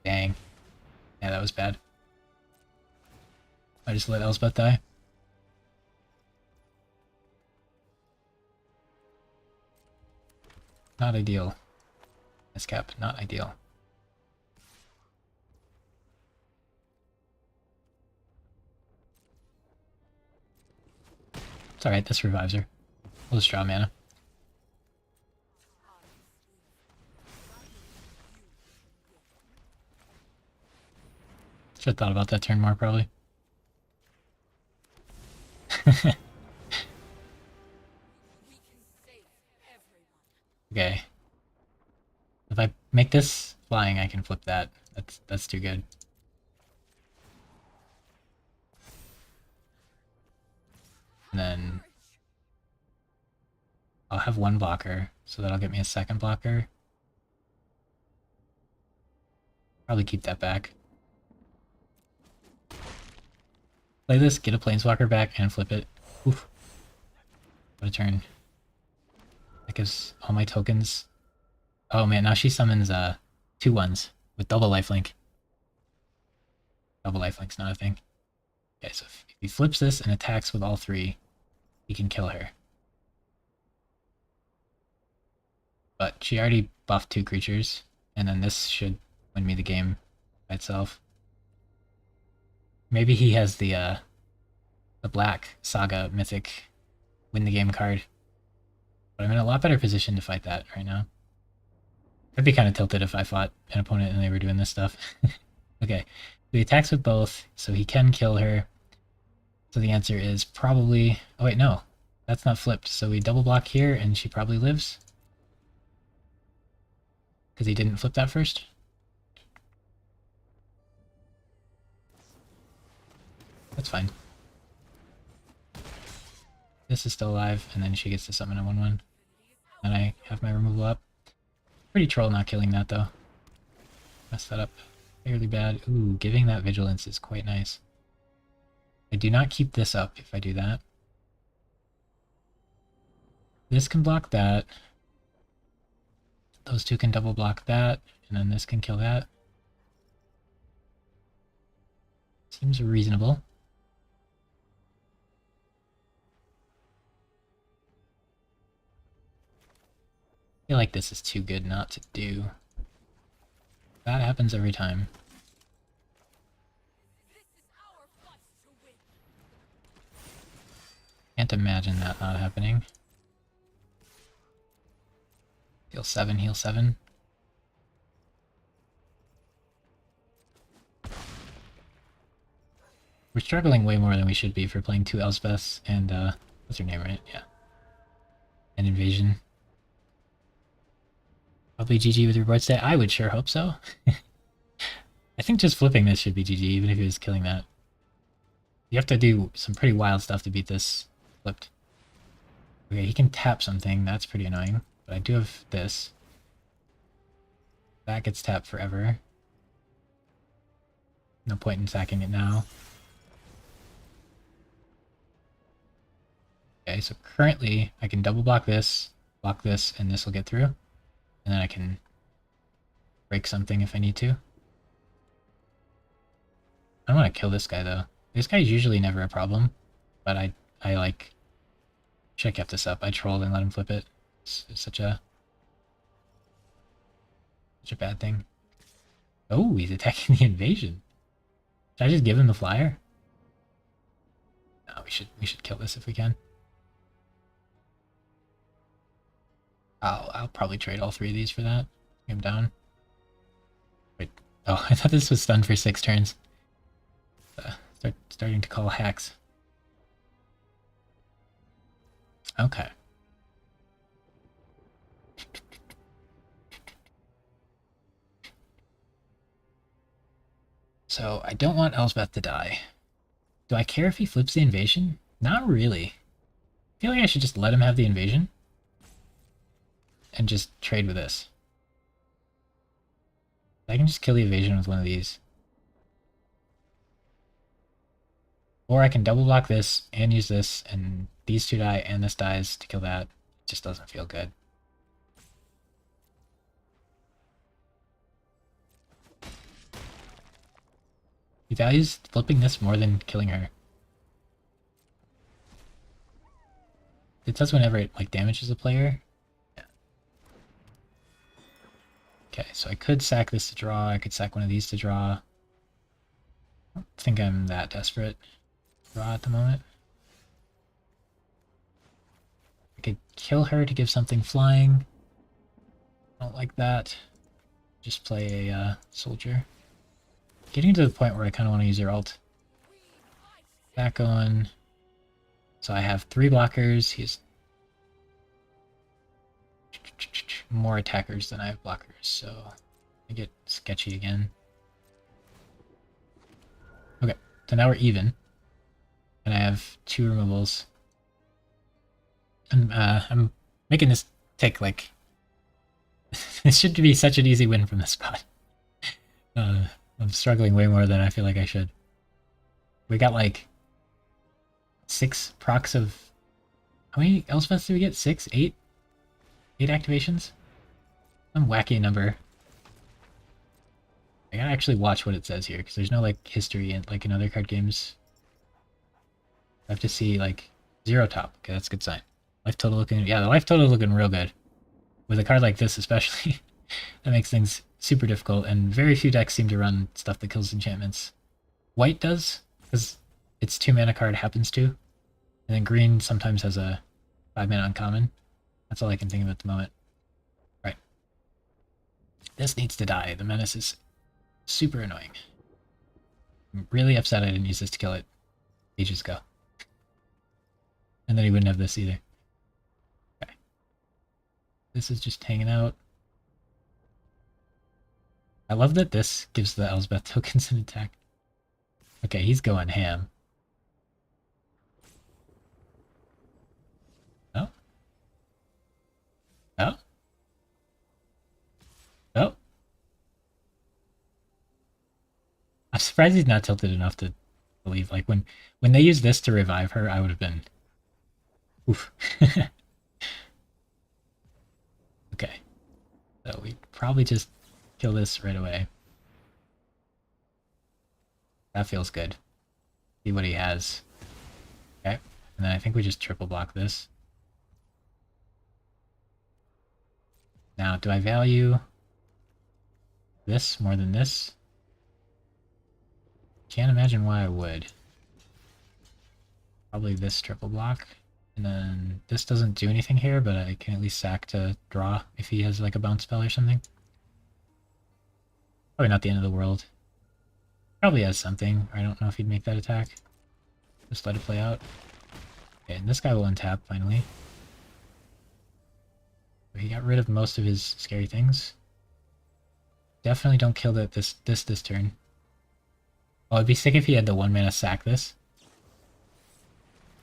Dang. Yeah, that was bad. I just let Elspeth die. Not ideal. Miscap, not ideal. It's alright, this revives her. We'll just draw mana. Should've thought about that turn more, probably. Okay. If I make this flying, I can flip that. That's too good. And then I'll have 1 blocker, so that'll get me a 2nd blocker. Probably keep that back. Play this, get a planeswalker back, and flip it. Oof. What a turn. That gives all my tokens. Oh man, now she summons 2 1s with double lifelink. Double lifelink's not a thing. Okay, so if he flips this and attacks with all 3, he can kill her. But she already buffed 2 creatures, and then this should win me the game by itself. Maybe he has the Black Saga Mythic win the game card. But I'm in a lot better position to fight that right now. I'd be kind of tilted if I fought an opponent and they were doing this stuff. Okay, so he attacks with both, so he can kill her. So the answer is probably... Oh wait, no. That's not flipped. So we double block here and she probably lives. Because he didn't flip that first. That's fine. This is still alive, and then she gets to summon a 1/1. And I have my removal up. Pretty troll not killing that though. Messed that up fairly bad. Ooh, giving that vigilance is quite nice. I do not keep this up if I do that. This can block that. Those 2 can double block that, and then this can kill that. Seems reasonable. I feel like this is too good not to do. That happens every time. Can't imagine that not happening. Heal 7, heal 7. We're struggling way more than we should be for playing 2 Elspeths and, what's her name, right? Yeah. And Invasion. Probably GG with rewards day. I would sure hope so. I think just flipping this should be GG, even if he was killing that. You have to do some pretty wild stuff to beat this flipped. Okay, he can tap something. That's pretty annoying. But I do have this. That gets tapped forever. No point in sacking it now. Okay, so currently I can double block this, and this will get through. And then I can break something if I need to. I don't want to kill this guy though. This guy's usually never a problem, but I like, should have kept this up. I trolled and let him flip it. It's such a bad thing. Oh, he's attacking the invasion. Should I just give him the flyer? No, we should kill this if we can. I'll probably trade all 3 of these for that. Take him down. Wait. Oh, I thought this was stunned for 6 turns. Starting to call hacks. Okay. So I don't want Elsbeth to die. Do I care if he flips the invasion? Not really. I feel like I should just let him have the invasion. And just trade with this. I can just kill the evasion with one of these. Or I can double block this and use this, and these 2 die and this dies to kill that. It just doesn't feel good. He values flipping this more than killing her. It does whenever it like damages a player. Yeah. Okay, so I could sack this to draw, I could sack one of these to draw. I don't think I'm that desperate to draw at the moment. I could kill her to give something flying. I don't like that. Just play a soldier. Getting to the point where I kind of want to use her ult. Back going. So I have 3 blockers. He's more attackers than I have blockers, so I get sketchy again. Okay, so now we're even. And I have 2 removals. And I'm making this take like... It should be such an easy win from this spot. I'm struggling way more than I feel like I should. We got like 6 procs of... How many Elspeths did we get? 6? 8? 8 activations? Some wacky number. I gotta actually watch what it says here, because there's no like history in, like in other card games. I have to see like 0 top. Okay, that's a good sign. Life total looking... Yeah, the life total is looking real good. With a card like this especially. That makes things super difficult, and very few decks seem to run stuff that kills enchantments. White does, because its 2 mana card happens to. And then green sometimes has a 5 mana uncommon. That's all I can think of at the moment. Right. This needs to die. The menace is super annoying. I'm really upset I didn't use this to kill it ages ago. And then he wouldn't have this either. Okay. This is just hanging out. I love that this gives the Elsbeth tokens an attack. Okay, he's going ham. Oh? Oh? Oh? I'm surprised he's not tilted enough to believe. Like, when they used this to revive her, I would have been... Oof. Okay. So we probably just kill this right away. That feels good. See what he has. Okay. And then I think we just triple block this. Now, do I value this more than this? Can't imagine why I would. Probably this triple block. And then this doesn't do anything here, but I can at least sack to draw if he has like a bounce spell or something. Probably not the end of the world. Probably has something. I don't know if he'd make that attack. Just let it play out. Okay, and this guy will untap finally. He got rid of most of his scary things. Definitely don't kill this turn. Oh, it'd be sick if he had the 1 mana sack this.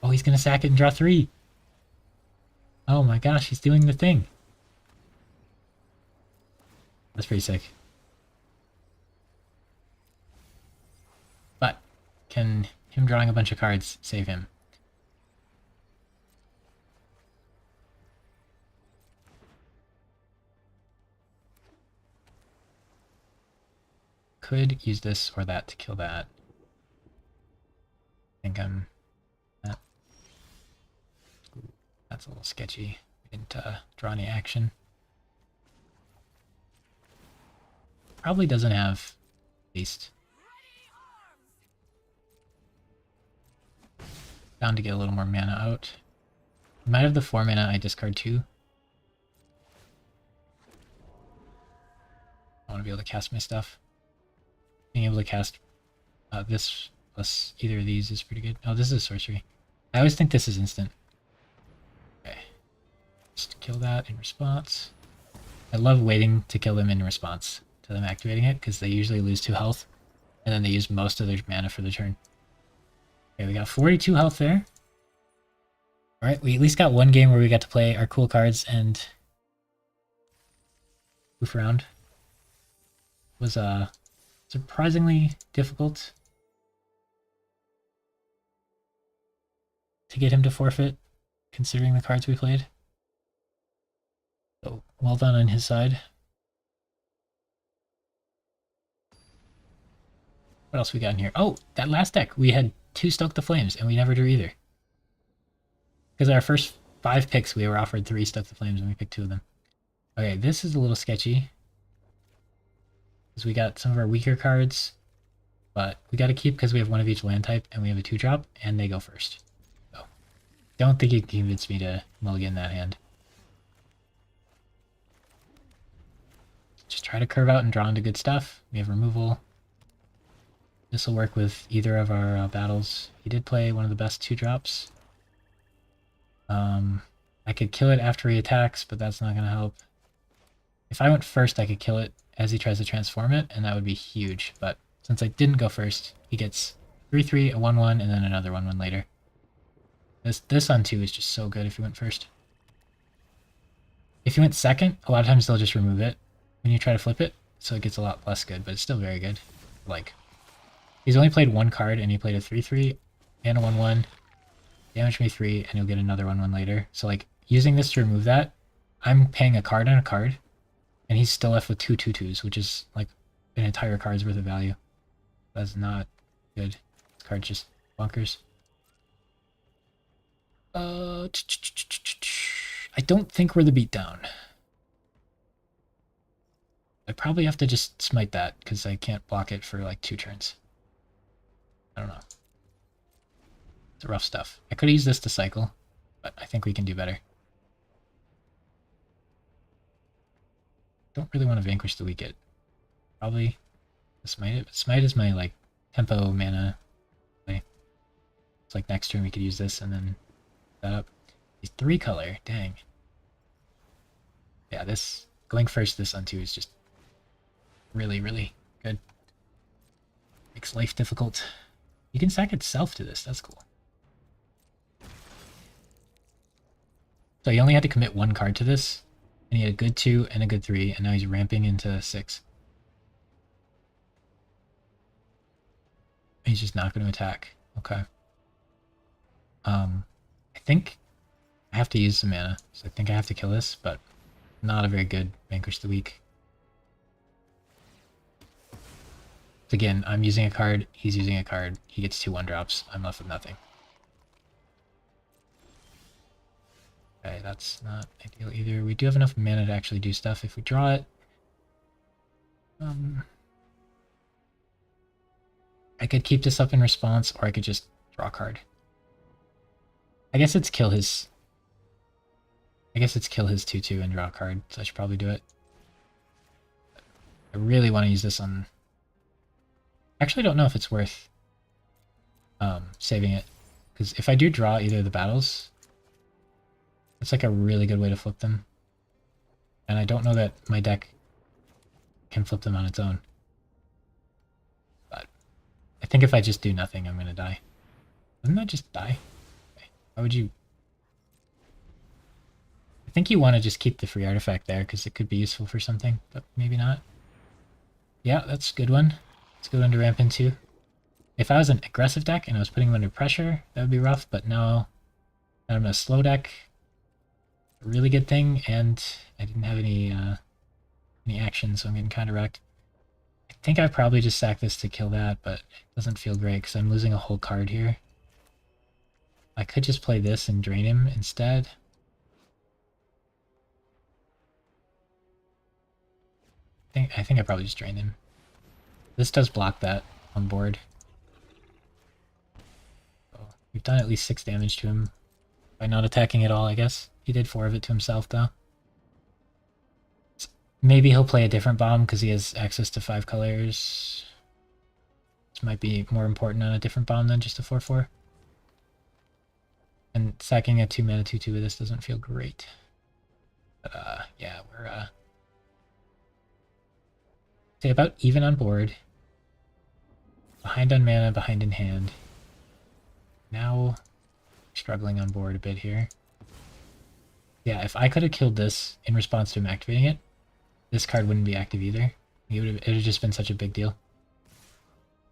Oh, he's gonna sack it and draw 3. Oh my gosh, he's doing the thing. That's pretty sick. But can him drawing a bunch of cards save him? could use this or that to kill that. I think I'm... That's a little sketchy. We didn't draw any action. Probably doesn't have haste. Down to get a little more mana out. Might have the 4 mana, I discard 2. I want to be able to cast my stuff. Being able to cast this plus either of these is pretty good. Oh, this is a sorcery. I always think this is instant. Okay. Just kill that in response. I love waiting to kill them in response to them activating it, because they usually lose 2 health, and then they use most of their mana for the turn. Okay, we got 42 health there. Alright, we at least got one game where we got to play our cool cards and goof around. It was surprisingly difficult to get him to forfeit, considering the cards we played. So, well done on his side. What else we got in here? Oh, that last deck, we had 2 Stoke the Flames, and we never drew either. Because our first 5 picks, we were offered 3 Stoke the Flames, and we picked 2 of them. Okay, this is a little sketchy. Because we got some of our weaker cards, but we got to keep because we have 1 of each land type, and we have a 2-drop, and they go first. So, don't think you can convince me to mulligan that hand. Just try to curve out and draw into good stuff. We have removal. This will work with either of our battles. He did play one of the best 2-drops. I could kill it after he attacks, but that's not going to help. If I went first, I could kill it as he tries to transform it, and that would be huge. But since I didn't go first, he gets 3/3, a 1/1, and then another 1/1 later. This on 2 is just so good if you went first. If you went second, a lot of times they'll just remove it when you try to flip it, so it gets a lot less good, but it's still very good. Like, he's only played 1 card, and he played a 3/3 and a 1/1. Damage me 3, and he'll get another 1/1 later. So, like, using this to remove that, I'm paying a card and a card, and he's still left with 2 2/2s, which is, like, an entire card's worth of value. That's not good. This card's just bonkers. I don't think we're the beatdown. I probably have to just smite that, because I can't block it for, like, 2 turns. I don't know. It's rough stuff. I could use this to cycle, but I think we can do better. Don't really want to vanquish the weak it. Probably smite it, but smite is my, like, tempo mana play. It's like next turn we could use this and then that up. He's 3 color, dang. Yeah, this, going first this on 2 is just really, really good. Makes life difficult. You can sack itself to this, that's cool. So he only had to commit 1 card to this, and he had a good 2 and a good 3, and now he's ramping into 6. He's just not going to attack. Okay. I think I have to use some mana, so I think I have to kill this, but not a very good vanquish the weak. Again, I'm using a card, he's using a card, he gets 2 1-drops, I'm left with nothing. Okay, that's not ideal either. We do have enough mana to actually do stuff if we draw it. I could keep this up in response, or I could just draw a card. I guess it's kill his 2/2 and draw a card, so I should probably do it. I really want to use this on... Actually, I don't know if it's worth saving it, because if I do draw either of the battles, it's like a really good way to flip them. And I don't know that my deck can flip them on its own. But I think if I just do nothing, I'm going to die. Wouldn't that just die? Okay. Why would you... I think you want to just keep the free artifact there, because it could be useful for something, but maybe not. Yeah, that's a good one. It's a good one to ramp into. If I was an aggressive deck and I was putting him under pressure, that would be rough, but now I'm a slow deck. A really good thing, and I didn't have any action, so I'm getting kind of wrecked. I think I probably just sack this to kill that, but it doesn't feel great because I'm losing a whole card here. I could just play this and drain him instead. I think I probably just drain him. This does block that on board. So we've done at least 6 damage to him by not attacking at all, I guess. He did 4 of it to himself, though. Maybe he'll play a different bomb because he has access to 5 colors. This might be more important on a different bomb than just a 4/4. And sacking a 2-mana 2/2 with this doesn't feel great. But yeah, we're say about even on board. Behind on mana, behind in hand. Now struggling on board a bit here. Yeah, if I could have killed this in response to him activating it, this card wouldn't be active either. It would have just been such a big deal.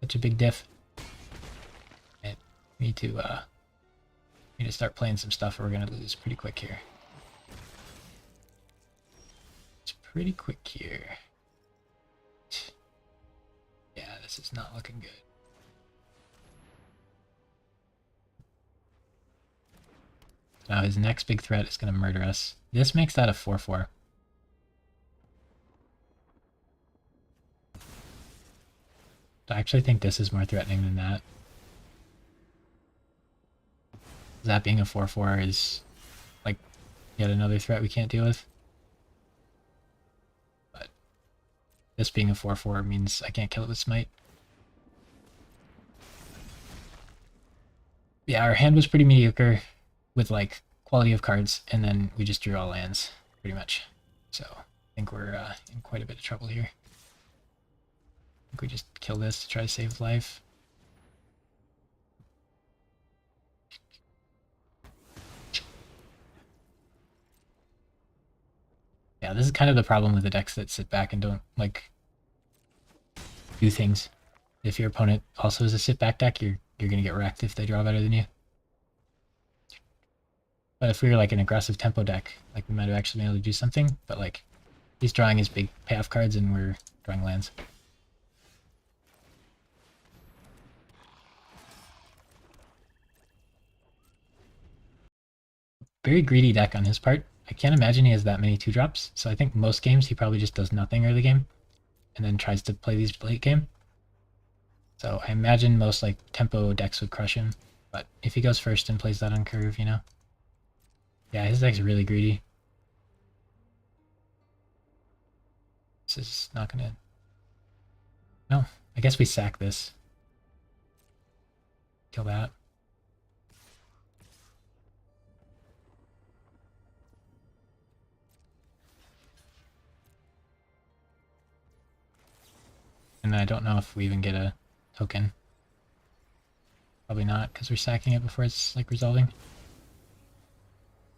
Such a big diff. And we need to start playing some stuff or we're gonna lose pretty quick here. It's pretty quick here. Yeah, this is not looking good. Now his next big threat is going to murder us. This makes that a 4/4. I actually think this is more threatening than that. That being a 4/4 is like yet another threat we can't deal with. But this being a 4/4 means I can't kill it with Smite. Yeah, our hand was pretty mediocre with like quality of cards, and then we just drew all lands, pretty much. So I think we're in quite a bit of trouble here. I think we just kill this to try to save life. Yeah, this is kind of the problem with the decks that sit back and don't like do things. If your opponent also is a sit back deck, you're gonna get wrecked if they draw better than you. But if we were like an aggressive tempo deck, like we might have actually been able to do something. But like he's drawing his big payoff cards and we're drawing lands. Very greedy deck on his part. I can't imagine he has that many 2-drops, so I think most games he probably just does nothing early game and then tries to play these late game. So I imagine most like tempo decks would crush him, but if he goes first and plays that on curve, you know. Yeah, his deck's really greedy. This is not gonna... No, I guess we sack this. Kill that. And I don't know if we even get a token. Probably not, because we're sacking it before it's like resolving.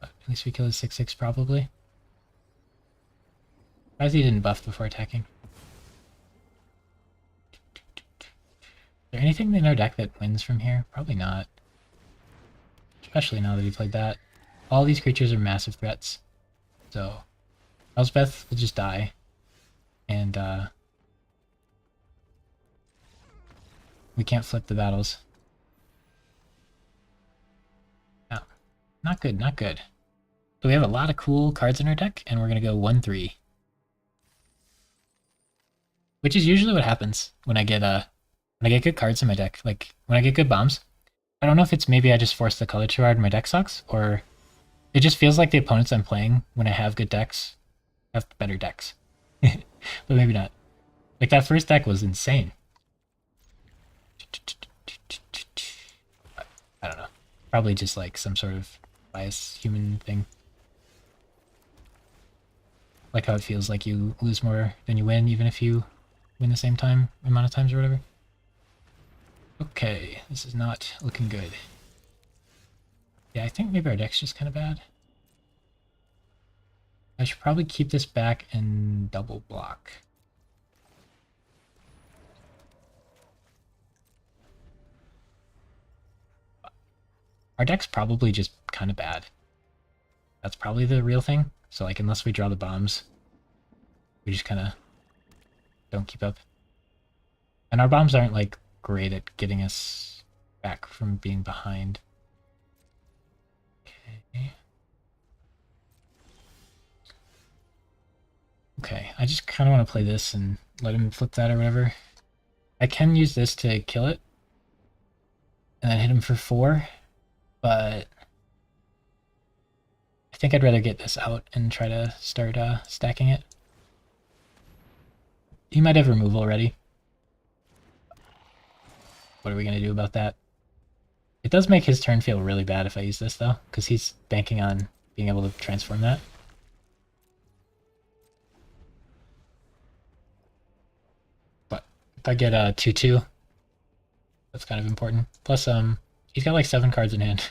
But at least we kill his 6/6 probably. Why he didn't buff before attacking? Is there anything in our deck that wins from here? Probably not. Especially now that he played that. All these creatures are massive threats. So Elspeth will just die. And we can't flip the battles. No. Not good, not good. So we have a lot of cool cards in our deck, and we're gonna go 1/3. Which is usually what happens when I get good cards in my deck. Like when I get good bombs. I don't know if it's maybe I just force the color too hard and my deck sucks, or it just feels like the opponents I'm playing when I have good decks have better decks. But maybe not. Like that first deck was insane. I don't know. Probably just like some sort of bias human thing. Like how it feels like you lose more than you win, even if you win the same amount of times or whatever. Okay, this is not looking good. Yeah, I think maybe our deck's just kind of bad. I should probably keep this back and double block. Our deck's probably just kind of bad. That's probably the real thing. So like unless we draw the bombs, we just kind of don't keep up. And our bombs aren't like great at getting us back from being behind. Okay. Okay, I just kind of want to play this and let him flip that or whatever. I can use this to kill it and then hit him for 4, but I think I'd rather get this out and try to start stacking it. He might have removal already. What are we going to do about that? It does make his turn feel really bad if I use this, though, because he's banking on being able to transform that. But if I get a 2/2, that's kind of important. Plus, he's got like 7 cards in hand.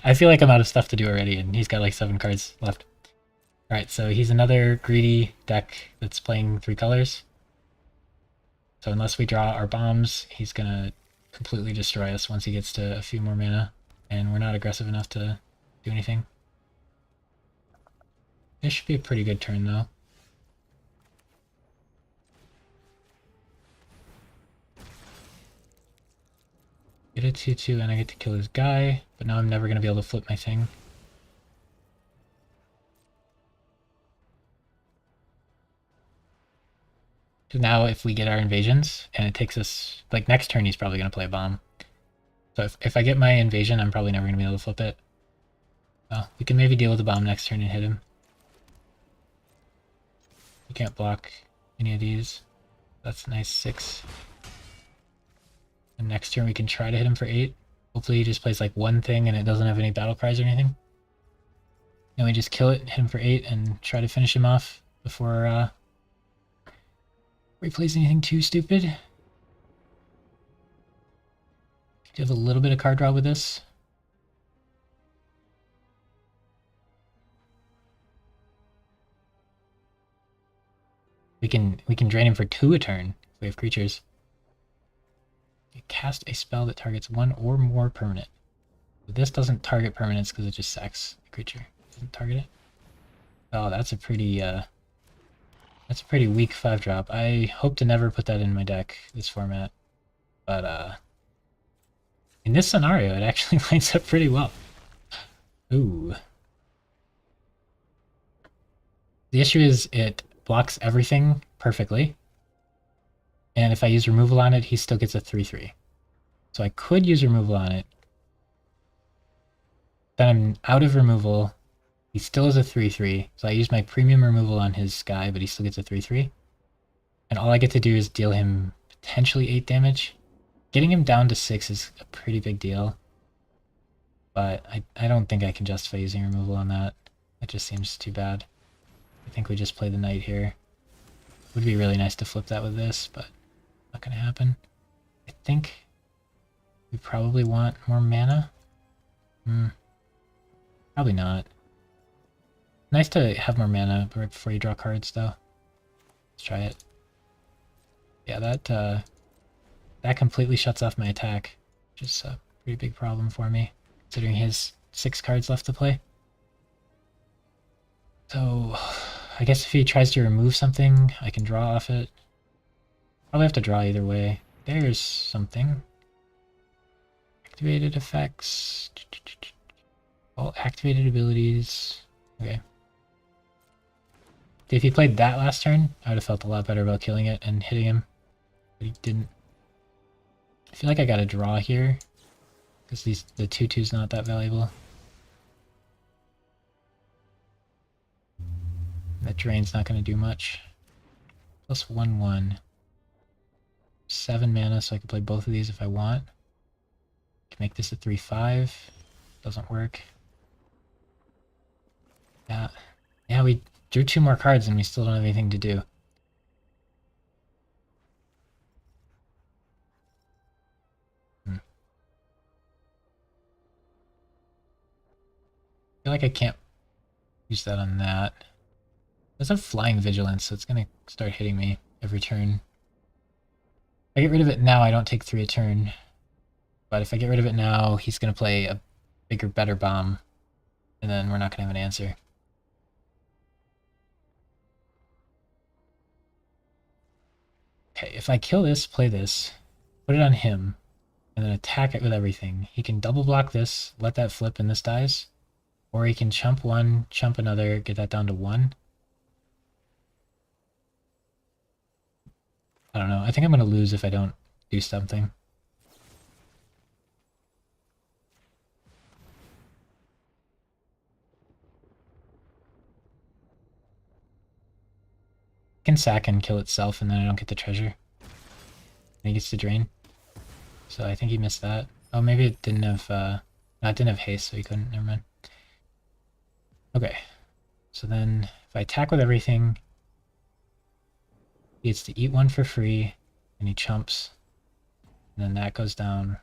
I feel like I'm out of stuff to do already, and he's got like 7 cards left. Alright, so he's another greedy deck that's playing 3 colors. So unless we draw our bombs, he's gonna completely destroy us once he gets to a few more mana, and we're not aggressive enough to do anything. This should be a pretty good turn, though. Get a 2/2 and I get to kill his guy, but now I'm never going to be able to flip my thing. So now if we get our invasions, and it takes us, like next turn he's probably going to play a bomb. So if I get my invasion, I'm probably never going to be able to flip it. Well, we can maybe deal with the bomb next turn and hit him. You can't block any of these. That's a nice 6. And next turn we can try to hit him for 8. Hopefully he just plays like one thing and it doesn't have any battle cries or anything. And we just kill it, hit him for 8, and try to finish him off before he plays anything too stupid. Do you have a little bit of card draw with this? We can drain him for 2 a turn if we have creatures. You cast a spell that targets 1 or more permanent. But this doesn't target permanents because it just sacks the creature. It doesn't target it. Oh, that's a pretty weak 5-drop. I hope to never put that in my deck, this format. But in this scenario, it actually lines up pretty well. Ooh. The issue is it blocks everything perfectly. And if I use removal on it, he still gets a 3/3. So I could use removal on it. Then I'm out of removal. He still has a 3/3. So I use my premium removal on his guy, but he still gets a 3/3. And all I get to do is deal him potentially 8 damage. Getting him down to 6 is a pretty big deal. But I don't think I can justify using removal on that. It just seems too bad. I think we just play the knight here. Would be really nice to flip that with this, but not gonna happen. I think we probably want more mana. Probably not. Nice to have more mana right before you draw cards, though. Let's try it. Yeah, that completely shuts off my attack, which is a pretty big problem for me, considering he has 6 cards left to play. So, I guess if he tries to remove something, I can draw off it. Probably have to draw either way. There's something. Activated effects. All activated abilities. Okay. If he played that last turn, I would have felt a lot better about killing it and hitting him. But he didn't. I feel like I gotta draw here, because the 2/2's not that valuable. That drain's not gonna do much. Plus 1/1. 7 mana, so I can play both of these if I want. Can make this a 3/5. Doesn't work. Yeah, we drew 2 more cards and we still don't have anything to do. I feel like I can't use that on that. There's a flying vigilance, so it's gonna start hitting me every turn. If I get rid of it now, I don't take 3 a turn. But if I get rid of it now, he's gonna play a bigger, better bomb, and then we're not gonna have an answer. Okay, if I kill this, play this, put it on him, and then attack it with everything, he can double block this, let that flip, and this dies. Or he can chump one, chump another, get that down to 1. I don't know. I think I'm going to lose if I don't do something. It can sack and kill itself, and then I don't get the treasure. And he gets to drain. So I think he missed that. Oh, maybe it didn't have... no, it didn't have haste, so he couldn't. Never mind. Okay. So then, if I attack with everything, he gets to eat 1 for free, and he chumps. And then that goes down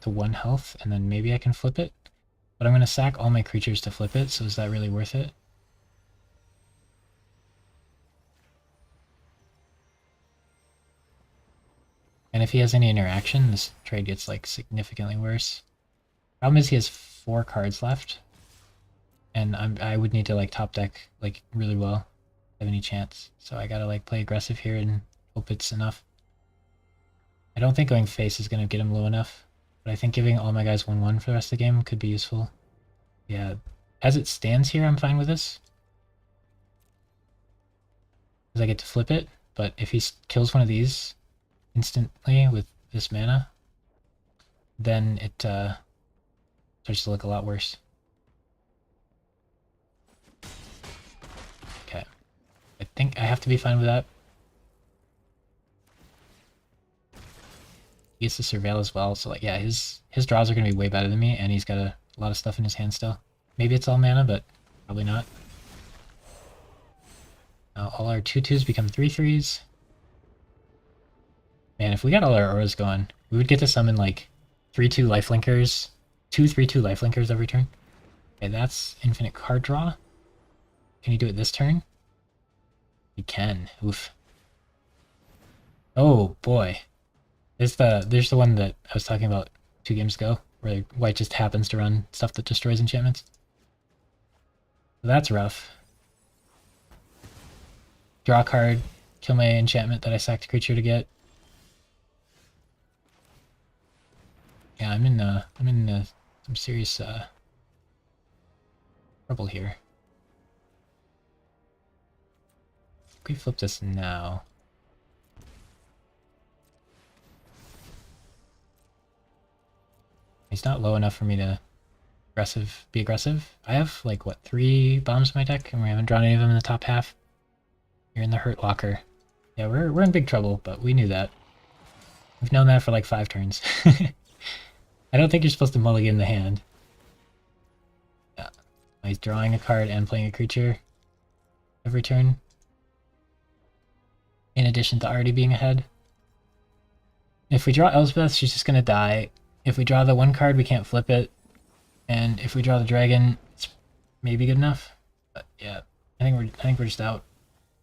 to 1 health, and then maybe I can flip it. But I'm going to sack all my creatures to flip it, so is that really worth it? And if he has any interaction, this trade gets like significantly worse. Problem is he has 4 cards left, and I would need to like top deck like really well to have any chance. So I gotta like play aggressive here and hope it's enough. I don't think going face is gonna get him low enough, but I think giving all my guys 1/1 for the rest of the game could be useful. Yeah, as it stands here, I'm fine with this, because I get to flip it. But if he kills one of these instantly with this mana, then it starts to look a lot worse. Okay. I think I have to be fine with that. He gets to surveil as well, so like yeah, his draws are gonna be way better than me, and he's got a lot of stuff in his hand still. Maybe it's all mana, but probably not. Now all our 2/2s become 3/3s. Man, if we got all our auras going, we would get to summon like 3/2 lifelinkers, 2/3/2 lifelinkers every turn. Okay, that's infinite card draw. Can he do it this turn? He can. Oof. Oh boy. There's the one that I was talking about 2 games ago, where white just happens to run stuff that destroys enchantments. So that's rough. Draw a card, kill my enchantment that I sacked a creature to get. Yeah, I'm in some serious trouble here. If we flip this now. He's not low enough for me to be aggressive. I have like what, 3 bombs in my deck, and we haven't drawn any of them in the top half. You're in the hurt locker. Yeah, we're in big trouble, but we knew that. We've known that for like 5 turns. I don't think you're supposed to mulligan the hand. Yeah. He's drawing a card and playing a creature every turn, in addition to already being ahead. If we draw Elspeth, she's just gonna die. If we draw the 1 card, we can't flip it. And if we draw the dragon, it's maybe good enough. But yeah, I think we're just out.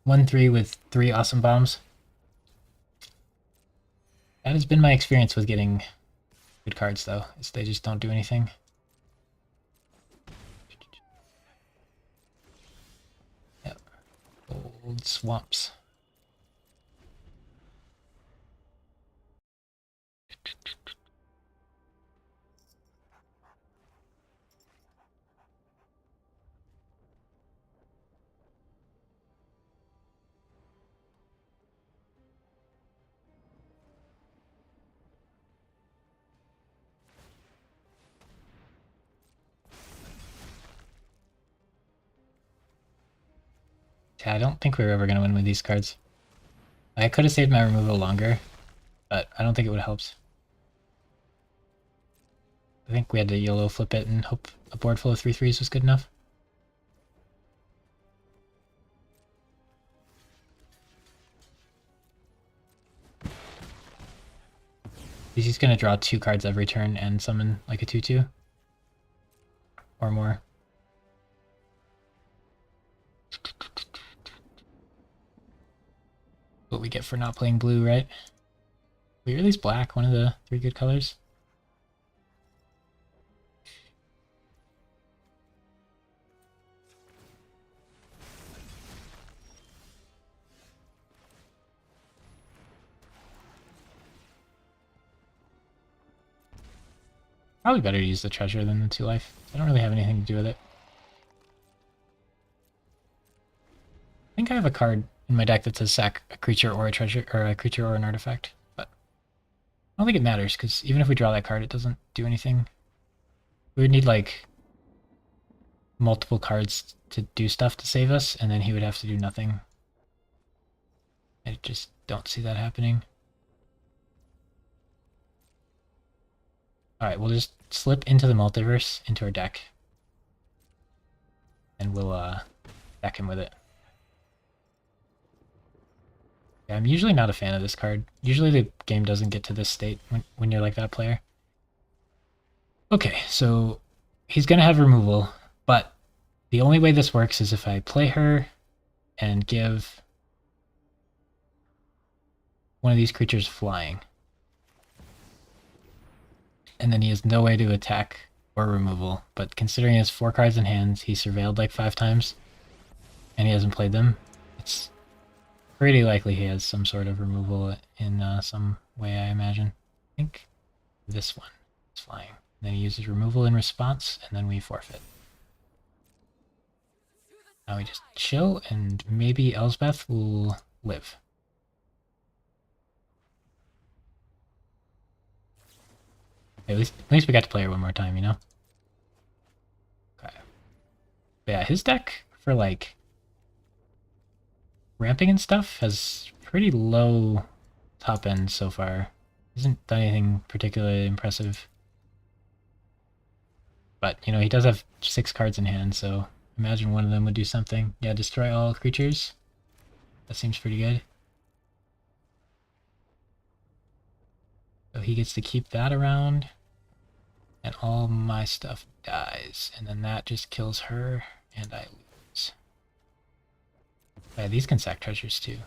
1/3 with 3 awesome bombs. That has been my experience with getting good cards, though, is they just don't do anything. Yep. Old swamps. Yeah, I don't think we were ever going to win with these cards. I could have saved my removal longer, but I don't think it would have helped. I think we had to YOLO flip it and hope a board full of 3/3s was good enough. He's just going to draw 2 cards every turn and summon like a 2/2 or more. What we get for not playing blue, right? We release black, one of the 3 good colors. Probably better to use the treasure than the 2 life. I don't really have anything to do with it. I think I have a card in my deck that says sack a creature or a treasure, or a creature or an artifact, but I don't think it matters, because even if we draw that card, it doesn't do anything. We would need, like, multiple cards to do stuff to save us, and then he would have to do nothing. I just don't see that happening. Alright, we'll just slip into the multiverse, into our deck. And we'll deck him with it. Yeah, I'm usually not a fan of this card. Usually the game doesn't get to this state when you're like that player. Okay, so he's going to have removal, but the only way this works is if I play her and give one of these creatures flying. And then he has no way to attack or removal, but considering he has 4 cards in hand, he surveilled like 5 times, and he hasn't played them, it's pretty likely he has some sort of removal in some way, I imagine. I think this one is flying. And then he uses removal in response, and then we forfeit. Now we just chill, and maybe Elsbeth will live. At least we got to play her one more time, you know? Okay. But yeah, his deck for, like, ramping and stuff has pretty low top end so far. Hasn't done anything particularly impressive. But, you know, he does have 6 cards in hand, so imagine one of them would do something. Yeah, destroy all creatures. That seems pretty good. So he gets to keep that around. And all my stuff dies. And then that just kills her, and I lose. Yeah, these can sack treasures too.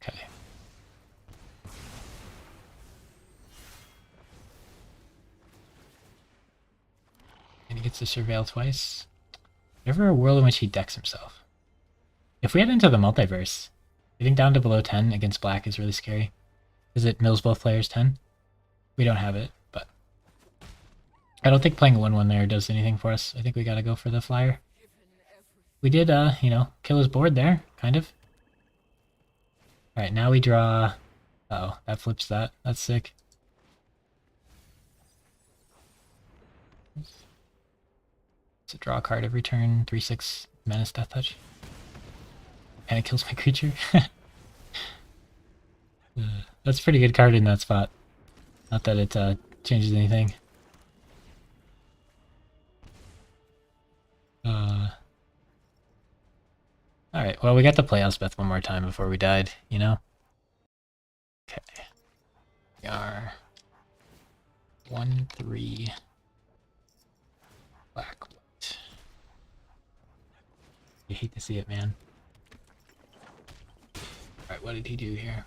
Okay. And he gets to surveil twice. Never a world in which he decks himself. If we head into the multiverse, getting down to below 10 against black is really scary. Because it mills both players 10. We don't have it, but I don't think playing 1/1 there does anything for us. I think we gotta go for the flyer. We did, you know, kill his board there, kind of. Alright, now we draw... Uh-oh, that flips that. That's sick. So draw a card every turn, 3/6 Menace Death Touch. And it kills my creature. That's a pretty good card in that spot. Not that it changes anything. Alright, well, we got to play Elspeth one more time before we died, you know? Okay. We are 1/3 black white. You hate to see it, man. Alright, what did he do here?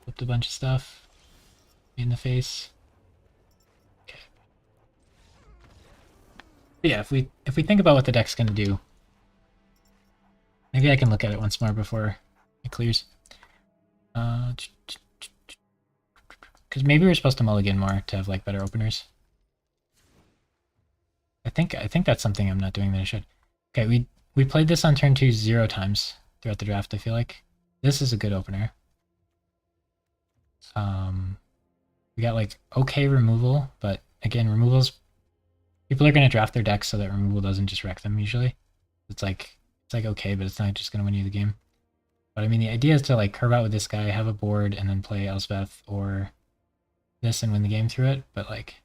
Flipped a bunch of stuff. Me in the face. Okay. But yeah, if we think about what the deck's gonna do, maybe I can look at it once more before it clears. Because maybe we're supposed to mulligan more to have like better openers. I think that's something I'm not doing that I should. Okay, we played this on turn 2 0 times throughout the draft, I feel like. This is a good opener. We got like okay removal, but again, removals, people are gonna draft their decks so that removal doesn't just wreck them usually. It's like okay, but it's not just gonna win you the game. But I mean, the idea is to like curve out with this guy, have a board, and then play Elspeth or this and win the game through it. But like,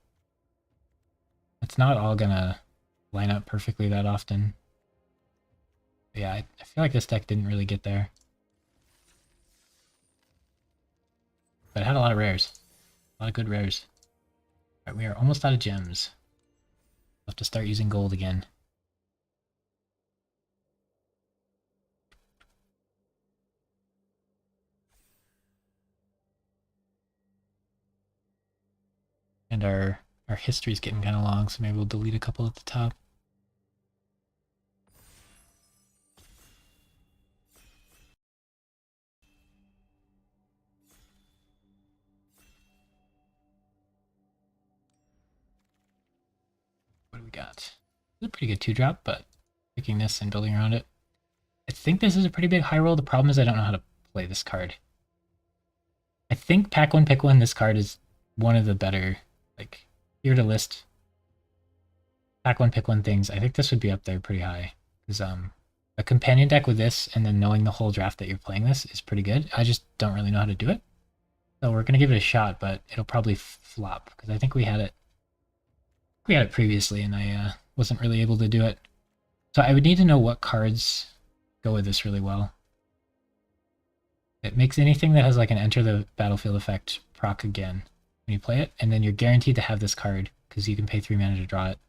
it's not all gonna line up perfectly that often. But yeah, I feel like this deck didn't really get there. But it had a lot of rares. A lot of good rares. Alright, we are almost out of gems. We'll have to start using gold again. And our history's getting kind of long, so maybe we'll delete a couple at the top. we got? It's a pretty good 2-drop, but picking this and building around it. I think this is a pretty big high roll. The problem is I don't know how to play this card. I think pack one, pick one, this card is one of the better, like, here to list pack one, pick one things. I think this would be up there pretty high. Because a companion deck with this and then knowing the whole draft that you're playing this is pretty good. I just don't really know how to do it. So we're going to give it a shot, but it'll probably flop because I think we had it previously and I wasn't really able to do it. So I would need to know what cards go with this really well. It makes anything that has like an enter the battlefield effect proc again when you play it, and then you're guaranteed to have this card because you can pay 3 mana to draw it.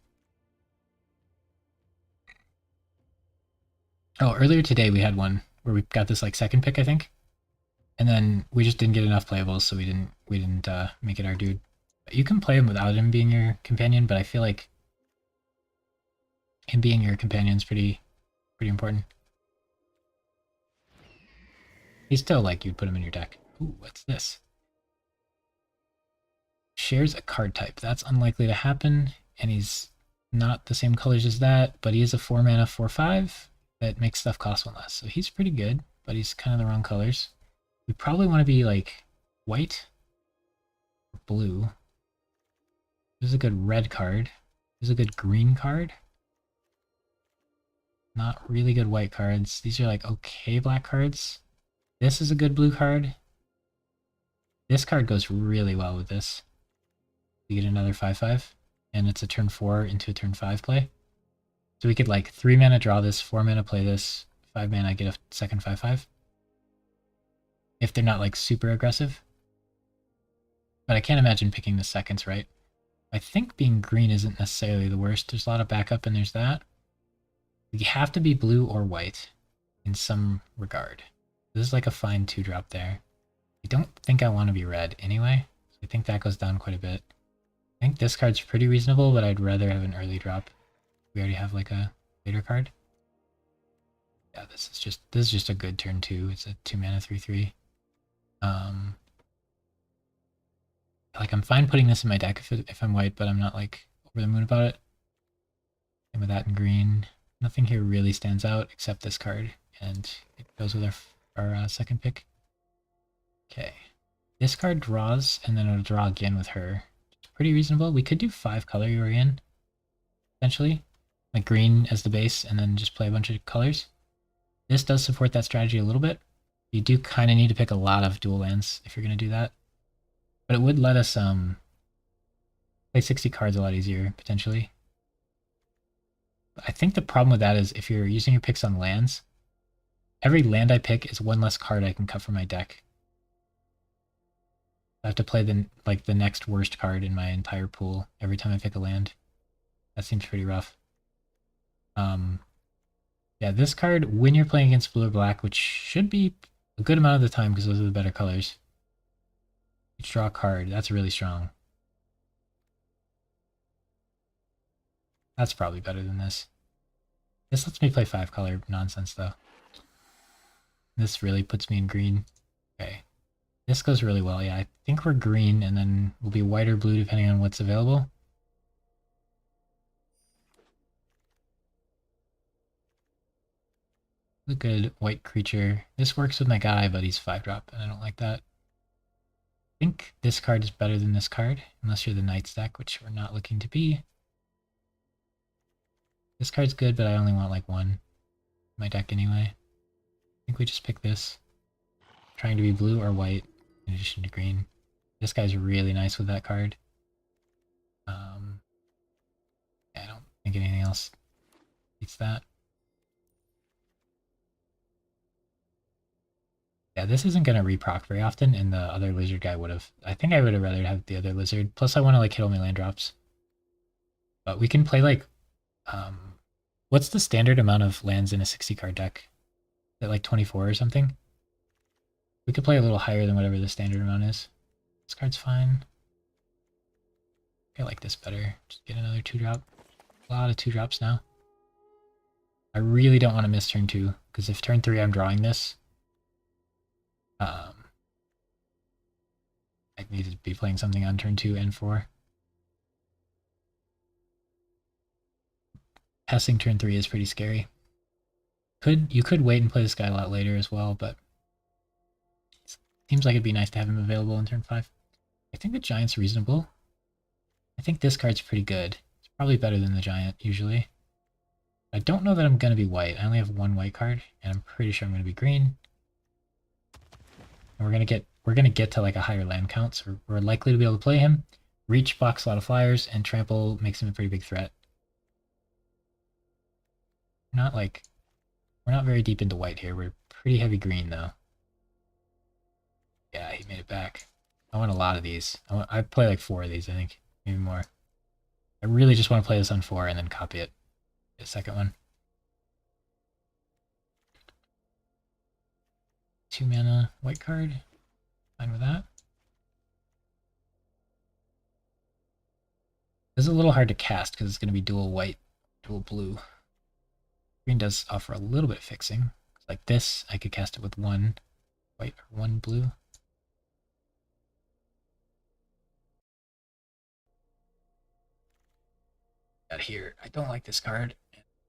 Oh, earlier today we had one where we got this like second pick, I think. And then we just didn't get enough playables, so we didn't make it our dude. You can play him without him being your companion, but I feel like him being your companion is pretty important. He's still like you'd put him in your deck. Ooh, what's this? Shares a card type. That's unlikely to happen, and he's not the same colors as that, but he is a 4 mana 4/5 that makes stuff cost 1 less. So he's pretty good, but he's kind of the wrong colors. We probably want to be like white or blue. This is a good red card. This is a good green card. Not really good white cards. These are like okay black cards. This is a good blue card. This card goes really well with this. You get another 5/5, and it's a turn 4 into a turn 5 play. So we could like 3 mana draw this, 4 mana play this, 5 mana get a second 5/5. If they're not like super aggressive. But I can't imagine picking the seconds right. I think being green isn't necessarily the worst. There's a lot of backup and there's that. You have to be blue or white in some regard. This is like a fine 2-drop there. I don't think I want to be red anyway, so I think that goes down quite a bit. I think this card's pretty reasonable, but I'd rather have an early drop. We already have like a later card. Yeah, this is just a good turn 2. It's a 2 mana 3/3. Like I'm fine putting this in my deck if I'm white, but I'm not like over the moon about it. And with that in green, nothing here really stands out except this card, and it goes with our second pick. Okay, this card draws, and then it'll draw again with her. It's pretty reasonable. We could do 5 color Yorion, essentially, like green as the base, and then just play a bunch of colors. This does support that strategy a little bit. You do kind of need to pick a lot of dual lands if you're going to do that. But it would let us play 60 cards a lot easier, potentially. But I think the problem with that is if you're using your picks on lands, every land I pick is 1 less card I can cut from my deck. I have to play the next worst card in my entire pool every time I pick a land. That seems pretty rough. Yeah, this card, when you're playing against blue or black, which should be a good amount of the time because those are the better colors, you draw a card. That's really strong. That's probably better than this. This lets me play 5 color nonsense though. This really puts me in green. Okay. This goes really well. Yeah, I think we're green and then we'll be white or blue depending on what's available. A good white creature. This works with my guy, but he's 5-drop and I don't like that. I think this card is better than this card, unless you're the Knight's deck, which we're not looking to be. This card's good, but I only want like 1 in my deck anyway. I think we just pick this. Trying to be blue or white in addition to green. This guy's really nice with that card. Yeah, I don't think anything else beats that. Yeah, this isn't going to reproc very often, and the other lizard guy would have. I think I would have rather have the other lizard. Plus, I want to like hit all my land drops. But we can play like, what's the standard amount of lands in a 60-card deck? Is it like 24 or something? We could play a little higher than whatever the standard amount is. This card's fine. I like this better. Just get another 2-drop. A lot of 2-drops now. I really don't want to miss turn 2, because if turn 3 I'm drawing this, I need to be playing something on turn 2 and 4. Passing turn 3 is pretty scary. You could wait and play this guy a lot later as well, but it seems like it'd be nice to have him available in turn 5. I think the Giant's reasonable. I think this card's pretty good. It's probably better than the Giant, usually. I don't know that I'm going to be white. I only have one white card, and I'm pretty sure I'm going to be green. And we're going to get to like a higher land count, so we're likely to be able to play him. Reach blocks a lot of flyers, and trample makes him a pretty big threat. We're not very deep into white here. We're pretty heavy green, though. Yeah, he made it back. I want a lot of these. I play like 4 of these, I think. Maybe more. I really just want to play this on 4 and then copy it. The second one. 2 mana white card. Fine with that. This is a little hard to cast because it's going to be dual white, dual blue. Green does offer a little bit of fixing. Like this, I could cast it with 1 white or 1 blue. Out here, I don't like this card.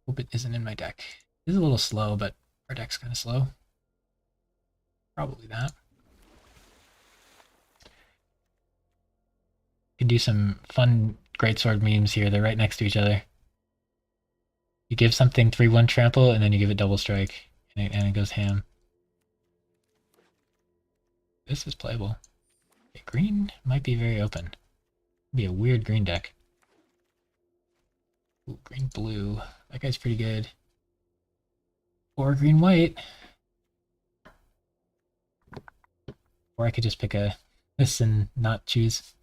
Hope it isn't in my deck. It is a little slow, but our deck's kind of slow. Probably that. Can do some fun greatsword memes here. They're right next to each other. You give something 3/1 trample, and then you give it double strike, and it goes ham. This is playable. Okay, green might be very open. It'd be a weird green deck. Ooh, green blue. That guy's pretty good. Or green white. Or I could just pick this and not choose.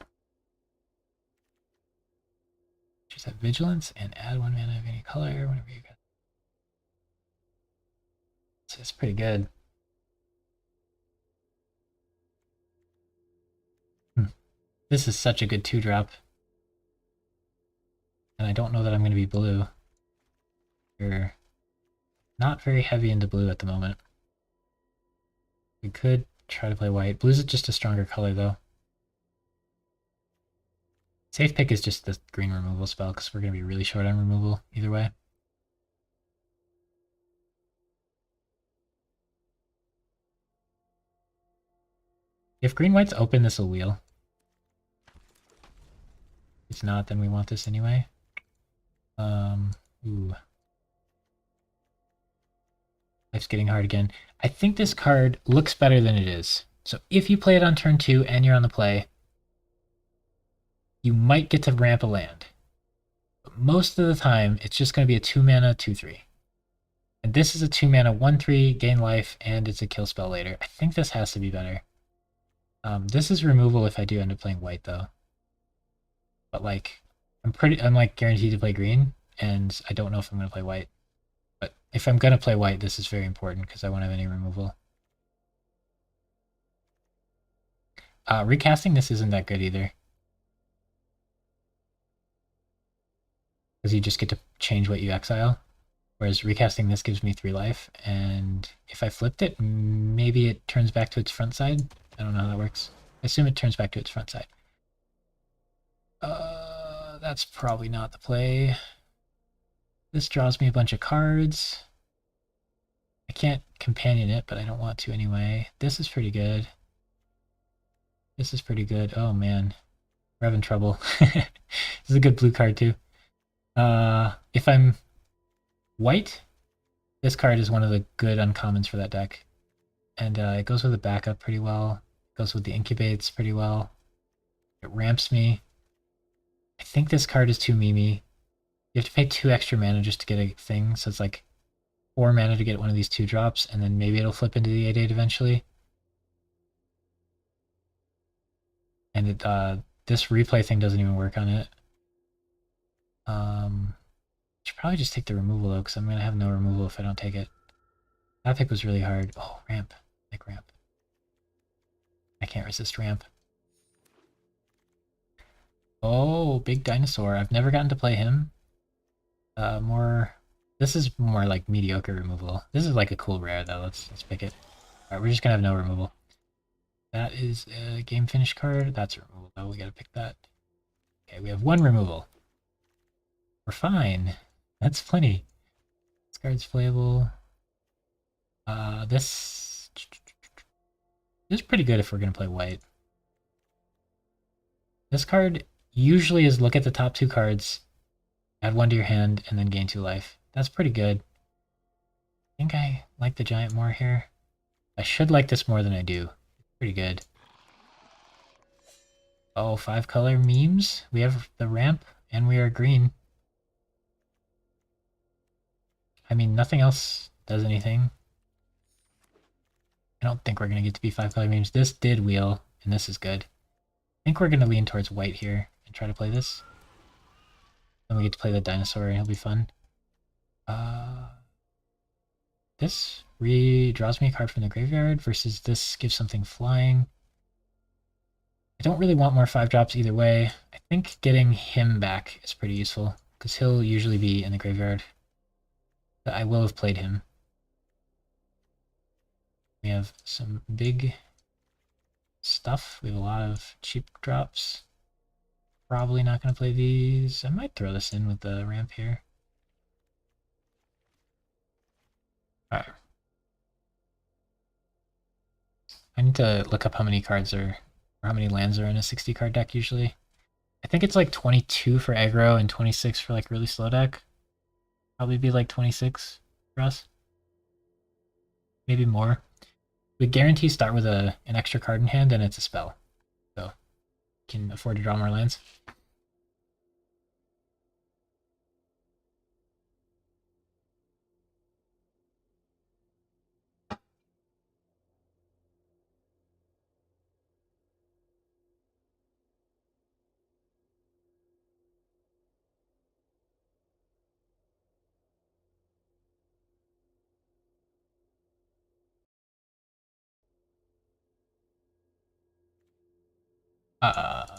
Choose that vigilance and add 1 mana of any color whenever you get. So it's pretty good. This is such a good 2-drop. And I don't know that I'm going to be blue. We're not very heavy into blue at the moment. We could try to play white. Blue's just a stronger color, though. Safe pick is just the green removal spell, because we're going to be really short on removal either way. If green-white's open, this will wheel. If it's not, then we want this anyway. Ooh. Life's getting hard again. I think this card looks better than it is. So if you play it on turn 2 and you're on the play, you might get to ramp a land. But most of the time, it's just going to be a 2 mana 2/3. And this is a 2 mana 1/3, gain life, and it's a kill spell later. I think this has to be better. This is removal if I do end up playing white, though. But like, I'm like guaranteed to play green, and I don't know if I'm going to play white. But if I'm going to play white, this is very important because I won't have any removal. Recasting this isn't that good either. Because you just get to change what you exile. Whereas recasting this gives me 3 life, and if I flipped it, maybe it turns back to its front side. I don't know how that works. I assume it turns back to its front side. That's probably not the play. This draws me a bunch of cards. I can't companion it, but I don't want to anyway. This is pretty good. This is pretty good. Oh man, we're having trouble. This is a good blue card too. If I'm white, this card is one of the good uncommons for that deck. And it goes with the backup pretty well. It goes with the incubates pretty well. It ramps me. I think this card is too memey. You have to pay 2 extra mana just to get a thing, so it's like 4 mana to get one of these 2-drops, and then maybe it'll flip into the 8/8 eventually. And this replay thing doesn't even work on it. Should probably just take the removal though, because I'm gonna have no removal if I don't take it. That pick was really hard. Oh, ramp. Like ramp. I can't resist ramp. Oh, big dinosaur. I've never gotten to play him. This is more like mediocre removal. This is like a cool rare though. Let's pick it. Alright, we're just gonna have no removal. That is a game finish card. That's a removal though. We gotta pick that. Okay, we have 1 removal. We're fine. That's plenty. This card's playable. This is pretty good if we're gonna play white. This card usually is look at the top two cards, add one to your hand, and then gain 2 life. That's pretty good. I think I like the giant more here. I should like this more than I do. It's pretty good. Oh, 5 color memes. We have the ramp, and we are green. I mean, nothing else does anything. I don't think we're going to get to be 5 color memes. This did wheel, and this is good. I think we're going to lean towards white here and try to play this. Then we get to play the dinosaur, and it'll be fun. This redraws me a card from the graveyard versus this gives something flying. I don't really want more 5-drops either way. I think getting him back is pretty useful because he'll usually be in the graveyard. But I will have played him. We have some big stuff. We have a lot of cheap drops. Probably not going to play these. I might throw this in with the ramp here. Alright. I need to look up how many cards are, or how many lands are in a 60 card deck usually. I think it's like 22 for aggro and 26 for like really slow deck. Probably be like 26 for us. Maybe more. We guarantee start with an extra card in hand and it's a spell. So can afford to draw more lands.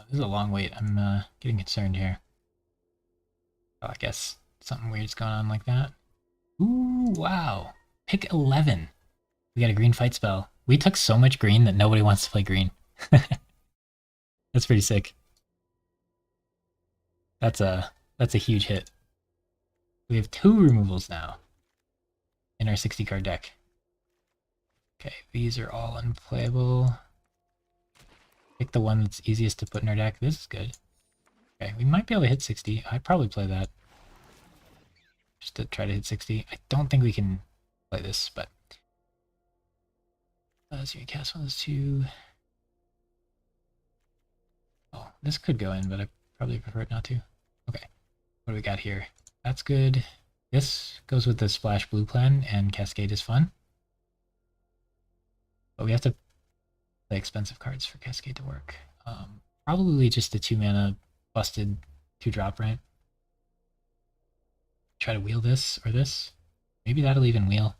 This is a long wait. I'm getting concerned here. Oh, I guess something weird's going on like that. Ooh, wow. Pick 11. We got a green fight spell. We took so much green that nobody wants to play green. That's pretty sick. That's a huge hit. We have 2 removals now in our 60 card deck. Okay, these are all unplayable. Pick the one that's easiest to put in our deck. This is good. Okay, we might be able to hit 60. I'd probably play that. Just to try to hit 60. I don't think we can play this, but... so you cast one of those 2. Oh, this could go in, but I probably prefer it not to. Okay, what do we got here? That's good. This goes with the Splash Blue plan, and Cascade is fun. But we have to play expensive cards for Cascade to work. Probably just a 2 mana busted 2-drop, right? Try to wheel this or this. Maybe that'll even wheel.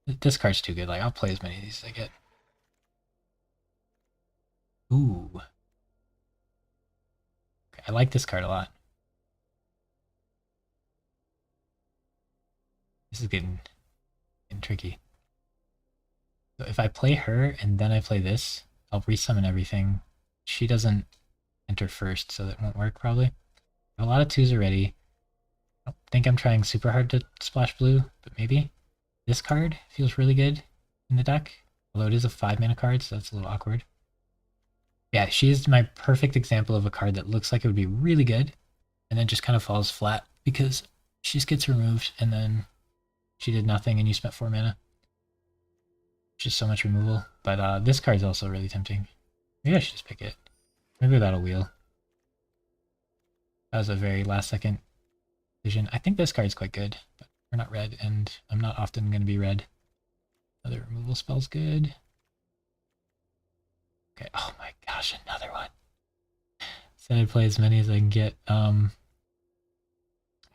This card's too good. Like, I'll play as many of these as I get. Ooh. Okay, I like this card a lot. This is getting tricky. So if I play her and then I play this, I'll resummon everything. She doesn't enter first, so that won't work probably. I have a lot of 2s already. I don't think I'm trying super hard to splash blue, but maybe. This card feels really good in the deck, although it is a 5 mana card, so that's a little awkward. Yeah, she is my perfect example of a card that looks like it would be really good, and then just kind of falls flat because she just gets removed, and then she did nothing, and you spent 4 mana. Just so much removal. But this card's also really tempting. Maybe I should just pick it. Maybe that'll wheel. That was a very last second decision. I think this card's quite good, but we're not red, and I'm not often going to be red. Another removal spell's good. Okay, oh my gosh, another one. Said I'd play as many as I can get. I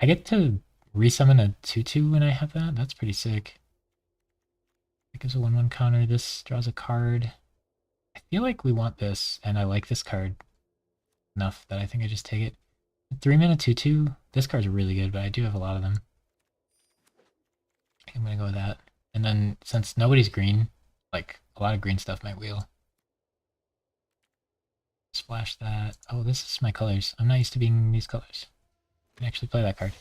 get to resummon a 2/2 when I have that. That's pretty sick. It gives a 1/1 counter. This draws a card. I feel like we want this, and I like this card enough that I think I just take it. 3 mana 2/2. This card's really good, but I do have a lot of them. I'm gonna go with that. And then since nobody's green, like a lot of green stuff might wheel. Splash that. Oh, this is my colors. I'm not used to being these colors. I can actually play that card.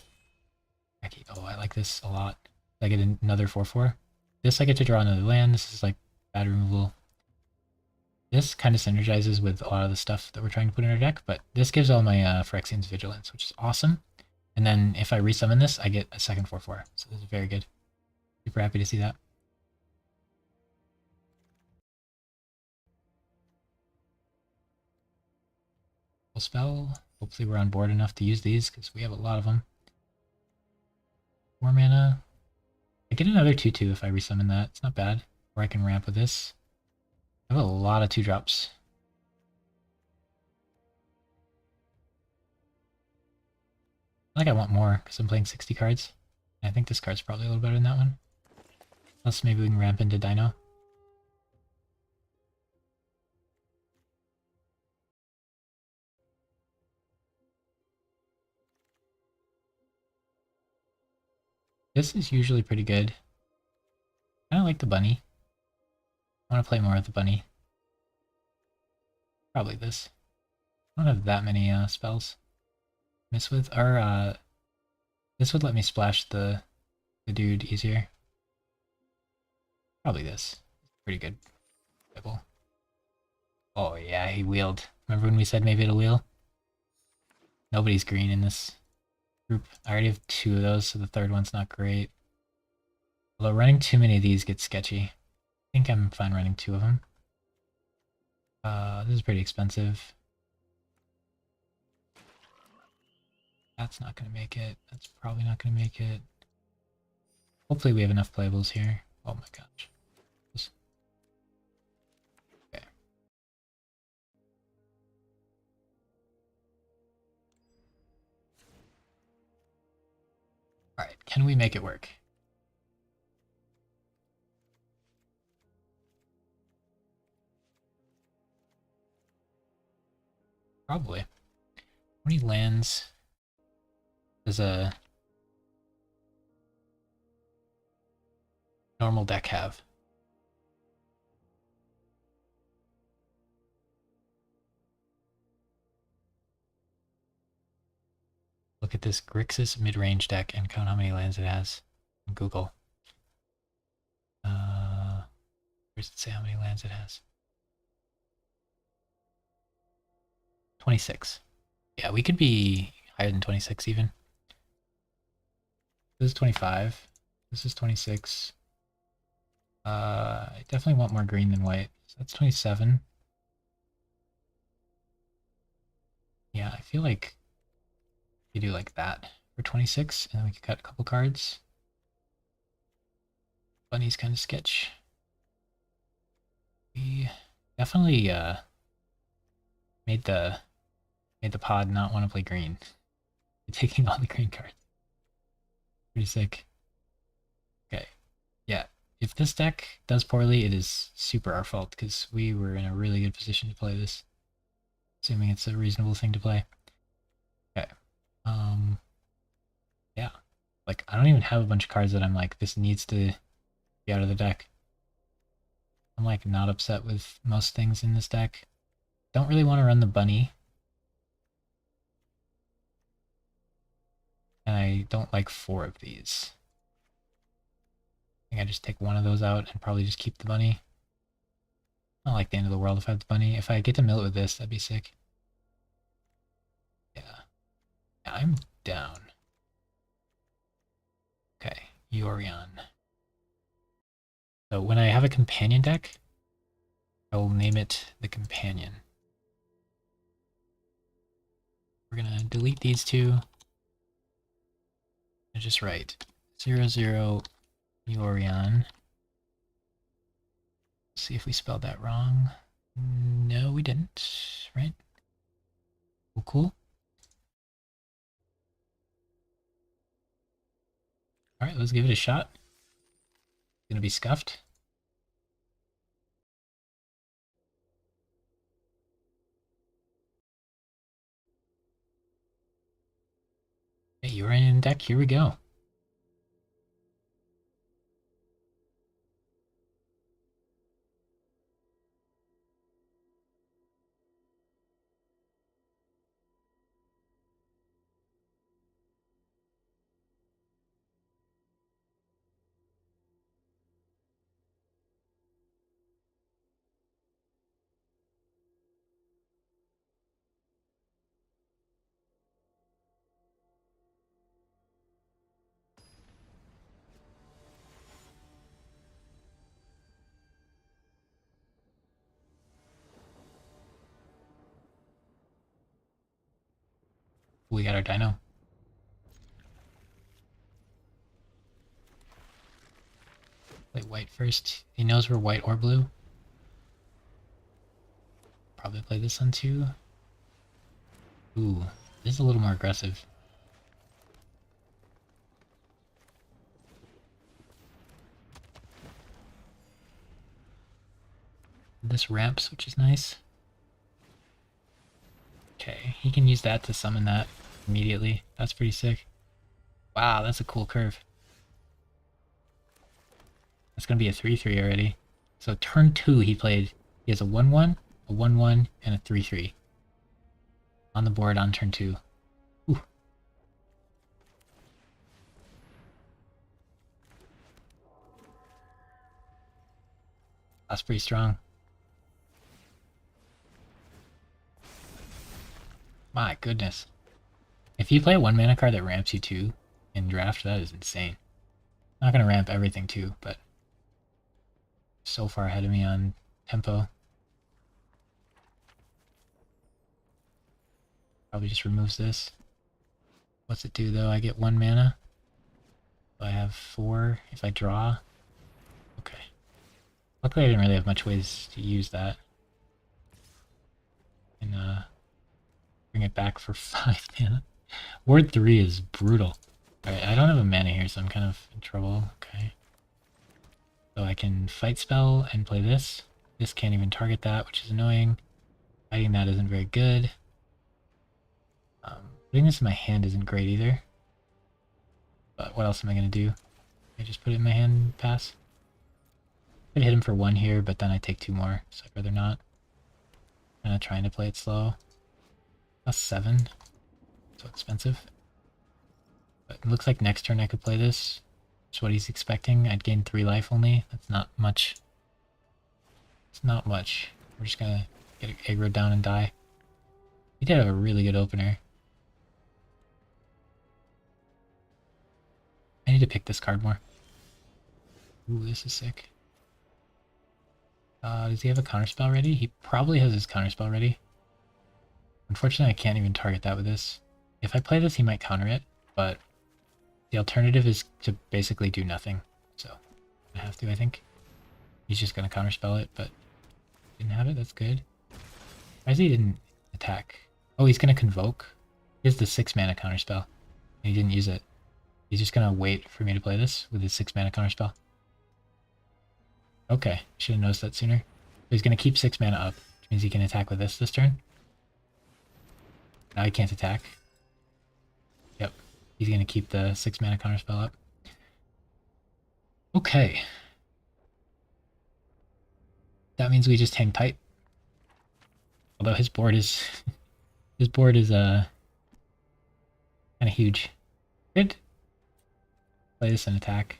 Okay. Oh, I like this a lot. I get another 4/4. This I get to draw another land. This is like bad removal. This kind of synergizes with a lot of the stuff that we're trying to put in our deck, but this gives all my Phyrexian's Vigilance, which is awesome. And then if I resummon this, I get a second 4/4. So this is very good. Super happy to see that. Full spell. Hopefully we're on board enough to use these because we have a lot of them. 4 mana. I get another 2/2 if I resummon that. It's not bad. Or I can ramp with this. I have a lot of 2-drops. I think I want more because I'm playing 60 cards. I think this card's probably a little better than that one. Plus maybe we can ramp into Dino. This is usually pretty good. I don't like the bunny. I want to play more with the bunny. Probably this. I don't have that many spells. Miss with, or this would let me splash the dude easier. Probably this. Pretty good. Oh yeah, he wheeled. Remember when we said maybe it'll wheel? Nobody's green in this group. I already have 2 of those, so the third one's not great. Although running too many of these gets sketchy. I think I'm fine running 2 of them. This is pretty expensive. That's not going to make it. That's probably not going to make it. Hopefully we have enough playables here. Oh my gosh. Okay. Alright, can we make it work? Probably. How many lands does a normal deck have? Look at this Grixis mid-range deck and count how many lands it has on Google. Where does it say how many lands it has? 26. Yeah, we could be higher than 26 even. This is 25. This is 26. I definitely want more green than white. So that's 27. Yeah, I feel like you do like that for 26, and then we could cut a couple cards. Bunny's kind of sketch. We definitely made the pod not want to play green. We're taking all the green cards. Pretty sick. Okay. Yeah. If this deck does poorly, it is super our fault because we were in a really good position to play this. Assuming it's a reasonable thing to play. Okay. Yeah. Like, I don't even have a bunch of cards that I'm like, this needs to be out of the deck. I'm like not upset with most things in this deck. Don't really want to run the bunny. And I don't like 4 of these. I think I just take one of those out and probably just keep the bunny. Not like the end of the world if I have the bunny. If I get to mill it with this, that'd be sick. Yeah. Yeah, I'm down. Okay, Yorion. So when I have a companion deck, I will name it the Companion. We're gonna delete these 2. And just write 00 Yorion. See if we spelled that wrong. No, we didn't, right? Cool, cool. Alright, let's give it a shot. It's gonna be scuffed. Hey, Yorion deck, here we go. We got our dino. Play white first. He knows we're white or blue. Probably play this on 2. Ooh, this is a little more aggressive. This ramps, which is nice. Okay, he can use that to summon that immediately. That's pretty sick. Wow, that's a cool curve. That's gonna be a 3-3 already. So turn 2 he has a 1-1, a 1-1, and a 3-3. On the board on turn 2. Ooh. That's pretty strong. My goodness. If you play a 1-mana card that ramps you 2 in draft, that is insane. Not gonna ramp everything too, but so far ahead of me on tempo. Probably just removes this. What's it do though? I get 1 mana. So I have 4 if I draw. Okay. Luckily I didn't really have much ways to use that. And bring it back for 5 mana. Ward 3 is brutal. Alright, I don't have a mana here, so I'm kind of in trouble. Okay. So I can fight spell and play this. This can't even target that, which is annoying. Fighting that isn't very good. Putting this in my hand isn't great either. But what else am I going to do? I just put it in my hand and pass. I could hit him for 1 here, but then I take 2 more, so I'd rather not. Kind of trying to play it slow. That's 7. So expensive. But it looks like next turn I could play this. That's what he's expecting. I'd gain 3 life only. That's not much. It's not much. We're just gonna get aggroed down and die. He did have a really good opener. I need to pick this card more. Ooh, this is sick. Does he have a counterspell ready? He probably has his counterspell ready. Unfortunately, I can't even target that with this. If I play this, he might counter it, but the alternative is to basically do nothing. So I have to, I think. He's just going to counterspell it, but didn't have it. That's good. Why is he didn't attack? Oh, he's going to convoke. He has the 6 mana counterspell, and he didn't use it. He's just going to wait for me to play this with his 6 mana counterspell. Okay, should have noticed that sooner. So he's going to keep 6 mana up, which means he can attack with this turn. Now he can't attack. Yep, he's going to keep the 6 mana counterspell up. Okay. That means we just hang tight. Although his board is kind of huge. Good. Play this and attack.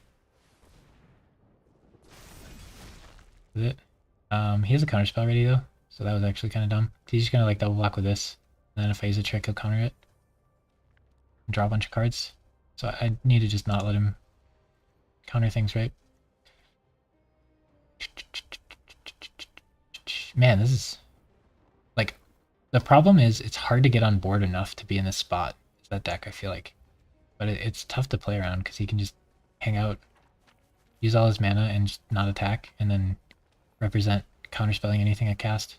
Is it? He has a counterspell ready though, so that was actually kind of dumb. He's just gonna like double block with this, and then if I use a trick, he'll counter it. And draw a bunch of cards. So I need to just not let him counter things, right? Man, this is like the problem is it's hard to get on board enough to be in this spot. It's that deck, I feel like, but it's tough to play around because he can just hang out, use all his mana, and just not attack, and then represent counterspelling anything I cast.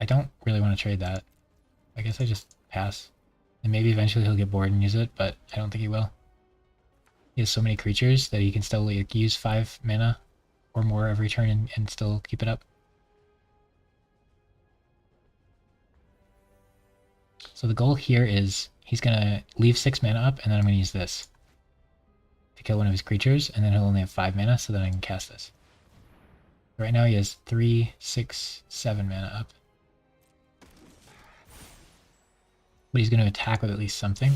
I don't really want to trade that. I guess I just pass. And maybe eventually he'll get bored and use it, but I don't think he will. He has so many creatures that he can still like, use 5 mana or more every turn and still keep it up. So the goal here is he's going to leave 6 mana up, and then I'm going to use this to kill one of his creatures, and then he'll only have 5 mana, so then I can cast this. Right now he has 3, 6, 7 mana up. But he's going to attack with at least something.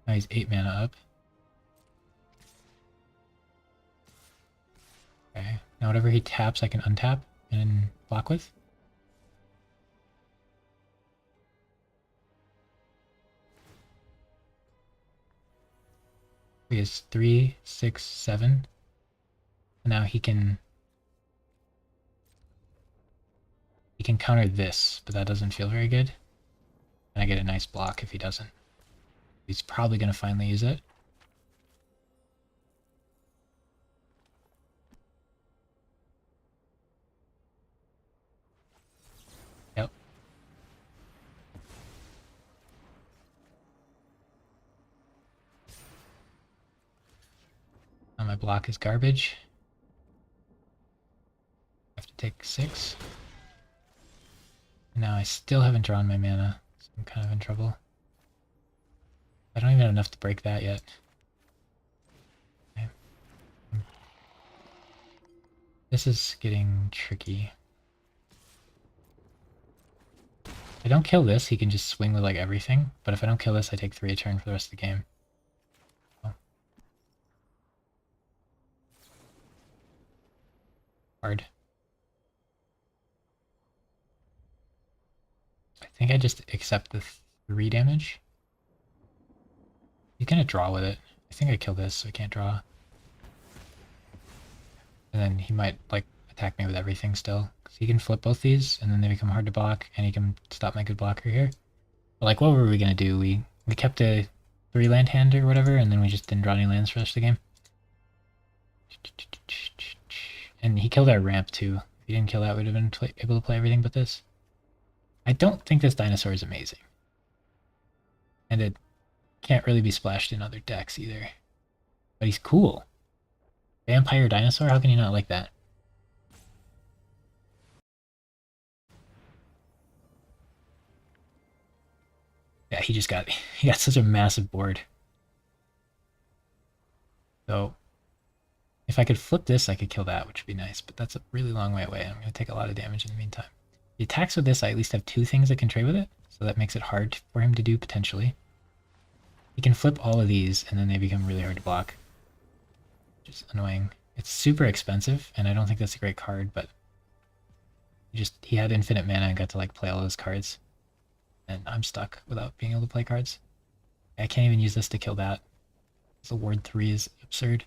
Now he's 8 mana up. Okay, now whatever he taps I can untap and block with. He has 3, 6, 7. And now he can He can counter this, but that doesn't feel very good. And I get a nice block if he doesn't. He's probably going to finally use it. Yep. Now my block is garbage. I have to take 6. Now I still haven't drawn my mana, so I'm kind of in trouble. I don't even have enough to break that yet. Okay. This is getting tricky. If I don't kill this, he can just swing with like everything, but if I don't kill this, I take 3 a turn for the rest of the game. Oh. Hard. I think I just accept the 3 damage. He's gonna draw with it. I think I kill this, so I can't draw. And then he might like attack me with everything still. Because he can flip both these, and then they become hard to block, and he can stop my good blocker here. But like, what were we gonna do? We kept a 3 land hand or whatever, and then we just didn't draw any lands for the rest of the game. And he killed our ramp too. If he didn't kill that, we'd have been able to play everything but this. I don't think this dinosaur is amazing. And it can't really be splashed in other decks either. But he's cool. Vampire dinosaur? How can you not like that? Yeah, he got such a massive board. So if I could flip this, I could kill that, which would be nice, but that's a really long way away. I'm going to take a lot of damage in the meantime. The attacks with this, I at least have 2 things that can trade with it, so that makes it hard for him to do, potentially. He can flip all of these, and then they become really hard to block. Which is annoying. It's super expensive, and I don't think that's a great card, but he had infinite mana and got to like play all those cards. And I'm stuck without being able to play cards. I can't even use this to kill that. So ward 3 is absurd.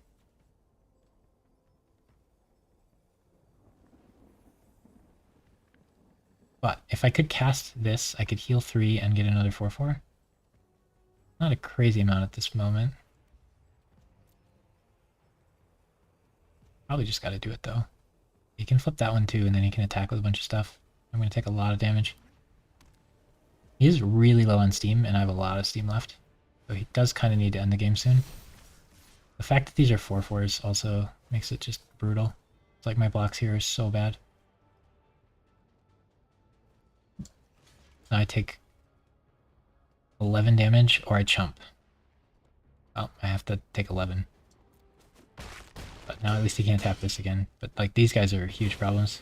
But if I could cast this, I could heal 3 and get another 4/4. Not a crazy amount at this moment. Probably just gotta do it though. He can flip that one too, and then he can attack with a bunch of stuff. I'm gonna take a lot of damage. He is really low on steam, and I have a lot of steam left. So he does kind of need to end the game soon. The fact that these are 4/4s also makes it just brutal. It's like my blocks here are so bad. Now I take 11 damage, or I chump. Oh, I have to take 11. But now at least he can't tap this again. But like, these guys are huge problems.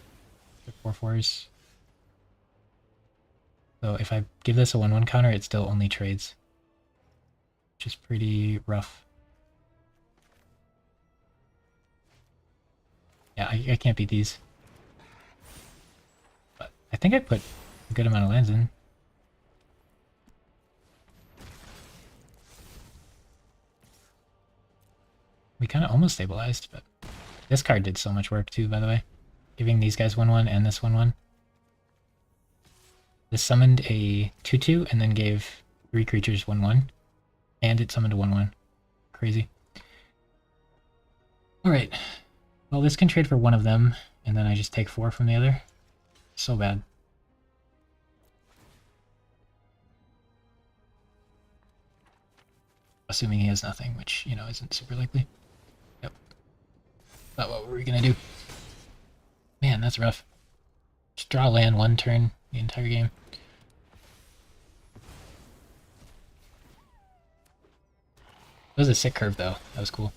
They're 4/4s. So if I give this a 1/1 counter, it still only trades. Which is pretty rough. Yeah, I can't beat these. But I think I put a good amount of lands in. We kind of almost stabilized, but this card did so much work too, by the way. Giving these guys 1/1 and this 1/1. This summoned a 2/2 and then gave 3 creatures 1/1. And it summoned a 1/1. Crazy. Alright. Well, this can trade for one of them, and then I just take 4 from the other. So bad. Assuming he has nothing, which, you know, isn't super likely. Yep. But what were we gonna do? Man, that's rough. Just draw land 1 turn the entire game. That was a sick curve, though. That was cool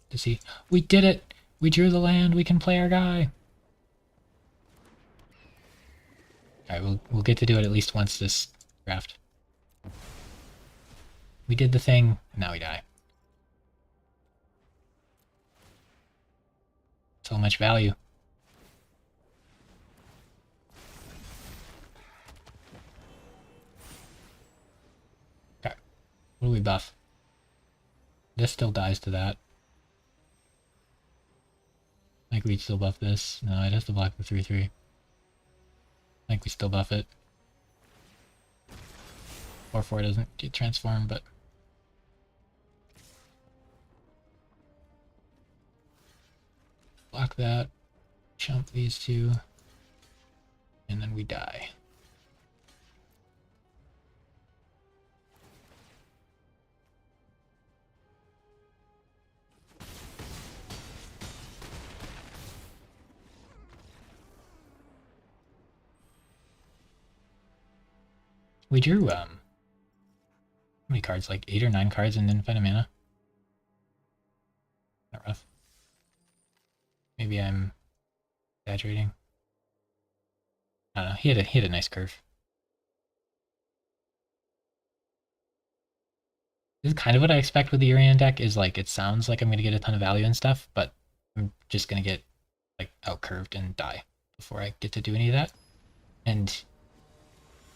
to see. We did it! We drew the land! We can play our guy! Alright, we'll get to do it at least once this draft. We did the thing, and now we die. So much value. Okay. What do we buff? This still dies to that. Like, we'd still buff this. No, it has to block the 3/3. Like, think we still buff it. 4/4 doesn't get transformed, but block that, chump these two, and then we die. We drew, how many cards? Like 8 or 9 cards and didn't find a mana? Not rough. Maybe I'm exaggerating. I don't know. He had a nice curve. This is kind of what I expect with the Urian deck, is like, it sounds like I'm going to get a ton of value and stuff, but I'm just going to get like outcurved and die before I get to do any of that. And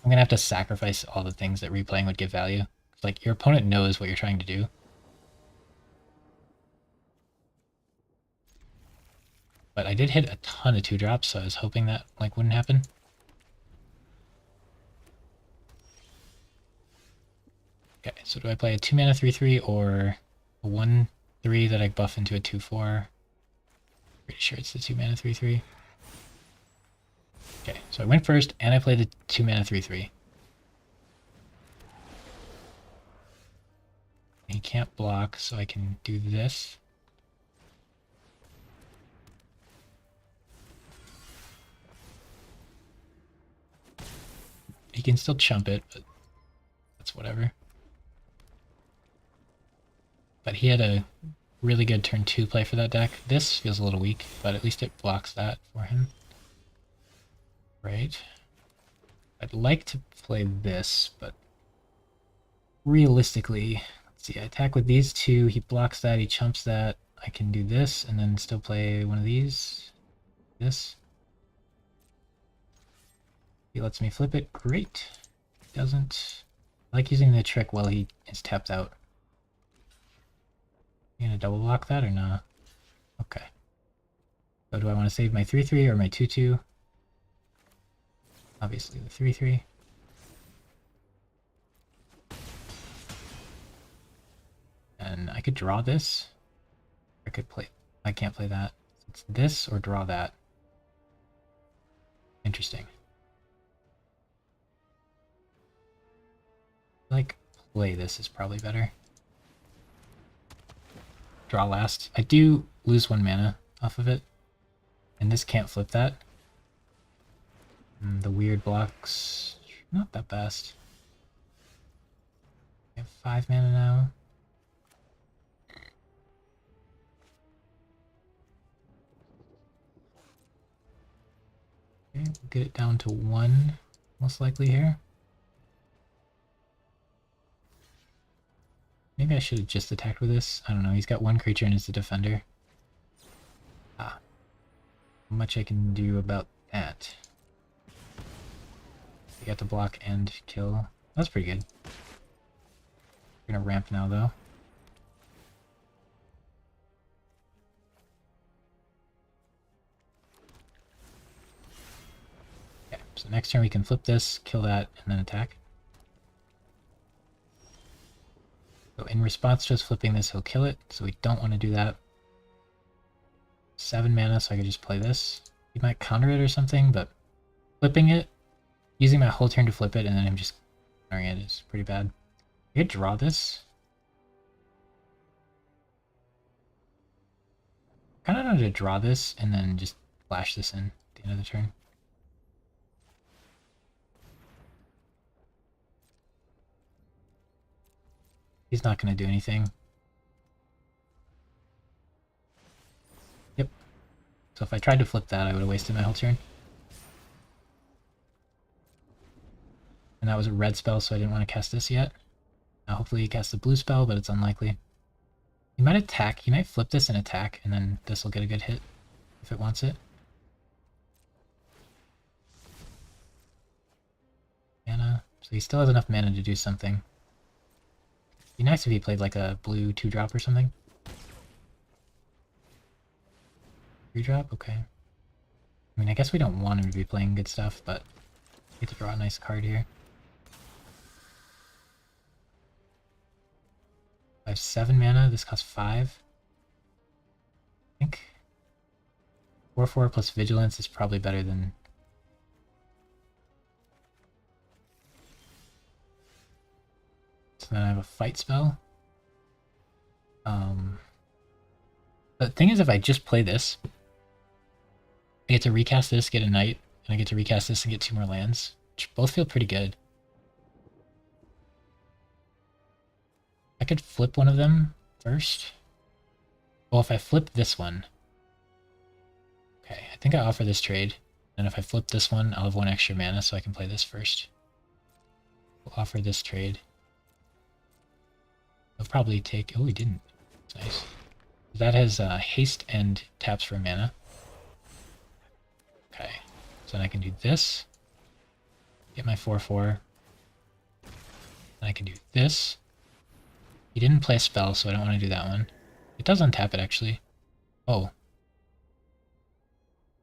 I'm going to have to sacrifice all the things that replaying would give value. Like, your opponent knows what you're trying to do. But I did hit a ton of 2-drops, so I was hoping that like wouldn't happen. Okay, so do I play a 2-mana 3/3 or a 1/3 that I buff into a 2/4? Pretty sure it's the 2-mana 3/3. Okay, so I went first and I played the 2-mana 3/3. He can't block, so I can do this. He can still chump it, but that's whatever. But he had a really good turn 2 play for that deck. This feels a little weak, but at least it blocks that for him. Right. I'd like to play this, but realistically, let's see, I attack with these two, he blocks that, he chumps that. I can do this and then still play one of these. This. He lets me flip it, great. He doesn't. I like using the trick while he is tapped out. You gonna double block that or nah? Okay. So do I want to save my 3/3 or my 2/2? Obviously the 3/3. And I could draw this. I could play. I can't play that. It's this or draw that. Interesting. Like, play this is probably better. Draw last. I do lose 1 mana off of it. And this can't flip that. And the weird blocks, not that best. I have 5 mana now. Okay, we'll get it down to 1, most likely here. Maybe I should have just attacked with this. I don't know, he's got 1 creature and it's a defender. Ah. How much I can do about that. I got to block and kill. That's pretty good. We're gonna ramp now though. Okay, so next turn we can flip this, kill that, and then attack. So in response to us flipping this, he'll kill it, so we don't want to do that. 7 mana, so I could just play this. He might counter it or something, but flipping it, using my whole turn to flip it, and then him just countering it is pretty bad. I could draw this. Kind of wanted to draw this, and then just flash this in at the end of the turn. He's not going to do anything. Yep. So if I tried to flip that, I would have wasted my whole turn. And that was a red spell, so I didn't want to cast this yet. Now hopefully he casts a blue spell, but it's unlikely. He might attack. He might flip this and attack, and then this will get a good hit if it wants it. Mana. So he still has enough mana to do something. Be nice if he played like a blue 2-drop or something. 3-drop? Okay. I mean, I guess we don't want him to be playing good stuff, but Get to draw a nice card here. I have 7 mana, this costs 5. I think 4/4 plus Vigilance is probably better than... So then I have a fight spell. The thing is, if I just play this, I get to recast this, get a knight, and I get to recast this and get 2 more lands, which both feel pretty good. I could flip one of them first. Well, if I flip this one... Okay, I think I offer this trade. And if I flip this one, I'll have 1 extra mana, so I can play this first. We'll offer this trade. He'll probably take... Oh, he didn't. That's nice. That has haste and taps for mana. Okay, so then I can do this. Get my 4/4. Then I can do this. He didn't play a spell, so I don't want to do that one. It does untap it, actually. Oh.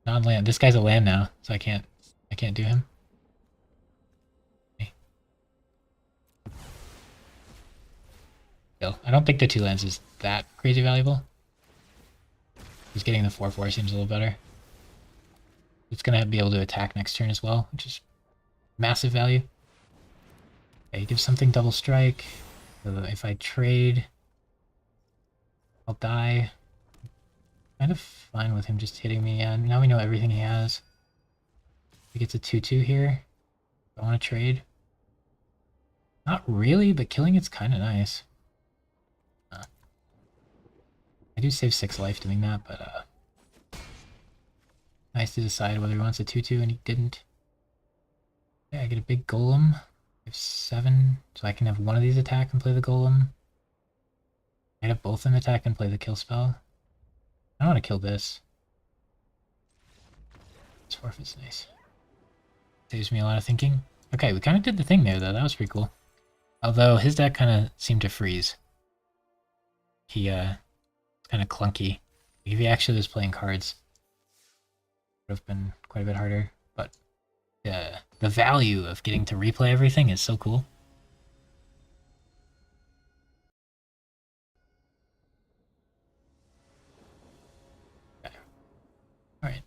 Non-land. This guy's a land now, so I can't do him. Okay. Still, I don't think the 2 lands is that crazy valuable. Just getting the 4/4 seems a little better. It's gonna be able to attack next turn as well, which is massive value. Okay, give something double strike. So if I trade, I'll die. Kind of fine with him just hitting me. Yeah, now we know everything he has. He gets a 2/2 here. I want to trade. Not really, but killing it's kind of nice. I do save 6 life doing that, but nice to decide whether he wants a 2/2 and he didn't. Yeah, I get a big golem. I have 7, so I can have one of these attack and play the golem. I have both of them attack and play the kill spell. I don't want to kill this. This forfeit's nice. Saves me a lot of thinking. Okay, we kind of did the thing there, though. That was pretty cool. Although his deck kind of seemed to freeze. He, it's kind of clunky. If he actually was playing cards, it would have been quite a bit harder. But the value of getting to replay everything is so cool. Okay. Alright.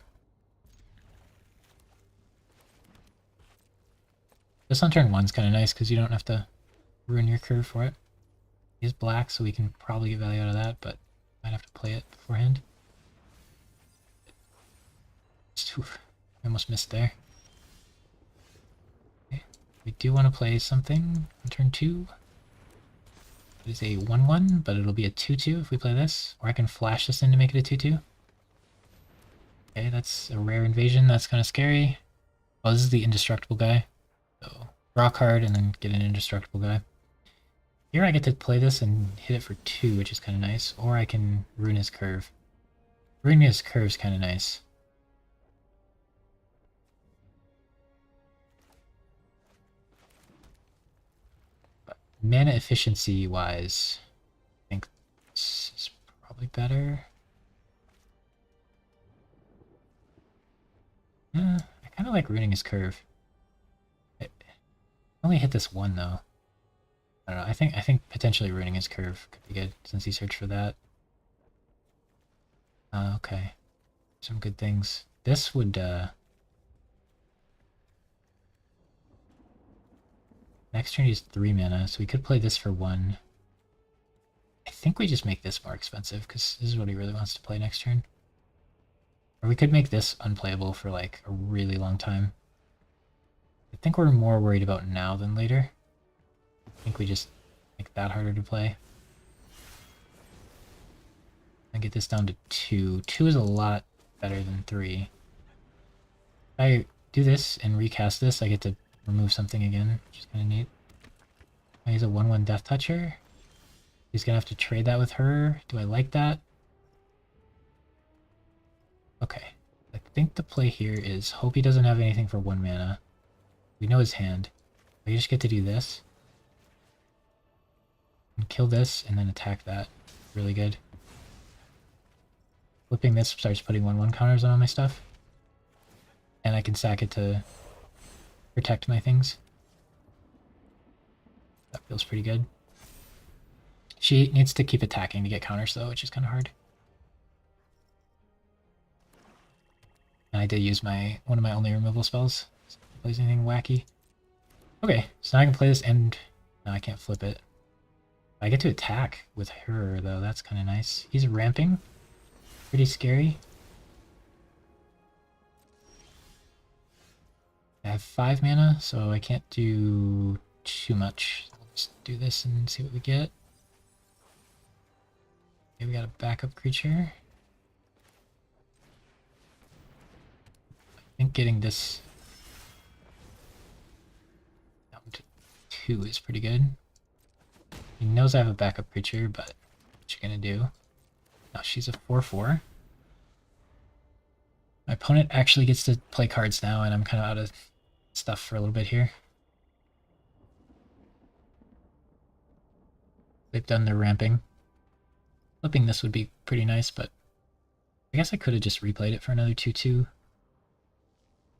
This on turn 1's kind of nice because you don't have to ruin your curve for it. He is black, so we can probably get value out of that, but might have to play it beforehand. Oof, I almost missed there. Okay. We do want to play something on turn 2. It is a 1/1, but it'll be a 2/2 if we play this. Or I can flash this in to make it a 2/2. Okay, that's a rare invasion. That's kind of scary. Oh, this is the indestructible guy. So draw a card and then get an indestructible guy. Here I get to play this and hit it for 2, which is kind of nice. Or I can ruin his curve. Ruining his curve is kind of nice. But mana efficiency wise, I think this is probably better. I kind of like ruining his curve. I only hit this 1 though. I don't know. I think potentially ruining his curve could be good since he searched for that. Okay. Some good things. This would next turn he's 3 mana, so we could play this for 1. I think we just make this more expensive because this is what he really wants to play next turn. Or we could make this unplayable for like a really long time. I think we're more worried about now than later. I think we just make that harder to play. And get this down to 2. 2 is a lot better than 3. If I do this and recast this, I get to remove something again, which is kind of neat. He's a 1/1 Death Toucher. He's gonna have to trade that with her. Do I like that? Okay. I think the play here is hope he doesn't have anything for 1 mana. We know his hand. We just get to do this. And kill this, and then attack that. Really good. Flipping this starts putting 1/1 counters on all my stuff. And I can sack it to protect my things. That feels pretty good. She needs to keep attacking to get counters though, which is kind of hard. And I did use one of my only removal spells. So if it plays anything wacky. Okay, so now I can play this and no, I can't flip it. I get to attack with her though, that's kind of nice. He's ramping. Pretty scary. I have 5 mana, so I can't do too much. Let's do this and see what we get. Okay, we got a backup creature. I think getting this down to 2 is pretty good. He knows I have a backup creature, but what you gonna do? Now she's a 4/4. My opponent actually gets to play cards now, and I'm kind of out of stuff for a little bit here. They've done their ramping. Flipping this would be pretty nice, but I guess I could have just replayed it for another 2/2.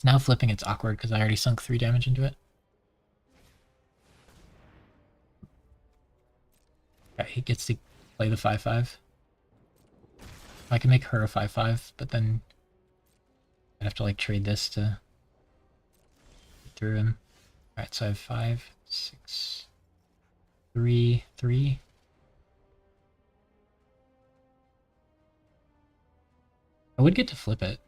Now flipping it's awkward because I already sunk 3 damage into it. Yeah, he gets to play the 5/5. I can make her a 5/5, but then I'd have to like trade this to get through him. Alright, so I have 5, 6, 3, 3. I would get to flip it.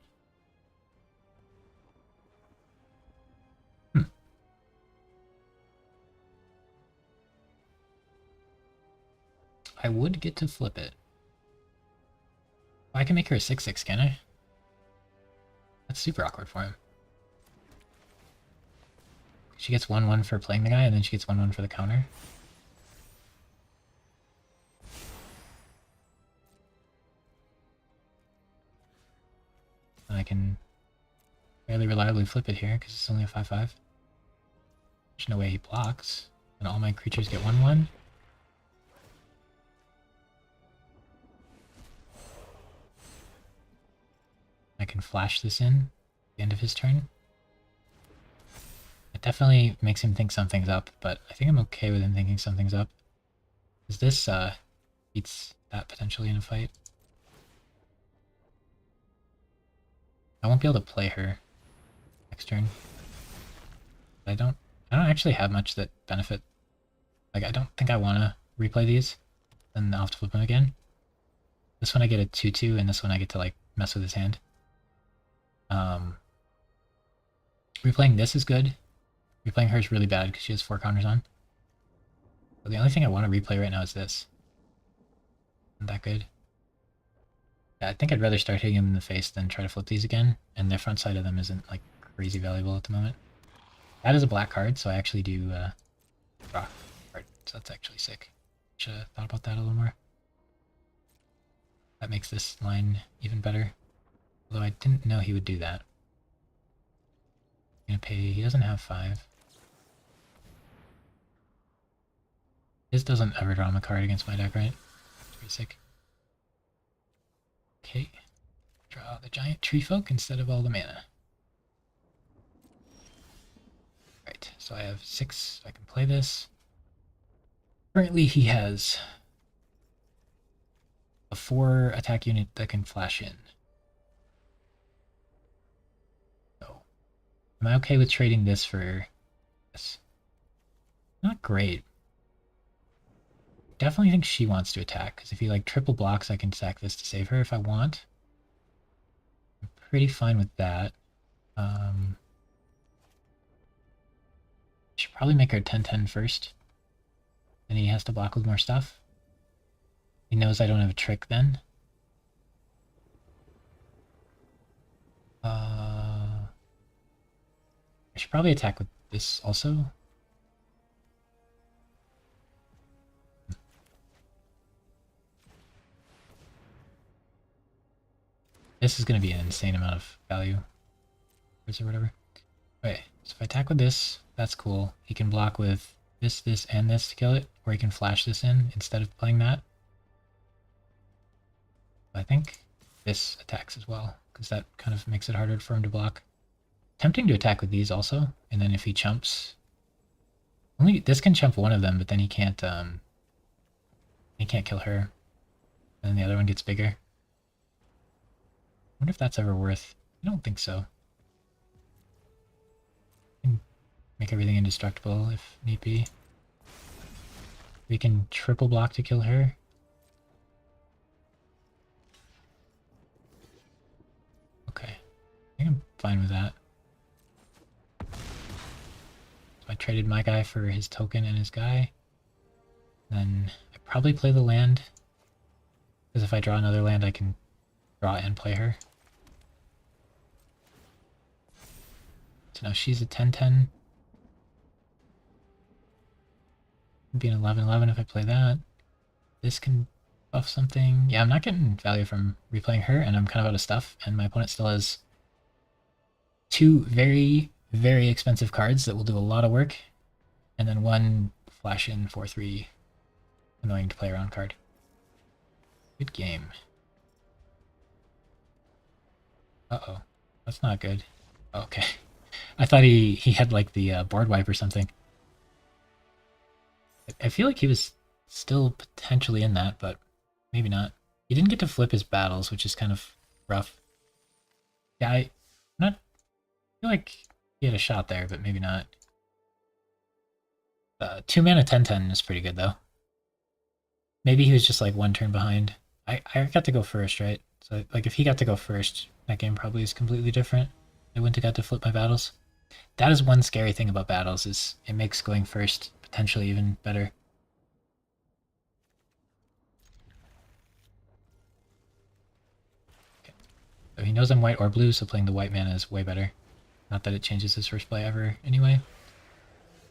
I would get to flip it. I can make her a 6/6, can I? That's super awkward for him. She gets 1/1 for playing the guy, and then she gets 1/1 for the counter. And I can fairly reliably flip it here, because it's only a 5/5. There's no way he blocks, and all my creatures get 1/1. I can flash this in at the end of his turn. It definitely makes him think something's up, but I think I'm okay with him thinking something's up. Because this beats that potentially in a fight. I won't be able to play her next turn. I don't actually have much that benefit. Like, I don't think I want to replay these. Then I'll have to flip them again. This one I get a 2/2, and this one I get to like mess with his hand. Replaying this is good. Replaying her is really bad because she has 4 counters on. But the only thing I want to replay right now is this. Isn't that good? Yeah, I think I'd rather start hitting him in the face than try to flip these again, and the front side of them isn't like crazy valuable at the moment. That is a black card, so I actually do draw a card, so that's actually sick. Should have thought about that a little more. That makes this line even better. Although I didn't know he would do that. Gonna pay, he doesn't have 5. This doesn't ever draw him a card against my deck, right? It's pretty sick. Okay. Draw the giant tree folk instead of all the mana. Right, so I have 6, so I can play this. Currently he has a 4 attack unit that can flash in. So, am I okay with trading this for this? Not great. Definitely think she wants to attack, because if he like triple blocks, I can sack this to save her if I want. I'm pretty fine with that. Should probably make her 10/10 first. Then he has to block with more stuff. He knows I don't have a trick then. I should probably attack with this also. This is going to be an insane amount of value. Or whatever. Okay, so if I attack with this, that's cool. He can block with this, this, and this to kill it, or he can flash this in instead of playing that. I think this attacks as well, because that kind of makes it harder for him to block. Tempting to attack with these also, and then if he chumps, only this can chump one of them, but then he can't kill her, and then the other one gets bigger. I wonder if that's ever worth. I don't think so. Can make everything indestructible if need be. We can triple block to kill her. Okay, I think I'm fine with that. So I traded my guy for his token and his guy. Then I probably play the land, because if I draw another land I can draw and play her. So now she's a 10-10. It'd be an 11-11 if I play that. This can buff something. Yeah, I'm not getting value from replaying her, and I'm kind of out of stuff, and my opponent still has two very, very expensive cards that will do a lot of work, and then one flash in 4/3 annoying to play around card. Good game. Uh-oh. That's not good. Okay. I thought he had like the board wipe or something. I feel like he was still potentially in that, but maybe not. He didn't get to flip his battles, which is kind of rough. Yeah, I feel like he had a shot there, but maybe not. 2 mana 10-10 is pretty good, though. Maybe he was just like one turn behind. I got to go first, right? So like if he got to go first, that game probably is completely different. I wouldn't have got to flip my battles. That is one scary thing about battles, is it makes going first potentially even better. Okay. So he knows I'm white or blue, so playing the white mana is way better. Not that it changes his first play ever anyway.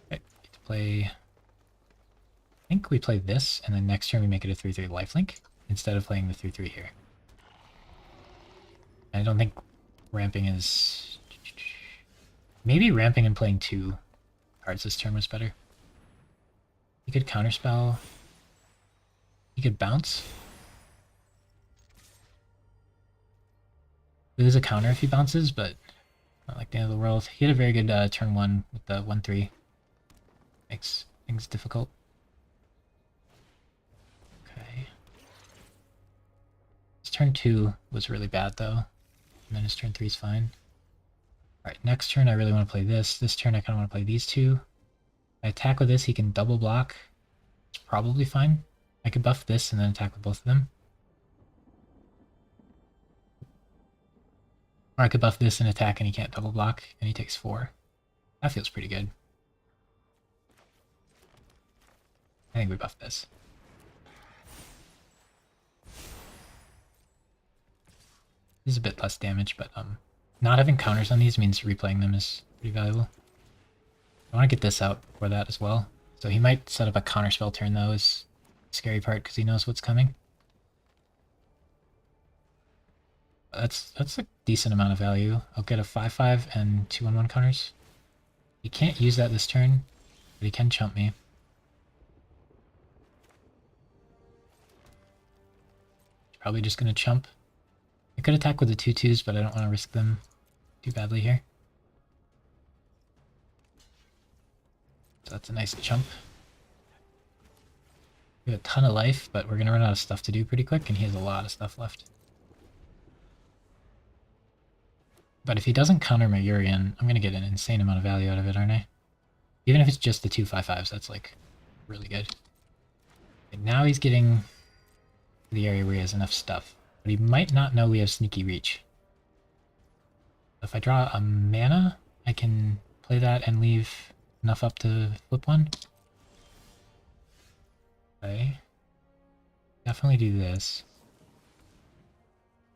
Okay, get to play... I think we play this, and then next turn we make it a 3/3 lifelink, instead of playing the 3/3 here. And I don't think ramping is... Maybe ramping and playing 2 cards this turn was better. He could counterspell. He could bounce. Lose a counter if he bounces, but not like the end of the world. He had a very good turn 1 with the 1/3. Makes things difficult. Okay. His turn 2 was really bad though. And then his turn 3 is fine. Alright, next turn I really want to play this. This turn I kind of want to play these two. If I attack with this, he can double block. It's probably fine. I could buff this and then attack with both of them. Or I could buff this and attack and he can't double block, and he takes 4. That feels pretty good. I think we buff this. This is a bit less damage, but not having counters on these means replaying them is pretty valuable. I want to get this out for that as well. So he might set up a counterspell turn though, is the scary part, because he knows what's coming. That's a decent amount of value. I'll get a 5/5 and 2/1/1 counters. He can't use that this turn, but he can chump me. He's probably just going to chump. I could attack with the 2/2s, but I don't want to risk them too badly here. So that's a nice chump. We have a ton of life, but we're going to run out of stuff to do pretty quick, and he has a lot of stuff left. But if he doesn't counter my Urian, I'm going to get an insane amount of value out of it, aren't I? Even if it's just the 2 5/5s, that's like really good. And now he's getting to the area where he has enough stuff. But he might not know we have Sneaky Reach. If I draw a mana, I can play that and leave enough up to flip one. Okay. Definitely do this.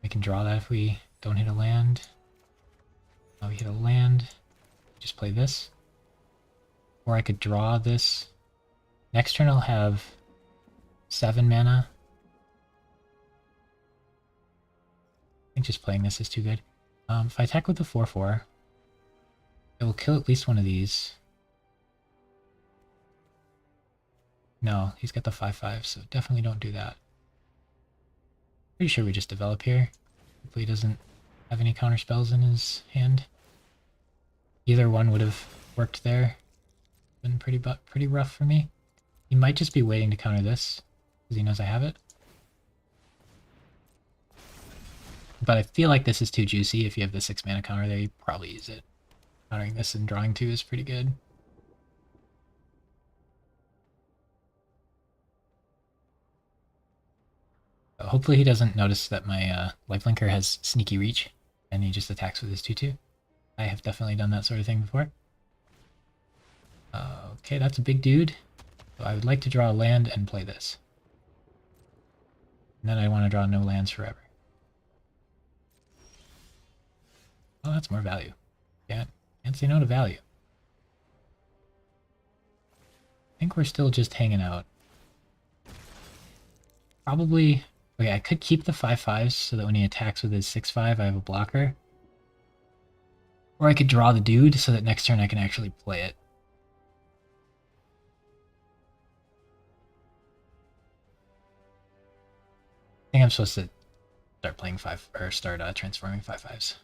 We can draw that if we don't hit a land. Now we hit a land. Just play this. Or I could draw this. Next turn I'll have 7 mana. I think just playing this is too good. If I attack with the 4/4, it will kill at least one of these. No, he's got the 5/5, so definitely don't do that. Pretty sure we just develop here. Hopefully he doesn't have any counter spells in his hand. Either one would have worked there. Been pretty rough for me. He might just be waiting to counter this, because he knows I have it. But I feel like this is too juicy. If you have the 6 mana counter there, you probably use it. Countering this and drawing 2 is pretty good. Hopefully he doesn't notice that my lifelinker has sneaky reach, and he just attacks with his 2/2. I have definitely done that sort of thing before. Okay, that's a big dude. So I would like to draw a land and play this. And then I want to draw no lands forever. Oh, that's more value. Can't say no to value. I think we're still just hanging out. Probably... Okay, I could keep the 5/5s so that when he attacks with his 6/5, I have a blocker. Or I could draw the dude so that next turn I can actually play it. I think I'm supposed to start playing transforming 5/5s.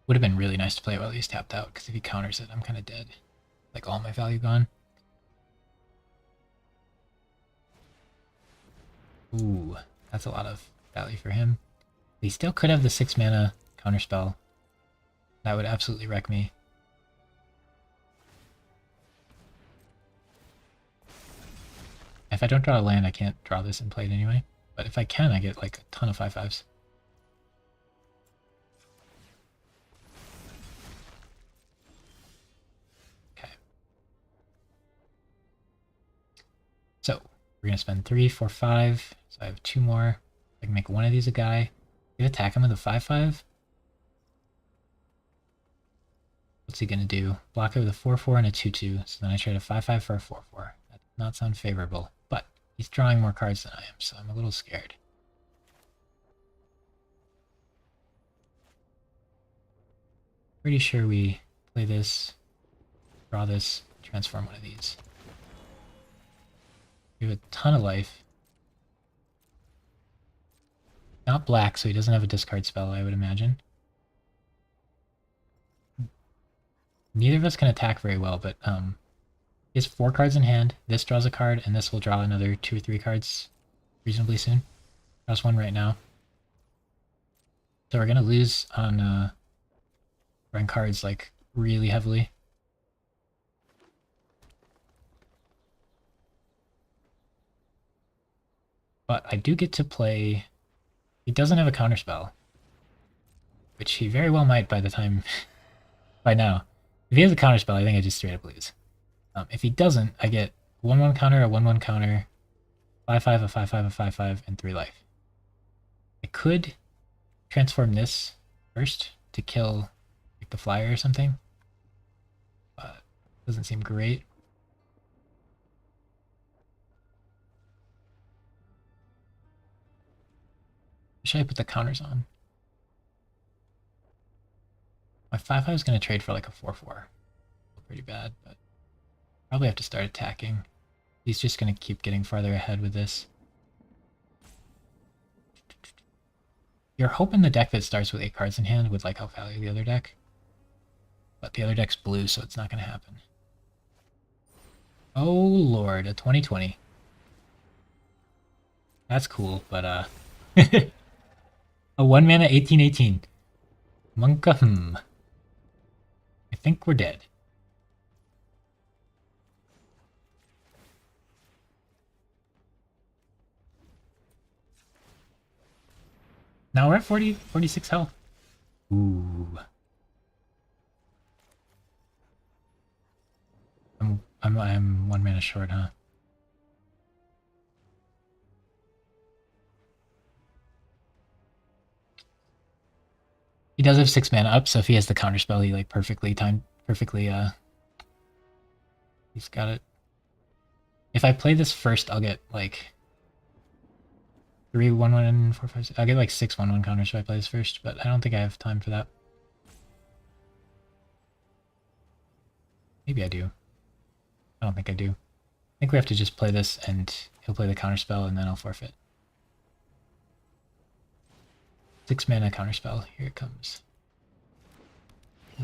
Would have been really nice to play it while he's tapped out, because if he counters it, I'm kind of dead. Like all my value gone. Ooh, that's a lot of value for him. He still could have the 6 mana counterspell. That would absolutely wreck me. If I don't draw a land, I can't draw this and play it anyway. But if I can, I get like a ton of 5/5s. Okay. So, we're going to spend 3, 4, 5. So I have 2 more. I can make one of these a guy. You attack him with a 5/5. What's he going to do? Block it with a 4/4 and a 2/2. So then I trade a 5/5 for a 4/4. That does not sound favorable. But he's drawing more cards than I am, so I'm a little scared. Pretty sure we play this, draw this, transform one of these. We have a ton of life. Not black, so he doesn't have a discard spell, I would imagine. Neither of us can attack very well, but he has 4 cards in hand. This draws a card, and this will draw another 2 or 3 cards reasonably soon. Draws 1 right now. So we're going to lose on drawing cards like really heavily. But I do get to play... He doesn't have a counterspell, which he very well might by the time... by now. If he has a counterspell, I think I just straight up lose. If he doesn't, I get 1/1 counter, a 1/1 counter, 5/5, a 5/5, a 5/5, and 3 life. I could transform this first to kill like the flyer or something, but it doesn't seem great. Should I put the counters on? My 5/5 is going to trade for like a 4/4. Pretty bad, but probably have to start attacking. He's just going to keep getting farther ahead with this. You're hoping the deck that starts with 8 cards in hand would like outvalue the other deck. But the other deck's blue, so it's not going to happen. Oh lord, a 2020. That's cool, but a 1 mana 18/18. Monka, I think we're dead. Now we're at 46 health. Ooh. I'm 1 mana short, huh? He does have 6 mana up, so if he has the counterspell, he like perfectly, he's got it. If I play this first, I'll get like 3 1/1 4 5 6. I'll get like 6 1/1 counters if I play this first, but I don't think I have time for that. Maybe I do. I don't think I do. I think we have to just play this and he'll play the counterspell and then I'll forfeit. 6 mana counterspell. Here it comes.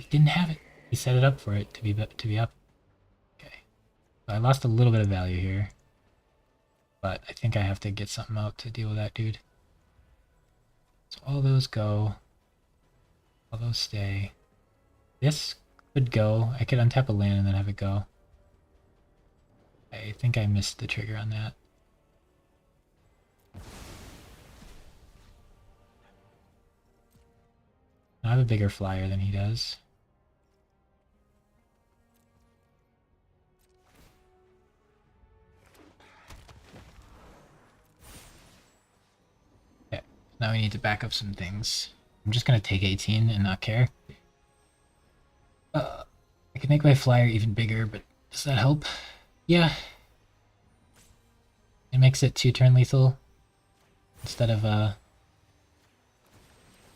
he didn't have it. He set it up for it to be up. Okay. So I lost a little bit of value here. But I think I have to get something out to deal with that dude. So all those go. All those stay. This could go. I could untap a land and then have it go. I think I missed the trigger on that. I have a bigger flyer than he does. Okay, now we need to back up some things. I'm just gonna take 18 and not care. I can make my flyer even bigger, but does that help? Yeah. It makes it 2-turn lethal instead of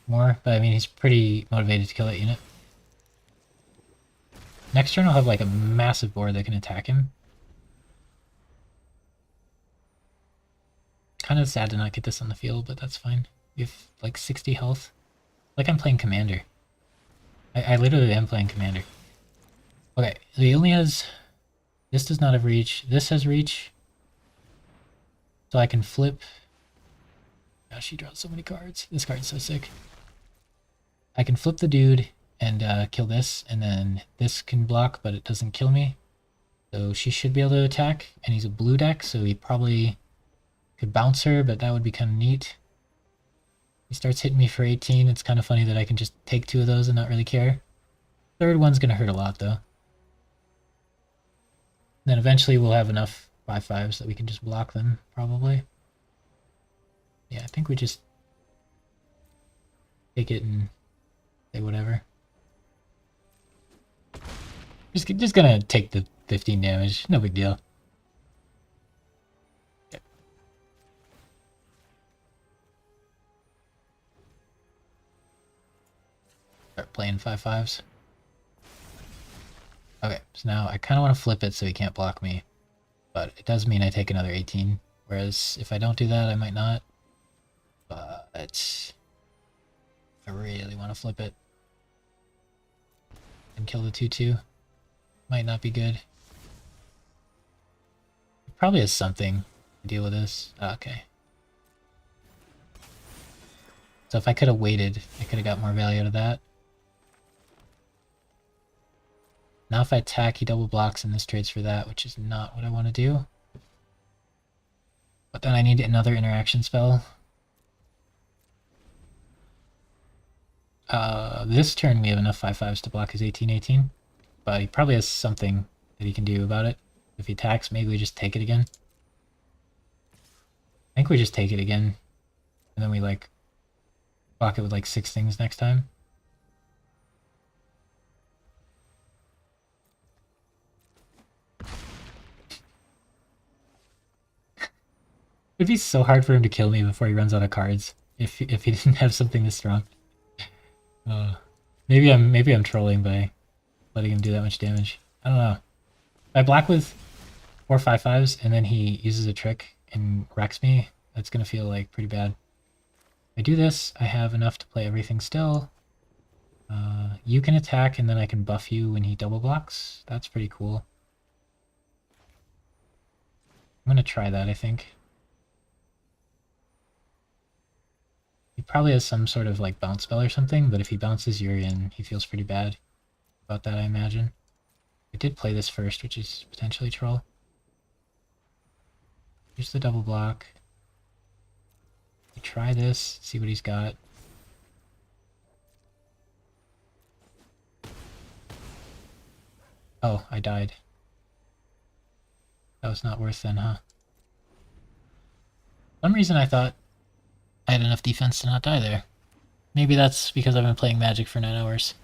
more, but I mean he's pretty motivated to kill that unit. Next turn I'll have like a massive board that can attack him. Kind of sad to not get this on the field, but that's fine. We have like 60 health. Like I'm playing Commander. I literally am playing Commander. Okay, so he only has... This does not have reach. This has reach. So I can flip... Gosh, he draws so many cards. This card's so sick. I can flip the dude and kill this, and then this can block, but it doesn't kill me. So she should be able to attack, and he's a blue deck, so he probably could bounce her, but that would be kind of neat. He starts hitting me for 18. It's kind of funny that I can just take 2 of those and not really care. Third one's going to hurt a lot, though. Then eventually we'll have enough 5/5s that we can just block them, probably. Yeah, I think we just take it and say whatever. Just gonna take the 15 damage. No big deal. Okay. Start playing 5/5s. Okay, so now I kind of want to flip it so he can't block me. But it does mean I take another 18. Whereas if I don't do that, I might not. But I really want to flip it. And kill the 2/2. Might not be good. It probably has something to deal with this. Okay. So if I could have waited, I could have got more value out of that. Now if I attack, he double blocks and this trades for that, which is not what I want to do. But then I need another interaction spell. This turn we have enough 5/5s to block his 18/18, but he probably has something that he can do about it. If he attacks, maybe we just take it again. I think we just take it again, and then we like block it with like 6 things next time. It'd be so hard for him to kill me before he runs out of cards if he didn't have something this strong. Maybe I'm trolling by letting him do that much damage. I don't know. If I block with 4 5/5s and then he uses a trick and wrecks me, that's gonna feel like pretty bad. If I do this, I have enough to play everything still. You can attack and then I can buff you when he double blocks. That's pretty cool. I'm gonna try that, I think. He probably has some sort of like bounce spell or something, but if he bounces Urian, he feels pretty bad about that, I imagine. I did play this first, which is potentially troll. Here's the double block. We try this, see what he's got. Oh, I died. That was not worth then, huh? For some reason I thought I had enough defense to not die there. Maybe that's because I've been playing Magic for 9 hours.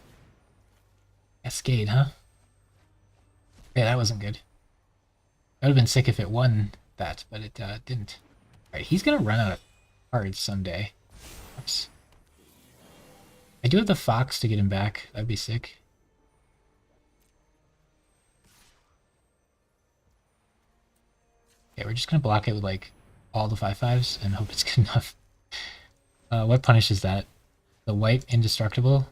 Cascade, huh? Yeah, that wasn't good. That would have been sick if it won that, but it didn't. Alright, he's gonna run out of cards someday. Oops. I do have the Fox to get him back. That'd be sick. Okay, we're just gonna block it with like all the 5/5s and hope it's good enough. What punishes that? The white indestructible?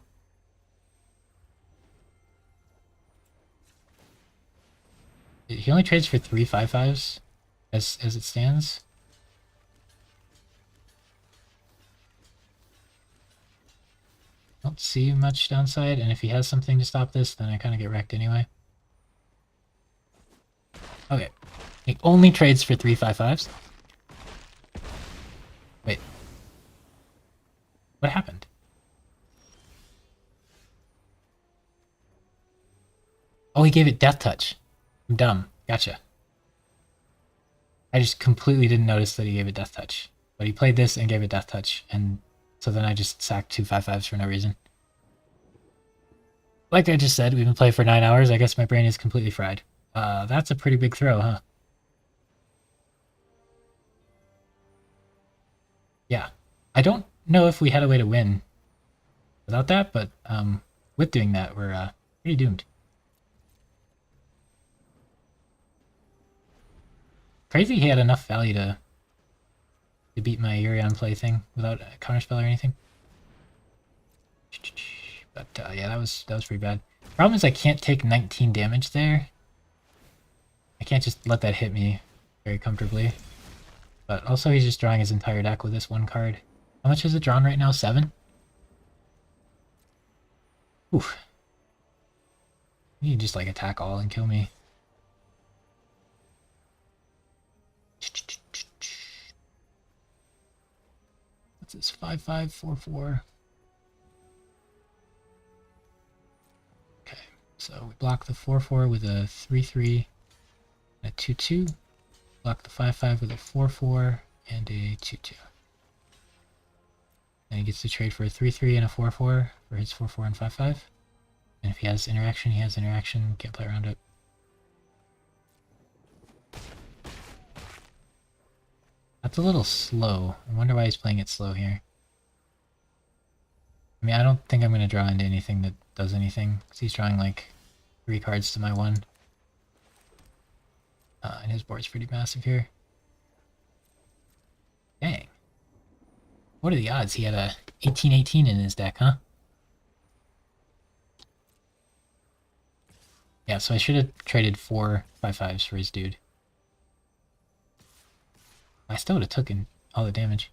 He only trades for 3 5/5s as it stands. Don't see much downside, and if he has something to stop this, then I kind of get wrecked anyway. Okay. He only trades for 3 5/5s. Wait. What happened? Oh, he gave it Death Touch. I'm dumb. Gotcha. I just completely didn't notice that he gave it Death Touch. But he played this and gave it Death Touch, and so then I just sacked 2 5/5s for no reason. Like I just said, we've been playing for 9 hours. I guess my brain is completely fried. That's a pretty big throw, huh? Yeah. I don't know if we had a way to win without that, but with doing that, we're pretty doomed. Crazy he had enough value to beat my Urion play thing without a counterspell or anything. But yeah, that was pretty bad. Problem is I can't take 19 damage there. I can't just let that hit me very comfortably. But also he's just drawing his entire deck with this one card. How much is it drawn right now? 7? Oof. You can just like attack all and kill me. What's this? 5/5/4/4. Okay, so we block the 4/4 with a 3/3 and a 2/2. Block the 5/5 with a 4/4 and a 2/2. And he gets to trade for a 3/3 and a 4/4 for his 4/4 and 5/5. And if he has interaction, he has interaction. Can't play around it. That's a little slow. I wonder why he's playing it slow here. I mean, I don't think I'm going to draw into anything that does anything, because he's drawing like 3 cards to my 1. And his board's pretty massive here. Dang. What are the odds he had a 18/18 in his deck, huh? Yeah, so I should have traded 4 5/5s for his dude. I still would have taken all the damage.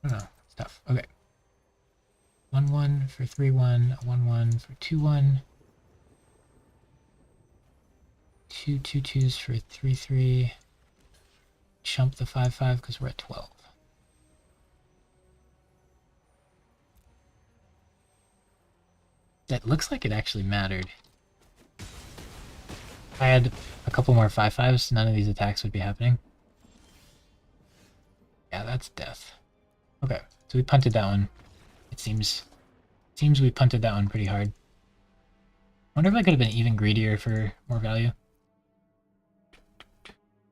I don't know. It's tough. Okay. 1/1 for 3/1, 1/1 for 2/1. 2 2/2s for 3/3. Chump the 5/5 because we're at 12. That looks like it actually mattered. If I had a couple more 5/5s, none of these attacks would be happening. Yeah, that's death. Okay, so we punted that one. It seems we punted that one pretty hard. I wonder if I could have been even greedier for more value.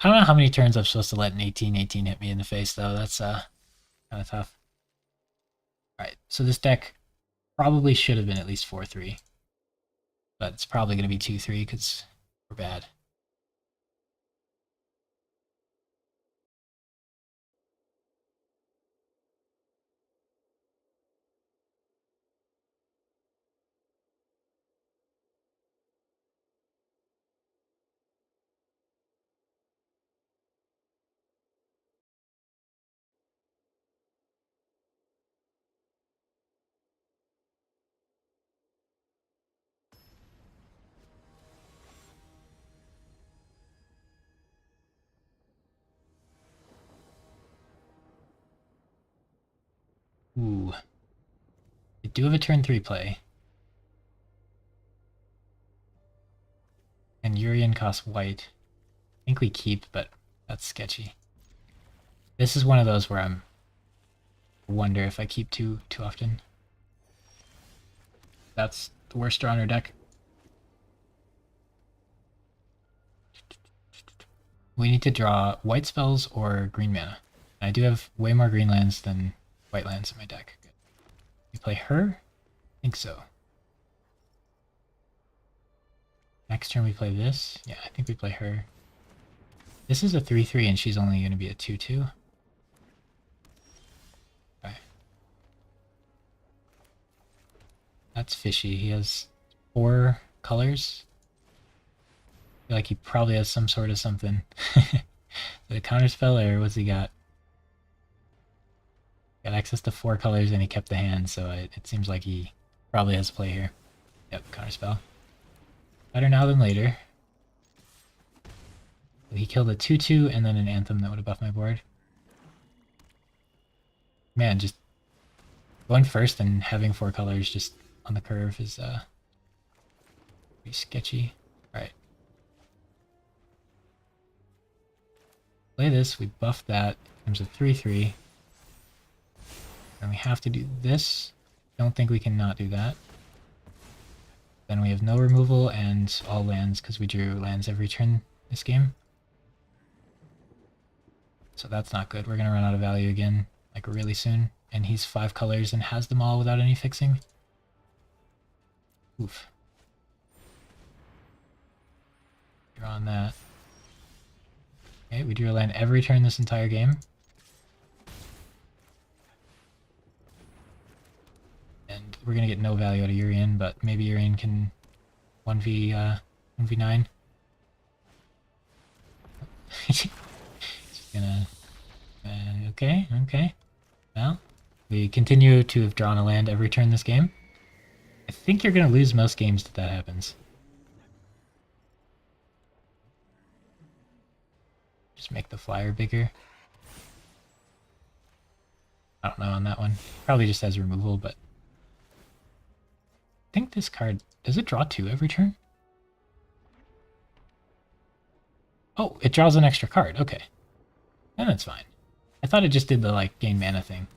I don't know how many turns I'm supposed to let an 18/18 hit me in the face, though. That's kind of tough. Alright, so this deck probably should have been at least 4/3. But it's probably going to be 2/3 because we're bad. Ooh. We do have a turn 3 play. And Urian costs white. I think we keep, but that's sketchy. This is one of those where I'm wonder if I keep too often. That's the worst draw on our deck. We need to draw white spells or green mana. I do have way more green lands than white lands in my deck. Good. We play her? I think so. Next turn we play this? Yeah, I think we play her. This is a 3/3 and she's only going to be a 2/2. Okay. That's fishy. He has 4 colors. feel like he probably has some sort of something. The counterspell, or what's he got? Got access to 4 colors and he kept the hand, so it seems like he probably has play here. Yep, counterspell. Better now than later. He killed a 2/2 and then an Anthem that would have buffed my board. Man, just going first and having 4 colors just on the curve is pretty sketchy. Alright. Play this, we buff that. Comes a 3/3. And we have to do this. Don't think we can not do that. Then we have no removal and all lands because we drew lands every turn this game. So that's not good. We're going to run out of value again, like really soon. And he's 5 colors and has them all without any fixing. Oof. Draw on that. Okay, we drew a land every turn this entire game. And we're going to get no value out of Urian, but maybe Urian can 1v9. Just gonna... okay. Well, we continue to have drawn a land every turn this game. I think you're going to lose most games if that happens. Just make the flyer bigger. I don't know on that one. Probably just has removal, but... I think this card... Does it draw 2 every turn? Oh, it draws an extra card. Okay. Then that's fine. I thought it just did the, like, gain mana thing.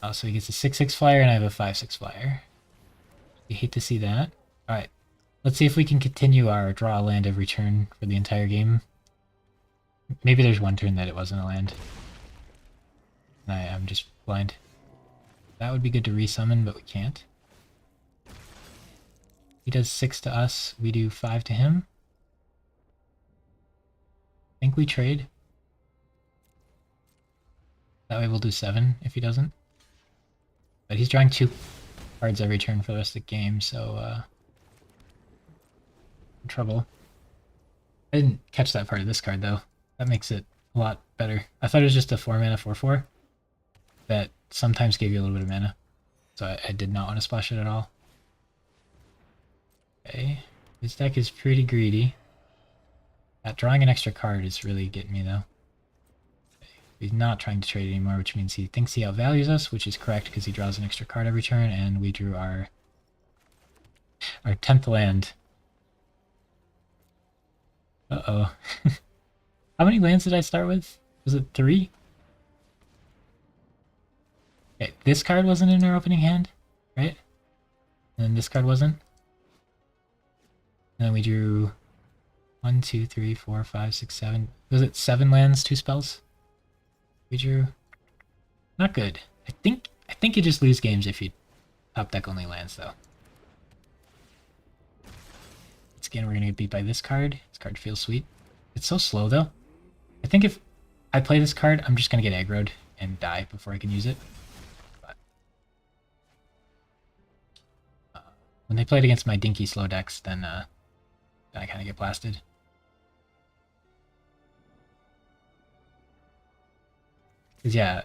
Oh, so he gets a 6/6 flyer and I have a 5/6 flyer. You hate to see that. Alright. Let's see if we can continue our draw a land every turn for the entire game. Maybe there's one turn that it wasn't a land. And I'm just blind. That would be good to resummon, but we can't. He does 6 to us, we do 5 to him. I think we trade. That way we'll do 7 if he doesn't. But he's drawing 2 cards every turn for the rest of the game, so in trouble. I didn't catch that part of this card though. That makes it a lot better. I thought it was just a 4 mana 4/4 that sometimes gave you a little bit of mana. So I did not want to splash it at all. Okay, this deck is pretty greedy. That drawing an extra card is really getting me though. Okay. He's not trying to trade anymore, which means he thinks he outvalues us, which is correct because he draws an extra card every turn, and we drew our 10th land. Uh-oh. How many lands did I start with? Was it 3? Okay, this card wasn't in our opening hand, right? And then this card wasn't. And then we drew 1, 2, 3, 4, 5, 6, 7. Was it 7 lands, 2 spells? We drew. Not good. I think you just lose games if you top deck only lands though. Once again, we're gonna get beat by this card. This card feels sweet. It's so slow though. I think if I play this card, I'm just gonna get aggroed and die before I can use it. But when they play it against my dinky slow decks, then I kind of get blasted. Because yeah,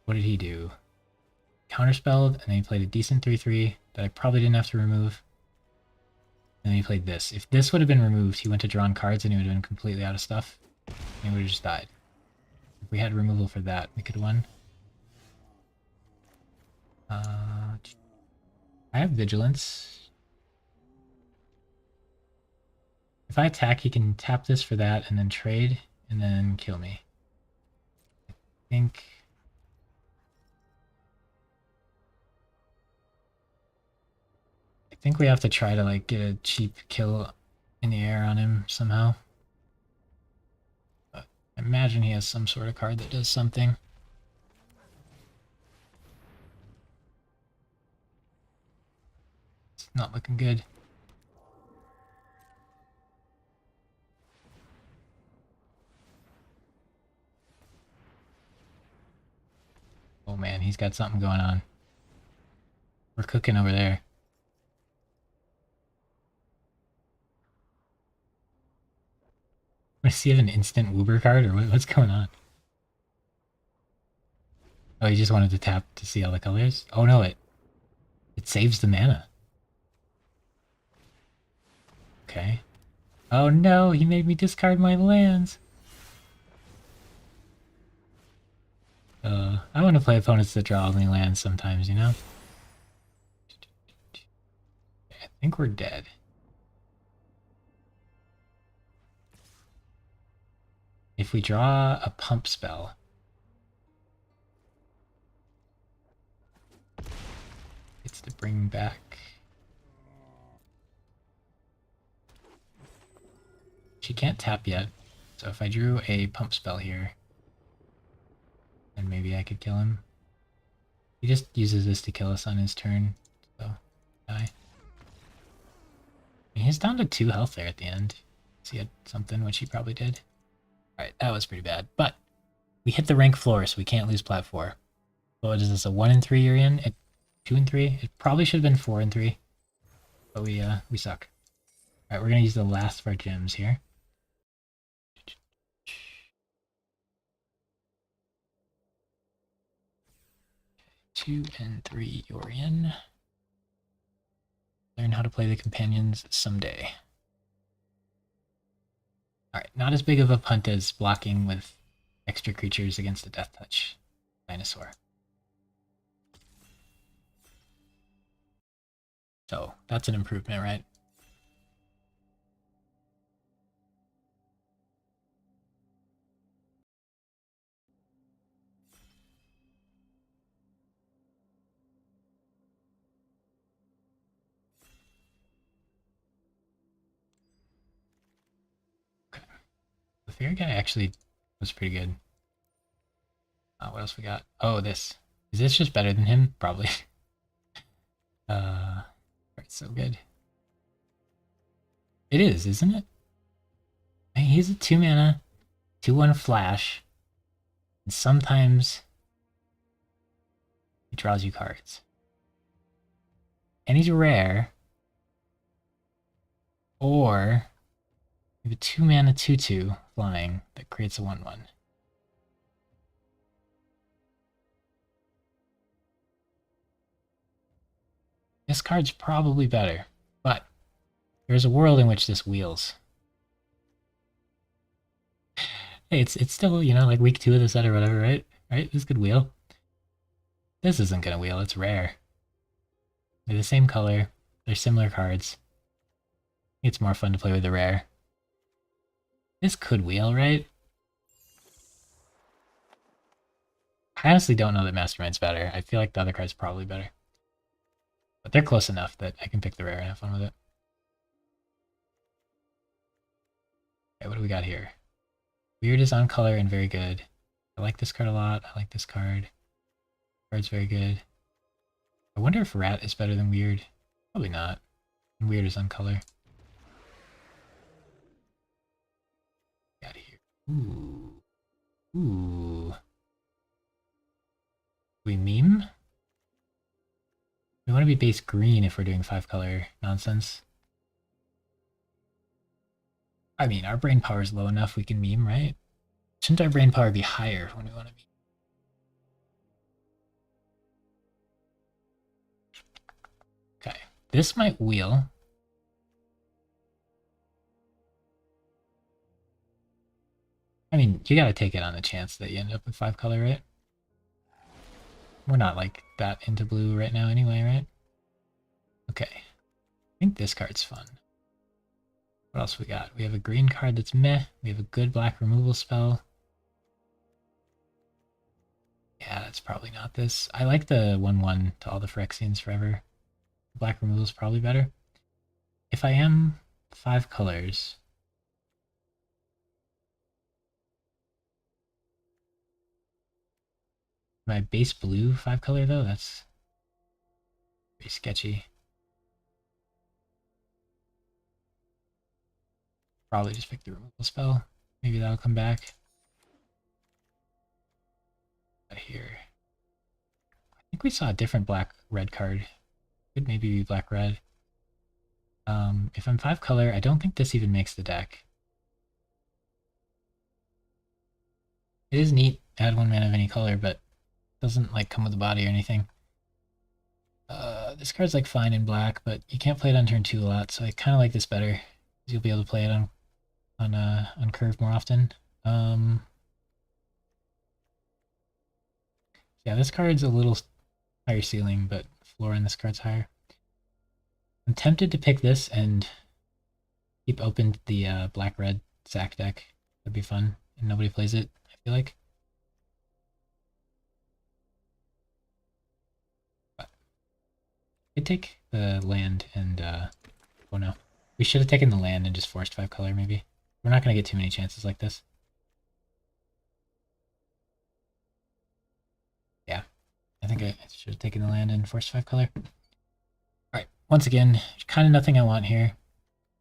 what did he do? Counterspelled, and then he played a decent 3/3 that I probably didn't have to remove. And then he played this. If this would have been removed, he went to drawn cards and he would have been completely out of stuff. And he would have just died. If we had removal for that, we could have won. I have Vigilance. If I attack, he can tap this for that and then trade and then kill me. I think we have to try to like get a cheap kill in the air on him somehow. But I imagine he has some sort of card that does something. It's not looking good. Oh man, he's got something going on. We're cooking over there. Does he have an instant Woober card, or what's going on? Oh, he just wanted to tap to see all the colors? Oh no, it saves the mana. Okay. Oh no, he made me discard my lands. I want to play opponents that draw only lands sometimes, you know? I think we're dead. If we draw a pump spell, it's to bring back. She can't tap yet, so if I drew a pump spell here, then maybe I could kill him. He just uses this to kill us on his turn, so die. I mean, he's down to 2 health there at the end. So he had something, which he probably did. Alright, that was pretty bad, but we hit the rank floor, so we can't lose plat 4. So what is this, a 1 and 3 you're in? At 2 and 3? It probably should have been 4 and 3, but we suck. Alright, we're gonna use the last of our gems here. Two and 3 you're in. Learn how to play the companions someday. Alright, not as big of a punt as blocking with extra creatures against a Death Touch dinosaur. So, that's an improvement, right? Okay. The Fairy guy actually was pretty good. What else we got? Oh, this. Is this just better than him? Probably. It's so good. It is, isn't it? I mean, he's a 2 mana, 2/1 flash, and sometimes he draws you cards. And he's rare. Or you have a 2 mana 2/2 flying that creates a 1/1. This card's probably better, but there's a world in which this wheels. Hey, it's still, you know, like week 2 of the set or whatever, right? Right? This could wheel. This isn't gonna wheel, it's rare. They're the same color, they're similar cards. It's more fun to play with the rare. This could wheel, right? I honestly don't know that Mastermind's better. I feel like the other card's probably better. But they're close enough that I can pick the rare and have fun with it. Okay, what do we got here? Weird is on color and very good. I like this card a lot. I like this card. Card's very good. I wonder if Rat is better than Weird. Probably not. And Weird is on color. Got here. Ooh. Ooh. We meme? We want to be base green if we're doing 5-color nonsense. I mean, our brain power is low enough we can meme, right? Shouldn't our brain power be higher when we want to meme? Okay, this might wheel. I mean, you gotta take it on the chance that you end up with 5-color, right? We're not like that into blue right now anyway, right? Okay. I think this card's fun. What else we got? We have a green card that's meh. We have a good black removal spell. Yeah, that's probably not this. I like the 1/1 to all the Phyrexians forever. Black removal is probably better. If I am 5 colors, my base blue 5-color though, that's very sketchy. Probably just pick the removal spell. Maybe that'll come back. Here. I think we saw a different black-red card. Could maybe be black-red. If I'm 5-color, I don't think this even makes the deck. It is neat, add 1 mana of any color, but it doesn't like come with a body or anything. This card's like fine in black, but you can't play it on turn 2 a lot, so I kind of like this better. Because you'll be able to play it on curve more often. Yeah, this card's a little higher ceiling, but floor in this card's higher. I'm tempted to pick this and keep open the black-red sack deck. That'd be fun, and nobody plays it, I feel like. But I'd take the land and, oh no. We should have taken the land and just forced 5 color, maybe. We're not going to get too many chances like this. Yeah, I think I should have taken the land and forced 5 color. Alright, once again, kind of nothing I want here.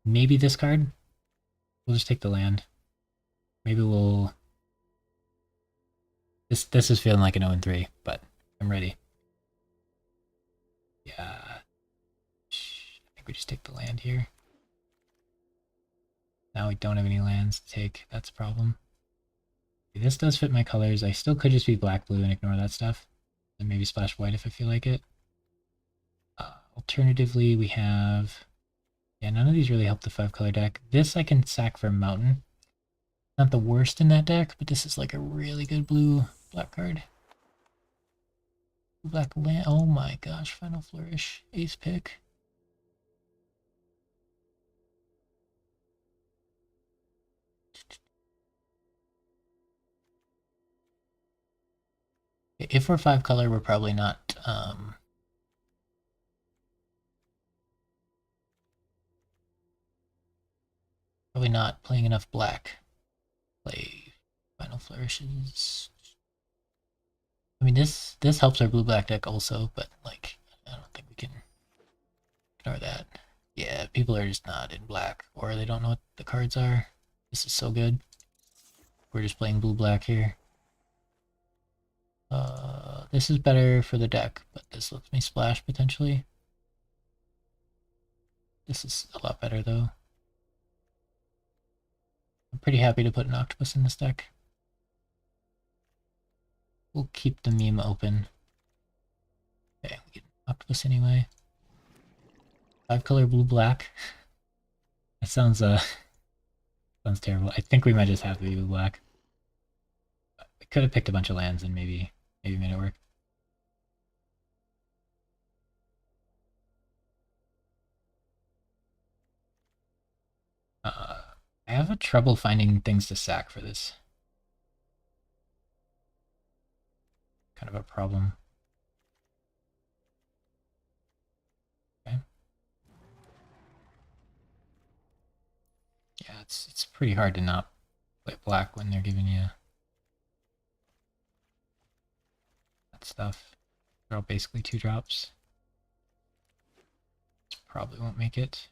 Maybe this card. We'll just take the land. Maybe we'll... This is feeling like an 0-3, but I'm ready. Yeah. I think we just take the land here. Now we don't have any lands to take. That's a problem. This does fit my colors. I still could just be black-blue and ignore that stuff. And maybe splash white if I feel like it. Alternatively, we have... Yeah, none of these really help the 5-color deck. This I can sack for Mountain. Not the worst in that deck, but this is like a really good blue-black card. Blue-black land. Oh my gosh, Final Flourish. Ace pick. If we're 5-color, we're probably not... probably not playing enough black. Play Final Flourishes. I mean, this helps our blue-black deck also, but like, I don't think we can ignore that. Yeah, people are just not in black, or they don't know what the cards are. This is so good. We're just playing blue-black here. This is better for the deck, but this lets me splash potentially. This is a lot better though. I'm pretty happy to put an octopus in this deck. We'll keep the meme open. Okay, we get an octopus anyway. 5-color blue-black. That sounds sounds terrible. I think we might just have to be blue-black. We could have picked a bunch of lands and maybe made it work. I have a trouble finding things to sack for this. Kind of a problem. Okay. Yeah, it's pretty hard to not play black when they're giving you that stuff. They're all basically 2-drops. This probably won't make it.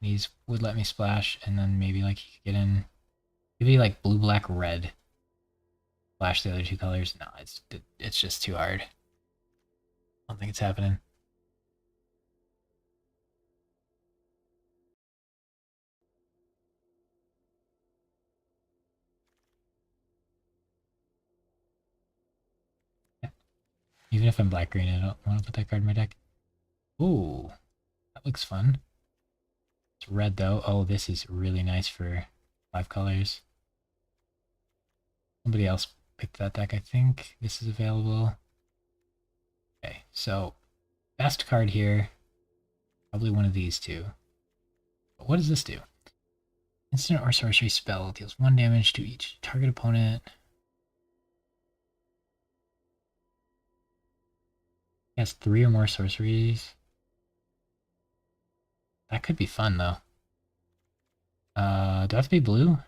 These would let me splash, and then maybe like he could get in. Maybe like blue, black, red. Flash the other 2 colors. No, it's just too hard. I don't think it's happening. Even if I'm black-green, I don't want to put that card in my deck. Ooh, that looks fun. It's red though. Oh, this is really nice for 5 colors. Somebody else picked that deck, I think. This is available. Okay, so best card here. Probably one of these two. But what does this do? Instant or sorcery spell deals 1 damage to each target opponent. It has 3 or more sorceries. That could be fun though. Do I have to be blue?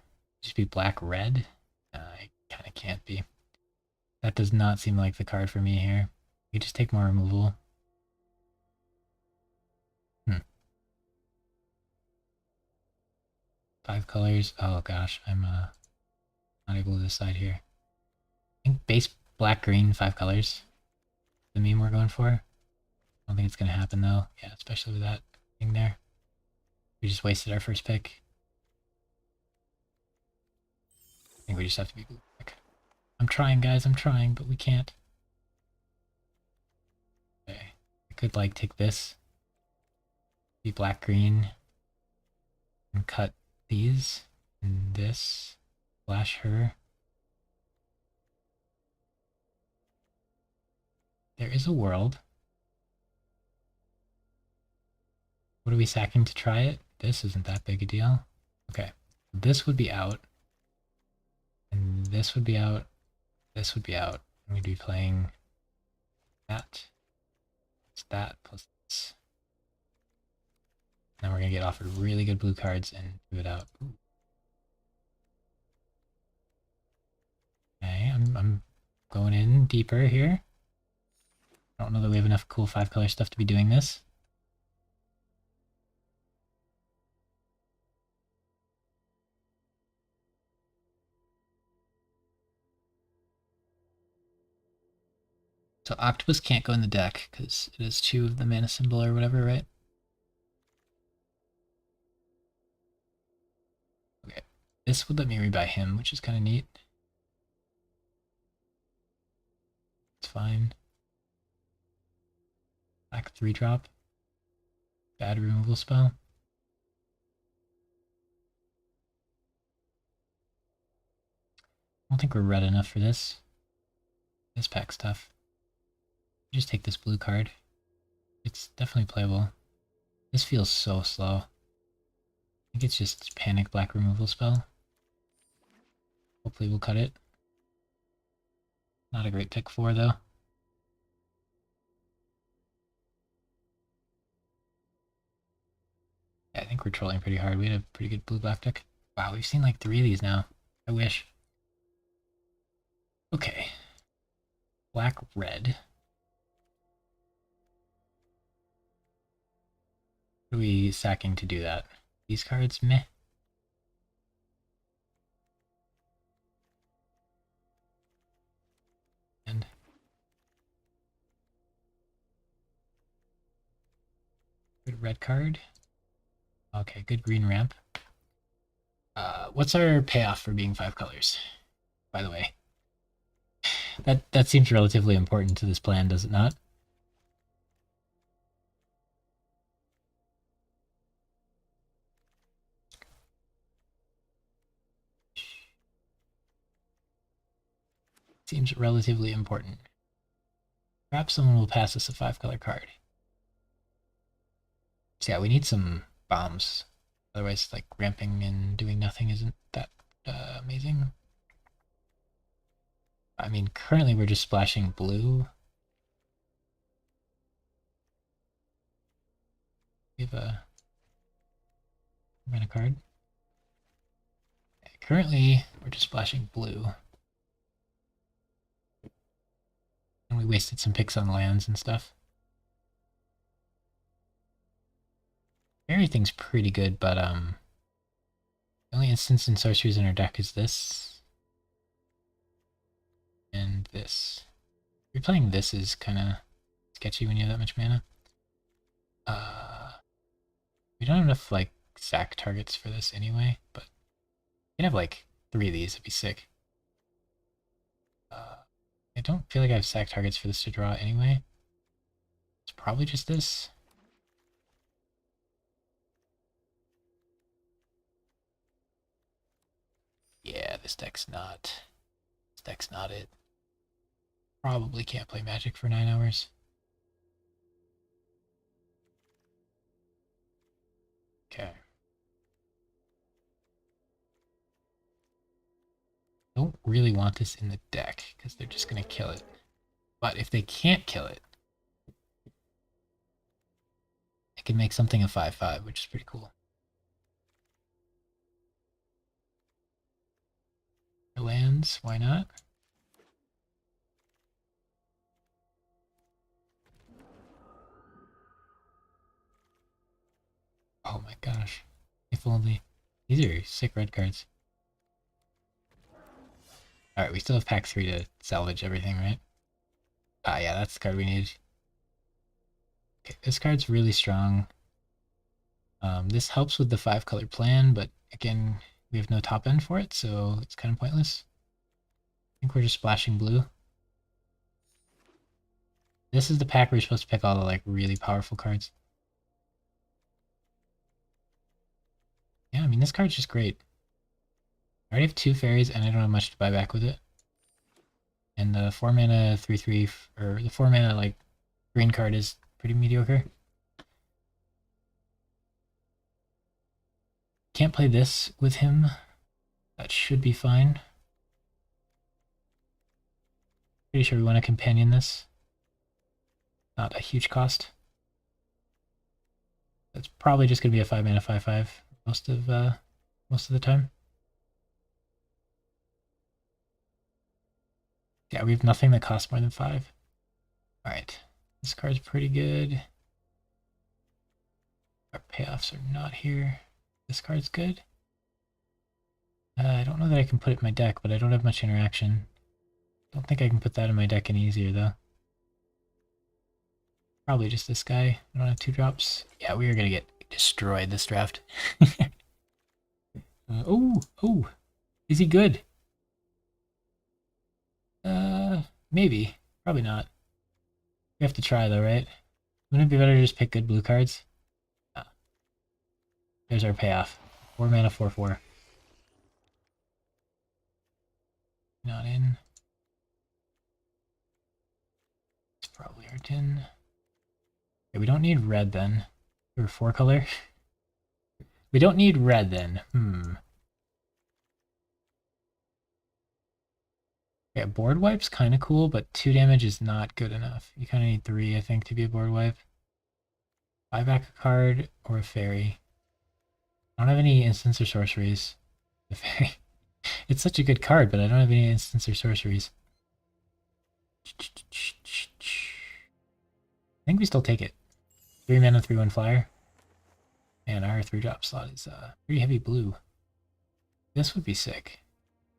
Just be black, red? I kind of can't be. That does not seem like the card for me here. We just take more removal. 5 colors. Oh gosh, I'm not able to decide here. I think base black, green, 5 colors. The meme we're going for. I don't think it's gonna happen though. Yeah, especially with that thing there. We just wasted our first pick. I think we just have to be blue black. I'm trying, guys. I'm trying, but we can't. Okay. I could, like, take this. Be black-green. And cut these. And this. Flash her. There is a world. What are we sacking to try it? This isn't that big a deal. Okay. This would be out. And this would be out. This would be out. And we'd be playing that. It's that plus this. Now we're going to get offered really good blue cards and do it out. Ooh. Okay, I'm going in deeper here. I don't know that we have enough cool 5-color stuff to be doing this. So Octopus can't go in the deck because it is 2 of the mana symbol or whatever, right? Okay, this would let me rebuy him, which is kind of neat. It's fine. Black 3-drop. Bad removal spell. I don't think we're red enough for this. This pack's tough. Just take this blue card. It's definitely playable. This feels so slow. I think it's just panic black removal spell. Hopefully we'll cut it. Not a great pick 4 though. Yeah, I think we're trolling pretty hard. We had a pretty good blue-black deck. Wow, we've seen like 3 of these now. I wish. Okay. Black-red. What are we sacking to do that? These cards? Meh. And good red card. Okay, good green ramp. What's our payoff for being 5 colors, by the way? That seems relatively important to this plan, does it not? Seems relatively important. Perhaps someone will pass us a 5-color card. So yeah, we need some bombs. Otherwise, like, ramping and doing nothing isn't that amazing. I mean, currently we're just splashing blue. We have a mana card. Currently, we're just splashing blue. And we wasted some picks on lands and stuff. Everything's pretty good, but the only instance and sorceries in our deck is this. And this. Replaying this is kind of sketchy when you have that much mana. We don't have enough, like, sack targets for this anyway, but we can have, like, 3 of these. It'd be sick. I don't feel like I have sack targets for this to draw anyway. It's probably just this. Yeah, this deck's not it. Probably can't play Magic for 9 hours. Okay. Don't really want this in the deck because they're just gonna kill it. But if they can't kill it, I can make something a 5/5, which is pretty cool. Lands, why not? Oh my gosh. If only. These are sick red cards. Alright, we still have pack 3 to salvage everything, right? Ah, yeah, that's the card we need. Okay, this card's really strong. This helps with the 5-color plan, but again, we have no top end for it, so it's kind of pointless. think we're just splashing blue. This is the pack where you're supposed to pick all the like really powerful cards. Yeah, I mean this card's just great. I already have 2 fairies and I don't have much to buy back with it. And the 4 mana 3/3 or the 4 mana like green card is pretty mediocre. Can't play this with him. That should be fine. Pretty sure we want to companion this. Not a huge cost. That's probably just gonna be a 5 mana 5/5 most of the time. Yeah, we have nothing that costs more than 5. Alright. This card's pretty good. Our payoffs are not here. This card's good. I don't know that I can put it in my deck, but I don't have much interaction. Don't think I can put that in my deck any easier, though. Probably just this guy. I don't have 2 drops. Yeah, we are going to get destroyed this draft. Oh! Is he good? Maybe. Probably not. We have to try, though, right? Wouldn't it be better to just pick good blue cards? There's our payoff. 4 mana 4/4. Not in. It's probably our 10. Okay, we don't need red then. Or 4 color. We don't need red then. Yeah, board wipe's kind of cool, but 2 damage is not good enough. You kind of need 3, I think, to be a board wipe. Buy back a card or a fairy. I don't have any instants or sorceries. The fairy. It's such a good card, but I don't have any instants or sorceries. I think we still take it. 3 mana 3/1 flyer. And our 3-drop slot is pretty heavy blue. This would be sick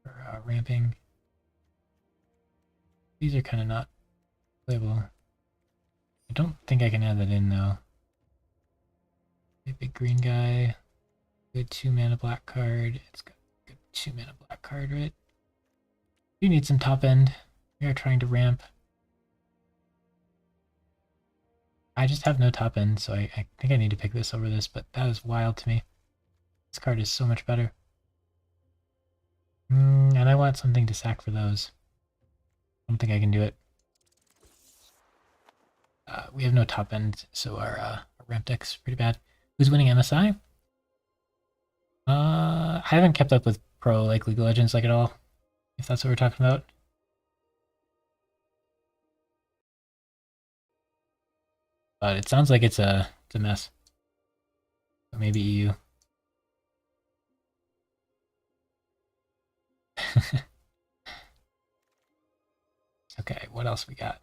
for ramping. These are kind of not playable. I don't think I can add that in though. A big green guy. Good 2 mana black card. It's got a good 2 mana black card, right? We need some top end. We are trying to ramp. I just have no top end, so I think I need to pick this over this, but that is wild to me. This card is so much better. And I want something to sack for those. I don't think I can do it. We have no top end, so our ramp deck's pretty bad. Who's winning MSI? I haven't kept up with pro like League of Legends like at all, if that's what we're talking about. But it sounds like it's a mess. So maybe EU. Okay, what else we got?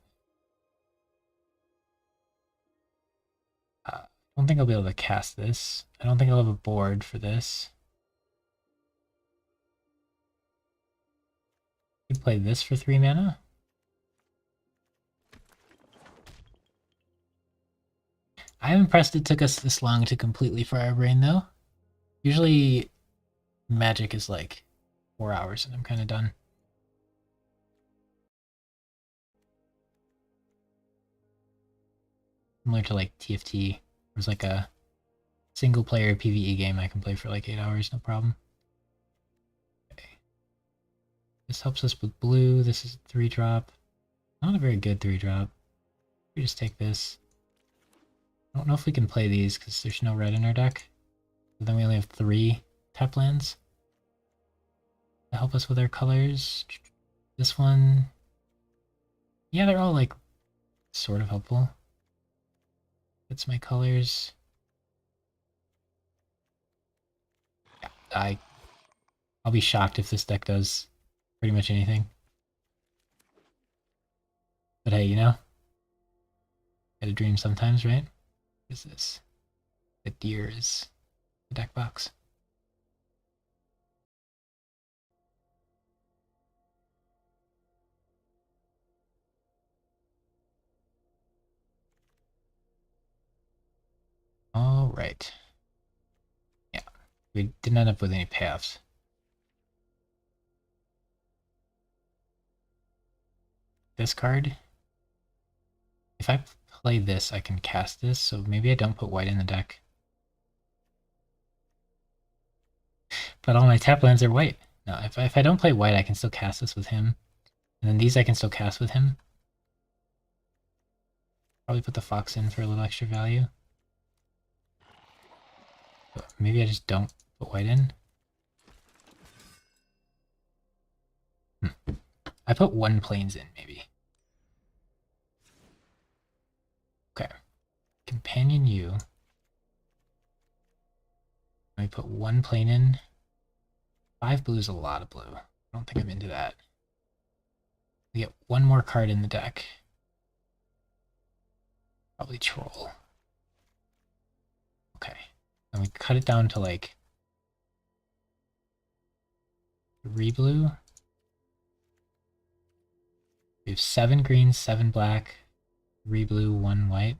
I don't think I'll be able to cast this. I don't think I'll have a board for this. I could play this for 3 mana. I'm impressed it took us this long to completely fry our brain, though. Usually, Magic is like 4 hours and I'm kind of done. Similar to like TFT. There's like a single player PvE game I can play for like 8 hours, no problem. Okay. This helps us with blue. This is a 3-drop. Not a very good 3-drop. We just take this. I don't know if we can play these because there's no red in our deck. But then we only have 3 tap lands to help us with our colors. This one. Yeah, they're all like sort of helpful. That's my colors. Yeah, I'll be shocked if this deck does pretty much anything. But hey, you know, get a dream sometimes, right? What is this? The deer is the deck box. All right. Yeah, we didn't end up with any payoffs. this card. If I play this, I can cast this, so maybe I don't put white in the deck. But all my tap lands are white. No, if I don't play white, I can still cast this with him. And then these I can still cast with him. Probably put the fox in for a little extra value. But maybe I just don't put white in. I put one planes in, maybe. Okay. Companion U. Let me put one plane in. 5 blue is a lot of blue. I don't think I'm into that. We get one more card in the deck. Probably Troll. Okay. And we cut it down to like 3 blue. We have 7 green, 7 black, 3 blue, 1 white.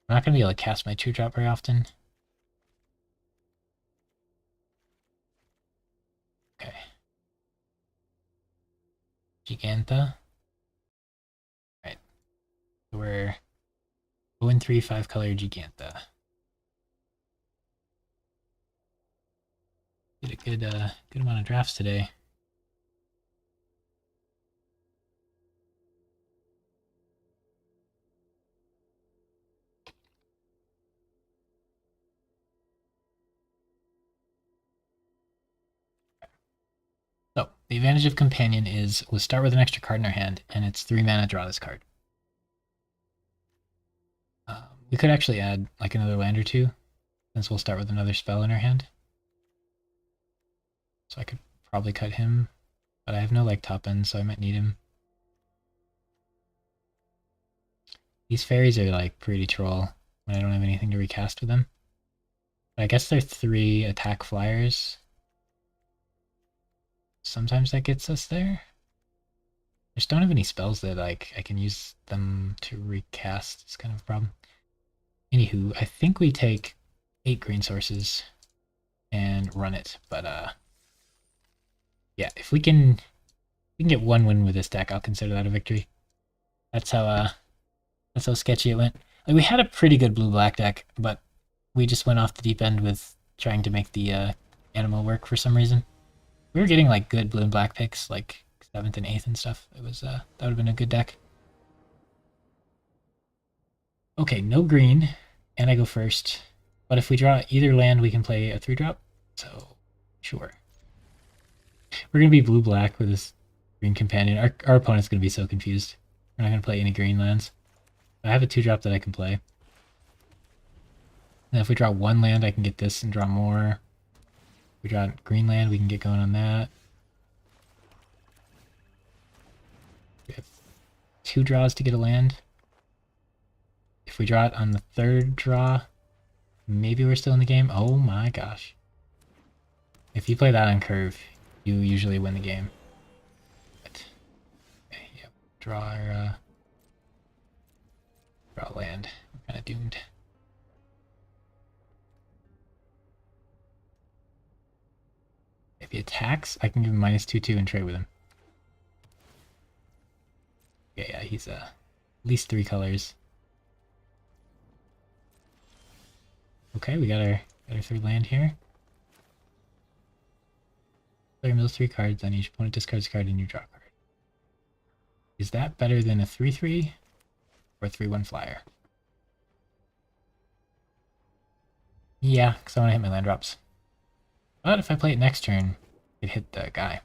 I'm not going to be able to cast my 2-drop very often. Okay. Giganta. Alright. So we're 0-3, 5-color Giganta. Did a good amount of drafts today. So, the advantage of Companion is we'll start with an extra card in our hand, and it's 3 mana, draw this card. We could actually add like another land or two, since we'll start with another spell in our hand. So I could probably cut him, but I have no like top end, so I might need him. These fairies are like pretty troll when I don't have anything to recast with them. But I guess they're 3 attack flyers. Sometimes that gets us there. I just don't have any spells that like I can use them to recast. It's kind of a problem. Anywho, I think we take 8 green sources and run it. But yeah, if we can get 1 win with this deck, I'll consider that a victory. That's how sketchy it went. Like, we had a pretty good blue-black deck, but we just went off the deep end with trying to make the animal work for some reason. We were getting like good blue and black picks, like 7th and 8th and stuff. It was that would have been a good deck. Okay, no green, and I go first. But if we draw either land, we can play a 3-drop. So, sure. We're gonna be blue-black with this green companion. Our opponent's gonna be so confused. We're not gonna play any green lands. I have a 2-drop that I can play. And if we draw 1 land, I can get this and draw more. If we draw green land, we can get going on that. We have 2 draws to get a land. If we draw it on the 3rd draw, maybe we're still in the game. Oh my gosh. If you play that on curve, you usually win the game. But, okay, yeah, draw our draw land. We're kind of doomed. If he attacks, I can give him -2/2 and trade with him. Yeah, he's at least 3 colors. Okay, we got our 3rd land here. Play those 3 cards, then each opponent discards a card and you draw a card. Is that better than a 3/3 or a 3/1 flyer? Yeah, because I want to hit my land drops. But if I play it next turn, it hit the guy.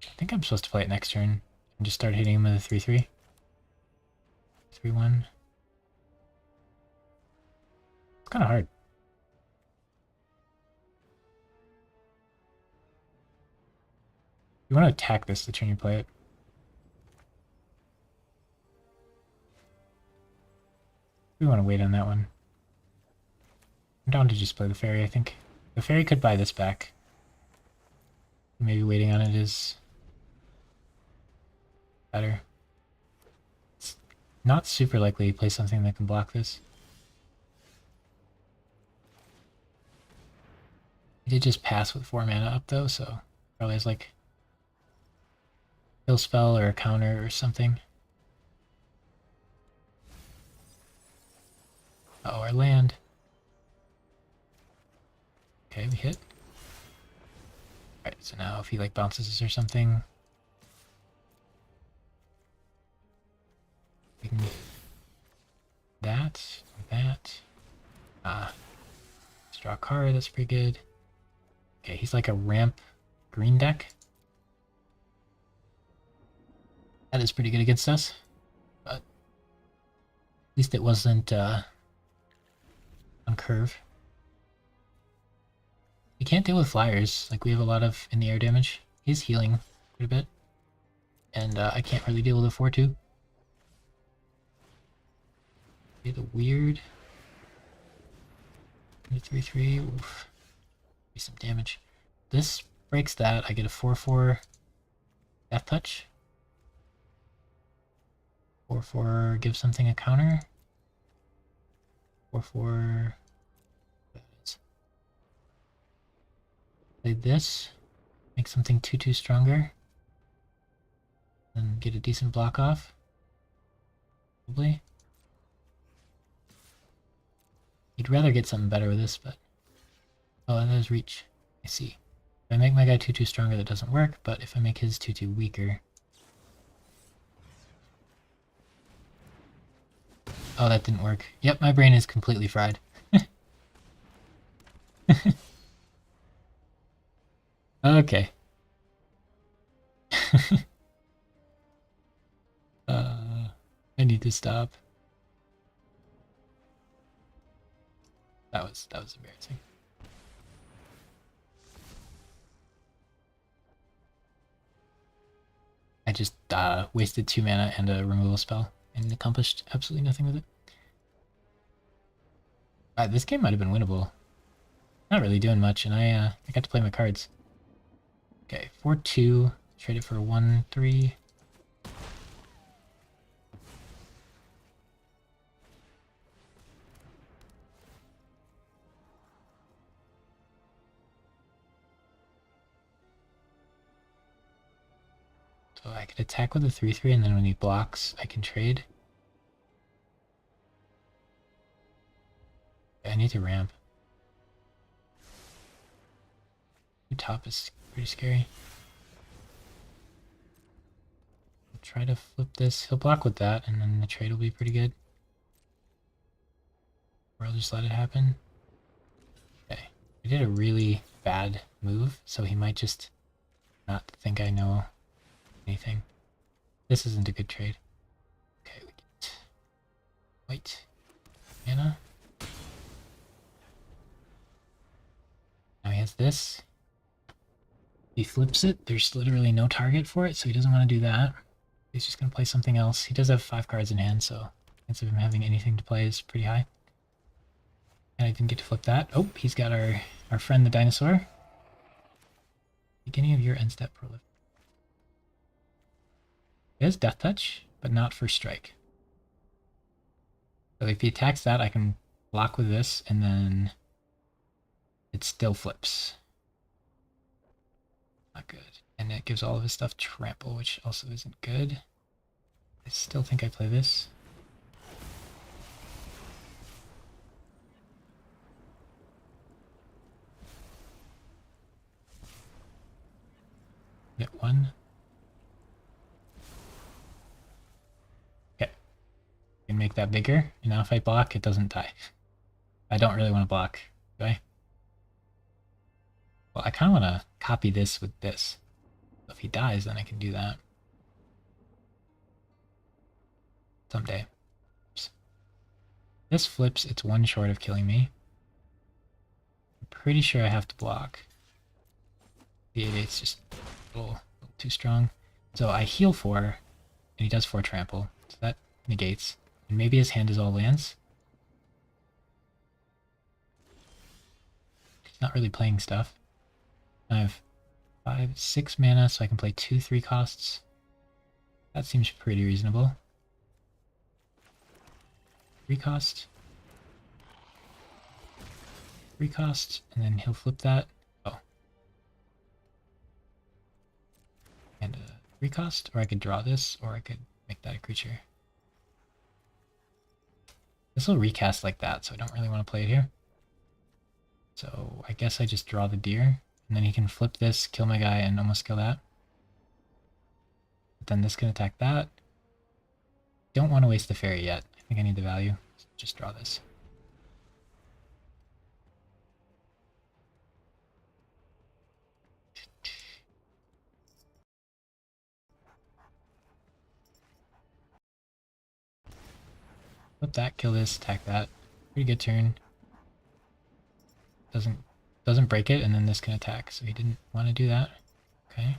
I think I'm supposed to play it next turn and just start hitting him with a 3/3. 3/1. It's kind of hard. You want to attack this the turn you play it. We want to wait on that one. I'm down to just play the fairy, I think. The fairy could buy this back. Maybe waiting on it is better. It's not super likely to play something that can block this. did just pass with 4 mana up though, so probably has like kill spell or a counter or something. Oh, our land. Okay, we hit. Alright, so now if he like bounces us or something, we can that. Let's draw a card, that's pretty good. Okay, he's like a ramp green deck. That is pretty good against us, but at least it wasn't on curve. We can't deal with flyers, like we have a lot of in the air damage. He's healing quite a bit, and I can't really deal with a 4-2. Okay, the weird 3-3, oof. Be some damage. This breaks that, I get a 4-4 Death Touch. 4-4 gives something a counter. 4-4. Play this, make something 2-2 stronger, and get a decent block off. Probably. You'd rather get something better with this, but oh, that is reach. I see. If I make my guy 2-2 stronger, that doesn't work, but if I make his 2-2 weaker. Oh, that didn't work. Yep, my brain is completely fried. Okay. I need to stop. That was embarrassing. I just wasted 2 mana and a removal spell and accomplished absolutely nothing with it. This game might have been winnable. Not really doing much, and I got to play my cards. Okay, 4-2. Trade it for 1-3. So I could attack with a 3-3, and then when he blocks, I can trade. I need to ramp. The top is pretty scary. I'll try to flip this. He'll block with that, and then the trade will be pretty good. Or I'll just let it happen. Okay. I did a really bad move, so he might just not think I know anything. This isn't a good trade. Okay, we get white mana. Now he has this. He flips it. There's literally no target for it, so he doesn't want to do that. He's just going to play something else. He does have 5 cards in hand, so the chance of him having anything to play is pretty high. And I didn't get to flip that. Oh, he's got our friend the dinosaur. Beginning of your end step prolific. He has Death Touch, but not for strike. So if he attacks that, I can block with this, and then it still flips. Not good. And it gives all of his stuff trample, which also isn't good. I still think I play this. Get 1. Okay. I can make that bigger, and now if I block, it doesn't die. I don't really want to block, do I? Well, I kind of want to copy this with this. So if he dies, then I can do that. Someday. Oops. This flips, it's 1 short of killing me. I'm pretty sure I have to block. The 8-8's just a little too strong. So I heal 4, and he does 4 trample. So that negates. And maybe his hand is all lands. He's not really playing stuff. I have 6 mana, so I can play 2 3 costs. That seems pretty reasonable. 3 cost. 3 cost, and then he'll flip that. Oh, 3 cost, or I could draw this, or I could make that a creature. This will recast like that, so I don't really want to play it here. So I guess I just draw the deer, and then he can flip this, kill my guy, and almost kill that. But then this can attack that. Don't want to waste the fairy yet. I think I need the value. So just draw this. Flip that, kill this, attack that. Pretty good turn. Doesn't break it, and then this can attack, so he didn't want to do that. Okay.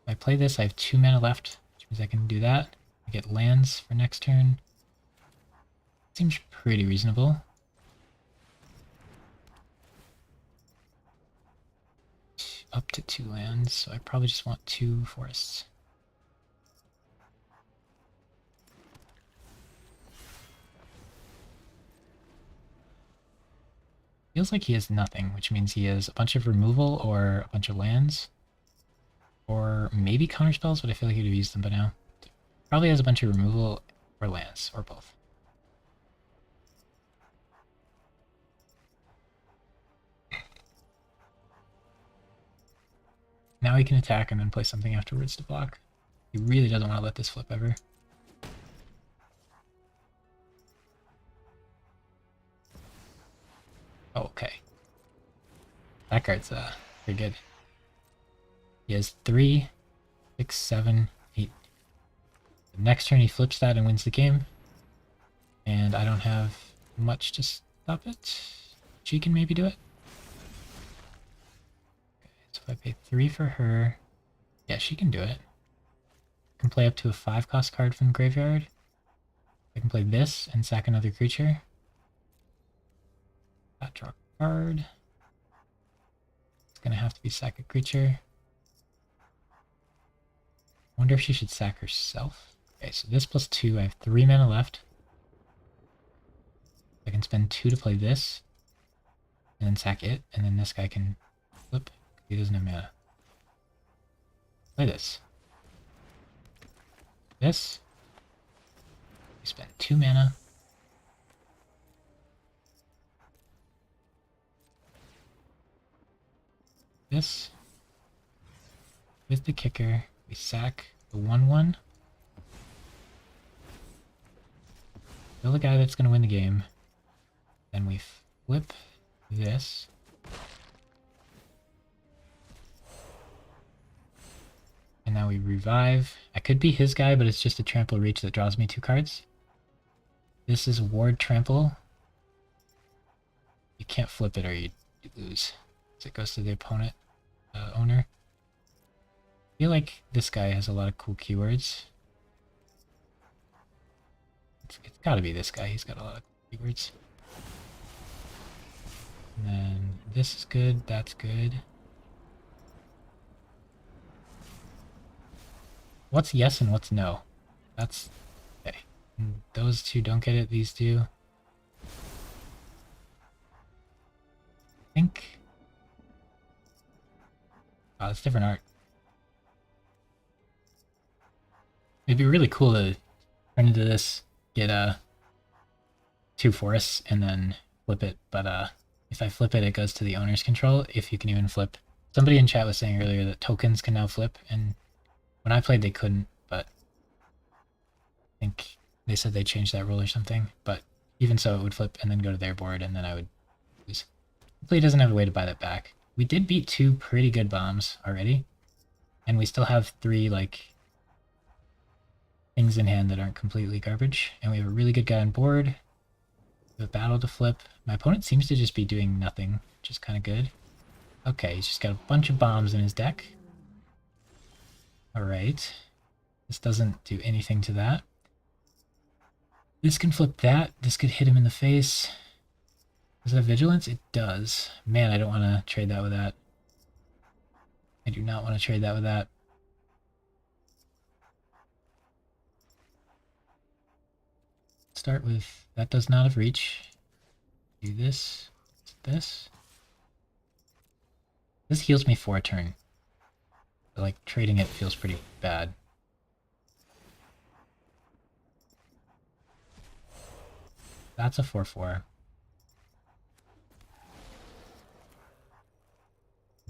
If I play this, I have 2 mana left, which means I can do that. I get lands for next turn. Seems pretty reasonable. Up to 2 lands, so I probably just want 2 forests. Feels like he has nothing, which means he has a bunch of removal or a bunch of lands. Or maybe counterspells, but I feel like he would have used them by now. Probably has a bunch of removal or lands, or both. Now he can attack and then play something afterwards to block. He really doesn't want to let this flip ever. Oh, okay. That card's pretty good. He has 3, 6, 7, 8. The next turn he flips that and wins the game. And I don't have much to stop it. She can maybe do it. Okay, so if I pay 3 for her, yeah, she can do it. I can play up to a 5 cost card from the graveyard. I can play this and sack another creature. That draw a card. It's gonna have to be sack a creature. I wonder if she should sack herself. Okay, so this plus 2, I have 3 mana left. I can spend 2 to play this, and then sack it, and then this guy can flip. He doesn't have mana. Play this. This. We spend 2 mana. This. With the kicker, we sack the 1/1. Kill the guy that's going to win the game. Then we flip this. And now we revive. I could be his guy, but it's just a trample reach that draws me 2 cards. This is ward trample. You can't flip it or you lose. So it goes to the opponent owner. I feel like this guy has a lot of cool keywords. It's gotta be this guy. He's got a lot of keywords. And then this is good. That's good. What's yes and what's no? That's okay. And those two don't get it. These do. I think. Oh, it's different art. It'd be really cool to turn into this, get 2 forests, and then flip it. But if I flip it, it goes to the owner's control. If you can even flip. Somebody in chat was saying earlier that tokens can now flip, and when I played, they couldn't. But I think they said they changed that rule or something. But even so, it would flip and then go to their board, and then I would lose. Hopefully, he doesn't have a way to buy that back. We did beat 2 pretty good bombs already, and we still have 3 like things in hand that aren't completely garbage. And we have a really good guy on board. We have a battle to flip. My opponent seems to just be doing nothing, which is kind of good. Okay, he's just got a bunch of bombs in his deck. Alright. This doesn't do anything to that. This can flip that. This could hit him in the face. Does it have vigilance? It does. Man, I don't want to trade that with that. I do not want to trade that with that. Start with, that does not have reach. Do this. This. This heals me for a turn. But like trading it feels pretty bad. That's a 4/4.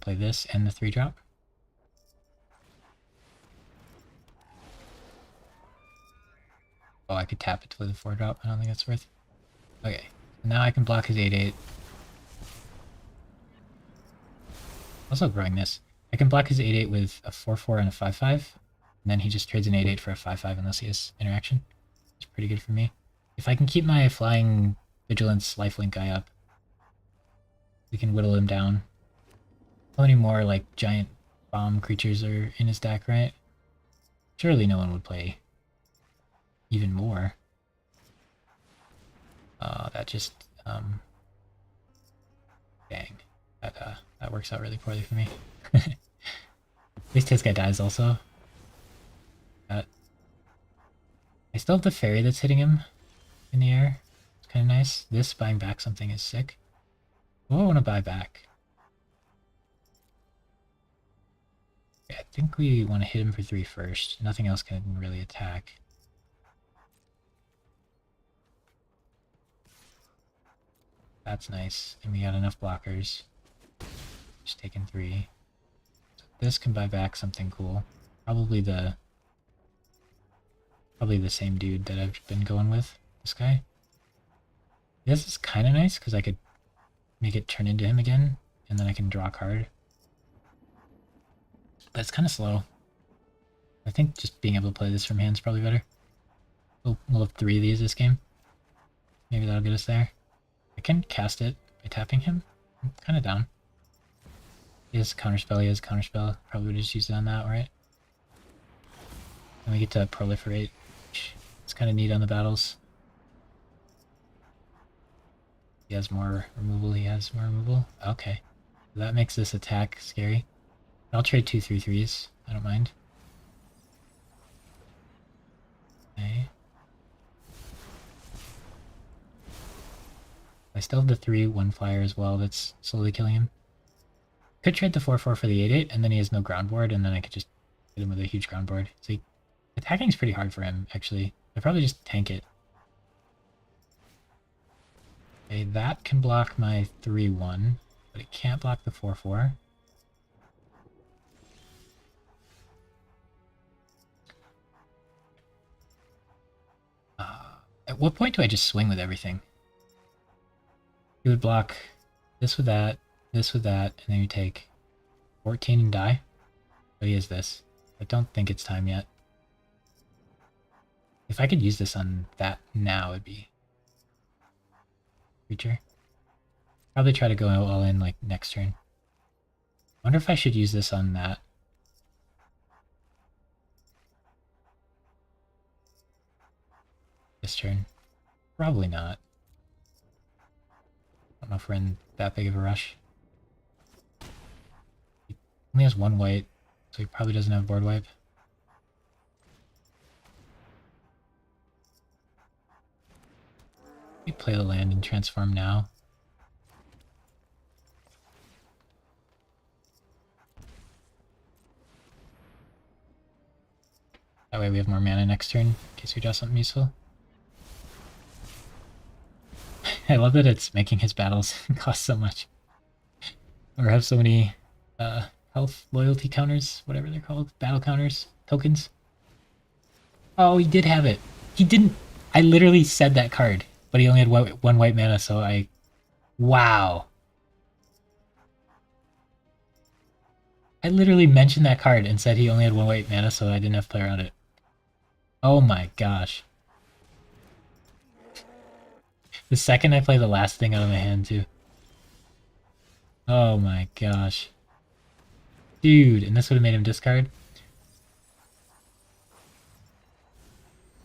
Play this and the 3-drop. Oh, I could tap it to play the 4-drop. I don't think that's worth it. Okay, so now I can block his 8/8. Also growing this. I can block his 8/8 with a 4/4 and a 5/5. And then he just trades an 8/8 for a 5/5 unless he has interaction. It's pretty good for me. If I can keep my flying vigilance lifelink guy up, we can whittle him down. How many more like giant bomb creatures are in his deck, right? Surely no one would play even more. That just dang. That works out really poorly for me. At least his guy dies also. I still have the fairy that's hitting him in the air. It's kind of nice. This buying back something is sick. What do I want to buy back? Okay, I think we want to hit him for 3 first. Nothing else can really attack. That's nice. And we got enough blockers. Just taking 3. So this can buy back something cool. Probably the same dude that I've been going with. This guy. This is kind of nice because I could make it turn into him again, and then I can draw a card. But it's kind of slow. I think just being able to play this from hand is probably better. We'll have 3 of these this game. Maybe that'll get us there. I can cast it by tapping him. I'm kind of down. He has counterspell, he has counterspell. Probably would just use it on that, right? And we get to proliferate. It's kind of neat on the battles. He has more removal, he has more removal. Okay. So that makes this attack scary. I'll trade 2 3/3s. I don't mind. Okay. I still have the 3/1 flyer as well that's slowly killing him. Could trade the 4/4 for the 8/8, and then he has no ground board, and then I could just hit him with a huge ground board. So attacking is pretty hard for him, actually. I'd probably just tank it. Okay, that can block my 3/1, but it can't block the 4/4. At what point do I just swing with everything? You would block this with that, and then you take 14 and die. But he has this. I don't think it's time yet. If I could use this on that now, it'd be creature. Probably try to go all in like next turn. Wonder if I should use this on that. This turn. Probably not. I don't know if we're in that big of a rush. He only has 1 white, so he probably doesn't have board wipe. We play the land and transform now. That way we have more mana next turn, in case we draw something useful. I love that it's making his battles cost so much. Or have so many health loyalty counters, whatever they're called. Battle counters, tokens. Oh, he did have it. He didn't. I literally said that card, but he only had 1 white mana, so I... Wow. I literally mentioned that card and said he only had 1 white mana, so I didn't have to play around it. Oh my gosh. The second I play the last thing out of my hand, too. Oh my gosh. Dude, and this would have made him discard?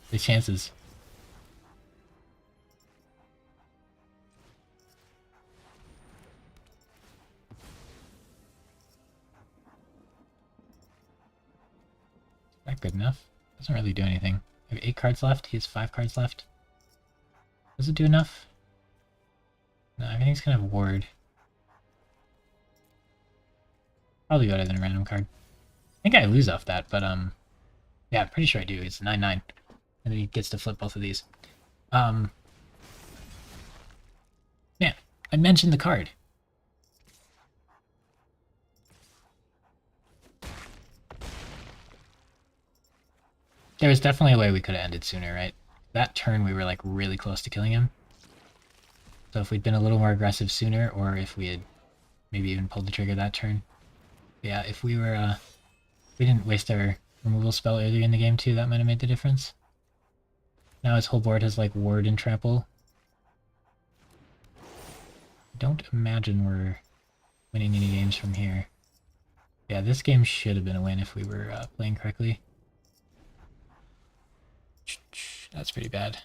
The chances. Is that good enough? Doesn't really do anything. I have 8 cards left. He has 5 cards left. Does it do enough? No, everything's kind of ward. Probably better than a random card. I think I lose off that, but yeah, I'm pretty sure I do. It's 9/9. And then he gets to flip both of these. I mentioned the card. There was definitely a way we could have ended sooner, right? That turn we were like really close to killing him. So if we'd been a little more aggressive sooner, or if we had maybe even pulled the trigger that turn. Yeah, if we were, we didn't waste our removal spell earlier in the game too, that might have made the difference. Now his whole board has like ward and trample. Don't imagine we're winning any games from here. Yeah, this game should have been a win if we were playing correctly. That's pretty bad.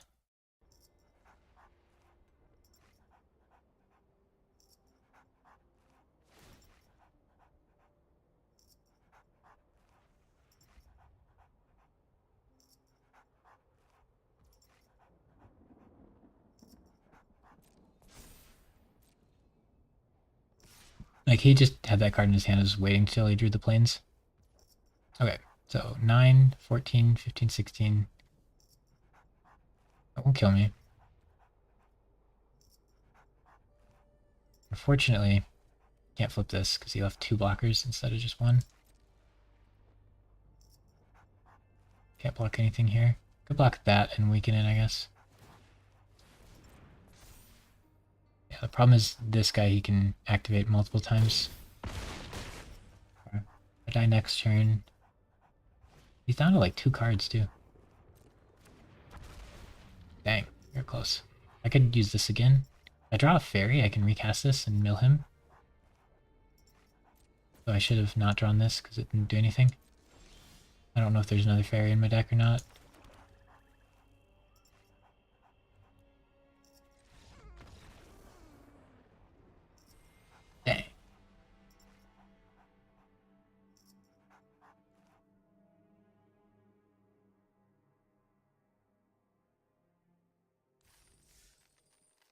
Like, he just had that card in his hand, was waiting till he drew the planes. Okay, so 9, 14, 15, 16. That won't kill me. Unfortunately, can't flip this because he left 2 blockers instead of just 1. Can't block anything here. Could block that and weaken it, I guess. Yeah, the problem is this guy he can activate multiple times. I die next turn. He's down to like 2 cards too. Dang, you're close. I could use this again. I draw a fairy, I can recast this and mill him. So I should have not drawn this because it didn't do anything. I don't know if there's another fairy in my deck or not. Dang.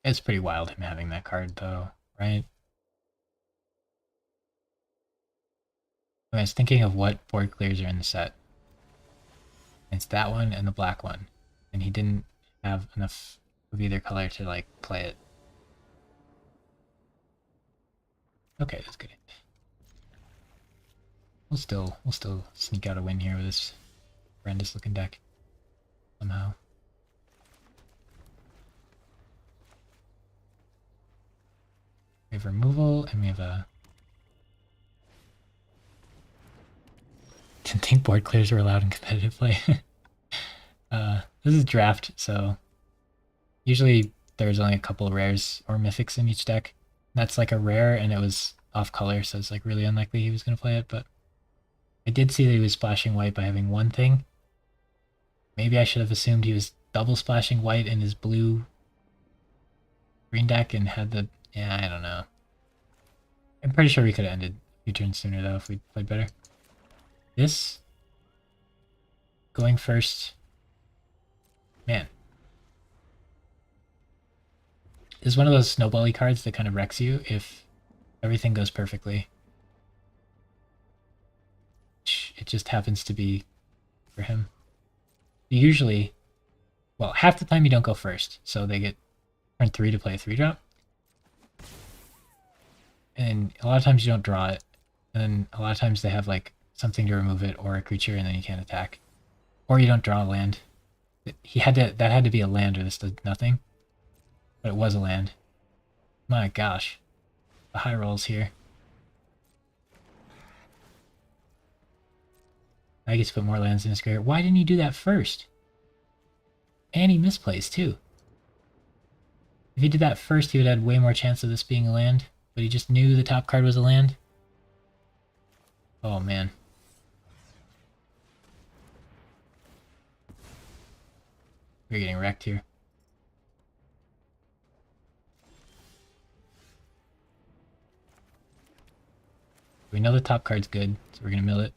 It's pretty wild him having that card though, right? I was thinking of what board clears are in the set. It's that one and the black one. And he didn't have enough of either color to like play it. Okay, that's good. We'll still sneak out a win here with this horrendous looking deck. Somehow. We have removal and we have a didn't think board clears were allowed in competitive play. This is draft, so usually there's only a couple of rares or mythics in each deck. That's like a rare, and it was off color, so it's like really unlikely he was going to play it, but I did see that he was splashing white by having one thing. Maybe I should have assumed he was double splashing white in his blue green deck and had the... Yeah, I don't know. I'm pretty sure we could have ended a few turns sooner, though, if we played better. This... going first... Man. This is one of those snowbally cards that kind of wrecks you if everything goes perfectly. It just happens to be for him. Usually, well, half the time you don't go first, so they get turn 3 to play a 3-drop. And a lot of times you don't draw it, and then a lot of times they have like something to remove it or a creature, and then you can't attack. Or you don't draw a land. That had to be a land or this did nothing. But it was a land. My gosh. The high rolls here. I guess put more lands in his graveyard. Why didn't he do that first? And he misplays too. If he did that first, he would have had way more chance of this being a land. But he just knew the top card was a land. Oh man. We're getting wrecked here. We know the top card's good, so we're gonna mill it.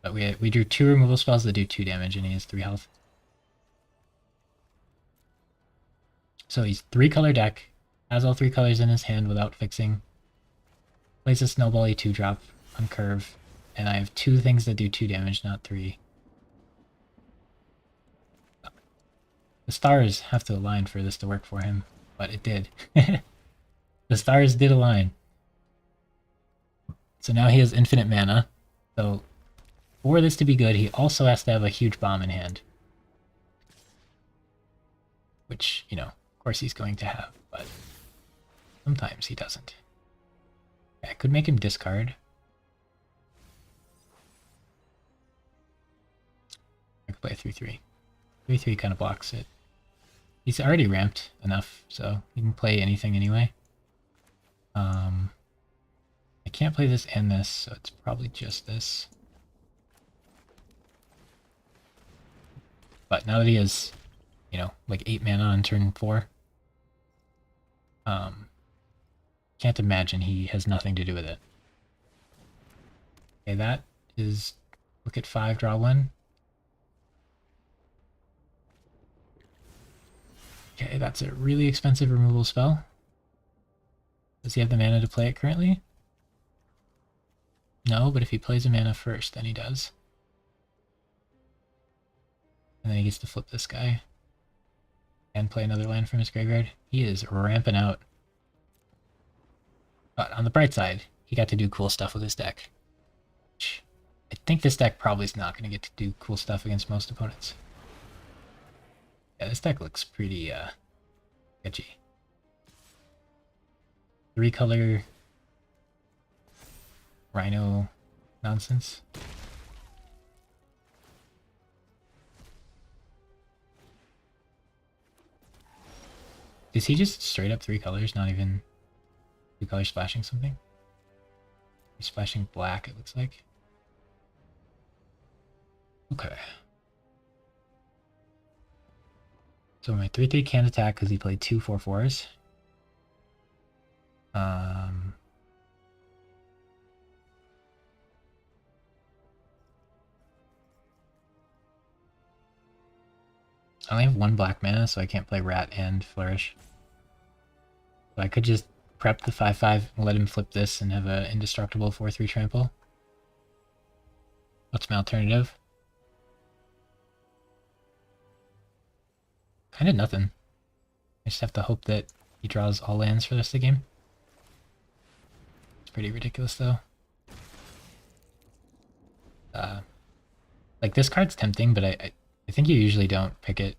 But we drew 2 removal spells that do 2 damage, and he has 3 health. So he's 3-color deck, has all 3 colors in his hand without fixing. Plays a snowball 2-drop on curve, and I have 2 things that do 2 damage, not 3. The stars have to align for this to work for him, but it did. The stars did align. So now he has infinite mana. So for this to be good, he also has to have a huge bomb in hand. Which, you know, of course he's going to have, but sometimes he doesn't. I could make him discard. I could play a 3-3. 3-3 kind of blocks it. He's already ramped enough, so he can play anything anyway. I can't play this and this, so it's probably just this. But now that he has, you know, like 8 mana on turn 4, can't imagine he has nothing to do with it. Okay, that is look at 5, draw 1. Okay, that's a really expensive removal spell. Does he have the mana to play it currently? No, but if he plays a mana first, then he does. And then he gets to flip this guy. And play another land from his graveyard. He is ramping out. But on the bright side, he got to do cool stuff with his deck. I think this deck probably is not going to get to do cool stuff against most opponents. Yeah, this deck looks pretty sketchy. 3-color Rhino nonsense. Is he just straight up 3 colors, not even 2 colors splashing something? He's splashing black, it looks like. Okay. So my 3-3 can't attack because he played 2 4/4s. I only have 1 black mana, so I can't play Rat and Flourish. So I could just prep the 5/5 and let him flip this and have an indestructible 4/3 trample. What's my alternative? Kind of nothing. I just have to hope that he draws all lands for the rest of the game. It's pretty ridiculous, though. Like, this card's tempting, but I think you usually don't pick it.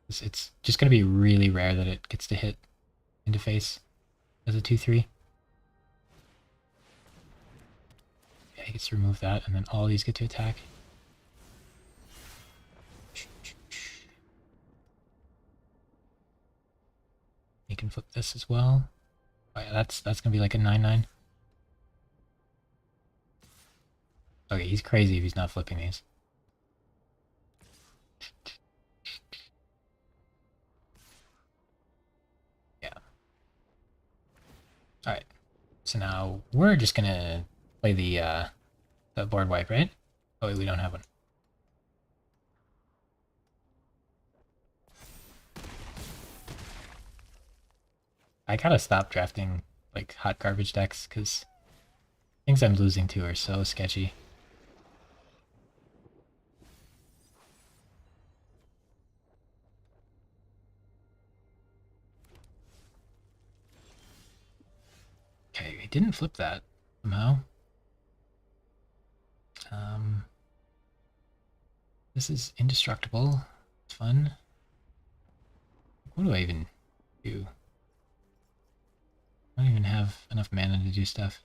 It's just going to be really rare that it gets to hit into face as a 2/3. Yeah, he gets to remove that, and then all these get to attack. He can flip this as well. Oh yeah, that's gonna be like a 9/9. Okay, he's crazy if he's not flipping these. Yeah. Alright. So now we're just gonna play the board wipe, right? Oh wait, we don't have one. I gotta stop drafting like hot garbage decks because things I'm losing to are so sketchy. Okay, he didn't flip that somehow. This is indestructible. It's fun. What do I even do? I don't even have enough mana to do stuff.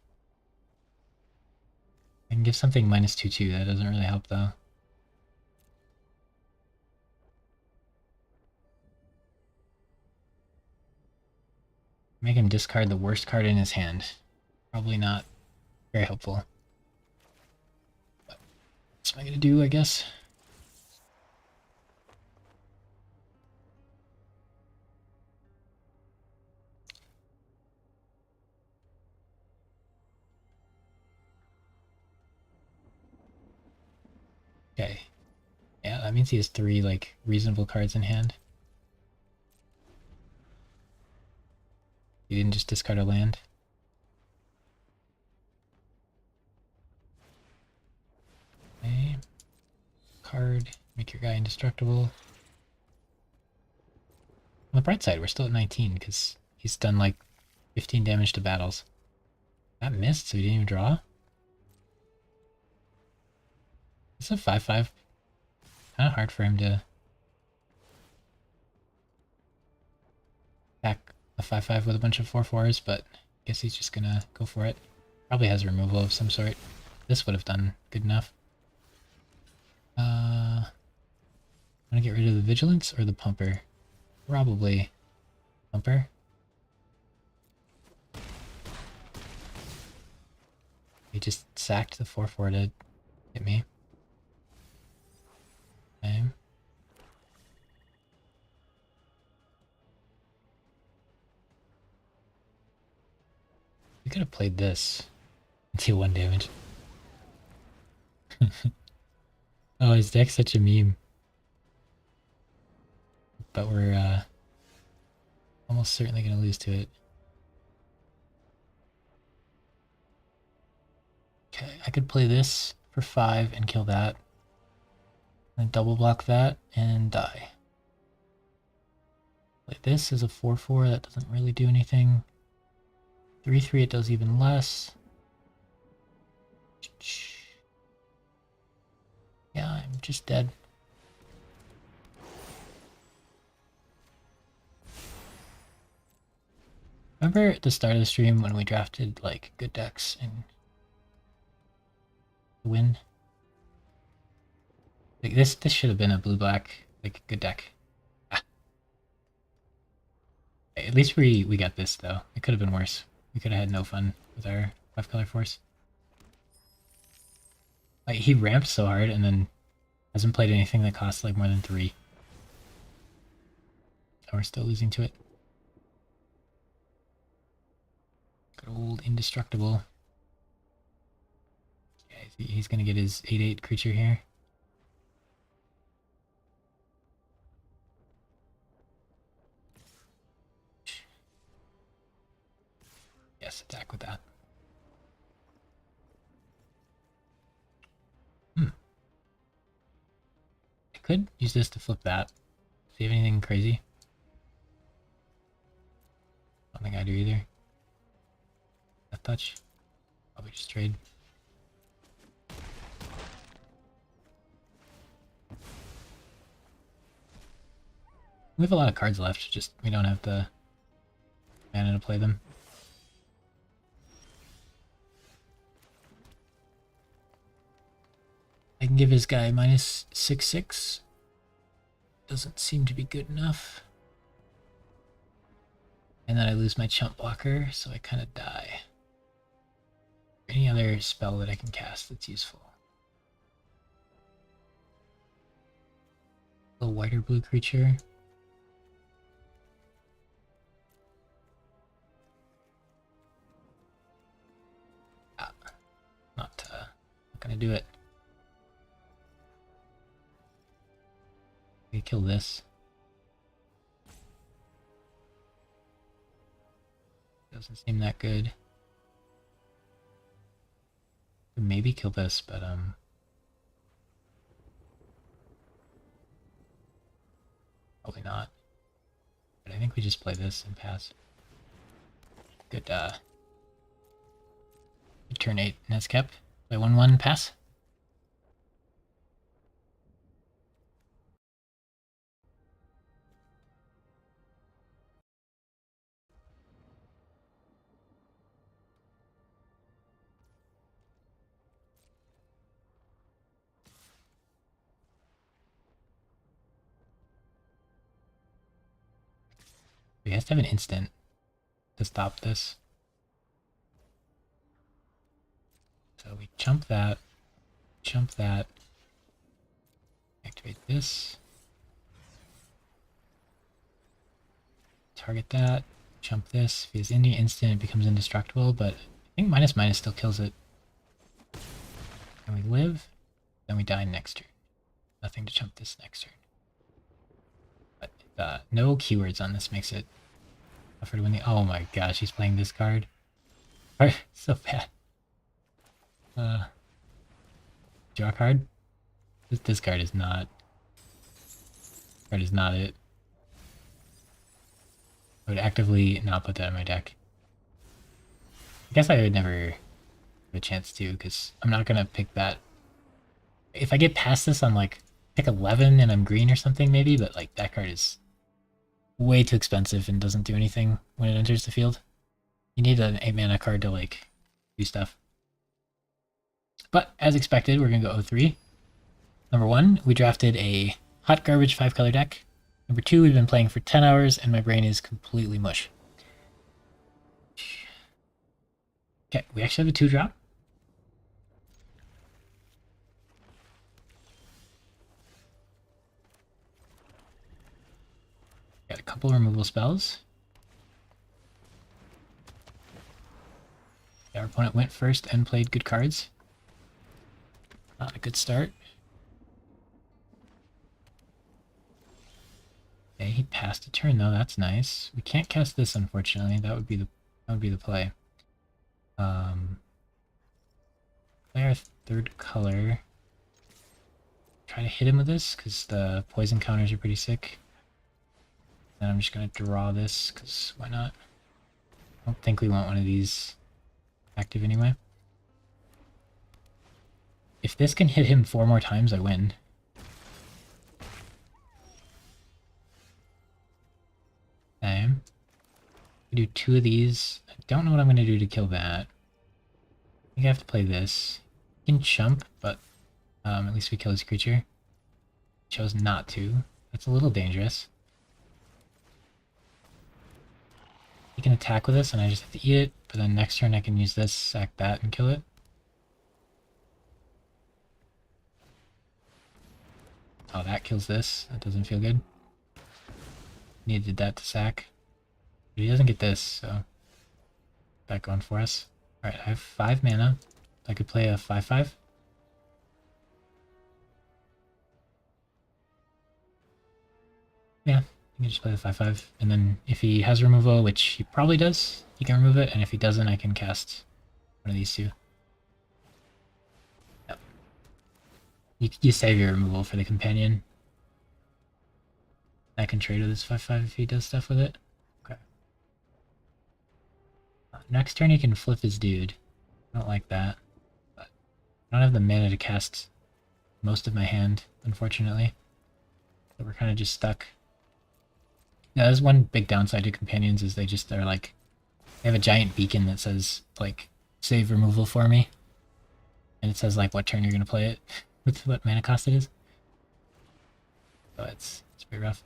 I can give something -2/2. That doesn't really help though. Make him discard the worst card in his hand. Probably not very helpful. But what am I gonna do, I guess? Okay. Yeah, that means he has 3 like reasonable cards in hand. He didn't just discard a land. Okay. Card, make your guy indestructible. On the bright side, we're still at 19 because he's done like 15 damage to battles. That missed, so he didn't even draw? It's a 5/5. Kind of hard for him to attack a 5/5 with a bunch of 4/4s, but I guess he's just gonna go for it. Probably has removal of some sort. This would have done good enough. Want to get rid of the Vigilance or the Pumper? Probably Pumper. He just sacked the 4/4 to hit me. Okay. We could have played this and deal 1 damage. Oh, his deck's such a meme. But we're almost certainly going to lose to it. Okay, I could play this for 5 and kill that. And double block that and die. Play this as a 4/4, that doesn't really do anything. 3/3, it does even less. Yeah, I'm just dead. Remember at the start of the stream when we drafted like good decks and win? Like this should have been a blue-black like good deck. Ah. At least we got this though. It could have been worse. We could have had no fun with our 5-color force. Like he ramped so hard and then hasn't played anything that costs like more than 3. So we're still losing to it. Good old indestructible. Yeah, he's gonna get his 8/8 creature here. Yes, attack with that. I could use this to flip that. Do you have anything crazy? I don't think I do either. Death touch. Probably just trade. We have a lot of cards left, just we don't have the mana to play them. I can give his guy -6/6. Doesn't seem to be good enough. And then I lose my chump blocker, so I kind of die. Any other spell that I can cast that's useful? A little white or blue creature. Not gonna do it. We kill this. Doesn't seem that good. Could maybe kill this, but probably not. But I think we just play this and pass. Good turn 8 Nescap. Play 1/1 pass. He has to have an instant to stop this. So we chump that, activate this, target that, chump this. If he has any instant, it becomes indestructible, but I think // still kills it. And we live, then we die next turn. Nothing to chump this next turn. But no keywords on this makes it tougher to win the. Oh my gosh, he's playing this card. So bad. Draw a card. This card is not. Card is not it. I would actively not put that in my deck. I guess I would never have a chance to, because I'm not gonna pick that. If I get past this on like pick 11 and I'm green or something maybe, but like that card is way too expensive and doesn't do anything when it enters the field. You need an 8 mana card to like do stuff. But as expected, we're gonna go 0-3. Number 1, we drafted a hot garbage 5-color deck. Number 2, we've been playing for 10 hours and my brain is completely mush. Okay, we actually have a 2-drop. Got a couple removal spells. Our opponent went first and played good cards. Not a good start. Okay, he passed a turn though. That's nice. We can't cast this, unfortunately. That would be the play. Play our 3rd color. Try to hit him with this because the poison counters are pretty sick. Then I'm just gonna draw this because why not? I don't think we want one of these active anyway. If this can hit him 4 more times, I win. Okay. I do 2 of these. I don't know what I'm going to do to kill that. I think I have to play this. He can chump, but at least we kill his creature. Chose not to. That's a little dangerous. He can attack with this, and I just have to eat it, but then next turn I can use this, sack that, and kill it. Oh, that kills this. That doesn't feel good. Needed that to sack. But he doesn't get this, so that going for us. Alright, I have 5 mana. I could play a 5/5. Yeah, you can just play the 5/5. And then if he has removal, which he probably does, he can remove it. And if he doesn't, I can cast one of these 2. Yep. You save your removal for the companion. I can trade with this 5/5 if he does stuff with it. Okay. Next turn he can flip his dude. I don't like that. But I don't have the mana to cast most of my hand, unfortunately. So we're kind of just stuck. Yeah, there's one big downside to companions is they're like, they have a giant beacon that says like, save removal for me. And it says like what turn you're going to play it with what mana cost it is. So it's pretty rough.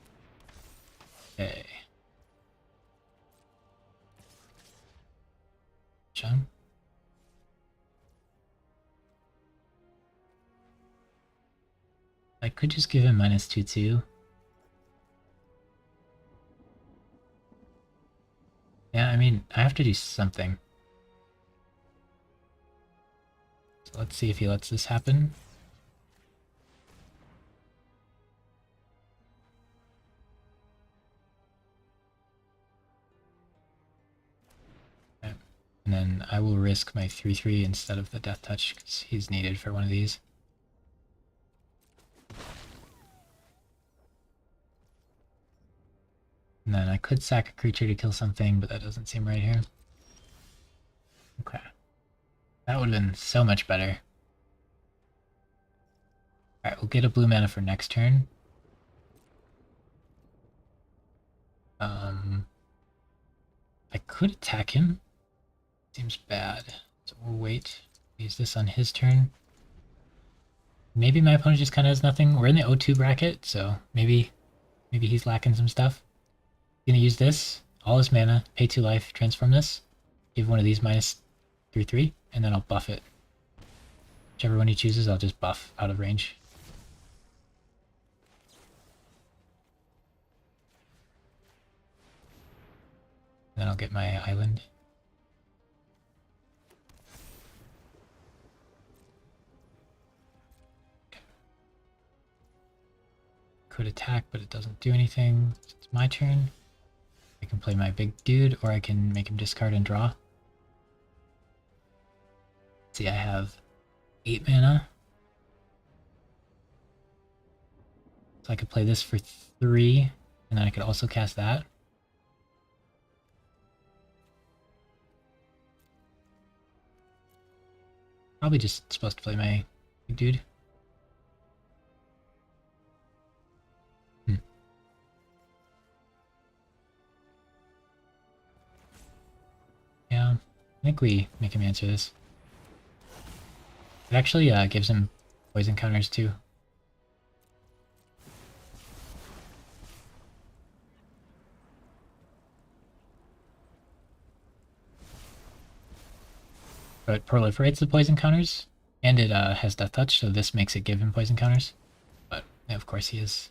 Okay. John? I could just give him -2/2. Yeah, I mean, I have to do something. So let's see if he lets this happen. Okay. And then I will risk my 3/3 instead of the Death Touch because he's needed for one of these. And then I could sack a creature to kill something, but that doesn't seem right here. Okay. That would have been so much better. Alright, we'll get a blue mana for next turn. I could attack him. Seems bad. So we'll wait. Use this on his turn. Maybe my opponent just kind of has nothing. We're in the 0-2 bracket, so maybe he's lacking some stuff. Gonna use this, all his mana, pay 2 life, transform this, give one of these -3/3, and then I'll buff it. Whichever one he chooses, I'll just buff out of range. Then I'll get my island. Could attack, but it doesn't do anything. So it's my turn. I can play my big dude, or I can make him discard and draw. See, I have 8 mana. So I could play this for 3, and then I could also cast that. Probably just supposed to play my big dude. Yeah, I think we make him answer this. It actually gives him poison counters too. But it proliferates the poison counters, and it has death touch, so this makes it give him poison counters. But yeah, of course he has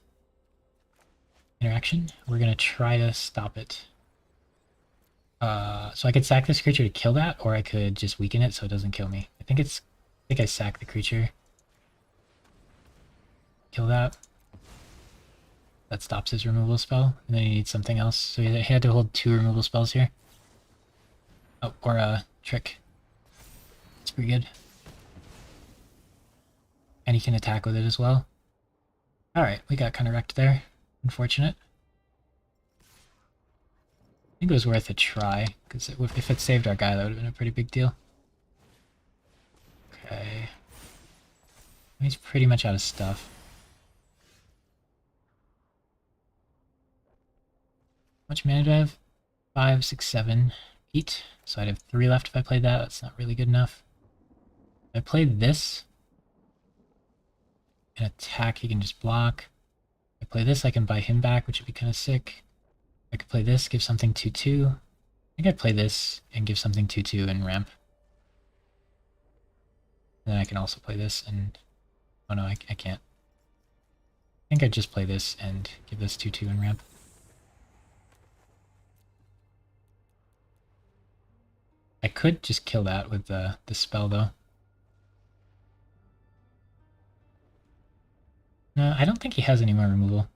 interaction. We're gonna try to stop it. So I could sack this creature to kill that, or I could just weaken it so it doesn't kill me. I think I sack the creature. Kill that. That stops his removal spell, and then he needs something else. So he had to hold 2 removal spells here. Oh, or a trick. It's pretty good. And he can attack with it as well. Alright, we got kind of wrecked there. Unfortunate. I think it was worth a try, because if it saved our guy, that would have been a pretty big deal. Okay. He's pretty much out of stuff. How much mana do I have? 5, 6, 7, 8. So I'd have 3 left if I played that. That's not really good enough. If I played this and attack, he can just block. If I play this, I can buy him back, which would be kind of sick. I could play this, give something 2/2. I think I'd play this and give something 2/2 and ramp. And then I can also play this and... Oh no, I can't. I think I'd just play this and give this 2/2 and ramp. I could just kill that with the spell though. No, I don't think he has any more removal.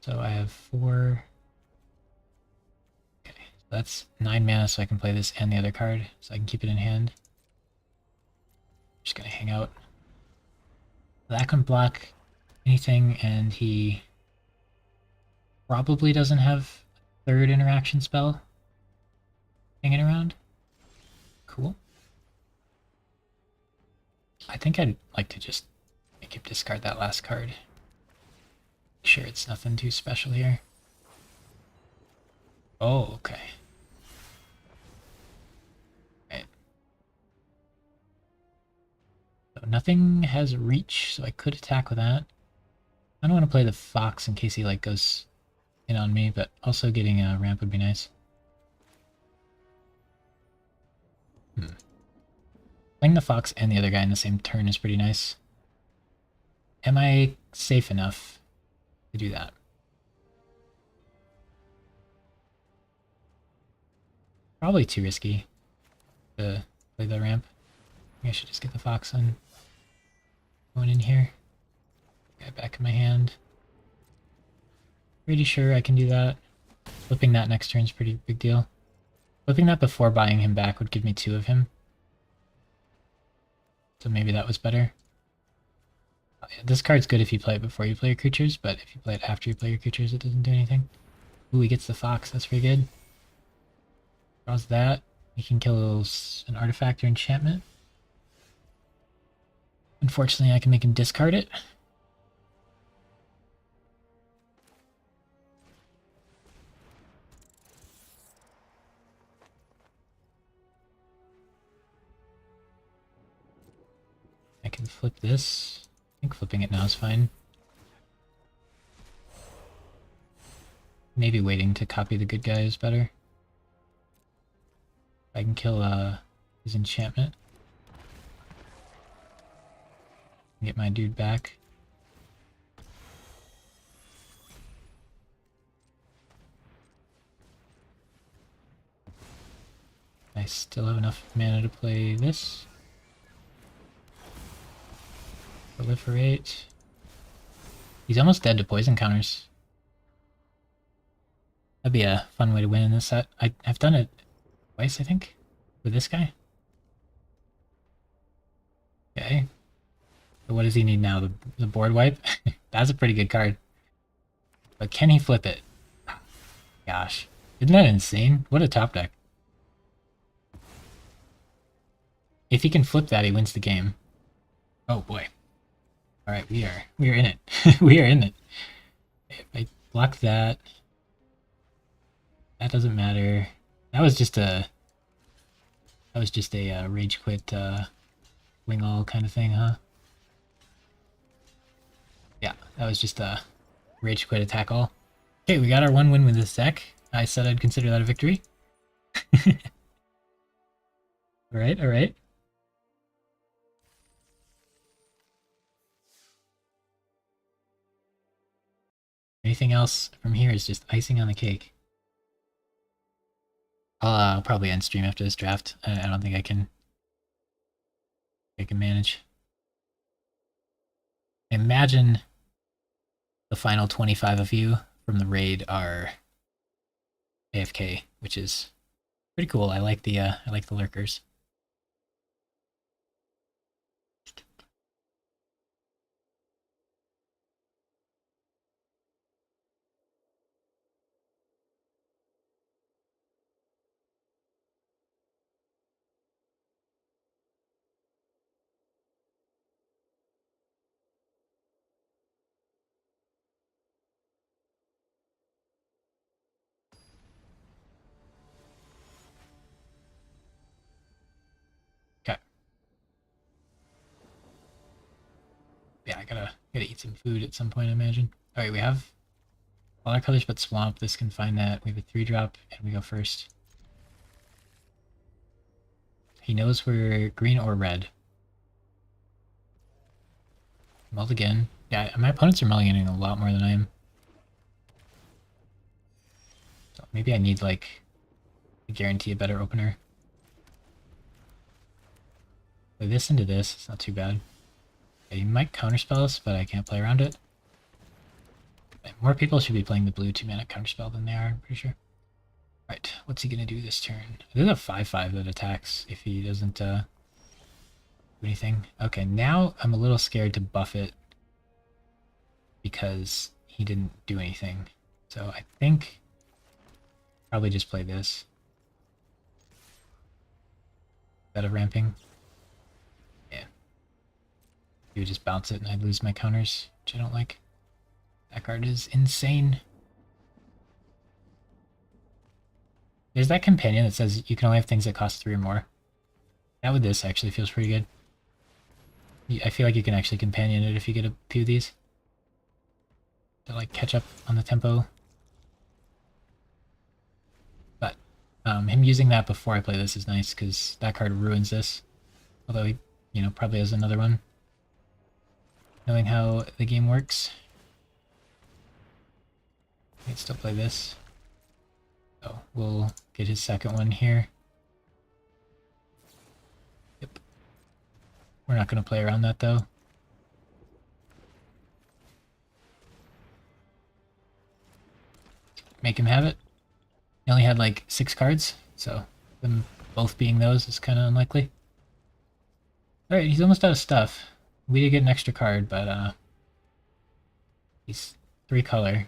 So I have 4. Okay, so that's 9 mana, so I can play this and the other card, so I can keep it in hand. Just gonna hang out. That can block anything, and he probably doesn't have a 3rd interaction spell hanging around. Cool. I think I'd like to just make him discard that last card. Make sure it's nothing too special here. Oh, okay. Right. So nothing has reach, so I could attack with that. I don't want to play the fox in case he like goes in on me, but also getting a ramp would be nice. Playing the fox and the other guy in the same turn is pretty nice. Am I safe enough to do that? Probably too risky to play the ramp. I think I should just get the fox on going in here. Guy back in my hand. Pretty sure I can do that. Flipping that next turn is pretty big deal. Flipping that before buying him back would give me 2 of him. So maybe that was better. This card's good if you play it before you play your creatures, but if you play it after you play your creatures, it doesn't do anything. Ooh, he gets the fox. That's pretty good. Draws that. He can kill an artifact or enchantment. Unfortunately, I can make him discard it. I can flip this. I think flipping it now is fine. Maybe waiting to copy the good guy is better. I can kill his enchantment. Get my dude back. I still have enough mana to play this. Proliferate. He's almost dead to poison counters. That'd be a fun way to win in this set. I've done it twice, I think, with this guy. Okay. So what does he need now? The board wipe? That's a pretty good card. But can he flip it? Gosh. Isn't that insane? What a top deck. If he can flip that, he wins the game. Oh boy. Alright, we are in it. We are in it. If I block that, that doesn't matter. That was just a rage quit wing all kind of thing, huh? Yeah, that was just a rage quit attack all. Okay, we got our one win with this deck. I said I'd consider that a victory. Alright, alright. Anything else from here is just icing on the cake. I'll probably end stream after this draft. I don't think I can manage. Imagine the final 25 of you from the raid are AFK, which is pretty cool. I like the lurkers. Okay. Yeah, I gotta eat some food at some point, I imagine. Alright, we have all our colors but swamp. This can find that. We have a 3-drop, and we go first. He knows we're green or red. Mulled again. Yeah, my opponents are mulliganing a lot more than I am. So maybe I need, like, to guarantee a better opener. Play this into this. It's not too bad. Okay, he might counterspell us, but I can't play around it. More people should be playing the blue 2-mana counterspell than they are, I'm pretty sure. Right, what's he gonna do this turn? There's a 5/5 that attacks if he doesn't do anything. Okay, now I'm a little scared to buff it because he didn't do anything. So I think probably just play this instead of ramping. Yeah. He would just bounce it and I'd lose my counters, which I don't like. That card is insane. There's that companion that says you can only have things that cost 3 or more. That with this actually feels pretty good. I feel like you can actually companion it if you get a few of these. To like catch up on the tempo. But him using that before I play this is nice because that card ruins this. Although he, probably has another one. Knowing how the game works. I can still play this. So we'll get his second one here. Yep. We're not going to play around that though. Make him have it. He only had like 6 cards, so them both being those is kind of unlikely. Alright, he's almost out of stuff. We did get an extra card, but he's 3 color.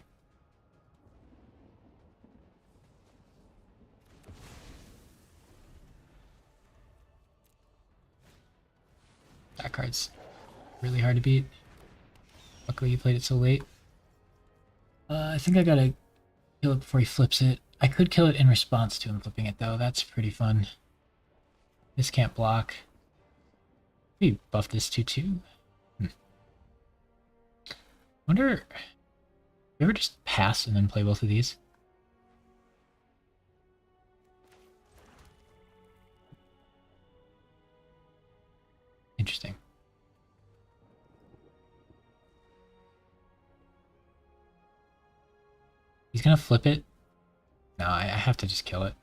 That card's really hard to beat. Luckily you played it so late. I think I gotta kill it before he flips it. I could kill it in response to him flipping it though, that's pretty fun. This can't block. We buff this 2/2. Wonder, you ever just pass and then play both of these? Interesting. He's gonna flip it. No, I have to just kill it.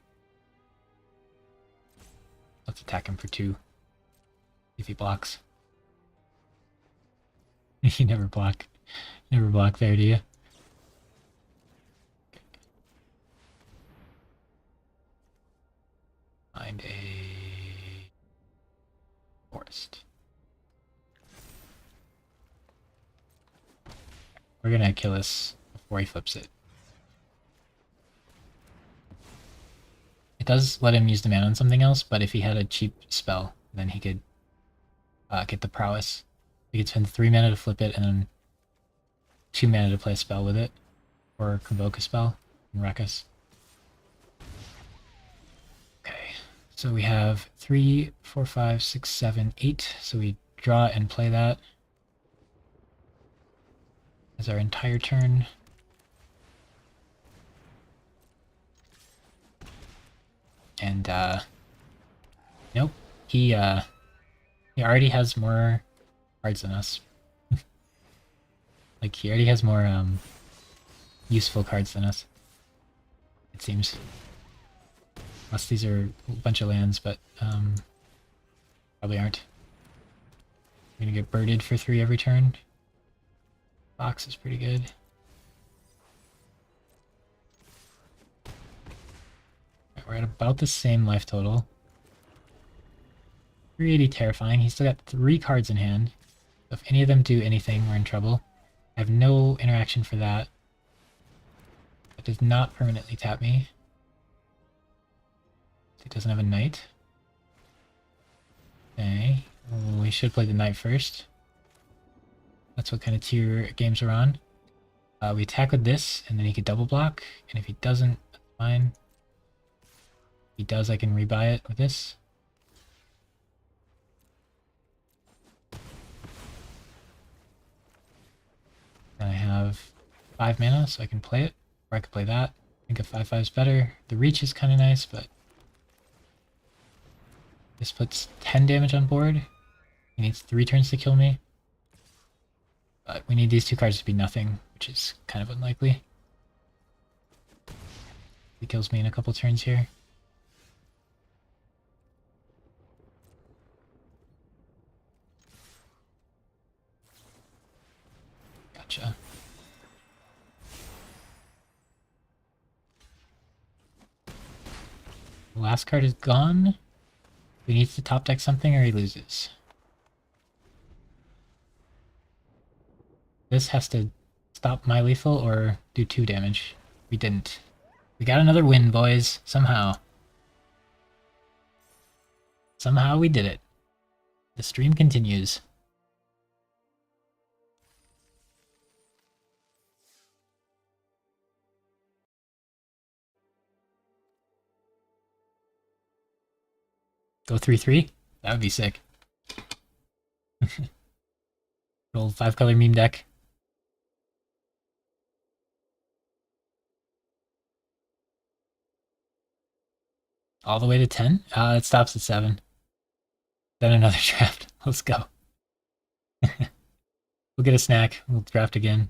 Let's attack him for 2. If he blocks. You never block. Never block there, do you? Okay. Find a forest. We're gonna kill this before he flips it. It does let him use the mana on something else, but if he had a cheap spell, then he could get the prowess. He could spend 3 mana to flip it and then 2 mana to play a spell with it, or convoke a spell and wreck us. Okay, so we have 3, 4, 5, 6, 7, 8. So we draw and play that as our entire turn. And nope, he already has more cards than us. Like, he already has more useful cards than us, it seems. Unless these are a bunch of lands, but probably aren't. I'm gonna get birded for 3 every turn. Box is pretty good. We're at about the same life total. Pretty terrifying. He's still got 3 cards in hand. So if any of them do anything, we're in trouble. I have no interaction for that. That does not permanently tap me. He doesn't have a knight. Okay. Oh, we should play the knight first. That's what kind of tier games we're on. We attack with this, and then he could double block. And if he doesn't, that's fine. If he does, I can rebuy it with this. And I have 5 mana, so I can play it. Or I could play that. I think a 5/5 is better. The reach is kind of nice, but this puts 10 damage on board. He needs 3 turns to kill me. But we need these 2 cards to be nothing, which is kind of unlikely. He kills me in a couple turns here. Gotcha. The last card is gone. He needs to top deck something or he loses. This has to stop my lethal or do 2 damage. We didn't. We got another win, boys. Somehow. Somehow we did it. The stream continues. Go 3/3? That would be sick. Roll 5-color meme deck. All the way to 10? It stops at 7. Then another draft. Let's go. We'll get a snack. We'll draft again.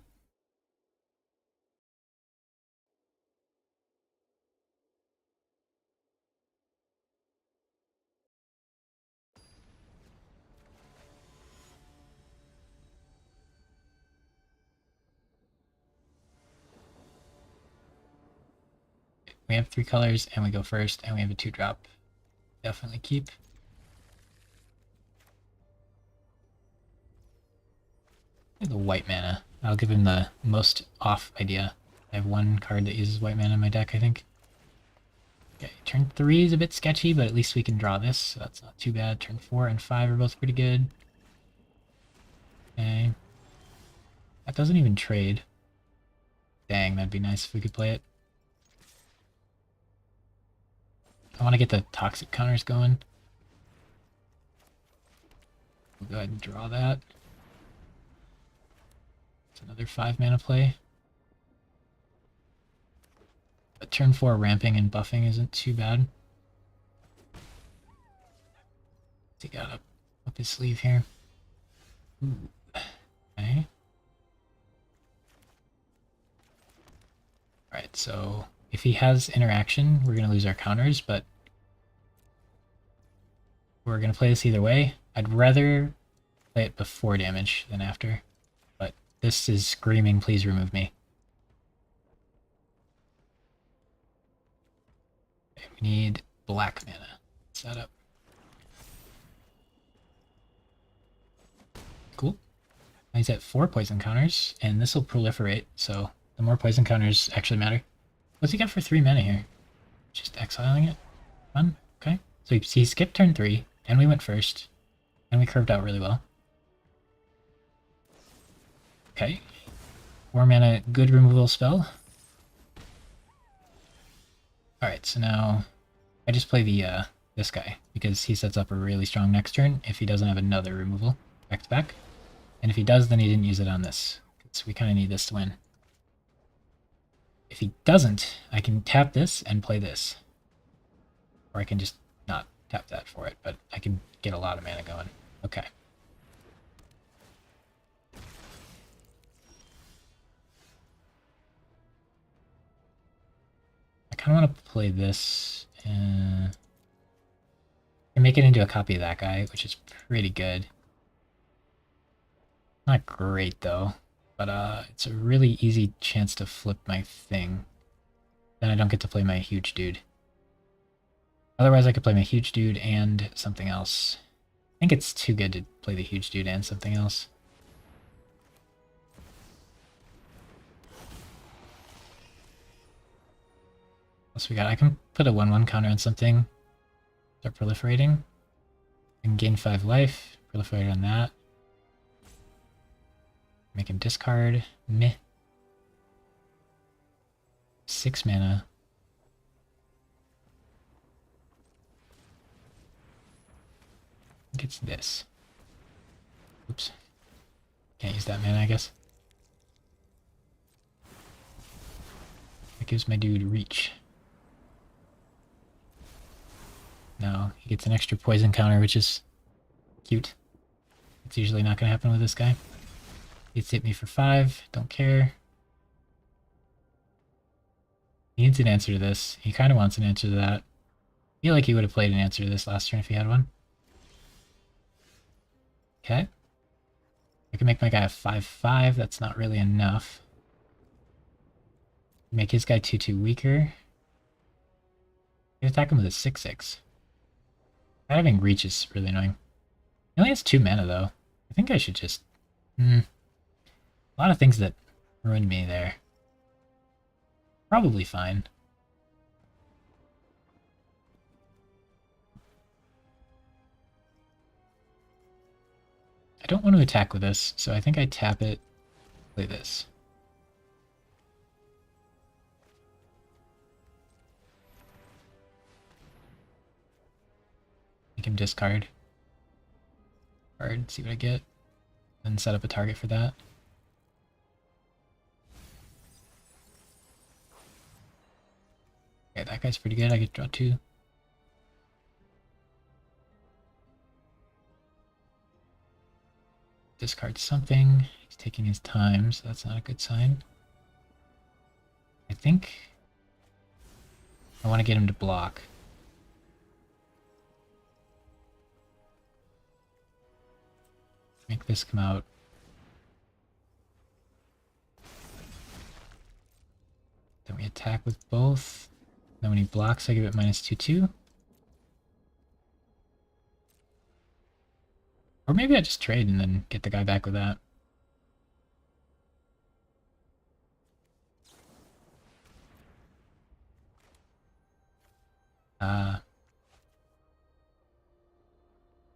We have 3 colors, and we go first, and we have a 2-drop. Definitely keep. The white mana. I'll give him the most off idea. I have 1 card that uses white mana in my deck, I think. Okay, turn 3 is a bit sketchy, but at least we can draw this, so that's not too bad. Turn 4 and 5 are both pretty good. Okay. That doesn't even trade. Dang, that'd be nice if we could play it. I want to get the toxic counters going. We'll go ahead and draw that. It's another 5 mana play. But turn 4 ramping and buffing isn't too bad. He got up his sleeve here. Ooh. Okay. Alright, so if he has interaction, we're going to lose our counters, but we're going to play this either way. I'd rather play it before damage than after, but this is screaming, please remove me. Okay, we need black mana. Set up. Cool. He's at 4 poison counters, and this will proliferate, so the more poison counters actually matter. What's he got for 3 mana here? Just exiling it? Fun. Okay. So he skipped turn 3, and we went first, and we curved out really well. Okay. 4 mana, good removal spell. Alright, so now I just play the this guy, because he sets up a really strong next turn if he doesn't have another removal back to back. And if he does, then he didn't use it on this, because we kind of need this to win. If he doesn't, I can tap this and play this. Or I can just not tap that for it, but I can get a lot of mana going. Okay. I kind of want to play this and make it into a copy of that guy, which is pretty good. Not great though, but it's a really easy chance to flip my thing. Then I don't get to play my huge dude. Otherwise I could play my huge dude and something else. I think it's too good to play the huge dude and something else. What we got? I can put a 1/1 counter on something. Start proliferating. I can gain 5 life. Proliferate on that. Make him discard. Meh. 6 mana. I think it's this. Oops. Can't use that mana, I guess. That gives my dude reach. No, he gets an extra poison counter, which is cute. It's usually not going to happen with this guy. He's hit me for 5, don't care. He needs an answer to this. He kind of wants an answer to that. I feel like he would have played an answer to this last turn if he had one. Okay. I can make my guy a 5/5. That's not really enough. Make his guy 2/2 weaker. I can attack him with a 6/6. Having reach is really annoying. He only has 2 mana though. I think I should just... A lot of things that ruined me there. Probably fine. I don't want to attack with this, so I think I tap it, play this. Make him discard. Card, see what I get. Then set up a target for that. Okay, that guy's pretty good. I get to draw 2. Discard something. He's taking his time, so that's not a good sign. I think I want to get him to block. Make this come out. Then we attack with both. Then when he blocks, I give it -2/2. Or maybe I just trade and then get the guy back with that.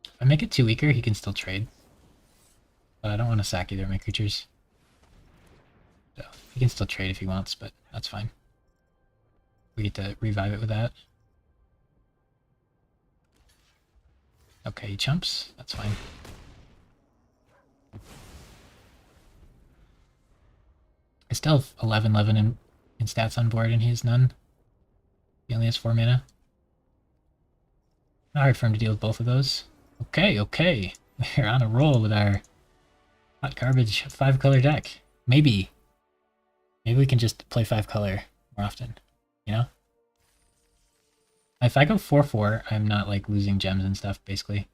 If I make it 2 weaker, he can still trade. But I don't want to sack either of my creatures. So he can still trade if he wants, but that's fine. We get to revive it with that. Okay, he chumps. That's fine. I still have 11/11 in stats on board, and he has none. He only has 4 mana. Not hard for him to deal with both of those. Okay, okay. We're on a roll with our hot garbage 5-color deck. Maybe we can just play 5-color more often, you know? If I go 4/4, I'm not like losing gems and stuff, basically.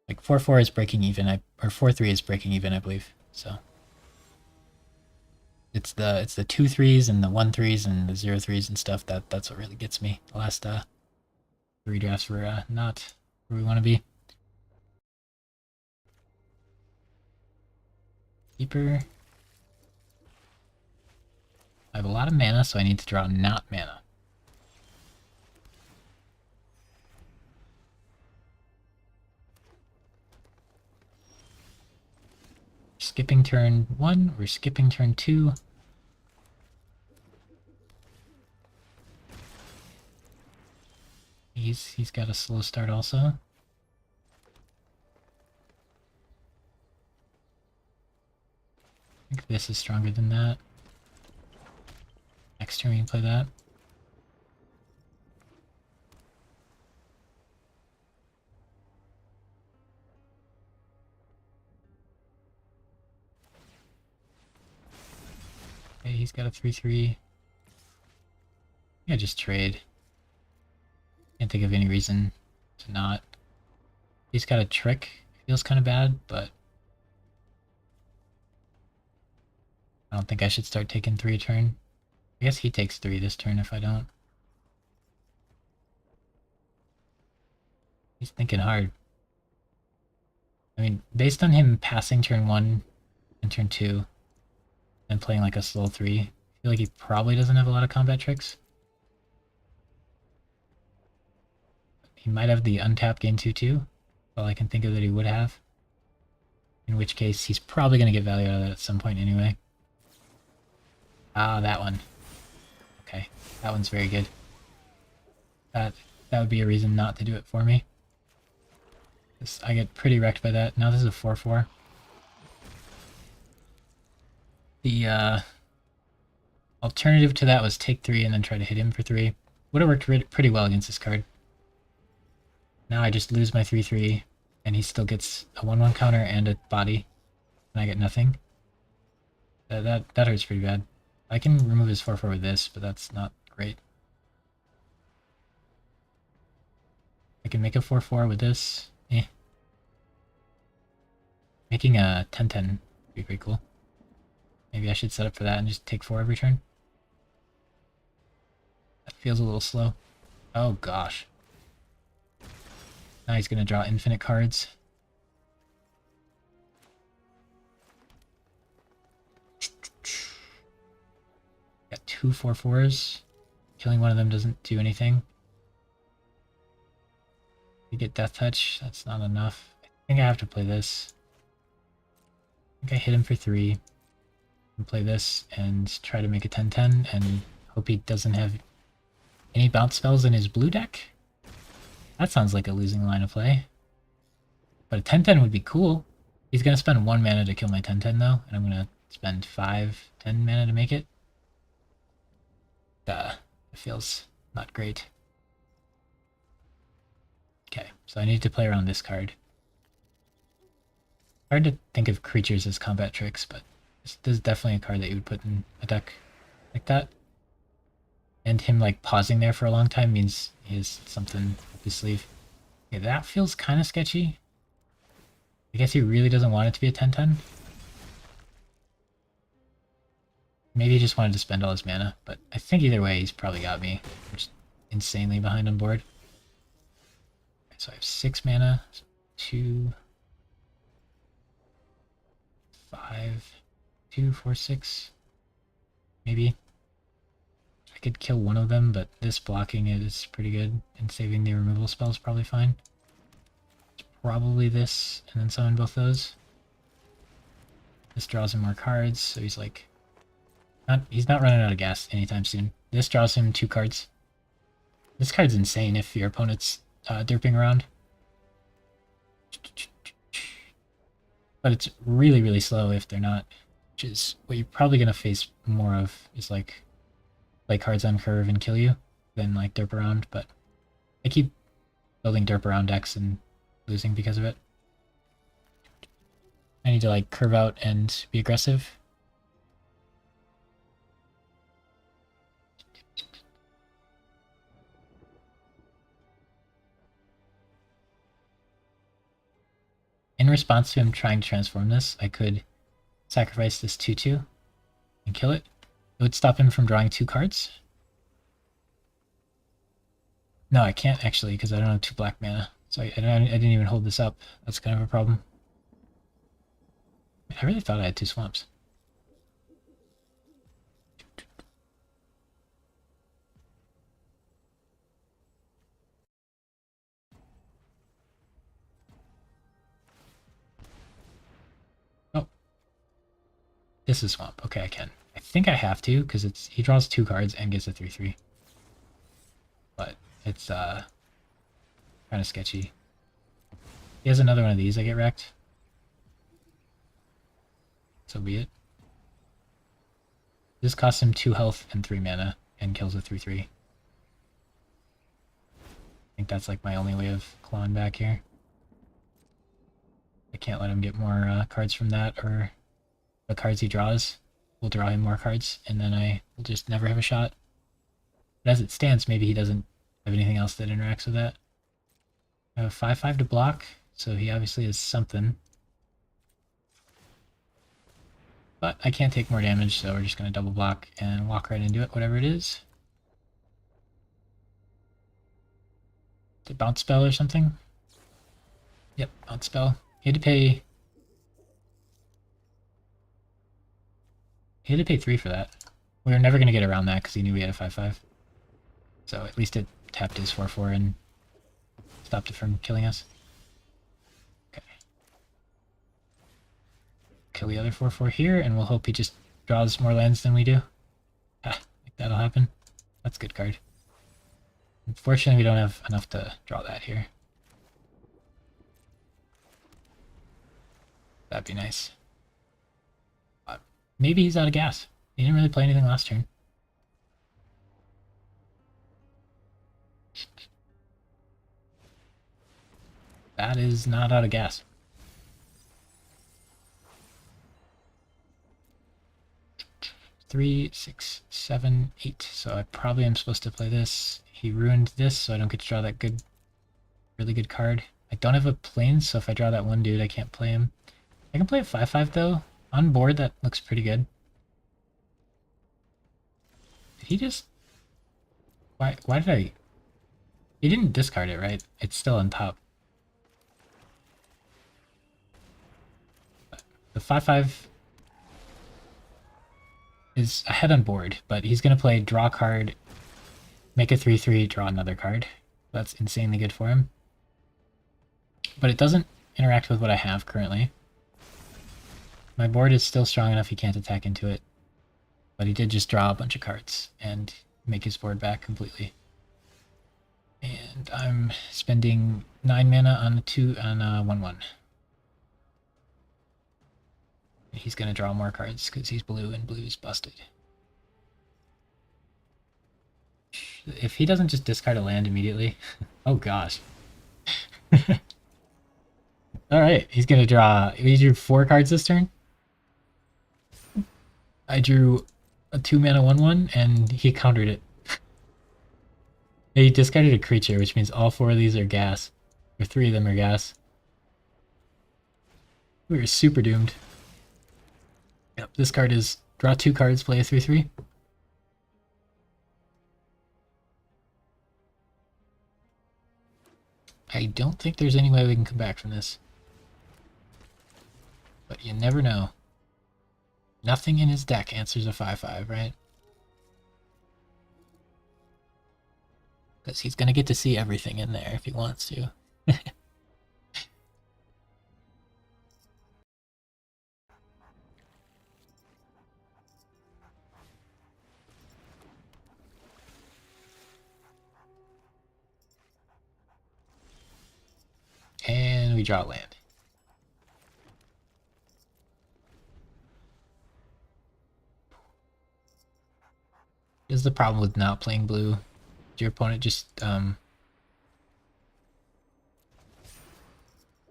Like 4/4 is breaking even, or 4/3 is breaking even, I believe. So it's the 2/3s and the 1/3s and the 0/3s and stuff that's what really gets me. The last 3 drafts were not where we want to be. Keeper. I have a lot of mana, so I need to draw not mana. Skipping turn 1, we're skipping turn 2. He's got a slow start also. I think this is stronger than that. Next turn we can play that. Okay, he's got a 3/3. Yeah, just trade. Can't think of any reason to not. He's got a trick. Feels kind of bad, but I don't think I should start taking 3 a turn. I guess he takes 3 this turn if I don't. He's thinking hard. I mean, based on him passing turn 1 and turn 2 and playing like a slow 3, I feel like he probably doesn't have a lot of combat tricks. He might have the untap gain 2/2. All I can think of that he would have. In which case, he's probably going to get value out of that at some point anyway. Ah, that one. Okay, that one's very good. That would be a reason not to do it for me. I get pretty wrecked by that. Now this is a 4/4. The alternative to that was take 3 and then try to hit him for 3. Would have worked pretty well against this card. Now I just lose my 3/3, and he still gets a 1/1 counter and a body, and I get nothing. That hurts pretty bad. I can remove his 4/4 with this, but that's not great. I can make a 4/4 with this. Making a 10/10 would be pretty cool. Maybe I should set up for that and just take 4 every turn. That feels a little slow. Oh gosh. Now he's gonna draw infinite cards. Got 2 4/4s. Killing one of them doesn't do anything. You get Death Touch, that's not enough. I think I have to play this. I think I hit him for 3. And play this and try to make a 10/10 and hope he doesn't have any bounce spells in his blue deck. That sounds like a losing line of play. But a 10/10 would be cool. He's going to spend 1 mana to kill my 10/10 though, and I'm going to spend 5, 10 mana to make it. It feels not great. Okay, so I need to play around this card. Hard to think of creatures as combat tricks, but this is definitely a card that you would put in a deck like that. And him like pausing there for a long time means he has something up his sleeve. Okay, that feels kind of sketchy. I guess he really doesn't want it to be a 10/10. Maybe he just wanted to spend all his mana, but I think either way he's probably got me. I'm just insanely behind on board. Okay, so I have 6 mana. So 2, 5, 2, 4, 6. Maybe. I could kill one of them, but this blocking it is pretty good, and saving the removal spell is probably fine. It's probably this, and then summon both those. This draws him more cards, so he's like... he's not running out of gas anytime soon. This draws him 2 cards. This card's insane if your opponent's derping around. But it's really, really slow if they're not, which is what you're probably going to face more of, is like play cards on curve and kill you than like derp around, but I keep building derp around decks and losing because of it. I need to like curve out and be aggressive. In response to him trying to transform this, I could sacrifice this 2/2 and kill it. It would stop him from drawing 2 cards. No, I can't actually, because I don't have 2 black mana. So I didn't even hold this up. That's kind of a problem. I really thought I had 2 swamps. Oh, this is swamp. Okay, I can. I think I have to because he draws 2 cards and gets a 3/3. But it's kind of sketchy. He has another one of these. I get wrecked. So be it. This costs him 2 health and 3 mana and kills a 3/3. I think that's like my only way of clawing back here. I can't let him get more cards from that, or the cards he draws will draw him more cards, and then I will just never have a shot. But as it stands, maybe he doesn't have anything else that interacts with that. I have a 5/5 to block, so he obviously has something. But I can't take more damage, so we're just going to double block and walk right into it, whatever it is. The bounce spell or something? Yep, bounce spell. He had to pay 3 for that. We were never going to get around that because he knew we had a 5/5. So at least it tapped his 4/4 and stopped it from killing us. Okay. Kill the other 4/4 here, and we'll hope he just draws more lands than we do. Ah, like that'll happen. That's a good card. Unfortunately, we don't have enough to draw that here. That'd be nice. But maybe he's out of gas. He didn't really play anything last turn. That is not out of gas. Three, 6, 7, 8. So I probably am supposed to play this. He ruined this, so I don't get to draw that good, really good card. I don't have a plane, so if I draw that one dude, I can't play him. I can play a 5/5 though. On board, that looks pretty good. Did he just... Why did I... He didn't discard it, right? It's still on top. The 5/5 is ahead on board, but he's going to play draw card, make a 3/3, draw another card. That's insanely good for him. But it doesn't interact with what I have currently. My board is still strong enough he can't attack into it. But he did just draw a bunch of cards and make his board back completely. And I'm spending 9 mana on a 1/1. He's going to draw more cards because he's blue and blue is busted. If he doesn't just discard a land immediately... Oh gosh. Alright, he's going to draw... He drew 4 cards this turn. I drew a 2 mana 1/1 and he countered it. He discarded a creature, which means all 4 of these are gas. Or 3 of them are gas. We were super doomed. Yep, this card is draw 2 cards, play a 3/3. I don't think there's any way we can come back from this. But you never know. Nothing in his deck answers a 5/5, right? Because he's going to get to see everything in there if he wants to. And we draw land. This is the problem with not playing blue. Your opponent just the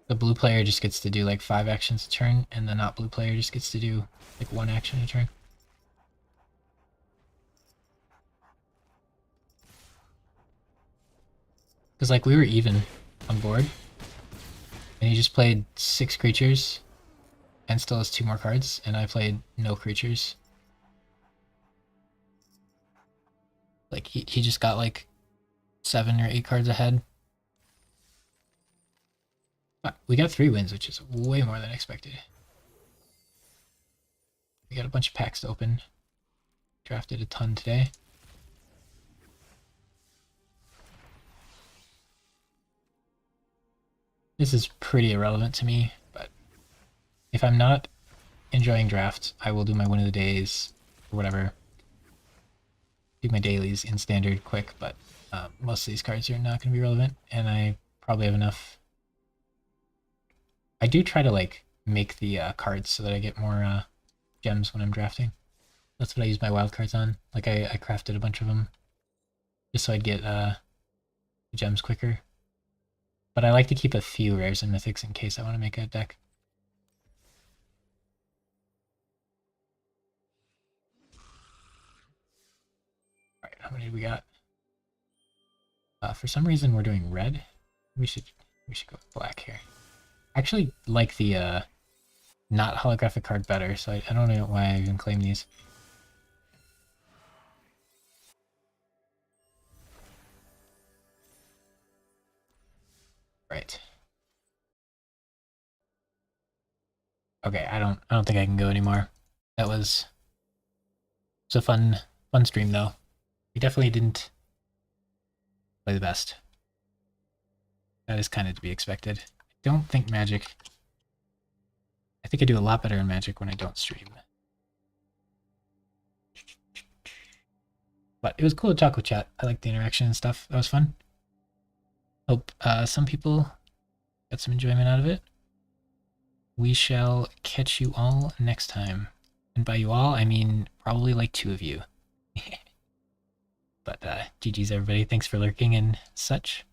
blue player just gets to do like 5 actions a turn, and the not blue player just gets to do like 1 action a turn. Because like we were even on board, and he just played 6 creatures and still has 2 more cards, and I played no creatures. Like he just got like 7 or 8 cards ahead. But we got 3 wins, which is way more than expected. We got a bunch of packs to open. Drafted a ton today. This is pretty irrelevant to me, but if I'm not enjoying drafts, I will do my win of the days or whatever. Do my dailies in standard quick, but most of these cards are not going to be relevant, and I probably have enough. I do try to like make the cards so that I get more gems when I'm drafting. That's what I use my wild cards on. Like I crafted a bunch of them just so I'd get gems quicker. But I like to keep a few rares and mythics in case I want to make a deck. Alright, how many do we got? For some reason we're doing red. We should go black here. I actually like the not holographic card better, so I don't know why I even claim these. Right. Okay, I don't think I can go anymore. That was a fun stream though. We definitely didn't play the best. That is kind of to be expected. I don't think Magic. I think I do a lot better in Magic when I don't stream. But it was cool to talk with chat. I like the interaction and stuff. That was fun. Hope some people got some enjoyment out of it. We shall catch you all next time. And by you all, I mean probably like 2 of you. But GG's everybody. Thanks for lurking and such.